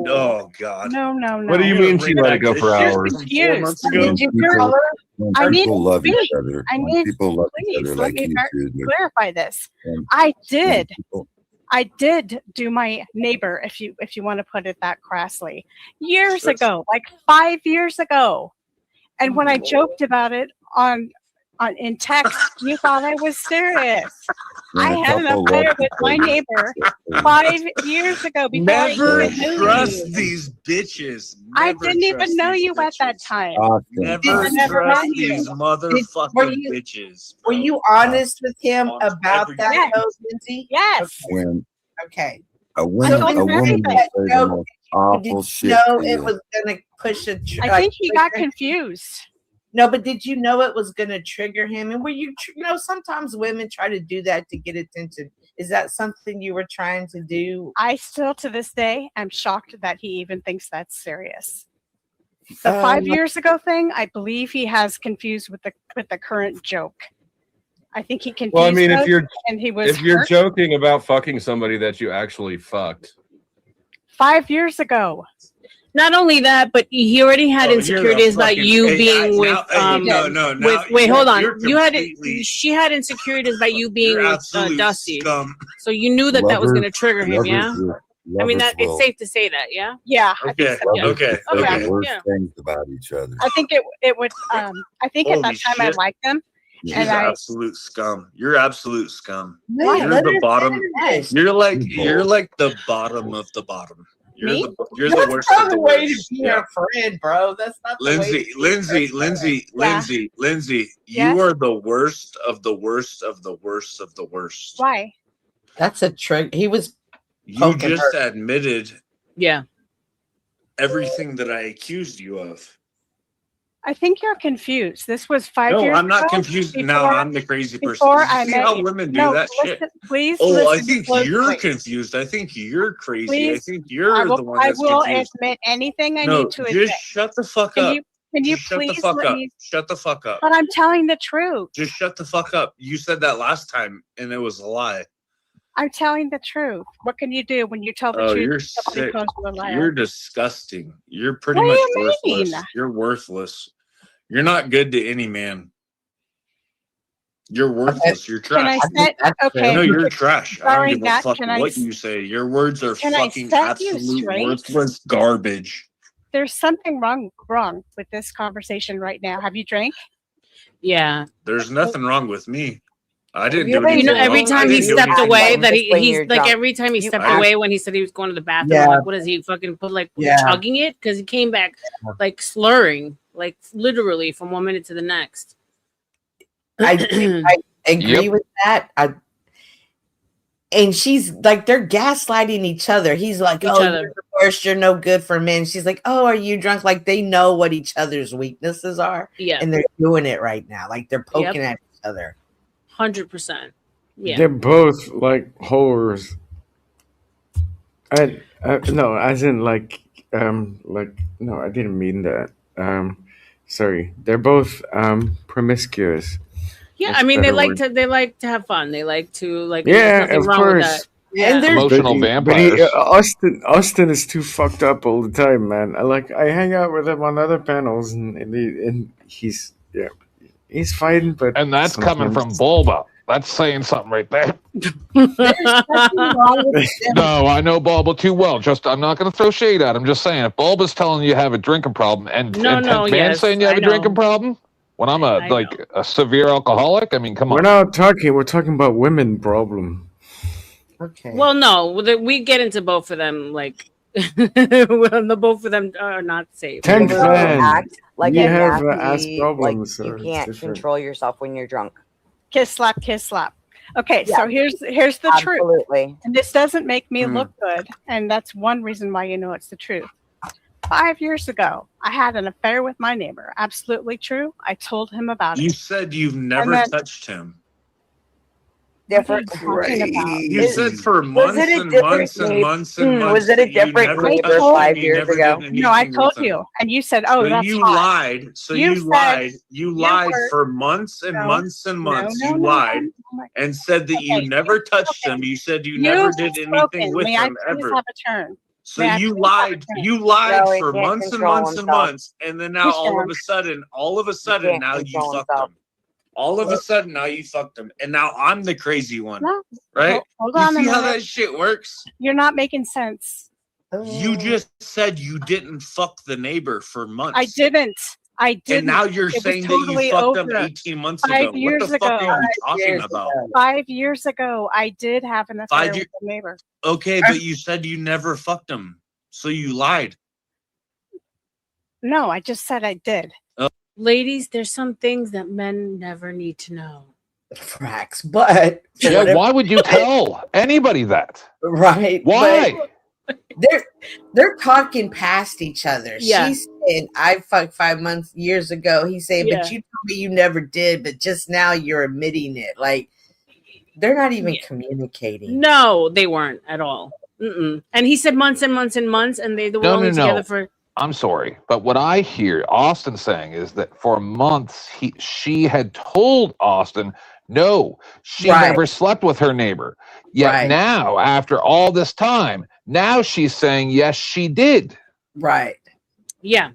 Oh God.
No.
What do you mean she let it go for
You're
hours?
confused.
Did you
People-
color?
When
I need
people love
to
each
speak.
other,
I
when
need
people love each
please
other
let
like
me
you do,
clarify this.
when-
I
when
did.
people-
I did do my neighbor, if you want to put it that crassly, years ago, like 5 years ago. And when I joked about it on in text, you thought I was serious.
when
I
a
had an
couple
affair
loves
with
each
my
other,
neighbor 5 years ago before
Never
I even knew
trust
you.
these bitches.
I
Never
didn't even
trust
know
these
you at that
bitches.
time.
Never
I never met
trust
you.
these
Were
motherfucking
you
bitches.
were you honest with him
On
about that,
everything.
though, Lindsay?
Yes.
when
Okay.
a
So
woman,
when
a
you
woman
made
will
that
say the
joke,
most
did
awful
you
shit
know
to
it
you.
was gonna push a?
I think he got confused.
No, but did you know it was gonna trigger him? And were you, sometimes women try to do that to get attention. Is that something you were trying to do?
I still, to this day, am shocked that he even thinks that's serious. The 5 years ago thing, I believe he has confused with the current joke. I think he confused.
Well, I mean,
us,
if
and he was
you're
hurt
joking about fucking somebody that you actually fucked,
5 years ago.
Not only that, but he already had insecurities about you being with wait, hold on. She had insecurities about you being with Dusty.
Scum.
So you knew that was going to trigger him, yeah? I mean,
lovers
that it's
will-
safe to say that, yeah?
Yeah.
Okay.
lovers
Okay.
will say
Okay.
the worst things about each other.
I think it would. I think at
Holy
that time I
shit.
liked him,
She's
and I.
absolute scum. You're absolute scum.
Why?
You're
Let
the
her
bottom.
finish.
You're like the bottom of the bottom. You're
Me?
the
That's
worst
not
of the
the way to
worst.
be
Yeah.
a friend, bro. That's not the way.
Lindsay,
to be a friend.
Lindsay,
Yes?
you are the worst of the worst of the worst of the worst.
Why?
That's a trick. He was.
You
poking
just
her.
admitted
Yeah.
everything that I accused you of.
I think you're confused. This was 5
No,
years.
I'm not
ago,
confused.
before-
Now I'm the crazy person.
Before
You
I
see
met
how
you.
women do
No,
that
listen,
shit?
please.
Oh, I
listen
think
closely.
you're confused. I think you're crazy.
Please,
I think you're the one
I
that's
will
confused.
admit anything I
No,
need to
just
admit.
shut the fuck
Can
up.
you
Just shut the
please
fuck
let
up.
me?
Shut the fuck up.
But I'm telling the truth.
Just shut the fuck up. You said that last time and it was a lie.
I'm telling the truth. What can you do when you tell the
Oh,
truth?
you're
Somebody
sick.
calls you a liar.
You're disgusting. You're pretty
What
much
do you
worthless.
mean?
You're worthless. You're not good to any man. You're worthless. You're
Can
trash.
I set? Okay.
No, you're trash. I don't
Sorry,
give a
Nat,
fuck
can I
what
s-
you say. Your words are
Can I
fucking
set you
absolute
straight?
worthless garbage.
There's something wrong with this conversation right now. Have you drank?
Yeah.
There's nothing wrong with me. I didn't
You
do anything
know, every
wrong.
time
I
he
didn't do
stepped
anything
away,
wrong.
that
when
he's
you're
like
drunk.
every time he stepped
I-
away when he said he was going to the bathroom,
Yeah.
like what is he fucking put like
Yeah.
chugging it? Because he came back like slurring, like literally from 1 minute to the next.
I agree
Yep.
with that. And she's like, they're gaslighting each other. He's like,
Each
"Oh,
other.
you're the worst. You're no good for men." She's like, "Oh, are you drunk?" Like they know what each other's weaknesses are,
Yeah.
and they're doing it right now. Like they're poking at each other.
100%. Yeah.
They're both like whores. And no, as in like no, I didn't mean that. Sorry, they're both promiscuous.
Yeah,
That's
I mean
a
they
better
like
word.
to have fun. They like to like
Yeah,
there's nothing
of
wrong with
course.
that. Yeah.
And there's
Emotional
But
vampires.
Austin is too fucked up all the time, man. I hang out with him on other panels, and he's fine, but
And that's coming from
sometimes-
Bulba. That's saying something right there.
nothing wrong with them.
No, I know Bulba too well. I'm not going to throw shade at him. Just saying, if Bulba's telling you have a drinking problem, and
No,
10th man
yes,
saying you have
I
a drinking
know.
problem, when I'm
I know.
a severe alcoholic, I mean, come
We're
on.
not talking. We're talking about women problem.
Okay.
Well, no, we get into both of them like well, the both of them are not safe.
10th
Will
man.
act like
You
a
have
nasty,
ass problems.
like you
so it's
can't
different.
control yourself when you're drunk.
Kiss slap, kiss slap. Okay,
Yeah.
so here's the truth.
Absolutely.
And this doesn't make me look good, and that's one reason why you know it's the truth. 5 years ago, I had an affair with my neighbor. Absolutely true. I told him about
You
it.
said you've never touched him.
Different.
You said for months and months and months and months.
Was it a different neighbor 5 years ago?
No, I told you, and you said, "Oh,
so
that's
you
hot."
lied. So you lied. You lied for months and months and months. You lied and said that you never touched him. You said you never did anything with him ever.
Have a turn?
So you lied. You lied for months and months and months, and then now all of a sudden, now you fucked him. All of a sudden, now you fucked him, and now I'm the crazy one, right?
Hold
you
on
see
a
how
minute.
that shit works?
You're not making sense.
You just said you didn't fuck the neighbor for months.
I didn't.
And now you're saying that you fucked him 18 months ago. What the fuck are you talking about?
5 years ago, I did have an affair with the neighbor.
Okay, but you said you never fucked him, so you lied.
No, I just said I did.
Ladies, there's some things that men never need to know.
Facts, but
yeah, why would you tell anybody that?
Right?
Why?
They're talking past each other.
Yeah.
She said, "I fucked 5 years ago." He said, "But you told me you never did. But just now you're admitting it." Like they're not even communicating.
No, they weren't at all. Mm-mm. And he said months and months and months, and they were only together for.
I'm sorry, but what I hear Austin saying is that for months she had told Austin, no, she never slept with her neighbor. Yet now, after all this time, now she's saying yes, she did.
Right.
Yeah.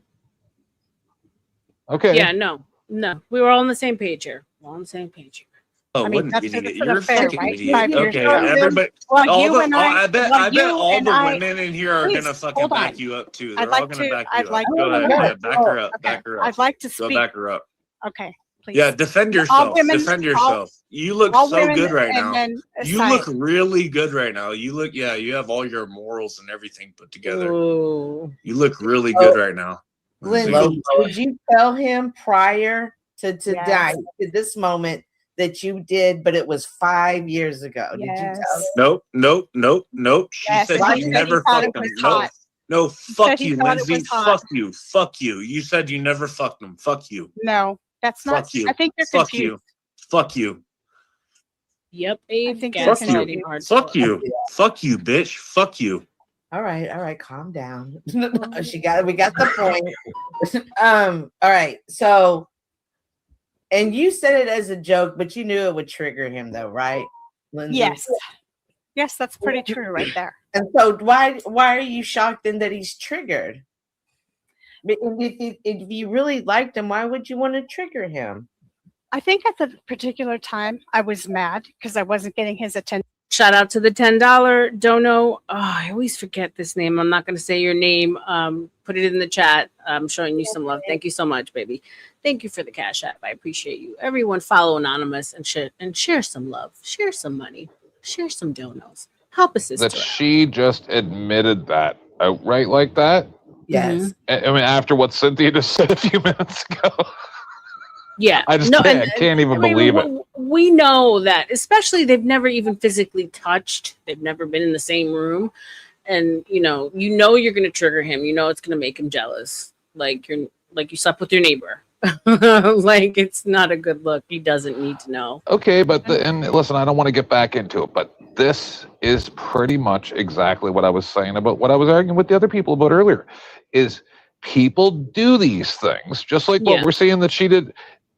Okay.
Yeah. No. We were all on the same page here. We're all on the same page here.
Oh,
I mean,
what an
that's
idiot!
an
You're a
affair,
fucking
right?
idiot.
5 years
Okay,
ago.
everybody.
Well,
all
you
the,
and
I bet
you
all
and
the
I-
women in here are
Please,
gonna fucking
hold
back
on.
you up too.
I'd
They're all
like
gonna
to-
back
I'd
you
like
up.
to-
Go ahead.
Okay.
Yeah, back her up.
Okay.
Back her up.
I'd like to
Go
speak.
back her up.
Okay, please.
Yeah, defend
All
yourself.
women-
Defend yourself. You look
all
so
women
good right
and
now.
men
You
aside.
look really good right now. You look, yeah, you have all your morals and everything put together.
Ooh.
You look really good right now.
Lindsay, did you tell him prior to die to this moment that you did, but it was 5 years ago? Did you tell him?
Nope. She
Yes,
said
and he
she
said he
never
thought
fucked
it was
him.
hot.
No,
He
fuck
said he
you,
thought it
Lindsay.
was hot.
Fuck you. You said you never fucked him. Fuck you.
No, that's not.
Fuck you.
I think you're
Fuck
confused.
you. Fuck you.
Yep.
I think you're
Fuck
confused.
you. Fuck you. Fuck you, bitch. Fuck you.
All right, calm down. We got the point. All right, so, and you said it as a joke, but you knew it would trigger him, though, right, Lindsay?
Yes, that's pretty true right there.
And so, why are you shocked then that he's triggered? If you really liked him, why would you want to trigger him?
I think at the particular time I was mad because I wasn't getting his attention.
Shout out to the $10 dono. Oh, I always forget this name. I'm not going to say your name. Put it in the chat. I'm showing you some love. Thank you so much, baby. Thank you for the Cash App. I appreciate you. Everyone follow Anonymous and share some love. Share some money. Share some donos. Help a sister
That
out.
she just admitted that outright like that.
Yes.
I mean, after what Cynthia just said a few minutes ago.
Yeah.
I just can't even believe it.
We know that, especially they've never even physically touched. They've never been in the same room. And you know you're gonna trigger him. You know it's gonna make him jealous. Like you slept with your neighbor. Like it's not a good look. He doesn't need to know.
Okay, but and listen, I don't want to get back into it, but this is pretty much exactly what I was saying about what I was arguing with the other people about earlier. Is people do these things just like what we're seeing that she did,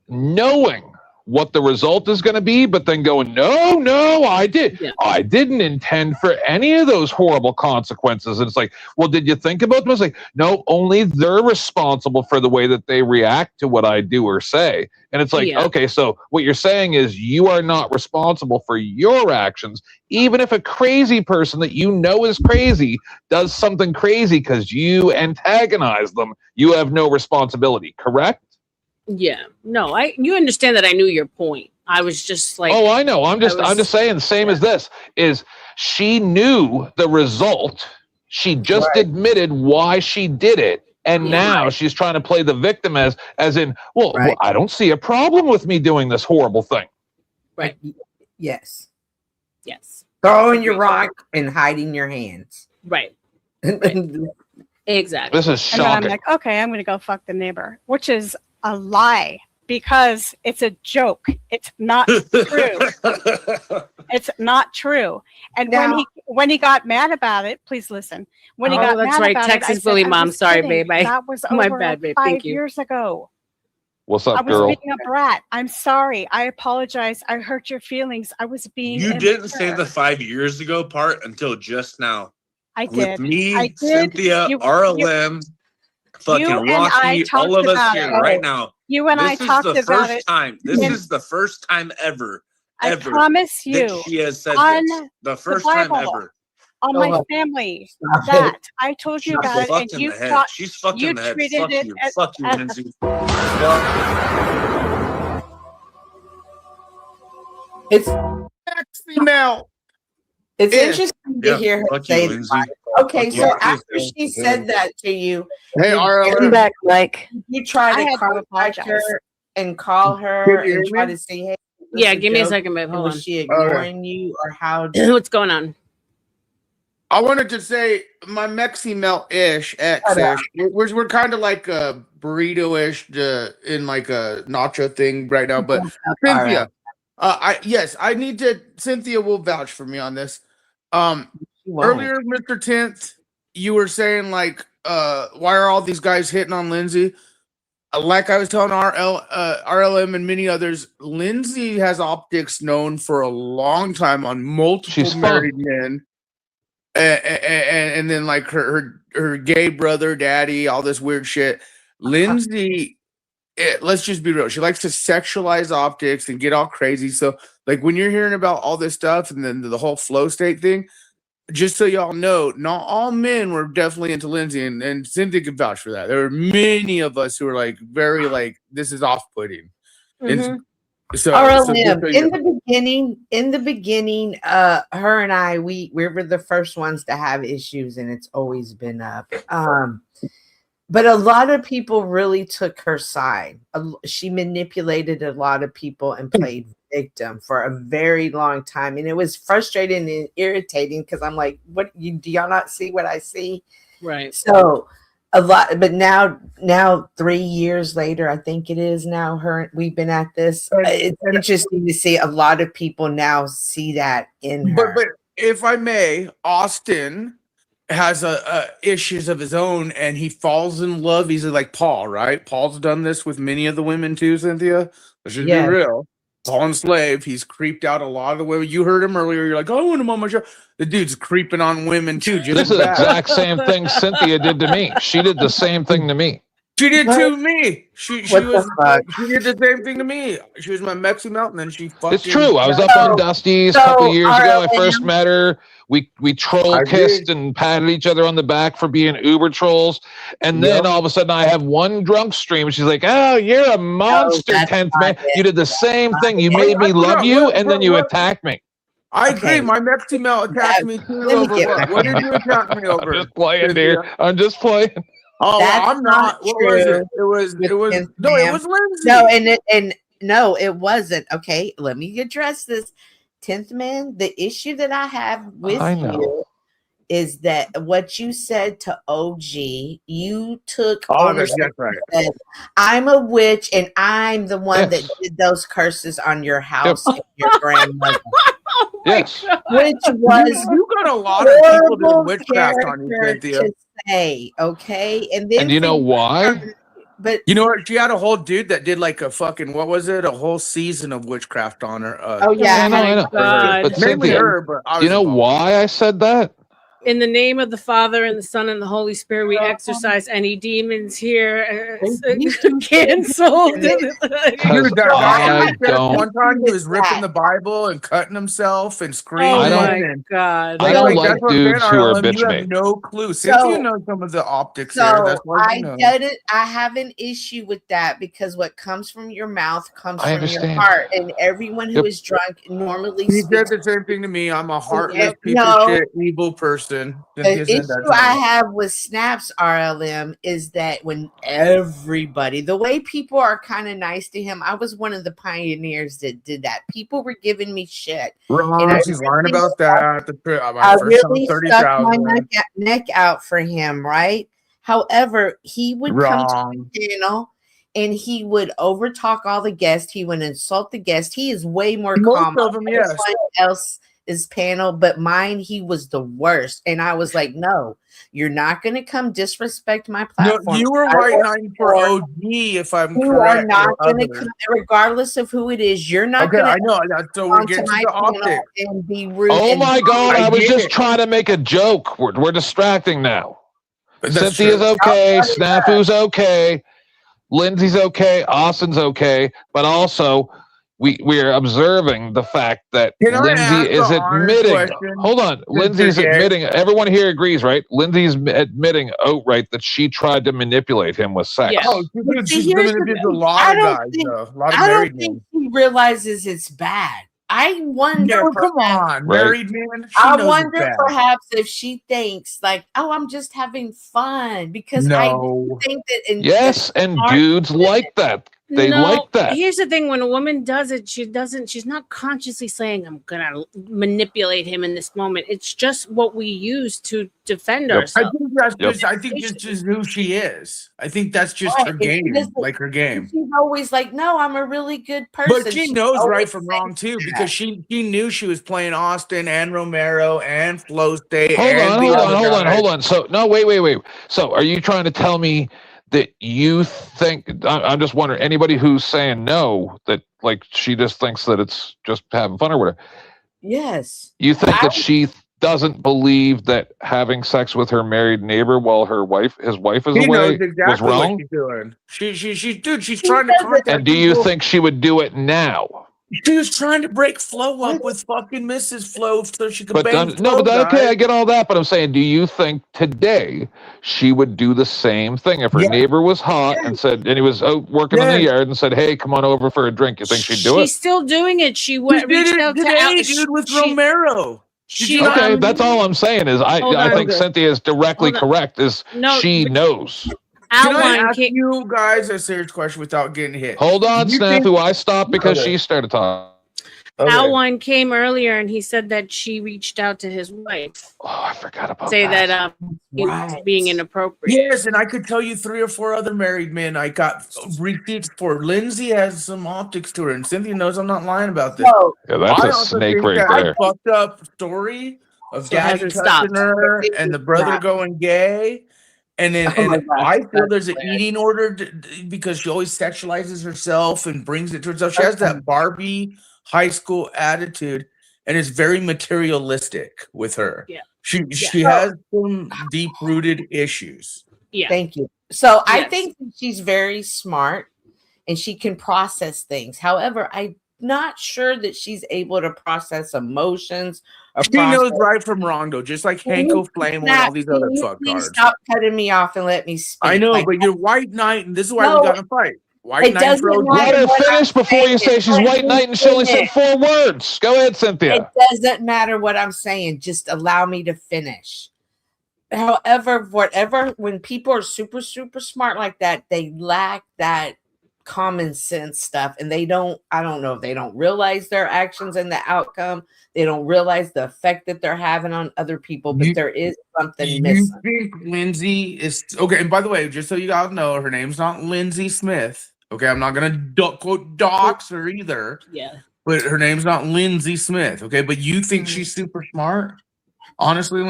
knowing what the result is going to be, but then going, no, I didn't intend for any of those horrible consequences. And it's like, well, did you think about them? It's like, no, only they're responsible for the way that they react to what I do or say. And it's like, okay, so what you're saying is you are not responsible for your actions, even if a crazy person that you know is crazy does something crazy because you antagonize them, you have no responsibility, correct?
Yeah. No, you understand that I knew your point. I was just like,
oh, I know. I'm just saying the same as this is she knew the result. She just admitted why she did it. And now she's trying to play the victim as in, well, I don't see a problem with me doing this horrible thing.
Right.
Yes.
Yes.
Throwing your rock and hiding your hands.
Right. Exactly.
This is
And then I'm
shocking.
like, okay, I'm going to go fuck the neighbor, which is a lie because it's a joke. It's not true. It's not true. And when he got mad about it, please listen. When he got
that's
mad
right.
about
Texas
it, I said,
bully
I
mom.
was
Sorry,
kidding.
babe.
That was
My
over
bad, babe.
5
Thank you.
years ago.
What's
I
up,
was
girl?
being a brat. I'm sorry. I apologize. I hurt your feelings. I was being
You didn't say
immature.
the 5 years ago part until just now.
I
With
did.
me,
I did.
Cynthia, R.L.M, fucking
you and I
Rocky, all
talked
of us
about
here
it.
right now.
You and I
This is
talked
the
about
first
it.
time. This
in-
is the first time ever
I promise
that
you
she has said
on
this. The
the
first time
Bible,
ever.
on my family, that I told you
She's
about it, and
fucking
you
the head.
thought
She's fucking
you
the head.
treated
Fuck
it
you.
as,
Fuck you,
as
Lindsay.
It's
female.
It's
Yeah.
interesting to hear her
Fuck
say
you,
the
Lindsay.
Bible. Okay,
Fuck
so
you.
after she said that to you,
Hey,
did
R.L.M.
you try
I
to
had to
contact
apologize.
her and call her
Can you hear
and try
me?
to say, hey,
Yeah,
this
give me a
joke?
second, babe.
And
Hold
was
on.
she ignoring you, or how?
What's going on?
I wanted to say my Mexi melt ish X-ish. We're kind of like a burrito ish in like a nacho thing right now. But Cynthia, I need to. Cynthia will vouch for me on this. Earlier, Mr. 10th, you were saying like, why are all these guys hitting on Lindsay? Like I was telling R.L.M and many others, Lindsay has optics known for a long time on multiple married men. And then like her gay brother, daddy, all this weird shit. Lindsay, let's just be real. She likes to sexualize optics and get all crazy. So like when you're hearing about all this stuff and then the whole flow state thing, just so y'all know, not all men were definitely into Lindsay, and Cynthia can vouch for that. There were many of us who were like very like this is off-putting. And so
R.L.M. In the beginning, her and I, we were the first ones to have issues, and it's always been up. But a lot of people really took her side. She manipulated a lot of people and played victim for a very long time, and it was frustrating and irritating because I'm like, "What? Do y'all not see what I see?"
Right.
So a lot, but now 3 years later, I think it is now. We've been at this. It's interesting to see a lot of people now see that in her.
But if I may, Austin has a issues of his own, and he falls in love. He's like Paul, right? Paul's done this with many of the women too, Cynthia. Let's just be real. Paul enslaved. He's creeped out a lot of the women. You heard him earlier. You're like, oh, I want him on my show. The dude's creeping on women too. Just
This is the exact same thing Cynthia did to me. She did the same thing to me.
She did to me. She did the same thing to me. She was my Mexi Melt, and then she fucking.
It's true. I was up on Dusty's a couple years ago. I first met her. We troll kissed and patted each other on the back for being Uber trolls. And then all of a sudden I have one drunk stream. She's like, oh, you're a monster, 10th man. You did the same thing. You made me love you, and then you attacked me.
I agree. My Mexi Melt attacked me too over what? What did you attack me over?
I'm just playing, dear. I'm just playing.
Oh,
That's
I'm not. What was it? It was no, it was Lindsay.
No, and no, it wasn't. Okay, let me address this. 10th man, the issue that I have with you is that what you said to OG, you took ownership.
Right.
Said, I'm a witch and I'm the one that did those curses on your house and your grandmother.
Yes.
Which was
you got a lot of people doing witchcraft on you, Cynthia.
to say, okay? And then
And you know why?
But
you know what? She had a whole dude that did like a fucking what was it? A whole season of witchcraft on her.
Oh yeah,
I know. But
mainly
Cynthia,
her. But I was
you know why I said that?
In the name of the Father and the Son and the Holy Spirit, we exorcise any demons here. Canceled.
Dude, that guy one time he was ripping the Bible and cutting himself and screaming.
Oh my
and,
God!
I don't like
that's what
dudes
Ben,
who are
R.L.M,
bitch
you
me.
have no clue. Cynthia knows some of the optics there.
So
That's why you know.
I have an issue with that because what comes from your mouth comes
I
from
understand.
your heart, and everyone who is drunk normally
He
speaks.
said the same thing to me. I'm a heartless piece of
No.
shit, evil person.
The
Cynthia said
issue
that to me.
I have with snaps R.L.M is that when everybody, the way people are kind of nice to him, I was one of the pioneers that did that. People were giving me shit.
Wrong. She's lying about that.
I really stuck my neck out for him, right?
However, he would come to the channel and he would overtalk all the guests. He would insult the guests. He is way more calm on everyone else's panel, but mine, he was the worst. And I was like, no, you're not going to come disrespect my platform.
No, you were white knighting for OG, if I'm
you
correct.
You are not going to come, regardless of who it is. You're not going to.
I know. So we're getting to the optics
and be rude.
Oh my God! I was just trying to make a joke. We're distracting now. Cynthia's okay. Snafu's okay. Lindsay's okay. Austin's okay. But also, we're observing the fact that Lindsay is admitting. Hold on. Lindsay's admitting. Everyone here agrees, right? Lindsay's admitting outright that she tried to manipulate him with sex.
Yeah.
Oh, she's manipulated a lot of guys, though. A lot of married men.
I don't think he realizes it's bad. I wonder.
No, come on, married man.
I wonder perhaps if she thinks like, oh, I'm just having fun because I think that.
And dudes like that. They like that.
Here's the thing: when a woman does it, she's not consciously saying, "I'm gonna manipulate him in this moment." It's just what we use to defend ourselves.
I think that's just who she is. I think that's just her game, like her game.
She's always like, "No, I'm a really good person."
But she knows right from wrong too, because she knew she was playing Austin and Romero and Flow State.
Hold on. So no, wait. So are you trying to tell me that you think? I'm just wondering. Anybody who's saying no, that like she just thinks that it's just having fun or whatever.
Yes.
You think that she doesn't believe that having sex with her married neighbor while his wife is away was wrong?
What she's doing. She's trying to contact.
And do you think she would do it now?
She was trying to break Flo up with fucking Mrs. Flo so she could bang
okay, I get all that, but I'm saying, do you think today she would do the same thing if her neighbor was hot and he was out working in the yard and said, "Hey, come on over for a drink"? You think she'd do it?
She's still doing it. She reached out to
with Romero.
Okay, that's all I'm saying is I think Cynthia is directly correct. She knows.
Can I ask you guys a serious question without getting hit?
Hold on, Snafu. I stopped because she started talking.
Alwine came earlier and he said that she reached out to his wife.
Oh, I forgot about
that. That he was being inappropriate.
Yes, and I could tell you 3 or 4 other married men I got repeats for. Lindsay has some optics to her, and Cynthia knows I'm not lying about this.
Yeah, that's a snake right there.
Fucked up story of daddy touching her and the brother going gay. And then I feel there's an eating order because she always sexualizes herself and brings it to herself. She has that Barbie high school attitude and is very materialistic with her.
Yeah.
She has some deep-rooted issues.
Yeah.
Thank you. So I think she's very smart and she can process things. However, I'm not sure that she's able to process emotions.
She knows right from wrong, though, just like Hanko Flame and all these other fuck cards.
Stop cutting me off and let me speak.
I know, but you're white knight, and this is why we got to fight. White knight,
let her finish before you say she's white knight and she only said 4 words. Go ahead, Cynthia.
It doesn't matter what I'm saying. Just allow me to finish. However, when people are super, super smart like that, they lack that common sense stuff, and I don't know if they don't realize their actions and the outcome. They don't realize the effect that they're having on other people, but there is something missing.
You think Lindsay is okay? And by the way, just so you guys know, her name's not Lindsay Smith. Okay, I'm not gonna quote dox her either.
Yeah,
but her name's not Lindsay Smith. Okay, but you think she's super smart? Honestly,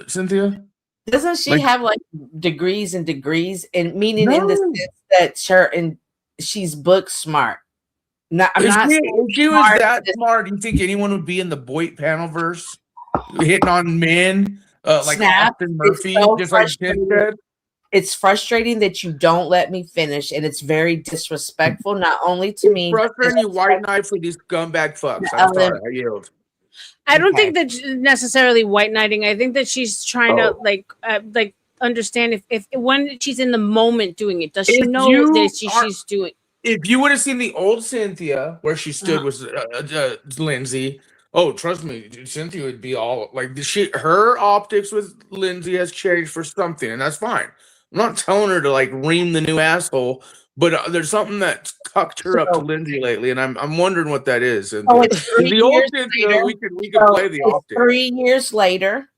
Cynthia,
doesn't she have like degrees and degrees, and meaning in the sense that she's book smart?
If she was that smart, do you think anyone would be in the Boyd panel verse hitting on men like Austin Murphy? Just like Tim said?
It's frustrating that you don't let me finish, and it's very disrespectful, not only to me.
Frustrating you white knight for these scumbag fucks. I'm sorry, I yield.
I don't think that necessarily white knighting. I think that she's trying to like understand if when she's in the moment doing it, does she know that she's doing?
If you would have seen the old Cynthia where she stood was Lindsay, oh, trust me, Cynthia would be all like her optics with Lindsay has changed for something, and that's fine. I'm not telling her to like ream the new asshole, but there's something that's cucked her up to Lindsay lately, and I'm wondering what that is. And
it's 3
the old
years
Cynthia,
later.
we could play the optics.
3 years later,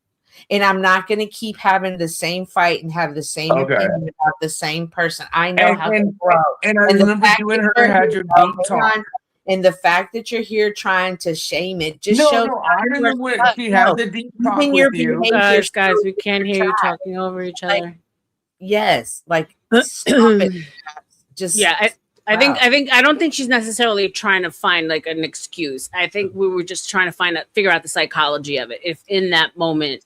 And I'm not going to keep having the same fight and have the same opinion about the same person. I know how to grow.
And I remember you and her had your deep talk.
And the fact that you're here trying to shame it just shows.
No, I remember when she had the deep talk with you.
Guys, we can't hear you talking over each other.
Yes, like stop it. Just
I don't think she's necessarily trying to find like an excuse. I think we were just trying to figure out the psychology of it. If in that moment,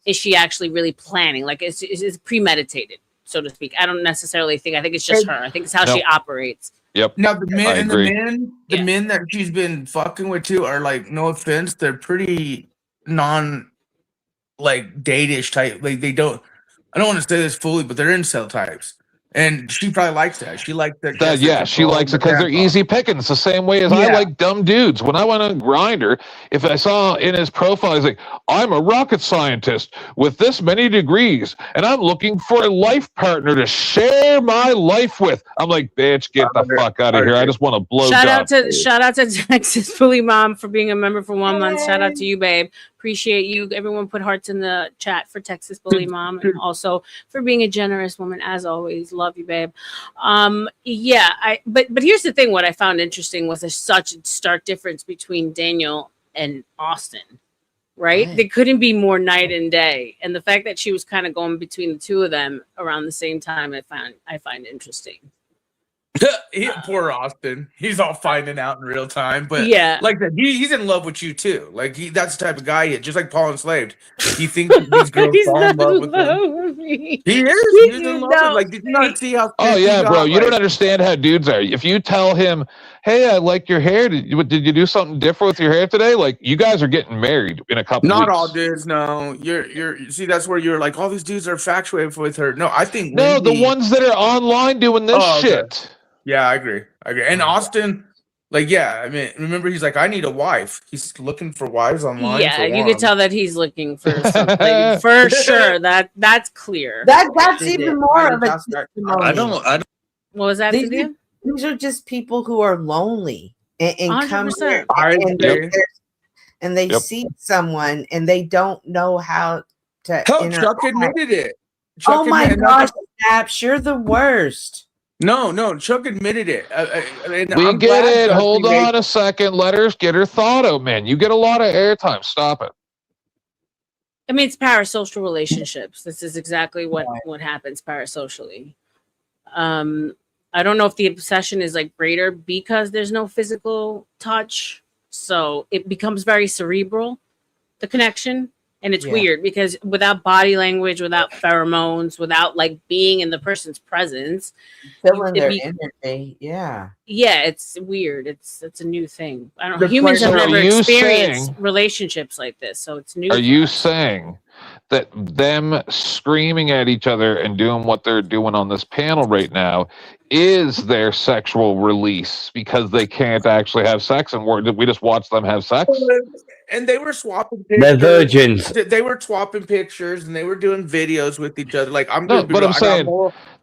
is she actually really planning? Like, is premeditated, so to speak? I don't necessarily think. I think it's just her. I think it's how she operates.
Yep.
Now the men that she's been fucking with too are like, no offense, they're pretty date-ish type. Like they don't. I don't want to say this fully, but they're incel types. And she probably likes that. She likes that.
She likes it because they're easy pickings. The same way as I like dumb dudes. When I went on Grindr, if I saw in his profile, he's like, "I'm a rocket scientist with this many degrees, and I'm looking for a life partner to share my life with." I'm like, "Bitch, get the fuck out of here! I just want to blow."
Shout out to Texas Bully Mom for being a member for 1 month. Shout out to you, babe. Appreciate you. Everyone put hearts in the chat for Texas Bully Mom, and also for being a generous woman as always. Love you, babe. But here's the thing. What I found interesting was such a stark difference between Daniel and Austin. Right? They couldn't be more night and day, and the fact that she was kind of going between the two of them around the same time, I find interesting.
Poor Austin. He's all finding out in real time, but like that, he's in love with you too. Like that's the type of guy just like Paul Enslaved. He thinks that these girls fall in love with him. He is. He's in love with. Like, did you not see how?
Oh yeah, bro. You don't understand how dudes are. If you tell him, "Hey, I like your hair. Did you do something different with your hair today?" Like, you guys are getting married in a couple.
Not
weeks.
all dudes. No, you're. See, that's where you're like, all these dudes are infatuated with her. No, I think
the ones that are online doing this shit.
Yeah, I agree. And Austin, I mean, remember, he's like, I need a wife. He's looking for wives online.
Yeah, you could tell that he's looking for something for sure. That's clear.
That's even more of a testimony.
I don't.
What was that?
These are just people who are lonely and come here and they see someone and they don't know how to.
Chuck admitted it.
Oh my gosh, Snaps, you're the worst.
No, Chuck admitted it.
We get it. Hold on a second. Let her get her thought out, man. You get a lot of airtime. Stop it.
I mean, it's parasocial relationships. This is exactly what happens parasocially. I don't know if the obsession is like greater because there's no physical touch. So it becomes very cerebral, the connection. And it's weird because without body language, without pheromones, without like being in the person's presence,
feeling their energy. Yeah,
it's weird. It's a new thing. I don't know. Humans have never experienced relationships like this, so it's new.
Are you saying that them screaming at each other and doing what they're doing on this panel right now is their sexual release because they can't actually have sex and we just watch them have sex?
And they were swapping pictures.
They're virgins.
They were swapping pictures and they were doing videos with each other. Like, I'm
no, but I'm saying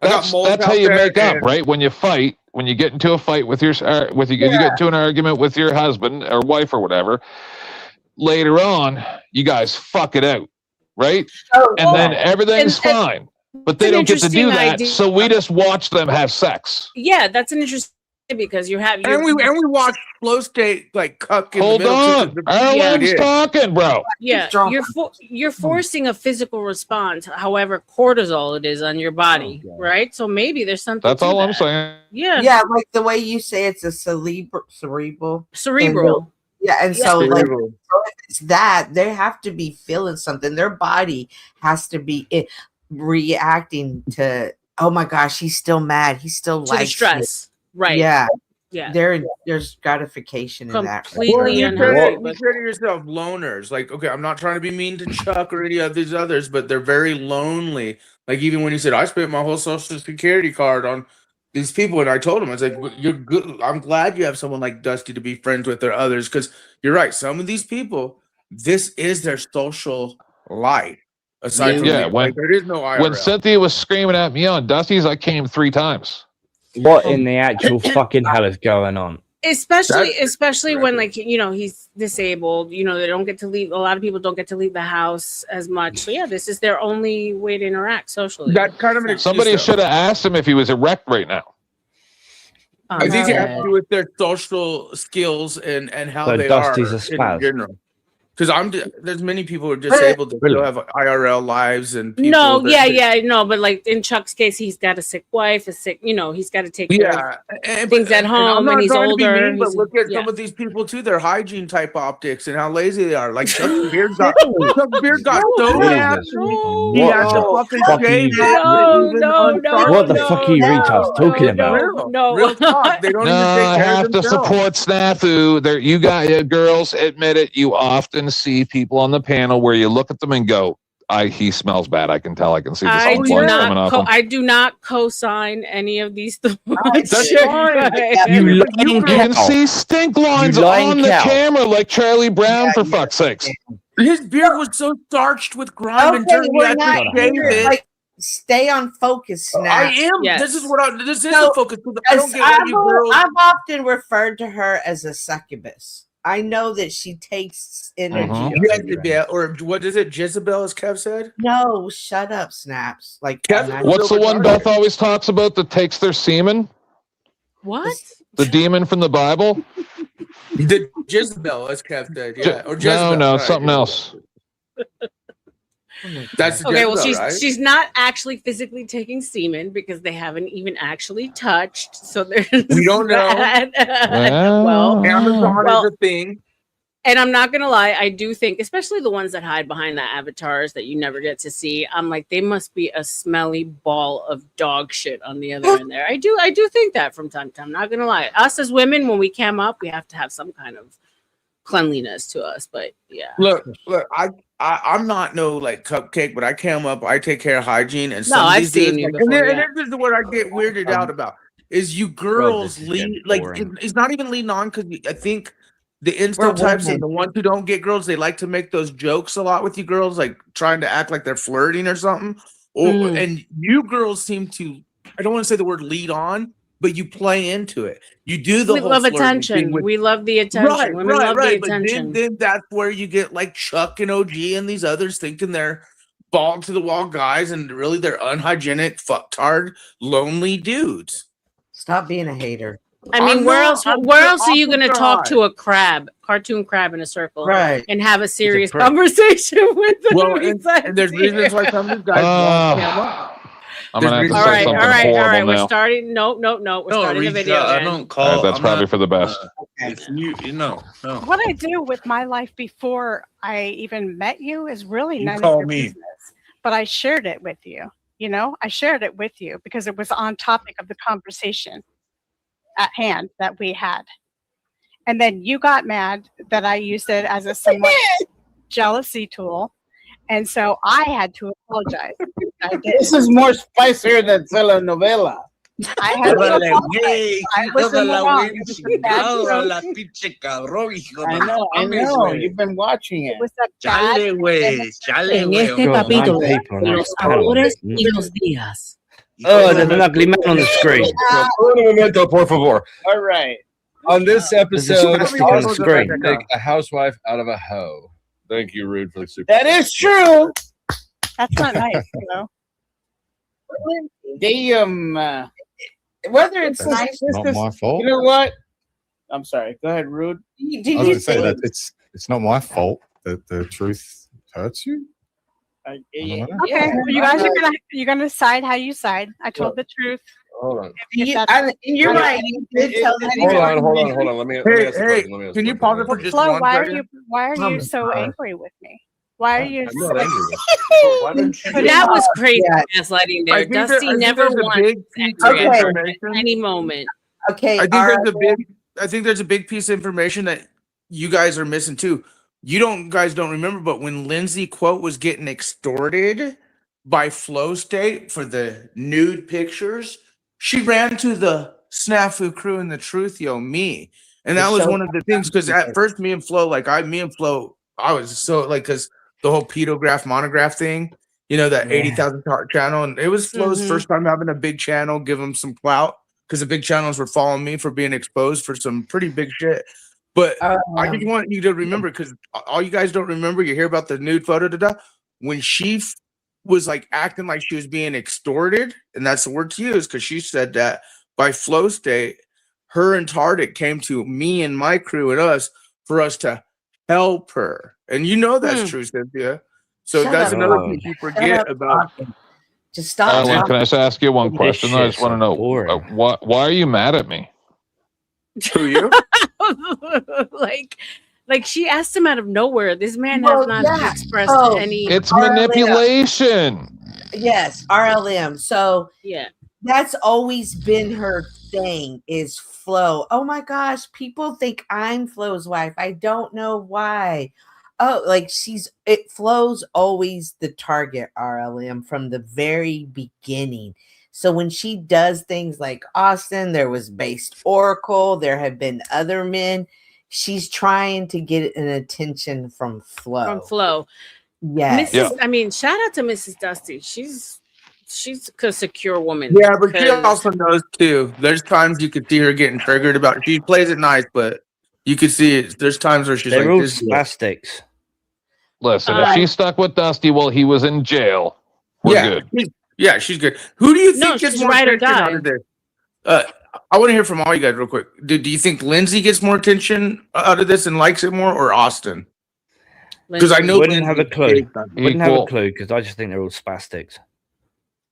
that's how you make up, right? When you fight, when you get into a fight with you get into an argument with your husband or wife or whatever, later on, you guys fuck it out, right? And then everything's fine. But they don't get to do that, so we just watch them have sex.
Yeah, that's an interesting because you have
and we watch Flow State like cuck in
Hold
the
on, R.L.M's talking, bro.
Yeah, you're forcing a physical response, however cortisol it is on your body, right? So maybe there's something.
That's all I'm saying.
Yeah, like the way you say it's a cerebral. And so like so if it's that, they have to be feeling something. Their body has to be reacting to, oh my gosh, he's still mad. He's still like
stress. Right.
Yeah.
Yeah.
There's gratification in that.
Completely unhealthy.
You said to yourself, loners. Like, okay, I'm not trying to be mean to Chuck or any of these others, but they're very lonely. Like, even when he said, I spent my whole social security card on these people, and I told him, I was like, you're good. I'm glad you have someone like Dusty to be friends with or others, because you're right. Some of these people, this is their social life. Aside from there is no IRL.
When Cynthia was screaming at me on Dusty's, I came 3 times.
What in the actual fucking hell is going on?
especially when, like, you know, he's disabled, you know, they don't get to leave. A lot of people don't get to leave the house as much. So yeah, this is their only way to interact socially.
That kind of an
Somebody should have asked him if he was erect right now.
I think it has to do with their social skills and how
So
they
Dusty's
are
a spaz.
in general. Because there's many people who are disabled that still have IRL lives and people.
No, no, but like in Chuck's case, he's got a sick wife, you know, he's got to take care of things at home, and he's older.
But look at some of these people too; their hygiene type optics and how lazy they are. Like Chuck's beard got so nasty. He had to fucking shave.
What the fuck are you retards talking about?
Real talk. They don't even take
I
care
have
of
to
themselves.
support Snafu. There, you got girls. Admit it. You often see people on the panel where you look at them and go, he smells bad. I can tell. I can see the
I
smells coming off him.
I do not co-sign any of these thoughts.
You can see stink lines on the camera like Charlie Brown, for fuck's sakes.
His beard was so starched with grime and dirt.
We're not here. Like, stay on focus, Snap.
I am.
Yes.
This is the focus. I don't get why you girls.
I've often referred to her as a succubus. I know that she takes energy.
Jezebel, or what is it? Jezebel, as Kev said?
No, shut up, Snaps. Like,
What's the one Beth always talks about that takes their semen?
What?
The demon from the Bible?
The Jezebel, as Kev said. Yeah. Or Jezebel.
No,
right.
something else.
That's
okay.
Jezebel,
Well,
right?
she's not actually physically taking semen because they haven't even actually touched. So there's
we don't know.
Well,
Amazon is a thing.
And I'm not gonna lie, I do think, especially the ones that hide behind the avatars that you never get to see, I'm like, they must be a smelly ball of dog shit on the other end there. I do think that from time to time. I'm not gonna lie. Us as women, when we cam up, we have to have some kind of cleanliness to us. But yeah.
Look, I'm not no like cupcake, but I came up, I take care of hygiene, and some of
I've
these
seen
dudes,
you
like,
before,
and this is what I get weirded out about is you girls lead like it's not even leading on because I think the insta types and the ones who don't get girls, they like to make those jokes a lot with you girls, like trying to act like they're flirting or something. And you girls seem to, I don't want to say the word lead on, but you play into it. You do the
we
whole
love
flirting
attention.
thing with,
We love the attention. Women love the attention.
But then that's where you get like Chuck and OG and these others thinking they're ball to the wall guys, and really they're unhygienic, fucktard, lonely dudes.
Stop being a hater.
I mean, where else are you going to talk to a cartoon crab in a circle,
right,
and have a serious conversation with them?
Well, and there's reasons why some of these guys won't cam up.
I'm gonna have to
all
say something horrible
right. We're
now.
starting. No. We're starting the video.
I don't call.
That's probably for the best.
If you know, no.
What I do with my life before I even met you is really
You
none of
call
your
me.
business. But I shared it with you. You know, I shared it with you because it was on topic of the conversation at hand that we had. And then you got mad that I used it as a somewhat jealousy tool. And so I had to apologize.
This is more spicier than telenovela.
I had to apologize. I was in the wrong.
I know. You've been watching it.
It was a bad.
En este capítulo, los amores y los días. Oh, there's an ugly man on the screen.
Un momento, por favor.
All right.
On this episode,
on the screen.
Take a housewife out of a hoe. Thank you, Rude, for the super.
That is true.
That's not nice, you know.
They
whether it's nice,
Not my fault.
you know what? I'm sorry. Go ahead, Rude.
Did
I was
you
going to say
say
that it's not my fault that the truth hurts you.
yeah.
Okay, well, you guys are gonna decide how you side. I told the truth.
Hold on.
and you're right. You did tell them.
Hold on. Let me ask the question. Let me ask
Can
the
you
question.
pause it for just
Flo,
one
why are
second?
you so angry with me? Why are you?
I'm not angry. Why don't you?
But that was crazy gaslighting
I
there.
think
Dusty
I think
never
there's a
once
big piece of
acted at
information.
any moment.
Okay,
I think there's a big piece of information that you guys are missing too. You guys don't remember, but when Lindsay quote was getting extorted by Flow State for the nude pictures, she ran to the Snafu crew and the Truth Yo Me, and that was one of the things because at first me and Flo, I was so like because the whole pedograph monograph thing, you know, that 80,000 channel, and it was Flo's first time having a big channel, give him some clout. because the big channels were following me for being exposed for some pretty big shit. But I just want you to remember, because all you guys don't remember, you hear about the nude photo, when she was like acting like she was being extorted, and that's the word to use because she said that by flow state, her and Tardik came to me and my crew and us for us to help her. And you know that's true, Cynthia. So that's another piece you forget about.
Just stop.
Can I just ask you one question? I just want to know why are you mad at me?
Who you?
like she asked him out of nowhere. This man has not expressed any.
It's manipulation.
Yes, R.L.M. So
yeah,
that's always been her thing is Flo. Oh my gosh, people think I'm Flo's wife. I don't know why. Oh, like Flo's always the target, R.L.M. from the very beginning. So when she does things like Austin, there was Based Oracle, there have been other men. She's trying to get an attention from Flo. Yes.
I mean, shout out to Mrs. Dusty. She's a secure woman.
Yeah, but she also knows too. There's times you could see her getting triggered about. She plays it nice, but you could see it. There's times where she's
They're
like,
all spastics.
Listen, if she stuck with Dusty while he was in jail, we're good.
She's good. Who do you think gets
she's
more
ride or
attention
die.
out of this? I want to hear from all you guys real quick. Do you think Lindsay gets more attention out of this and likes it more, or Austin? Because I know
wouldn't have a clue. Wouldn't have a
Equal.
clue because I just think they're all spastics.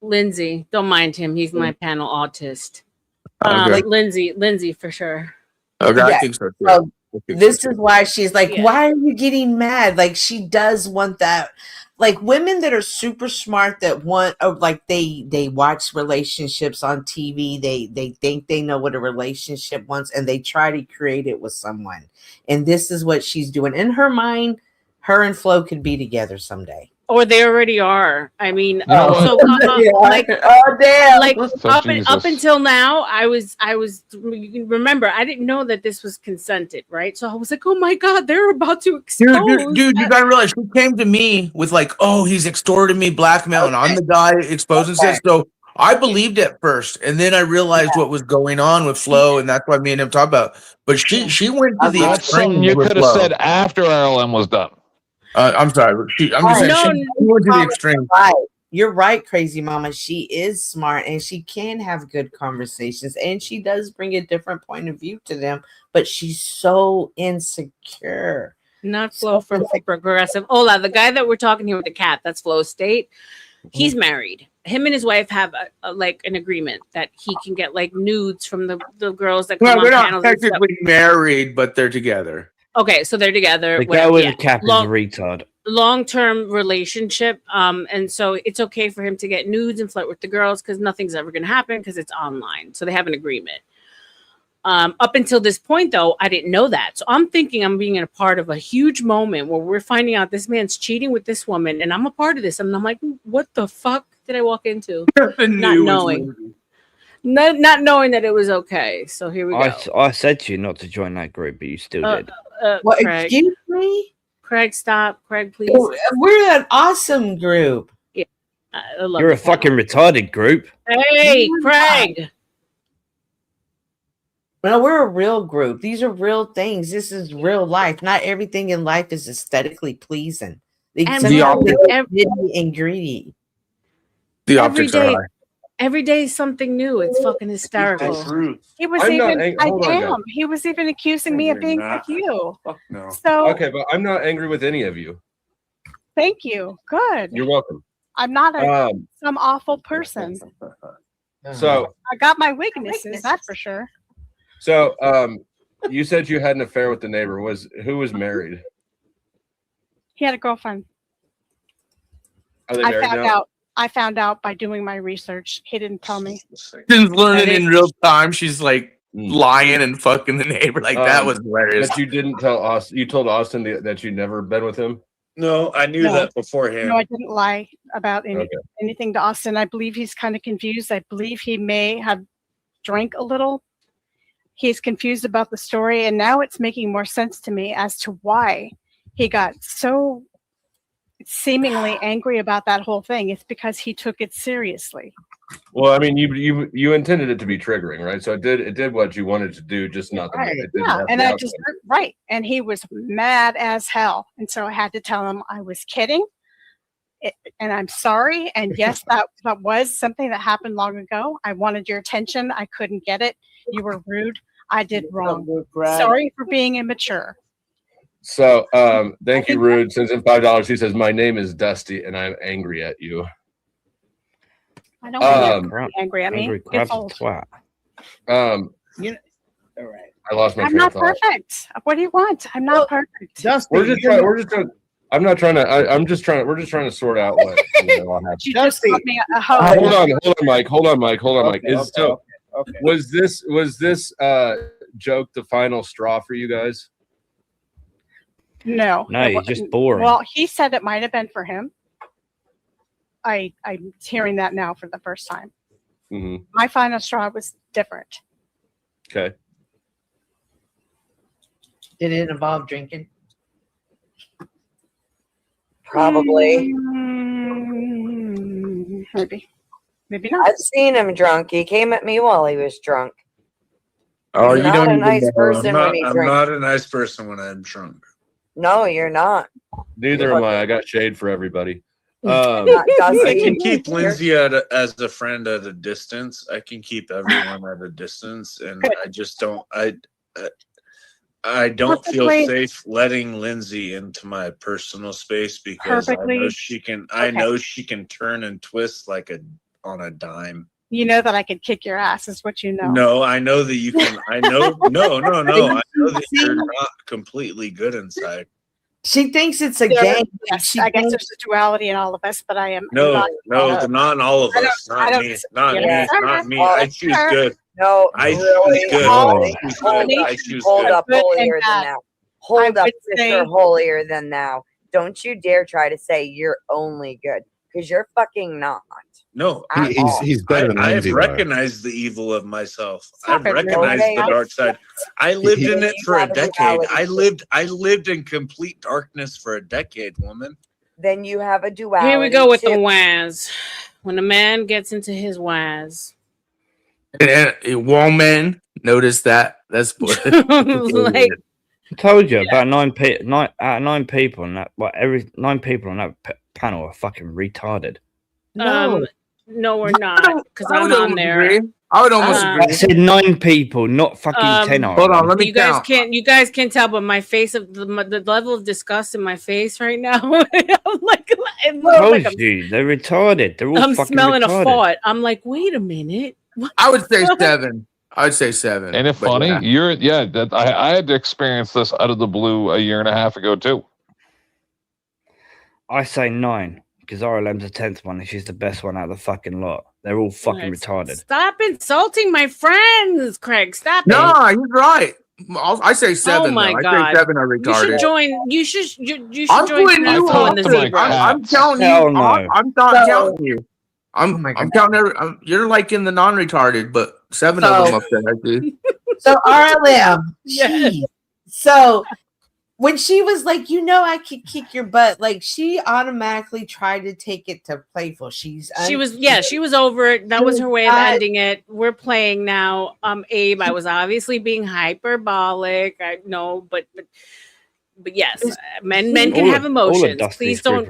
Lindsay, don't mind him. He's my panel autist.
Okay.
Lindsay for sure.
Okay, I think so too.
This is why she's like, why are you getting mad? Like she does want that. Like women that are super smart that want, like they watch relationships on TV. They think they know what a relationship wants, and they try to create it with someone. And this is what she's doing in her mind. Her and Flo could be together someday.
Or they already are. I mean,
damn.
like up until now, I was. Remember, I didn't know that this was consented, right? So I was like, oh my god, they're about to expose.
Dude, you gotta realize she came to me with like, oh, he's extorted me, blackmail, and I'm the guy exposing shit. So I believed at first, and then I realized what was going on with Flo, and that's why me and him talk about. But she went to the
That's something you could have said after R.L.M was done.
I'm sorry. I'm just saying she went to the extreme.
Right. You're right, crazy mama. She is smart and she can have good conversations and she does bring a different point of view to them, but she's so insecure.
Not Flo from Progressive. Ola, the guy that we're talking here with the cat, that's Flo State. He's married. Him and his wife have like an agreement that he can get like nudes from the girls that come on
they're
panels.
not technically married, but they're together.
Okay, so they're together.
The guy with the cap is a retard.
Long-term relationship, and so it's okay for him to get nudes and flirt with the girls because nothing's ever going to happen because it's online. So they have an agreement. Up until this point, though, I didn't know that. So I'm thinking I'm being a part of a huge moment where we're finding out this man's cheating with this woman, and I'm a part of this. And I'm like, what the fuck did I walk into? Not knowing that it was okay. So here we go.
I said to you not to join that group, but you still did.
What?
Craig.
Excuse me?
Craig, stop. Craig, please.
We're an awesome group.
Yeah, I love
You're a fucking retarded group.
Hey, Craig.
No, we're a real group. These are real things. This is real life. Not everything in life is aesthetically pleasing.
And
greedy.
The optics are high.
Every day is something new. It's fucking hysterical.
He was He was even accusing me of being like you.
Fuck no.
So
okay, but I'm not angry with any of you.
Thank you. Good.
You're welcome.
I'm not some awful person.
So
I got my weaknesses, that's for sure.
So you said you had an affair with the neighbor. Who was married?
He had a girlfriend.
Are they married now?
I found out by doing my research. He didn't tell me.
She's learning in real time. She's like lying and fucking the neighbor. Like that was hilarious.
But you didn't tell Austin. You told Austin that you'd never been with him.
No, I knew that beforehand.
No, I didn't lie about anything to Austin. I believe he's kind of confused. I believe he may have drank a little. He's confused about the story, and now it's making more sense to me as to why he got so seemingly angry about that whole thing. It's because he took it seriously.
Well, I mean, you intended it to be triggering, right? So it did what you wanted to do, just not the it didn't
Yeah,
have
and
the
I
outcome.
just right, and he was mad as hell, and so I had to tell him I was kidding, and I'm sorry. And yes, that was something that happened long ago. I wanted your attention. I couldn't get it. You were rude. I did wrong. Sorry for being immature.
So, thank you, Rude. Sends in $5. He says, "My name is Dusty, and I'm angry at you."
I don't want you to be angry at me.
Angry
It's
crab's a
old.
twat.
You know, all right.
I lost my
I'm
train
not
of thought.
perfect. What do you want? I'm not perfect.
We're just trying. I'm not trying to. I'm just trying. We're just trying to sort out what all happened.
You just got me a hoe.
Hold on, Mike. Hold on, Mike.
Okay.
Was this joke the final straw for you guys?
No.
No,
it
he's
wasn't.
just boring.
Well, he said it might have been for him. I'm hearing that now for the first time.
Mm-hmm.
My final straw was different.
Okay.
Did it involve drinking?
Probably.
Maybe not.
I've seen him drunk. He came at me while he was drunk.
Oh,
He's
you
not
don't
a
even
nice
know.
person when he
I'm
drinks.
not a nice person when I'm drunk.
No, you're not.
Neither am I. I got shade for everybody.
I can keep Lindsay as a friend at a distance. I can keep everyone at a distance, and I just don't. I don't feel safe letting Lindsay into my personal space because I know she can. I know she can turn and twist like on a dime.
You know that I could kick your ass, is what you know.
No, I know that you can. I know. No. I know that you're not completely good inside.
She thinks it's a game.
Yes, I guess there's a duality in all of us, but I am
No,
not.
not in all of us. Not me. Not me. I choose good.
No,
I
really.
choose good. I choose
Hold
good.
up, holier than thou. Hold up, sister, holier than thou. Don't you dare try to say you're only good, because you're fucking not.
No,
he's better than
I've
Lindsay.
recognized the evil of myself.
Stop
I've
it,
recognized
really.
the dark side. I lived in it for a
have a
decade.
duality.
I lived in complete darkness for a decade, woman.
Then you have a duality.
Here we go with the
too.
waz. When a man gets into his waz.
And woman, notice that. That's what.
Like,
I told you about nine people on that. Well, every 9 people on that panel are fucking retarded.
No, we're not, because I'm on there.
I would almost agree.
I said 9 people, not fucking 10.
Hold on, let me count.
You guys can't tell, but my face of the level of disgust in my face right now. I'm like, it looks like
They're retarded. They're all
I'm
fucking
smelling
retarded.
a fart. I'm like, wait a minute. What
I would say
the-
7. I'd say 7.
Ain't it
but
funny?
yeah.
That I had to experience this out of the blue a year and a half ago too.
I say 9 because R.L.M's the 10th one and she's the best one out of the fucking lot. They're all fucking retarded.
Stop insulting my friends, Craig. Stop it.
No, you're right. I say 7.
Oh my
though.
God.
I say 7 are retarded.
You should join. You should
I'm
join.
putting you
Costco
on
in the
to it.
zebra.
I'm counting
Hell
you.
no.
I'm not counting you. I'm counting. You're like in the non-retarded, but 7 of them up there. I do.
So R.L.M.
Yes.
Jeez. So when she was like, I could kick your butt, like she automatically tried to take it to playful. She
was over it. That was her way of ending it. We're playing now. Abe, I was obviously being hyperbolic. I know, but yes, men can have emotions. Please don't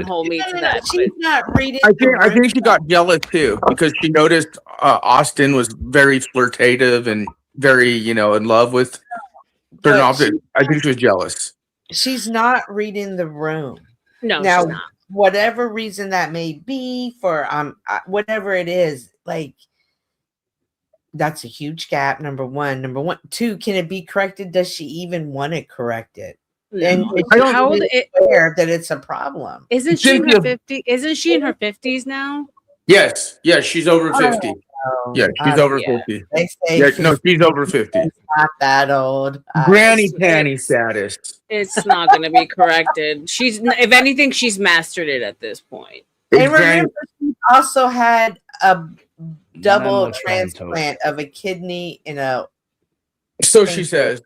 hold me to that.
She's not reading.
I think she got jealous too because she noticed Austin was very flirtative and very, in love with. I think she was jealous.
She's not reading the room.
No,
now,
she's not.
Whatever reason that may be for whatever it is, like that's a huge gap. Number one, 2, can it be corrected? Does she even want it corrected?
No.
And
I don't
aware that it's a problem.
Isn't she in her 50s? Isn't she in her 50s now?
Yes, she's over 50. Yeah, she's over 50.
They say
she's over 50.
It's not that old.
Granny panty status.
It's not going to be corrected. If anything, she's mastered it at this point.
And remember, she also had a double transplant of a kidney and a.
So she says.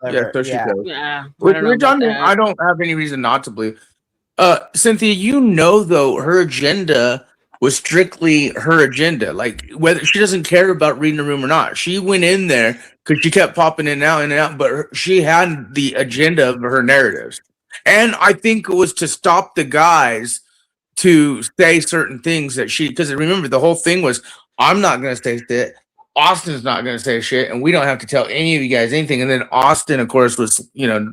Yeah, so she says.
Yeah,
I don't have any reason not to believe. Cynthia, though, her agenda was strictly her agenda. Like whether she doesn't care about reading the room or not, she went in there because she kept popping in and out. But she had the agenda of her narratives, and I think it was to stop the guys to say certain things that because remember the whole thing was I'm not going to say shit. Austin's not going to say shit, and we don't have to tell any of you guys anything. And then Austin, of course, was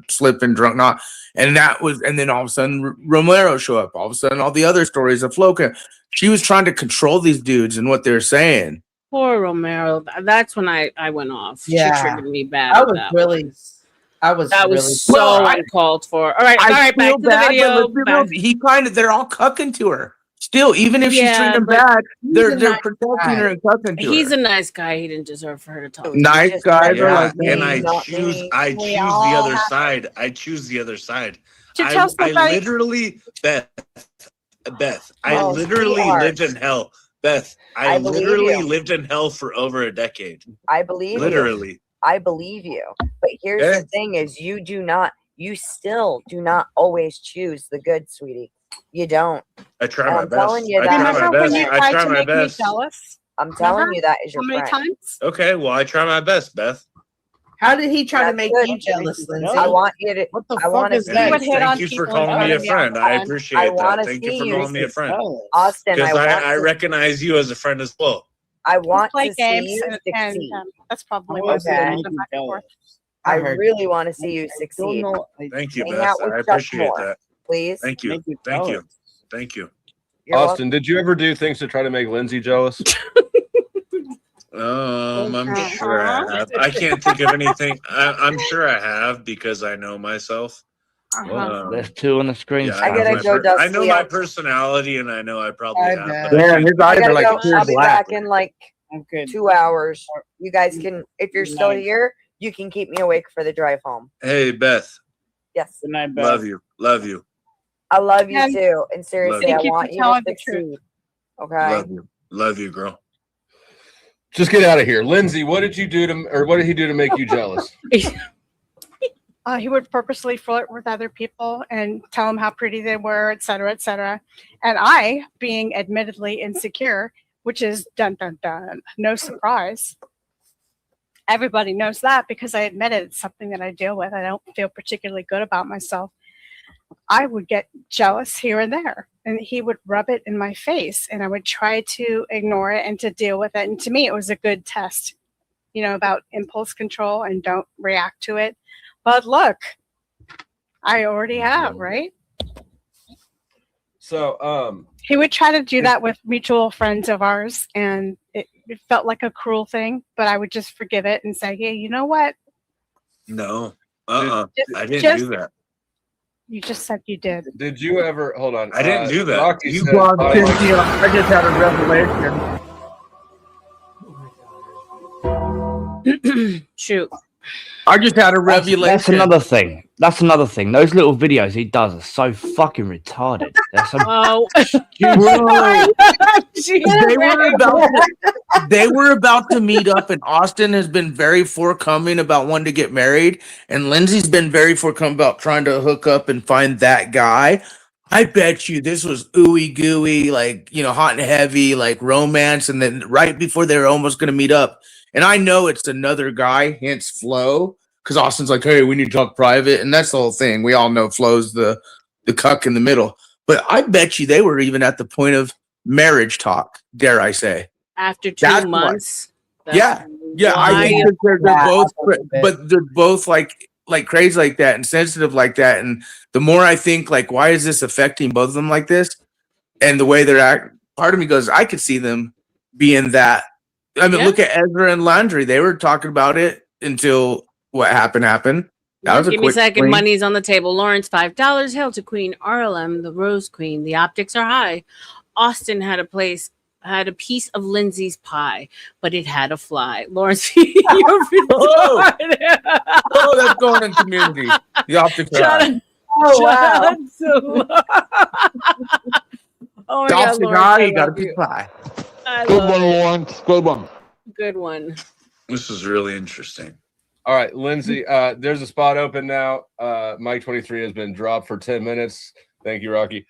slipping drunk, not, and then all of a sudden Romero show up. All of a sudden, all the other stories of Floca. She was trying to control these dudes and what they're saying.
Poor Romero. That's when I went off.
Yeah.
She triggered me bad.
I was really
so uncalled for. All right, back to the video.
But they're all cucking to her. Still, even if she's treating them bad, they're protecting her and cucking to her.
He's a nice guy. He didn't deserve for her to talk.
Nice guys are like that.
And I choose the other side. I choose the other side. I literally, Beth, I literally lived in hell. Beth, I literally lived in hell for over a decade.
I believe
literally.
You. I believe you. But here's the thing is you still do not always choose the good, sweetie. You don't.
I try my best.
Telling you
I
that.
try my best. I try my best.
Jealous?
I'm telling you that is your
friend.
friend.
Okay, well, I try my best, Beth.
How did he try to make you jealous, Lindsay?
I want you to.
What the
I want to see.
Thank you for calling me a friend. I appreciate that. Thank you for calling me a friend.
Austin,
because I recognize you as a friend as well.
I want to
games
see you
and
succeed.
that's probably what
I really want to see you succeed.
Thank you,
Hang
Beth.
out with
I
Chuck
appreciate
more,
that.
Please.
Thank you. Thank you. Thank you.
Austin, did you ever do things to try to make Lindsay jealous?
I'm sure I have. I can't think of anything. I'm sure I have because I know myself.
There's two on the screen.
Yeah,
I gotta go, Dusty.
I know my personality, and I know I probably have.
His eyes are like
I'll be back in like 2 hours. You guys can, if you're still here, you can keep me awake for the drive home.
Hey, Beth.
Yes.
Good night, Beth.
Love you. Love you.
I love you too, and seriously,
Thank
I
you
want
for
you to
telling the
succeed. Okay.
Love you. Love you, girl.
Just get out of here, Lindsay. What did he do to make you jealous?
He would purposely flirt with other people and tell them how pretty they were, et cetera, et cetera. And I, being admittedly insecure, which is dun dun dun, no surprise. Everybody knows that because I admitted it's something that I deal with. I don't feel particularly good about myself. I would get jealous here and there, and he would rub it in my face, and I would try to ignore it and to deal with it. And to me, it was a good test, about impulse control and don't react to it. But look, I already have, right?
So,
he would try to do that with mutual friends of ours, and it felt like a cruel thing, but I would just forgive it and say, hey, you know what?
No. I didn't do that.
You just said you did.
Did you ever hold on?
I didn't do that.
Rocky
You
said,
brought I just had a revelation.
Shoot.
I just had a revelation.
That's another thing. Those little videos he does are so fucking retarded. That's
they were about to meet up, and Austin has been very forthcoming about wanting to get married, and Lindsay's been very forthcoming about trying to hook up and find that guy. I bet you this was ooey gooey, like, hot and heavy, like romance, and then right before they were almost going to meet up. And I know it's another guy, hence Flo, because Austin's like, hey, we need to talk private. And that's the whole thing. We all know Flo's the cuck in the middle. But I bet you they were even at the point of marriage talk, dare I say.
After 2 months.
Yeah. I think they're both, but they're both like crazy like that and sensitive like that. And the more I think, like, why is this affecting both of them like this? And the way they're acting, part of me goes, I could see them being that. I mean, look at Ezra and Landry. They were talking about it until what happened. That was a
Give me a second. Swing. Money's on the table. Lawrence, $5. Hail to Queen R.L.M, the Rose Queen. The optics are high. Austin had a piece of Lindsay's pie, but it had a fly. Lawrence,
that's going in community. The optics are high.
Oh, wow. Oh my God, Lawrence,
you got a piece of pie.
Good one, Lawrence. Good one.
Good one.
This is really interesting.
All right, Lindsay, there's a spot open now. Mike 23 has been dropped for 10 minutes. Thank you, Rocky.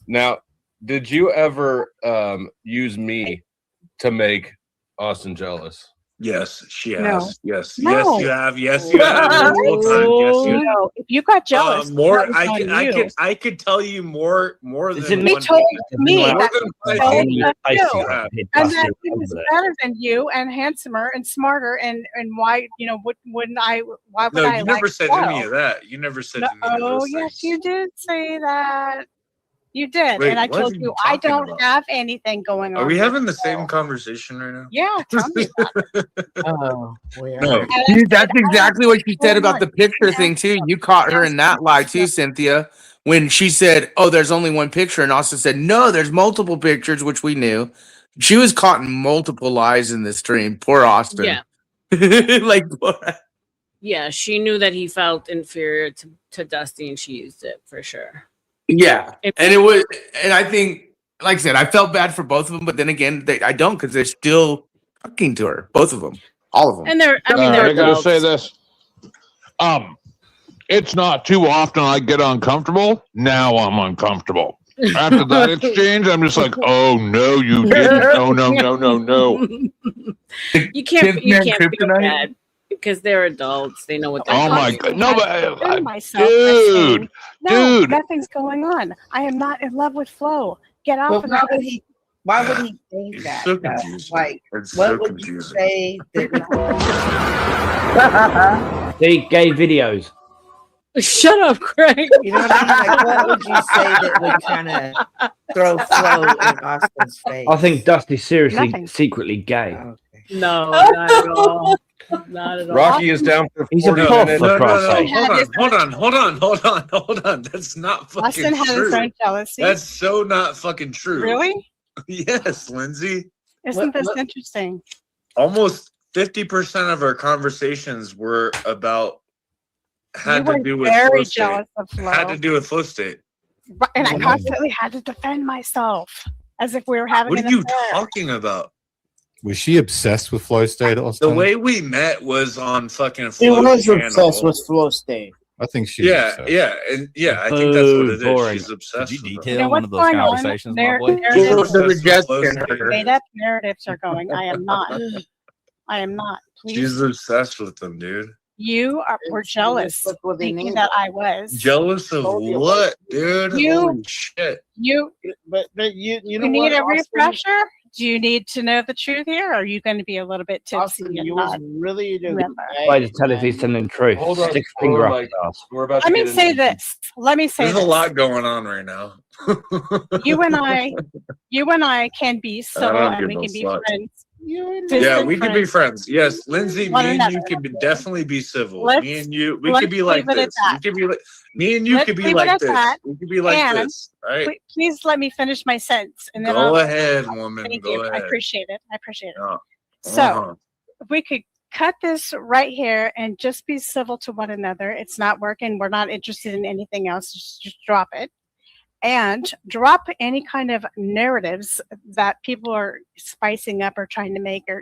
Now, did you ever use me to make Austin jealous?
Yes, she has.
No.
Yes,
No.
yes, you have. Yes, you have. Multiple times. Yes, you have.
No, if you got jealous,
More.
that was on you.
I could tell you more than
He
one.
told me
More
that
than
he
five
told
people.
you, and that he was better than you and handsomer and smarter, and why wouldn't I? Why would
No,
I
you
like
never said
Flo?
any of that. You never said
No,
any of
oh
those
yes,
things.
you did say that. You did,
Wait,
and I
what
told
are
you
you
I
talking
don't
about?
have anything going on.
Are we
with
having the
Flo.
same conversation right now?
Yeah, tell me about it.
Oh, we are.
No, that's exactly what she said about the picture thing too. You caught her in that lie too, Cynthia. When she said, "Oh, there's only one picture," and Austin said, "No, there's multiple pictures," which we knew. She was caught in multiple lies in this stream. Poor Austin.
Yeah.
Like, poor.
Yeah, she knew that he felt inferior to Dusty, and she used it for sure.
Yeah, and it was, and I think, like I said, I felt bad for both of them, but then again, I don't because they're still talking to her, both of them, all of them.
And they're, I mean, they're
I gotta
adults.
say this. It's not too often I get uncomfortable. Now I'm uncomfortable. After that exchange, I'm just like, oh no, you didn't. Oh no.
You can't feel bad because they're adults. They know what they're
Oh my
doing.
god, no, but
myself
dude,
no,
dude.
nothing's going on. I am not in love with Flo. Get off of
Why
that.
would he? Why would he think that?
so
though?
confusing.
Like,
It's
what
so
would
confusing.
you say?
See, gay videos.
Shut up, Craig.
You know what I mean? Like, what would you say that would kind of throw Flo in Austin's face?
I think Dusty's seriously
Nothing.
secretly gay.
No, not at all. Not at all.
Rocky is down for
He's a
40
prof,
minutes.
for Christ's sake.
Hold on. That's not fucking
Austin had
true.
his own jealousy.
That's so not fucking true.
Really?
Yes, Lindsay.
Isn't this interesting?
Almost 50% of our conversations were about
You were very jealous of Flo.
Had to do with flow state.
Right, and I constantly had to defend myself as if we were having
What
an
are you
affair.
talking about?
Was she obsessed with flow state, Austin?
The way we met was on fucking
He
Flow
was
channel.
obsessed with Flow State.
I think she's
Yeah,
obsessed.
yeah, and yeah, I think that's what it is.
Boring.
She's obsessed. With
detail
You know
one
what's
of those
going on?
conversations, my boy?
Narratives,
Narratives.
made up narratives are going. I am not. I am not. Please.
She's obsessed with them, dude.
You were jealous, thinking that I was.
Jealous of what, dude? Holy shit.
But you
You
know
need
what,
a
Austin?
refresher? Do you need to know the truth here? Or are you going to be a little bit tipsy?
Austin,
and
you was
not
really
remember?
Way to tell if he's telling the truth.
Hold on,
Stick a
hold
finger
on,
up
Mike.
his ass.
We're about
Let
to
me
get
say
into
this. Let me say
There's
this.
a lot going on right now.
You and I can be civil
don't
and
give
we
no
can be
fuck.
friends.
Yeah,
Distant
we can be friends. Yes, Lindsay,
One
me and you
another.
can definitely be civil.
Let's-
Me and you, we
let's
could be like
leave it at
this.
that.
We could be like me and you
Let's
could be
leave it
like
at
this.
that.
We could be like
And
this, right?
Please let me finish my sentence. And then
Go
I'll,
ahead, woman.
Thank
Go
you.
ahead.
I appreciate it. I appreciate it.
Yeah.
So
Uh-huh.
if we could cut this right here and just be civil to one another. It's not working. We're not interested in anything else. Just drop it. And drop any kind of narratives that people are spicing up or trying to make or,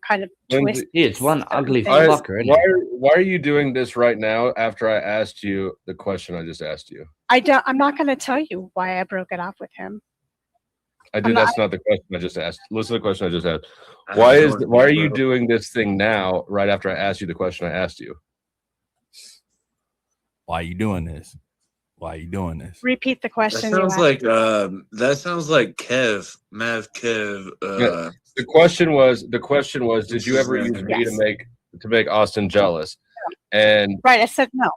kind of twist.
It's one ugly
Why,
fucker, isn't
why,
it?
why are you doing this right now after I asked you the question I just asked you?
I'm not going to tell you why I broke it off with him.
That's not the question I just asked. Listen to the question I just asked.
I
Why
have no
why are
idea,
you
bro.
doing this thing now right after I asked you the question I asked you?
Why are you doing this? Why are you doing this?
Repeat the
That
question.
sounds like Kev, Mav Kev.
Yeah. The question was, did you ever use me to make Austin jealous? And
Right. I said no.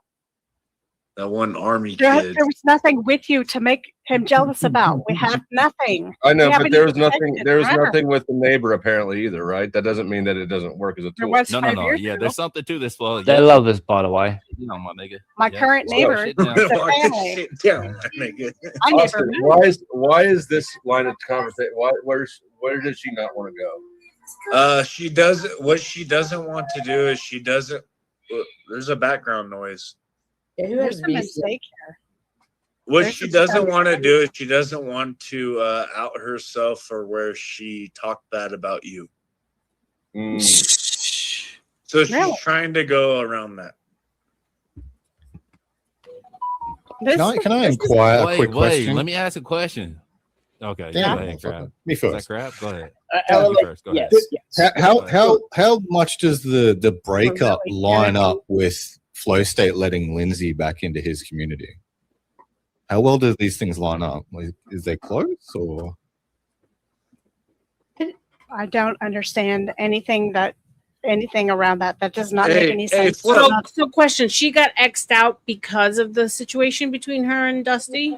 That one army
There
kid.
was nothing with you to make him jealous about. We have nothing.
I know,
We
but
haven't
there was
even
nothing.
mentioned
There was
forever.
nothing with the neighbor apparently either, right? That doesn't mean that it doesn't work as a
There
tool.
was
No.
5 years
Yeah,
ago.
there's something to this. Well,
They're
yeah.
lovers, by the way.
You know, my nigga.
My
Yeah.
current
Slow
neighbor
shit
is
down.
a
Lock this
family.
shit down, my nigga.
My neighbor
Austin,
moved.
why is this line of conversation? Where does she not want to go?
She doesn't. What she doesn't want to do is she doesn't. There's a background noise.
Yeah, who
There's
has
a
music?
mistake here.
What
There's
she
a
doesn't
mistake.
want to do is she doesn't want to out herself for where she talked bad about you. So she's
Really?
trying to go around that.
This
Can I inquire a quick question?
Let me ask a question. Okay,
Damn,
go ahead, Crab.
me
Is that
first.
Crab? Go ahead.
Ella,
First. Go ahead.
yes.
How much does the breakup line up with Flow State letting Lindsay back into his community? How well do these things line up? Like, is they close or?
I don't understand anything around that. That does not make any sense.
So question: she got X'd out because of the situation between her and Dusty.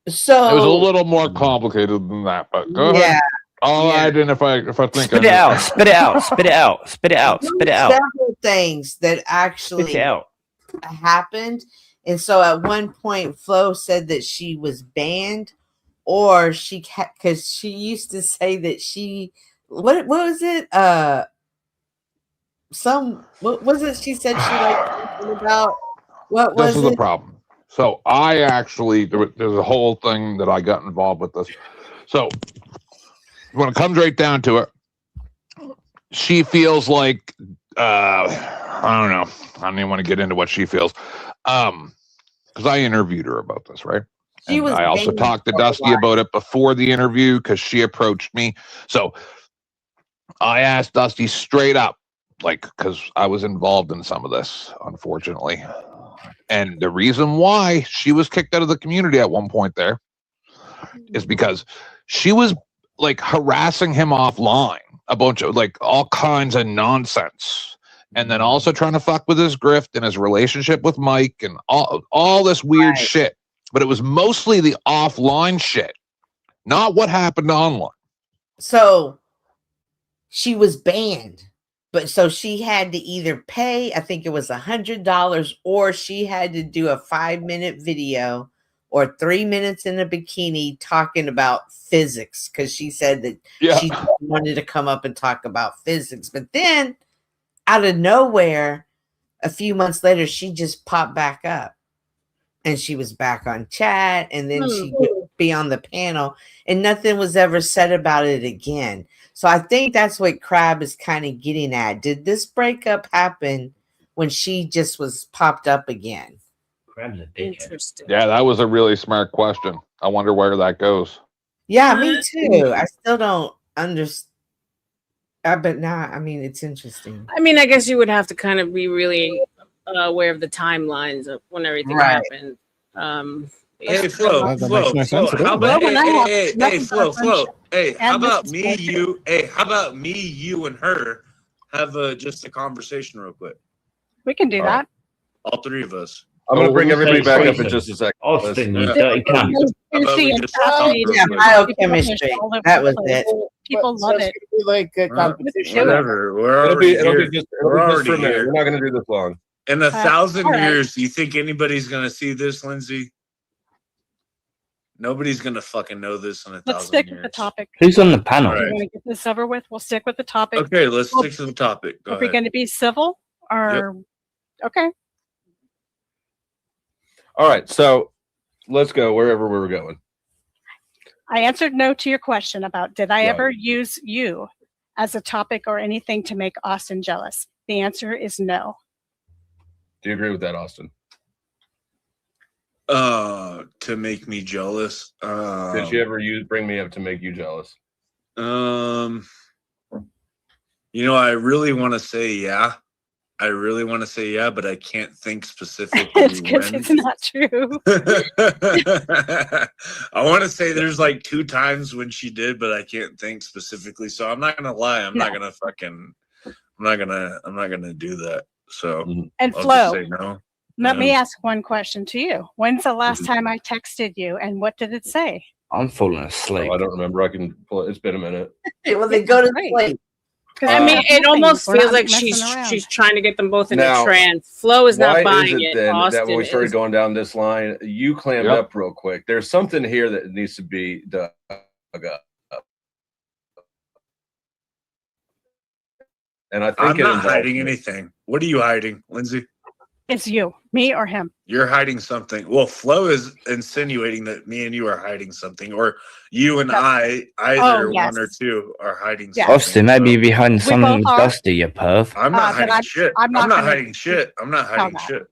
So
it was a little more complicated than that, but go ahead. I'll add in if I think
Spit it out. Spit it out. Spit it out. Spit it out. Spit it out.
Several things that actually
Spit it out.
happened, and so at one point, Flo said that she was banned, or she because she used to say that she what was it? What was it? She said she liked something about what was
this is
it?
the problem. So I actually there's a whole thing that I got involved with this. So when it comes right down to it, she feels like I don't know. I don't even want to get into what she feels. Because I interviewed her about this, right? I also talked to Dusty about it before the interview because she approached me. So I asked Dusty straight up, like, because I was involved in some of this, unfortunately. And the reason why she was kicked out of the community at one point there is because she was like harassing him offline, a bunch of like all kinds of nonsense. And then also trying to fuck with his grift and his relationship with Mike and all this weird shit. But it was mostly the offline shit, not what happened online.
So she was banned, but so she had to either pay, I think it was $100, or she had to do a 5-minute video or 3 minutes in a bikini talking about physics because she said that she wanted to come up and talk about physics. But then out of nowhere, a few months later, she just popped back up and she was back on chat, and then she would be on the panel and nothing was ever said about it again. So I think that's what Crab is kind of getting at. Did this breakup happen when she just was popped up again?
Crab's a
Interesting.
Yeah, that was a really smart question. I wonder where that goes.
Yeah, me too. I still don't understand. But now, I mean, it's interesting.
I mean, I guess you would have to kind of be really aware of the timelines of when everything happened.
Hey, Flo, how about Flo? Hey, how about me, you? Hey, how about me, you, and her have just a conversation real quick?
We can do that.
All three of us.
I'm going to bring everybody back up in just a second.
Austin, you dirty cunt.
Biochemistry. That was it.
People love it.
Like a competition.
Whatever. We're already here. We're already
for a minute.
here.
We're not going to do this long.
In 1,000
all right.
years, do you think anybody's going to see this, Lindsay? Nobody's going to fucking know this in 1,000 years.
Let's stick with the topic.
Who's on the panel?
Right. You want to get this over with? We'll stick with the topic.
Okay, let's stick to the topic.
Are we going to be civil or? Okay.
All right, so let's go wherever we were going.
I answered no to your question about did I ever use you as a topic or anything to make Austin jealous? The answer is no.
Do you agree with that, Austin?
To make me jealous.
Did you ever bring me up to make you jealous?
I really want to say yeah. But I can't think specifically.
It's because it's not true.
I want to say there's like 2 times when she did, but I can't think specifically. So I'm not gonna lie. I'm not gonna do that. So
and
I'll
Flo,
just say no.
Let me ask one question to you. When's the last time I texted you, and what did it say?
I'm falling asleep.
I don't remember. I can pull it. It's been a minute.
Well, then go to sleep.
I mean, it almost feels like she's trying to get them both in a trance. Flo is not buying it.
Then
Austin
that when we started going down this line, you clammed
Yep.
up real quick. There's something here that needs to be dug up. And I think
I'm not hiding anything. What are you hiding, Lindsay?
It's you, me, or him.
You're hiding something. Well, Flo is insinuating that me and you are hiding something, or you and I, either one or two, are hiding something.
Austin, maybe behind something dusty, you perv.
I'm not hiding shit. I'm not hiding shit. I'm not hiding shit.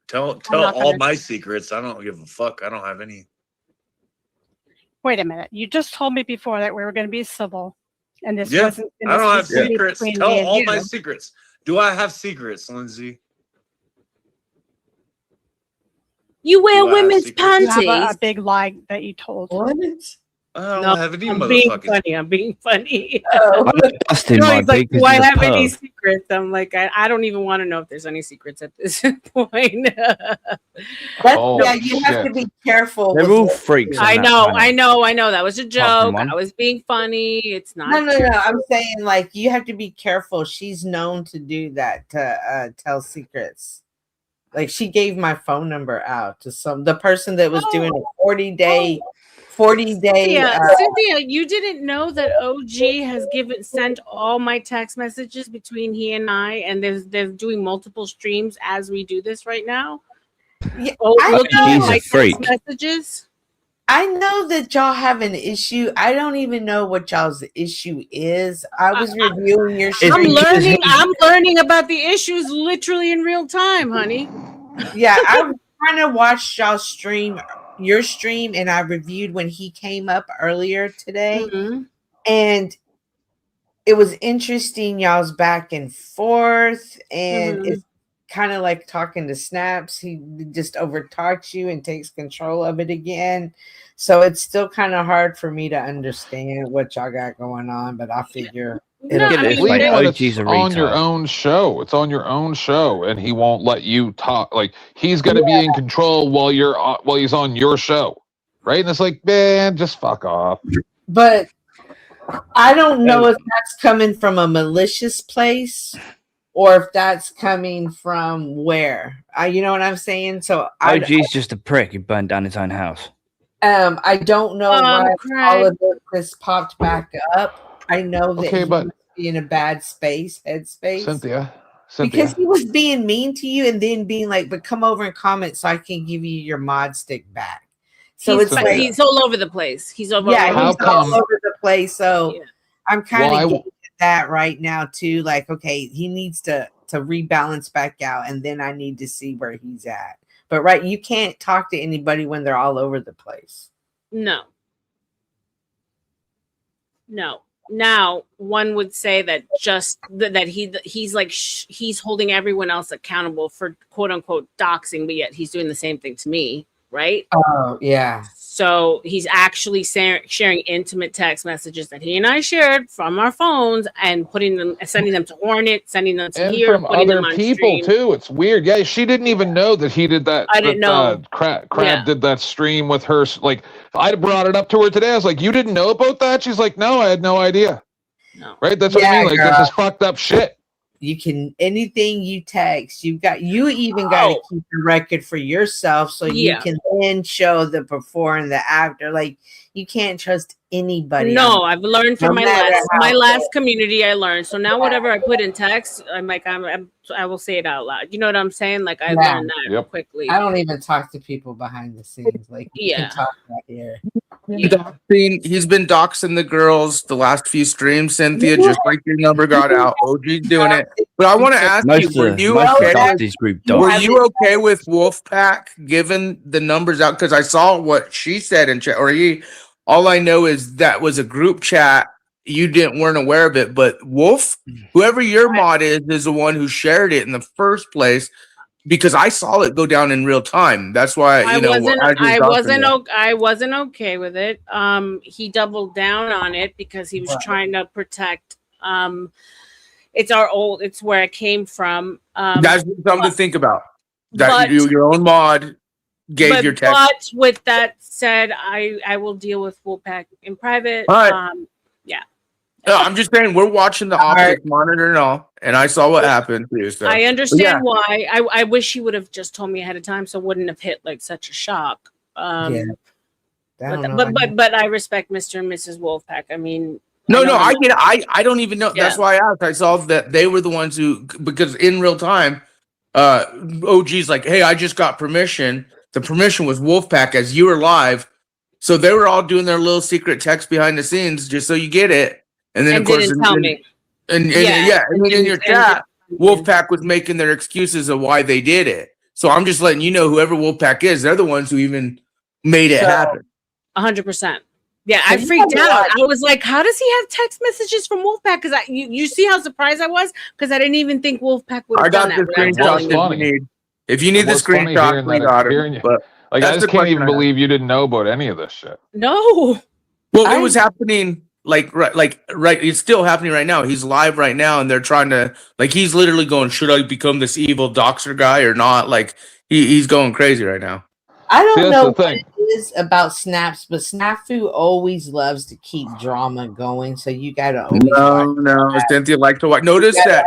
Tell all my secrets. I don't give a fuck. I don't have any.
Wait a minute. You just told me before that we were going to be civil, and this
Yeah,
wasn't. And
I
this
don't have
was gonna be
secrets.
between
Tell
me and
all
you.
my secrets. Do I have secrets, Lindsay?
You wear
Do I have
women's
secrets?
You have
panties.
a big lie that you told.
What?
I don't
No,
have any
I'm being
motherfucking.
funny. I'm being funny.
Oh.
Dustin
No,
might
he's like,
be
do I
because he's a
have any
perv.
secrets? I'm like, I don't even want to know if there's any secrets at this point.
Oh,
yeah, you have to
shit.
be careful.
They're
with
all
what you
freaks
do.
on
I
that
know,
panel.
That was a
Apart
joke.
from one.
I was being funny. It's not.
No,
true.
I'm saying like you have to be careful. She's known to do that, to tell secrets. Like she gave my phone number out to the person that was doing a 40-day.
Cynthia, you didn't know that OG has sent all my text messages between he and I, and they're doing multiple streams as we do this right now.
Yeah,
Looking at
He's a
my
freak.
text messages.
I know that y'all have an issue. I don't even know what y'all's issue is. I was reviewing your stream.
I'm learning about the issues literally in real time, honey.
Yeah, I'm trying to watch y'all stream your stream, and I reviewed when he came up earlier today, and it was interesting. Y'all's back and forth, and it's kind of like talking to Snaps. He just overtalks you and takes control of it again. So it's still kind of hard for me to understand what y'all got going on, but I figure
It's on your own show. It's on your own show, and he won't let you talk. Like he's going to be in control while he's on your show, right? And it's like, man, just fuck off.
But I don't know if that's coming from a malicious place or if that's coming from where. You know what I'm saying? So
OG's just a prick who burned down his own house.
I don't know why
Craig.
all of this popped back up. I know that
Okay,
he
but-
must be in a bad headspace.
Cynthia.
Because he was being mean to you and then being like, but come over and comment so I can give you your mod stick back. So
he's all over the place. He's all
all over the place. So I'm kind of getting at that right now too. Like, okay, he needs to rebalance back out, and then I need to see where he's at. But right, you can't talk to anybody when they're all over the place.
No. Now, one would say that he's like he's holding everyone else accountable for quote unquote doxing, but yet he's doing the same thing to me, right?
Oh yeah.
So he's actually sharing intimate text messages that he and I shared from our phones and sending them to Hornet, sending them to
And
here,
from
putting
other
them on
people
stream.
too. It's weird. Yeah, she didn't even know that he did that.
I didn't know.
Crab did that stream with her. Like, I brought it up to her today. I was like, "You didn't know about that?" She's like, "No, I had no idea."
No.
Right? That's what I mean. Like, this is fucked up shit.
You can anything you text, you even got to keep a record for yourself so you can then show the before and the after. Like you can't trust anybody.
No, I've learned from my last community. I learned. So now whatever I put in text, I'm like I will say it out loud. You know what I'm saying? Like I learned that quickly.
I don't even talk to people behind the scenes. Like you can talk right here.
He's been doxing the girls the last few streams, Cynthia, just like your number got out. OG's doing it. But I want to ask you, were you okay with Wolfpack giving the numbers out? Because I saw what she said in chat, or all I know is that was a group chat. You weren't aware of it, but whoever your mod is the one who shared it in the first place. Because I saw it go down in real time. That's why I
wasn't okay with it. He doubled down on it because he was trying to protect. It's where it came from.
That's something to think about. That your own mod gave your text.
But with that said, I will deal with Wolfpack in private.
All right. No, I'm just saying we're watching the optics monitor and all, and I saw what happened too. So
I understand why. I wish he would have just told me ahead of time, so it wouldn't have hit like such a shock. But I respect Mr. and Mrs. Wolfpack. I mean,
I get it. I don't even know. Yeah. That's why I asked. I saw that they were the ones who, because in real time, OG's like, hey, I just got permission. The permission was Wolfpack as you were live, so they were all doing their little secret text behind the scenes just so you get it. And then, of course,
didn't tell me.
And in your chat, Wolfpack was making their excuses of why they did it. So I'm just letting you know, whoever Wolfpack is, they're the ones who even made it happen.
100%. Yeah, I freaked out. I was like, how does he have text messages from Wolfpack? Because you see how surprised I was? Because I didn't even think Wolfpack would have done that.
I got the screenshot if you need. If you need the screenshot, we got it. But
like, I just can't even believe you didn't know about any of this shit.
No.
Well, it was happening right. It's still happening right now. He's live right now, and they're trying to he's literally going, should I become this evil doxer guy or not? Like he's going crazy right now.
I don't know what it is about Snaps, but Snafu always loves to keep drama going. So you gotta always
No, Cynthia likes to watch. Notice that.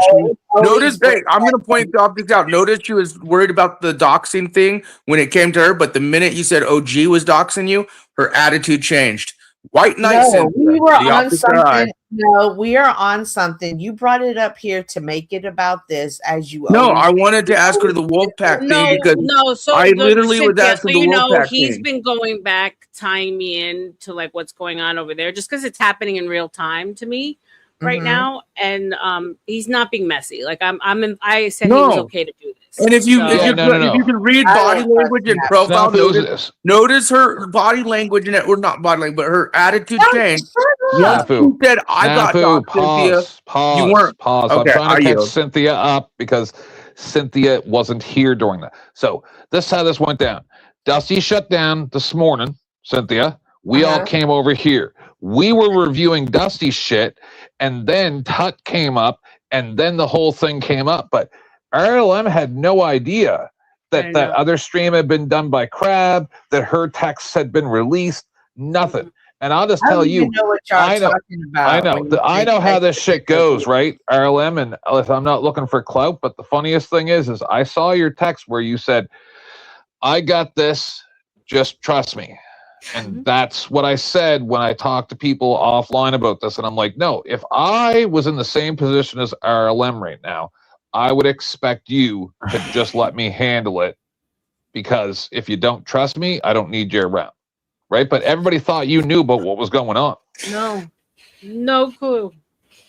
I'm gonna point the optics out. Notice she was worried about the doxing thing when it came to her, but the minute you said OG was doxing you, her attitude changed. White Knight.
No, we were on something. No, we are on something. You brought it up here to make it about this, as you.
No, I wanted to ask her the Wolfpack thing because
so
I literally was asking the Wolfpack
he's
thing.
been going back, tying me in to like what's going on over there, just because it's happening in real time to me right now, and he's not being messy. Like I said he was okay to do this.
And if you can read body language and profile, notice her body language and or not body language, but her attitude changed. Once she said, "I got doxed, Cynthia," you weren't.
Pause.
Okay,
I'm trying to catch Cynthia up because Cynthia wasn't here during that. So this is how this went down. Dusty shut down this morning, Cynthia. We all came over here. We were reviewing Dusty's shit, and then Tut came up, and then the whole thing came up. But R.L.M had no idea that that other stream had been done by Crab, that her texts had been released, nothing. And I'll just tell you, I know how this shit goes, right? R.L.M, and I'm not looking for clout, but the funniest thing is I saw your text where you said, I got this, just trust me. And that's what I said when I talked to people offline about this. And I'm like, no, if I was in the same position as R.L.M right now, I would expect you to just let me handle it, because if you don't trust me, I don't need you around. Right? But everybody thought you knew about what was going on.
No clue.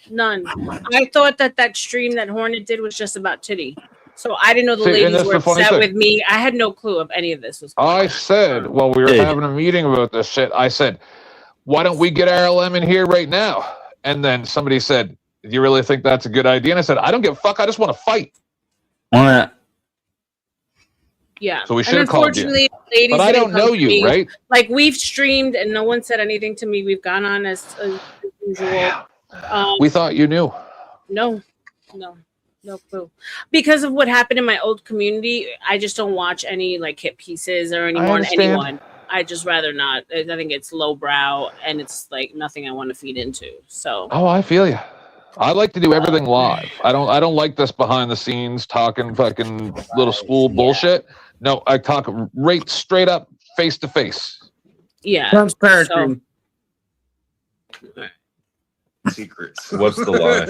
None. I thought that stream that Hornet did was just about Titty. So I didn't know the ladies were upset with me. I had no clue of any of this was going on.
I said, while we were having a meeting about this shit, I said, why don't we get R.L.M in here right now? And then somebody said, do you really think that's a good idea? And I said, I don't give a fuck. I just want to fight.
Yeah.
So we should have called you.
Ladies,
but I don't know you, right?
Like, we've streamed and no one said anything to me. We've gone on as usual.
We thought you knew.
No clue. Because of what happened in my old community, I just don't watch any like hit pieces or anymore on anyone. I just rather not. I think it's lowbrow and it's like nothing I want to feed into. So.
Oh, I feel you. I like to do everything live. I don't like this behind the scenes talking fucking little school bullshit. No, I talk right straight up, face to face.
Yeah.
Transparent.
Secrets.
What's the lie?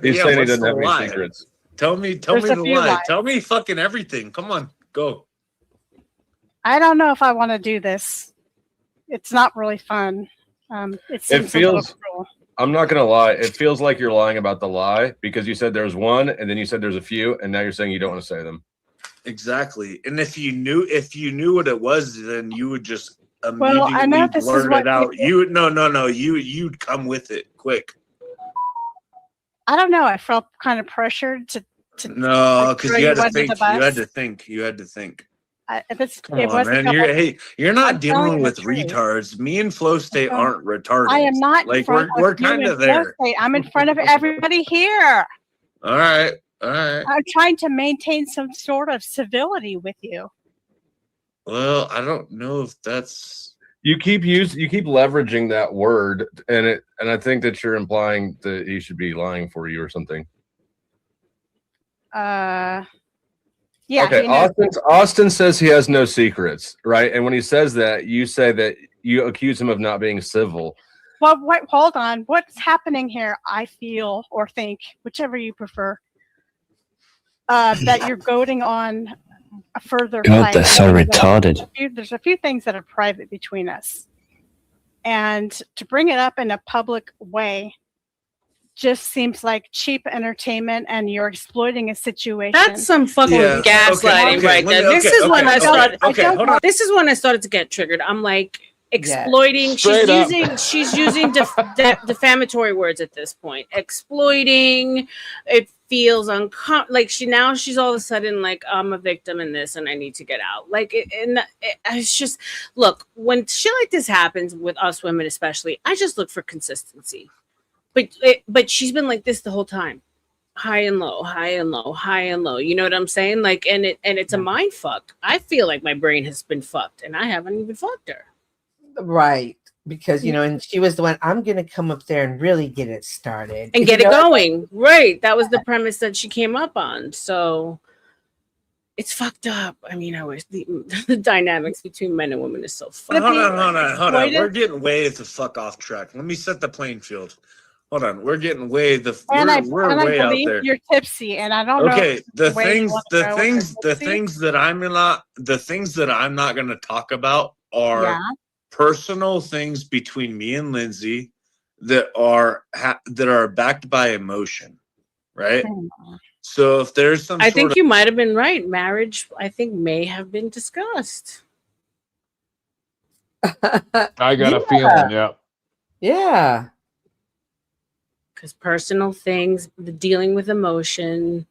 He's saying he doesn't have any secrets.
Tell me the lie. Tell me fucking everything. Come on, go.
I don't know if I want to do this. It's not really fun. It
feels. I'm not gonna lie. It feels like you're lying about the lie because you said there's one, and then you said there's a few, and now you're saying you don't want to say them.
Exactly. And if you knew what it was, then you would just immediately blurt it out. You'd come with it quick.
I don't know. I felt kind of pressured to
no, because you had to think. You had to think. Come on, man. You're not dealing with retards. Me and Flow State aren't retarded.
I am not.
Like we're kind of there.
I'm in front of everybody here.
All right.
I'm trying to maintain some sort of civility with you.
Well, I don't know if that's.
You keep leveraging that word, and I think that you're implying that he should be lying for you or something.
Yeah.
Okay. Austin says he has no secrets, right? And when he says that, you say that you accuse him of not being civil.
Well, wait, hold on. What's happening here? I feel or think, whichever you prefer, that you're goading on a further
God, they're so retarded.
There's a few things that are private between us. And to bring it up in a public way just seems like cheap entertainment, and you're exploiting a situation.
That's some fucking gaslighting right there. This is when I started to get triggered. I'm like, exploiting.
Straight up.
She's using defamatory words at this point. Exploiting. It feels like she's all of a sudden like, I'm a victim in this and I need to get out. Like it's just, look, when shit like this happens with us women especially, I just look for consistency. But she's been like this the whole time. High and low, high and low, high and low. You know what I'm saying? Like, and it's a mind fuck. I feel like my brain has been fucked and I haven't even fucked her.
Right. Because, and she was the one, I'm going to come up there and really get it started.
And get it going. Right. That was the premise that she came up on. So it's fucked up. I mean, I wish the dynamics between men and women is so fucked up.
Hold on. We're getting way the fuck off track. Let me set the playing field. Hold on. We're getting way we're way out there.
You're tipsy, and I don't know.
Okay, the things that I'm not going to talk about are personal things between me and Lindsay that are backed by emotion, right? So if there's some,
I think you might have been right. Marriage, I think, may have been discussed.
I got a feeling,
yeah.
Because personal things, the dealing with emotion,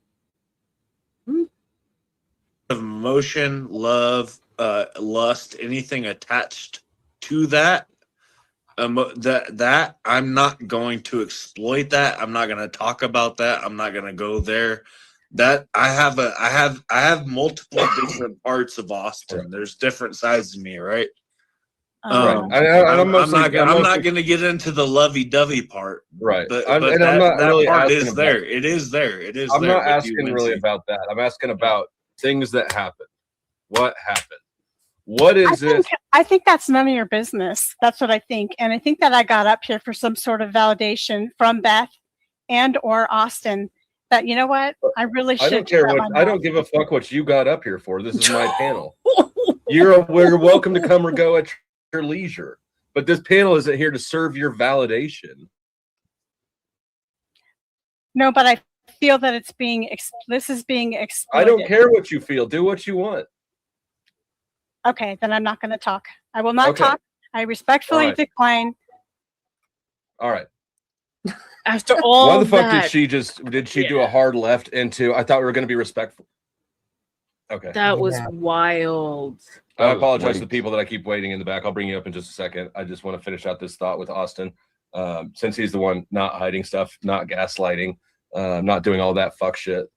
emotion, love, lust, anything attached to that. That I'm not going to exploit that. I'm not going to talk about that. I'm not going to go there. That I have multiple different parts of Austin. There's different sides of me, right? I'm not going to get into the lovey-dovey part,
right?
But
I'm not really
part
asking
is there. It is there. It is.
I'm
there
not asking really about that. I'm asking about things that happen. What happened? What is it?
I think that's none of your business. That's what I think, and I think that I got up here for some sort of validation from Beth and or Austin. That, you know what, I really should.
I don't care what. I don't give a fuck what you got up here for. This is my panel. We're welcome to come or go at your leisure, but this panel isn't here to serve your validation.
No, but I feel that it's being this is being exploited.
I don't care what you feel. Do what you want.
Okay, then I'm not going to talk. I will not talk. I respectfully decline.
All right.
After all,
why the fuck did she do a hard left into? I thought we were going to be respectful. Okay,
that was wild.
I apologize to the people that I keep waiting in the back. I'll bring you up in just a second. I just want to finish out this thought with Austin, since he's the one not hiding stuff, not gaslighting, not doing all that fuck shit.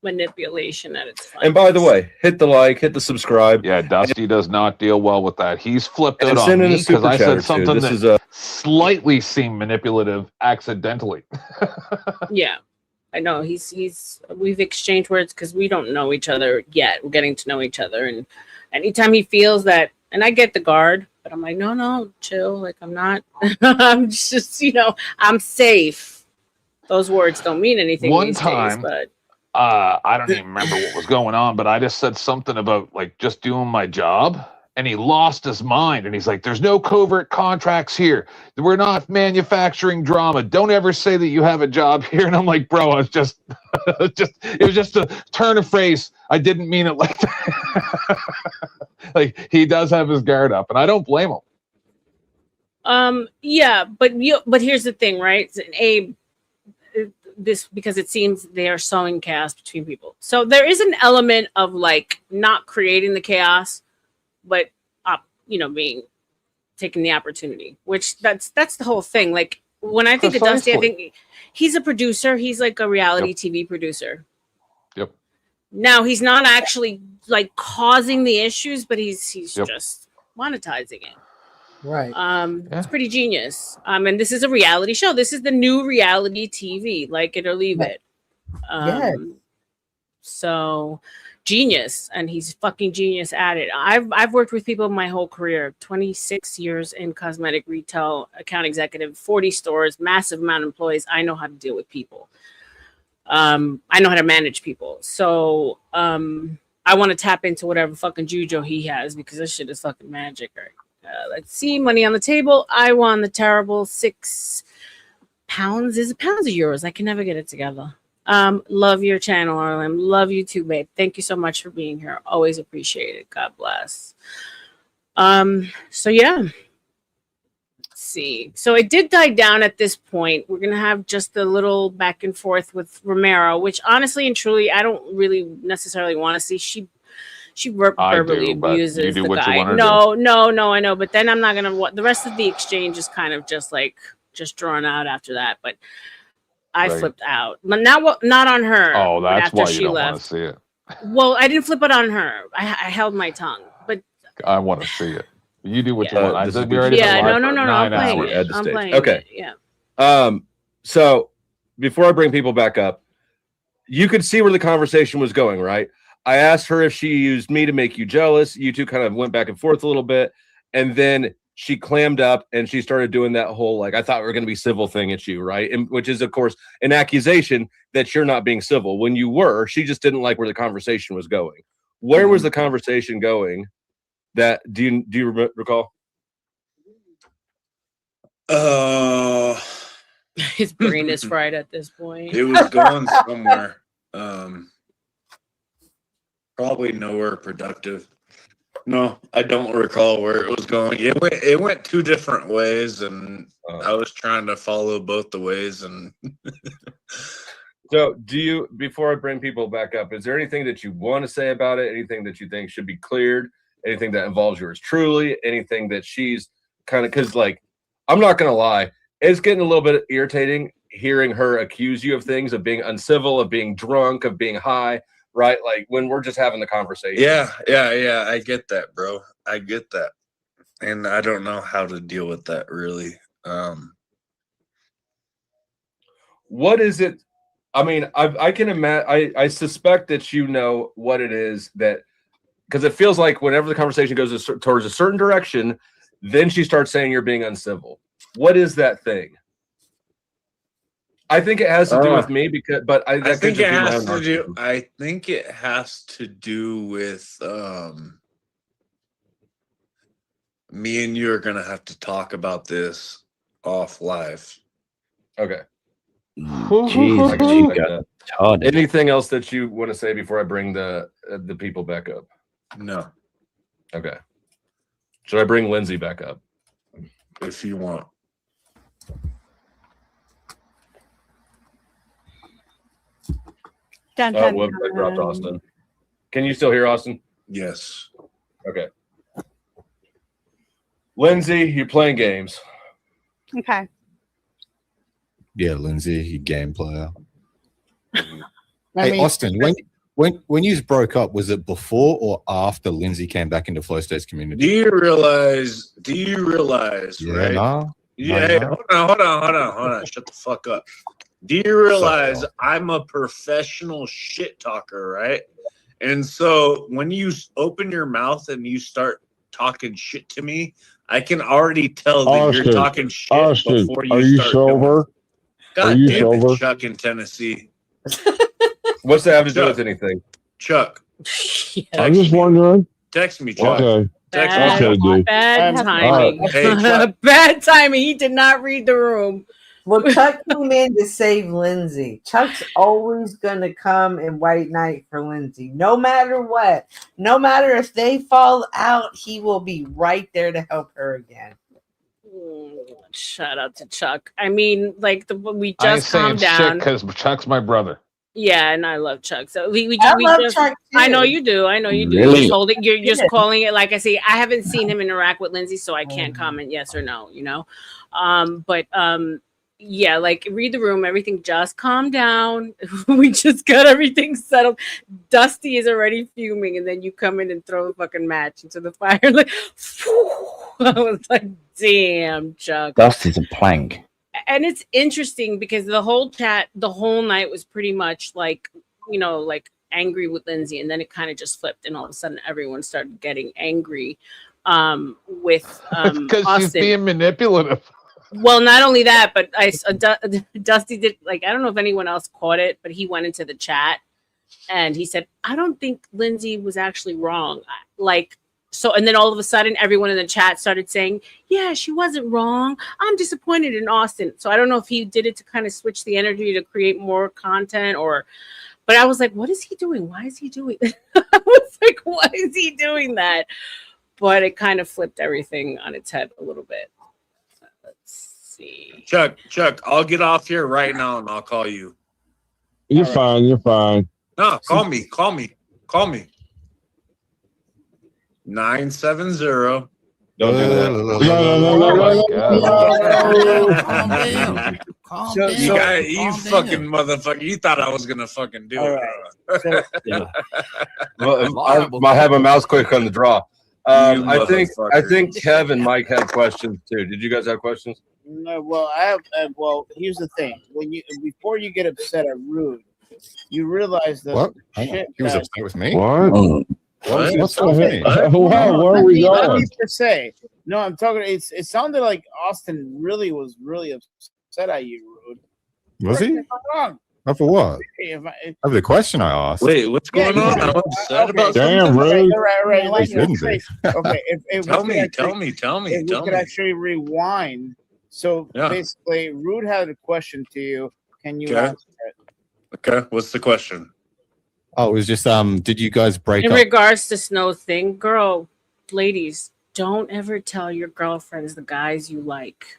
Manipulation at its finest.
And by the way, hit the like, hit the subscribe.
Yeah, Dusty does not deal well with that. He's flipped out on me because I said something that slightly seemed manipulative accidentally.
Yeah, I know. We've exchanged words because we don't know each other yet. We're getting to know each other, and anytime he feels that, and I get the guard, but I'm like, no, chill. Like, I'm not. I'm just, I'm safe. Those words don't mean anything these days, but.
I don't even remember what was going on, but I just said something about like just doing my job, and he lost his mind, and he's like, there's no covert contracts here. We're not manufacturing drama. Don't ever say that you have a job here. And I'm like, bro, I was just, it was just a turn of phrase. I didn't mean it like that. Like, he does have his guard up, and I don't blame him.
Yeah, but here's the thing, right? This, because it seems they are sowing chaos between people. So there is an element of like not creating the chaos, but taking the opportunity, which that's the whole thing. Like, when I think of Dusty, I think he's a producer. He's like a reality TV producer.
Yep.
Now he's not actually like causing the issues, but he's just monetizing it.
Right.
It's pretty genius. And this is a reality show. This is the new reality TV, like it or leave it. So genius, and he's fucking genius at it. I've worked with people my whole career, 26 years in cosmetic retail, account executive, 40 stores, massive amount of employees. I know how to deal with people. I know how to manage people. So I want to tap into whatever fucking juju he has, because this shit is fucking magic, right? Let's see, money on the table. I won the terrible £6. Is it pounds or euros? I can never get it together. Love your channel, R.L.M. Love you too, babe. Thank you so much for being here. Always appreciate it. God bless. So yeah. Let's see. So it did die down at this point. We're gonna have just a little back and forth with Romero, which honestly and truly I don't really necessarily want to see. She verbally abuses the guy. No, I know, but then I'm not gonna. The rest of the exchange is kind of just drawn out after that. But I flipped out. But not on her.
Oh, that's
after
why
she
you don't
left.
want to see it.
Well, I didn't flip it on her. I held my tongue. But
I want to see it. You do what you want. I
this
said
is
you're ready.
Yeah,
for
no. I'm playing
hours.
it. I'm playing
Okay.
it. Yeah.
So before I bring people back up, you could see where the conversation was going, right? I asked her if she used me to make you jealous. You two kind of went back and forth a little bit, and then she clammed up and she started doing that whole I thought we were going to be civil thing at you, right? And which is of course an accusation that you're not being civil when you were. She just didn't like where the conversation was going. Where was the conversation going? That do you recall?
His brain is fried at this point.
It was going somewhere. Probably nowhere productive. No, I don't recall where it was going. It went two different ways, and I was trying to follow both the ways. And
so, before I bring people back up, is there anything that you want to say about it? Anything that you think should be cleared? Anything that involves yours truly? Anything that she's kind of, because I'm not gonna lie, it's getting a little bit irritating hearing her accuse you of things, of being uncivil, of being drunk, of being high. Right, when we're just having the conversation.
Yeah. I get that, bro. I get that, and I don't know how to deal with that really.
What is it? I mean, I can imagine. I suspect that you know what it is that, because it feels like whenever the conversation goes towards a certain direction, then she starts saying you're being uncivil. What is that thing? I think it has to do with me I think it has to do.
I think it has to do with me and you are gonna have to talk about this off live.
Okay.
Jeez,
anything else that you want to say before I bring the people back up?
No.
Okay. Should I bring Lindsay back up?
If you want.
I dropped Austin. Can you still hear Austin?
Yes.
Okay. Lindsay, you're playing games.
Okay.
Yeah, Lindsay, you game player. Hey, Austin, when you broke up, was it before or after Lindsay came back into Flow State's community?
Do you realize?
Yeah,
right?
no.
Yeah.
No.
Hold on. Shut the fuck up. Do you realize I'm a professional shit talker, right? And so when you open your mouth and you start talking shit to me, I can already tell that you're talking shit before you start
sober?
God damn it, Chuck in Tennessee.
What's that have to do with anything?
Chuck.
I'm just wondering.
Text me, Chuck.
Okay.
Bad timing.
Hey, Chuck.
Bad timing. He did not read the room.
Well, Chuck came in to save Lindsay. Chuck's always going to come and white knight for Lindsay. No matter what. No matter if they fall out, he will be right there to help her again.
Shout out to Chuck. I mean, we just calmed down.
Because Chuck's my brother.
Yeah, and I love Chuck. So we
love
just
Chuck too.
I know you do.
Really?
You're just calling it like I say. I haven't seen him interact with Lindsay, so I can't comment yes or no, yeah, read the room. Everything just calmed down. We just got everything settled. Dusty is already fuming, and then you come in and throw a fucking match into the fire. I was like, damn, Chuck.
Dusty's a plank.
And it's interesting because the whole chat, the whole night was pretty much angry with Lindsay, and then it kind of just flipped, and all of a sudden everyone started getting angry with
because she's being manipulative.
Well, not only that, but Dusty did I don't know if anyone else caught it, but he went into the chat and he said, "I don't think Lindsay was actually wrong. So, and then all of a sudden, everyone in the chat started saying, yeah, she wasn't wrong. I'm disappointed in Austin. So I don't know if he did it to kind of switch the energy to create more content but I was like, what is he doing? Why is he doing that? I was like, why is he doing that? But it kind of flipped everything on its head a little bit. Let's see.
Chuck, I'll get off here right now and I'll call you.
You're fine. You're fine.
No, call me. 970.
Don't do that.
You fucking motherfucker. You thought I was gonna fucking do it.
Right. Yeah. Well, I have my mouse click on the draw. I think Kev and Mike had questions too. Did you guys have questions?
No, well, I have. Well, here's the thing: before you get upset at Rude, you realize that
What?
shit
He was
that-
upset with me.
What?
What's going on?
Wow, where are we
Let
going?
me just say, no, I'm talking. It sounded like Austin was really upset at you, Rude.
Was he?
Correct me if I'm wrong.
Not for what?
If I-
Of the question I asked.
Wait, what's going on? I'm upset about
Damn,
something.
Rude.
Right.
He shouldn't be.
Okay, if
Tell
we
me.
could actually rewind. So
Yeah.
basically, Rude had a question to you. Can you
Okay.
answer it?
Okay, what's the question?
Oh, it was just did you guys break
In
up?
regards to Snow thing, ladies, don't ever tell your girlfriends the guys you like.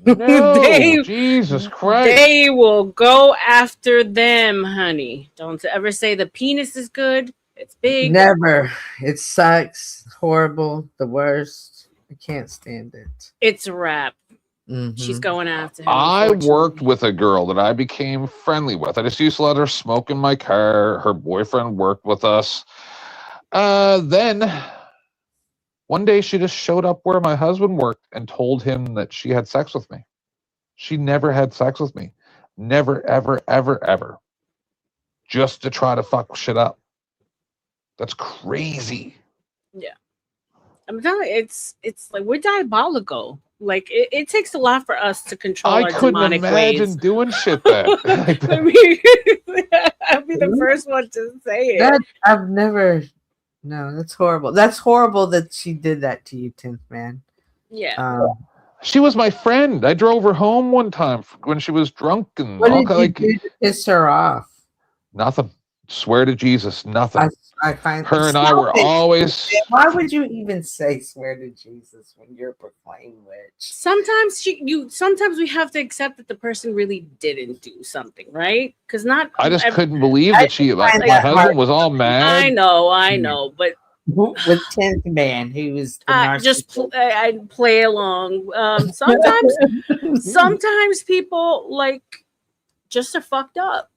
No, Jesus Christ.
They will go after them, honey. Don't ever say the penis is good. It's big.
Never. It sucks. Horrible. The worst. I can't stand it.
It's a wrap.
Mhm.
She's going after him.
I worked with a girl that I became friendly with. I just used to let her smoke in my car. Her boyfriend worked with us. Then one day she just showed up where my husband worked and told him that she had sex with me. She never had sex with me. Never, ever, ever, ever. Just to try to fuck shit up. That's crazy.
Yeah. I'm telling you, it's like we're diabolical. Like it takes a lot for us to control
I
our
couldn't
demonic
imagine
ways.
doing shit that.
I mean, I'll be the first one to say it.
That I've never. No, that's horrible. That's horrible that she did that to you, 10th man.
Yeah.
She was my friend. I drove her home one time when she was drunk and
What
all
did you do to piss her off?
Nothing. Swear to Jesus, nothing.
I find
Her and I were
Stop it.
always.
Why would you even say swear to Jesus when you're a proclaimed witch?
Sometimes sometimes we have to accept that the person really didn't do something, right? Because not.
I just
ev-
couldn't believe that she. My
find that
husband
hard.
was all mad.
I know, but
With 10th man, who was the
I'd play along. Sometimes people like just are fucked up.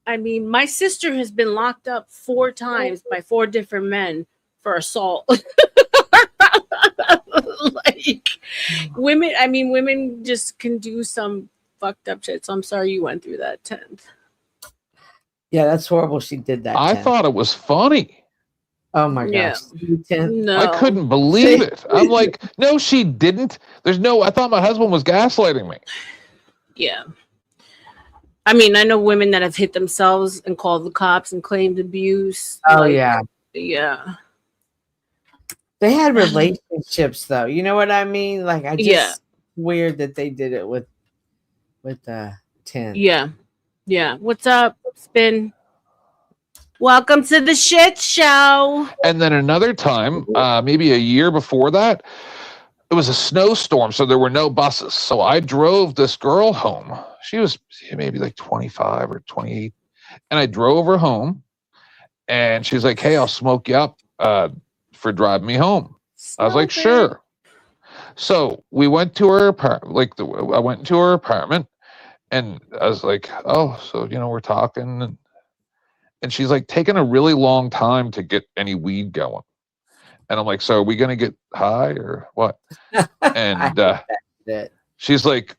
I mean, my sister has been locked up 4 times by 4 different men for assault. Like women just can do some fucked up shit. So I'm sorry you went through that, 10th.
Yeah, that's horrible. She did that.
I
10th.
thought it was funny.
Oh my
Yeah.
gosh. 10th.
No.
I couldn't believe it. I'm like, no, she didn't. I thought my husband was gaslighting me.
Yeah. I mean, I know women that have hit themselves and called the cops and claimed abuse.
Oh
Like,
yeah.
Yeah.
They had relationships though. You know what I mean? Like I just
Yeah.
weird that they did it with 10.
Yeah. Yeah. What's up, Spin? Welcome to the shit show.
And then another time, maybe a year before that, it was a snowstorm, so there were no buses. So I drove this girl home. She was maybe like 25 or 28. And I drove her home. And she's like, hey, I'll smoke you up for driving me home. I was like, sure. So we went to her apartment. I went into her apartment. And I was like, oh, so, we're talking. And she's like taking a really long time to get any weed going. And I'm like, so are we going to get high or what? And she's like,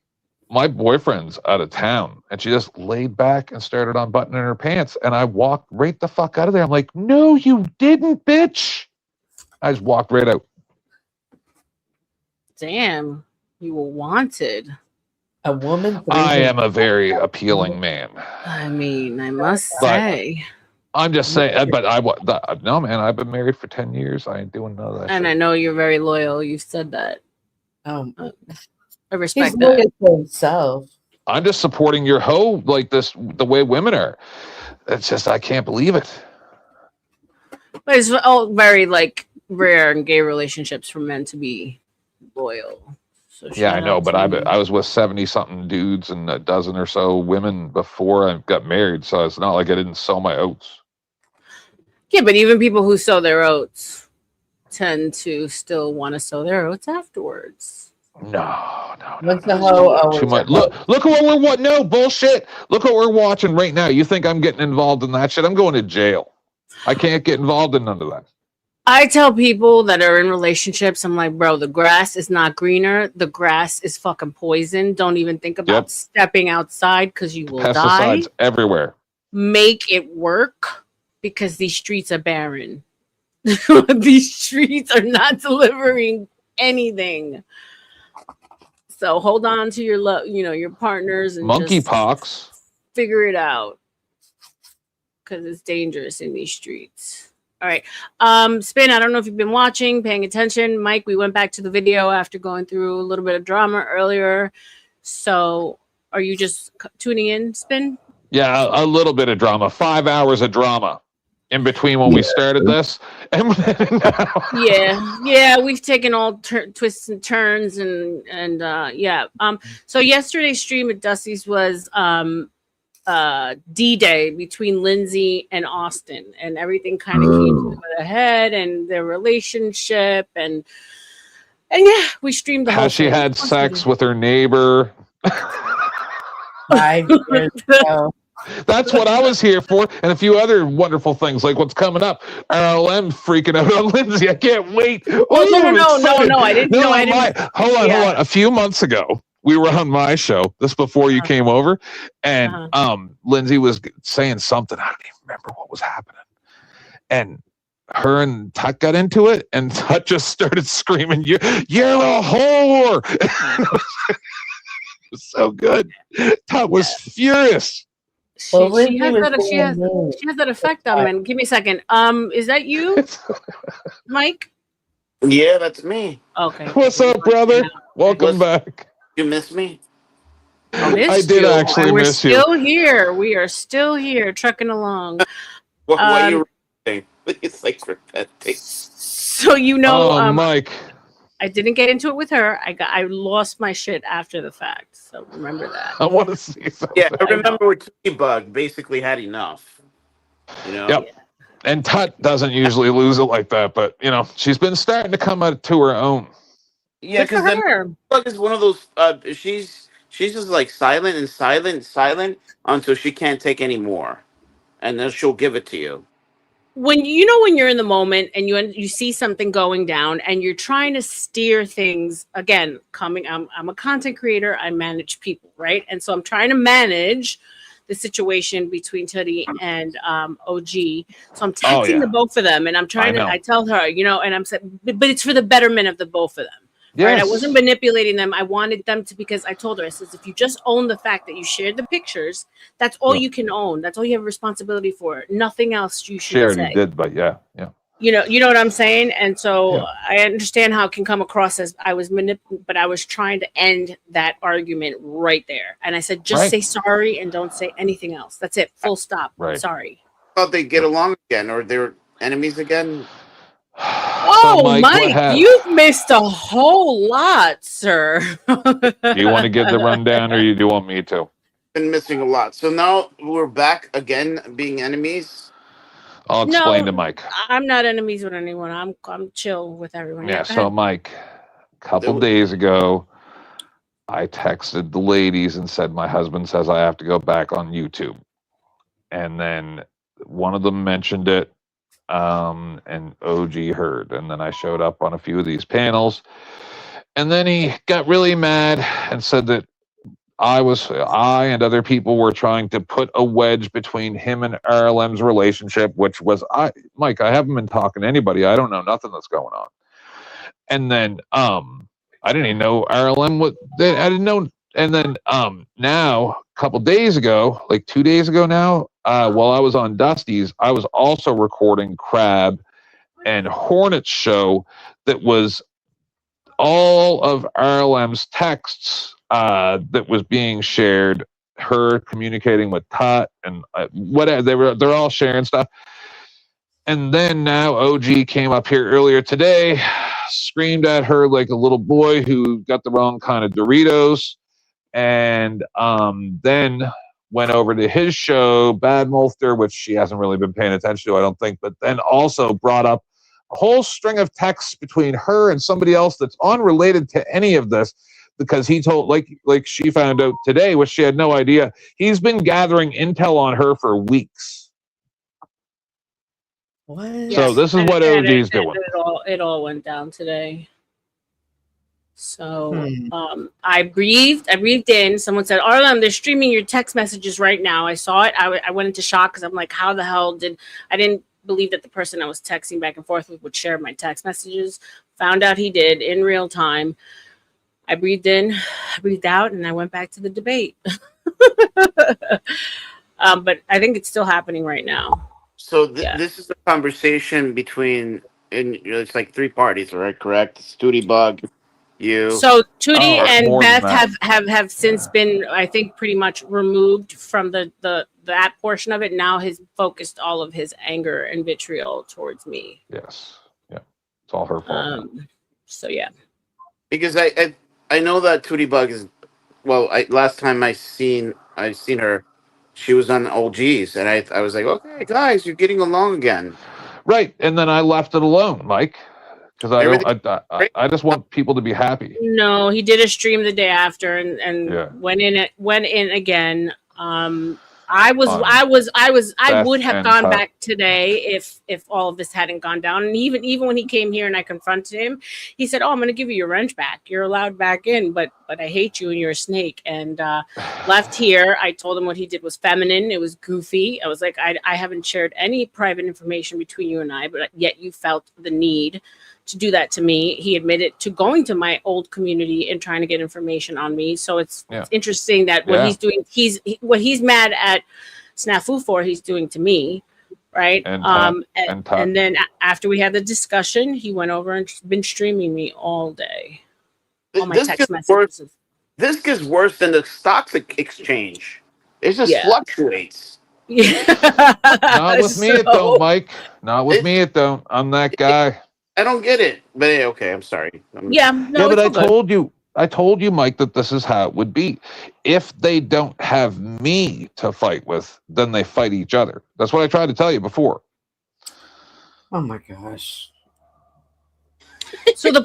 my boyfriend's out of town. And she just laid back and started unbuttoning her pants. And I walked right the fuck out of there. I'm like, no, you didn't, bitch. I just walked right out.
Damn, you were wanted.
A woman.
I am a very appealing man.
I mean, I must say.
I'm just saying, but no, man. I've been married for 10 years. I ain't doing none of that.
And
shit.
I know you're very loyal. You've said that. I respect
He's
that.
loyal to himself.
I'm just supporting your hoe like this, the way women are. It's just I can't believe it.
But it's all very like rare in gay relationships for men to be loyal. So
Yeah, I
shout
know,
out
but
to you.
I was with 70 something dudes and a dozen or so women before I got married, so it's not like I didn't sow my oats.
Yeah, but even people who sow their oats tend to still want to sow their oats afterwards.
No.
What's the hoe
Too much. Look at what we're what? No bullshit. Look what we're watching right now. You think I'm getting involved in that shit? I'm going to jail. I can't get involved in none of that.
I tell people that are in relationships, I'm like, bro, the grass is not greener. The grass is fucking poison. Don't even think about stepping outside because you will die.
Pesticides everywhere.
Make it work because these streets are barren. These streets are not delivering anything. So hold on to your your partners and
Monkeypox.
Figure it out because it's dangerous in these streets. All right. Spin, I don't know if you've been watching, paying attention. Mike, we went back to the video after going through a little bit of drama earlier. So are you just tuning in, Spin?
Yeah, a little bit of drama. 5 hours of drama in between when we started this. And
Yeah, we've taken all twists and turns and yeah. So yesterday's stream at Dusty's was D-Day between Lindsay and Austin, and everything kind of came to a head and their relationship and yeah, we streamed the whole
how she
thing.
had sex with her neighbor.
5 years ago.
That's what I was here for, and a few other wonderful things like what's coming up. R.L.M freaking out on Lindsay. I can't wait.
Oh, no, I didn't.
Hold on. A few months ago, we were on my show. This before you came over, and Lindsay was saying something. I don't even remember what was happening, and her and Tut got into it, and Tut just started screaming, "You're a whore!" It was so good. Tut was furious.
She has that effect on men. Give me a second. Is that you, Mike?
Yeah, that's me.
Okay.
What's up, brother? Welcome back.
You miss me?
I did actually miss you.
We're still here. We are still here, trucking along.
What are you repeating? It's like repenting.
So
Mike.
I didn't get into it with her. I lost my shit after the fact. So remember that.
I want to see something.
Yeah, I remember with Bug basically had enough.
Yep. Yeah. And Tut doesn't usually lose it like that, but she's been starting to come out to her own.
Yeah, because then Bug is one of those. She's just like silent until she can't take any more, and then she'll give it to you.
When you're in the moment and you see something going down and you're trying to steer things again, I'm a content creator, I manage people, right? And so I'm trying to manage the situation between Teddy and OG. So I'm texting the both of them and I'm trying I tell her, and I'm saying, but it's for the betterment of the both of them. Yes. Right? I wasn't manipulating them. I wanted them to, because I told her, I says, if you just own the fact that you shared the pictures, that's all you can own. That's all you have responsibility for. Nothing else you should say.
You did, but yeah.
You know what I'm saying? And so I understand how it can come across as I was but I was trying to end that argument right there. And I said, just say sorry and don't say anything else. That's it. Full stop. Right. Sorry.
Thought they get along again, or they're enemies again.
Oh, so Mike, you've missed a whole lot, sir.
Do you want to give the rundown, or do you want me to?
Been missing a lot. So now we're back again being enemies.
I'll explain to Mike.
I'm not enemies with anyone. I'm chill with everyone.
Yeah. So Mike, a couple days ago, I texted the ladies and said my husband says I have to go back on YouTube, and then one of them mentioned it. And OG heard, and then I showed up on a few of these panels, and then he got really mad and said that I and other people were trying to put a wedge between him and R.L.M's relationship, which was Mike, I haven't been talking to anybody. I don't know nothing that's going on. And then I didn't even know R.L.M I didn't know. And then now a couple days ago, like 2 days ago now, while I was on Dusty's, I was also recording Crab and Hornet's show that was all of R.L.M's texts that was being shared, her communicating with Tut and whatever. They're all sharing stuff. And then now OG came up here earlier today, screamed at her like a little boy who got the wrong kind of Doritos, and then went over to his show, Bad Molster, which she hasn't really been paying attention to, I don't think, but then also brought up a whole string of texts between her and somebody else that's unrelated to any of this, because he told, like she found out today, which she had no idea, he's been gathering intel on her for weeks.
What?
So this is what OG's doing.
It all went down today. So I breathed in. Someone said, R.L.M, they're streaming your text messages right now. I saw it. I went into shock because I'm like, how the hell I didn't believe that the person I was texting back and forth with would share my text messages. Found out he did in real time. I breathed in, I breathed out, and I went back to the debate. But I think it's still happening right now.
So this is a conversation between, and it's like three parties, right? Correct? Studi Bug, you.
So Tootie and Beth have since been, I think, pretty much removed from that portion of it. Now he's focused all of his anger and vitriol towards me.
Yes. Yeah. It's all her fault.
So yeah.
Because I know that Tootie Bug is, well, last time I seen her, she was on OGs, and I was like, okay, guys, you're getting along again.
Right, and then I left it alone, Mike, because I just want people to be happy.
No, he did a stream the day after and went in again. I would have gone back today if all of this hadn't gone down. And even when he came here and I confronted him, he said, "Oh, I'm going to give you your wrench back. You're allowed back in, but I hate you and you're a snake." And left here, I told him what he did was feminine. It was goofy. I was like, I haven't shared any private information between you and I, but yet you felt the need to do that to me. He admitted to going to my old community and trying to get information on me. So it's interesting that what he's doing, what he's mad at Snafu for, he's doing to me, right? And then after we had the discussion, he went over and been streaming me all day. All my text messages.
This gets worse than the stocks exchange. It just fluctuates.
Not with me, it don't, Mike. Not with me, it don't. I'm that guy.
I don't get it, but okay, I'm sorry.
But I told you, Mike, that this is how it would be. If they don't have me to fight with, then they fight each other. That's what I tried to tell you before.
Oh my gosh.
So you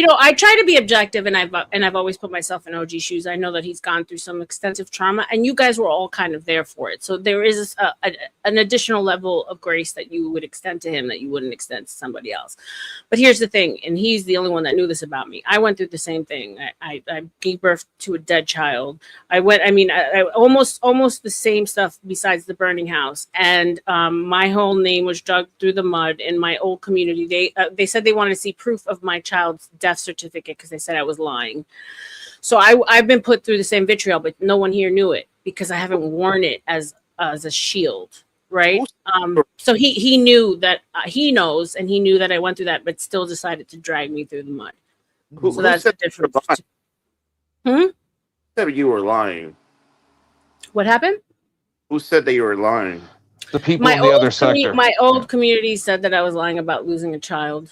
know, I try to be objective, and I've always put myself in OG's shoes. I know that he's gone through some extensive trauma, and you guys were all kind of there for it. So there is an additional level of grace that you would extend to him that you wouldn't extend to somebody else. But here's the thing, and he's the only one that knew this about me. I went through the same thing. I gave birth to a dead child. I almost the same stuff besides the burning house, and my whole name was dragged through the mud in my old community. They said they wanted to see proof of my child's death certificate because they said I was lying. So I've been put through the same vitriol, but no one here knew it because I haven't worn it as a shield, right? So he knew that he knows, and he knew that I went through that, but still decided to drag me through the mud. So that's the difference.
Who said you were lying?
What happened?
Who said that you were lying?
The people in the other sector.
My old community said that I was lying about losing a child.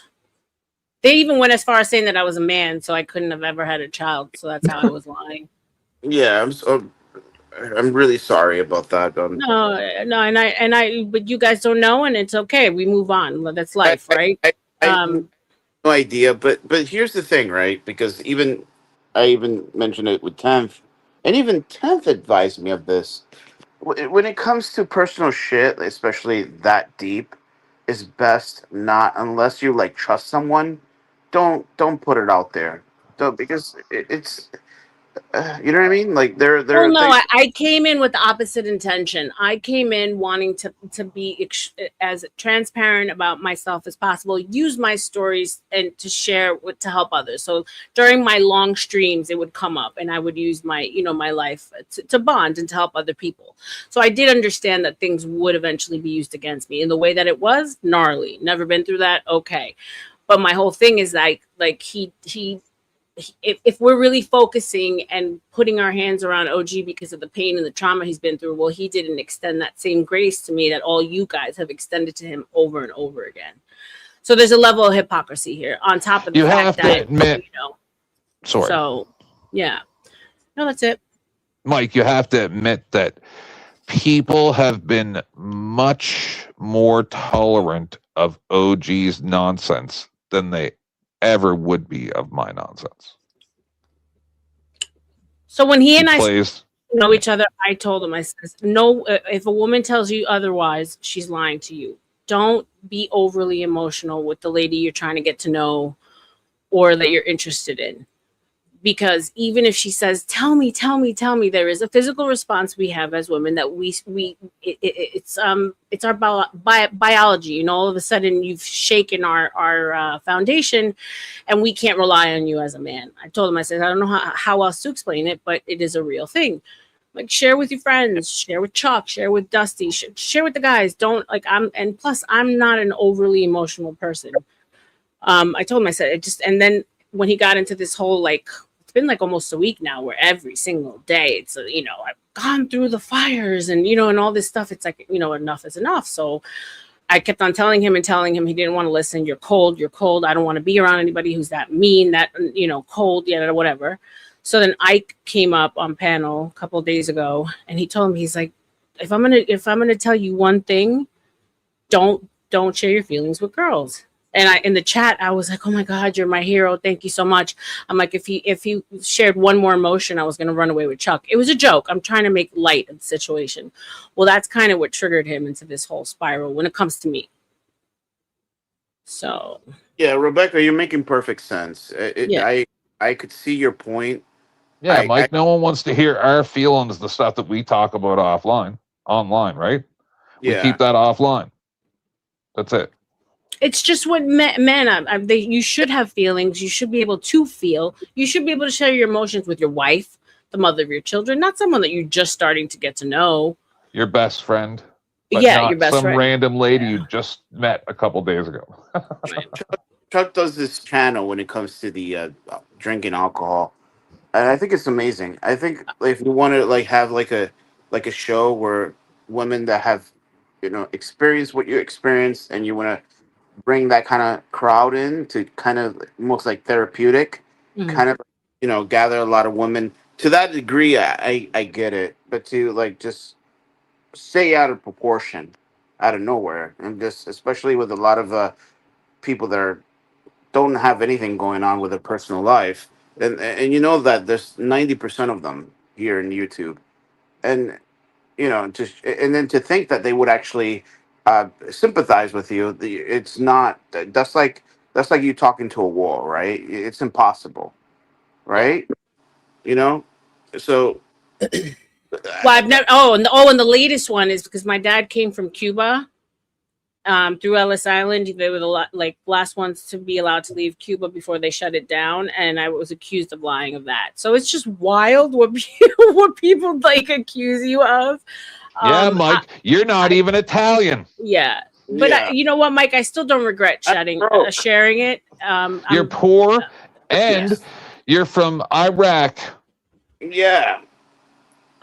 They even went as far as saying that I was a man, so I couldn't have ever had a child. So that's how I was lying.
Yeah, I'm really sorry about that.
No, but you guys don't know, and it's okay. We move on. That's life, right?
I have no idea, but here's the thing, right? Because I even mentioned it with 10th, and even 10th advised me of this. When it comes to personal shit, especially that deep, it's best not, unless you like trust someone, don't put it out there. Because You know what I mean? Like there
Well,
are
no,
things.
I came in with the opposite intention. I came in wanting to be as transparent about myself as possible, use my stories and to share to help others. So during my long streams, it would come up, and I would use my my life to bond and to help other people. So I did understand that things would eventually be used against me in the way that it was gnarly. Never been through that. Okay, but my whole thing is like he. If we're really focusing and putting our hands around OG because of the pain and the trauma he's been through, well, he didn't extend that same grace to me that all you guys have extended to him over and over again. So there's a level of hypocrisy here on top of the fact that,
admit, sorry.
So, yeah. No, that's it.
Mike, you have to admit that people have been much more tolerant of OG's nonsense than they ever would be of my nonsense.
So when he and I know each other, I told him, I said, no, if a woman tells you otherwise, she's lying to you. Don't be overly emotional with the lady you're trying to get to know or that you're interested in. Because even if she says, tell me, there is a physical response we have as women that it's our biology. All of a sudden you've shaken our foundation and we can't rely on you as a man. I told him, I said, I don't know how else to explain it, but it is a real thing. Like, share with your friends, share with Chuck, share with Dusty, share with the guys. Don't and plus I'm not an overly emotional person. I told him, I said, and then when he got into this whole, it's been almost a week now where every single day it's, I've gone through the fires and, and all this stuff. It's enough is enough. So I kept on telling him, he didn't want to listen. You're cold. I don't want to be around anybody who's that mean, that, cold, whatever. So then Ike came up on panel a couple of days ago and he told me, he's like, if I'm going to tell you one thing, don't share your feelings with girls. And in the chat, I was like, oh my God, you're my hero. Thank you so much. I'm like, if he shared one more emotion, I was going to run away with Chuck. It was a joke. I'm trying to make light of the situation. Well, that's kind of what triggered him into this whole spiral when it comes to me. So.
Yeah, Rebecca, you're making perfect sense. I could see your point.
Yeah, Mike, no one wants to hear our feelings, the stuff that we talk about online, right? We keep that offline. That's it.
It's just what men you should have feelings. You should be able to feel. You should be able to share your emotions with your wife, the mother of your children, not someone that you're just starting to get to know.
Your best friend.
But yeah, your best
friend.
Some
random lady you just met a couple days ago.
Chuck does this channel when it comes to the drinking alcohol, and I think it's amazing. I think if you want to have a show where women that have experienced what you experienced, and you want to bring that kind of crowd in to kind of almost therapeutic, kind of gather a lot of women to that degree. I get it, but to just stay out of proportion, out of nowhere, and just especially with a lot of people that don't have anything going on with their personal life, and that there's 90% of them here in YouTube, and and then to think that they would actually sympathize with you, it's not. That's like you talking to a wall, right? It's impossible, right? So.
Well, I've never. And the latest one is because my dad came from Cuba, through Ellis Island. They were the last ones to be allowed to leave Cuba before they shut it down, and I was accused of lying of that. So it's just wild what people accuse you of.
Yeah, Mike, you're not even Italian.
Yeah, but you know what, Mike? I still don't regret sharing it.
You're poor, and you're from Iraq.
Yeah.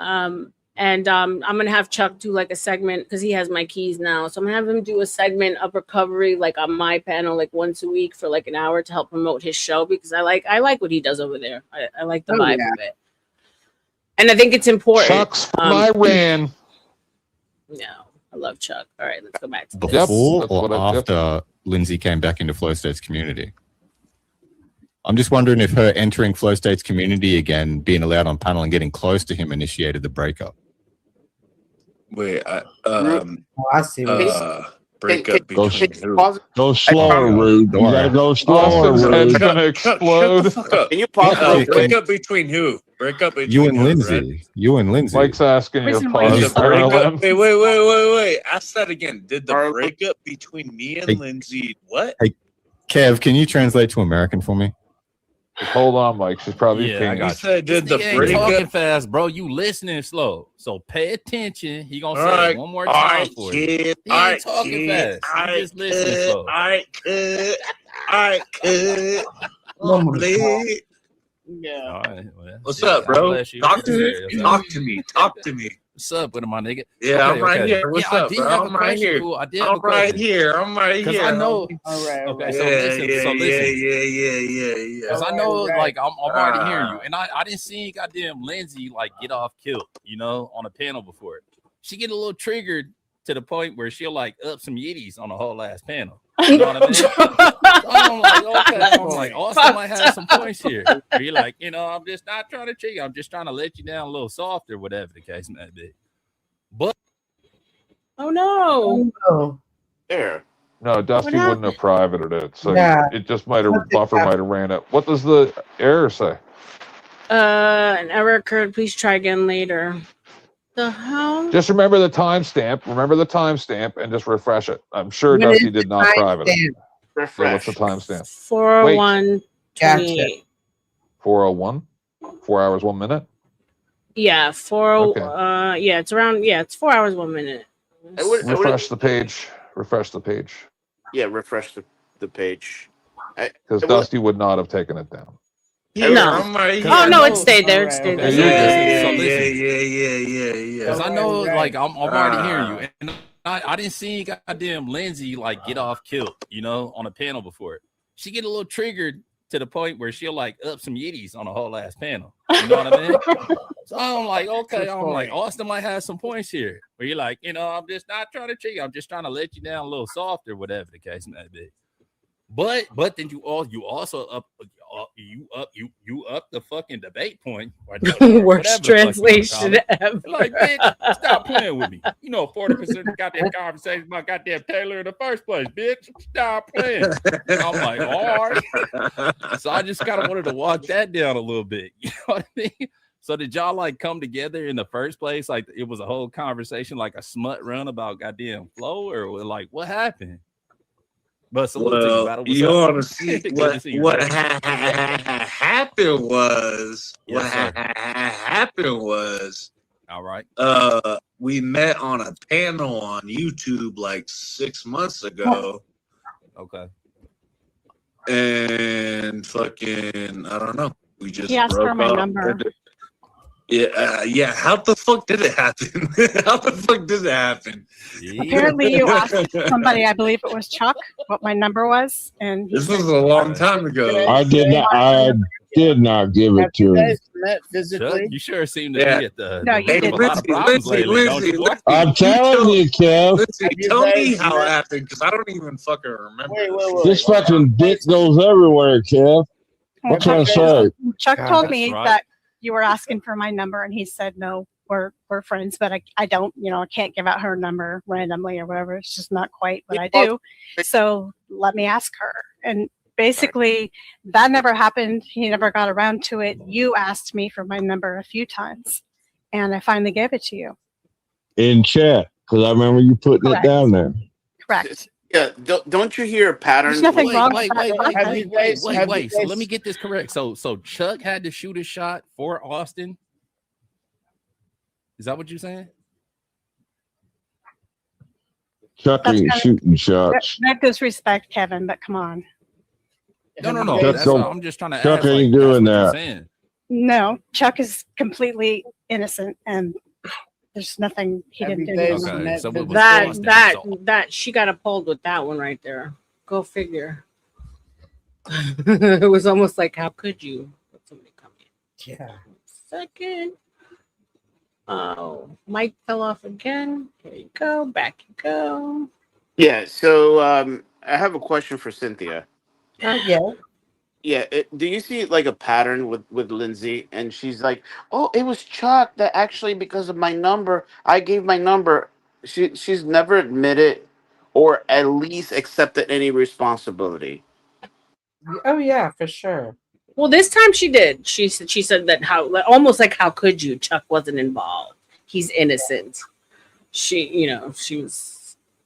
And I'm gonna have Chuck do a segment because he has my keys now. So I'm gonna have him do a segment of recovery on my panel once a week for an hour to help promote his show, because I like what he does over there. I like the vibe of it, and I think it's important.
Chuck's from Iran.
No, I love Chuck. All right, let's go back to
before or after Lindsay came back into Flow State's community. I'm just wondering if her entering Flow State's community again, being allowed on panel and getting close to him, initiated the breakup.
Wait,
I see.
Breakup between who?
Go slower, Rude. You gotta go slower, Rude.
It's gonna explode.
Can you pause?
Breakup between who? breakup between
You and
who,
Lindsay.
Red?
You and Lindsay.
Mike's asking your
Reason why
Did
cause
the
he's
breakup?
R.L.M.
Wait. Ask that again. Did the
R-
breakup between me and
Hey.
Lindsay what?
Hey, Kev, can you translate to American for me?
Hold on, Mike. She's probably
Yeah, I
pinging.
got you. Said, did
This
the
nigga ain't talking
breakup?
fast, bro. You listening slow. So pay attention. He gonna
All
say
right,
it one more
all
time
right,
for you.
kid.
He
All
ain't
right,
talking
kid.
fast.
All
You
right,
just listening
kid.
slow.
All right, kid. All right, kid.
Oh my
Please.
Yeah.
All right. Well,
What's
shit,
up,
God
bro?
bless you.
Talk to me.
Yes, sir.
Talk to me. Talk to me.
What's up with him, my nigga?
Yeah, I'm right
Okay.
here. What's
Yeah,
up,
I did
bro?
have a
I'm right
question,
here.
fool. I did have
I'm
a
right
question.
here. I'm right
Because
here.
I know.
All right.
Okay,
Yeah,
so listen.
yeah,
So listen.
yeah.
Because I
All
know,
right.
like, I'm already hearing you. And I didn't see goddamn Lindsay, like, get off kilt, on a panel before. She get a little triggered to the point where she'll, like, up some yitties on the whole last panel. You know what I mean? So I'm like, okay. I'm like, Austin might have some points here. Be like, I'm just not trying to cheat you. I'm just trying to let you down a little softer, whatever the case may be. But
Oh no.
Oh,
There.
No, Dusty wouldn't have privated it, so
Yeah.
it just might have buffer might have ran out. What does the error say?
An error occurred. Please try again later. The hell?
Just remember the timestamp. Remember the timestamp and just refresh it. I'm sure
What is
Dusty
the
did not private it.
timestamp?
Yeah, what's the timestamp?
401.
Gotcha.
4:01. 4 hours 1 minute.
Yeah,
Okay.
yeah, it's around. Yeah, it's 4 hours 1 minute.
Refresh the page. Refresh the page.
Yeah, refresh the page.
Because Dusty would not have taken it down.
Yeah,
No.
I'm right here.
Oh no, it stayed there. It stayed there.
Yeah.
Because I know, like, I'm already hearing you. And I didn't see goddamn Lindsay, like, get off kilt, on a panel before. She get a little triggered to the point where she'll, like, up some yitties on the whole last panel. You know what I mean? So I'm like, okay. I'm like, Austin might have some points here. Where you're like, I'm just not trying to cheat you. I'm just trying to let you down a little softer, whatever the case may be. But then you also up the fucking debate point.
Worst translation ever.
Like, bitch, stop playing with me. 40% of goddamn conversation about goddamn Taylor in the first place, bitch. Stop playing. I'm like, all right. So I just kind of wanted to walk that down a little bit. You know what I mean? So did y'all, like, come together in the first place? Like, it was a whole conversation, like a smut run about goddamn flow, or like what happened? But salute to you, Battle. What's
You
up?
want to see
Good
what
to see you,
what
bro.
happened was
Yes, sir.
happened was
all right.
We met on a panel on YouTube like 6 months ago.
Okay.
And fucking, I don't know. We just
He asked for
broke
my
up.
number.
Yeah. How the fuck did it happen? How the fuck did it happen?
Apparently, you asked somebody, I believe it was Chuck, what my number was, and
This was a long time ago.
I did not give it to him.
Met physically.
Chuck, you sure seem to be at the
No, you
root of
didn't.
a lot of problems lately, don't you?
I'm telling you, Kev.
Listen, tell me how it happened because I don't even fucking remember.
This fucking dick goes everywhere, Kev. What can I say?
Chuck
God,
told
that's
me
right.
that you were asking for my number, and he said, no, we're friends, but I don't, I can't give out her number randomly or whatever. It's just not quite what I do. So let me ask her. And basically, that never happened. He never got around to it. You asked me for my number a few times, and I finally gave it to you.
In chat, because I remember you putting
Correct.
it down there.
Correct.
Yeah, don't you hear a pattern?
There's nothing wrong with
Wait.
that.
So let me get this correct. So Chuck had to shoot a shot for Austin. Is that what you're saying?
Chuck ain't shooting shots.
No disrespect, Kevin, but come on.
No.
Chuck
That's
don't-
I'm just trying to
Chuck
ask.
ain't
Like,
doing
that's what you're
that.
saying.
No, Chuck is completely innocent, and there's nothing he didn't do.
Okay, so what was
That
Austin?
that
So-
that she got appalled with that one right there. Go figure. It was almost like, how could you? Let somebody come in.
Yeah.
Second. Oh, Mike fell off again. Here you go. Back you go.
Yeah. So I have a question for Cynthia.
Yeah.
Yeah. Do you see like a pattern with Lindsay? And she's like, "Oh, it was Chuck that actually because of my number, I gave my number." She's never admitted or at least accepted any responsibility.
Oh yeah, for sure.
Well, this time she did. She said that almost like how could you? Chuck wasn't involved. He's innocent. She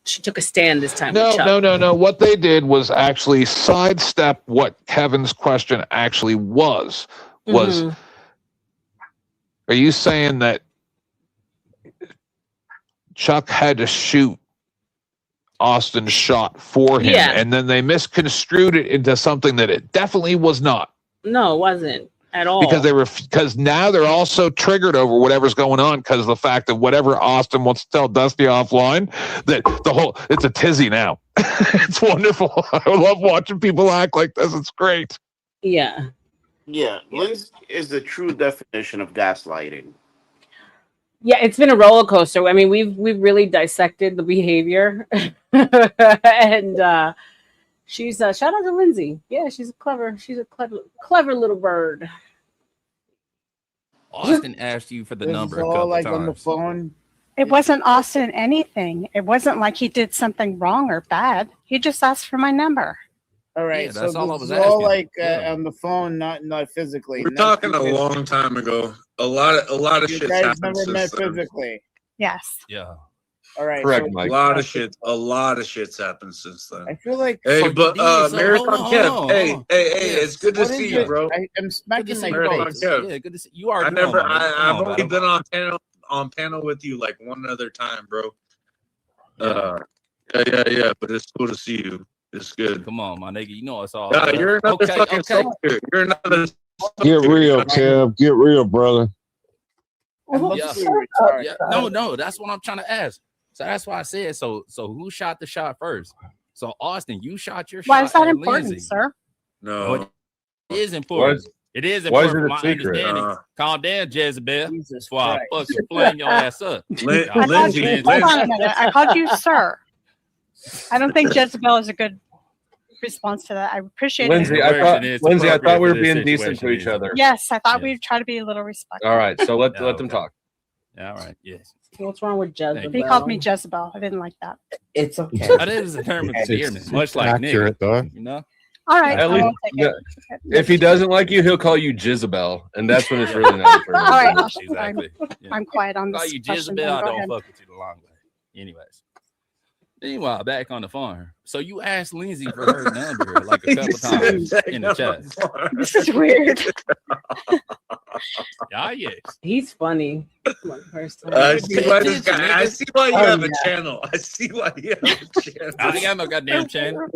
took a stand this time.
No. What they did was actually sidestep what Kevin's question actually was. Are you saying that Chuck had to shoot Austin's shot for him, and then they misconstrued it into something that it definitely was not?
No, it wasn't at all.
Because now they're also triggered over whatever's going on because of the fact that whatever Austin wants to tell Dusty offline, that it's a tizzy now. It's wonderful. I love watching people act like this. It's great.
Yeah.
Yeah, Lindsay is the true definition of gaslighting.
Yeah, it's been a roller coaster. I mean, we've really dissected the behavior, and she's shout out to Lindsay. Yeah, she's a clever little bird.
Austin asked you for the number a couple times.
On the phone.
It wasn't Austin anything. It wasn't like he did something wrong or bad. He just asked for my number.
All right,
Yeah, that's
so
all I
this
was
is all
asking.
on the phone, not physically.
We're talking a long time ago. A lot of
You
shit's
guys
happened
never met
since then.
physically.
Yes.
Yeah.
All right.
Correct,
so
Mike.
A lot of shit's happened since then.
I feel like.
Hey, but Marathon Kev,
hold on.
hey, it's good to
What
see
is
you,
it?
bro.
I'm smacking my
Marathon
face.
Kev.
Yeah, good to see you. Are.
I've only been on panel with you like one other time, bro. Yeah, but it's cool to see you. It's good.
Come on, my nigga. You know it's all.
Yeah, you're another fucking soldier. You're another.
Get real, Kev. Get real, brother.
Yeah. No, that's what I'm trying to ask. So that's why I said so who shot the shot first? So Austin, you shot your shot.
Why is that
at
important,
Lindsay.
sir?
No.
It is important. It is
why is
important.
it a
My
secret?
understanding. Calm down, Jezebel.
Jesus
Before I
Christ.
fucking flame your ass up.
Lindsay,
Hold on a minute. I called you sir. I don't think Jezebel is a good response to that. I appreciate
Lindsay,
it.
I thought we were being decent to each other.
Yes, I thought we'd try to be a little respectful.
All right, so let them talk.
All right. Yes.
What's wrong with Jezebel?
He called me Jezebel. I didn't like that.
It's okay.
That is a term of endearment, much like
accurate,
nigga.
though.
You know.
All right.
At
I
least,
won't take it.
if he doesn't like you, he'll call you Jezebel, and that's when it's really not.
All right.
Exactly.
I'm quiet on
Call
this.
you
question,
Jezebel.
then.
I
Go
don't
ahead.
fuck with you the long way. Anyways. Meanwhile, back on the farm. So you asked Lindsay for her number like a couple times in the chat.
This is weird.
Yes.
He's funny. First time.
I see why this guy. I see why you have a channel. I see why you have a channel.
I ain't got no goddamn channel.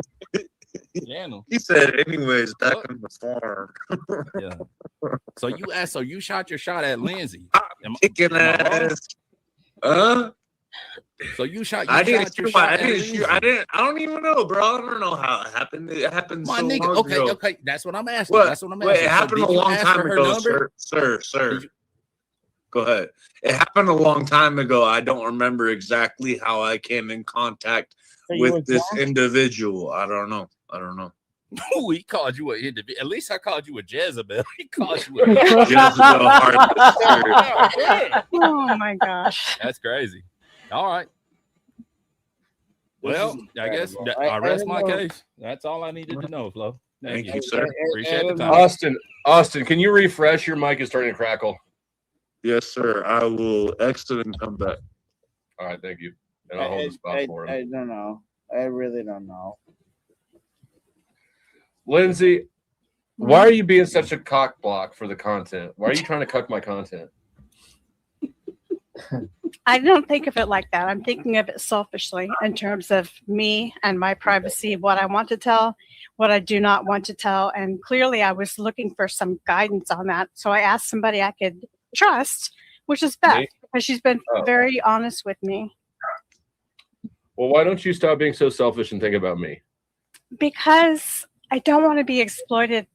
Channel.
He said, anyways, back on the farm.
Yeah. So you asked. So you shot your shot at Lindsay.
Kicking ass. Huh?
So you shot.
I didn't
your
shoot.
shot
I
at
didn't
Lindsay.
shoot. I don't even know, bro. I don't know how it happened. It happened
My
so
nigga.
long
Okay.
ago.
Okay. That's what I'm asking.
What?
That's what I'm asking.
Wait, it
So
happened
did
a
you
long
ask
time
for her
ago,
number?
sir. Go ahead. It happened a long time ago. I don't remember exactly how I came in contact with this individual. I don't know.
Ooh, he called you a individual. At least I called you a Jezebel. He called you a
Jezebel
Oh my gosh.
That's crazy. All right. Well, I guess I rest my case. That's all I needed to know, Flo. Thank you, sir. Appreciate the time.
Austin, can you refresh? Your mic is starting to crackle.
Yes, sir. I will exit and come back.
All right, thank you. And I'll hold the spot for him.
I don't know. I really don't know.
Lindsay, why are you being such a cock block for the content? Why are you trying to cuck my content?
I don't think of it like that. I'm thinking of it selfishly in terms of me and my privacy, what I want to tell, what I do not want to tell. And clearly I was looking for some guidance on that. So I asked somebody I could trust, which is Beth, because she's been very honest with me.
Well, why don't you stop being so selfish and think about me?
Because I don't want to be exploited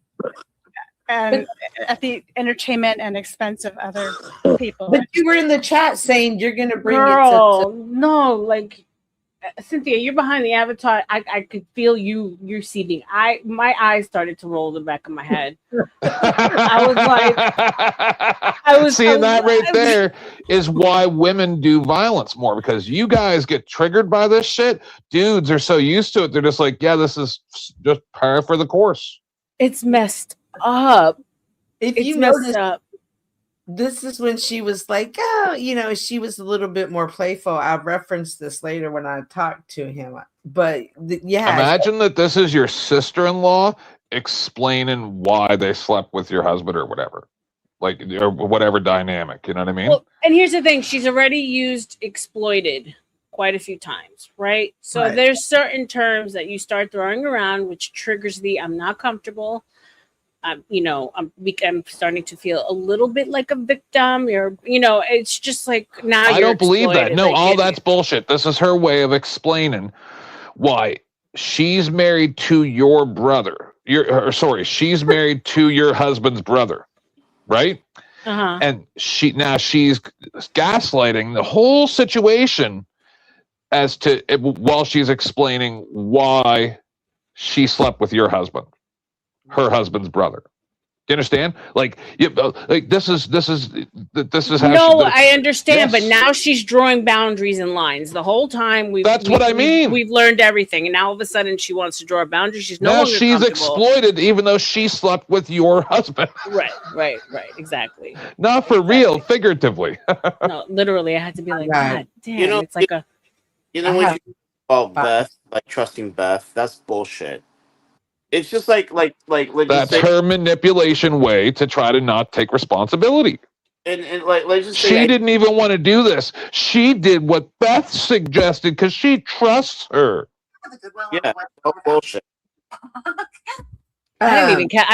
and at the entertainment and expense of other people.
But you were in the chat saying you're going to bring
Girl,
it to
no, like Cynthia, you're behind the avatar. I could feel you seething. My eyes started to roll the back of my head. I was
seeing that right there is why women do violence more, because you guys get triggered by this shit. Dudes are so used to it, they're just like, yeah, this is just par for the course.
It's messed up.
If
It's
you
messed
notice,
up.
this is when she was like, oh, she was a little bit more playful. I'll reference this later when I talk to him. But yeah.
Imagine that this is your sister-in-law explaining why they slept with your husband or whatever. Like, or whatever dynamic, you know what I mean?
Well, and here's the thing: she's already used exploited quite a few times, right? So
Right.
there's certain terms that you start throwing around, which triggers the "I'm not comfortable." I'm starting to feel a little bit like a victim. It's just like now
I
you're
don't believe that.
exploited,
No,
like,
all that's bullshit. This is her way of explaining why she's married to your brother. She's married to your husband's brother, right?
Uh-huh.
And she's gaslighting the whole situation as to while she's explaining why she slept with your husband, her husband's brother. Do you understand? Like this is how.
No, I understand, but
Yes.
now she's drawing boundaries and lines. The whole time
That's what I mean.
We've learned everything, and now all of a sudden she wants to draw boundaries. She's no
Now
longer
she's
comfortable.
exploited, even though she slept with your husband.
Right, exactly.
Not for real, figuratively.
No, literally, I had to be like, God damn,
You know,
it's like a.
when you about Beth, like trusting Beth, that's bullshit. It's just like let's
That's
just say,
her manipulation way to try to not take responsibility.
and like let's just say
She didn't even want to do this. She did what Beth suggested because she trusts her.
Yeah, no bullshit.
I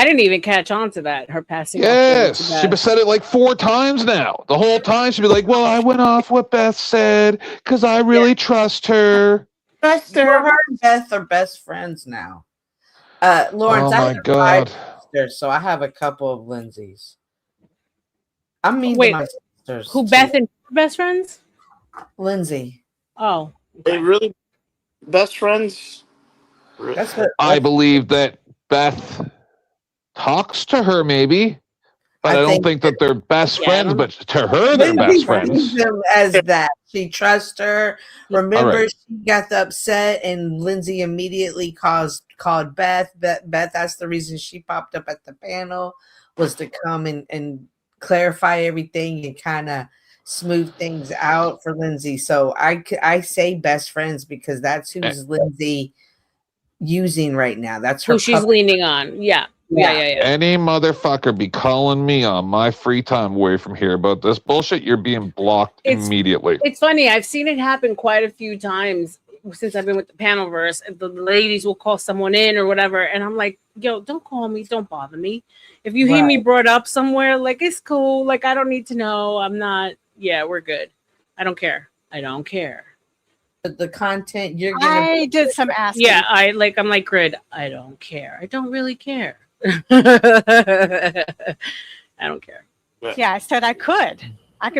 didn't even catch on to that. Her passing.
Yes,
off
she said it like 4 times now. The whole time she'd be like, "Well, I went off what Beth said because I really trust her."
Her and Beth are best friends now. Lawrence,
Oh
I
my
have
God.
5 sisters, so I have a couple of Lindsays. I mean,
Wait,
my sisters.
who Beth and best friends?
Lindsay.
Oh,
they really best friends.
I believe that Beth talks to her, maybe, but I don't think that they're best friends. But to her, they're
Lindsay
best friends.
sees them as that. She trusts her. Remember,
All right.
she got upset, and Lindsay immediately called Beth. Beth, that's the reason she popped up at the panel, was to come and clarify everything and kind of smooth things out for Lindsay. So I say best friends because that's who's Lindsay using right now. That's her
who she's
puppet.
leaning on. Yeah.
Any motherfucker be calling me on my free time away from here about this bullshit, you're being blocked immediately.
It's funny. I've seen it happen quite a few times since I've been with the Panelverse. The ladies will call someone in or whatever, and I'm like, yo, don't call me. Don't bother me. If you hear me brought up somewhere, like, it's cool. Like, I don't need to know. I'm not. Yeah, we're good. I don't care. I don't care.
The content you're
gonna. I did some asking.
Yeah, I'm like Grid. I don't care. I don't really care. I don't care.
Yeah, I said I could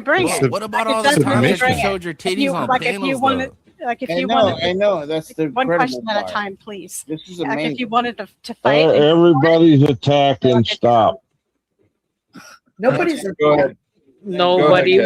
bring it.
What about
I
all
could
the times
definitely
you
bring
showed
it.
your
If
titties
you-
on
like, if
panels?
you wanted, like if you wanted,
I know. That's the
one
incredible
question at a
part.
time, please.
This is
Like
amazing.
if you wanted to fight, and
Everybody's attacking. Stop.
Nobody's
Go ahead.
Nobody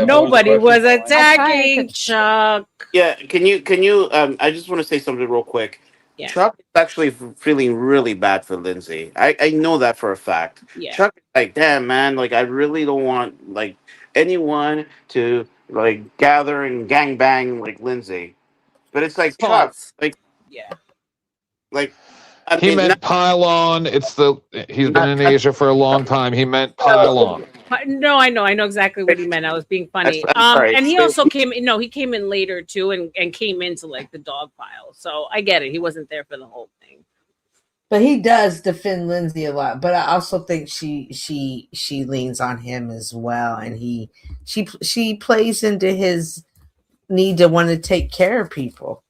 was attacking Chuck.
Yeah, can you I just want to say something real quick.
Yeah.
Chuck is actually feeling really bad for Lindsay. I know that for a fact.
Yeah.
Chuck is like, damn man, like I really don't want like anyone to like gather and gangbang like Lindsay. But it's like Chuck, like
yeah.
Like I
He
mean,
meant pylon. He's been in Asia for a long time. He meant pylon.
No, I know exactly what he meant. I was being funny.
I'm sorry.
And he also came in later too and came into like the dog pile. So I get it. He wasn't there for the whole thing.
But he does defend Lindsay a lot. But I also think she leans on him as well, and she plays into his need to want to take care of people.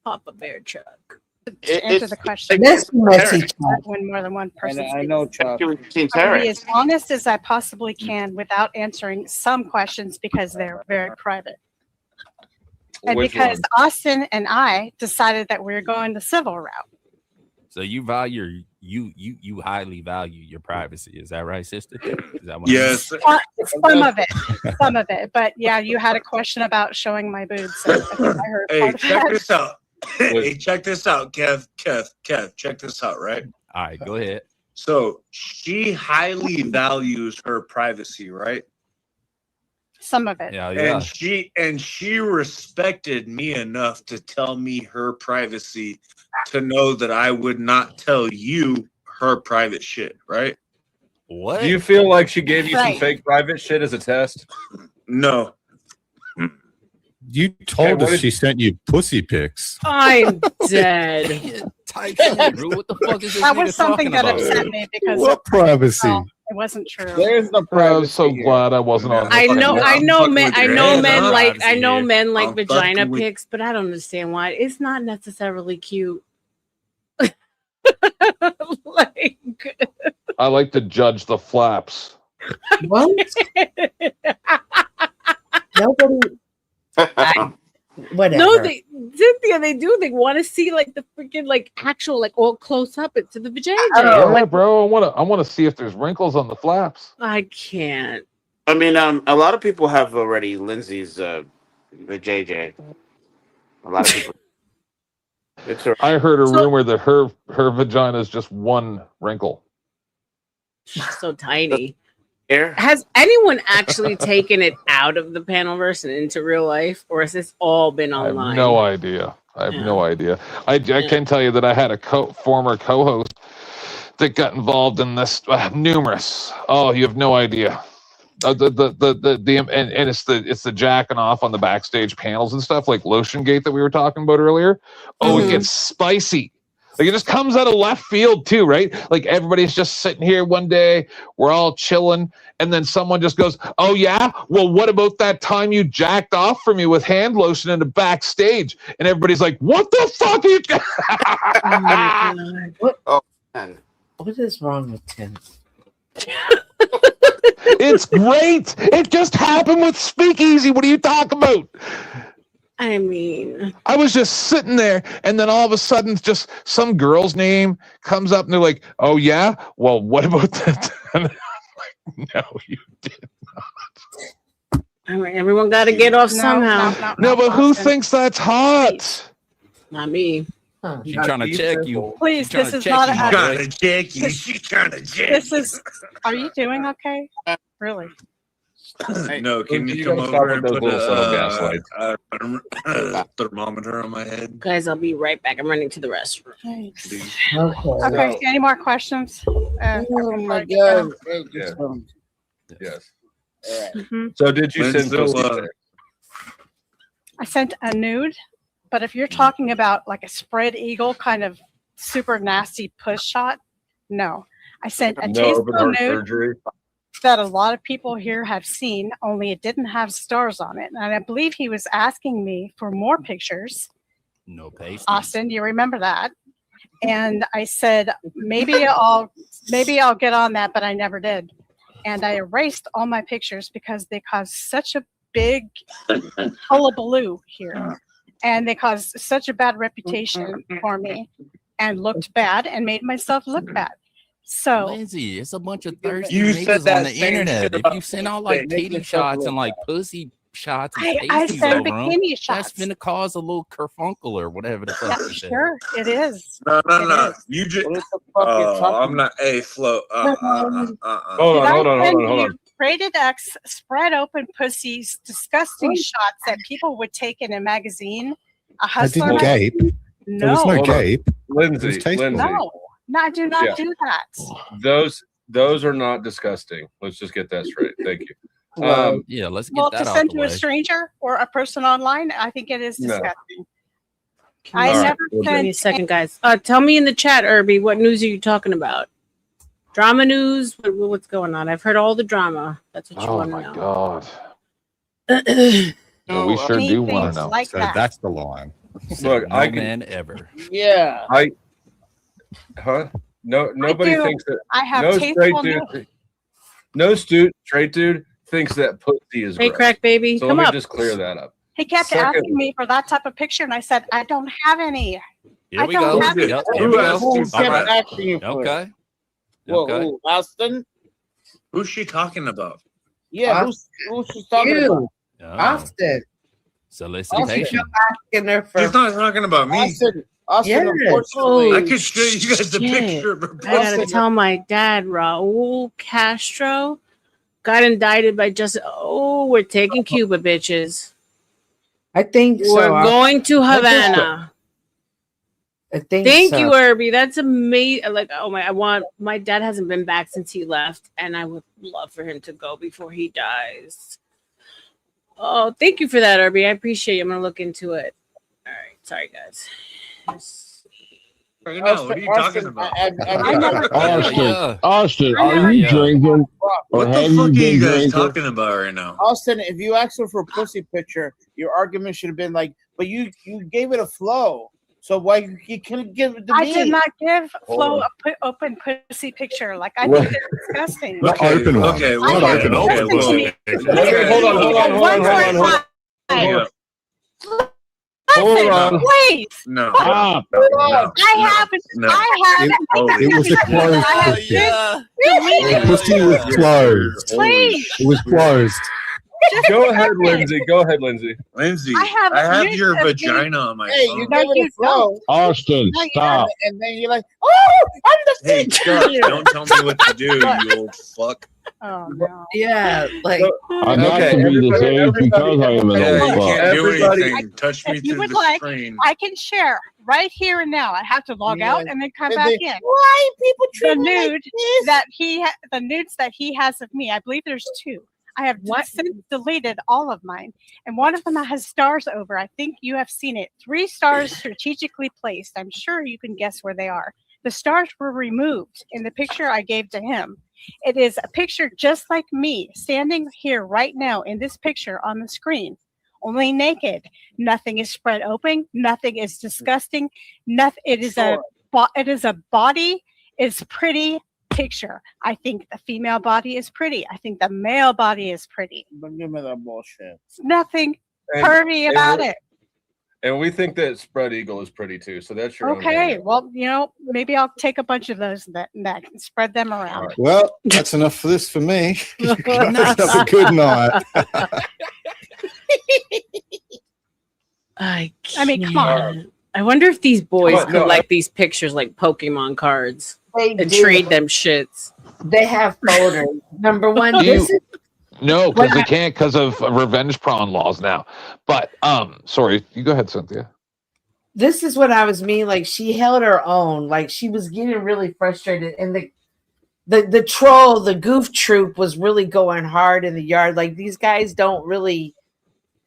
Papa Bear Chuck.
to answer the question,
That's messy,
when more than one person
I know, Chuck.
I'm gonna be as honest as I possibly can without answering some questions because they're very private. And
Which
because
one?
Austin and I decided that we were going the civil route.
So you value you highly value your privacy. Is that right, sister? Is that what
Yes.
Some of it. But yeah, you had a question about showing my boobs. So I think I heard
Hey,
part of
check
that.
this out. Hey, check this out, Kev, check this out, right?
All right, go ahead.
So she highly values her privacy, right?
Some of it.
Yeah, yeah.
And she respected me enough to tell me her privacy, to know that I would not tell you her private shit, right?
What?
Do you feel like she gave you some
Right.
fake private shit as a test?
No.
You told
what
us
did-
she sent you pussy pics.
I'm dead.
Type shit, bro. What the fuck is this
That
nigga
was something
talking
that
about?
upset me because
What privacy?
well, it wasn't true.
There's no
I'm
privacy.
so glad I wasn't on.
I know
fucking
men.
with
I
your
know
head,
men
huh?
like. I know
Here.
men like
I'm
vagina
fucking with-
pics, but I don't understand why. It's not necessarily cute. Like,
I like to judge the flaps.
What? Nobody. Whatever.
no, Cynthia, they do. They want to see like the freaking like actual like all close up into the vagina.
Yeah,
Like,
bro. I want to see if there's wrinkles on the flaps.
I can't.
I mean, a lot of people have already Lindsay's the JJ. A lot of people. It's a,
I heard a rumor that her vagina is just one wrinkle.
She's so tiny.
Here?
Has anyone actually taken it out of the Panelverse and into real life, or has this all been
I have
online?
no idea. I have no idea. I can tell you that I had a former co-host that got involved in this numerous. Oh, you have no idea. And it's the jacking off on the backstage panels and stuff like Lotion Gate that we were talking about earlier. Oh, it gets spicy. Like it just comes out of left field too, right? Like everybody's just sitting here one day, we're all chilling, and then someone just goes, "Oh yeah, well what about that time you jacked off for me with hand lotion in the backstage?" And everybody's like, "What the fuck are you?"
Oh my God.
What?
Oh man.
What is wrong with Tim?
It's great. It just happened with Speakeasy. What are you talking about?
I mean,
I was just sitting there, and then all of a sudden, just some girl's name comes up, and they're like, "Oh yeah, well, what about that?" And I'm like, "No, you did not."
I mean, everyone got to get off somehow.
No, but who thinks that's hot?
Not me.
She's trying to check you.
Please,
She's trying
this
to
is
check
not
you,
a-
my boy.
Trying to check you. She's trying to check.
This is. Are you doing okay? Really?
No, can you
You
come
gotta stop
over
with
and
those
put
little subtle gaslights.
a thermometer on my head?
Guys, I'll be right back. I'm running to the restroom.
Okay. Any more questions?
Oh my God.
Yeah. Yes.
Mhm.
So did you send
Lindsay,
pussy?
I sent a nude, but if you're talking about like a spread eagle kind of super nasty push shot, no. I sent a
No
tasteful
open heart
nude
surgery.
that a lot of people here have seen, only it didn't have stars on it. And I believe he was asking me for more pictures.
No pasties.
Austin, you remember that? And I said, maybe I'll get on that, but I never did. And I erased all my pictures because they caused such a big hullabaloo here. And they caused such a bad reputation for me and looked bad and made myself look bad. So
Lindsay, it's a bunch of thirsty
You said
niggas
that
on the
same
internet.
shit
If
about
you send out like
make
titty
yourself
shots
look
and like
bad.
pussy shots and
I
pasties
send
over 'em,
bikini
that's
shots.
gonna cause a little kerfunkle or whatever the fuck
Yeah,
you said.
sure, it is.
No,
It is.
You just.
What the fuck you
Oh,
talking
I'm not. Hey, Flo.
Hold
Did
on,
I
hold on,
send
hold on, hold
you
on.
Rated X spread open pussies, disgusting shots that people would take in a magazine? A
I
hustler
didn't
magazine?
gape. There was
No,
no
Hold on.
gape.
Lindsay,
It was tasteful.
Lindsay.
no, I do not
Yeah.
do that.
Those are not disgusting. Let's just get that straight. Thank you.
Yeah, let's get
Well, to
that out
send
the
to a
way.
stranger or a person online, I think it is
No.
disgusting.
All
I
right,
never
we'll do.
Give me a
sent.
second, guys. Tell me in the chat, Irby, what news are you talking about? Drama news? What's going on? I've heard all the drama. That's what you
Oh
want to
my
know.
God.
God.
Yeah, we sure do want
Anything
to know.
like
So
that.
that's the line.
Look,
no
I can.
man ever.
Yeah.
Huh? No, nobody
do.
thinks that.
I have
No straight
tasteful
dude.
nude.
No straight dude thinks that pussy is
Hey,
gross.
crack baby,
So
come
let me
up.
just clear that up.
He kept
Second-
asking me for that type of picture, and I said, I don't have any.
Here
I
we
don't
go.
have
Yep,
it.
here we
Who
go.
asked you
All
for
kept
right.
asking you for it?
Okay.
Well,
Okay.
who, Austin?
Who's she talking about?
Yeah, who's she talking
You,
about?
Oh,
Austin.
solicitation.
Asking her for.
She's not talking about me.
Austin, Austin,
Yes.
unfortunately,
I could show you guys the picture of her
I gotta
pussy.
tell my dad, Raul Castro got indicted by justice. Oh, we're taking Cuba, bitches.
I think
We're
so.
going to Havana.
I think
Thank
so.
you, Irby. That's amazing. Like, oh my dad hasn't been back since he left, and I would love for him to go before he dies. Oh, thank you for that, Irby. I appreciate you. I'm gonna look into it. All right, sorry guys.
Right now, what are you talking about?
Austin, are you
Mario.
drinking? Or
What the
have
fuck are
been
you guys
drinking?
talking about right now?
Austin, if you asked her for a pussy picture, your argument should have been like, but you gave it a flow. So why you couldn't give it to me?
I did not give Flo
on.
a open pussy picture. Like, I
What?
think that's disgusting.
Not open one.
Okay,
Not
I
open
have
one.
open me.
Hold on.
Hold on.
Please.
No.
Stop.
I haven't.
No.
I haven't.
It was a closed pussy. The pussy was closed.
Please.
It was closed.
Go ahead, Lindsay. Go ahead, Lindsay.
Lindsay,
I have
I have
nudes
your
of me.
vagina on my
Hey,
phone.
you
No,
gave it
you
a flow.
Austin,
No, you
stop.
And then you're like, oh, I'm the
Hey,
feature
God,
here.
don't tell me what to do, you old fuck.
Oh no.
Yeah, like
I got to be this age because I am an
Yeah,
old
you
fuck.
can't do
Everybody-
anything. Touch me
If you
through
would
the
like,
screen.
I can share right here and now. I have to log out
Yeah.
and then come
And
back
they-
in.
Why people
The
treat me like
nude
this?
that the nudes that he has of me. I believe there's two. I have since deleted all of mine, and one of them has stars over. I think you have seen it. 3 stars strategically placed. I'm sure you can guess where they are. The stars were removed in the picture I gave to him. It is a picture just like me standing here right now in this picture on the screen, only naked. Nothing is spread open. Nothing is disgusting. Nothing. It is a body is pretty picture. I think the female body is pretty. I think the male body is pretty.
Don't give me that bullshit.
There's nothing
And-
pervy about it.
And we think that spread eagle is pretty too. So that's your own
Okay,
opinion.
well, maybe I'll take a bunch of those and spread them around.
Well, that's enough for this for me. You guys have a good night.
I
mean, come on.
I wonder if these boys
Come on, no,
collect these pictures like Pokemon cards
They
and
do.
trade them shits.
They have photos. Number one,
Do
this
you-
is
No, because
What
they
I-
can't because of revenge porn laws now. But sorry, you go ahead, Cynthia.
this is what I was mean. Like she held her own. Like she was getting really frustrated, and the troll, the goof troop, was really going hard in the yard. Like these guys don't really.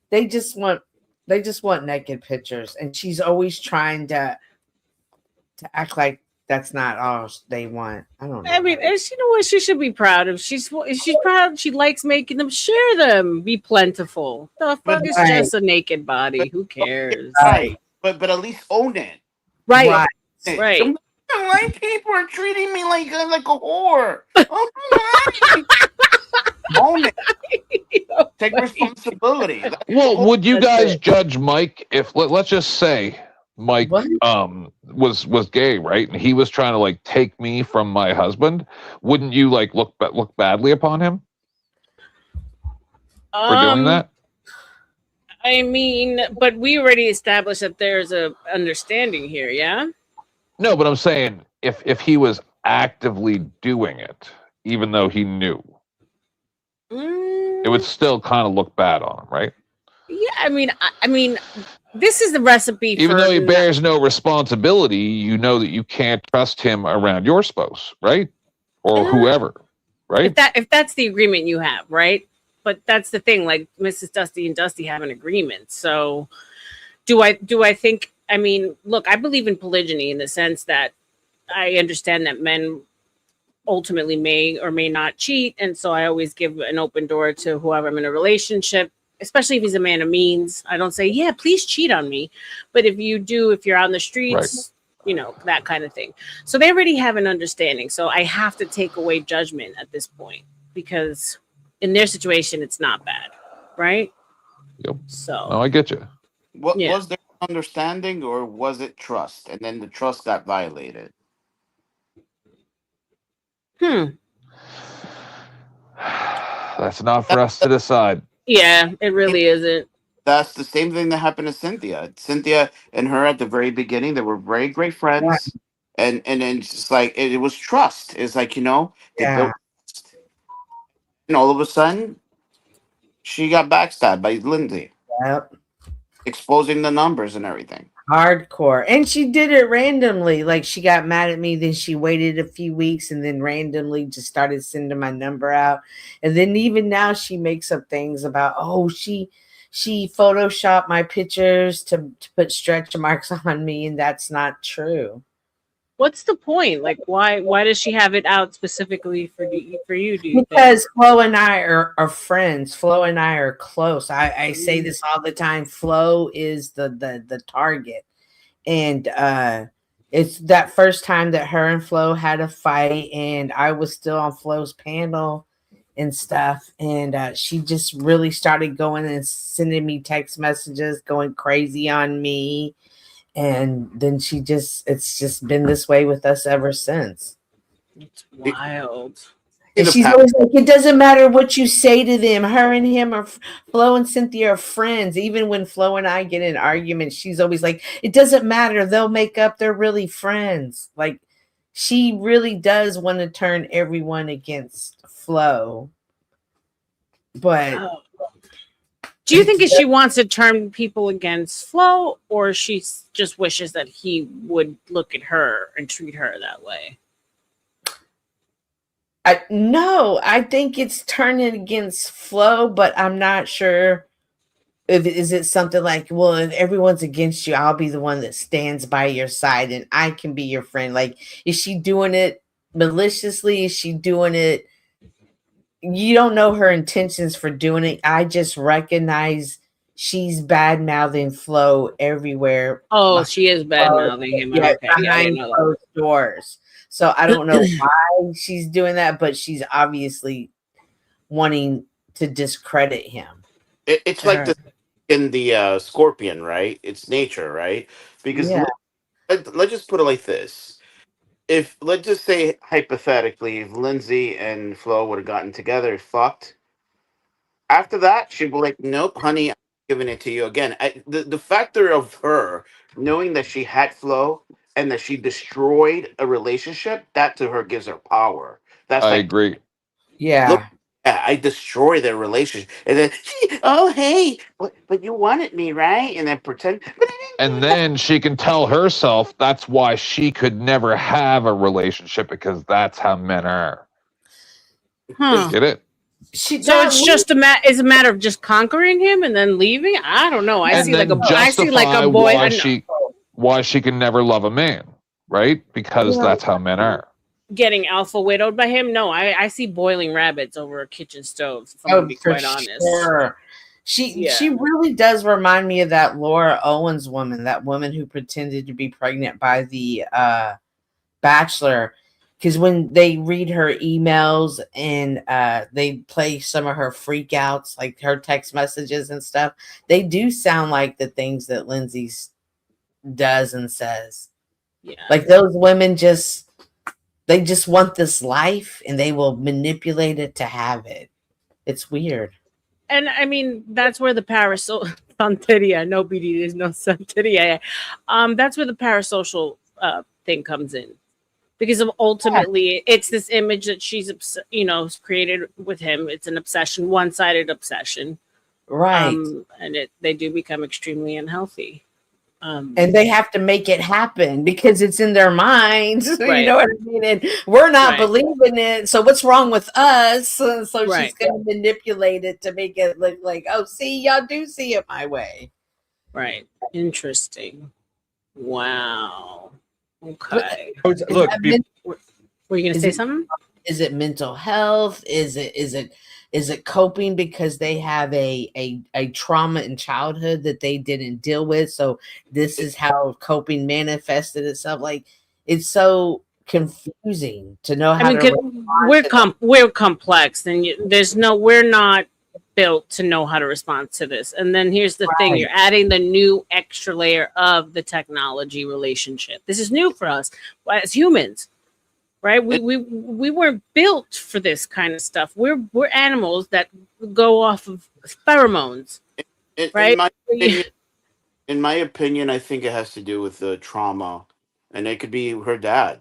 They just want naked pictures, and she's always trying to act like that's not all they want. I don't know.
I mean, and you know what? She should be proud of. If she's proud. She likes making them. Share them. Be plentiful. The fuck is
Right.
just a naked body? Who cares?
Right. But at least own it.
Right.
Right.
Right.
Some white people are treating me like a whore. Own it. Take responsibility. That's the
Well,
whole-
would you
that's
guys
it.
judge Mike if let's just say Mike was gay, right? And he was trying to like take me from my husband. Wouldn't you like look badly upon him for doing that?
I mean, but we already established that there's a understanding here. Yeah.
No, but I'm saying if he was actively doing it, even though he knew, it would still kind of look bad on him, right?
Yeah. I mean, this is the recipe.
Even
for
though he bears no responsibility, you know that you can't trust him around your spouse, right? Or whoever, right?
If that's the agreement you have, right? But that's the thing. Like Mrs. Dusty and Dusty have an agreement. So, do I think? I mean, look, I believe in polygyny in the sense that I understand that men ultimately may or may not cheat, and so I always give an open door to whoever I'm in a relationship, especially if he's a man of means. I don't say, yeah, please cheat on me, but if you're on the streets, that kind of thing. So they already have an understanding. So I have to take away judgment at this point because in their situation, it's not bad, right?
Yep.
So
No, I get you.
Was there understanding or was it trust? And then the trust got violated.
That's not for us to decide.
Yeah, it really isn't.
That's the same thing that happened to Cynthia. Cynthia and her at the very beginning, they were very great friends, and then it's just like it was trust. It's like they built, and all of a sudden she got backstabbed by Lindsay,
Yep.
exposing the numbers and everything.
Hardcore. And she did it randomly. Like she got mad at me, then she waited a few weeks and then randomly just started sending my number out. And then even now she makes up things about, oh, she photoshopped my pictures to put stretch marks on me, and that's not true.
What's the point? Like, why does she have it out specifically for you? Do you
Because
think?
Flo and I are friends. Flo and I are close. I say this all the time. Flo is the target. And it's that first time that her and Flo had a fight, and I was still on Flo's panel and stuff. And she just really started going and sending me text messages, going crazy on me. And then it's just been this way with us ever since.
It's wild.
And she's always like, it doesn't matter what you say to them. Her and him are Flo and Cynthia are friends. Even when Flo and I get in arguments, she's always like, it doesn't matter. They'll make up. They're really friends. Like she really does want to turn everyone against Flo. But
do you think she wants to turn people against Flo, or she just wishes that he would look at her and treat her that way?
No, I think it's turning against Flo, but I'm not sure if is it something like, well, if everyone's against you, I'll be the one that stands by your side and I can be your friend. Like, is she doing it maliciously? Is she doing it? You don't know her intentions for doing it. I just recognize she's bad mouthing Flo everywhere.
Oh, she is bad mouthing him.
Yeah,
Okay,
behind closed doors. So I don't know why she's doing that, but she's obviously wanting to discredit him.
It's like this in the Scorpion, right? It's nature, right? Because let's just put it like this. If let's just say hypothetically, if Lindsay and Flo would have gotten together, fucked. After that, she'd be like, "Nope, honey, I'm giving it to you again." The factor of her knowing that she had Flo and that she destroyed a relationship, that to her gives her power. That's
I
like,
agree.
Yeah.
look, I destroy their relationship, and then oh hey, but you wanted me, right? And then pretend.
And then she can tell herself that's why she could never have a relationship because that's how men are.
Huh.
Get it?
So it's just a matter of just conquering him and then leaving. I don't know. I see like a boy.
Why she can never love a man, right? Because that's how men are.
Getting alpha widowed by him. No, I see boiling rabbits over a kitchen stove. If I'm gonna be quite honest.
Sure. She really does remind me of that Laura Owens woman, that woman who pretended to be pregnant by the Bachelor. Because when they read her emails and they play some of her freakouts, like her text messages and stuff, they do sound like the things that Lindsay does and says.
Yeah.
Like those women they just want this life and they will manipulate it to have it. It's weird.
And I mean, that's where the Santeria, no BD, there's no Santeria. That's where the parasocial thing comes in. Because of ultimately, it's this image that she's, created with him. It's an obsession, one-sided obsession.
Right.
And they do become extremely unhealthy.
And they have to make it happen because it's in their minds.
Right.
You know what I mean? And we're not believing it. So what's wrong with us? So she's going to manipulate it to make it look like, oh, see, y'all do see it my way.
Right. Interesting. Wow. Okay.
Look,
were you going to say something?
Is it mental health? Is it coping because they have a trauma in childhood that they didn't deal with? So this is how coping manifested itself. Like it's so confusing to know how
we're complex, and we're not built to know how to respond to this. And then here's the thing, you're adding the new extra layer of the technology relationship. This is new for us as humans. Right, we weren't built for this kind of stuff. We're animals that go off of pheromones. right?
In my opinion, I think it has to do with the trauma, and it could be her dad.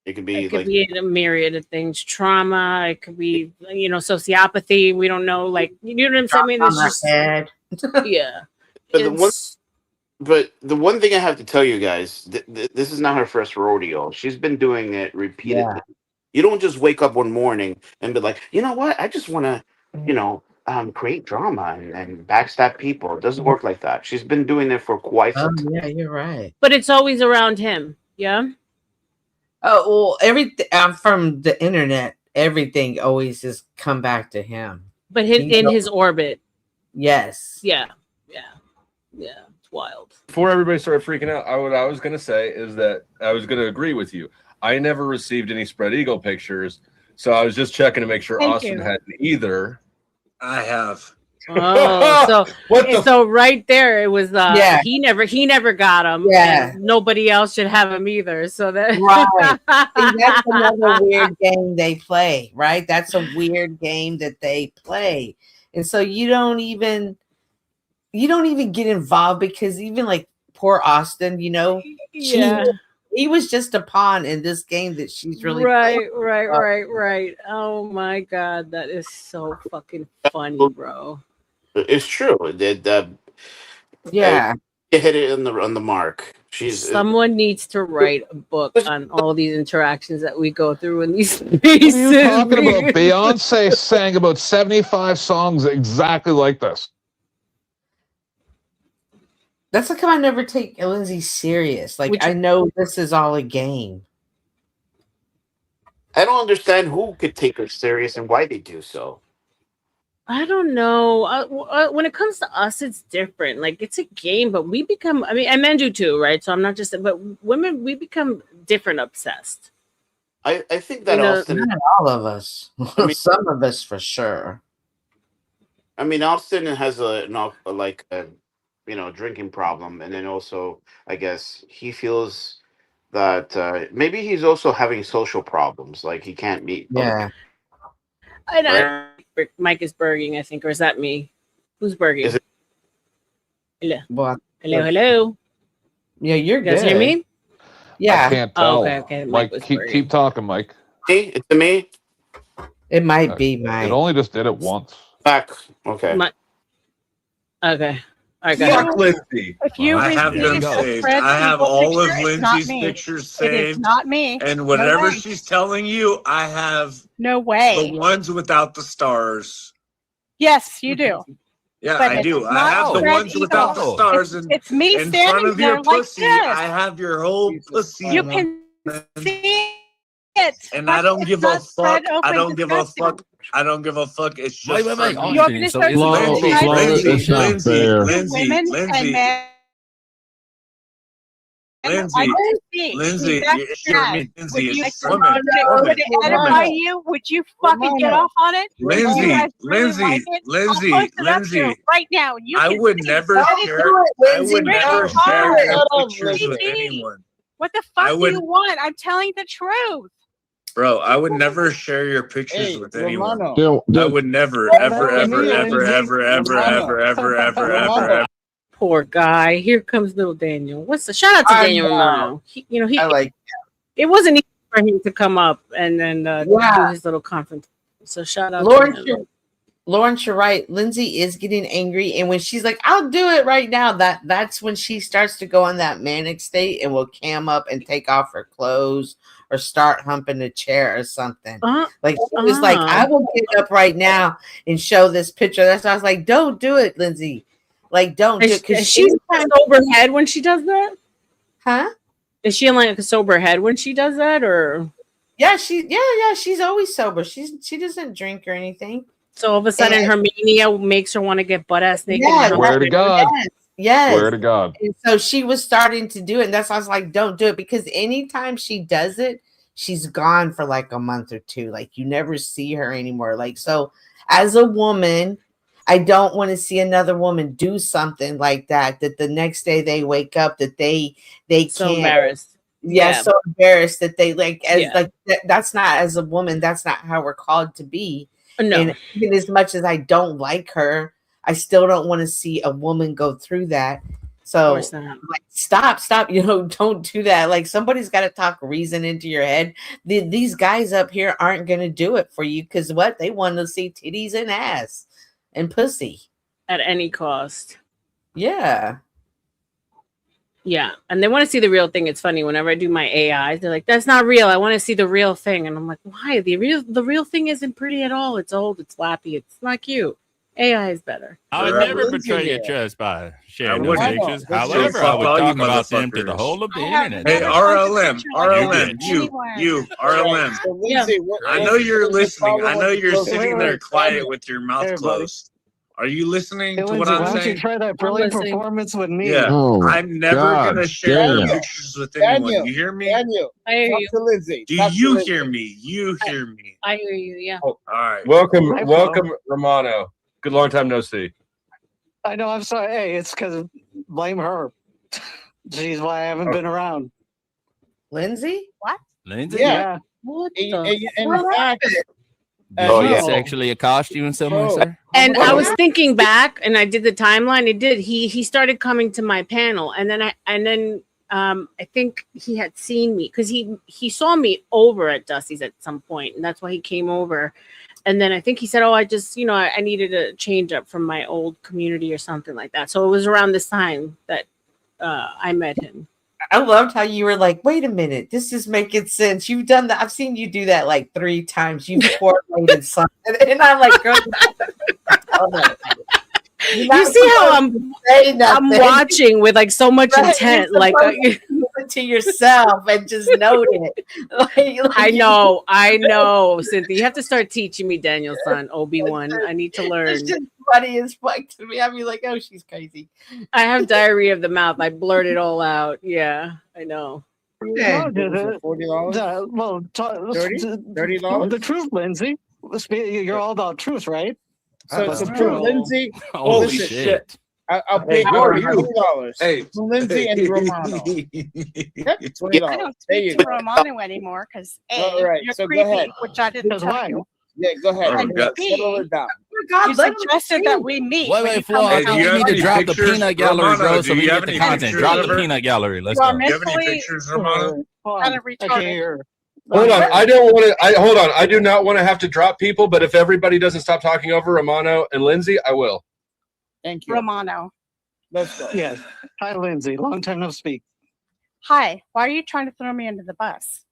It could be
It could
like
be a myriad of things. Trauma. It could be, sociopathy. We don't know. Like, you know what I'm saying? I mean, there's just yeah.
But the one thing I have to tell you guys, this is not her first rodeo. She's been doing it repeatedly. You don't just wake up one morning and be like, you know what? I just want to, create drama and backstab people. It doesn't work like that. She's been doing it for quite some time.
Yeah, you're right.
But it's always around him. Yeah.
Oh well, everything from the internet, everything always just come back to him.
But his orbit.
Yes.
Yeah. It's wild.
Before everybody started freaking out, what I was going to say is that I was going to agree with you. I never received any spread eagle pictures, so I was just checking to make sure
Thank
Austin
you.
hadn't either.
I have.
Oh, so right there, it was. He never got him.
Yeah.
And nobody else should have him either. So that
Right. And that's another weird game they play, right? That's a weird game that they play. And so you don't even get involved because even like poor Austin,
Yeah.
he was just a pawn in this game that she's really
right.
playing.
Oh my god, that is so fucking funny, bro.
It's true.
Yeah.
You hit it on the mark.
Someone needs to write a book on all these interactions that we go through in these
What
spaces.
are you talking about? Beyonce sang about 75 songs exactly like this.
That's how come I never take Lindsay serious. Like, I know this is all a game.
I don't understand who could take her serious and why they do so.
I don't know. When it comes to us, it's different. Like, it's a game, but we become, I mean, and men do too, right? So I'm not just, but women, we become different obsessed.
I think that Austin,
not all of us. Some of us for sure.
I mean, Austin has a drinking problem, and then also, I guess he feels that maybe he's also having social problems, like he can't meet.
Yeah.
Mike is burging, I think, or is that me? Who's burging? Hello. Hello.
Yeah, you're
You guys
good.
hear me?
Yeah.
I can't tell.
Okay.
Mike, keep talking, Mike.
Hey, it's me.
It might be Mike.
It only just did it once.
Back. Okay.
Okay. All right,
Fuck Lindsay. I have
receive
them
a
saved.
spread
I have
eagle
all of
picture, it's not
Lindsay's
me.
pictures
It is
saved.
not me.
And
No
whatever
way.
she's telling you, I have
No way.
the ones without the stars.
Yes, you do.
Yeah,
But
I
it's
do. I
not
have the
spread
ones without the
eagle.
stars, and
It's me
in
standing
front of
there
your
like
pussy,
this.
I have your whole pussy.
You can see it.
And I don't
It's
give a
not spread
fuck. I
open
don't give a
disgusting.
fuck. I don't give a fuck. It's just
Wait.
for me.
You want me to start
Lindsay,
describing
Lindsay,
to
Lindsay,
women and
Lindsay,
men?
Lindsay, Lindsay,
Would you
it's
would
women.
it edify you? Would you fucking get off on it? Do you
Lindsay,
guys really
Lindsay,
like it?
Lindsay,
I'll post it up here
Lindsay.
right now. And you
I
can
would
see
never
it.
share. I would never share your pictures with anyone.
What the
I
fuck do
would-
you want? I'm telling the truth.
Bro, I would never share your pictures
Hey,
with anyone.
Romano.
I would never, ever, ever, ever, ever, ever, ever, ever, ever, ever.
Poor guy. Here comes little Daniel. Shout out to Daniel Romano. He
I like
it wasn't easy for him to come up and then do his little conference. So shout out to him.
Lawrence, you're right. Lindsay is getting angry, and when she's like, "I'll do it right now," that's when she starts to go in that manic state and will cam up and take off her clothes or start humping a chair or something. Like she was like, "I will get up right now and show this picture." That's why I was like, "Don't do it, Lindsay. Like, don't do it." Because
she's a sober head when she does that.
Huh?
Is she in like a sober head when she does that, or?
Yeah, she's always sober. She doesn't drink or anything.
So all of a sudden, her mania makes her want to get butt ass naked.
Yeah,
and
Swear to God.
Yes.
Swear to God.
And so she was starting to do it. And that's why I was like, don't do it. Because anytime she does it, she's gone for like a month or two. Like you never see her anymore. Like, so as a woman, I don't want to see another woman do something like that the next day they wake up that they
So
can't.
embarrassed.
Yeah, so embarrassed that they that's not, as a woman, that's not how we're called to be.
No.
And even as much as I don't like her, I still don't want to see a woman go through that. So like, stop, don't do that. Like somebody's got to talk reason into your head. These guys up here aren't going to do it for you because what? They want to see titties and ass and pussy.
At any cost.
Yeah.
Yeah. And they want to see the real thing. It's funny. Whenever I do my AI, they're like, that's not real. I want to see the real thing. And I'm like, why? The real thing isn't pretty at all. It's old. It's flappy. It's not cute. AI is better.
I would never betray your trust by sharing those pictures. However, I would talk about them to the whole of the internet.
Hey, R.L.M. You, R.L.M. I know you're listening. I know you're sitting there quiet with your mouth closed. Are you listening to what I'm saying?
Why don't you try that brilliant performance with me?
Yeah,
Oh,
I'm never gonna share your pictures with anyone. You hear me?
Daniel,
I hear
talk
you.
to Lindsay.
Do
Talk to
you
Lindsay.
hear me? You hear me?
I hear you. Yeah.
All right.
Welcome, Romano. Good long time no see.
I know. I'm sorry. Hey, it's because blame her. She's why I haven't been around.
Lindsay?
What?
Lindsay?
Yeah.
What
in fact,
Did he sexually accost you in some way, sir?
And I was thinking back, and I did the timeline. It did. He started coming to my panel, and then I think he had seen me because he saw me over at Dusty's at some point, and that's why he came over. And then I think he said, "Oh, I just I needed a change up from my old community or something like that." So it was around this time that I met him.
I loved how you were like, wait a minute, this is making sense. You've done that. I've seen you do that like 3 times. You've correlated something. And I'm like, girl,
you see how I'm watching with like so much intent, like
to yourself and just note it.
I know, Cynthia. You have to start teaching me Daniel's son, Obi-Wan. I need to learn.
It's just funny as fuck to me. I'd be like, oh, she's crazy.
I have diarrhea of the mouth. I blurt it all out. Yeah, I know.
$40?
Well,
$30?
the truth, Lindsay. You're all about truth, right?
So prove Lindsay.
Holy
listen,
shit.
I'll pay
Hey, how are you?
$20.
Hey,
To Lindsay and Romano. $20.
I don't
There
speak
you
to
go.
Romano anymore because
All right,
you're
so go
creepy,
ahead.
which I didn't tell you.
Yeah, go ahead.
Oh, God.
Settle it down.
You suggested that we meet. when
Wait,
you
Flo.
come
I
out.
think you need to drop the peanut gallery, bro, so we can get the content. Drop the peanut gallery. Let's go.
Do you have any pictures, Romano?
Kind of retarded.
Hold on. I don't want to. Hold on. I do not want to have to drop people, but if everybody doesn't stop talking over Romano and Lindsay, I will.
Thank you.
Romano.
Let's go.
Yes. Hi, Lindsay. Long time no speak.
Hi. Why are you trying to throw me under the bus?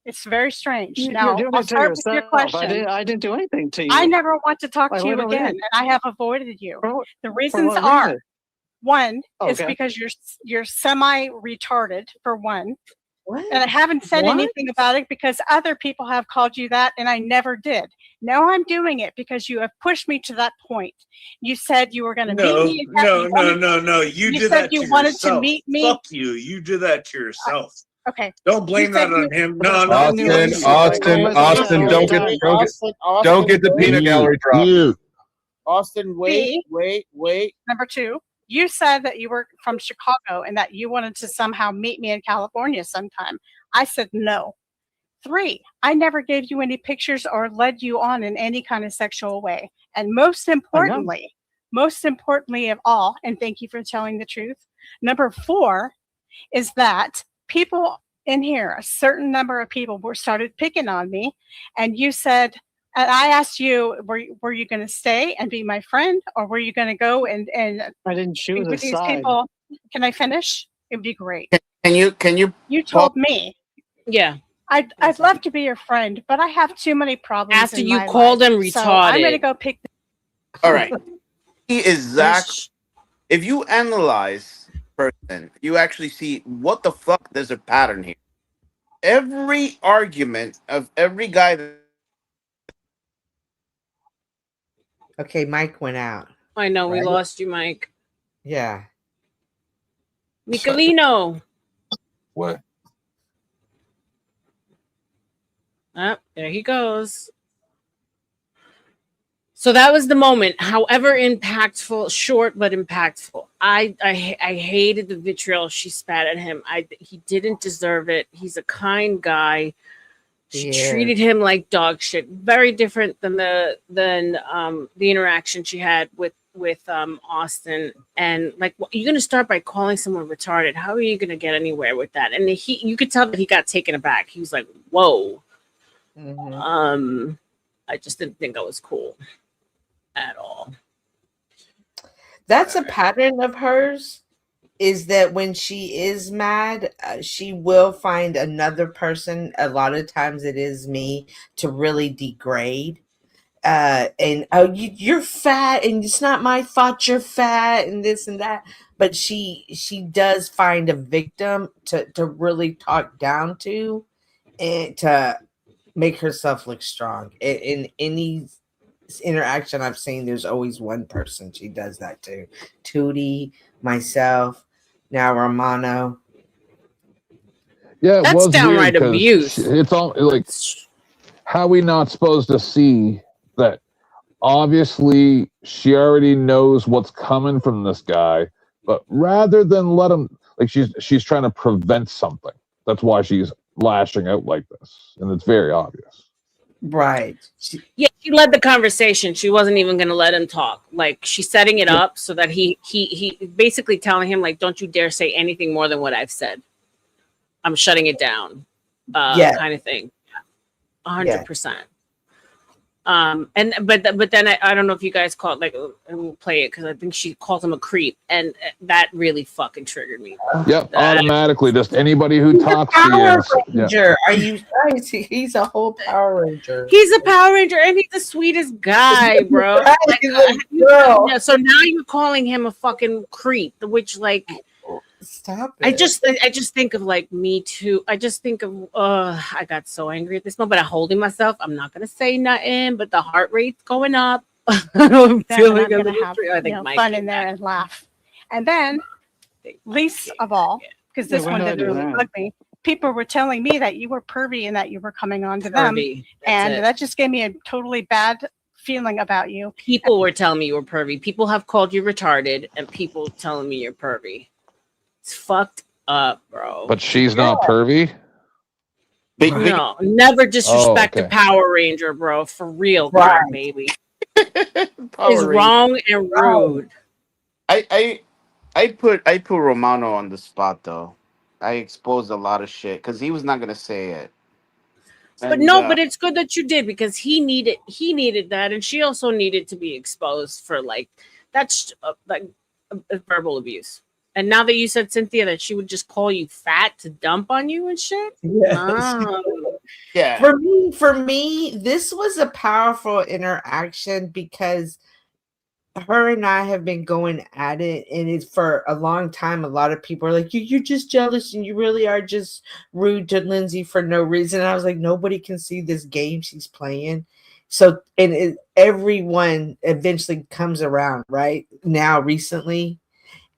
It's very strange. Now,
You're doing
I'll
it to
start with your
yourself.
question.
I didn't do anything to you.
I never want to talk
I
to you
literally
again,
did.
and I have avoided you. The
For
reasons
what
are
reason?
one is
Okay.
because you're semi retarded for one.
What?
And I haven't said
What?
anything about it because other people have called you that, and I never did. Now I'm doing it because you have pushed me to that point. You said you were going to meet
No,
me.
no. You did
said
that
you
to
wanted
yourself.
to meet me.
Fuck you. You did that to yourself.
Okay.
Don't blame
You said
that on
you-
him. No.
Austin, don't get the peanut gallery drop.
Austin, wait.
Number 2, you said that you were from Chicago and that you wanted to somehow meet me in California sometime. I said no. 3, I never gave you any pictures or led you on in any kind of sexual way. And most importantly of all, and thank you for telling the truth, number 4 is that people in here, a certain number of people started picking on me, and you said, and I asked you, were you going to stay and be my friend, or were you going to go and
I didn't
be
choose a
with these
side.
people? Can I finish? It'd be great.
Can you?
You told me.
Yeah.
I'd love to be your friend, but I have too many problems.
After
in
you
my
called
life,
him
so I'm going to
retarded.
go pick.
All right. If you analyze person, you actually see what the fuck. There's a pattern here. Every argument of every guy that
Okay, Mike went out.
I know we
Right?
lost you, Mike.
Yeah.
Nicolino.
What?
Oh, there he goes. So that was the moment. However impactful, short but impactful. I hated the vitriol she spat at him. He didn't deserve it. He's a kind guy. She treated him like dog shit. Very different than the interaction she had with Austin, and like, you're gonna start by calling someone retarded. How are you gonna get anywhere with that? And you could tell that he got taken aback. He was like, "Whoa." I just didn't think that was cool at all.
That's a pattern of hers, is that when she is mad, she will find another person. A lot of times it is me, to really degrade. And you're fat, and it's not my fault you're fat, and this and that. But she does find a victim to really talk down to, and to make herself look strong. In any interaction I've seen, there's always one person she does that to. Tootie, myself, now Romano.
Yeah, it
That's
was
downright
weird 'cause
abuse.
it's all like, how are we not supposed to see that? Obviously, she already knows what's coming from this guy, but rather than let him, like, she's trying to prevent something. That's why she's lashing out like this, and it's very obvious.
Right.
Yeah, she led the conversation. She wasn't even going to let him talk. Like, she's setting it up so that he basically telling him, like, don't you dare say anything more than what I've said. I'm shutting it down. Kind of thing. 100%. But then I don't know if you guys caught, like, and we'll play it because I think she called him a creep, and that really fucking triggered me.
Yep, automatically, just anybody who talks to you.
Power
Yeah.
Ranger. Are you crazy? He's a whole Power Ranger.
He's a Power Ranger, and he's the sweetest guy, bro.
Right,
Like,
he's a girl.
yeah, so now you're calling him a fucking creep, which, like,
stop it.
I just think of, like, Me Too. I just think of I got so angry at this moment, but I'm holding myself. I'm not gonna say nothing, but the heart rate's going up. I'm feeling
Then
a
I'm gonna
little
have
I think Mike
fun
came
in there
back.
and laugh. And then, least of all, because
Yeah,
this
when
one
did I
didn't
do
really
that?
bug me, people were telling me that you were pervy and that you were coming on to them,
Pervy, that's
and
it.
that just gave me a totally bad feeling about you.
People were telling me you were pervy. People have called you retarded, and people telling me you're pervy. It's fucked up, bro.
But she's not pervy.
No, never disrespect a
okay.
Power Ranger, bro. For real,
Right.
baby.
Power
Is
Ranger.
wrong and rude.
I put Romano on the spot though. I exposed a lot of shit because he was not gonna say it.
But
And,
no, but it's good that you did, because he needed that, and she also needed to be exposed for, like, that's like verbal abuse. And now that you said, Cynthia, that she would just call you fat to dump on you and shit.
Yes.
Yeah.
For me, this was a powerful interaction because her and I have been going at it, and it's for a long time. A lot of people are like, you're just jealous, and you really are just rude to Lindsay for no reason. And I was like, nobody can see this game she's playing. So, and everyone eventually comes around, right? Now, recently.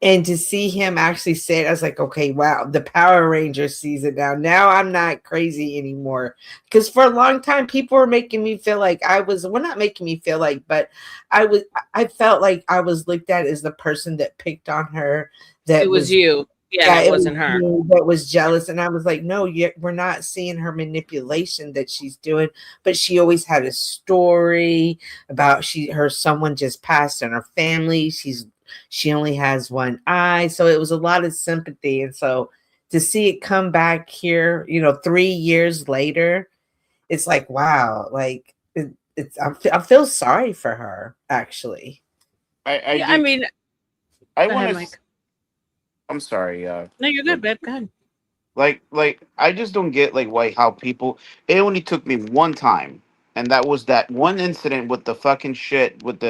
And to see him actually say it, I was like, okay, wow, the Power Ranger sees it now. Now I'm not crazy anymore. Because for a long time, people were making me feel like not making me feel like, but I felt like I was looked at as the person that picked on her. That
It was you. Yeah, it wasn't her.
That was jealous. And I was like, no, we're not seeing her manipulation that she's doing. But she always had a story about someone just passed in her family. She only has one eye. So it was a lot of sympathy. And so to see it come back here, 3 years later, it's like, wow, like I feel sorry for her, actually.
I mean,
I
go ahead,
want to.
Mike.
I'm sorry.
No, you're good, babe. Go ahead.
Like I just don't get like how people. It only took me one time, and that was that one incident with the fucking shit with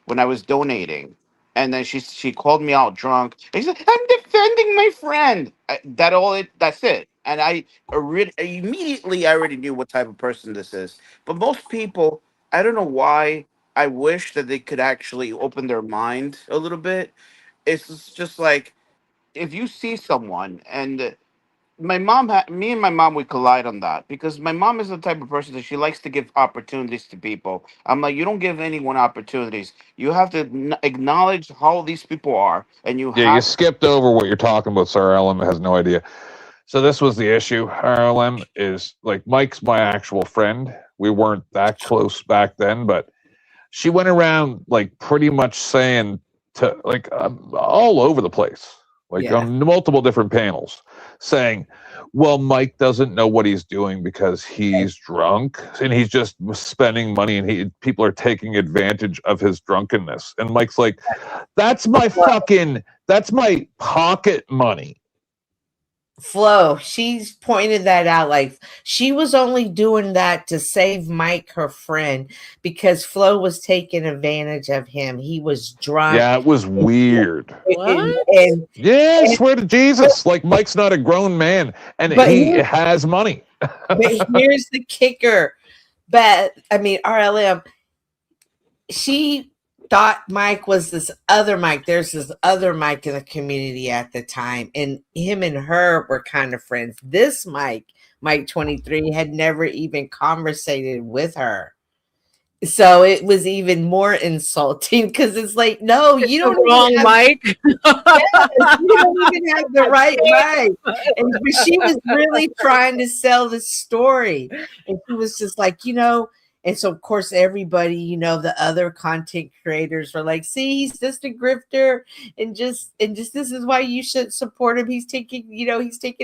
when I was donating, and then she called me out drunk. And she said, "I'm defending my friend." That's it. And I immediately I already knew what type of person this is. But most people, I don't know why. I wish that they could actually open their mind a little bit. It's just like, if you see someone, and me and my mom, we collide on that because my mom is the type of person that she likes to give opportunities to people. I'm like, you don't give anyone opportunities. You have to acknowledge how these people are, and you
Yeah,
have
you skipped over what you're talking about, so R.L.M has no idea. So this was the issue. R.L.M is, like, Mike's my actual friend. We weren't that close back then, but she went around like pretty much saying to like all over the place, like on multiple different panels, saying, well, Mike doesn't know what he's doing because he's drunk and he's just spending money and people are taking advantage of his drunkenness. And Mike's like, that's my pocket money.
Flo, she's pointed that out. Like she was only doing that to save Mike, her friend, because Flo was taking advantage of him. He was drunk.
Yeah, it was weird.
And
yeah, I swear to Jesus, like Mike's not a grown man and he has money.
But here's the kicker. R.L.M. She thought Mike was this other Mike. There's this other Mike in the community at the time, and him and her were kind of friends. This Mike 23, had never even conversated with her. So it was even more insulting because it's like, no, you don't
wrong Mike.
Yes, you don't even have the right Mike. And she was really trying to sell this story. And she was just like, and so of course everybody, the other content creators were like, see, he's just a grifter and just this is why you should support him. He's taking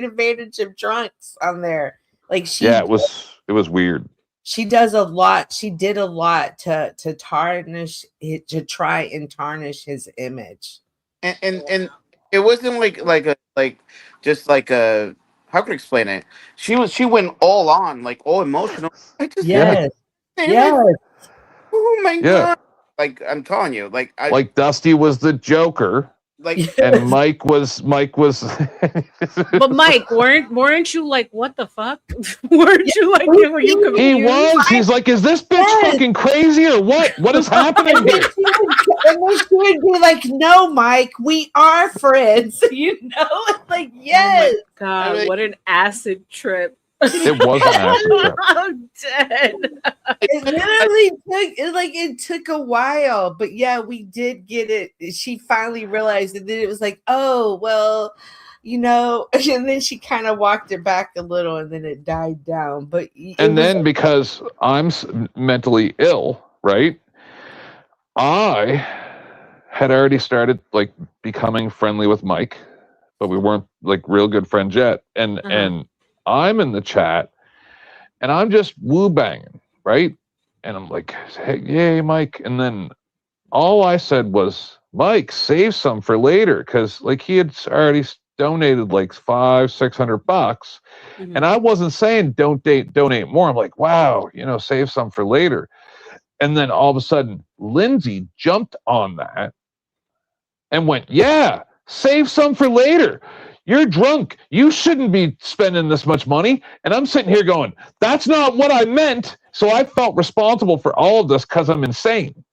advantage of drunks on there. Like
it was weird.
She does a lot. She did a lot to tarnish it, to try and tarnish his image.
And it wasn't just like a, how can I explain it? She went all on, like all emotional.
Yes.
Oh my god! Like I'm telling you, like
Dusty was the Joker. And Mike was
but Mike, weren't you like, what the fuck? Weren't you like, were you confused?
He was. He's like, is this bitch fucking crazy or what? What is happening here?
And then she would be like, no, Mike, we are friends. It's like, yes.
Oh my god, what an acid trip.
It was an acid trip.
I'm dead.
It took a while, but yeah, we did get it. She finally realized, and then it was like, oh well, and then she kind of walked it back a little, and then it died down. But
then because I'm mentally ill, right? I had already started like becoming friendly with Mike, but we weren't like real good friends yet, and I'm in the chat and I'm just woo banging, right? And I'm like, hey, yay, Mike. And then all I said was, Mike, save some for later. Cause like he had already donated like $500-600. And I wasn't saying donate more. I'm like, wow, save some for later. And then all of a sudden Lindsay jumped on that and went, yeah, save some for later. You're drunk. You shouldn't be spending this much money. And I'm sitting here going, that's not what I meant. So I felt responsible for all of this because I'm insane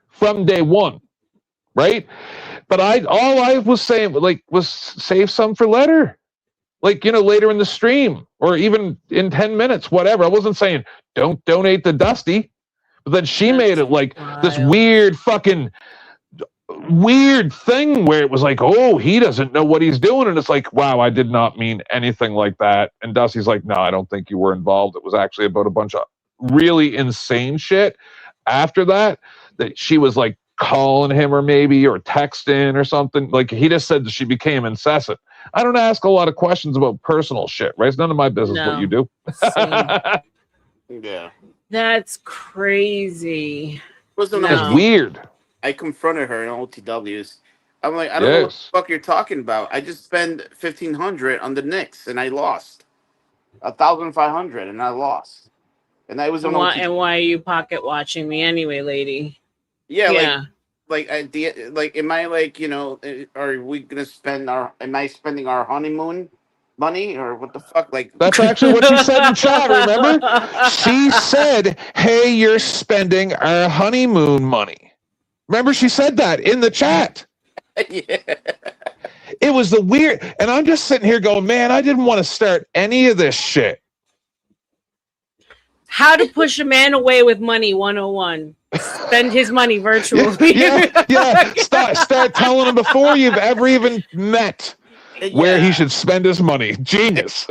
from day one, right? But all I was saying was save some for later. Later in the stream or even in 10 minutes, whatever. I wasn't saying don't donate to Dusty. But then she made it like this weird thing where it was like, oh, he doesn't know what he's doing. And it's like, wow, I did not mean anything like that. And Dusty's like, no, I don't think you were involved. It was actually about a bunch of really insane shit after that she was like calling him or texting or something. Like he just said that she became incessant. I don't ask a lot of questions about personal shit, right? It's none of my business what you do.
Yeah.
That's crazy.
It's
weird.
I confronted her in OTWs. I'm like, I don't know what the fuck you're talking about. I just spent $1,500 on the Knicks and I lost. $1,500 and I lost. And I was on OTW.
And why are you pocket watching me anyway, lady?
Yeah. Am I are we gonna am I spending our honeymoon money or what the fuck?
That's actually what she said in chat, remember? She said, hey, you're spending our honeymoon money. Remember she said that in the chat.
Yeah.
It was the weird, and I'm just sitting here going, man, I didn't want to start any of this shit.
How to push a man away with money 101. Spend his money virtually.
Yeah. Start telling him before you've ever even met where he should spend his money. Genius.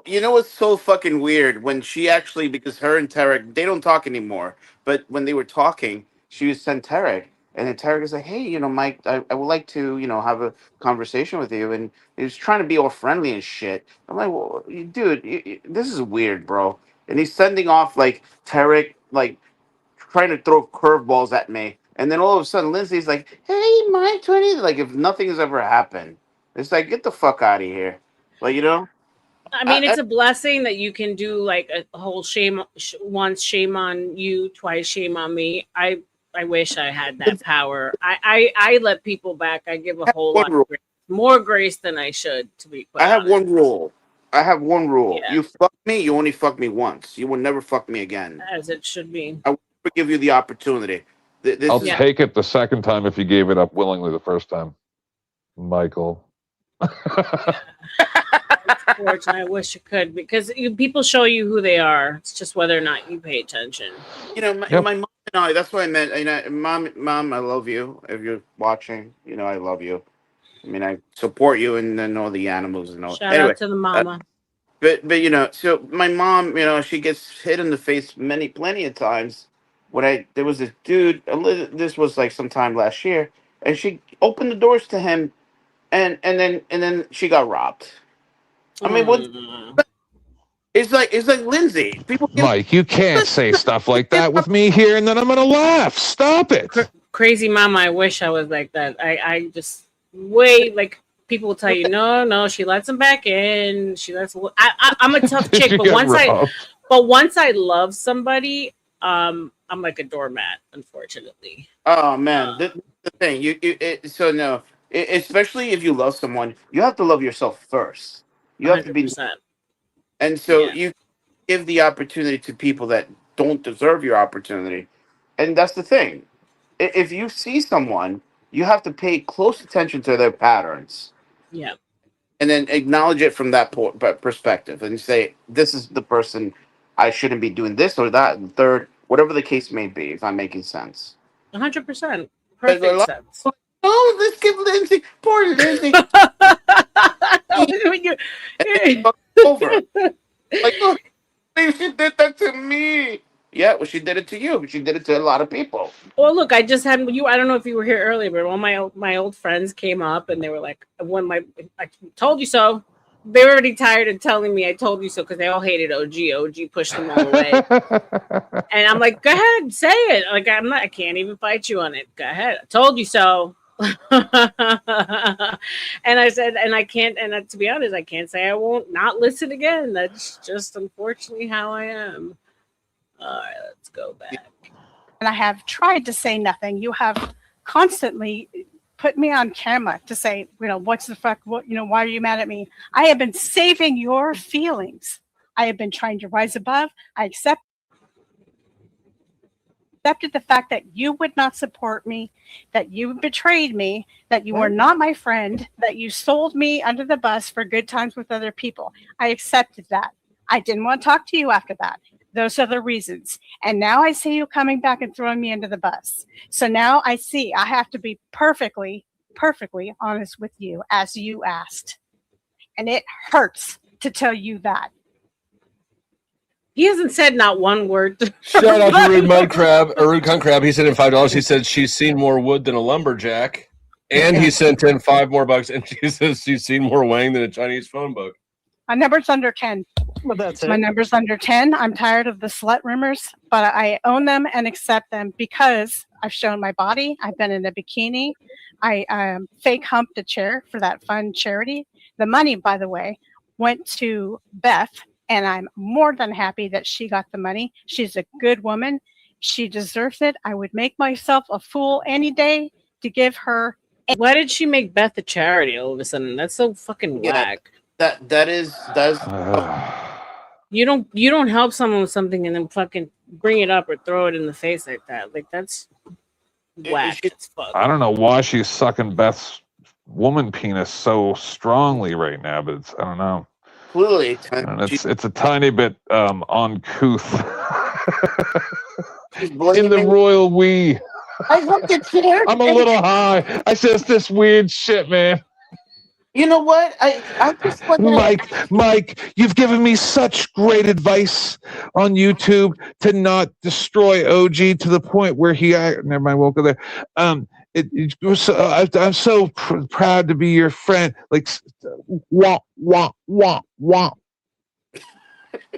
You know what's so fucking weird? When she actually, because her and Tarek, they don't talk anymore, but when they were talking, she was sent Tarek, and then Tarek is like, hey, Mike, I would like to, have a conversation with you, and he was trying to be all friendly and shit. I'm like, well, dude, this is weird, bro. And he's sending off like Tarek, like trying to throw curveballs at me, and then all of a sudden Lindsay's like, hey, Mike 20, like if nothing has ever happened. It's like, get the fuck out of here, like
I mean, it's a blessing that you can do like a whole once shame on you, twice shame on me. I wish I had that power. I let people back. I give a whole lot of grace, more grace than I should, to be quite
I have
honest.
one rule.
Yeah.
You fuck me, you only fuck me once. You will never fuck me again.
As it should be.
I will never give you the opportunity.
I'll take it the second time if you gave it up willingly the first time, Michael.
Unfortunately, I wish it could, because people show you who they are. It's just whether or not you pay attention.
My mom and I. That's what I meant. Mom, I love you. If you're watching, I love you. I mean, I support you and then all the animals and all.
Shout out to the mama.
But so my mom, she gets hit in the face plenty of times. There was this dude. This was like sometime last year, and she opened the doors to him, and then she got robbed. I mean, what? It's like Lindsay.
Mike, you can't say stuff like that with me here, and then I'm gonna laugh. Stop it.
Crazy mama. I wish I was like that. I just wait. Like people will tell you, no, she lets him back in. She lets. I'm a tough chick, but once I love somebody, I'm like a doormat. Unfortunately.
Oh man, the thing especially if you love someone, you have to love yourself first. You have 100%. To be, and so you give the opportunity to people that don't deserve your opportunity, and that's the thing. If you see someone, you have to pay close attention to their patterns.
Yeah.
And then acknowledge it from that perspective, and say, "This is the person. I shouldn't be doing this or that, and third, whatever the case may be." If I'm making sense.
100%. Perfect sense.
Oh, let's give Lindsay, poor Lindsay. Over. Like, look, she did that to me. Yeah, well, she did it to you, but she did it to a lot of people.
Well, look, I just had you. I don't know if you were here earlier, but one of my old friends came up and they were like, I told you so. They were already tired of telling me I told you so because they all hated OG. OG pushed them all away. And I'm like, go ahead, say it. Like I can't even fight you on it. Go ahead. I told you so. And I said, and I can't, and to be honest, I can't say I won't not listen again. That's just unfortunately how I am. All right, let's go back.
And I have tried to say nothing. You have constantly put me on camera to say, what's the fuck? What, why are you mad at me? I have been saving your feelings. I have been trying to rise above. I accepted the fact that you would not support me, that you betrayed me, that you were not my friend, that you sold me under the bus for good times with other people. I accepted that. I didn't want to talk to you after that. Those are the reasons. And now I see you coming back and throwing me under the bus. So now I see I have to be perfectly honest with you as you asked. And it hurts to tell you that.
He hasn't said not one word.
Shout out to Rude Mud Crab, or Rude Cunt Crab. He sent in $5. He said she's seen more wood than a lumberjack. And he sent in $5 and she says she's seen more Wang than a Chinese phone book.
My number's under 10.
Well, that's it.
My number's under 10. I'm tired of the slut rumors, but I own them and accept them because I've shown my body. I've been in a bikini. I fake humped a chair for that fun charity. The money, by the way, went to Beth, and I'm more than happy that she got the money. She's a good woman. She deserves it. I would make myself a fool any day to give her.
Why did she make Beth a charity all of a sudden? That's so fucking whack.
That's
You don't help someone with something and then fucking bring it up or throw it in the face like that. Like that's whack as fuck.
I don't know why she's sucking Beth's woman penis so strongly right now, but I don't know.
Clearly,
it's a tiny bit uncouth in the royal we.
I want the chair.
I'm a little high. I says this weird shit, man.
You know what? I just
Mike, you've given me such great advice on YouTube to not destroy OG to the point where never mind, won't go there. I'm so proud to be your friend. Like, wah, wah, wah, wah.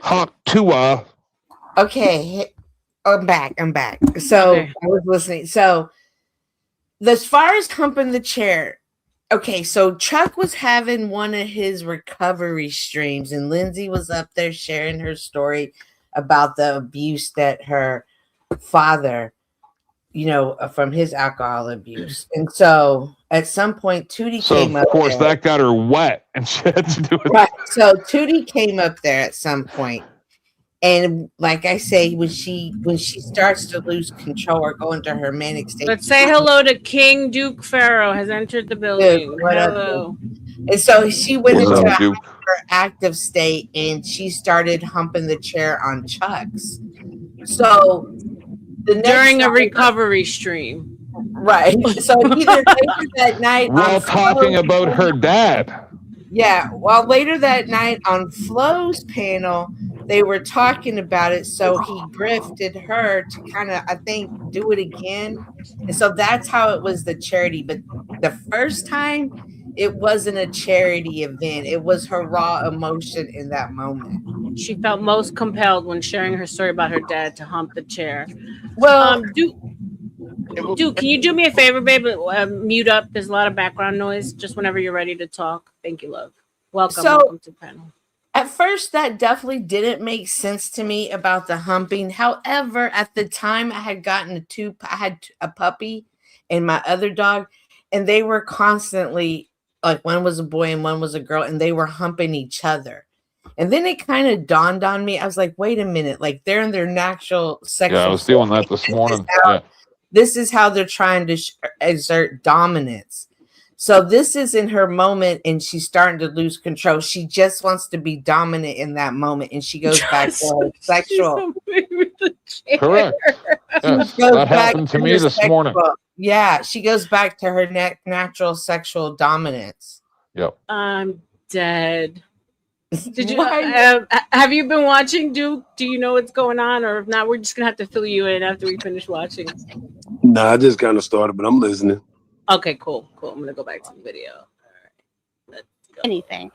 Hawk Tua.
Okay, I'm back. So
Okay.
I was listening. So as far as humping the chair, okay, so Chuck was having one of his recovery streams, and Lindsay was up there sharing her story about the abuse that her father, from his alcohol abuse. And so at some point, Tootie came up.
Of course,
there.
that got her wet, and she had to do it.
Right. So Tootie came up there at some point, and like I say, when she starts to lose control or go into her manic state.
Let's say hello to King Duke Pharaoh has entered the building. Hello.
And so she went
What's
into
up,
a
Duke?
hyperactive state, and she started humping the chair on Chuck's. So
during a recovery stream.
Right. So either later that night
while talking about her dad.
Yeah. Well, later that night on Flo's panel, they were talking about it. So he grifted her to kind of, I think, do it again. And so that's how it was the charity. But the first time, it wasn't a charity event. It was her raw emotion in that moment.
She felt most compelled when sharing her story about her dad to hump the chair.
Well,
Dude, can you do me a favor, babe? Mute up. There's a lot of background noise. Just whenever you're ready to talk. Thank you, love. Welcome to the panel.
At first, that definitely didn't make sense to me about the humping. However, at the time, I had gotten I had a puppy and my other dog, and they were constantly, like, one was a boy and one was a girl, and they were humping each other. And then it kind of dawned on me. I was like, wait a minute, like, they're in their natural sexual.
Yeah, I was doing that this morning.
This is how they're trying to exert dominance. So this is in her moment, and she's starting to lose control. She just wants to be dominant in that moment, and she goes back to her sexual.
Correct. Yes, that happened to me this morning.
Yeah, she goes back to her natural sexual dominance.
Yep.
I'm dead. Did you have you been watching, Duke? Do you know what's going on, or if not, we're just gonna have to fill you in after we finish watching.
Nah, I just kind of started, but I'm listening.
Okay, cool. I'm gonna go back to the video. All right, let's go.
Anything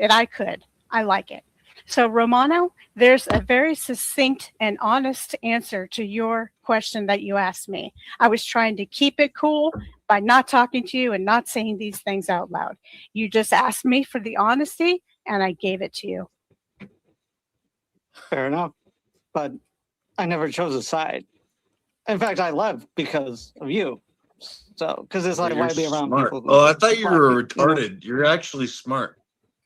that I could, I like it. So Romano, there's a very succinct and honest answer to your question that you asked me. I was trying to keep it cool by not talking to you and not saying these things out loud. You just asked me for the honesty, and I gave it to you.
Fair enough. But I never chose a side. In fact, I left because of you. So, because it's like, why be around
smart.
people?
Oh, I thought you were retarded. You're actually smart.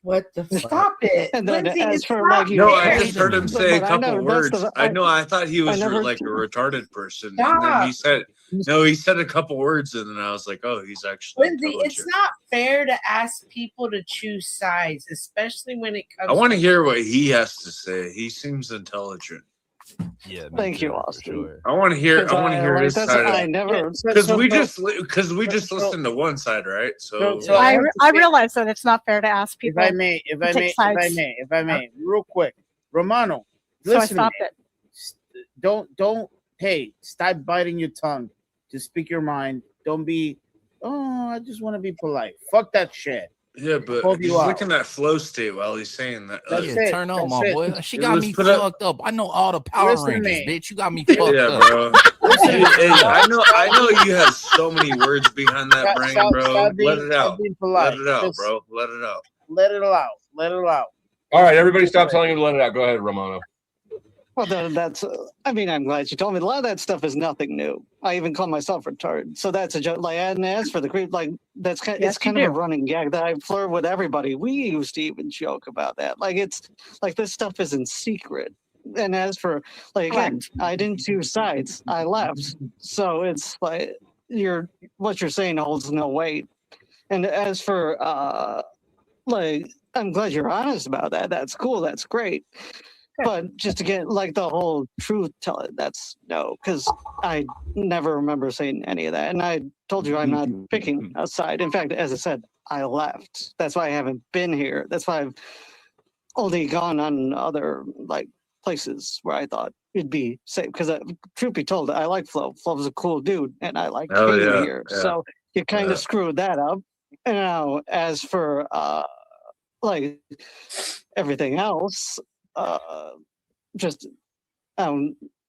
What the stop it?
And then
Lindsay,
as for like you,
No, I just heard him say a
but
couple words. I thought he was
never-
like a retarded person. And then he said a couple words, and then I was like, oh, he's actually
Lindsay, it's not fair to ask people to choose sides, especially when it comes.
I want to hear what he has to say. He seems intelligent.
Yeah.
Thank you, Austin.
Sure.
I want to hear his side.
I never
Because we just listened to one side, right? So
I realize that it's not fair to ask people.
If I may, real quick, Romano,
So I
listen.
stopped it.
Don't. Hey, stop biting your tongue. Just speak your mind. Don't be. Oh, I just want to be polite. Fuck that shit.
yeah, but
Hold
he's
you out.
looking at flow state while he's saying that.
That's
Yeah,
it.
turn on,
That's
my
it.
boy. She
It
got
was
me
put up-
fucked up. I know all the Power
Listen to
Rangers,
me.
bitch. You got me fucked
Yeah,
up.
bro. Hey, I know you have so many words behind that brain, bro.
Stop being-
Let it
stop
out.
being polite.
Let it out,
Just
bro. Let it out.
Let it out. Let it out.
All right, everybody, stop telling him to let it out. Go ahead, Romano.
Well, that's. I mean, I'm glad you told me. A lot of that stuff is nothing new. I even call myself retarded, so that's a joke. Like, and as for the creep, like that's kind.
Yes,
It's kind
you
of a
do.
running gag that I flirt with everybody. We used to even joke about that. Like it's like this stuff isn't secret. And as for like again, I didn't choose sides. I left. So it's like what you're saying holds no weight. And as for like, I'm glad you're honest about that. That's cool. That's great. But just to get like the whole truth, tell it. That's no, because I never remember saying any of that. And I told you I'm not picking a side. In fact, as I said, I left. That's why I haven't been here. That's why I've only gone on other like places where I thought it'd be safe. Because truth be told, I like Flo. Flo's a cool dude, and I like
Oh
hanging
yeah,
here.
yeah.
So you kind of screwed that up. And now, as for like everything else, just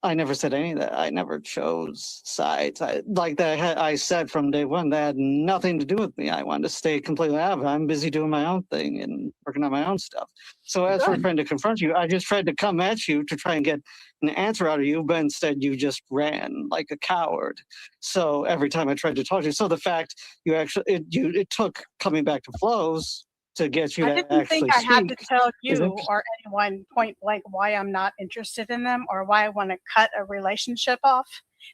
I never said any of that. I never chose sides. I said from day one that had nothing to do with me. I wanted to stay completely out of it. I'm busy doing my own thing and working on my own stuff. So as for trying to confront you, I just tried to come at you to try and get an answer out of you, but instead you just ran like a coward. So every time I tried to talk to you, so the fact you actually it took coming back to Flo's to get you
I
to
didn't
actually
think I had to
speak.
tell
Is
you
it-
or anyone point blank why I'm not interested in them or why I want to cut a relationship off.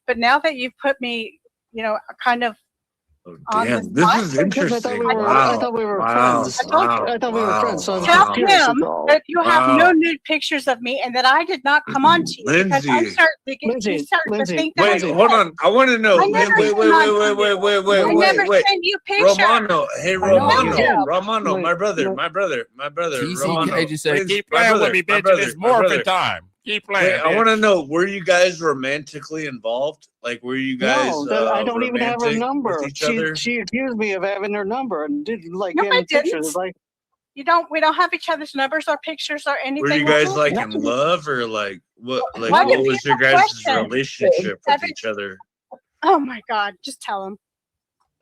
But now that you've put me, kind of on the
Damn, this
spot,
is interesting.
I thought we were friends. I thought we were friends. So I was
tell
just curious.
him
That's all.
that you have no nude pictures of me and that I did not come on to you because I'm
Lindsay.
starting to get you starting to think that
Wait,
I'm
hold
dead.
on. I want to know.
I never
Wait,
came on to you. I never
wait.
send you pictures.
Romano, hey, Romano, my brother,
TCK
Romano.
just said,
Please,
keep
my
playing
brother,
with me,
my
bitch.
brother,
It's
my
morphin'
brother.
time. Keep playing,
Wait, I want to
bitch.
know, were you guys romantically involved? Like, were you guys
No, I don't even have her
romantic
number.
with each other?
She accused me of having her number and did like
No,
getting
I
pictures.
didn't.
It's like
We don't have each other's numbers or pictures or anything.
Were you
like
guys
that.
like in love or like what? Like,
Why
what
do
was your
people
guys'
question?
relationship with each other?
Oh my God! Just tell him.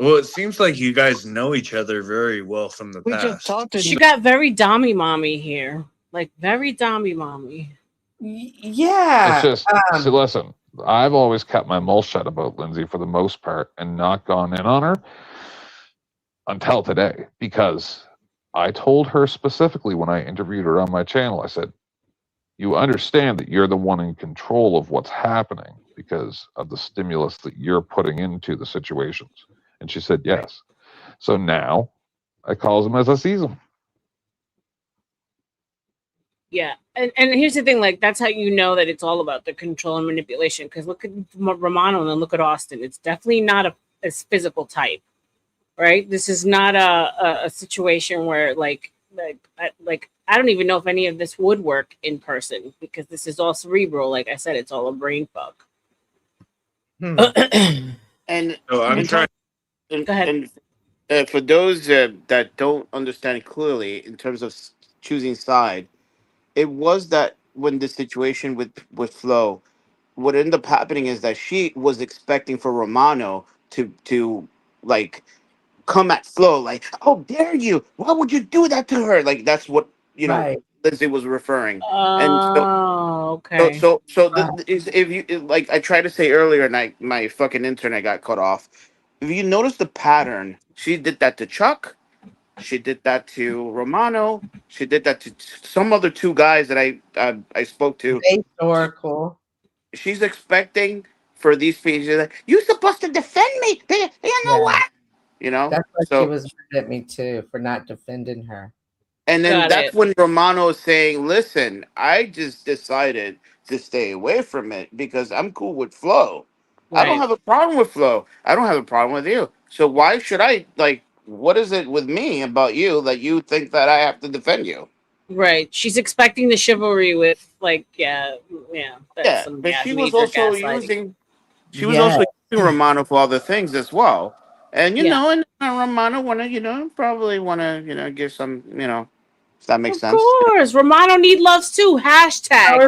Well, it seems like you guys know each other very well from the
we
past.
just talked.
She got very dommy mommy here, like very dommy mommy.
Yeah.
It's just, see, listen, I've always kept my mouth shut about Lindsay for the most part and not gone in on her until today because I told her specifically when I interviewed her on my channel, I said, you understand that you're the one in control of what's happening because of the stimulus that you're putting into the situations. And she said, yes. So now I calls them as I sees them.
Yeah, and here's the thing, like that's how you know that it's all about the control and manipulation. Because look at Romano and then look at Austin. It's definitely not a physical type, right? This is not a situation where like I don't even know if any of this would work in person because this is all cerebral. Like I said, it's all a brain fuck.
And
So I'm trying.
Go ahead.
And for those that don't understand it clearly, in terms of choosing side, it was that when the situation with Flo, what ended up happening is that she was expecting for Romano to like come at Flo like, "How dare you? Why would you do that to her?" Like that's what
Right.
Lindsay was referring.
Oh, okay.
So if you like, I tried to say earlier, and my fucking internet got cut off. If you notice the pattern, she did that to Chuck. She did that to Romano. She did that to some other two guys that I spoke to.
Oracle.
She's expecting for these people. Like, you're supposed to defend me. You know what? You know.
That's why
so
she was mad at me too for not defending her.
And then
Got
that's
it.
when Romano is saying, "Listen, I just decided to stay away from it because I'm cool with Flo. I don't
Right.
have a problem with Flo. I don't have a problem with you. So why should I like? What is it with me about you that you think that I have to defend you?"
Right. She's expecting the chivalry with like, that's
Yeah,
some
but she was
major
also
gaslighting.
using Romano for other things as well. And
Yeah.
and Romano probably wanna give some if that makes
Of
sense.
course. Romano need loves too. Hashtag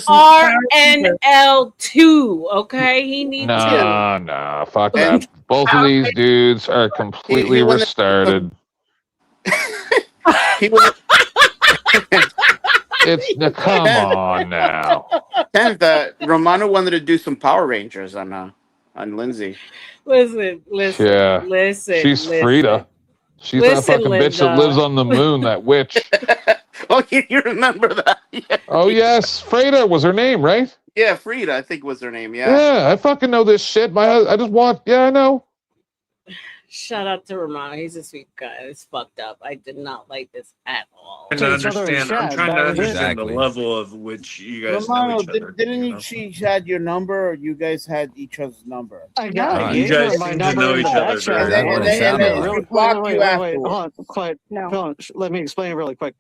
RNL2. Okay. He need two.
Nah, fuck that. Both of these dudes are completely restarted. Come on now.
Romano wanted to do some Power Rangers on Lindsay.
Listen.
Yeah. She's Frida. She's that
Listen,
fucking bitch that lives on the moon, that witch.
Oh, you remember that? Yeah.
Oh, yes. Frida was her name, right?
Yeah, Frida, I think was her name.
Yeah, I fucking know this shit. I just want, I know.
Shout out to Ramon. He's a sweet guy. It's fucked up. I did not like this at all.
I'm trying to understand the level of which you guys know
Romano,
each other.
didn't she had your number, or you guys had each other's number?
I
You guys seem to know each other very well.
And then she blocked you
Wait,
afterwards.
hold on, quiet. No. Let me explain it really quick.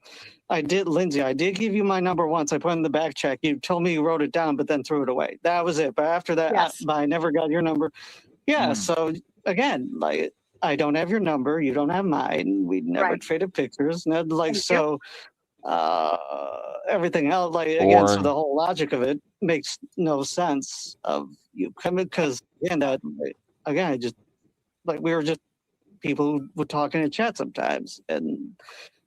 Lindsay, I did give you my number once. I put it in the back check. You told me you wrote it down, but then threw it away. That was it. But after that, I never got your number. Yeah, so again, like, I don't have your number. You don't have mine. We never traded pictures. Everything else, like, again, so the whole logic of it makes no sense of you coming, because again, I just, like, we were just people who would talk in a chat sometimes, and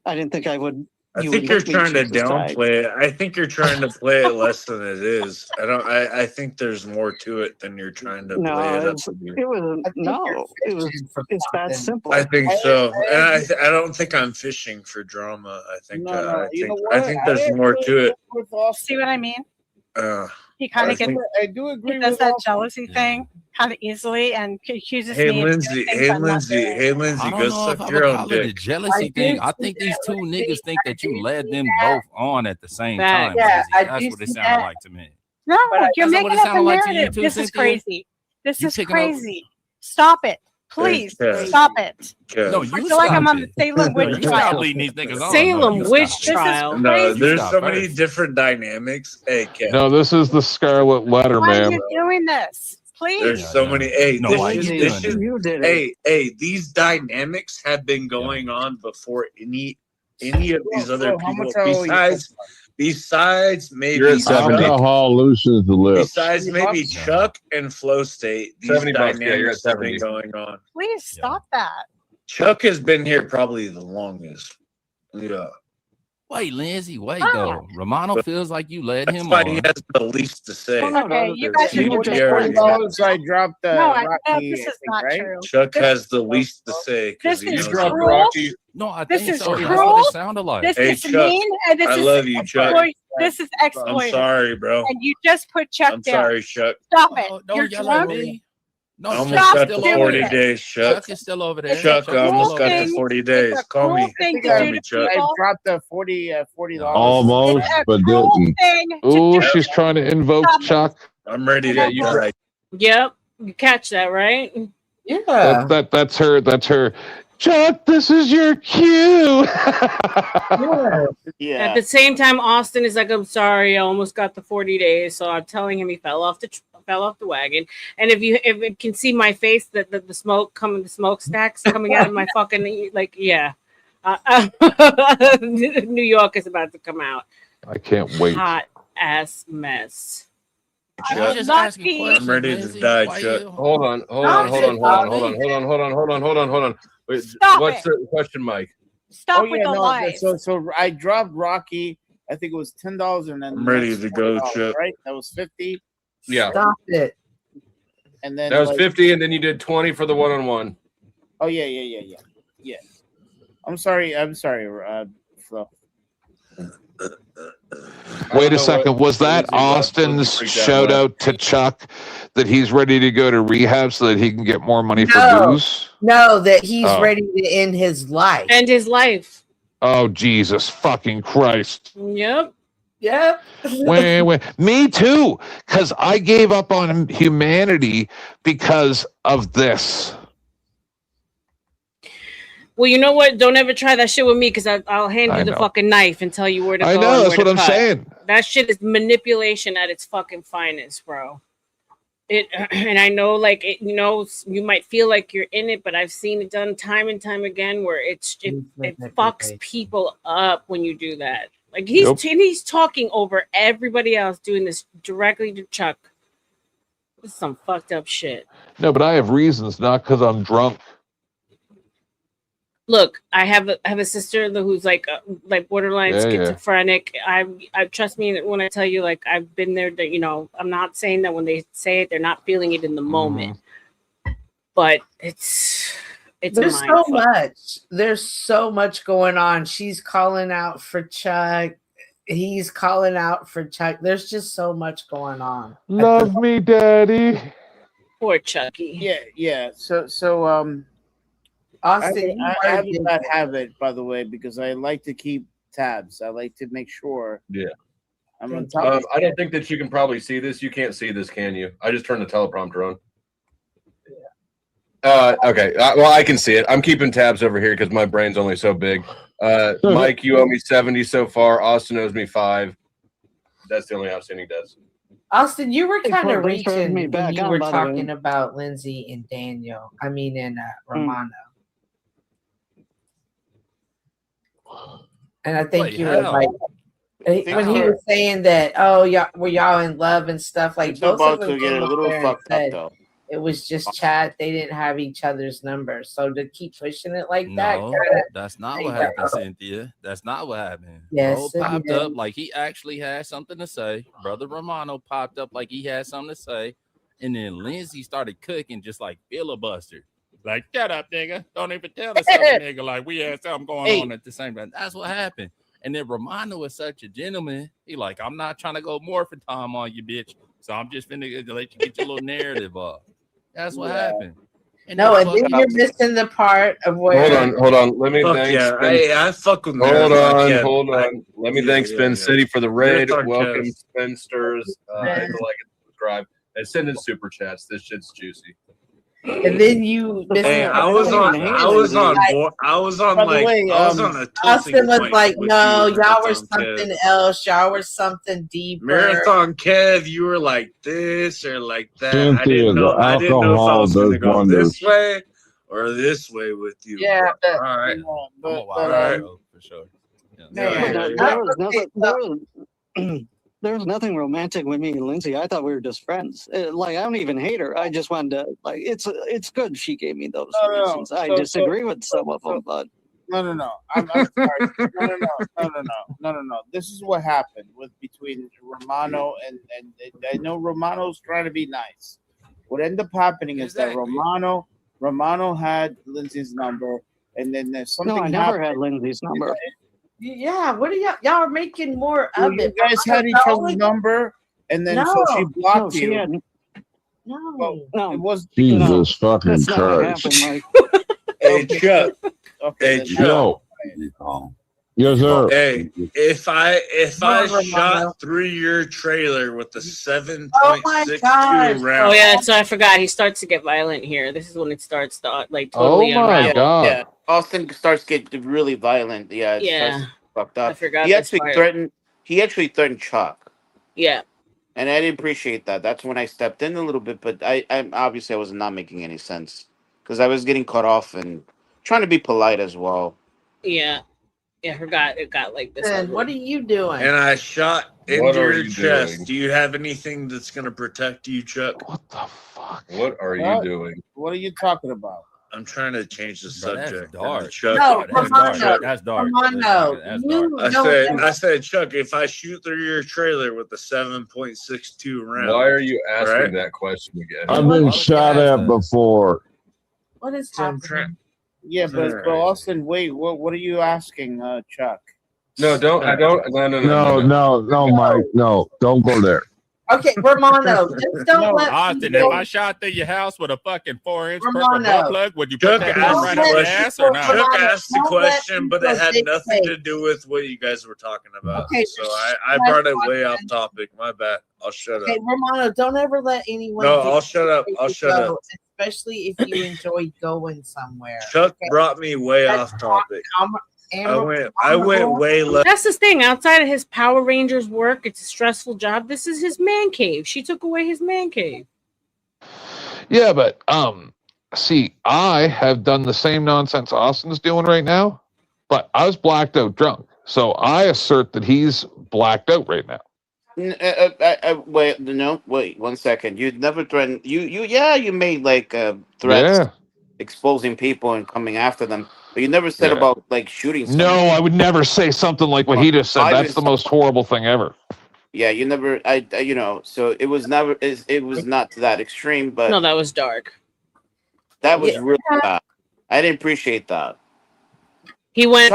I didn't think I would.
I think you're trying to downplay it. I think you're trying to play it less than it is. I think there's more to it than you're trying to play it up.
It's that simple.
I think so, and I don't think I'm fishing for drama. I think I think there's more to it.
See what I mean? He kind
I
of gets.
think-
I do agree.
He does that jealousy thing kind of easily and accuses
Hey
me.
Lindsay, hey Lindsay,
I
go
don't know if
suck
I
your
would
own
call it a
dick.
jealousy thing. I think these two niggas think that you led them both on at the same
Facts.
time.
Yeah,
Lizzie.
I
That's
do
what it
see
sounded
that.
like to me.
No,
But
you're
that's
making
what it
up a
sounded like to you
narrative.
too,
This is
Cynthia?
crazy. This
You
is
picking up-
crazy. Stop it. Please
Kev.
stop it.
No,
I
you
feel like
stop
I'm on the
it.
Salem
No,
witch
you stop
trial.
leading these niggas on.
Salem
No, you
witch
stop it.
trial.
No,
You
there's
stop
so many
first.
different dynamics. Hey, Kev.
No, this is the Scarlet Letter,
Why are
ma'am.
you doing this? Please.
There's so many. Hey,
No, why you doing that?
You did it.
Hey, these dynamics have been going on before any of these other
Bro, how
people.
much are we-
Besides maybe
You're at 70.
Alcohol loosens the lips.
Besides maybe Chuck and Flow State, these
$70. Yeah, you're at
dynamics have
70.
been going on.
Please stop that.
Chuck has been here probably the longest. Yeah.
Wait, Lindsay, wait
Ah.
though. Romano feels like you led
That's
him
why
on.
he has the least to say.
Okay, you guys are
He
just
already-
$40 I dropped
No,
Rocky,
this
I
is
think,
not
right?
true.
Chuck
This-
has the least to say because
This
he
is
knows
cruel.
Rocky.
No, I
This
think
is
so. That's
cruel.
what it sounded like.
This
Hey,
is
Chuck,
mean, and this
I
is
love you, Chuck.
This is exploitive.
I'm sorry, bro.
And you just put Chuck
I'm
down.
sorry, Chuck.
Stop it.
Don't
You're
yell at
drunk.
me. No,
I almost
Stop
got the
doing
40
it.
days, Chuck.
Chuck is still over there.
Chuck, I
is
almost
still
got
over
the
there.
40 days.
It's a
Call
cruel
me.
thing to
Call
do
me,
to
Chuck.
I
people.
dropped the $40.
Almost,
It's a
but
cruel
didn't.
thing to
Ooh,
do.
she's trying to invoke
Stop it.
Chuck.
I'm ready to
Yeah,
die.
Yep. You catch that, right?
Yeah.
That's her. Chuck, this is your cue.
Yeah.
At the same time, Austin is like, "I'm sorry, I almost got the 40 days." So I'm telling him he fell off the wagon. And if you can see my face, that the smoke coming, the smokestacks coming out of my fucking New York is about to come out.
I can't wait.
Hot ass mess.
Chuck,
just
Not
asking
be-
questions,
I'm ready to
Lindsay.
die,
Why
Chuck.
you-
Hold on. Wait,
Stop
what's
it.
the question, Mike?
Stop
Oh
with
yeah,
the
no.
lies.
So I dropped Rocky. I think it was $10, and then
I'm ready
next
to go,
$40,
Chuck.
Right, that was 50,
Yeah,
Stop it.
and then
that was
like,
50, and then you did 20 for the one-on-one.
Oh yeah. I'm sorry, Flo.
Wait a
know
second.
what-
Was that
Lindsay, what-
Austin's
Lindsay freaked out
shout
about.
out to Chuck that he's ready to go to rehab so that he can get more money for
No.
booze?
No, that he's
Oh.
ready to end his life.
End his life.
Oh, Jesus fucking Christ.
Yep.
Yep.
Wait. Me too. Because I gave up on humanity because of this.
Well, you know what? Don't ever try that shit with me, because I'll hand
I
you the
know.
fucking knife and tell you where to go.
I
and
know.
where
That's
to
what I'm
cut.
saying.
That shit is manipulation at its fucking finest, bro. And I know, like, you might feel like you're in it, but I've seen it done time and time again where it fucks people up when you do that. Like he's talking over everybody else, doing this directly to Chuck. This is some fucked up shit.
No, but I have reasons, not because I'm drunk.
Look, I have a sister who's like borderline
Yeah, yeah.
schizophrenic. I trust me when I tell you, like, I've been there. That I'm not saying that when they say it, they're not feeling it in the moment, but it's
There's so much. There's so much going on. She's calling out for Chuck. He's calling out for Chuck. There's just so much going on.
Love me, Daddy.
Poor Chucky.
Yeah. So
Austin,
I have a bad habit, by the way, because I like to keep tabs. I like to make sure.
Yeah.
I'm on top.
I don't think that you can probably see this. You can't see this, can you? I just turned the teleprompter on. Okay. Well, I can see it. I'm keeping tabs over here because my brain's only so big. Mike, you owe me 70 so far. Austin owes me 5. That's the only outstanding debts.
Austin, you were kind of
Thanks for having
reaching
me
when
back
you
on,
were
by the way.
talking about Lindsay and Daniel. I mean, and Romano. And I think
Wait,
you were
how?
like, when he was saying that, oh, y'all in love and stuff, like
It's
both
about
of them
to get
came
a
up
little
there and
fucked up,
said
though.
it was just chat. They didn't have each other's numbers. So to keep pushing it like that,
No,
kinda,
that's not what happened, Cynthia. That's not what happened.
Yes,
Bro
it
popped
did.
up like he actually had something to say. Brother Romano popped up like he had something to say. And then Lindsay started cooking just like filibuster. Like, shut up, nigga. Don't even tell us other nigga like we had something going on at the same time. That's what happened. And then Romano is such a gentleman. He like, I'm not trying to go morphin' time on you, bitch. So I'm just finna let you get your little narrative off. That's what happened. And
no,
then
and then
fucking-
you're missing the part of where.
Hold on. Let me
Fuck
thank
yeah.
Spin.
I fuck with
Hold
Marathon
on,
Kev.
hold on. Let me thank Spin City for the raid.
Marathon
Welcome,
Kev.
Spinsters. Hit the like and subscribe. And send in super chats. This shit's juicy.
And then you missed
Hey,
the
I
part
was on
where-
I was on
Like,
board. I was on
By the
like
way,
I was on a tilting
Austin was
point
like,
with
no,
you,
y'all were
Marathon
something
Kev.
else. Y'all were something deeper.
Marathon Kev, you were like this or like that. I
Cynthia,
didn't know.
the
I didn't know if I
alcohol
was going to
does
go
wonders.
this way or this way with you.
Yeah,
bro.
but,
all right.
I'm a
but,
wild
Alright.
show for sure. Yeah.
Man,
There was nothing. There was nothing romantic with me and Lindsay. I thought we were just friends. Like I don't even hate her. I just wanted to like. It's good she gave me those reasons. I disagree with some of them, but
No. I'm sorry. No. This is what happened between Romano and I know Romano's trying to be nice. What ended up happening is that Romano had Lindsay's number, and then there's something.
no, I never had Lindsay's number.
Yeah, what are y'all are making more of
You
it?
guys had each other's number, and then so she blocked
No, she
you.
had.
No,
no,
it was
Jesus fucking
that's not what
Christ.
happened, Mike.
Hey Chuck.
Okay,
Hey Chuck.
Yo. Yes, sir.
Hey, if I
Romano.
shot through your trailer with a 7.62
Oh my gosh.
round.
Oh yeah, so I forgot. He starts to get violent here. This is when it starts to like
Oh
totally
my
unravel.
God.
Yeah, Austin starts getting really violent. Yeah, it starts
Yeah.
to get fucked up.
I forgot
He
this
actually
part.
threatened. He actually threatened Chuck,
Yeah.
and I didn't appreciate that. That's when I stepped in a little bit, but I obviously I was not making any sense because I was getting cut off and trying to be polite as well.
Yeah. Yeah, I forgot it got like this.
And what are you doing?
And I shot
What
into
are
your
you
chest.
doing?
Do you have anything that's going to protect you, Chuck?
What the fuck?
What are you
What?
doing?
What are you talking about?
I'm trying to change the
Bro, that's
subject.
dark.
Chuck,
No,
That's
Romano.
dark. That's dark.
Romano,
That's
you
dark.
know
I said, Chuck, if I shoot through your trailer with a 7.62 round,
Why are you asking
right?
that question again?
I've
Why
been
would you
shot
ask
at
that?
before.
what is
So I'm
happening?
trying.
Yeah, but
Alright.
Austin, wait. What are you asking, Chuck?
No, don't. I don't.
No, Mike. No, don't go there.
Okay, Romano, just don't let
Austin,
people.
if I shot through your house with a fucking 4-inch purple
Romano.
butt plug, would you put
Chuck
that
asked
gun
the
right up your
question.
ass or not?
Chuck
Romano,
asked the
don't let
question, but it
people
had nothing to
dictate.
do with what you guys were talking about.
Okay,
So I brought it way off topic. My bad. I'll shut
Okay,
up.
Romano, don't ever let anyone.
No, I'll
dictate
shut up.
where
I'll
you
shut
go,
up.
especially if you enjoy going somewhere.
Chuck
Okay?
brought me way
That's
off topic.
I'm-
I went way left.
That's the thing. Outside of his Power Rangers work, it's a stressful job. This is his man cave. She took away his man cave.
Yeah, but see, I have done the same nonsense Austin's doing right now, but I was blacked out drunk. So I assert that he's blacked out right now.
Wait 1 second. You never threatened. You made like threats,
Yeah.
exposing people and coming after them, but you never said
Yeah.
about like shooting.
No,
someone.
I would never say something like what he just said. That's the most horrible thing ever.
Yeah, you never. So it was never. It was not to that extreme, but
No, that was dark.
that was
Yeah.
really bad. I didn't appreciate that.
He went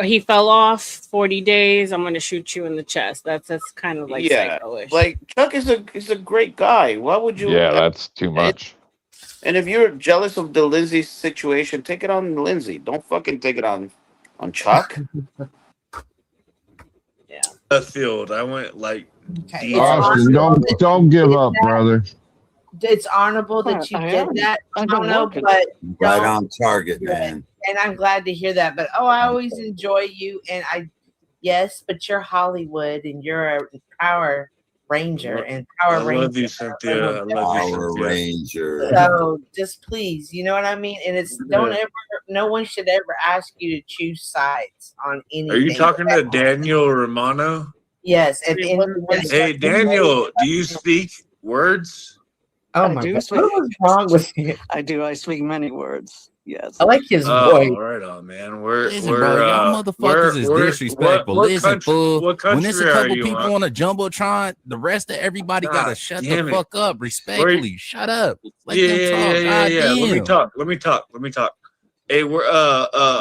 he fell off 40 days. I'm going to shoot you in the chest. That's kind of like
Yeah,
psycho-ish.
like Chuck is a great guy. Why would you?
Yeah, that's too much.
And if you're jealous of the Lindsay situation, take it on Lindsay. Don't fucking take it on Chuck.
Left field. I went like
Okay.
deep.
Austin, don't give up, brother.
It's honorable that you did that. I don't know, but
Right on target, man.
and I'm glad to hear that. But I always enjoy you, and yes, but you're Hollywood, and you're a Power Ranger, and Power
I
Ranger.
love you, Cynthia. I love you,
Power
Cynthia.
Ranger.
So just please, you know what I mean? And it's no one should ever ask you to choose sides on anything.
Are you talking to Daniel Romano?
Yes.
Hey, Daniel, do you speak words?
Oh
I
my
do
God.
speak.
What was wrong with you?
I do. I speak many words. Yes.
I like his voice.
Right on, man.
Listen, bro, y'all motherfuckers is disrespectful. Listen, fool. When it's a couple people on a jumbotron, the rest of everybody gotta shut the fuck up. Respectfully, shut up. Let them talk.
Yeah. Let me talk. Hey, we're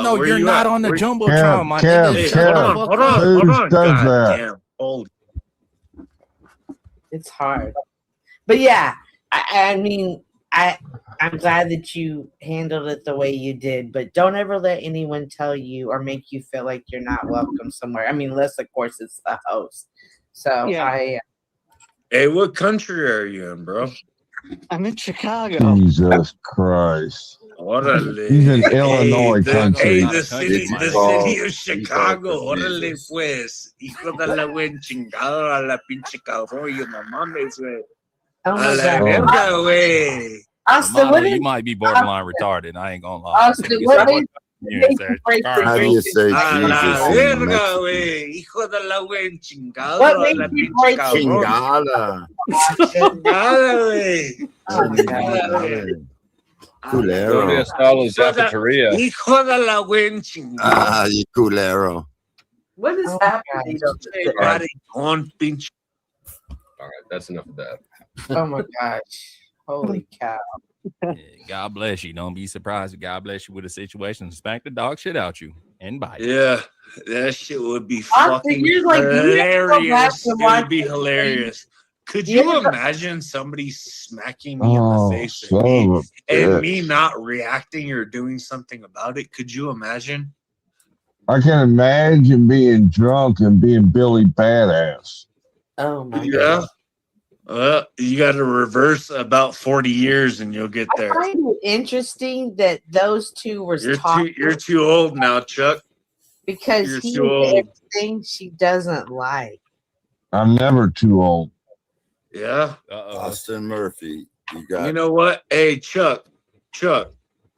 No,
where
you're
you
not
at?
on the
Where-
jumbotron, my
Kev,
nigga.
Hey,
Shut the fuck up.
hold on.
does
God
that?
damn, hold.
It's hard. But yeah, I mean, I'm glad that you handled it the way you did, but don't ever let anyone tell you or make you feel like you're not welcome somewhere. I mean, unless of course it's the host. So
Yeah.
Hey, what country are you in, bro?
I'm in Chicago.
Jesus Christ.
Orale.
He's in Illinois country.
The city of Chicago. Orale, pues. Hijo de la buen chingado a la pinche cabrón. No mames, güey.
Oh
A
my
la
God.
verga, güey.
Austin,
Romano,
what
you
is
might be borderline retarded. I ain't gonna lie.
Austin? What made you break the
How do you say
A la
Jesus in
verga,
Mexican?
güey. Hijo de la buen chingado
What
a
made
la
you
pinche
break
cabrón.
Chingada.
Chingada, güey.
Oh my God.
Chingada.
Antonio
Culero.
style is cafeteria.
Hijo de la buen chingado.
Ah, you culero.
What is happening over there?
Everybody on pinche.
All right, that's enough of that.
Oh my gosh. Holy cow.
Yeah, God bless you. Don't be surprised if God bless you with a situation and smack the dog shit out you and bite.
Yeah, that shit would be
Austin,
fucking
you're like, you have to go back
hilarious.
and
It
watch
would be
it.
hilarious. Could
Yeah.
you imagine somebody smacking me in the
Oh,
face
son of a
and me
bitch.
not reacting or doing something about it? Could you imagine?
I can imagine being drunk and being Billy Badass.
Oh my
Yeah.
God.
Well, you got to reverse about 40 years and you'll get
I
there.
find it interesting that those two were talking
You're too old now, Chuck.
because
You're
he
too
is
old.
everything she doesn't like.
I'm never too old.
Yeah.
Austin Murphy. You got
You know what? Hey, Chuck.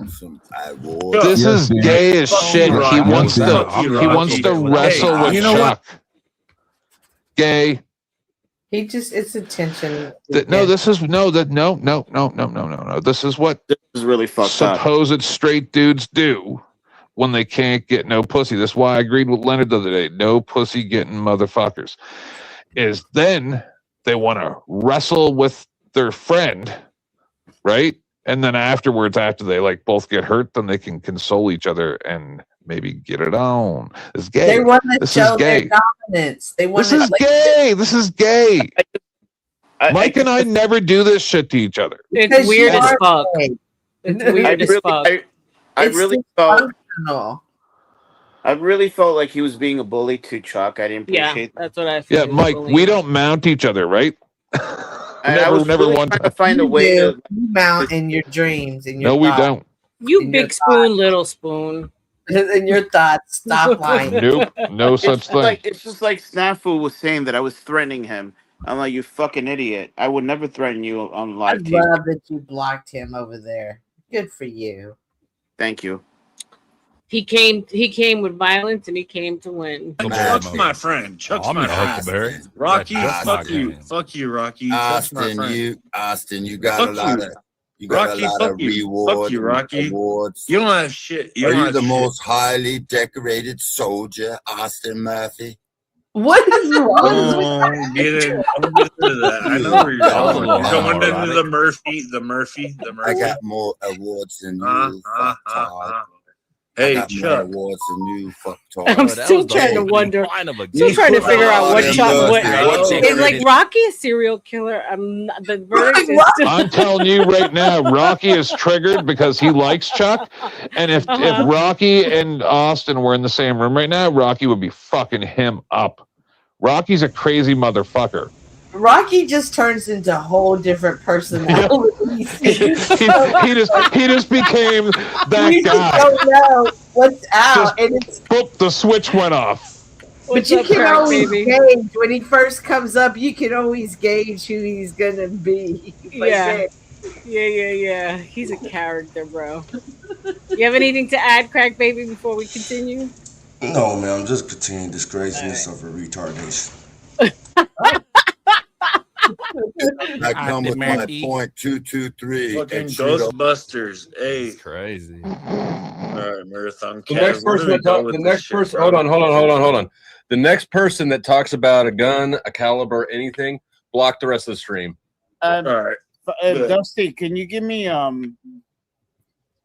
some awards.
This is gay as shit.
you,
He
Rocky.
wants to
Fuck you,
he wants to
Rocky.
wrestle
Hey,
with
you know what?
Chuck. Gay.
He just it's attention.
No, this is no. This is what
This is really fucked up.
supposed straight dudes do when they can't get no pussy. That's why I agreed with Leonard the other day. No pussy getting motherfuckers. Is then they want to wrestle with their friend, right? And then afterwards, after they like both get hurt, then they can console each other and maybe get it on. It's gay.
They want to
This
show
is
their
gay.
dominance. They want
This is
to
gay. This is gay. Mike and I never do this shit to each other.
It's weird as fuck. It's weird as fuck.
I
It's
really felt
dysfunctional.
I really felt like he was being a bully to Chuck. I didn't appreciate
That's what I feel.
Yeah, Mike, we don't mount each other, right?
I was really trying to find a way to
You mount in your dreams and your
No, we
thoughts.
don't.
You
In your
big spoon, little spoon.
In your thoughts, stop lying.
Nope, no such
it's
thing.
It's just like Snafu was saying that I was threatening him. I'm like, you fucking idiot. I would never threaten you on
I
live TV.
love that you blocked him over there. Good for you.
Thank you.
He came with violence and he came to win.
Chuck's my friend. Chuck's
I'm
my
in a
friend.
Huckleberry.
Rocky,
That's
fuck
not
you.
good.
Fuck you, Rocky. Chuck's my friend.
Austin, you got
Fuck
a lot
you.
of you got
Rocky,
a lot
fuck
of
you.
rewards.
Fuck you, Rocky.
Awards.
You don't have shit. You
Are
don't
you
have
the
shit.
most highly decorated soldier, Austin Murphy?
What is wrong?
Don't get it. Don't get into that. I know where you're going. You're going into the Murphy.
I got more awards than you. Fuck Todd. I got more awards than you. Fuck talk.
I'm still trying to wonder. Still trying to figure out what Chuck. Is like Rocky a serial killer? I'm not, the verdict is.
I'm telling you right now, Rocky is triggered because he likes Chuck. And if Rocky and Austin were in the same room right now, Rocky would be fucking him up. Rocky's a crazy motherfucker.
Rocky just turns into a whole different personality.
He just became that
We
guy.
just don't know what's out, and it's.
Boop, the switch went off.
But you can always gauge when he first comes up. You can always gauge who he's gonna be. Like,
Yeah. Yeah. He's a character, bro. You have anything to add, Crack Baby, before we continue?
No, man, I'm just continuing disgracing yourself for retardation.
I come with my .223.
Fucking Ghostbusters. Hey.
It's crazy.
All right, Marathon.
The next person that hold on. The next person that talks about a gun, a caliber, anything, block the rest of the stream.
All right.
Dusty, can you give me let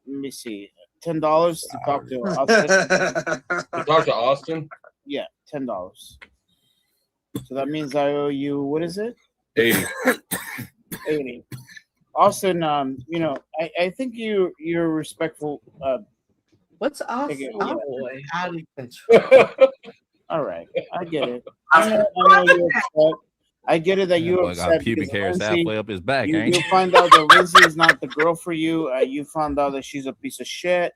me see, $10 to talk to Austin?
To talk to Austin?
Yeah, $10. So that means I owe you, what is it?
80.
80. Austin, I think you're respectful.
What's Austin?
Oh,
boy. Out of control.
All right, I get it. I know you're upset. I get it that you're
Boy got
upset.
pubic
because
hairs
Lindsay,
halfway up his back,
you,
ain't
you
he?
find out that Lindsay is not the girl for you. You found out that she's a piece of shit.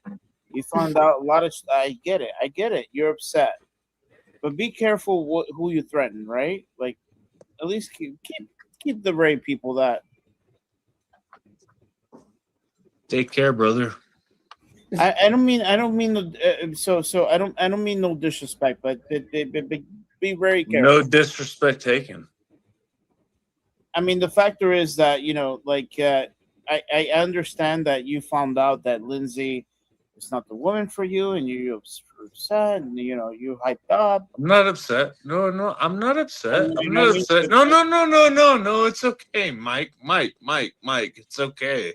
You found out a lot of. I get it. You're upset, but be careful who you threaten. Right? Like, at least keep the right people. That.
Take care, brother.
I don't mean so I don't mean no disrespect, but be very careful.
No disrespect taken.
I mean, the factor is that I understand that you found out that Lindsay is not the woman for you, and you're upset, and you hyped up.
I'm not upset. No, I'm not upset. I'm not upset. No. It's okay, Mike. It's okay.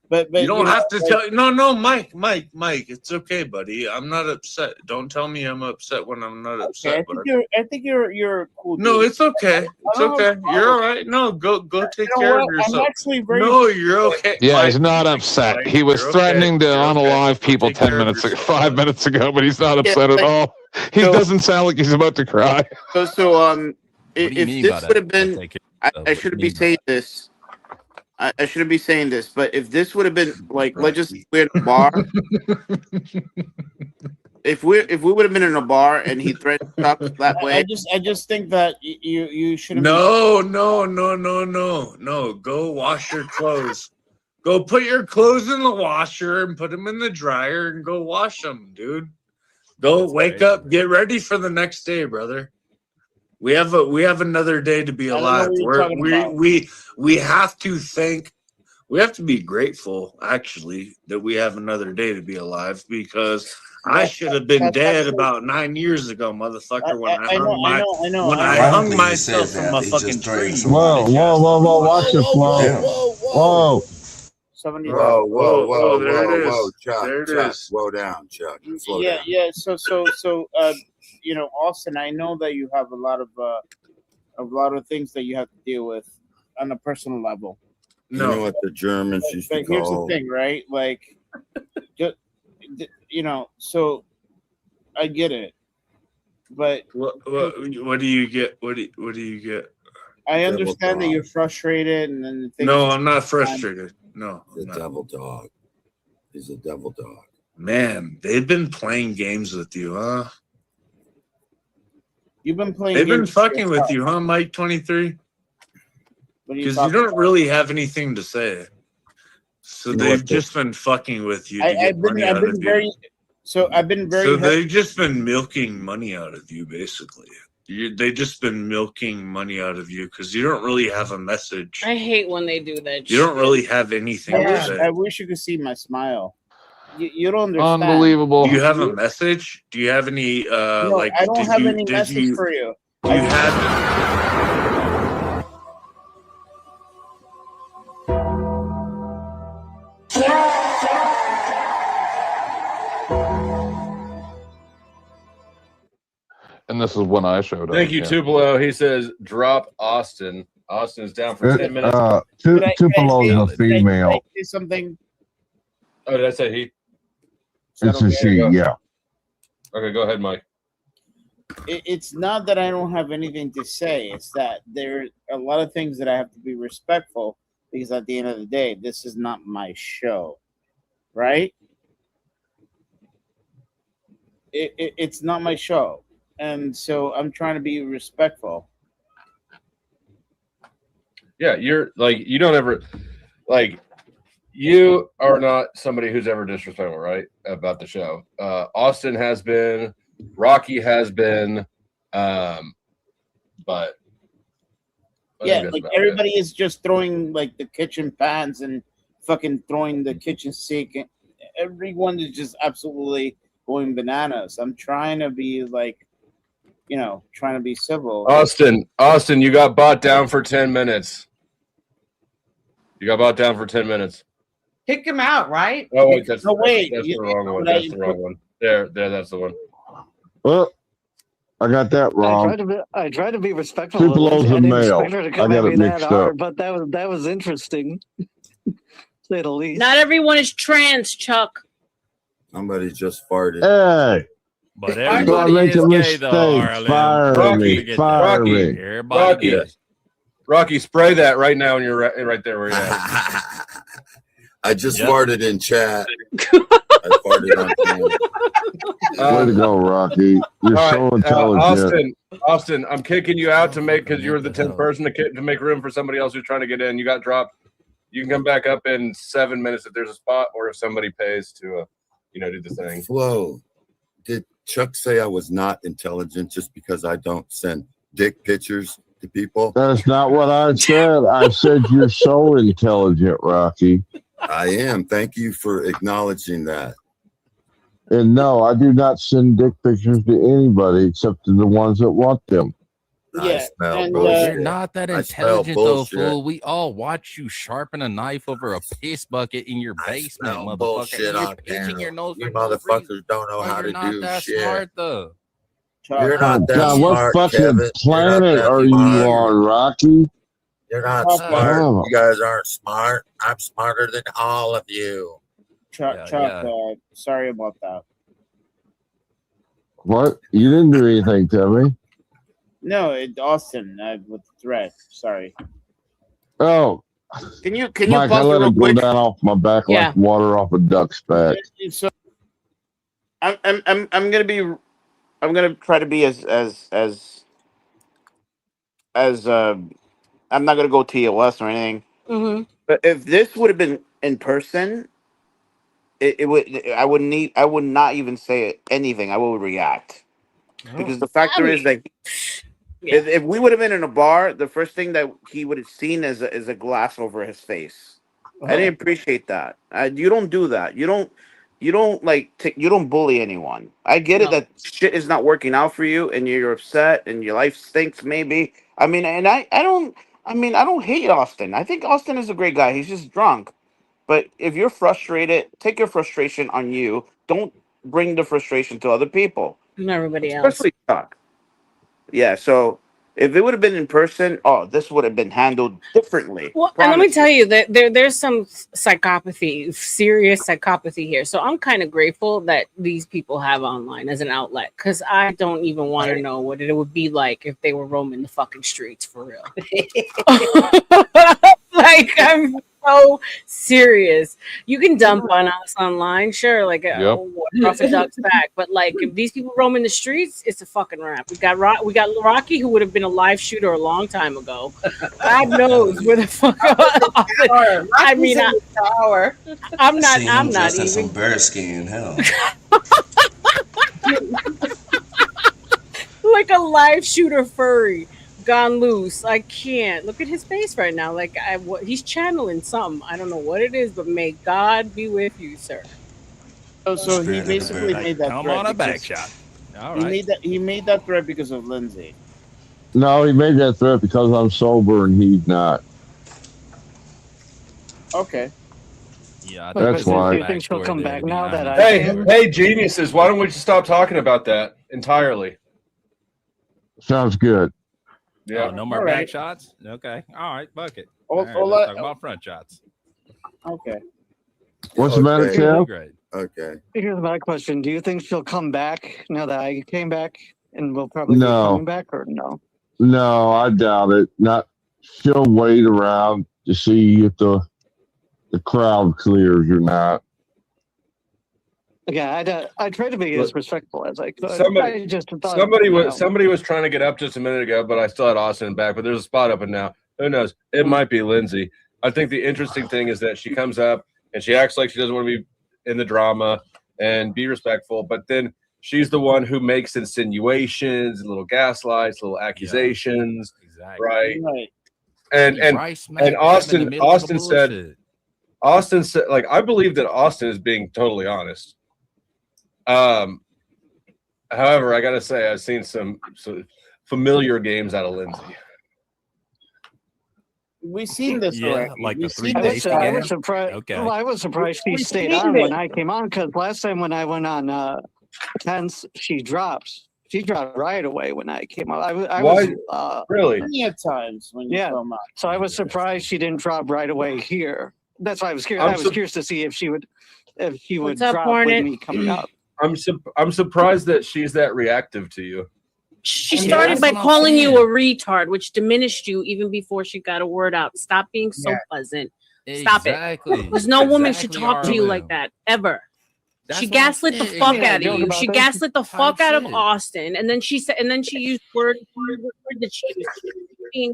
But
you don't have to tell. No, Mike. It's okay, buddy. I'm not upset. Don't tell me I'm upset when I'm not upset.
I think you're cool.
No,
dude.
it's okay. It's okay. You're all right. No, go take care of yourself.
I'm actually very.
No, you're okay.
Yeah,
Mike,
he's not upset. He was
You're
threatening
okay.
to unalive people 10 minutes ago, 5 minutes ago, but he's not upset at all. He doesn't sound like he's about to cry.
So if
mean by
this
that?
would have been, I shouldn't be saying this. I shouldn't be saying this, but if this would have been like, let's just say we're in a bar. if we would have been in a bar and he threatened Chuck that way,
I just think that you shouldn't.
No. Go wash your clothes. Go put your clothes in the washer and put them in the dryer and go wash them, dude. Go wake up, get ready for the next day, brother. We have another day to be alive. We have to be grateful, actually, that we have another day to be alive, because I should have been dead about 9 years ago, motherfucker. When I hung myself from a fucking tree.
Whoa! Watch your flow. Whoa!
Whoa, Chuck, slow down, Chuck. Slow down.
Yeah. So, Austin, I know that you have a lot of things that you have to deal with on a personal level.
You know what the Germans used to
But here's the
call.
thing, right? Like, so I get it, but
what do you get? What do you get?
I understand that you're frustrated, and then
No, I'm not frustrated. No,
the devil dog. He's a devil dog.
Man, they've been playing games with you, huh?
You've been playing.
They've been
games
fucking with
yourself.
you, huh, Mike 23? Because you
talking
don't
about?
really have anything to say. So
You know
they've
what
just been fucking with you to get
I've been
money out of you.
very. So I've been very.
So they've just been milking money out of you, basically. They've just been milking money out of you because you don't really have a message.
I hate when they do that.
You don't really have anything to say.
I wish you could see my smile. You don't understand.
Unbelievable.
Do you have a message? Do you have any
No,
like
I don't
did
have
you,
any
did
message
you,
for you.
Do you have
this is when I showed up.
Thank you,
yeah.
Tupelo. He says, drop Austin. Austin is down for 10 minutes.
Tupelo's a female.
Can I say something?
Oh, did I say he?
It's a she, yeah.
Okay, go ahead, Mike.
It's not that I don't have anything to say. It's that there are a lot of things that I have to be respectful, because at the end of the day, this is not my show, right? It's not my show, and so I'm trying to be respectful.
Yeah, you're like, you don't ever, like, you are not somebody who's ever disrespectful, right? About the show. Austin has been, Rocky has been, but
Yeah, like everybody is just throwing like the kitchen pans and fucking throwing the kitchen sink. And everyone is just absolutely going bananas. I'm trying to be like, trying to be civil.
Austin, you got bought down for 10 minutes. You got bought down for 10 minutes.
Kick him out, right?
Oh, wait, that's
No, wait.
the wrong one. That's the wrong one. There, that's the one.
Well, I got that wrong.
I tried to be respectful.
Tupelo's
I
a
didn't
male.
expect her to
I
come
got
at me
it
that
mixed
hard,
up.
but that was interesting. Say the least.
Not everyone is trans, Chuck.
Somebody just farted.
Hey.
But
So I
everybody
make
is
a
gay,
mistake.
though, R.L.M.
Fire me. Fire me.
Everybody gay.
Rocky, spray that right now, and you're right there where you're at.
I just farted in chat. I farted on camera.
Way to go, Rocky. You're so intelligent.
Austin, I'm kicking you out because you were the 10th person to make room for somebody else who's trying to get in. You got dropped. You can come back up in 7 minutes if there's a spot, or if somebody pays to, do the thing.
Flo, did Chuck say I was not intelligent just because I don't send dick pictures to people?
That's not what I said. I said you're so intelligent, Rocky.
I am. Thank you for acknowledging that.
And no, I do not send dick pictures to anybody except to the ones that want them.
You're not that intelligent, though, fool. We all watch you sharpen a knife over a piss bucket in your basement, motherfucker.
Bullshit
And you're
on
pinching
camera.
your nose.
You motherfuckers don't know how to
not
do
that
shit.
smart, though.
You're not that
God, what
smart,
fucking
Kevin.
planet are you on, Rocky?
You're not smart. You guys aren't smart. I'm smarter than all of you.
Chuck, sorry about that.
What? You didn't do anything to me.
No, Austin with the threat. Sorry.
Oh.
Can you
Mike, I
pause it
let
real
it go
quick?
down off my back like water off a duck's back.
So
I'm gonna try to be as I'm not gonna go TOS or anything.
Mm-hmm.
But if this would have been in person, it would I would not even say anything. I would react. Because the factor is that if we would have been in a bar, the first thing that he would have seen is a glass over his face. I didn't appreciate that. You don't do that. You don't you don't bully anyone. I get it that shit is not working out for you and you're upset and your life stinks maybe. I mean, and I don't hate Austin. I think Austin is a great guy. He's just drunk. But if you're frustrated, take your frustration on you. Don't bring the frustration to other people.
And everybody else.
Especially Chuck. Yeah, so if it would have been in person, this would have been handled differently.
Well, and let me tell you that there's some psychopathy, serious psychopathy here. So I'm kind of grateful that these people have online as an outlet, because I don't even want to know what it would be like if they were roaming the fucking streets for real. Like, I'm so serious. You can dump on us online, sure, like water off a duck's back, but like if these people roaming the streets, it's a fucking wrap. We got Rocky, who would have been a live shooter a long time ago. God knows where the fuck. I mean, I'm not
Dressed in
even
some bear skin. Hell,
like a live shooter furry gone loose. I can't look at his face right now. Like he's channeling something. I don't know what it is, but may God be with you, sir.
So he basically made that
Come
threat.
on a back
because-
shot. All
He
right.
made that threat because of Lindsay.
No, he made that threat because I'm sober and he's not.
Okay.
Yeah,
That's why.
Do you think she'll come back now that
Hey, geniuses! Why don't we just stop talking about that entirely?
Sounds good.
Yeah. Oh, no more back shots? Okay. All right. Fuck it. All right, let's talk about front shots.
Okay.
What's the matter, Kev?
Great.
Okay.
Here's my question. Do you think she'll come back now that I came back and will probably be coming back, or no?
No, I doubt it. Not. She'll wait around to see if the crowd clears or not.
Again, I try to be as respectful as I could.
Somebody,
I just thought,
somebody was trying to get up just a minute ago, but I still had Austin back. But there's a spot open now. Who knows? It might be Lindsay. I think the interesting thing is that she comes up and she acts like she doesn't want to be in the drama and be respectful, but then she's the one who makes insinuations, little gaslights, little accusations, right? And Austin said, like, I believe that Austin is being totally honest. However, I gotta say, I've seen some familiar games out of Lindsay.
We've seen this already.
Like the 3
days
again.
I was surprised.
Okay.
Well, I was surprised she stayed on when I came on, because last time when I went on tense, she dropped. She dropped right away when I came on. I was
really
many a times when you come on.
So I was surprised she didn't drop right away here. That's why I was curious. I was curious to see if she would
What's up,
drop
Hornet?
with me coming up.
I'm surprised that she's that reactive to you.
She started by calling you a retard, which diminished you even before she got a word out. Stop being so pleasant. Stop it. Because no woman should talk to you like that ever. She gaslit the fuck out of you. She gaslit the fuck out of Austin, and then she said, and then she used word that she was being.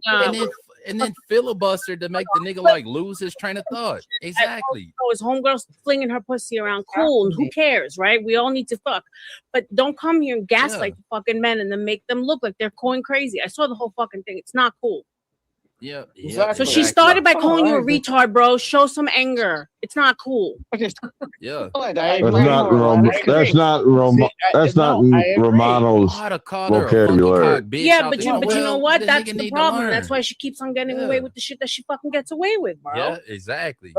And then filibuster to make the nigga like lose his train of thought. Exactly.
Oh, his homegirl's flinging her pussy around. Cool. Who cares, right? We all need to fuck. But don't come here and gaslight the fucking men and then make them look like they're going crazy. I saw the whole fucking thing. It's not cool.
Yeah.
So she started by calling you a retard, bro. Show some anger. It's not cool.
Yeah.
That's not Romano's vocabulary.
Yeah, but you know what? That's the problem. That's why she keps on getting away with the shit that she fucking gets away with, bro.
Yeah, exactly.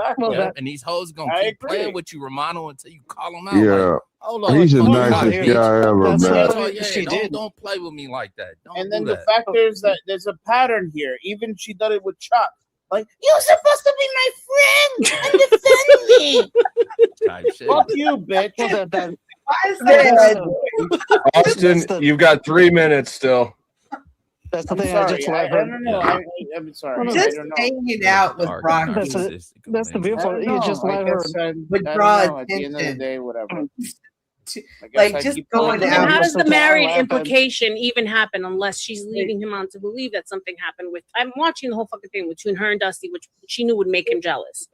And these hoes gonna keep playing with you, Romano, until you call them out.
Yeah.
Like, hold on,
he's the nicest guy ever, man.
Don't play with me like that.
And then the fact is that there's a pattern here. Even she did it with Chuck. Like, you're supposed to be my friend and defend me. Fuck you, bitch.
Why is that?
Austin, you've got 3 minutes still.
That's the
I'm
thing.
sorry.
I just let her.
I'm sorry.
Just hanging out with Rocky.
That's the beautiful. You just let her
would draw
at the end of the day, whatever.
Like just going out.
And how does the married implication even happen unless she's leading him on to believe that something happened with? I'm watching the whole fucking thing between her and Dusty, which she knew would make him jealous.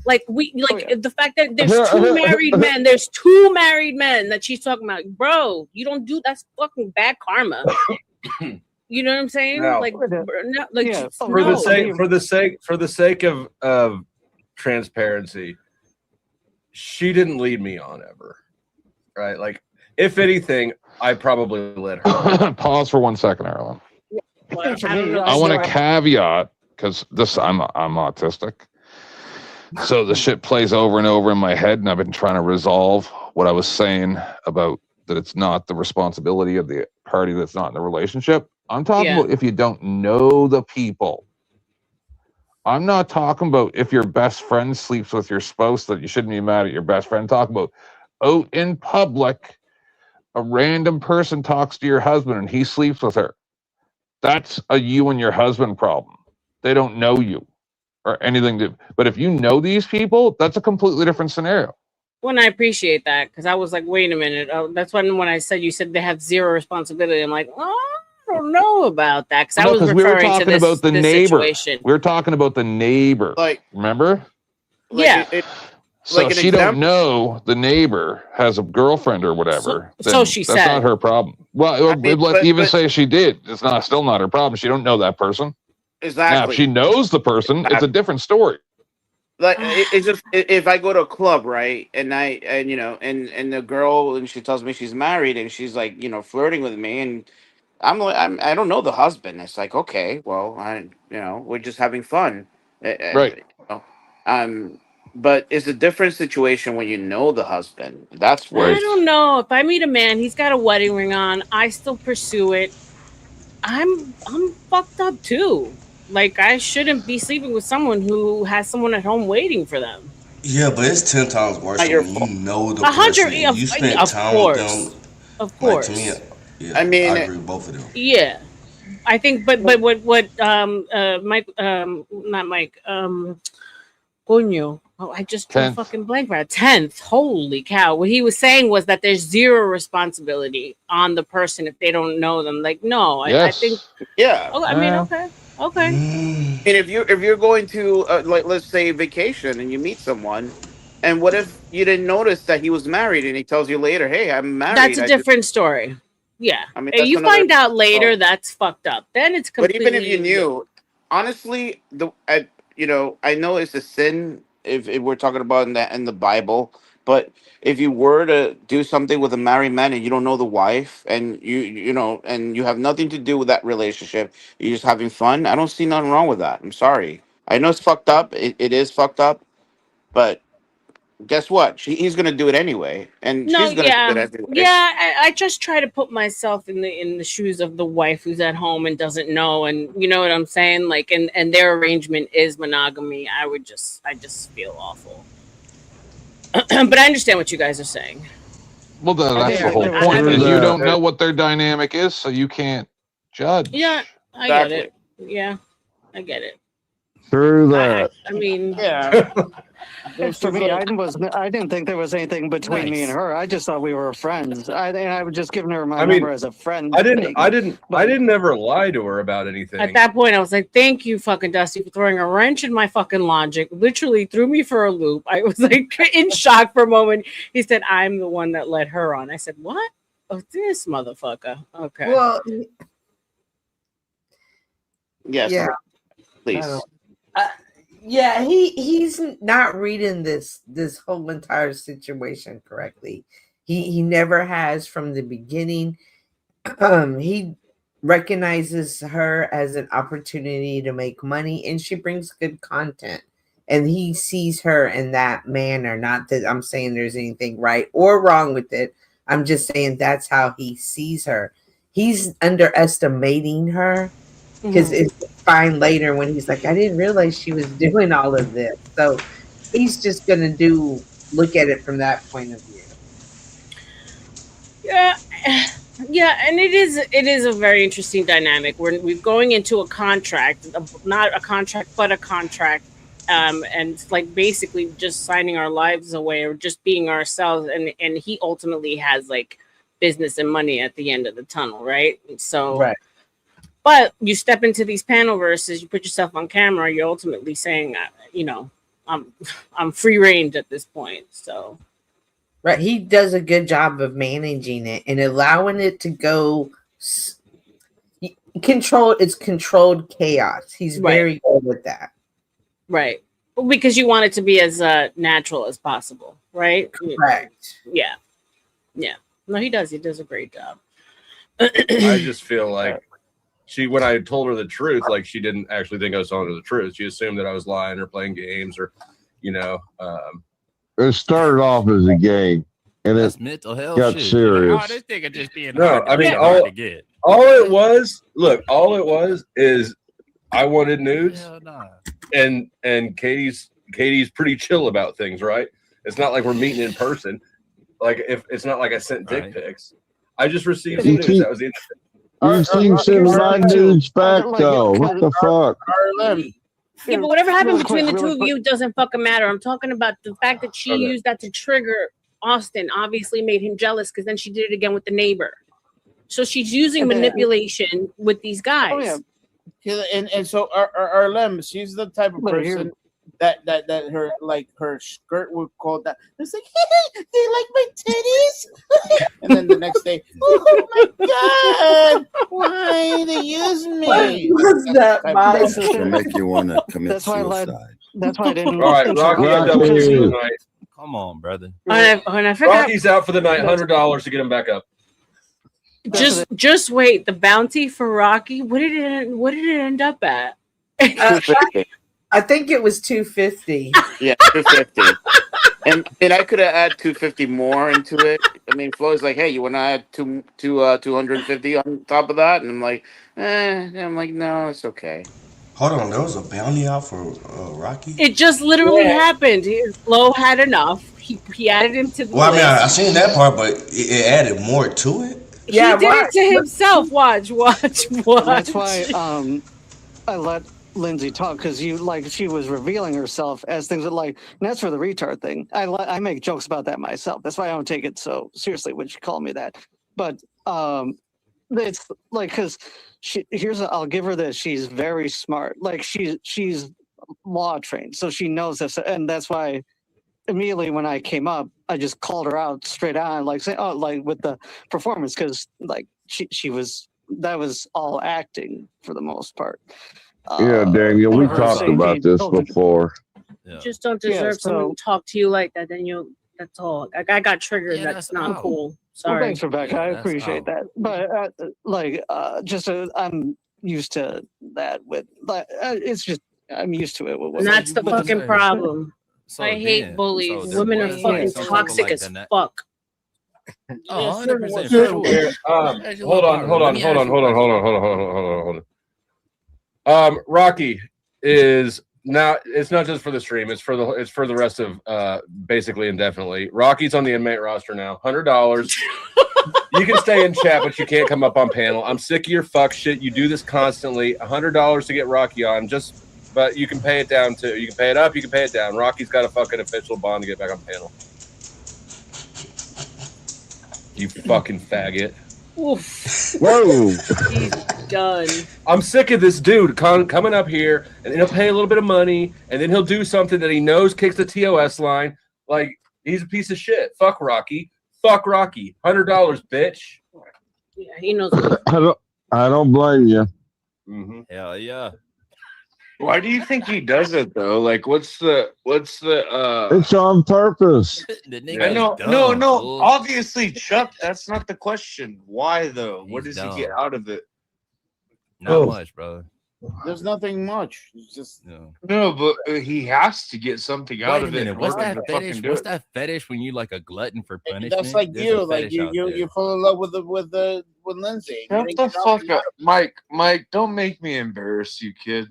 Like the fact that there's two married men. There's 2 married men that she's talking about. Bro, you don't do that's fucking bad karma. You know what I'm saying?
No.
Like
for the sake of transparency, she didn't lead me on ever. Right? Like, if anything, I probably led her.
Pause for 1 second, R.L.M. I want to caveat, because I'm autistic. So the shit plays over and over in my head, and I've been trying to resolve what I was saying about that it's not the responsibility of the party that's not in the relationship. I'm talking about if you don't know the people. I'm not talking about if your best friend sleeps with your spouse that you shouldn't be mad at your best friend. I'm talking about out in public, a random person talks to your husband and he sleeps with her. That's a you and your husband problem. They don't know you or anything to, but if you know these people, that's a completely different scenario.
When I appreciate that, because I was like, wait a minute. That's when I said you said they have zero responsibility. I'm like, oh, I don't know about that, because I was referring to this,
about the
this
neighbor.
situation.
We were talking about the neighbor.
Like,
remember?
Yeah.
So she don't know the neighbor has a girlfriend or whatever.
So she
that's
said.
Not her problem. Well, let's even say she did. It's still not her problem. She don't know that person.
Exactly.
Now, if she knows the person, it's a different story.
Like, it's just if I go to a club, right, and the girl, and she tells me she's married and she's like, flirting with me, and I don't know the husband. It's like, okay, well, we're just having fun,
right?
But it's a different situation when you know the husband. That's where
I don't know. If I meet a man, he's got a wedding ring on, I still pursue it. I'm fucked up too. Like I shouldn't be sleeping with someone who has someone at home waiting for them.
Yeah, but it's 10 times worse
Not your
when you
fault.
know the
100
person and you spent
of
time with them.
course. Of
Like to me,
course.
yeah,
I mean,
I agree with both of them.
Yeah. I think but what Mike not Mike Coño. Oh, I just drew a
10th.
fucking blank right. 10th. Holy cow. What he was saying was that there's zero responsibility on the person if they don't know them. Like, no, I think.
Yeah.
Oh, I mean, okay. Okay.
And if you're going to like, let's say, vacation and you meet someone, and what if you didn't notice that he was married and he tells you later, "Hey, I'm
That's
married."
a
I just,
different story. Yeah.
I mean,
If
that's
you
another.
find out later,
Oh.
that's fucked up. Then it's
But even if you
completely.
knew, honestly, I know it's a sin if we're talking about in the Bible, but if you were to do something with a married man and you don't know the wife and and you have nothing to do with that relationship, you're just having fun. I don't see nothing wrong with that. I'm sorry. I know it's fucked up. It is fucked up, but guess what? He's gonna do it anyway, and
No,
she's gonna do
yeah,
it anyway.
yeah. I just try to put myself in the shoes of the wife who's at home and doesn't know, and you know what I'm saying. Like, and their arrangement is monogamy. I just feel awful. But I understand what you guys are saying.
Well, that's the whole point. Is you don't know what their dynamic is, so you can't judge.
Yeah, I get it. Yeah, I get it.
Through that.
I mean,
yeah. For me, I didn't think there was anything between me and her. I just thought we were friends. I was just giving her my number as a friend.
I didn't ever lie to her about anything.
At that point, I was like, "Thank you, fucking Dusty, for throwing a wrench in my fucking logic." Literally threw me for a loop. I was like in shock for a moment. He said, "I'm the one that led her on." I said, "What? Oh, this motherfucker." Okay.
Well,
Yes.
yeah.
Please.
Yeah, he's not reading this whole entire situation correctly. He never has from the beginning. He recognizes her as an opportunity to make money, and she brings good content. And he sees her in that manner. Not that I'm saying there's anything right or wrong with it. I'm just saying that's how he sees her. He's underestimating her because it's fine later when he's like, I didn't realize she was doing all of this. So he's just gonna look at it from that point of view.
Yeah, yeah, and it is a very interesting dynamic. We're going into a contract, not a contract, but a contract, and it's like basically just signing our lives away or just being ourselves. And he ultimately has like business and money at the end of the tunnel, right? So,
right.
But you step into these panel verses, you put yourself on camera, you're ultimately saying, I'm free range at this point. So.
Right, he does a good job of managing it and allowing it to go controlled. It's controlled chaos. He's very good with that.
Right, because you want it to be as natural as possible, right?
Correct.
Yeah, yeah. No, he does. He does a great job.
I just feel like when I told her the truth, like she didn't actually think I was telling her the truth. She assumed that I was lying or playing games or,
It started off as a game, and
That's
it
mental health
got
shit.
serious.
Oh, this nigga just being
No,
hard.
I mean,
hard to get.
all it was is I wanted nudes, and Katie's pretty chill about things, right? It's not like we're meeting in person. Like if it's not like I sent dick pics, I just received some nudes. That was the interesting.
You keep sending my nudes back though. What the fuck?
R.L.M.
Yeah, but whatever happened between the two of you doesn't fucking matter. I'm talking about the fact that she used that to trigger Austin. Obviously, made him jealous because then she did it again with the neighbor. So she's using manipulation with these guys.
Oh yeah, and so R.L.M. she's the type of person that her skirt would call that. It's like, hey, they like my titties, and then the next day, oh my god, why they use me?
To make you want to commit suicide.
That's why I didn't.
All right, Rocky, I'm done with you tonight.
Come on, brother.
Rocky's out for the night. $100 to get him back up.
Just wait. The bounty for Rocky. What did it end up at?
I think it was $250.
Yeah, $250. And I could have add 250 more into it. I mean, Floyd's like, hey, you want to add 250 on top of that? And I'm like, no, it's okay.
Hold on, there was a bounty out for Rocky.
It just literally happened. Flo had enough. He added him to the
Well, I mean, I
list.
seen that part, but it added more to it.
He did it to himself. Watch.
That's why I let Lindsay talk, because she was revealing herself as things that and that's for the retard thing. I make jokes about that myself. That's why I don't take it so seriously when she called me that. But it's because I'll give her this. She's very smart. She's law trained, so she knows this, and that's why immediately when I came up, I just called her out straight on, with the performance, because that was all acting for the most part.
Yeah, Daniel, we talked about this before.
You just don't deserve someone to talk to you like that. Then that's all. I got triggered. That's not cool. Sorry.
Well, thanks, Rebecca. I appreciate that. But I'm used to that it's just, I'm used to it.
And that's the fucking problem.
So
I hate
then-
bullies.
so
Women are
then
fucking
some
toxic
people
as
like that.
fuck.
Oh, 100%
Here,
sure.
hold on. Rocky is now. It's not just for the stream. It's for the rest of basically indefinitely. Rocky's on the inmate roster now. $100. You can stay in chat, but you can't come up on panel. I'm sick of your fuck shit. You do this constantly. $100 to get Rocky on. But you can pay it down too. You can pay it up. You can pay it down. Rocky's got a fucking official bond to get back on panel. You fucking faggot.
Oof.
Whoa.
He's done.
I'm sick of this dude coming up here, and then he'll pay a little bit of money, and then he'll do something that he knows kicks the TOS line. Like, he's a piece of shit. Fuck Rocky. Fuck Rocky. $100, bitch.
Yeah, he knows.
I don't blame you.
Mm-hmm.
Hell yeah.
Why do you think he does it though? Like, what's the?
It's on purpose.
I know, no. Obviously, Chuck. That's not the question. Why though? What does he get out of it?
Not much, bro.
There's nothing much. It's just
no, but he has to get something out
Wait a
of
minute.
it.
What's that fetish?
Fucking do
What's
it.
that fetish when you like a glutton for punishment?
that's like
There's
you,
a
like
fetish out there.
you fall in love with Lindsay.
Shut the fuck up, Mike. Don't make me embarrass you, kid.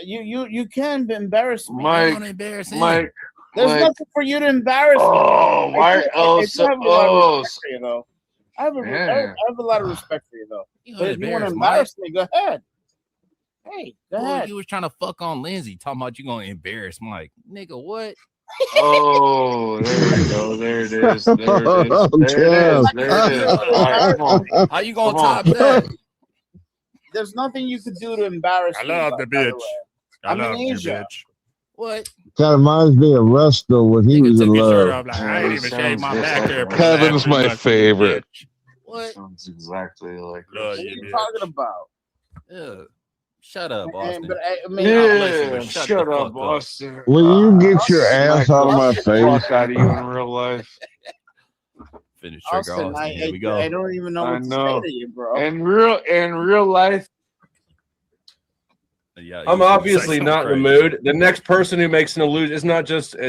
You can embarrass me.
Mike,
I don't
embarrass him.
Mike,
There's
Mike.
nothing for you to embarrass.
Oh,
me.
why?
I have a lot of respect for you, though.
You
But if you want to
embarrass
embarrass me, go ahead. Hey, go
Boy,
ahead.
you was trying to fuck on Lindsay, talking about you gonna embarrass Mike. Nigga, what?
Oh, there you go. There it is. There it is. There it is. There it is. All right, come on.
How you gonna
Come on.
top that?
There's nothing you could do to embarrass me.
love the
by the
bitch.
way.
I
I'm
love
in
you,
Asia.
bitch. What?
Kind of reminds me of Rusto when he was in love.
I ain't even shaved my back hair.
Kevin's my favorite.
What?
Sounds exactly like
Love
What are
you,
you
bitch.
talking about?
Yeah. Shut up, Austin.
But I mean,
God bless you,
Yeah,
but
shut
the
up,
fuck
Austin.
Will you get your ass out of my
Fuck
face?
out of you in real life.
Finish trigger
Austin,
Austin. Here we go.
I don't even know
I
what to
know.
say to you, bro.
In real life.
Yeah,
I'm
you was gonna say
obviously
something
not in the
crazy.
mood. The next person who makes an illusion it's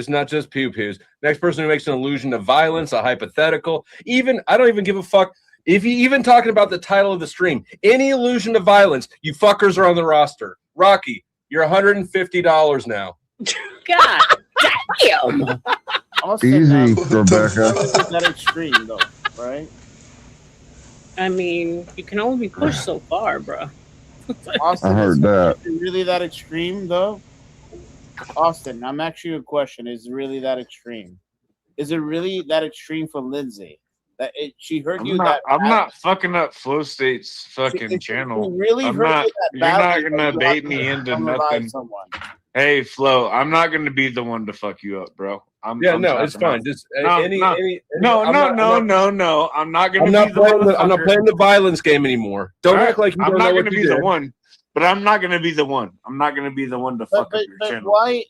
not just pew pews. Next person who makes an allusion to violence, a hypothetical, even I don't even give a fuck if you even talking about the title of the stream. Any allusion to violence, you fuckers are on the roster. Rocky, you're $150 now.
God damn.
Austin,
Easy,
never
Rebecca.
was that extreme, though, right?
I mean, you can only be pushed so far, bro.
Austin,
I heard that.
Is it really that extreme, though? Austin, I'm asking you a question. Is it really that extreme? Is it really that extreme for Lindsay? That she heard you that
I'm
bad?
not fucking up Flow State's fucking
She
channel.
really
I'm
hurt
not.
you that
You're not
badly
gonna
that you
bait
have
me
to
into
unalive
nothing.
someone.
Hey, Flo, I'm not gonna be the one to fuck you up, bro. I'm
No, it's
tapping
fine.
out.
Just
No.
I'm
not gonna
not
be the
playing
motherfucker.
I'm not playing the violence game anymore. Don't
All right,
act like you
I'm
don't
not
know what
gonna
you
be the
did.
one, but I'm not gonna be the one. I'm not gonna be the one to fuck up your channel.
Why?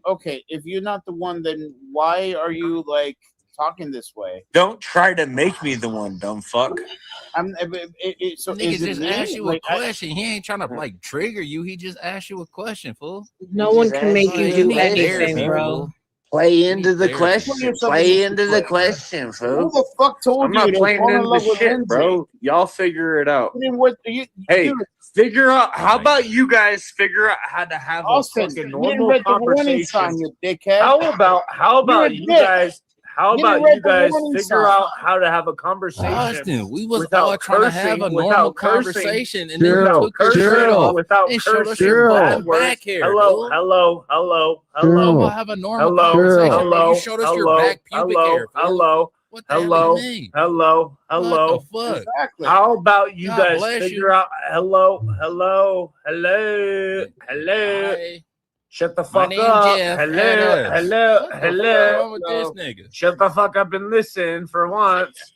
Okay, if you're not the one, then why are you like talking this way?
Don't try to make me the one, dumb fuck.
So
Nigga
is it
just
me?
asked you
Like,
a question. He ain't trying to like trigger you. He just asked you a question, fool.
No one can make you
You
do
need
anything,
therapy,
bro.
fool.
Play into the
therapy.
question. Play into the question,
Who
folks.
the fuck told
I'm
you
not
to
playing
fall in
into
love
the
with
shit,
Lindsay?
bro. Y'all figure it out.
I mean, what
Hey,
dude,
figure out. How about you guys figure out how to have
Austin,
a fucking
you didn't
normal
read the warning
conversation?
sign, you dickhead.
How about
You're a
you
dick.
guys? How
You didn't
about
read
you
the
guys
warning
figure
sign.
out how to have a conversation
Austin, we was
without
all trying to have
cursing,
a normal
without cursing,
conversation, and then you
Cheryl,
took your shirt
Cheryl,
off
without
and showed us
cursing
your
Cheryl,
bad words.
back hair,
Hello,
dude.
hello, hello,
How
hello,
about
Cheryl,
have a normal
hello,
conversation, bro? You
hello,
showed us your
hello,
back pubic hair, fool.
hello,
What the hell you
hello,
mean?
hello,
What the
hello.
fuck?
Exactly.
How about you
God
guys
bless
figure
you.
out hello, hello, hello, hello.
Hi,
Shut the
my
fuck
name's
up.
Jeff.
Hello,
Add us.
hello,
What the fuck
hello.
wrong with this nigga?
Shut the fuck up and listen for once.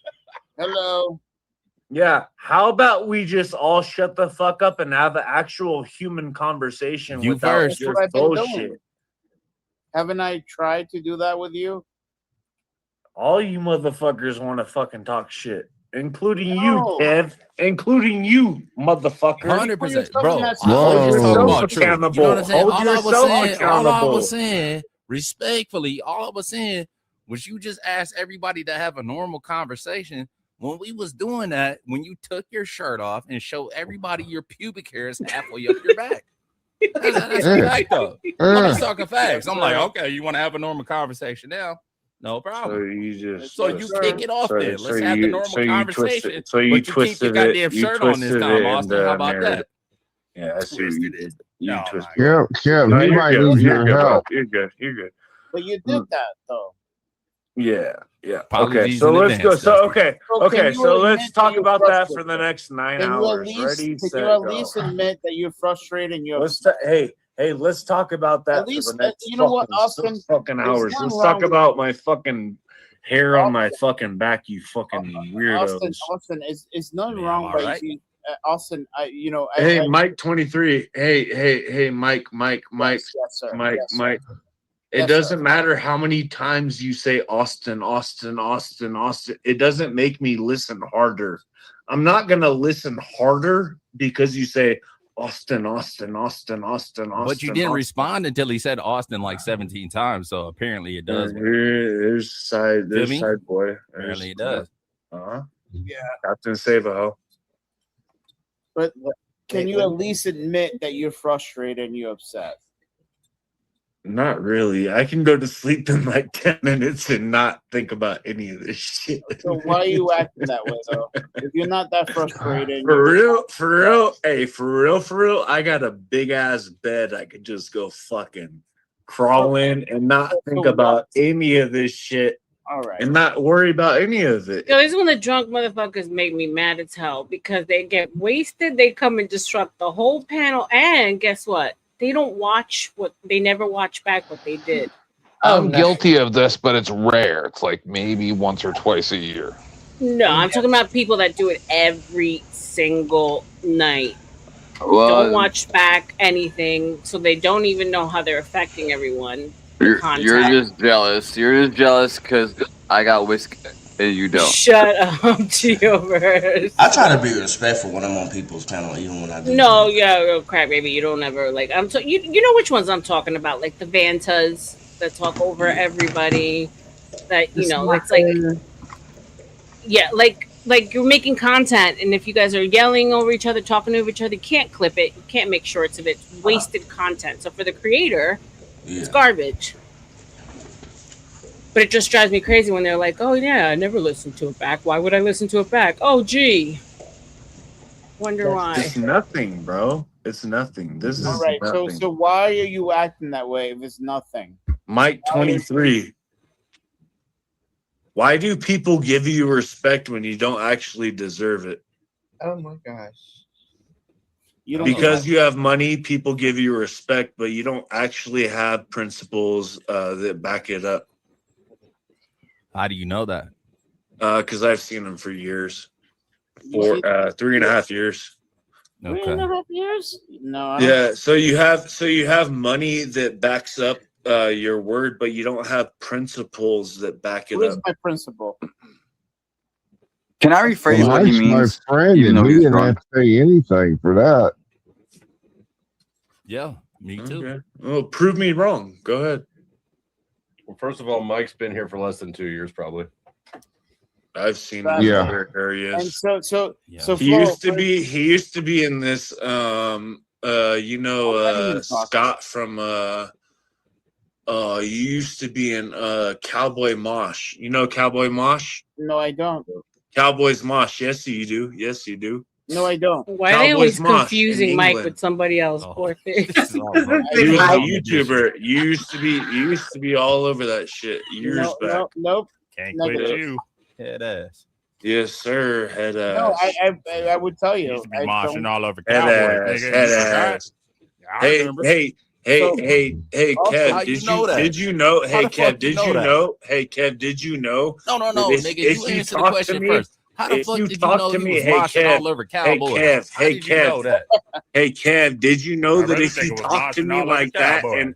Hello.
Yeah. How about we just all shut the fuck up and have an actual human conversation
You
without
first.
just
That's what I've been
bullshit?
doing. Haven't I tried to do that with you?
All you motherfuckers want to fucking talk shit, including you,
No.
Kev, including you, motherfucker.
100%, bro.
Hold
I was just talking
yourself
about truth. You know
accountable.
what I'm saying?
Hold
All I was
yourself
saying,
accountable.
respectfully, all I was saying was you just asked everybody to have a normal conversation. When we was doing that, when you took your shirt off and showed everybody your pubic hairs halfway up your back. That's a fact, though. I'm just talking facts. I'm like, okay, you want to have a normal conversation now? No problem. So you kick it off then. Let's have the normal conversation. But you keep your goddamn shirt on this time, Austin. How about that?
Yeah, I see what you did. You twisted it.
Kev,
No,
he
you're
might
good.
need
You're
your
good, bro.
help.
You're good. You're good.
But you did that though.
Yeah, yeah. Okay,
Apologies
so
in
let's go.
advance,
So
Dusty.
okay,
So can
okay.
you
So let's
admit that
talk
you're
about that for
frustrated?
the next 9
Can you at
hours.
least
Ready,
can
set,
you at
go.
least admit that you're frustrated and you're
Let's hey, let's talk about that
at least
for the next
you know what, Austin?
fucking
There's
hours.
nothing
Let's
wrong
talk
with
about my fucking hair on my fucking back, you fucking weirdos.
Austin, is nothing
Man,
wrong
all
by
right.
you. Austin,
Hey, Mike 23. Hey, Mike,
yes, sir.
Mike.
Yes, sir.
It
Yes,
doesn't
sir.
matter how many times you say Austin. It doesn't make me listen harder. I'm not gonna listen harder because you say Austin.
But you didn't respond until he said Austin like 17 times. So apparently it does.
There's side
me?
boy.
Apparently it does.
Yeah.
Captain Savaho.
But can you at least admit that you're frustrated and you're upset?
Not really. I can go to sleep in like 10 minutes and not think about any of this shit.
So why are you acting that way though? If you're not that frustrated,
For real. Hey, for real. I got a big ass bed I could just go fucking crawl in and not think about any of this shit.
All right.
And not worry about any of it.
Yo, this is when the drunk motherfuckers make me mad as hell because they get wasted. They come and disrupt the whole panel. And guess what? They don't watch they never watch back what they did.
I'm guilty of this, but it's rare. It's like maybe once or twice a year.
No, I'm talking about people that do it every single night.
Well,
Don't watch back anything, so they don't even know how they're affecting everyone.
You're just jealous. You're just jealous because I got whiskey and you don't.
Shut up, Geovers.
I try to be respectful when I'm on people's panel, even when I do.
No, yeah, crap, baby. You don't ever like. You know which ones I'm talking about, like the Vantas that talk over everybody. That it's like, yeah, like you're making content, and if you guys are yelling over each other, talking over each other, you can't clip it. You can't make shorts of it. It's wasted content. So for the creator, it's garbage. But it just drives me crazy when they're like, "Oh yeah, I never listened to it back. Why would I listen to it back? Oh gee, wonder why."
It's nothing, bro. It's nothing. This is
all right.
nothing.
So why are you acting that way if it's nothing?
Mike 23. Why do people give you respect when you don't actually deserve it?
Oh my gosh.
Because you have money, people give you respect, but you don't actually have principles that back it up.
How do you know that?
Because I've seen them for years. For 3.5 years.
Okay.
3.5 years? No. I don't
Yeah. So you have money that backs up your word, but you don't have principles that back it
What is
up.
my principle?
Can I rephrase what he
That's my
means?
friend,
even
and
though
he
he's
didn't
drunk?
have to say anything for that.
Yeah, me too.
Okay. Well, prove me wrong. Go ahead.
Well, first of all, Mike's been here for less than 2 years, probably.
I've seen
But-
him
Yeah.
other areas.
And so
He used to be in this Scott from you used to be in Cowboy Mosh. You know Cowboy Mosh?
No, I don't.
Cowboys Mosh. Yes, you do. Yes, you do.
No, I don't.
Why are they always
Cowboys Mosh
confusing
in
Mike
England.
with somebody else? Poor thing.
He was a YouTuber. You used to be all over that shit years back.
Nope.
Can't
Negative.
quit you. Head ass.
Yes, sir. Head ass.
No, I would tell you.
Used to be
I
moshing
don't-
all over
Head
Cowboys.
ass.
Nigga,
Head
you forgot?
ass.
I
Hey,
remember.
hey,
So-
Kev,
How you
did
know
you
that?
did you know?
How
Hey,
the
Kev,
fuck you
did
know
you
that?
know? Hey, Kev, did you know?
No,
that
nigga. You answer the
talk to
question
me-
first. How the
if
fuck
you
did you
talk
know
to
he
me,
was
hey,
moshing
Kev,
all over
hey,
Cowboys?
Kev,
How
hey,
did you know
Kev,
that?
hey, Kev, did you know
I
that
really
if
think
you
it was
talk to
moshing
me
all over
like that,
Cowboys.
and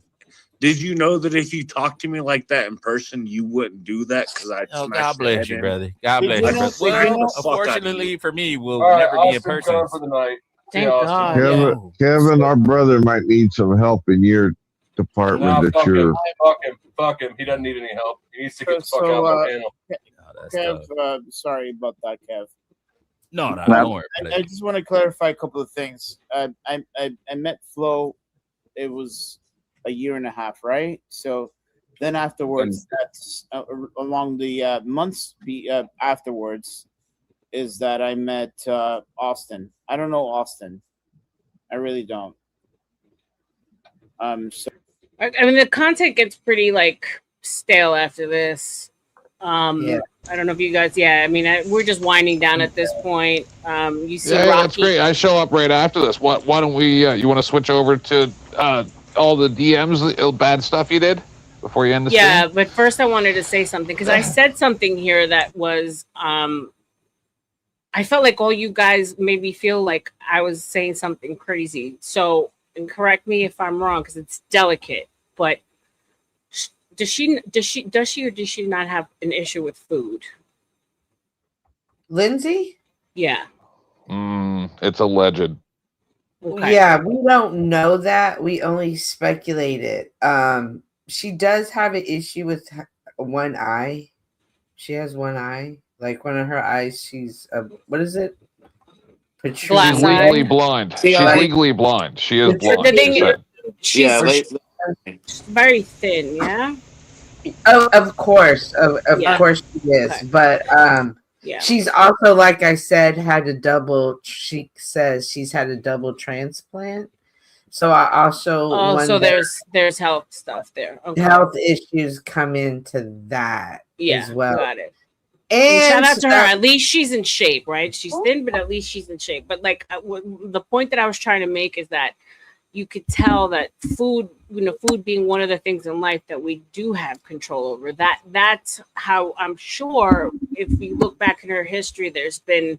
did you know that if you talk to me like that in person, you wouldn't do that because I'd
Oh,
smash
God
your
bless
head
you,
in?
brother. God
Did
bless
you
you.
know-
But,
did you
well,
know-
unfortunately for me, we'll
All right,
never be in
Austin,
person.
going for the night. See
Thank
Austin.
God.
Kevin, our brother might need some help in your department
Nah,
that
fuck him.
you're.
Fuck him. He doesn't need any help. He needs to get the fuck
So,
out of my panel.
that's
Kev, sorry about that, Kev.
No, don't worry.
I just want to clarify a couple of things. I met Flo. It was a year and a half, right? So then afterwards, that's along the months afterwards, is that I met Austin. I don't know Austin. I really don't. So
I mean, the content gets pretty like stale after this.
Yeah.
I don't know if you guys. Yeah, I mean, we're just winding down at this point. You see,
Yeah,
Rocky.
that's great. I show up right after this. Why don't we? You want to switch over to all the DMs, the bad stuff you did before you end the
Yeah,
stream?
but first I wanted to say something because I said something here that was. I felt like all you guys made me feel like I was saying something crazy. So, and correct me if I'm wrong because it's delicate. But does she or does she not have an issue with food?
Lindsay?
Yeah.
It's alleged.
Okay.
Yeah, we don't know that. We only speculated. She does have an issue with one eye. She has one eye. Like one of her eyes, she's what is it?
She's legally blind. She's legally blind. She is blind.
The thing
she said.
she's very thin, yeah.
Oh, of course, of
Yeah.
course she is.
Okay.
But
Yeah.
she's also, like I said, had a double. She says she's had a double transplant. So I also
Oh, so
wonder
there's health stuff there. Okay.
health issues come into that
Yeah,
as well.
got it.
And
shout out to her. At least she's in shape, right? She's thin, but at least she's in shape. But like the point that I was trying to make is that you could tell that food, food being one of the things in life that we do have control over. That's how I'm sure if you look back in her history, there's been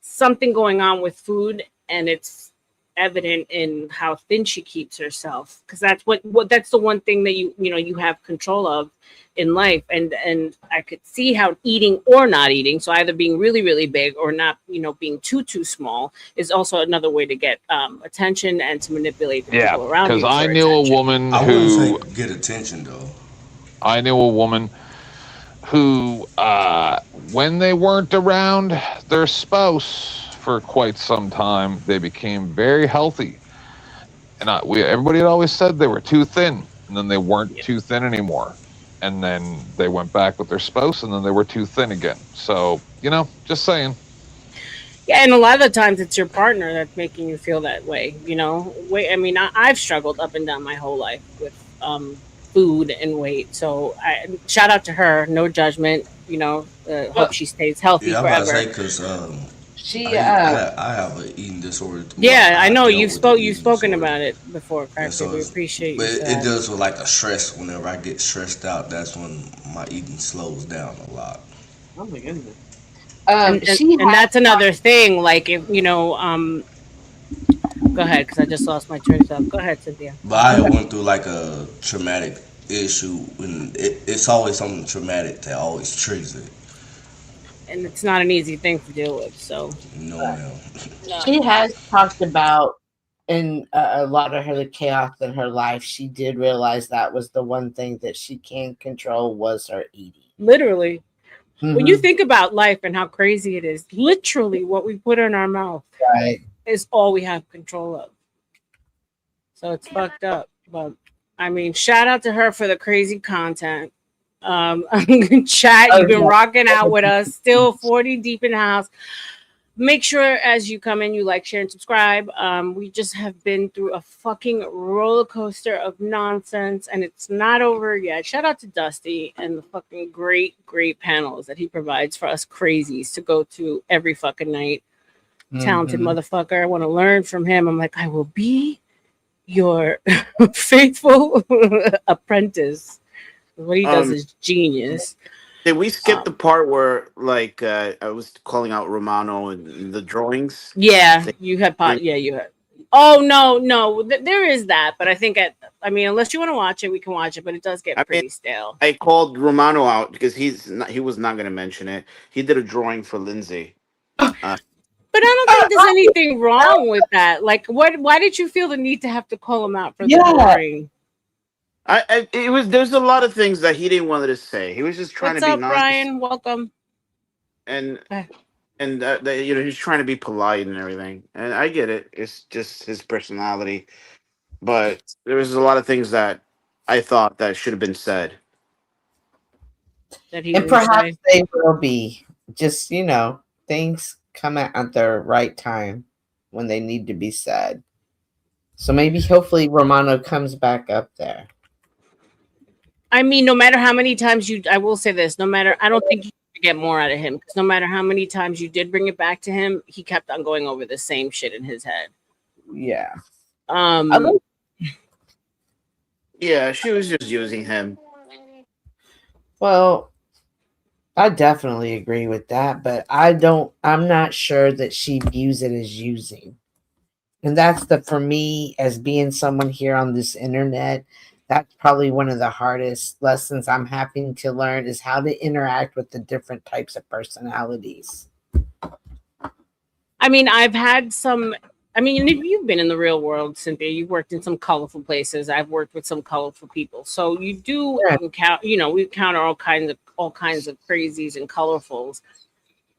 something going on with food, and it's evident in how thin she keeps herself, because that's what that's the one thing that you have control of in life. And I could see how eating or not eating, so either being really, really big or not, being too small, is also another way to get attention and to manipulate the
Yeah,
people around you.
because I
for
knew
attention.
a woman
I wouldn't
who
say get attention though.
I knew a woman who, when they weren't around their spouse for quite some time, they became very healthy. And everybody had always said they were too thin, and then they weren't too thin anymore. And then they went back with their spouse, and then they were too thin again. So, just saying.
Yeah, and a lot of the times it's your partner that's making you feel that way. I mean, I've struggled up and down my whole life with food and weight. So shout out to her. No judgment. Hope she stays healthy
Yeah, I'm about to
forever.
say because
I
have an eating disorder.
Yeah, I know
dealt
you've
with the
you've
eating
spoken
disorder.
about it before, Craig.
so
We
it's-
appreciate you.
But
for
it
that.
deals with like a stress. Whenever I get stressed out, that's when my eating slows down a lot.
Oh my goodness.
And that's another thing. Like if go ahead, because I just lost my train of thought. Go ahead, Cynthia.
But I went through like a traumatic issue, and it's always something traumatic that always triggers it.
And it's not an easy thing to deal with. So
No, ma'am.
She has talked about in a lot of the chaos in her life, she did realize that was the one thing that she can control was her eating.
Literally. When you think about life and how crazy it is, literally what we put in our mouth is all we have control of. So it's fucked up. But I mean, shout out to her for the crazy content. Chat, you've been rocking out with us. Still 40 deep in the house. Make sure as you come in, you like, share, and subscribe. We just have been through a fucking roller coaster of nonsense, and it's not over yet. Shout out to Dusty and the fucking great panels that he provides for us crazies to go to every fucking night. Talented motherfucker. I want to learn from him. I'm like, I will be your faithful apprentice. What he does is genius.
Did we skip the part where, like, I was calling out Romano and the drawings?
Yeah, you had. Yeah, you had. Oh no, there is that, but I think I mean, unless you want to watch it, we can watch it, but it does get pretty stale.
I called Romano out because he was not going to mention it. He did a drawing for Lindsay.
But I don't think there's anything wrong with that. Like, why did you feel the need to have to call him out for the drawing?
There's a lot of things that he didn't want to say. He was just trying
What's
to be
up,
nice.
Brian? Welcome.
And he's trying to be polite and everything. And I get it. It's just his personality. But there was a lot of things that I thought that should have been said.
That he
And perhaps they will be. Just, things come at the right time when they need to be said. So maybe, hopefully, Romano comes back up there.
I mean, no matter how many times I will say this, I don't think you can get more out of him, because no matter how many times you did bring it back to him, he kept on going over the same shit in his head.
Yeah.
Yeah, she was just using him.
Well, I definitely agree with that, but I'm not sure that she views it as using. And that's for me, as being someone here on this internet, that's probably one of the hardest lessons I'm having to learn, is how to interact with the different types of personalities.
I mean, if you've been in the real world, Cynthia, you've worked in some colorful places. I've worked with some colorful people. So you do encounter, we encounter all kinds of crazies and colorfuls.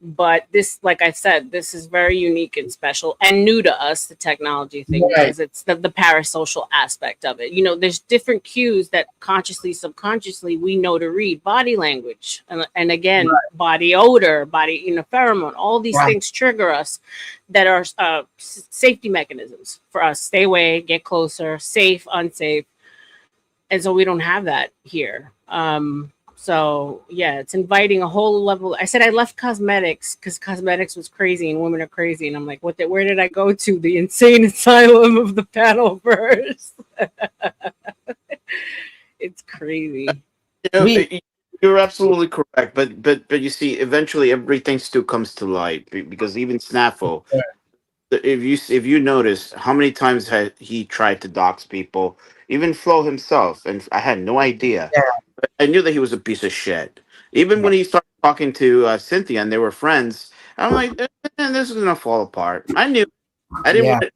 But this, like I said, this is very unique and special and new to us, the technology thing, because it's the parasocial aspect of it. There's different cues that consciously, subconsciously, we know to read. Body language, and again, body odor, body, pheromone, all these things trigger us, that are safety mechanisms for us. Stay away, get closer, safe, unsafe. And so we don't have that here. So yeah, it's inviting a whole level. I said I left cosmetics because cosmetics was crazy and women are crazy. And I'm like, where did I go to? The insane asylum of the Paddleverse. It's crazy.
You're absolutely correct. But you see, eventually everything still comes to light, because even Snaffle, if you notice how many times had he tried to dox people, even Flo himself, and I had no idea.
Yeah.
I knew that he was a piece of shit. Even when he started talking to Cynthia and they were friends, I'm like, this is gonna fall apart. I knew. I didn't want it,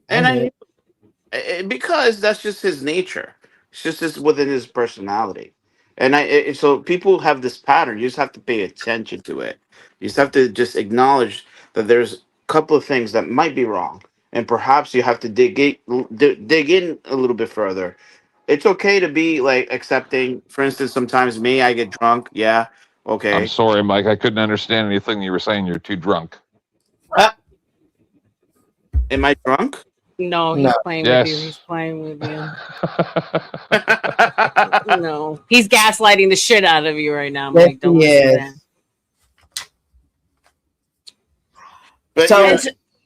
and I knew, because that's just his nature. It's just within his personality, and so people have this pattern. You just have to pay attention to it. You just have to just acknowledge that there's a couple of things that might be wrong, and perhaps you have to dig in a little bit further. It's okay to be like accepting. For instance, sometimes I get drunk. Yeah, okay.
I'm sorry, Mike. I couldn't understand anything you were saying. You're too drunk.
Am I drunk?
No, he's playing with you. He's playing with you. No, he's gaslighting the shit out of you right now, Mike. Don't listen to that.
But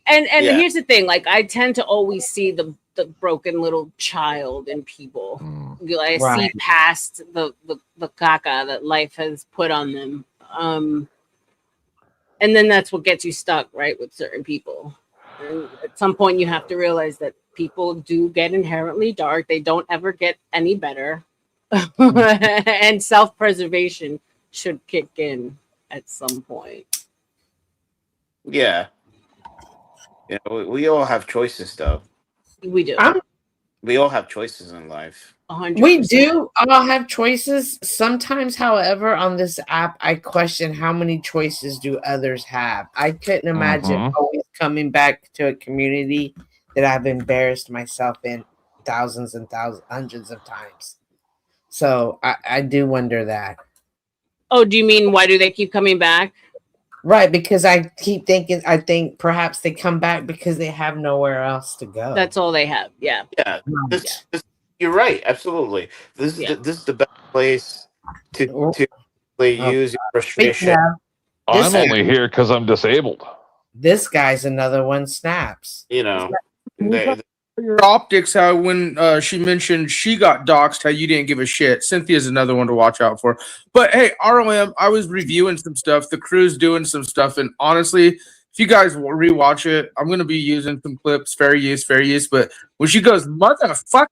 and here's the thing: like, I tend to always see the broken little child in people. I see past the caca that life has put on them, and then that's what gets you stuck, right, with certain people. And at some point, you have to realize that people do get inherently dark. They don't ever get any better, and self-preservation should kick in at some point.
Yeah. We all have choices, though.
We do.
We all have choices in life.
100%.
We do all have choices. Sometimes, however, on this app, I question how many choices do others have. I couldn't imagine always coming back to a community that I've embarrassed myself in thousands and thousands, hundreds of times. So I do wonder that.
Oh, do you mean why do they keep coming back?
Right, because I keep thinking, I think perhaps they come back because they have nowhere else to go.
That's all they have. Yeah.
Yeah. This, you're right. Absolutely. This is the best place to use your frustration.
I'm only here because I'm disabled.
This guy's another one snaps.
You know,
your optics, how when she mentioned she got doxxed, how you didn't give a shit. Cynthia's another one to watch out for. But hey, R.L.M, I was reviewing some stuff. The crew's doing some stuff. And honestly, if you guys rewatch it, I'm going to be using some clips. Fair use. But when she goes, motherfucker,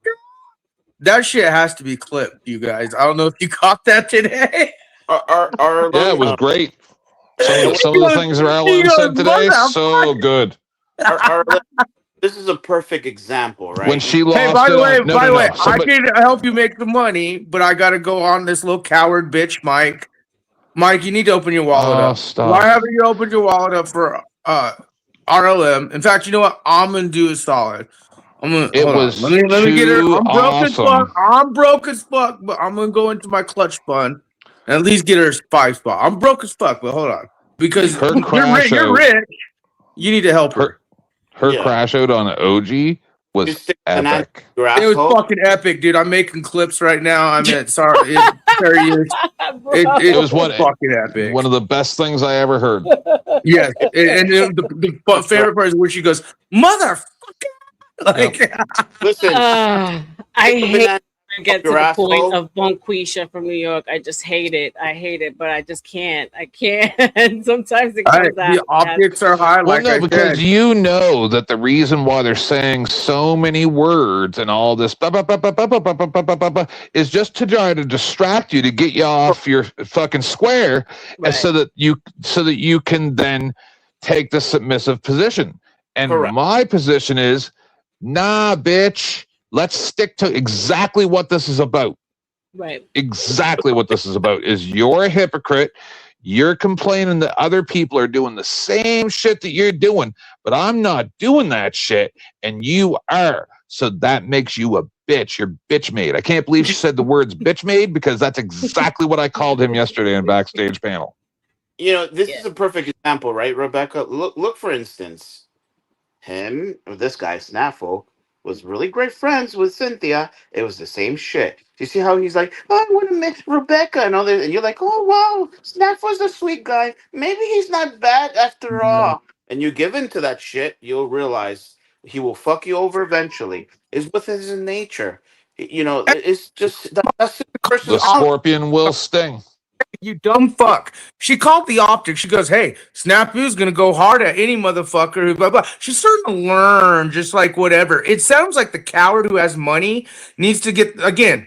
that shit has to be clipped, you guys. I don't know if you caught that today.
Yeah, it was great. Some of the things that R.L.M said today, so good.
This is a perfect example, right?
When she lost
Hey, by the way,
somebody,
I can help you make the money, but I got to go on this little coward bitch, Mike. Mike, you need to open your wallet up.
Stop.
Why haven't you opened your wallet up for R.L.M? In fact, you know what? I'm gonna do a solid. I'm gonna.
It
hold
was
on. Let me get her. I'm broke as
awesome.
fuck. I'm broke as fuck, but I'm gonna go into my clutch fund and at least get her 5 spot. I'm broke as fuck, but hold on, because
Her crash
you're
out-
rich. You need to help her.
Her crash out on OG was epic.
It was fucking epic, dude. I'm making clips right now. I mean, sorry, it was fucking epic.
One of the best things I ever heard.
Yes, and the favorite part is when she goes, "Motherfucker!" Like,
listen,
I hate to get to
your
the point
asshole.
of Bonquisha from New York. I just hate it. I hate it, but I just can't. I can't. Sometimes it comes out.
the optics are high.
Well,
Like
no,
I
because
said.
you know that the reason why they're saying so many words and all this is just to try to distract you, to get you off your fucking square, and so that you can then take the submissive position. And my position is, nah, bitch. Let's stick to exactly what this is about.
Right.
Exactly what this is about is you're a hypocrite. You're complaining that other people are doing the same shit that you're doing, but I'm not doing that shit, and you are. So that makes you a bitch. You're bitch made. I can't believe she said the words bitch made, because that's exactly what I called him yesterday in backstage panel.
You know, this is a perfect example, right, Rebecca? Look for instance, this guy Snaffle was really great friends with Cynthia. It was the same shit. Do you see how he's like, oh, I want to miss Rebecca and all that, and you're like, oh wow, Snaffle's a sweet guy. Maybe he's not bad after all. And you give in to that shit, you'll realize he will fuck you over eventually. It's within his nature. You know, it's just that's the person's
The scorpion will sting.
You dumb fuck. She called the optic. She goes, hey, Snapu's going to go hard at any motherfucker who blah, blah. She's starting to learn, just like whatever. It sounds like the coward who has money needs to get, again,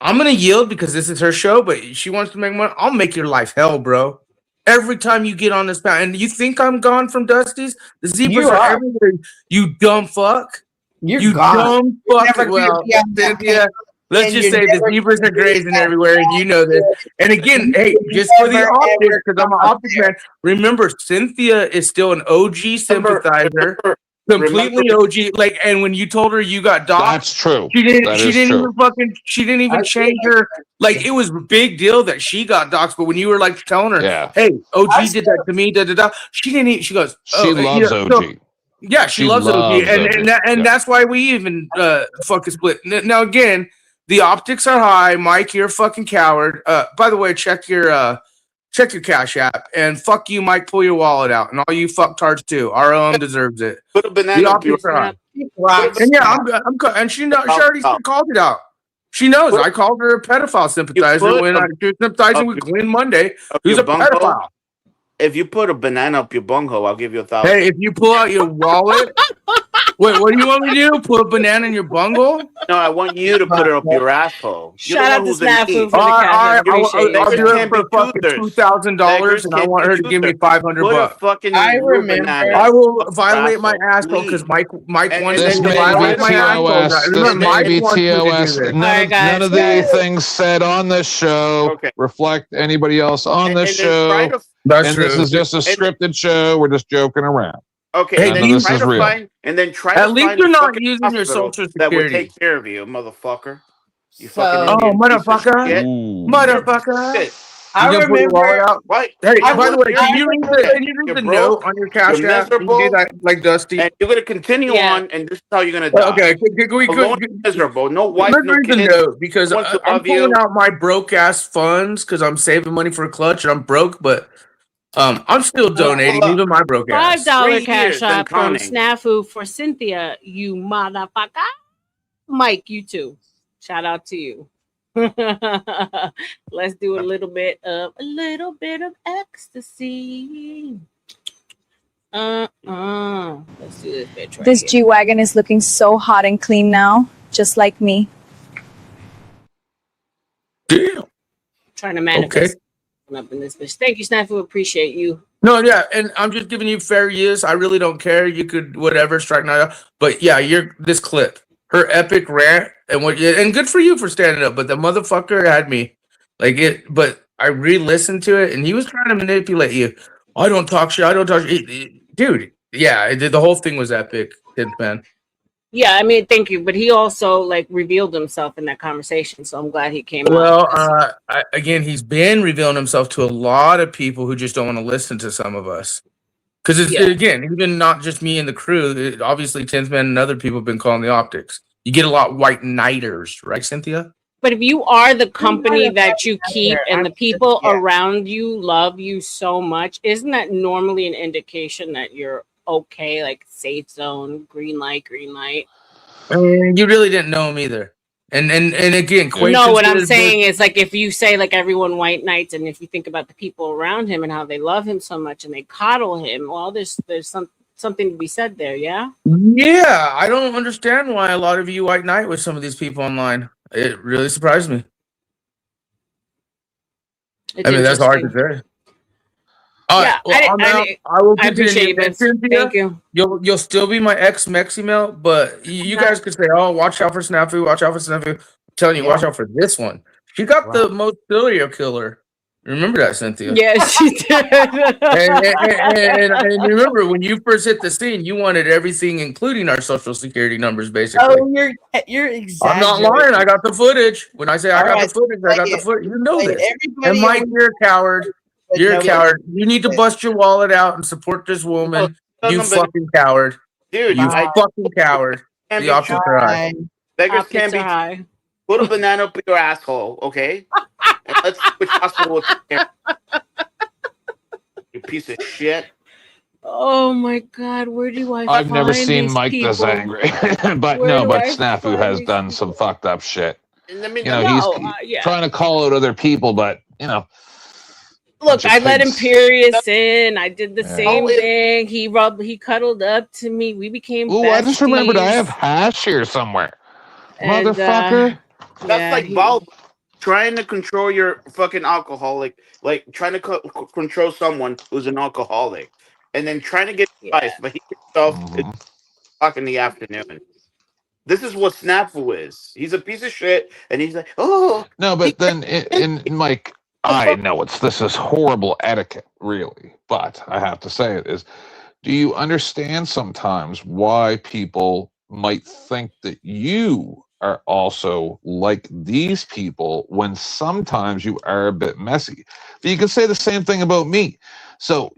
I'm going to yield because this is her show, but she wants to make money. I'll make your life hell, bro. Every time you get on this panel. And you think I'm gone from Dusty's? The zebras are everywhere. You dumb fuck.
You're gone.
Dumb fuck. Well, Cynthia. Let's just say the zebras are grazing everywhere, and you know this. And again, hey, just for the optics, because I'm an optics man, remember, Cynthia is still an OG sympathizer, completely OG. Like, and when you told her you got doxxed,
that's true.
She didn't.
That
She
is
didn't
true.
even fucking. She didn't even change her. Like, it was a big deal that she got doxxed. But when you were like telling her, "Hey, OG did that to me," she didn't. She goes,
She loves OG.
Yeah, she loves OG, and that's why we even fucking split. Now again, the optics are high. Mike, you're a fucking coward. By the way, check your Cash App, and fuck you, Mike. Pull your wallet out, and all you fucktards too. R.L.M deserves it.
Put a banana
The
up your
optics are high. And yeah, and she already called it out. She knows. I called her a pedophile sympathizer when she was sympathizing with Glenn Monday, who's a pedophile.
If you put a banana up your bunghole, I'll give you $1,000.
Hey, if you pull out your wallet, Wait, what do you want me to do? Put a banana in your bungle?
No, I want you to put it up your asshole. You're
Shout
the
out
one
to
who's in
Snafu
need.
for the cash.
I'll
Beggars
do it
can't
for
be
fucking
choosers.
$2,000, and I
Beggars
want her to
can't
give
be
me
choosers.
$500
Put a
bucks.
fucking
I
real
remember.
banana.
I will
up your
violate my
asshole,
asshole because
please.
Mike
And
wanted
This
me to
may be
violate my asshole.
TOS. This
Remember,
may
Mike
be
wants me to do
TOS.
this.
None of the things said on this show
Okay.
reflect anybody else on this
And then try
show.
to.
That's
And
true.
this is just a scripted show. We're just joking around.
Okay,
Hey,
and
None
then
of this
try
is
to
real.
find, and then try
At
to
least
find
you're
a
not
fucking
using your
hospital
social
that would
security.
take care of you, motherfucker. You
So-
fucking
Oh,
Indian piece of
motherfucker.
shit.
Motherfucker.
Shit.
I
You gonna put your wallet
remember.
out?
Right.
Hey,
You know
by the
what?
way,
You're
can you read
you're
the
broke.
note on your cash
You're
app? Can you do
miserable.
that like Dusty?
And you're gonna continue on, and this is how you're gonna die.
Okay, can we
Alone and miserable. No wife,
let's
no
read the
kids.
note because
No one to
I'm
love
pulling
you.
out my broke ass funds because I'm saving money for a clutch and I'm broke, but I'm still donating,
Look,
even my broke ass.
$5
3
cash
years and
app from
counting.
Snafu for Cynthia, you motherfucker. Mike, you too. Shout out to you. Let's do a little bit of ecstasy. Let's do this bitch right
This
here.
G-Wagon is looking so hot and clean now, just like me.
Damn.
Trying to manifest up in this bitch. Thank you, Snafu. Appreciate you.
No, yeah, and I'm just giving you fair use. I really don't care. You could whatever strike now, but yeah, you're this clip, her epic rant, and and good for you for standing up. But the motherfucker had me like it. But I re-listened to it, and he was trying to manipulate you. I don't talk shit. I don't talk shit, dude. Yeah, the whole thing was epic, man.
Yeah, I mean, thank you. But he also like revealed himself in that conversation, so I'm glad he came
Well,
out.
again, he's been revealing himself to a lot of people who just don't want to listen to some of us. Because it's again, even not just me and the crew. Obviously, Tinsman and other people have been calling the optics. You get a lot of white knighters, right, Cynthia?
But if you are the company that you keep and the people
yeah.
around you love you so much, isn't that normally an indication that you're okay? Like safe zone, green light, green light.
You really didn't know him either. And again,
No, what I'm saying is like if you say like everyone white knights, and if you think about the people around him and how they love him so much and they coddle him, well, there's something to be said there, yeah.
Yeah, I don't understand why a lot of you white knight with some of these people online. It really surprised me.
It's
I mean, that's hard to say.
Yeah,
I will
I appreciate
continue.
you, Vince. Thank you.
You'll still be my ex Mexi but you guys could say, "Oh, watch out for Snafu. Watch out for Snafu." I'm telling you, watch out for this one. She got the most serial killer. Remember that, Cynthia?
Yes, she did.
and remember, when you first hit the scene, you wanted everything, including our social security numbers, basically.
Oh, you're
I'm not lying. I got the footage. When I say I got the footage, I got the footage. You know this. And Mike, you're a coward. You're a coward. You need to bust your wallet out and support this woman. You fucking coward.
Dude,
you fucking coward. The options are high.
Beggars
Optics
can't be.
are high.
Put a banana up your asshole, okay? And let's see which hospital it's in. You piece of shit.
Oh my God, where do I?
I've never
find
seen
these
Mike
people?
this angry, but
Where do I
Snafu has done some fucked up shit.
And I mean,
He's trying to call out other people, but
Look, I let
pigs.
Imperious in. I did the same
Oh,
thing. He cuddled up to me. We became.
Ooh, I just remembered I
besties.
have hash here somewhere.
And,
Motherfucker.
That's like Bal trying to control your fucking alcoholic, like trying to control someone who's an alcoholic, and then trying to get advice, but he himself is o'clock in the afternoon. This is what Snafu is. He's a piece of shit, and he's like, oh.
No, but then in Mike, I know this is horrible etiquette, really, but I have to say it is. Do you understand sometimes why people might think that you are also like these people when sometimes you are a bit messy? But you can say the same thing about me. So,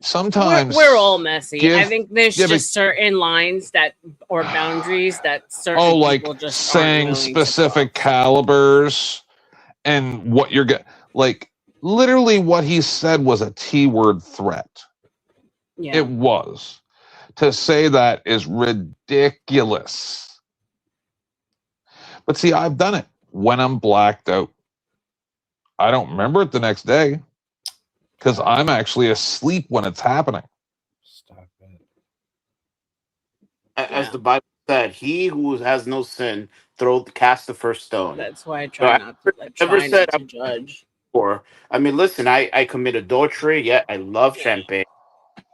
sometimes
we're all messy. I
give-
think there's
yeah, but-
just certain lines that or boundaries that certain
like
people just
saying
aren't willing to
specific calibers and what you're getting. Like, literally what he said was a T-word threat.
Yeah.
It was. To say that is ridiculous. But see, I've done it when I'm blacked out. I don't remember it the next day because I'm actually asleep when it's happening.
as the Bible said, he who has no sin cast the first stone.
That's why I
So
try not to
never said
to judge.
Or I mean, listen, I commit adultery. Yeah, I love champagne.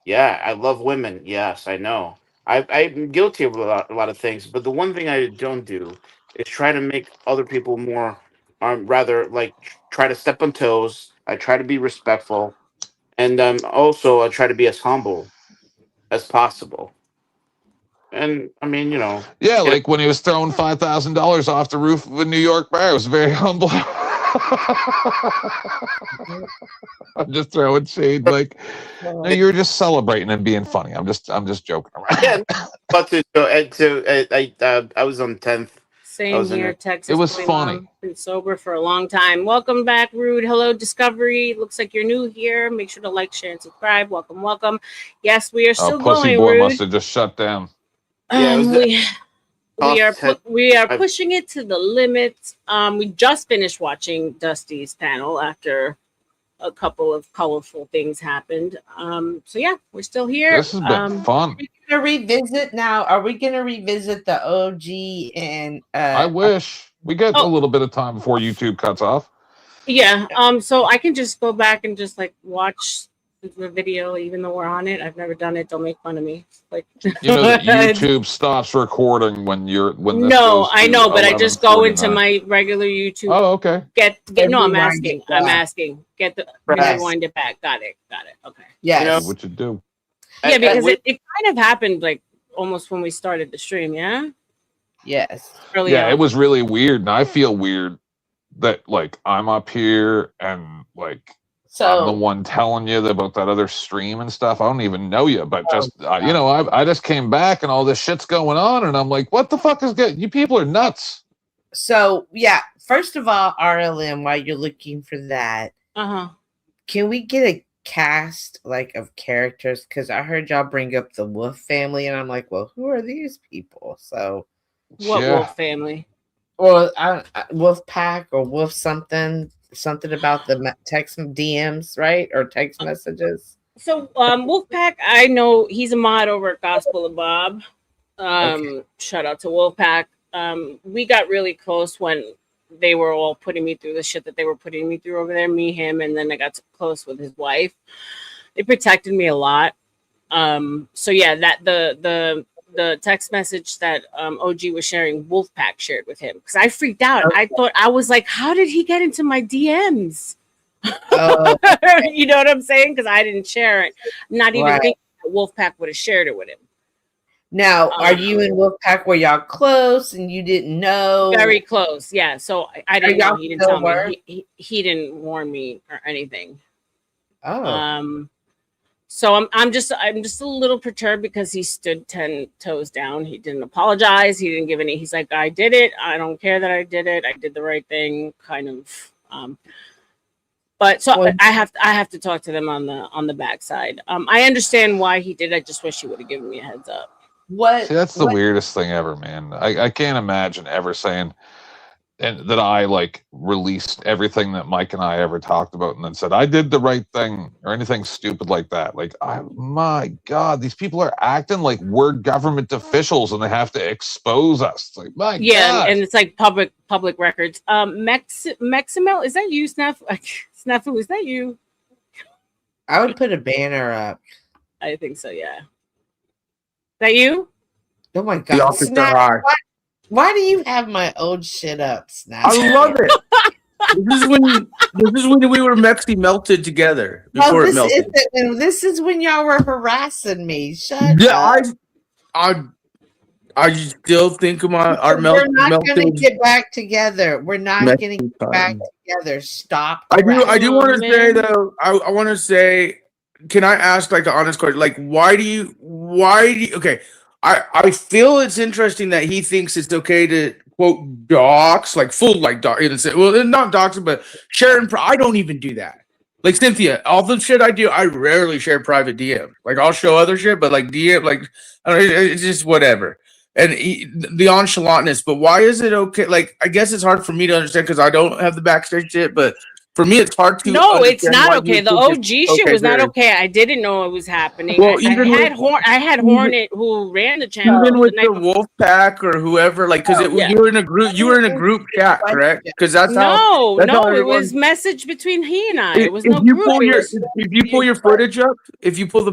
Yeah, I love women. Yes, I know. I'm guilty of a lot of things, but the one thing I don't do is try to make other people more, rather like try to step on toes. I try to be respectful, and also I try to be as humble as possible. And I mean,
Yeah, like when he was throwing $5,000 off the roof of a New York bar, it was very humble. I'm just throwing shade. Like, no, you were just celebrating and being funny. I'm just joking around.
Yeah, but I was on 10th.
Same here, Texas.
It was
boy,
funny.
Mom. Been sober for a long time. Welcome back, Rude. Hello, Discovery. Looks like you're new here. Make sure to like, share, and subscribe. Welcome, welcome. Yes, we are still
Pussy
going,
boy
Rude.
must have just shut down.
Yeah,
we are pushing it to the limit. We just finished watching Dusty's panel after a couple of colorful things happened. So yeah, we're still here.
This has been fun.
Are we gonna revisit now? Are we gonna revisit the OG and
I wish we get a little bit of time before YouTube cuts off.
Yeah. So I can just go back and just like watch the video, even though we're on it. I've never done it. Don't make fun of me. Like
You know that YouTube stops recording when this
no,
goes
I
to
know, but I just go into
11:49.
my regular YouTube.
Oh, okay.
Get no, I'm
Rewind
asking.
it back.
I'm asking. Get the
Yes.
rewind it back. Got it. Okay.
Yes.
What you do?
Yeah, because it kind of happened like almost when we started the stream, yeah?
Yes.
Early
Yeah,
on.
it was really weird, and I feel weird that like I'm up here and like I'm the one telling you about that other stream and stuff. I don't even know you, but just I just came back and all this shit's going on, and I'm like, what the fuck is good? You people are nuts.
So yeah, first of all, R.L.M, while you're looking for that, can we get a cast like of characters? Because I heard y'all bring up the Wolf family, and I'm like, well, who are these people? So
What Wolf family?
Well, Wolf Pack or Wolf something about the text DMs, right? Or text messages.
So Wolfpack, I know he's a mod over at Gospel of Bob. Shout out to Wolfpack. We got really close when they were all putting me through the shit that they were putting me through over there, me, him, and then I got close with his wife. They protected me a lot. So yeah, that the text message that OG was sharing, Wolfpack shared with him, because I freaked out. I thought, I was like, how did he get into my DMs? You know what I'm saying? Because I didn't share it. Not even thinking that Wolfpack would have shared it with him.
Now, are you and Wolfpack, were y'all close and you didn't know?
Very close, yeah. So I didn't know. He didn't
still
tell me. He didn't warn me or anything. So I'm just a little perturbed because he stood 10 toes down. He didn't apologize. He didn't give any. He's like, I did it. I don't care that I did it. I did the right thing, kind of. But so I have to talk to them on the backside. I understand why he did. I just wish he would have given me a heads up.
See, that's the weirdest thing ever, man. I can't imagine ever saying and that I like released everything that Mike and I ever talked about and then said I did the right thing or anything stupid like that. Like, my God, these people are acting like we're government officials and they have to expose us. It's like, my God.
And it's like public records. Maximel, is that you, Snafu, is that you?
I would put a banner up.
I think so, yeah. Is that you?
Oh my God. Snap, why do you have my old shit up, Snap?
I love it. This is when we were Mexi melted together. Before it melted.
This is when y'all were harassing me. Shut up.
I still think our
We're not going to get back together. We're not going to get back together. Stop.
I do want to say though. I want to say, can I ask like an honest question? Like, why do you? Okay, I feel it's interesting that he thinks it's okay to quote dox, like full like dox. Well, not doxing, but sharing. I don't even do that. Like Cynthia, all the shit I do, I rarely share private DM. Like I'll show other shit, but like DM, like I don't know, it's just whatever. And the nonchalantness. But why is it okay? Like I guess it's hard for me to understand because I don't have the backstage shit. But For me, it's hard to.
No, it's
understand
not
why
okay.
you
The
think
OG
it's
shit was not
Barry.
okay. I didn't know it was happening.
Well,
I had Hornet who ran the channel.
Even with the wolf pack or whoever, like, because
Yeah.
you were in a group, chat, correct? Because that's how. That's how
it
everyone.
was message between he and I. It was
If
no
you
group.
pull
It
your
was
if you pull your footage up, if you pull the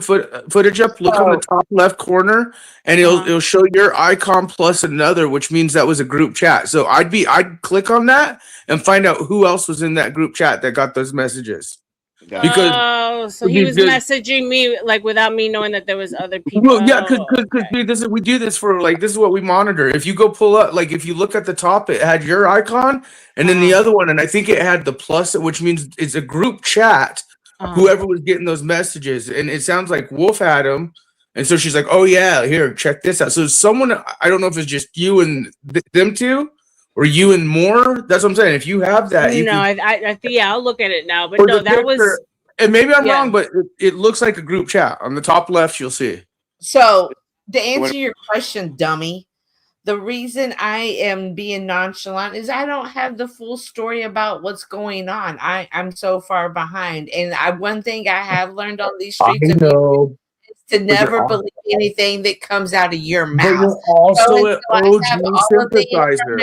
footage up, look on the top left corner, and it'll show your icon plus another, which means that was a group chat. So I'd click on that and find out who else was in that group chat that got those messages. Because
so he was messaging me like without me knowing that there was other people.
Well, yeah, because we do this for like this is what we monitor. If you go pull up, like if you look at the top, it had your icon, and then the other one, and I think it had the plus, which means it's a group chat. Whoever was getting those messages, and it sounds like Wolf had them, and so she's like, "Oh yeah, here, check this out." So someone, I don't know if it's just you and them two, or you and more. That's what I'm saying. If you have that, you
no,
can.
I think I'll look at it now. But
Or
no,
the
that was.
picture, and maybe I'm
yeah.
wrong, but it looks like a group chat. On the top left, you'll see.
So to answer your question, dummy, the reason I am being nonchalant is I don't have the full story about what's going on. I'm so far behind. And one thing I have learned on these streets is to never believe anything that comes out of your mouth.
But you're also an OG
sympathizer.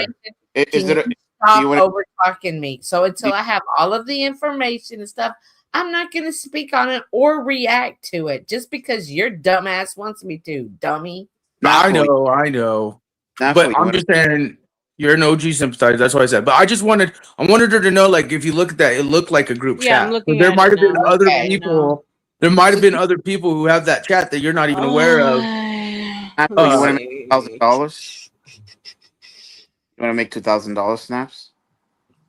Is it?
Stop over talking me. So until I have all of the information and stuff, I'm not going to speak on it or react to it just because your dumbass wants me to, dummy.
I know. But I'm just saying you're an OG sympathizer. That's what I said. But I wanted her to know, like, if you look at that, it looked like a group
Yeah,
chat.
I'm looking
So there
at
might
it
have been
now.
other
Okay.
people. There might have been other people who have that chat that you're not even aware of.
You want to make $2,000? You want to make $2,000 snaps?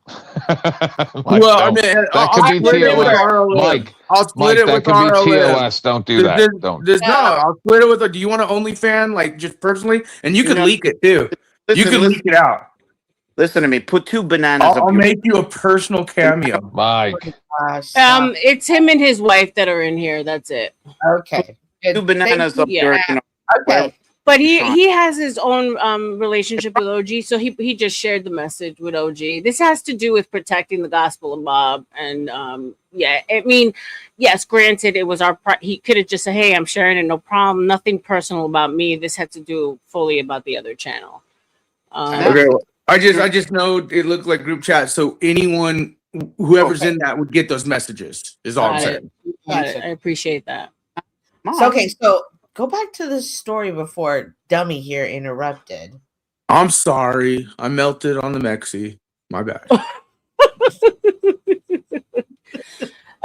Well, I mean,
that could be TOS. Mike,
I'll split it
that
with
could be
R.L.M.
TOS. Don't do that. Don't.
I'll split it with a. Do you want an OnlyFan, like just personally? And you can leak it too. You can leak it out.
Listen to me. Put 2 bananas.
I'll make you a personal cameo,
Mike.
It's him and his wife that are in here. That's it.
Okay.
2 bananas up your.
Okay.
But he has his own relationship with OG, so he just shared the message with OG. This has to do with protecting the gospel of Bob, and yeah, I mean, yes, granted, it was he could have just said, "Hey, I'm sharing it, no problem, nothing personal about me." This had to do fully about the other channel.
Okay, I just know it looked like group chat, so anyone, whoever's in that, would get those messages. Is all I'm saying.
Got it. I appreciate that.
So go back to the story before dummy here interrupted.
I'm sorry. I melted on the Mexi. My bad.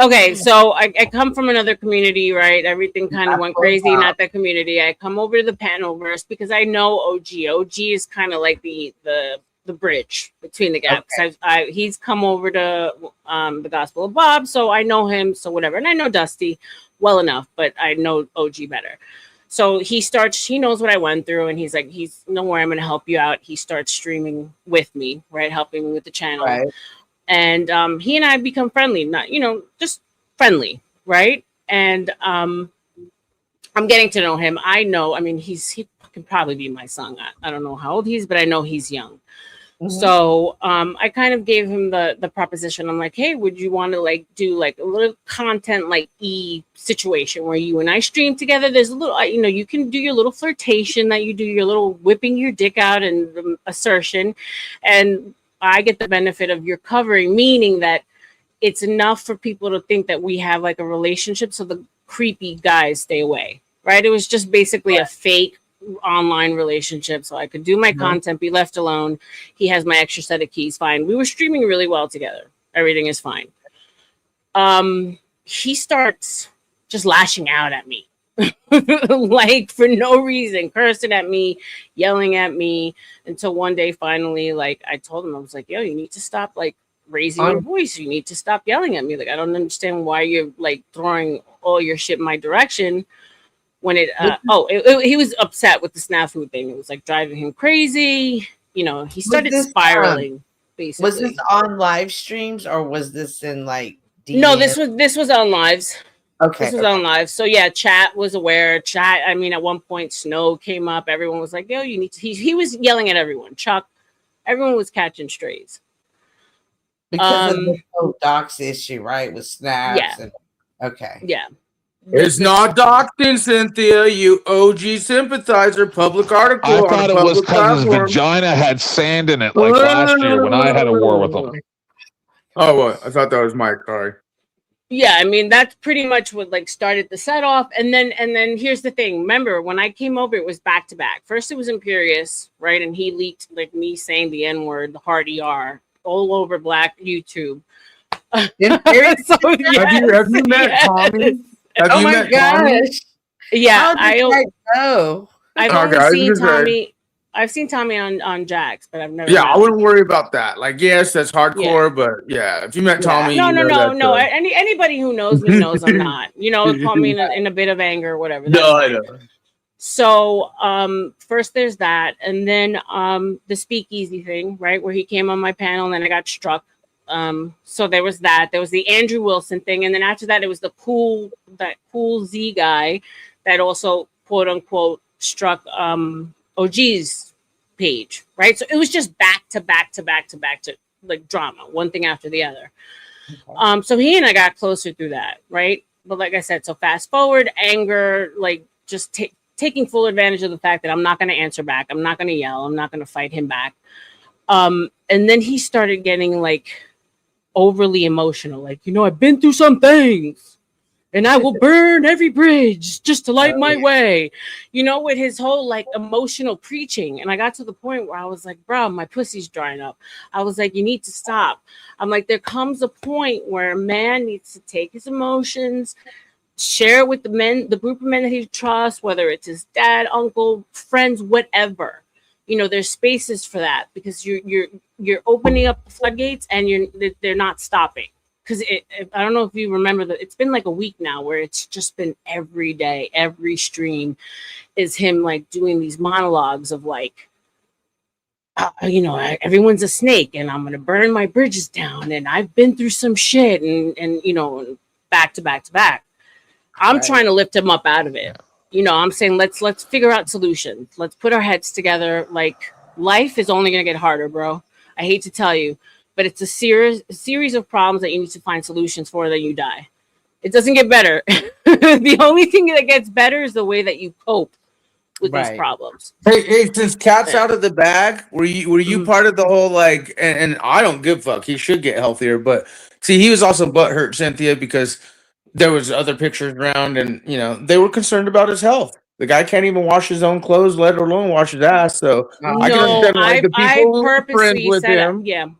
Okay, so I come from another community, right? Everything kind of went crazy in that community. I come over to the Panelverse because I know OG. OG is kind of like the bridge between the gaps. Okay. He's come over to the Gospel of Bob, so I know him, so whatever. And I know Dusty well enough, but I know OG better. So he knows what I went through, and he's like, don't worry, I'm going to help you out. He starts streaming with me, right? Helping me with the channel. Right. And he and I become friendly, not, just friendly, right? And I'm getting to know him. I mean, he can probably be my son. I don't know how old he is, but I know he's young. Mm-hmm. So I kind of gave him the proposition. I'm like, hey, would you want to do a little content situation where you and I stream together? There's a little, you can do your little flirtation that you do, your little whipping your dick out and assertion, and I get the benefit of your covering, meaning that it's enough for people to think that we have a relationship, so the creepy guys stay away, right? It was just basically a fake online relationship, so I could do my content, be left alone. He has my extra set of keys, fine. We were streaming really well together. Everything is fine. He starts just lashing out at me. For no reason, cursing at me, yelling at me, until one day finally, I told him, I was like, yo, you need to stop raising your voice. You need to stop yelling at me. I don't understand why you're throwing all your shit in my direction. When he was upset with the snafu thing. It was driving him crazy. He started spiraling. Basically,
was this on live streams or was this in DM?
No, this was on lives.
Okay,
this was on live. So yeah, chat was aware. Chat. I mean, at one point, Snow came up. Everyone was like, "Yo, you need to." He was yelling at everyone. Chuck, everyone was catching strays.
Because of the whole docs issue, right? With snaps.
Yeah.
And, okay.
Yeah.
It's not doxing, Cynthia. You OG sympathizer. Public article.
I
on
thought
a
it was
public
because his
platform.
vagina had sand in it, like last year when I had a war with him.
Oh, what? I thought that was Mike. Sorry.
Yeah, I mean that's pretty much what like started the set off, and then here's the thing. Remember when I came over, it was back to back. First it was Imperious, right, and he leaked like me saying the N word, the hard ER, all over Black YouTube.
Imperious? So, have you met Tommy?
Oh my gosh!
Yeah,
I've
only seen Tommy. I've seen Tommy on Jax, but I've never.
Yeah,
met
I
him.
wouldn't worry about that. Like, yes, that's hardcore, but yeah, if you met Tommy,
No,
you know that's,
no. Anybody who knows me knows I'm not. You know, call me in a bit of anger or whatever. That's
No, I
fine.
know.
So, first there's that, and then the speakeasy thing, right, where he came on my panel, and then I got struck. So there was that. There was the Andrew Wilson thing, and then after that, it was the cool Z guy that also quote unquote struck OG's page, right? So it was just back to like drama, one thing after the other. Okay. So he and I got closer through that, right? But like I said, so fast forward, anger, like just taking full advantage of the fact that I'm not going to answer back, I'm not going to yell, I'm not going to fight him back. And then he started getting like overly emotional, like, you know, I've been through some things. And I will burn every bridge just to light my way, you know, with his whole like emotional preaching. And I got to the point where I was like, bro, my pussy's drying up. I was like, you need to stop. I'm like, there comes a point where a man needs to take his emotions, share it with the group of men that he trusts, whether it's his dad, uncle, friends, whatever. You know, there's spaces for that because you're opening up the floodgates and they're not stopping. Because I don't know if you remember that it's been like a week now where it's just been every day, every stream is him like doing these monologues of like, you know, everyone's a snake and I'm going to burn my bridges down and I've been through some shit and you know, back to back to back. I'm trying to lift him up out of it. You know, I'm saying let's figure out solutions. Let's put our heads together. Like life is only going to get harder, bro. I hate to tell you. But it's a series of problems that you need to find solutions for, then you die. It doesn't get better. The only thing that gets better is the way that you cope with these problems.
Hey, since Cat's out of the bag, were you part of the whole like? And I don't give a fuck. He should get healthier, but see, he was also butthurt, Cynthia, because there was other pictures around, and you know they were concerned about his health. The guy can't even wash his own clothes, let alone wash his ass. So I can understand like the people who are friends with him.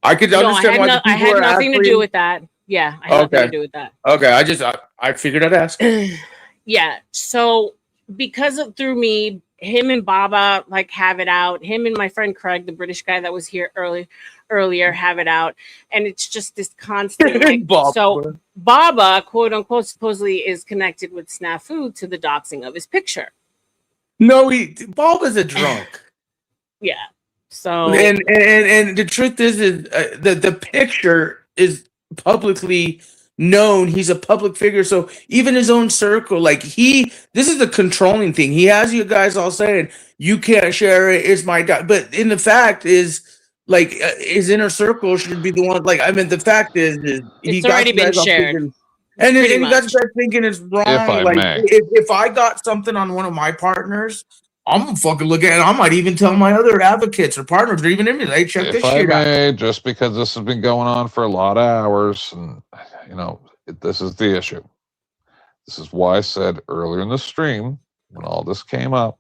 I could understand why the people
I had
are
nothing to do with that. Yeah, I had nothing to do with that.
Okay, I figured I'd ask.
Yeah, so because of through me, him and Baba like have it out. Him and my friend Craig, the British guy that was here earlier, have it out, and it's just this constant. Like, so Baba, quote unquote, supposedly is connected with Snafu to the doxing of his picture.
No, Baba's a drunk.
Yeah. So
and the truth is the picture is publicly known. He's a public figure, so even his own circle, like this is the controlling thing. He has you guys all saying you can't share it. It's my guy, but in the fact is like his inner circle should be the one. Like I mean, the fact is he
it's already been shared.
And you guys start thinking it's wrong. If I got something on one of my partners, I'm gonna fucking look at it. I might even tell my other advocates or partners or even emulate, check this shit out.
Just because this has been going on for a lot of hours, and you know, this is the issue. This is why I said earlier in the stream when all this came up,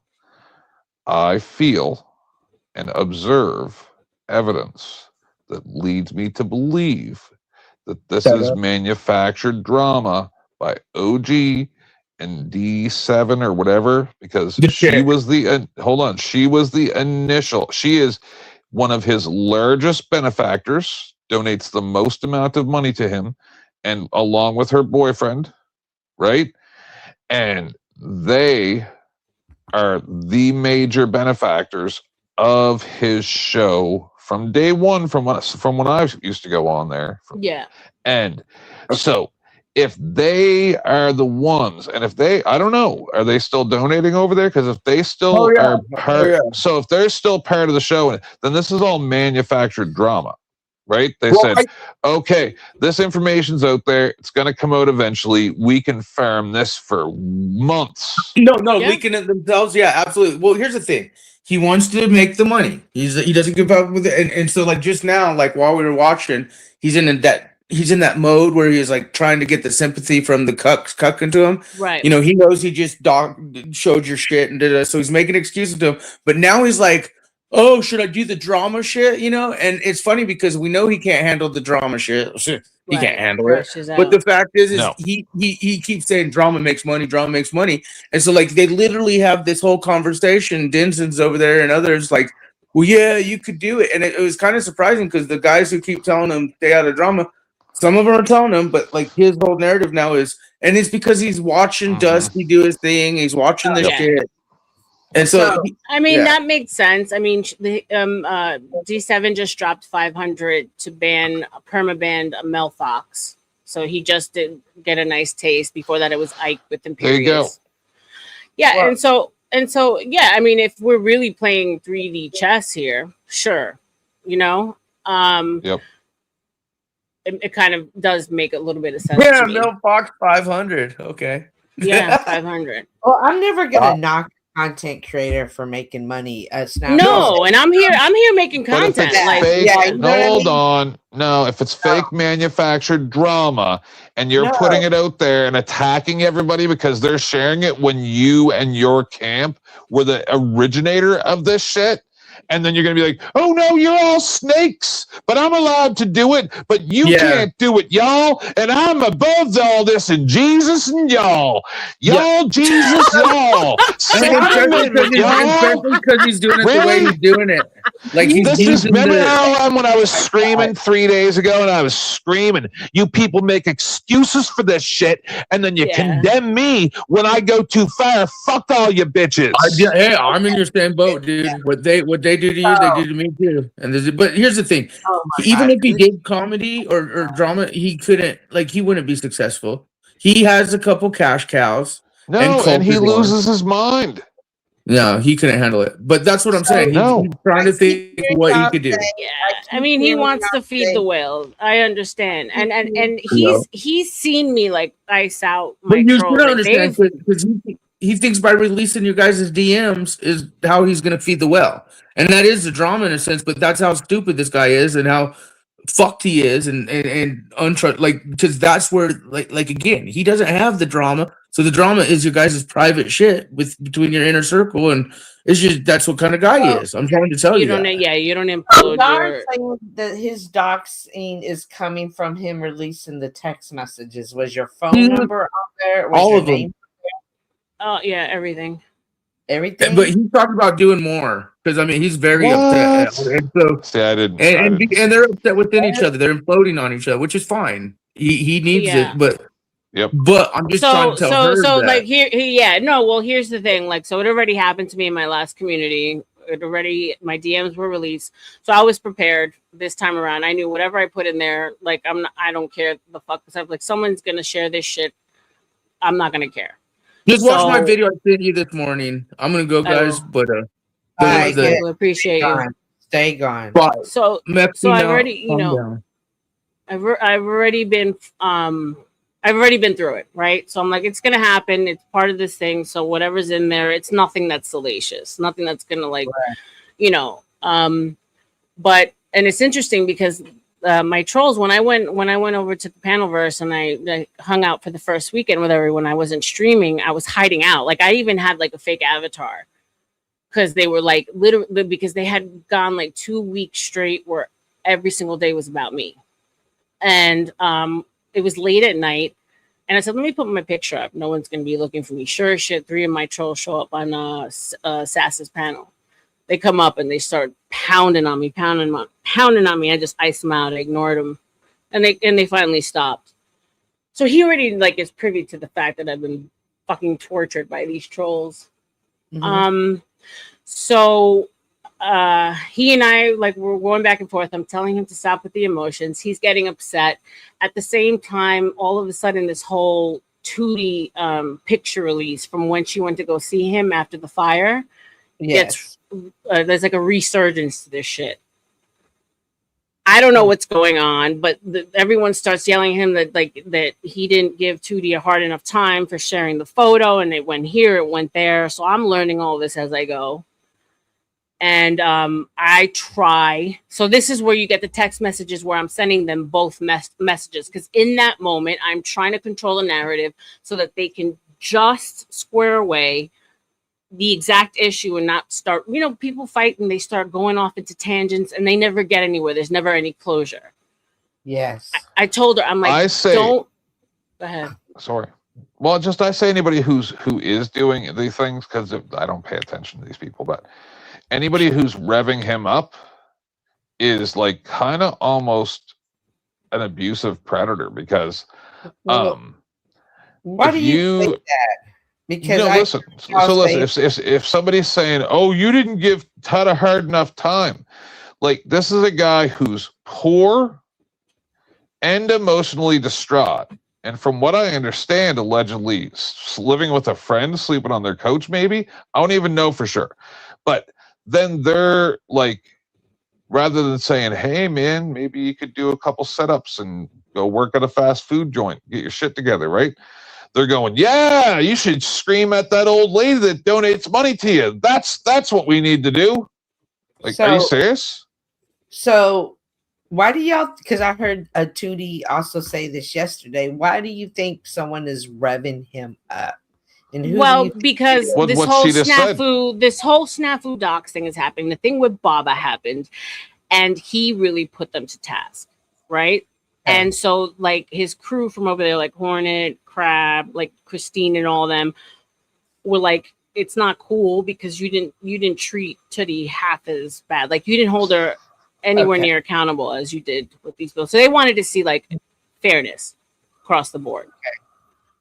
I feel and observe evidence that leads me to believe that this is manufactured drama by OG and D7 or whatever, because she was she was the initial. She is one of his largest benefactors, donates the most amount of money to him, and along with her boyfriend, right? And they are the major benefactors of his show from day one, from when I used to go on there.
Yeah.
And so if they are the ones, and if they, I don't know, are they still donating over there? Because if they still are part, so if they're still part of the show, then this is all manufactured drama. right? They said, okay, this information's out there. It's going to come out eventually. We can farm this for months.
No, leaking it themselves. Yeah, absolutely. Well, here's the thing. He wants to make the money. He doesn't give up with it. And so like just now, like while we were watching, he's in that mode where he's like trying to get the sympathy from the cucking to him.
Right.
You know, he knows he just showed your shit and did it. So he's making excuses to him. But now he's like, oh, should I do the drama shit? You know, and it's funny because we know he can't handle the drama shit. He can't handle it. But the fact is he keeps saying drama makes money, and so like they literally have this whole conversation. Dinson's over there and others like, well, yeah, you could do it, and it was kind of surprising because the guys who keep telling him stay out of drama, some of them are telling him, but like his whole narrative now is, and it's because he's watching Dusty do his thing, he's watching the shit. And so,
I mean, that makes sense. I mean, the D7 just dropped 500 to permaban Mel Fox. So he just did get a nice taste. Before that, it was Ike with Imperious.
There you go.
Yeah, well, and so, yeah. I mean, if we're really playing 3D chess here, sure, you know.
Yep.
It kind of does make a little bit of sense.
Yeah,
to me.
Mel Fox 500. Okay.
Yeah, 500.
Well, I'm never gonna knock content creator for making money.
No, and I'm here making content.
Like, fake, hold on. No, if it's fake manufactured drama and you're putting it out there and attacking everybody because they're sharing it when you and your camp were the originator of this shit, and then you're going to be like, oh no, you're all snakes, but I'm allowed to do it, but you can't do it, y'all, and I'm above all this, and Jesus and y'all, Jesus, y'all.
Especially because he's doing it the way he's doing it. Like
remember how when I was screaming 3 days ago, and I was screaming, you people make excuses for this shit, and then you condemn me when I go too far. Fuck all you bitches.
Hey, I'm in your same boat, dude. What they do to you, they do to me too. And but here's the thing: even if he did comedy or drama, he wouldn't be successful. He has a couple cash cows.
And he loses his mind.
No, he couldn't handle it. But that's what I'm saying. He's trying to think what he could do.
Yeah, I mean, he wants to feed the whale. I understand, and he's seen me like ice out my
But you
troll.
should understand because he thinks by releasing your guys' DMs is how he's going to feed the whale, and that is the drama in a sense. But that's how stupid this guy is, and how fucked he is, and untrust, like, because that's where like again, he doesn't have the drama. So the drama is your guys' private shit between your inner circle, and it's just that's what kind of guy he is. I'm trying to tell you.
You don't implode
your. Saying that his doxing is coming from him releasing the text messages. Was your phone number on there? Was
all
your
of
name?
them.
Oh yeah, everything.
But
he's talking about doing more because I mean he's very upset. And so
see, I didn't.
And they're upset within each other. They're imploding on each other, which is fine. He needs it, but.
Yep.
But I'm just trying to tell her that.
Like here's the thing. Like, so it already happened to me in my last community. My DMs were released. So I was prepared this time around. I knew whatever I put in there, like I don't care the fuck stuff. Like someone's gonna share this shit. I'm not gonna care.
Just watch my video I sent you this morning. I'm gonna go, guys. But
I appreciate you.
Stay gone.
So I've already, I've already been I've already been through it, right? So I'm like, it's gonna happen. It's part of this thing. So whatever's in there, it's nothing that's salacious, nothing that's gonna But and it's interesting because my trolls, when I went over to the Panelverse and I hung out for the first weekend with everyone, I wasn't streaming. I was hiding out. Like I even had like a fake avatar because they were like literally because they had gone like 2 weeks straight where every single day was about me, and it was late at night, and I said, let me put my picture up. No one's going to be looking for me. Sure as shit, 3 of my trolls show up on Sass's panel. They come up and they start pounding on me. I just iced them out. I ignored them, and they finally stopped. So he already like is privy to the fact that I've been fucking tortured by these trolls.
Mm-hmm.
So he and I, like, we're going back and forth. I'm telling him to stop with the emotions. He's getting upset. At the same time, all of a sudden, this whole Tootie picture release from when she went to go see him after the fire.
Yes.
There's like a resurgence to this shit. I don't know what's going on, but everyone starts yelling at him that he didn't give Tootie a hard enough time for sharing the photo, and it went here, it went there. So I'm learning all this as I go. And I try. So this is where you get the text messages where I'm sending them both messages, because in that moment, I'm trying to control the narrative so that they can just square away the exact issue and not start, people fight and they start going off into tangents and they never get anywhere. There's never any closure.
Yes.
I told her, I'm like, don't. Go ahead.
Sorry. Well, I say anybody who is doing these things, because I don't pay attention to these people, but anybody who's revving him up is like kind of almost an abusive predator, because
why do you think that? Because
listen. If somebody's saying, "Oh, you didn't give Tud a hard enough time," like, this is a guy who's poor and emotionally distraught, and from what I understand, allegedly living with a friend, sleeping on their couch. Maybe, I don't even know for sure, but then they're like, rather than saying, "Hey, man, maybe you could do a couple setups and go work at a fast food joint, get your shit together," right? They're going, "Yeah, you should scream at that old lady that donates money to you. That's what we need to do." Like, are you serious?
So why do y'all, because I heard Tootie also say this yesterday, why do you think someone is revving him up? And who
because this whole snafu docs thing is happening. The thing with Baba happened, and he really put them to task, right? Okay. And so, like, his crew from over there, like Hornet, Crab, like Christine and all of them, were like, it's not cool because you didn't treat Tootie half as bad. Like, you didn't hold her anywhere near accountable as you did with these bills. So they wanted to see like fairness across the board. Okay.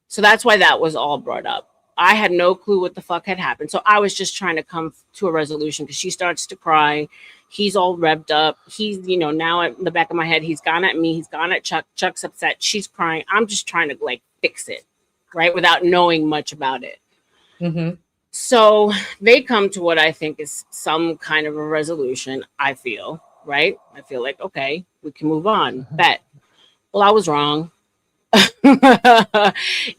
So that's why that was all brought up. I had no clue what the fuck had happened. So I was just trying to come to a resolution, because she starts to cry. He's all revved up. He's, now in the back of my head, he's gone at me. He's gone at Chuck. Chuck's upset. She's crying. I'm just trying to like fix it, right? Without knowing much about it. Mm-hmm. So they come to what I think is some kind of a resolution, I feel, right? I feel like, okay, we can move on. Bet. Well, I was wrong.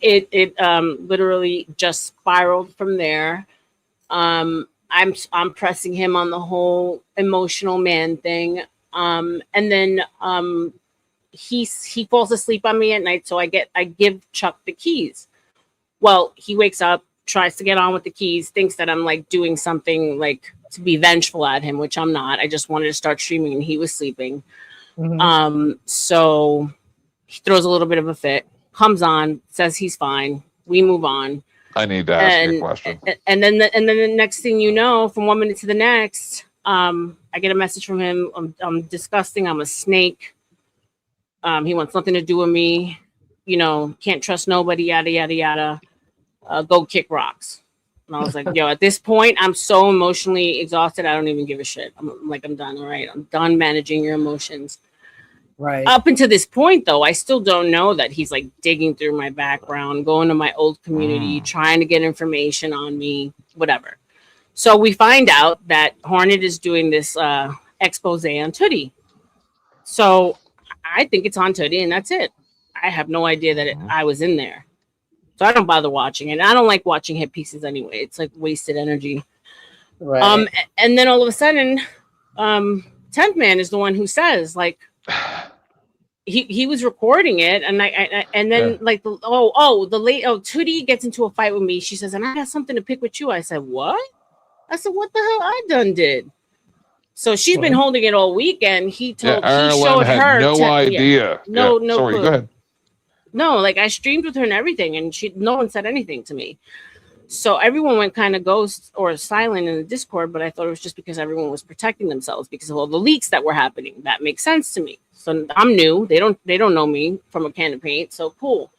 It literally just spiraled from there. I'm pressing him on the whole emotional man thing. And then he falls asleep on me at night, so I give Chuck the keys. Well, he wakes up, tries to get on with the keys, thinks that I'm like doing something like to be vengeful at him, which I'm not. I just wanted to start streaming and he was sleeping. Mm-hmm. So he throws a little bit of a fit, comes on, says he's fine. We move on.
I need to ask you a question.
And then the next thing you know, from 1 minute to the next, I get a message from him. I'm disgusting. I'm a snake. He wants nothing to do with me. Can't trust nobody, yada, yada, yada. Go kick rocks. And I was like, yo, at this point, I'm so emotionally exhausted. I don't even give a shit. I'm done. All right. I'm done managing your emotions. Right. Up until this point, though, I still don't know that he's like digging through my background, going to my old community, trying to get information on me, whatever. So we find out that Hornet is doing this expose on Tootie. So I think it's on Tootie, and that's it. I have no idea that I was in there. So I don't bother watching it. I don't like watching hit pieces anyway. It's like wasted energy. Right. And then all of a sudden, 10th Man is the one who says, like, he was recording it, and Tootie gets into a fight with me. She says, and I got something to pick with you. I said, what? I said, what the hell I done did? So she's been holding it all weekend. He showed her
no idea.
No
Sorry,
clue.
Go ahead.
No, like I streamed with her and everything, and no one said anything to me. So everyone went kind of ghost or silent in the Discord, but I thought it was just because everyone was protecting themselves because of all the leaks that were happening. That makes sense to me. So I'm new. They don't know me from a can of paint. So cool.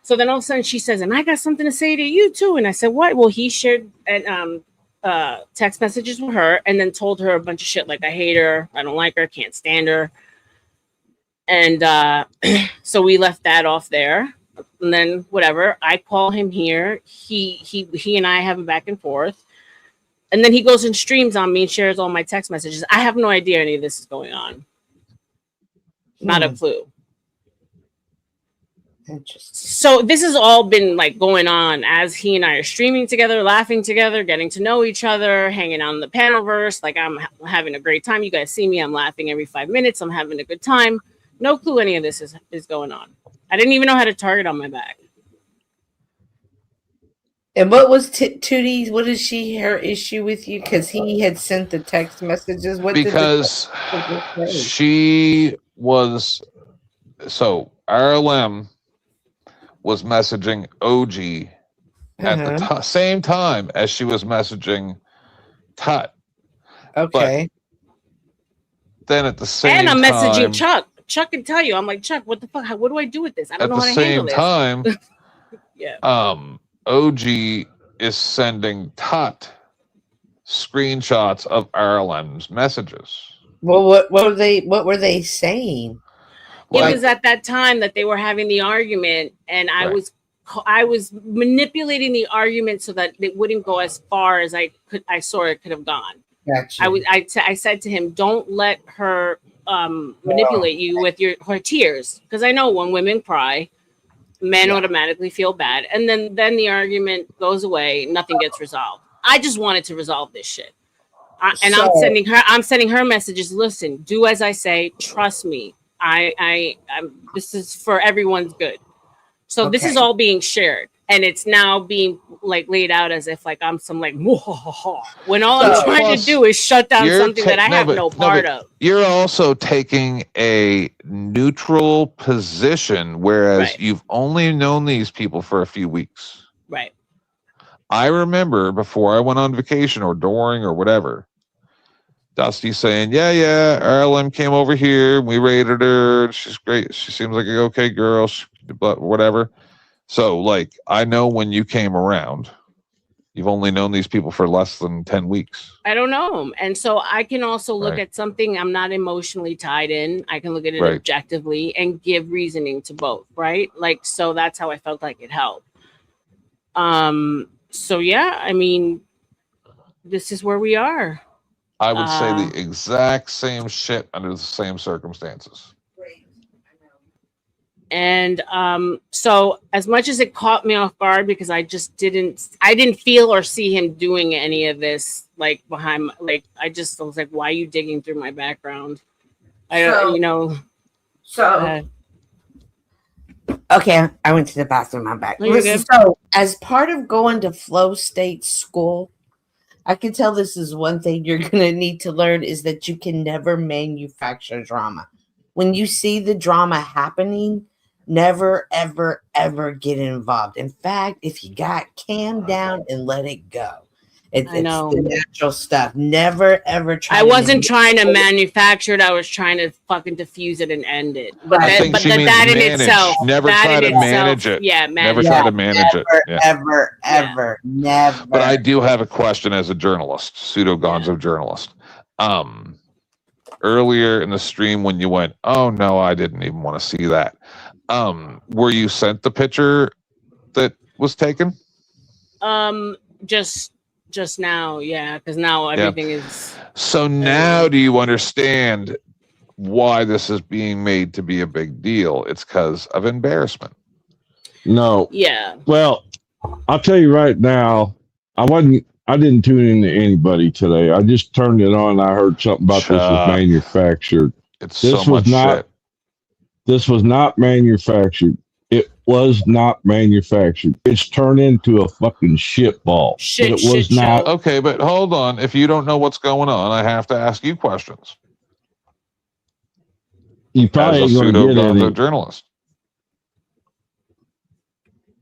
So then all of a sudden she says, and I got something to say to you too. And I said, what? Well, he shared text messages with her and then told her a bunch of shit like I hate her, I don't like her, can't stand her. And so we left that off there. And then whatever, I call him here. He and I have a back and forth. And then he goes and streams on me and shares all my text messages. I have no idea any of this is going on. Not a clue. So this has all been like going on as he and I are streaming together, laughing together, getting to know each other, hanging out in the panelverse. Like I'm having a great time. You guys see me, I'm laughing every 5 minutes. I'm having a good time. No clue any of this is going on. I didn't even know how to target on my back.
And what was Tootie's? What is her issue with you? Because he had sent the text messages. What
because
did the text say?
she was so R.L.M was messaging OG at the same time as she was messaging Tut.
Okay.
But then at the same
time, and I'm messaging
time,
Chuck. Chuck can tell you. I'm like, Chuck, what the fuck? What do I do with this? I don't know how to handle this.
At the same time,
yeah.
OG is sending Tut screenshots of R.L.M's messages.
Well, what were they saying?
It was at that time that they were having the argument, and I was manipulating the argument so that it wouldn't go as far as I saw it could have gone.
Gotcha.
I said to him, don't let her manipulate you with her tears, because I know when women cry, men automatically feel bad, and then the argument goes away, nothing gets resolved. I just wanted to resolve this shit, and I'm sending her messages. Listen, do as I say. Trust me. This is for everyone's good. So this is all being shared, and it's now being like laid out as if like I'm some like when all I'm trying to do is shut down something that I have no part of.
You're also taking a neutral position, whereas you've only known these people for a few weeks.
Right.
I remember before I went on vacation or during or whatever, Dusty saying, yeah, R.L.M came over here. We rated her. She's great. She seems like an okay girl, but whatever. So, like, I know when you came around, you've only known these people for less than 10 weeks.
I don't know them. And so I can also look at something I'm not emotionally tied in. I can look at it objectively and give reasoning to both, right? Like, so that's how I felt like it helped. So, yeah, I mean, this is where we are.
I would say the exact same shit under the same circumstances.
And so as much as it caught me off guard because I didn't feel or see him doing any of this like behind I was like, why are you digging through my background?
Okay, I went to the bathroom. I'm back. So as part of going to Flow State School, I can tell this is one thing you're going to need to learn is that you can never manufacture drama. When you see the drama happening, never, ever, ever get involved. In fact, if you got, calm down and let it go. It's the natural stuff. Never, ever try.
I wasn't trying to manufacture it. I was trying to fucking diffuse it and end it. But that in itself,
never try to manage it.
Yeah,
never try to manage it.
Ever, never.
But I do have a question as a journalist, pseudo gonzo journalist. Earlier in the stream when you went, oh no, I didn't even want to see that. Were you sent the picture that was taken?
Just now, yeah, because now everything is.
So now do you understand why this is being made to be a big deal? It's because of embarrassment.
No.
Yeah.
Well, I'll tell you right now, I didn't tune into anybody today. I just turned it on. I heard something about this was manufactured.
This shit.
This was not manufactured. It was not manufactured. It's turned into a fucking shitball. But it was not.
Okay, but hold on. If you don't know what's going on, I have to ask you questions.
You probably
as a
ain't gonna get any.
journalist.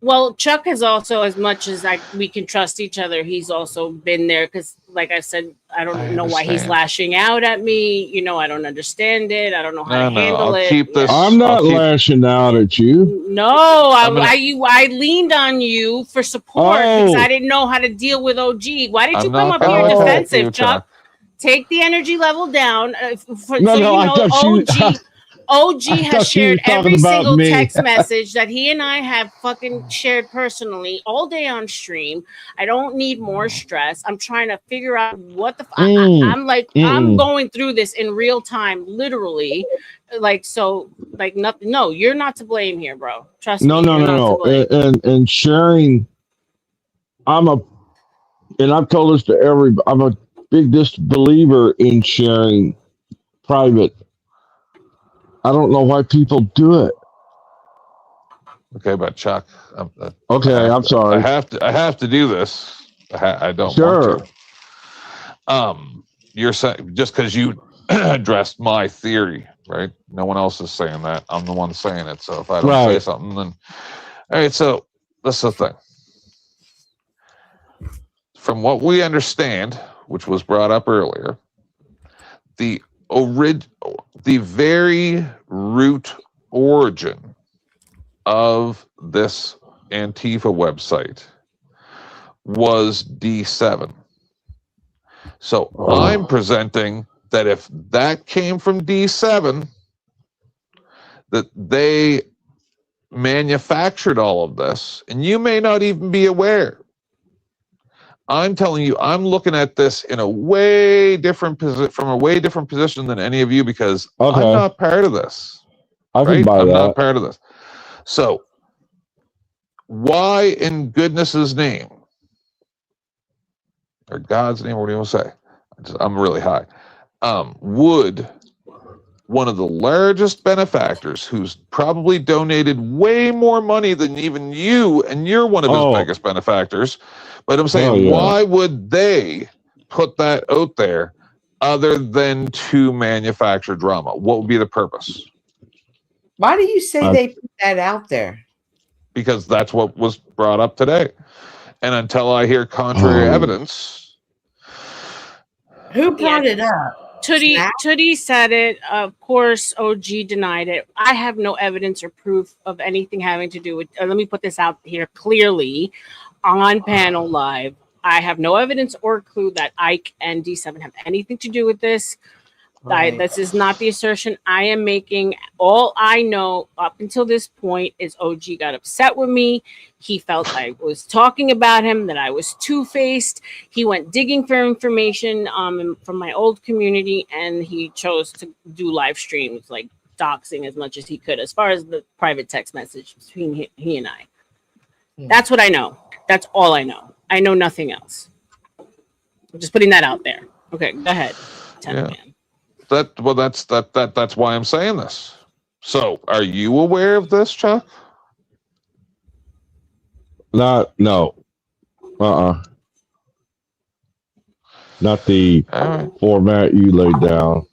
Well, Chuck has also, as much as we can trust each other, he's also been there because, like I said, I don't know why he's lashing out at me. I don't understand it. I don't know how to handle it.
I'm not lashing out at you.
No, I leaned on you for support because I didn't know how to deal with OG. Why did you come up here defensive, Chuck? Take the energy level down. OG has shared every single text message that he and I have fucking shared personally all day on stream. I don't need more stress. I'm trying to figure out what the I'm going through this in real time, literally. nothing. No, you're not to blame here, bro. Trust me.
No,
You're not to blame.
and sharing. And I've told this to everybody. I'm a big believer in sharing private. I don't know why people do it.
Okay, but Chuck,
Okay, I'm sorry.
I have to do this. I don't
Sure.
want to. You're saying just because you addressed my theory, right? No one else is saying that. I'm the one saying it. So if I don't say something, then all right. So this is the thing. From what we understand, which was brought up earlier, the very root origin of this Antifa website was D7. So I'm presenting that if that came from D7, that they manufactured all of this, and you may not even be aware. I'm telling you, I'm looking at this in a way different from a way different position than any of you because I'm not part of this.
I can buy
I'm
that.
not part of this. So why in goodness's name, or God's name, what do you want to say? I'm really high. Would one of the largest benefactors, who's probably donated way more money than even you, and you're one of his biggest benefactors, but I'm saying, why would they put that out there other than to manufacture drama? What would be the purpose?
Why do you say they put that out there?
Because that's what was brought up today. And until I hear contrary evidence.
Who brought it up?
Tootie said it. Of course, OG denied it. I have no evidence or proof of anything having to do with. Let me put this out here clearly on panel live. I have no evidence or clue that Ike and D7 have anything to do with this.
Right.
This is not the assertion I am making. All I know up until this point is OG got upset with me. He felt I was talking about him, that I was two-faced. He went digging for information from my old community, and he chose to do live streams, like doxing as much as he could, as far as the private text message between he and I. That's what I know. That's all I know. I know nothing else. I'm just putting that out there. Okay, go ahead. Man.
That's why I'm saying this. So, are you aware of this, Chuck?
No. Not the format you laid down.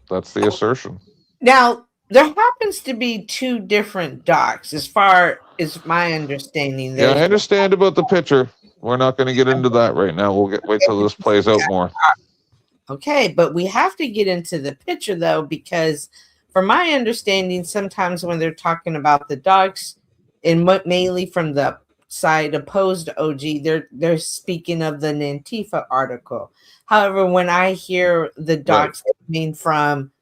That's the assertion.
Now, there happens to be two different docs, as far as my understanding.
Yeah, I understand about the picture. We're not going to get into that right now. We'll wait till this plays out more.
Okay, but we have to get into the picture, though, because from my understanding, sometimes when they're talking about the docs, and mainly from the side opposed to OG, they're speaking of the Antifa article. However, when I hear the docs coming from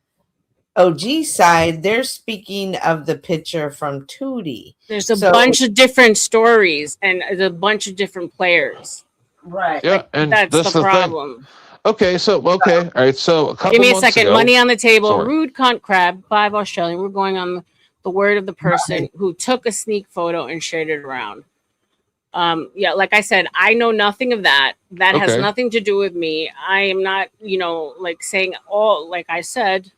OG side, they're speaking of the picture from Tootie.
There's a bunch of different stories and a bunch of different players.
Right.
Yeah, and
that's the problem.
Thing. Okay, all right. So a couple
give me a
months
second.
ago,
money on the table.
Sorry.
Rude cunt crab. 5 Australian. We're going on the word of the person who took a sneak photo and shared it around. Yeah, like I said, I know nothing of that. That has nothing to do with me. I am not, like saying all. Like I said,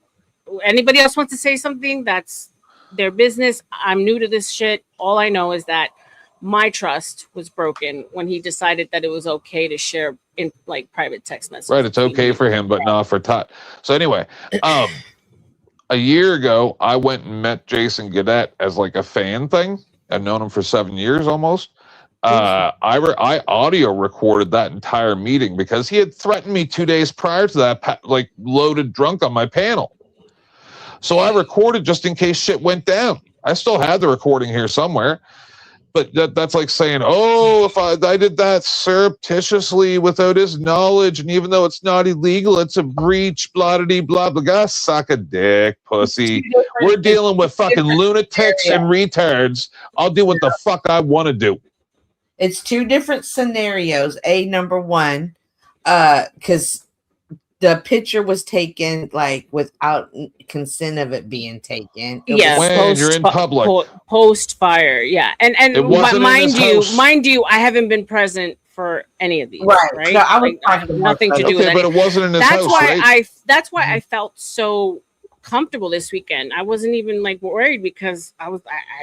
anybody else wants to say something, that's their business. I'm new to this shit. All I know is that my trust was broken when he decided that it was okay to share in like private text messages.
Right, it's okay for him, but not for Todd. So anyway, a year ago, I went and met Jason Gadet as like a fan thing. I've known him for 7 years almost. I audio recorded that entire meeting because he had threatened me 2 days prior to that, like loaded drunk on my panel. So I recorded just in case shit went down. I still have the recording here somewhere. But that's like saying, oh, if I did that surreptitiously without his knowledge, and even though it's not illegal, it's a breach, blah, blah, blah, suck a dick, pussy. We're dealing with fucking lunatics and retards. I'll do what the fuck I want to do.
It's two different scenarios. Number one, because the picture was taken like without consent of it being taken.
Yeah,
when you're in public.
Post fire, yeah, and
It wasn't in his house.
mind you, I haven't been present for any of these, right?
No, I was
Like, I have
talking about
nothing to do with
but
it.
it wasn't in his
That's
house,
why
right?
that's why I felt so comfortable this weekend. I wasn't even like worried because I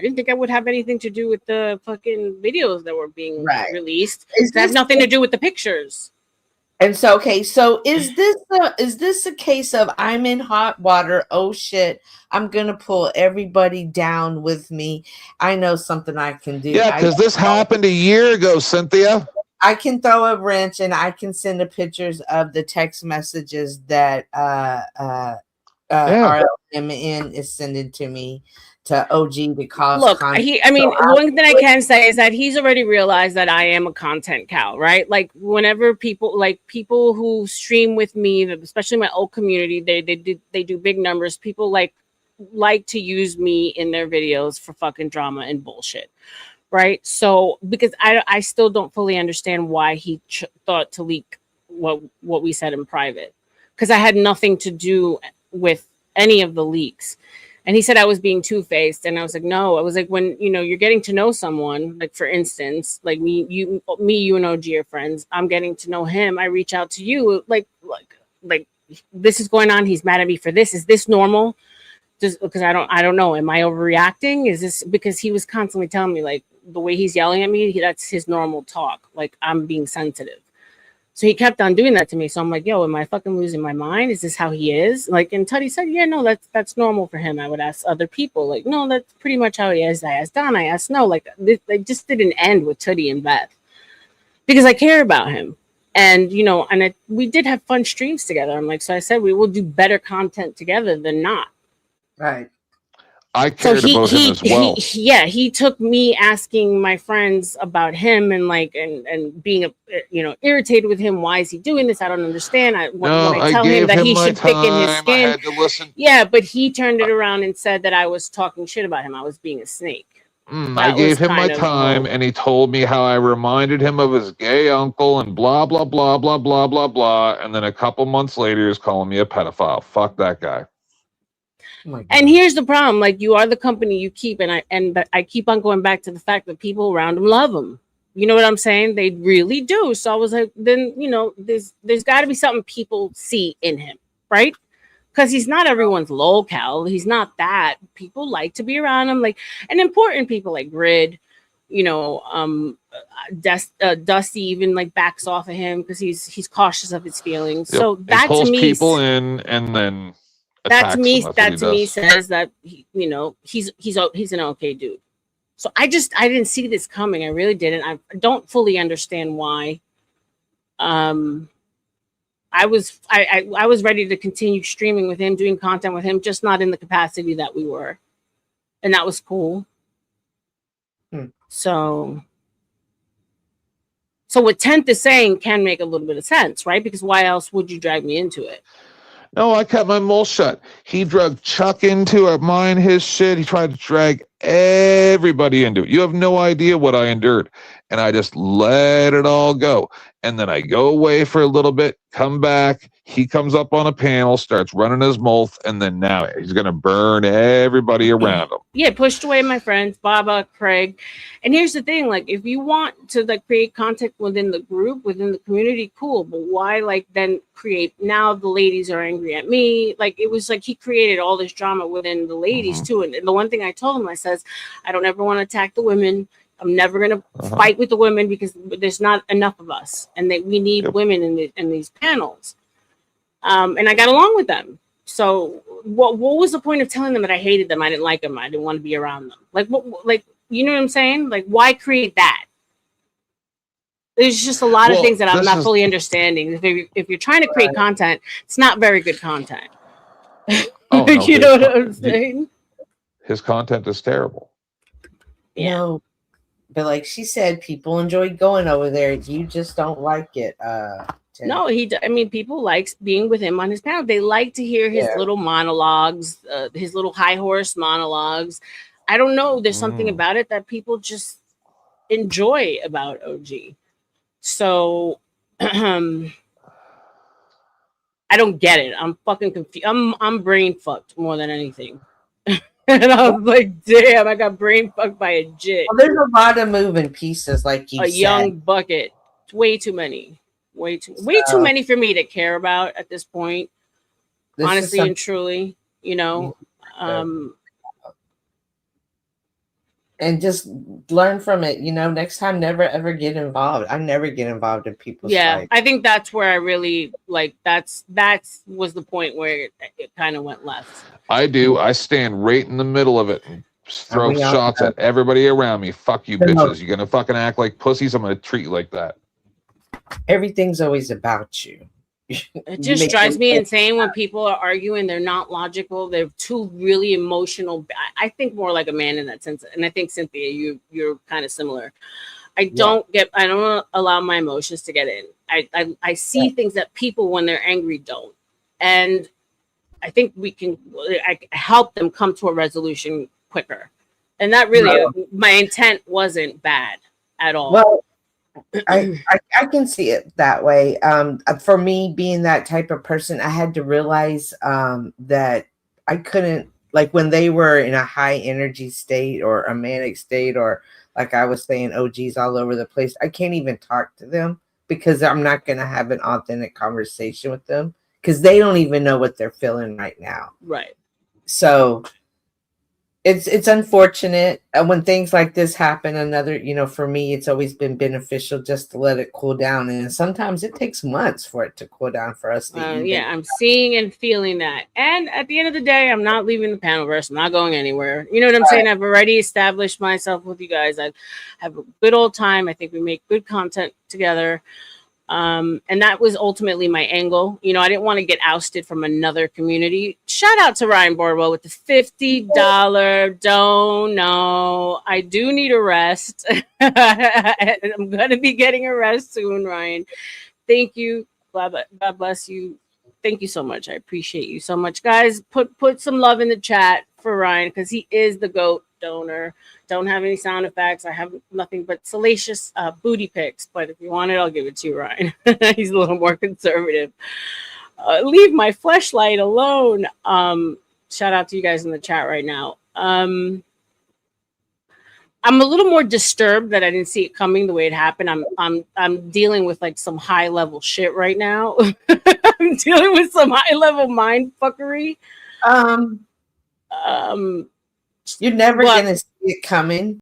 didn't think I would have anything to do with the fucking videos that were being released. It had nothing to do with the pictures.
And so, okay, so is this a case of I'm in hot water? Oh shit, I'm gonna pull everybody down with me. I know something I can do.
Yeah, because this happened a year ago, Cynthia.
I can throw a wrench and I can send the pictures of the text messages that R.L.M is sending to me to OG to cause.
Look, one thing I can say is that he's already realized that I am a content cow, right? Like whenever people who stream with me, especially my old community, they do big numbers. People like to use me in their videos for fucking drama and bullshit. Right. So because I still don't fully understand why he thought to leak what we said in private, because I had nothing to do with any of the leaks. And he said I was being two-faced. And I was like, no, I was like, when, you're getting to know someone, like, for instance, like me, you and OG are friends. I'm getting to know him. I reach out to you like this is going on. He's mad at me for this. Is this normal? Just because I don't know. Am I overreacting? Is this because he was constantly telling me like the way he's yelling at me, that's his normal talk. Like I'm being sensitive. So he kept on doing that to me. So I'm like, yo, am I fucking losing my mind? Is this how he is? Like, and Tuddy said, yeah, no, that's normal for him. I would ask other people, like, no, that's pretty much how he is. I asked Don, I asked no, like it just didn't end with Tuddy and Beth because I care about him. And, we did have fun streams together. I'm like, so I said, we will do better content together than not.
Right.
I cared about him as well.
He took me asking my friends about him and and being irritated with him. Why is he doing this? I don't understand. When I tell him that he should pick in his skin.
I had to listen.
Yeah, but he turned it around and said that I was talking shit about him. I was being a snake.
I gave him my time, and he told me how I reminded him of his gay uncle and blah blah blah blah blah blah blah. And then a couple months later, he's calling me a pedophile. Fuck that guy.
And here's the problem: like you are the company you keep, and I keep on going back to the fact that people around him love him. You know what I'm saying? They really do. So I was like, then there's got to be something people see in him, right? Because he's not everyone's lolcow. He's not that. People like to be around him, and important people like Grid. Dusty even backs off of him because he's cautious of his feelings. Yep. So that
pulls
to me,
people in, and then.
That to me says that he's an okay dude. So I didn't see this coming. I really didn't. I don't fully understand why. I was ready to continue streaming with him, doing content with him, just not in the capacity that we were, and that was cool. So what 10th is saying can make a little bit of sense, right? Because why else would you drag me into it?
No, I kept my mouth shut. He dragged Chuck into it, mine, his shit. He tried to drag everybody into it. You have no idea what I endured. And I just let it all go. And then I go away for a little bit, come back. He comes up on a panel, starts running his mouth, and then now he's going to burn everybody around him.
Yeah, pushed away my friends, Baba, Craig. And here's the thing, if you want to create content within the group, within the community, cool. But why then create, now the ladies are angry at me. It was he created all this drama within the ladies too. And the one thing I told him, I says, I don't ever want to attack the women. I'm never going to fight with the women because there's not enough of us. And we need women in these panels. And I got along with them. So what was the point of telling them that I hated them? I didn't like them. I didn't want to be around them. You know what I'm saying? Why create that? There's just a lot of things that I'm not fully understanding. If you're trying to create content, it's not very good content.
Oh, no,
you know what I'm saying?
His content is terrible.
Yeah. No, but like she said, people enjoy going over there. You just don't like it.
No, people like being with him on his panel. They like to hear his little monologues, his little high horse monologues. I don't know. There's something about it that people just enjoy about OG. So I I don't get it. I'm fucking confused. I'm brain fucked more than anything. And I was like, damn, I got brain fucked by a jit.
Well, there's a lot of moving pieces, like you
A
said.
young bucket. It's way too many. Way too many for me to care about at this point. Honestly and truly, you know.
And just learn from it. You know, next time, never ever get involved. I never get involved in people's fights.
I think that's where I really like. That's was the point where it kind of went left.
I do. I stand right in the middle of it and throw shots at everybody around me. Fuck you, bitches. You're gonna fucking act like pussies. I'm gonna treat you like that.
Everything's always about you.
It just drives me insane when people are arguing. They're not logical. They're too really emotional. I think more like a man in that sense. And I think, Cynthia, you're kind of similar. I don't allow my emotions to get in. I see things that people, when they're angry, don't. And I think I help them come to a resolution quicker. And that really, my intent wasn't bad at all.
Well, I can see it that way. For me, being that type of person, I had to realize that I couldn't, like when they were in a high energy state or a manic state, or like I was saying, OGs all over the place, I can't even talk to them because I'm not going to have an authentic conversation with them because they don't even know what they're feeling right now.
Right.
So it's unfortunate when things like this happen. For me, it's always been beneficial just to let it cool down. And sometimes it takes months for it to cool down for us.
I'm seeing and feeling that. And at the end of the day, I'm not leaving the Panelverse. I'm not going anywhere. You know what I'm saying? I've already established myself with you guys. I have a good old time. I think we make good content together. And that was ultimately my angle. You know, I didn't want to get ousted from another community. Shout out to Ryan Borwell with the $50 dono. I do need a rest. I'm going to be getting a rest soon, Ryan. Thank you. God bless you. Thank you so much. I appreciate you so much. Guys, put some love in the chat for Ryan because he is the GOAT donor. Don't have any sound effects. I have nothing but salacious booty pics. But if you want it, I'll give it to you, Ryan. He's a little more conservative. Leave my fleshlight alone. Shout out to you guys in the chat right now. I'm a little more disturbed that I didn't see it coming the way it happened. I'm dealing with like some high level shit right now. I'm dealing with some high level mind fuckery.
You're never gonna see it coming.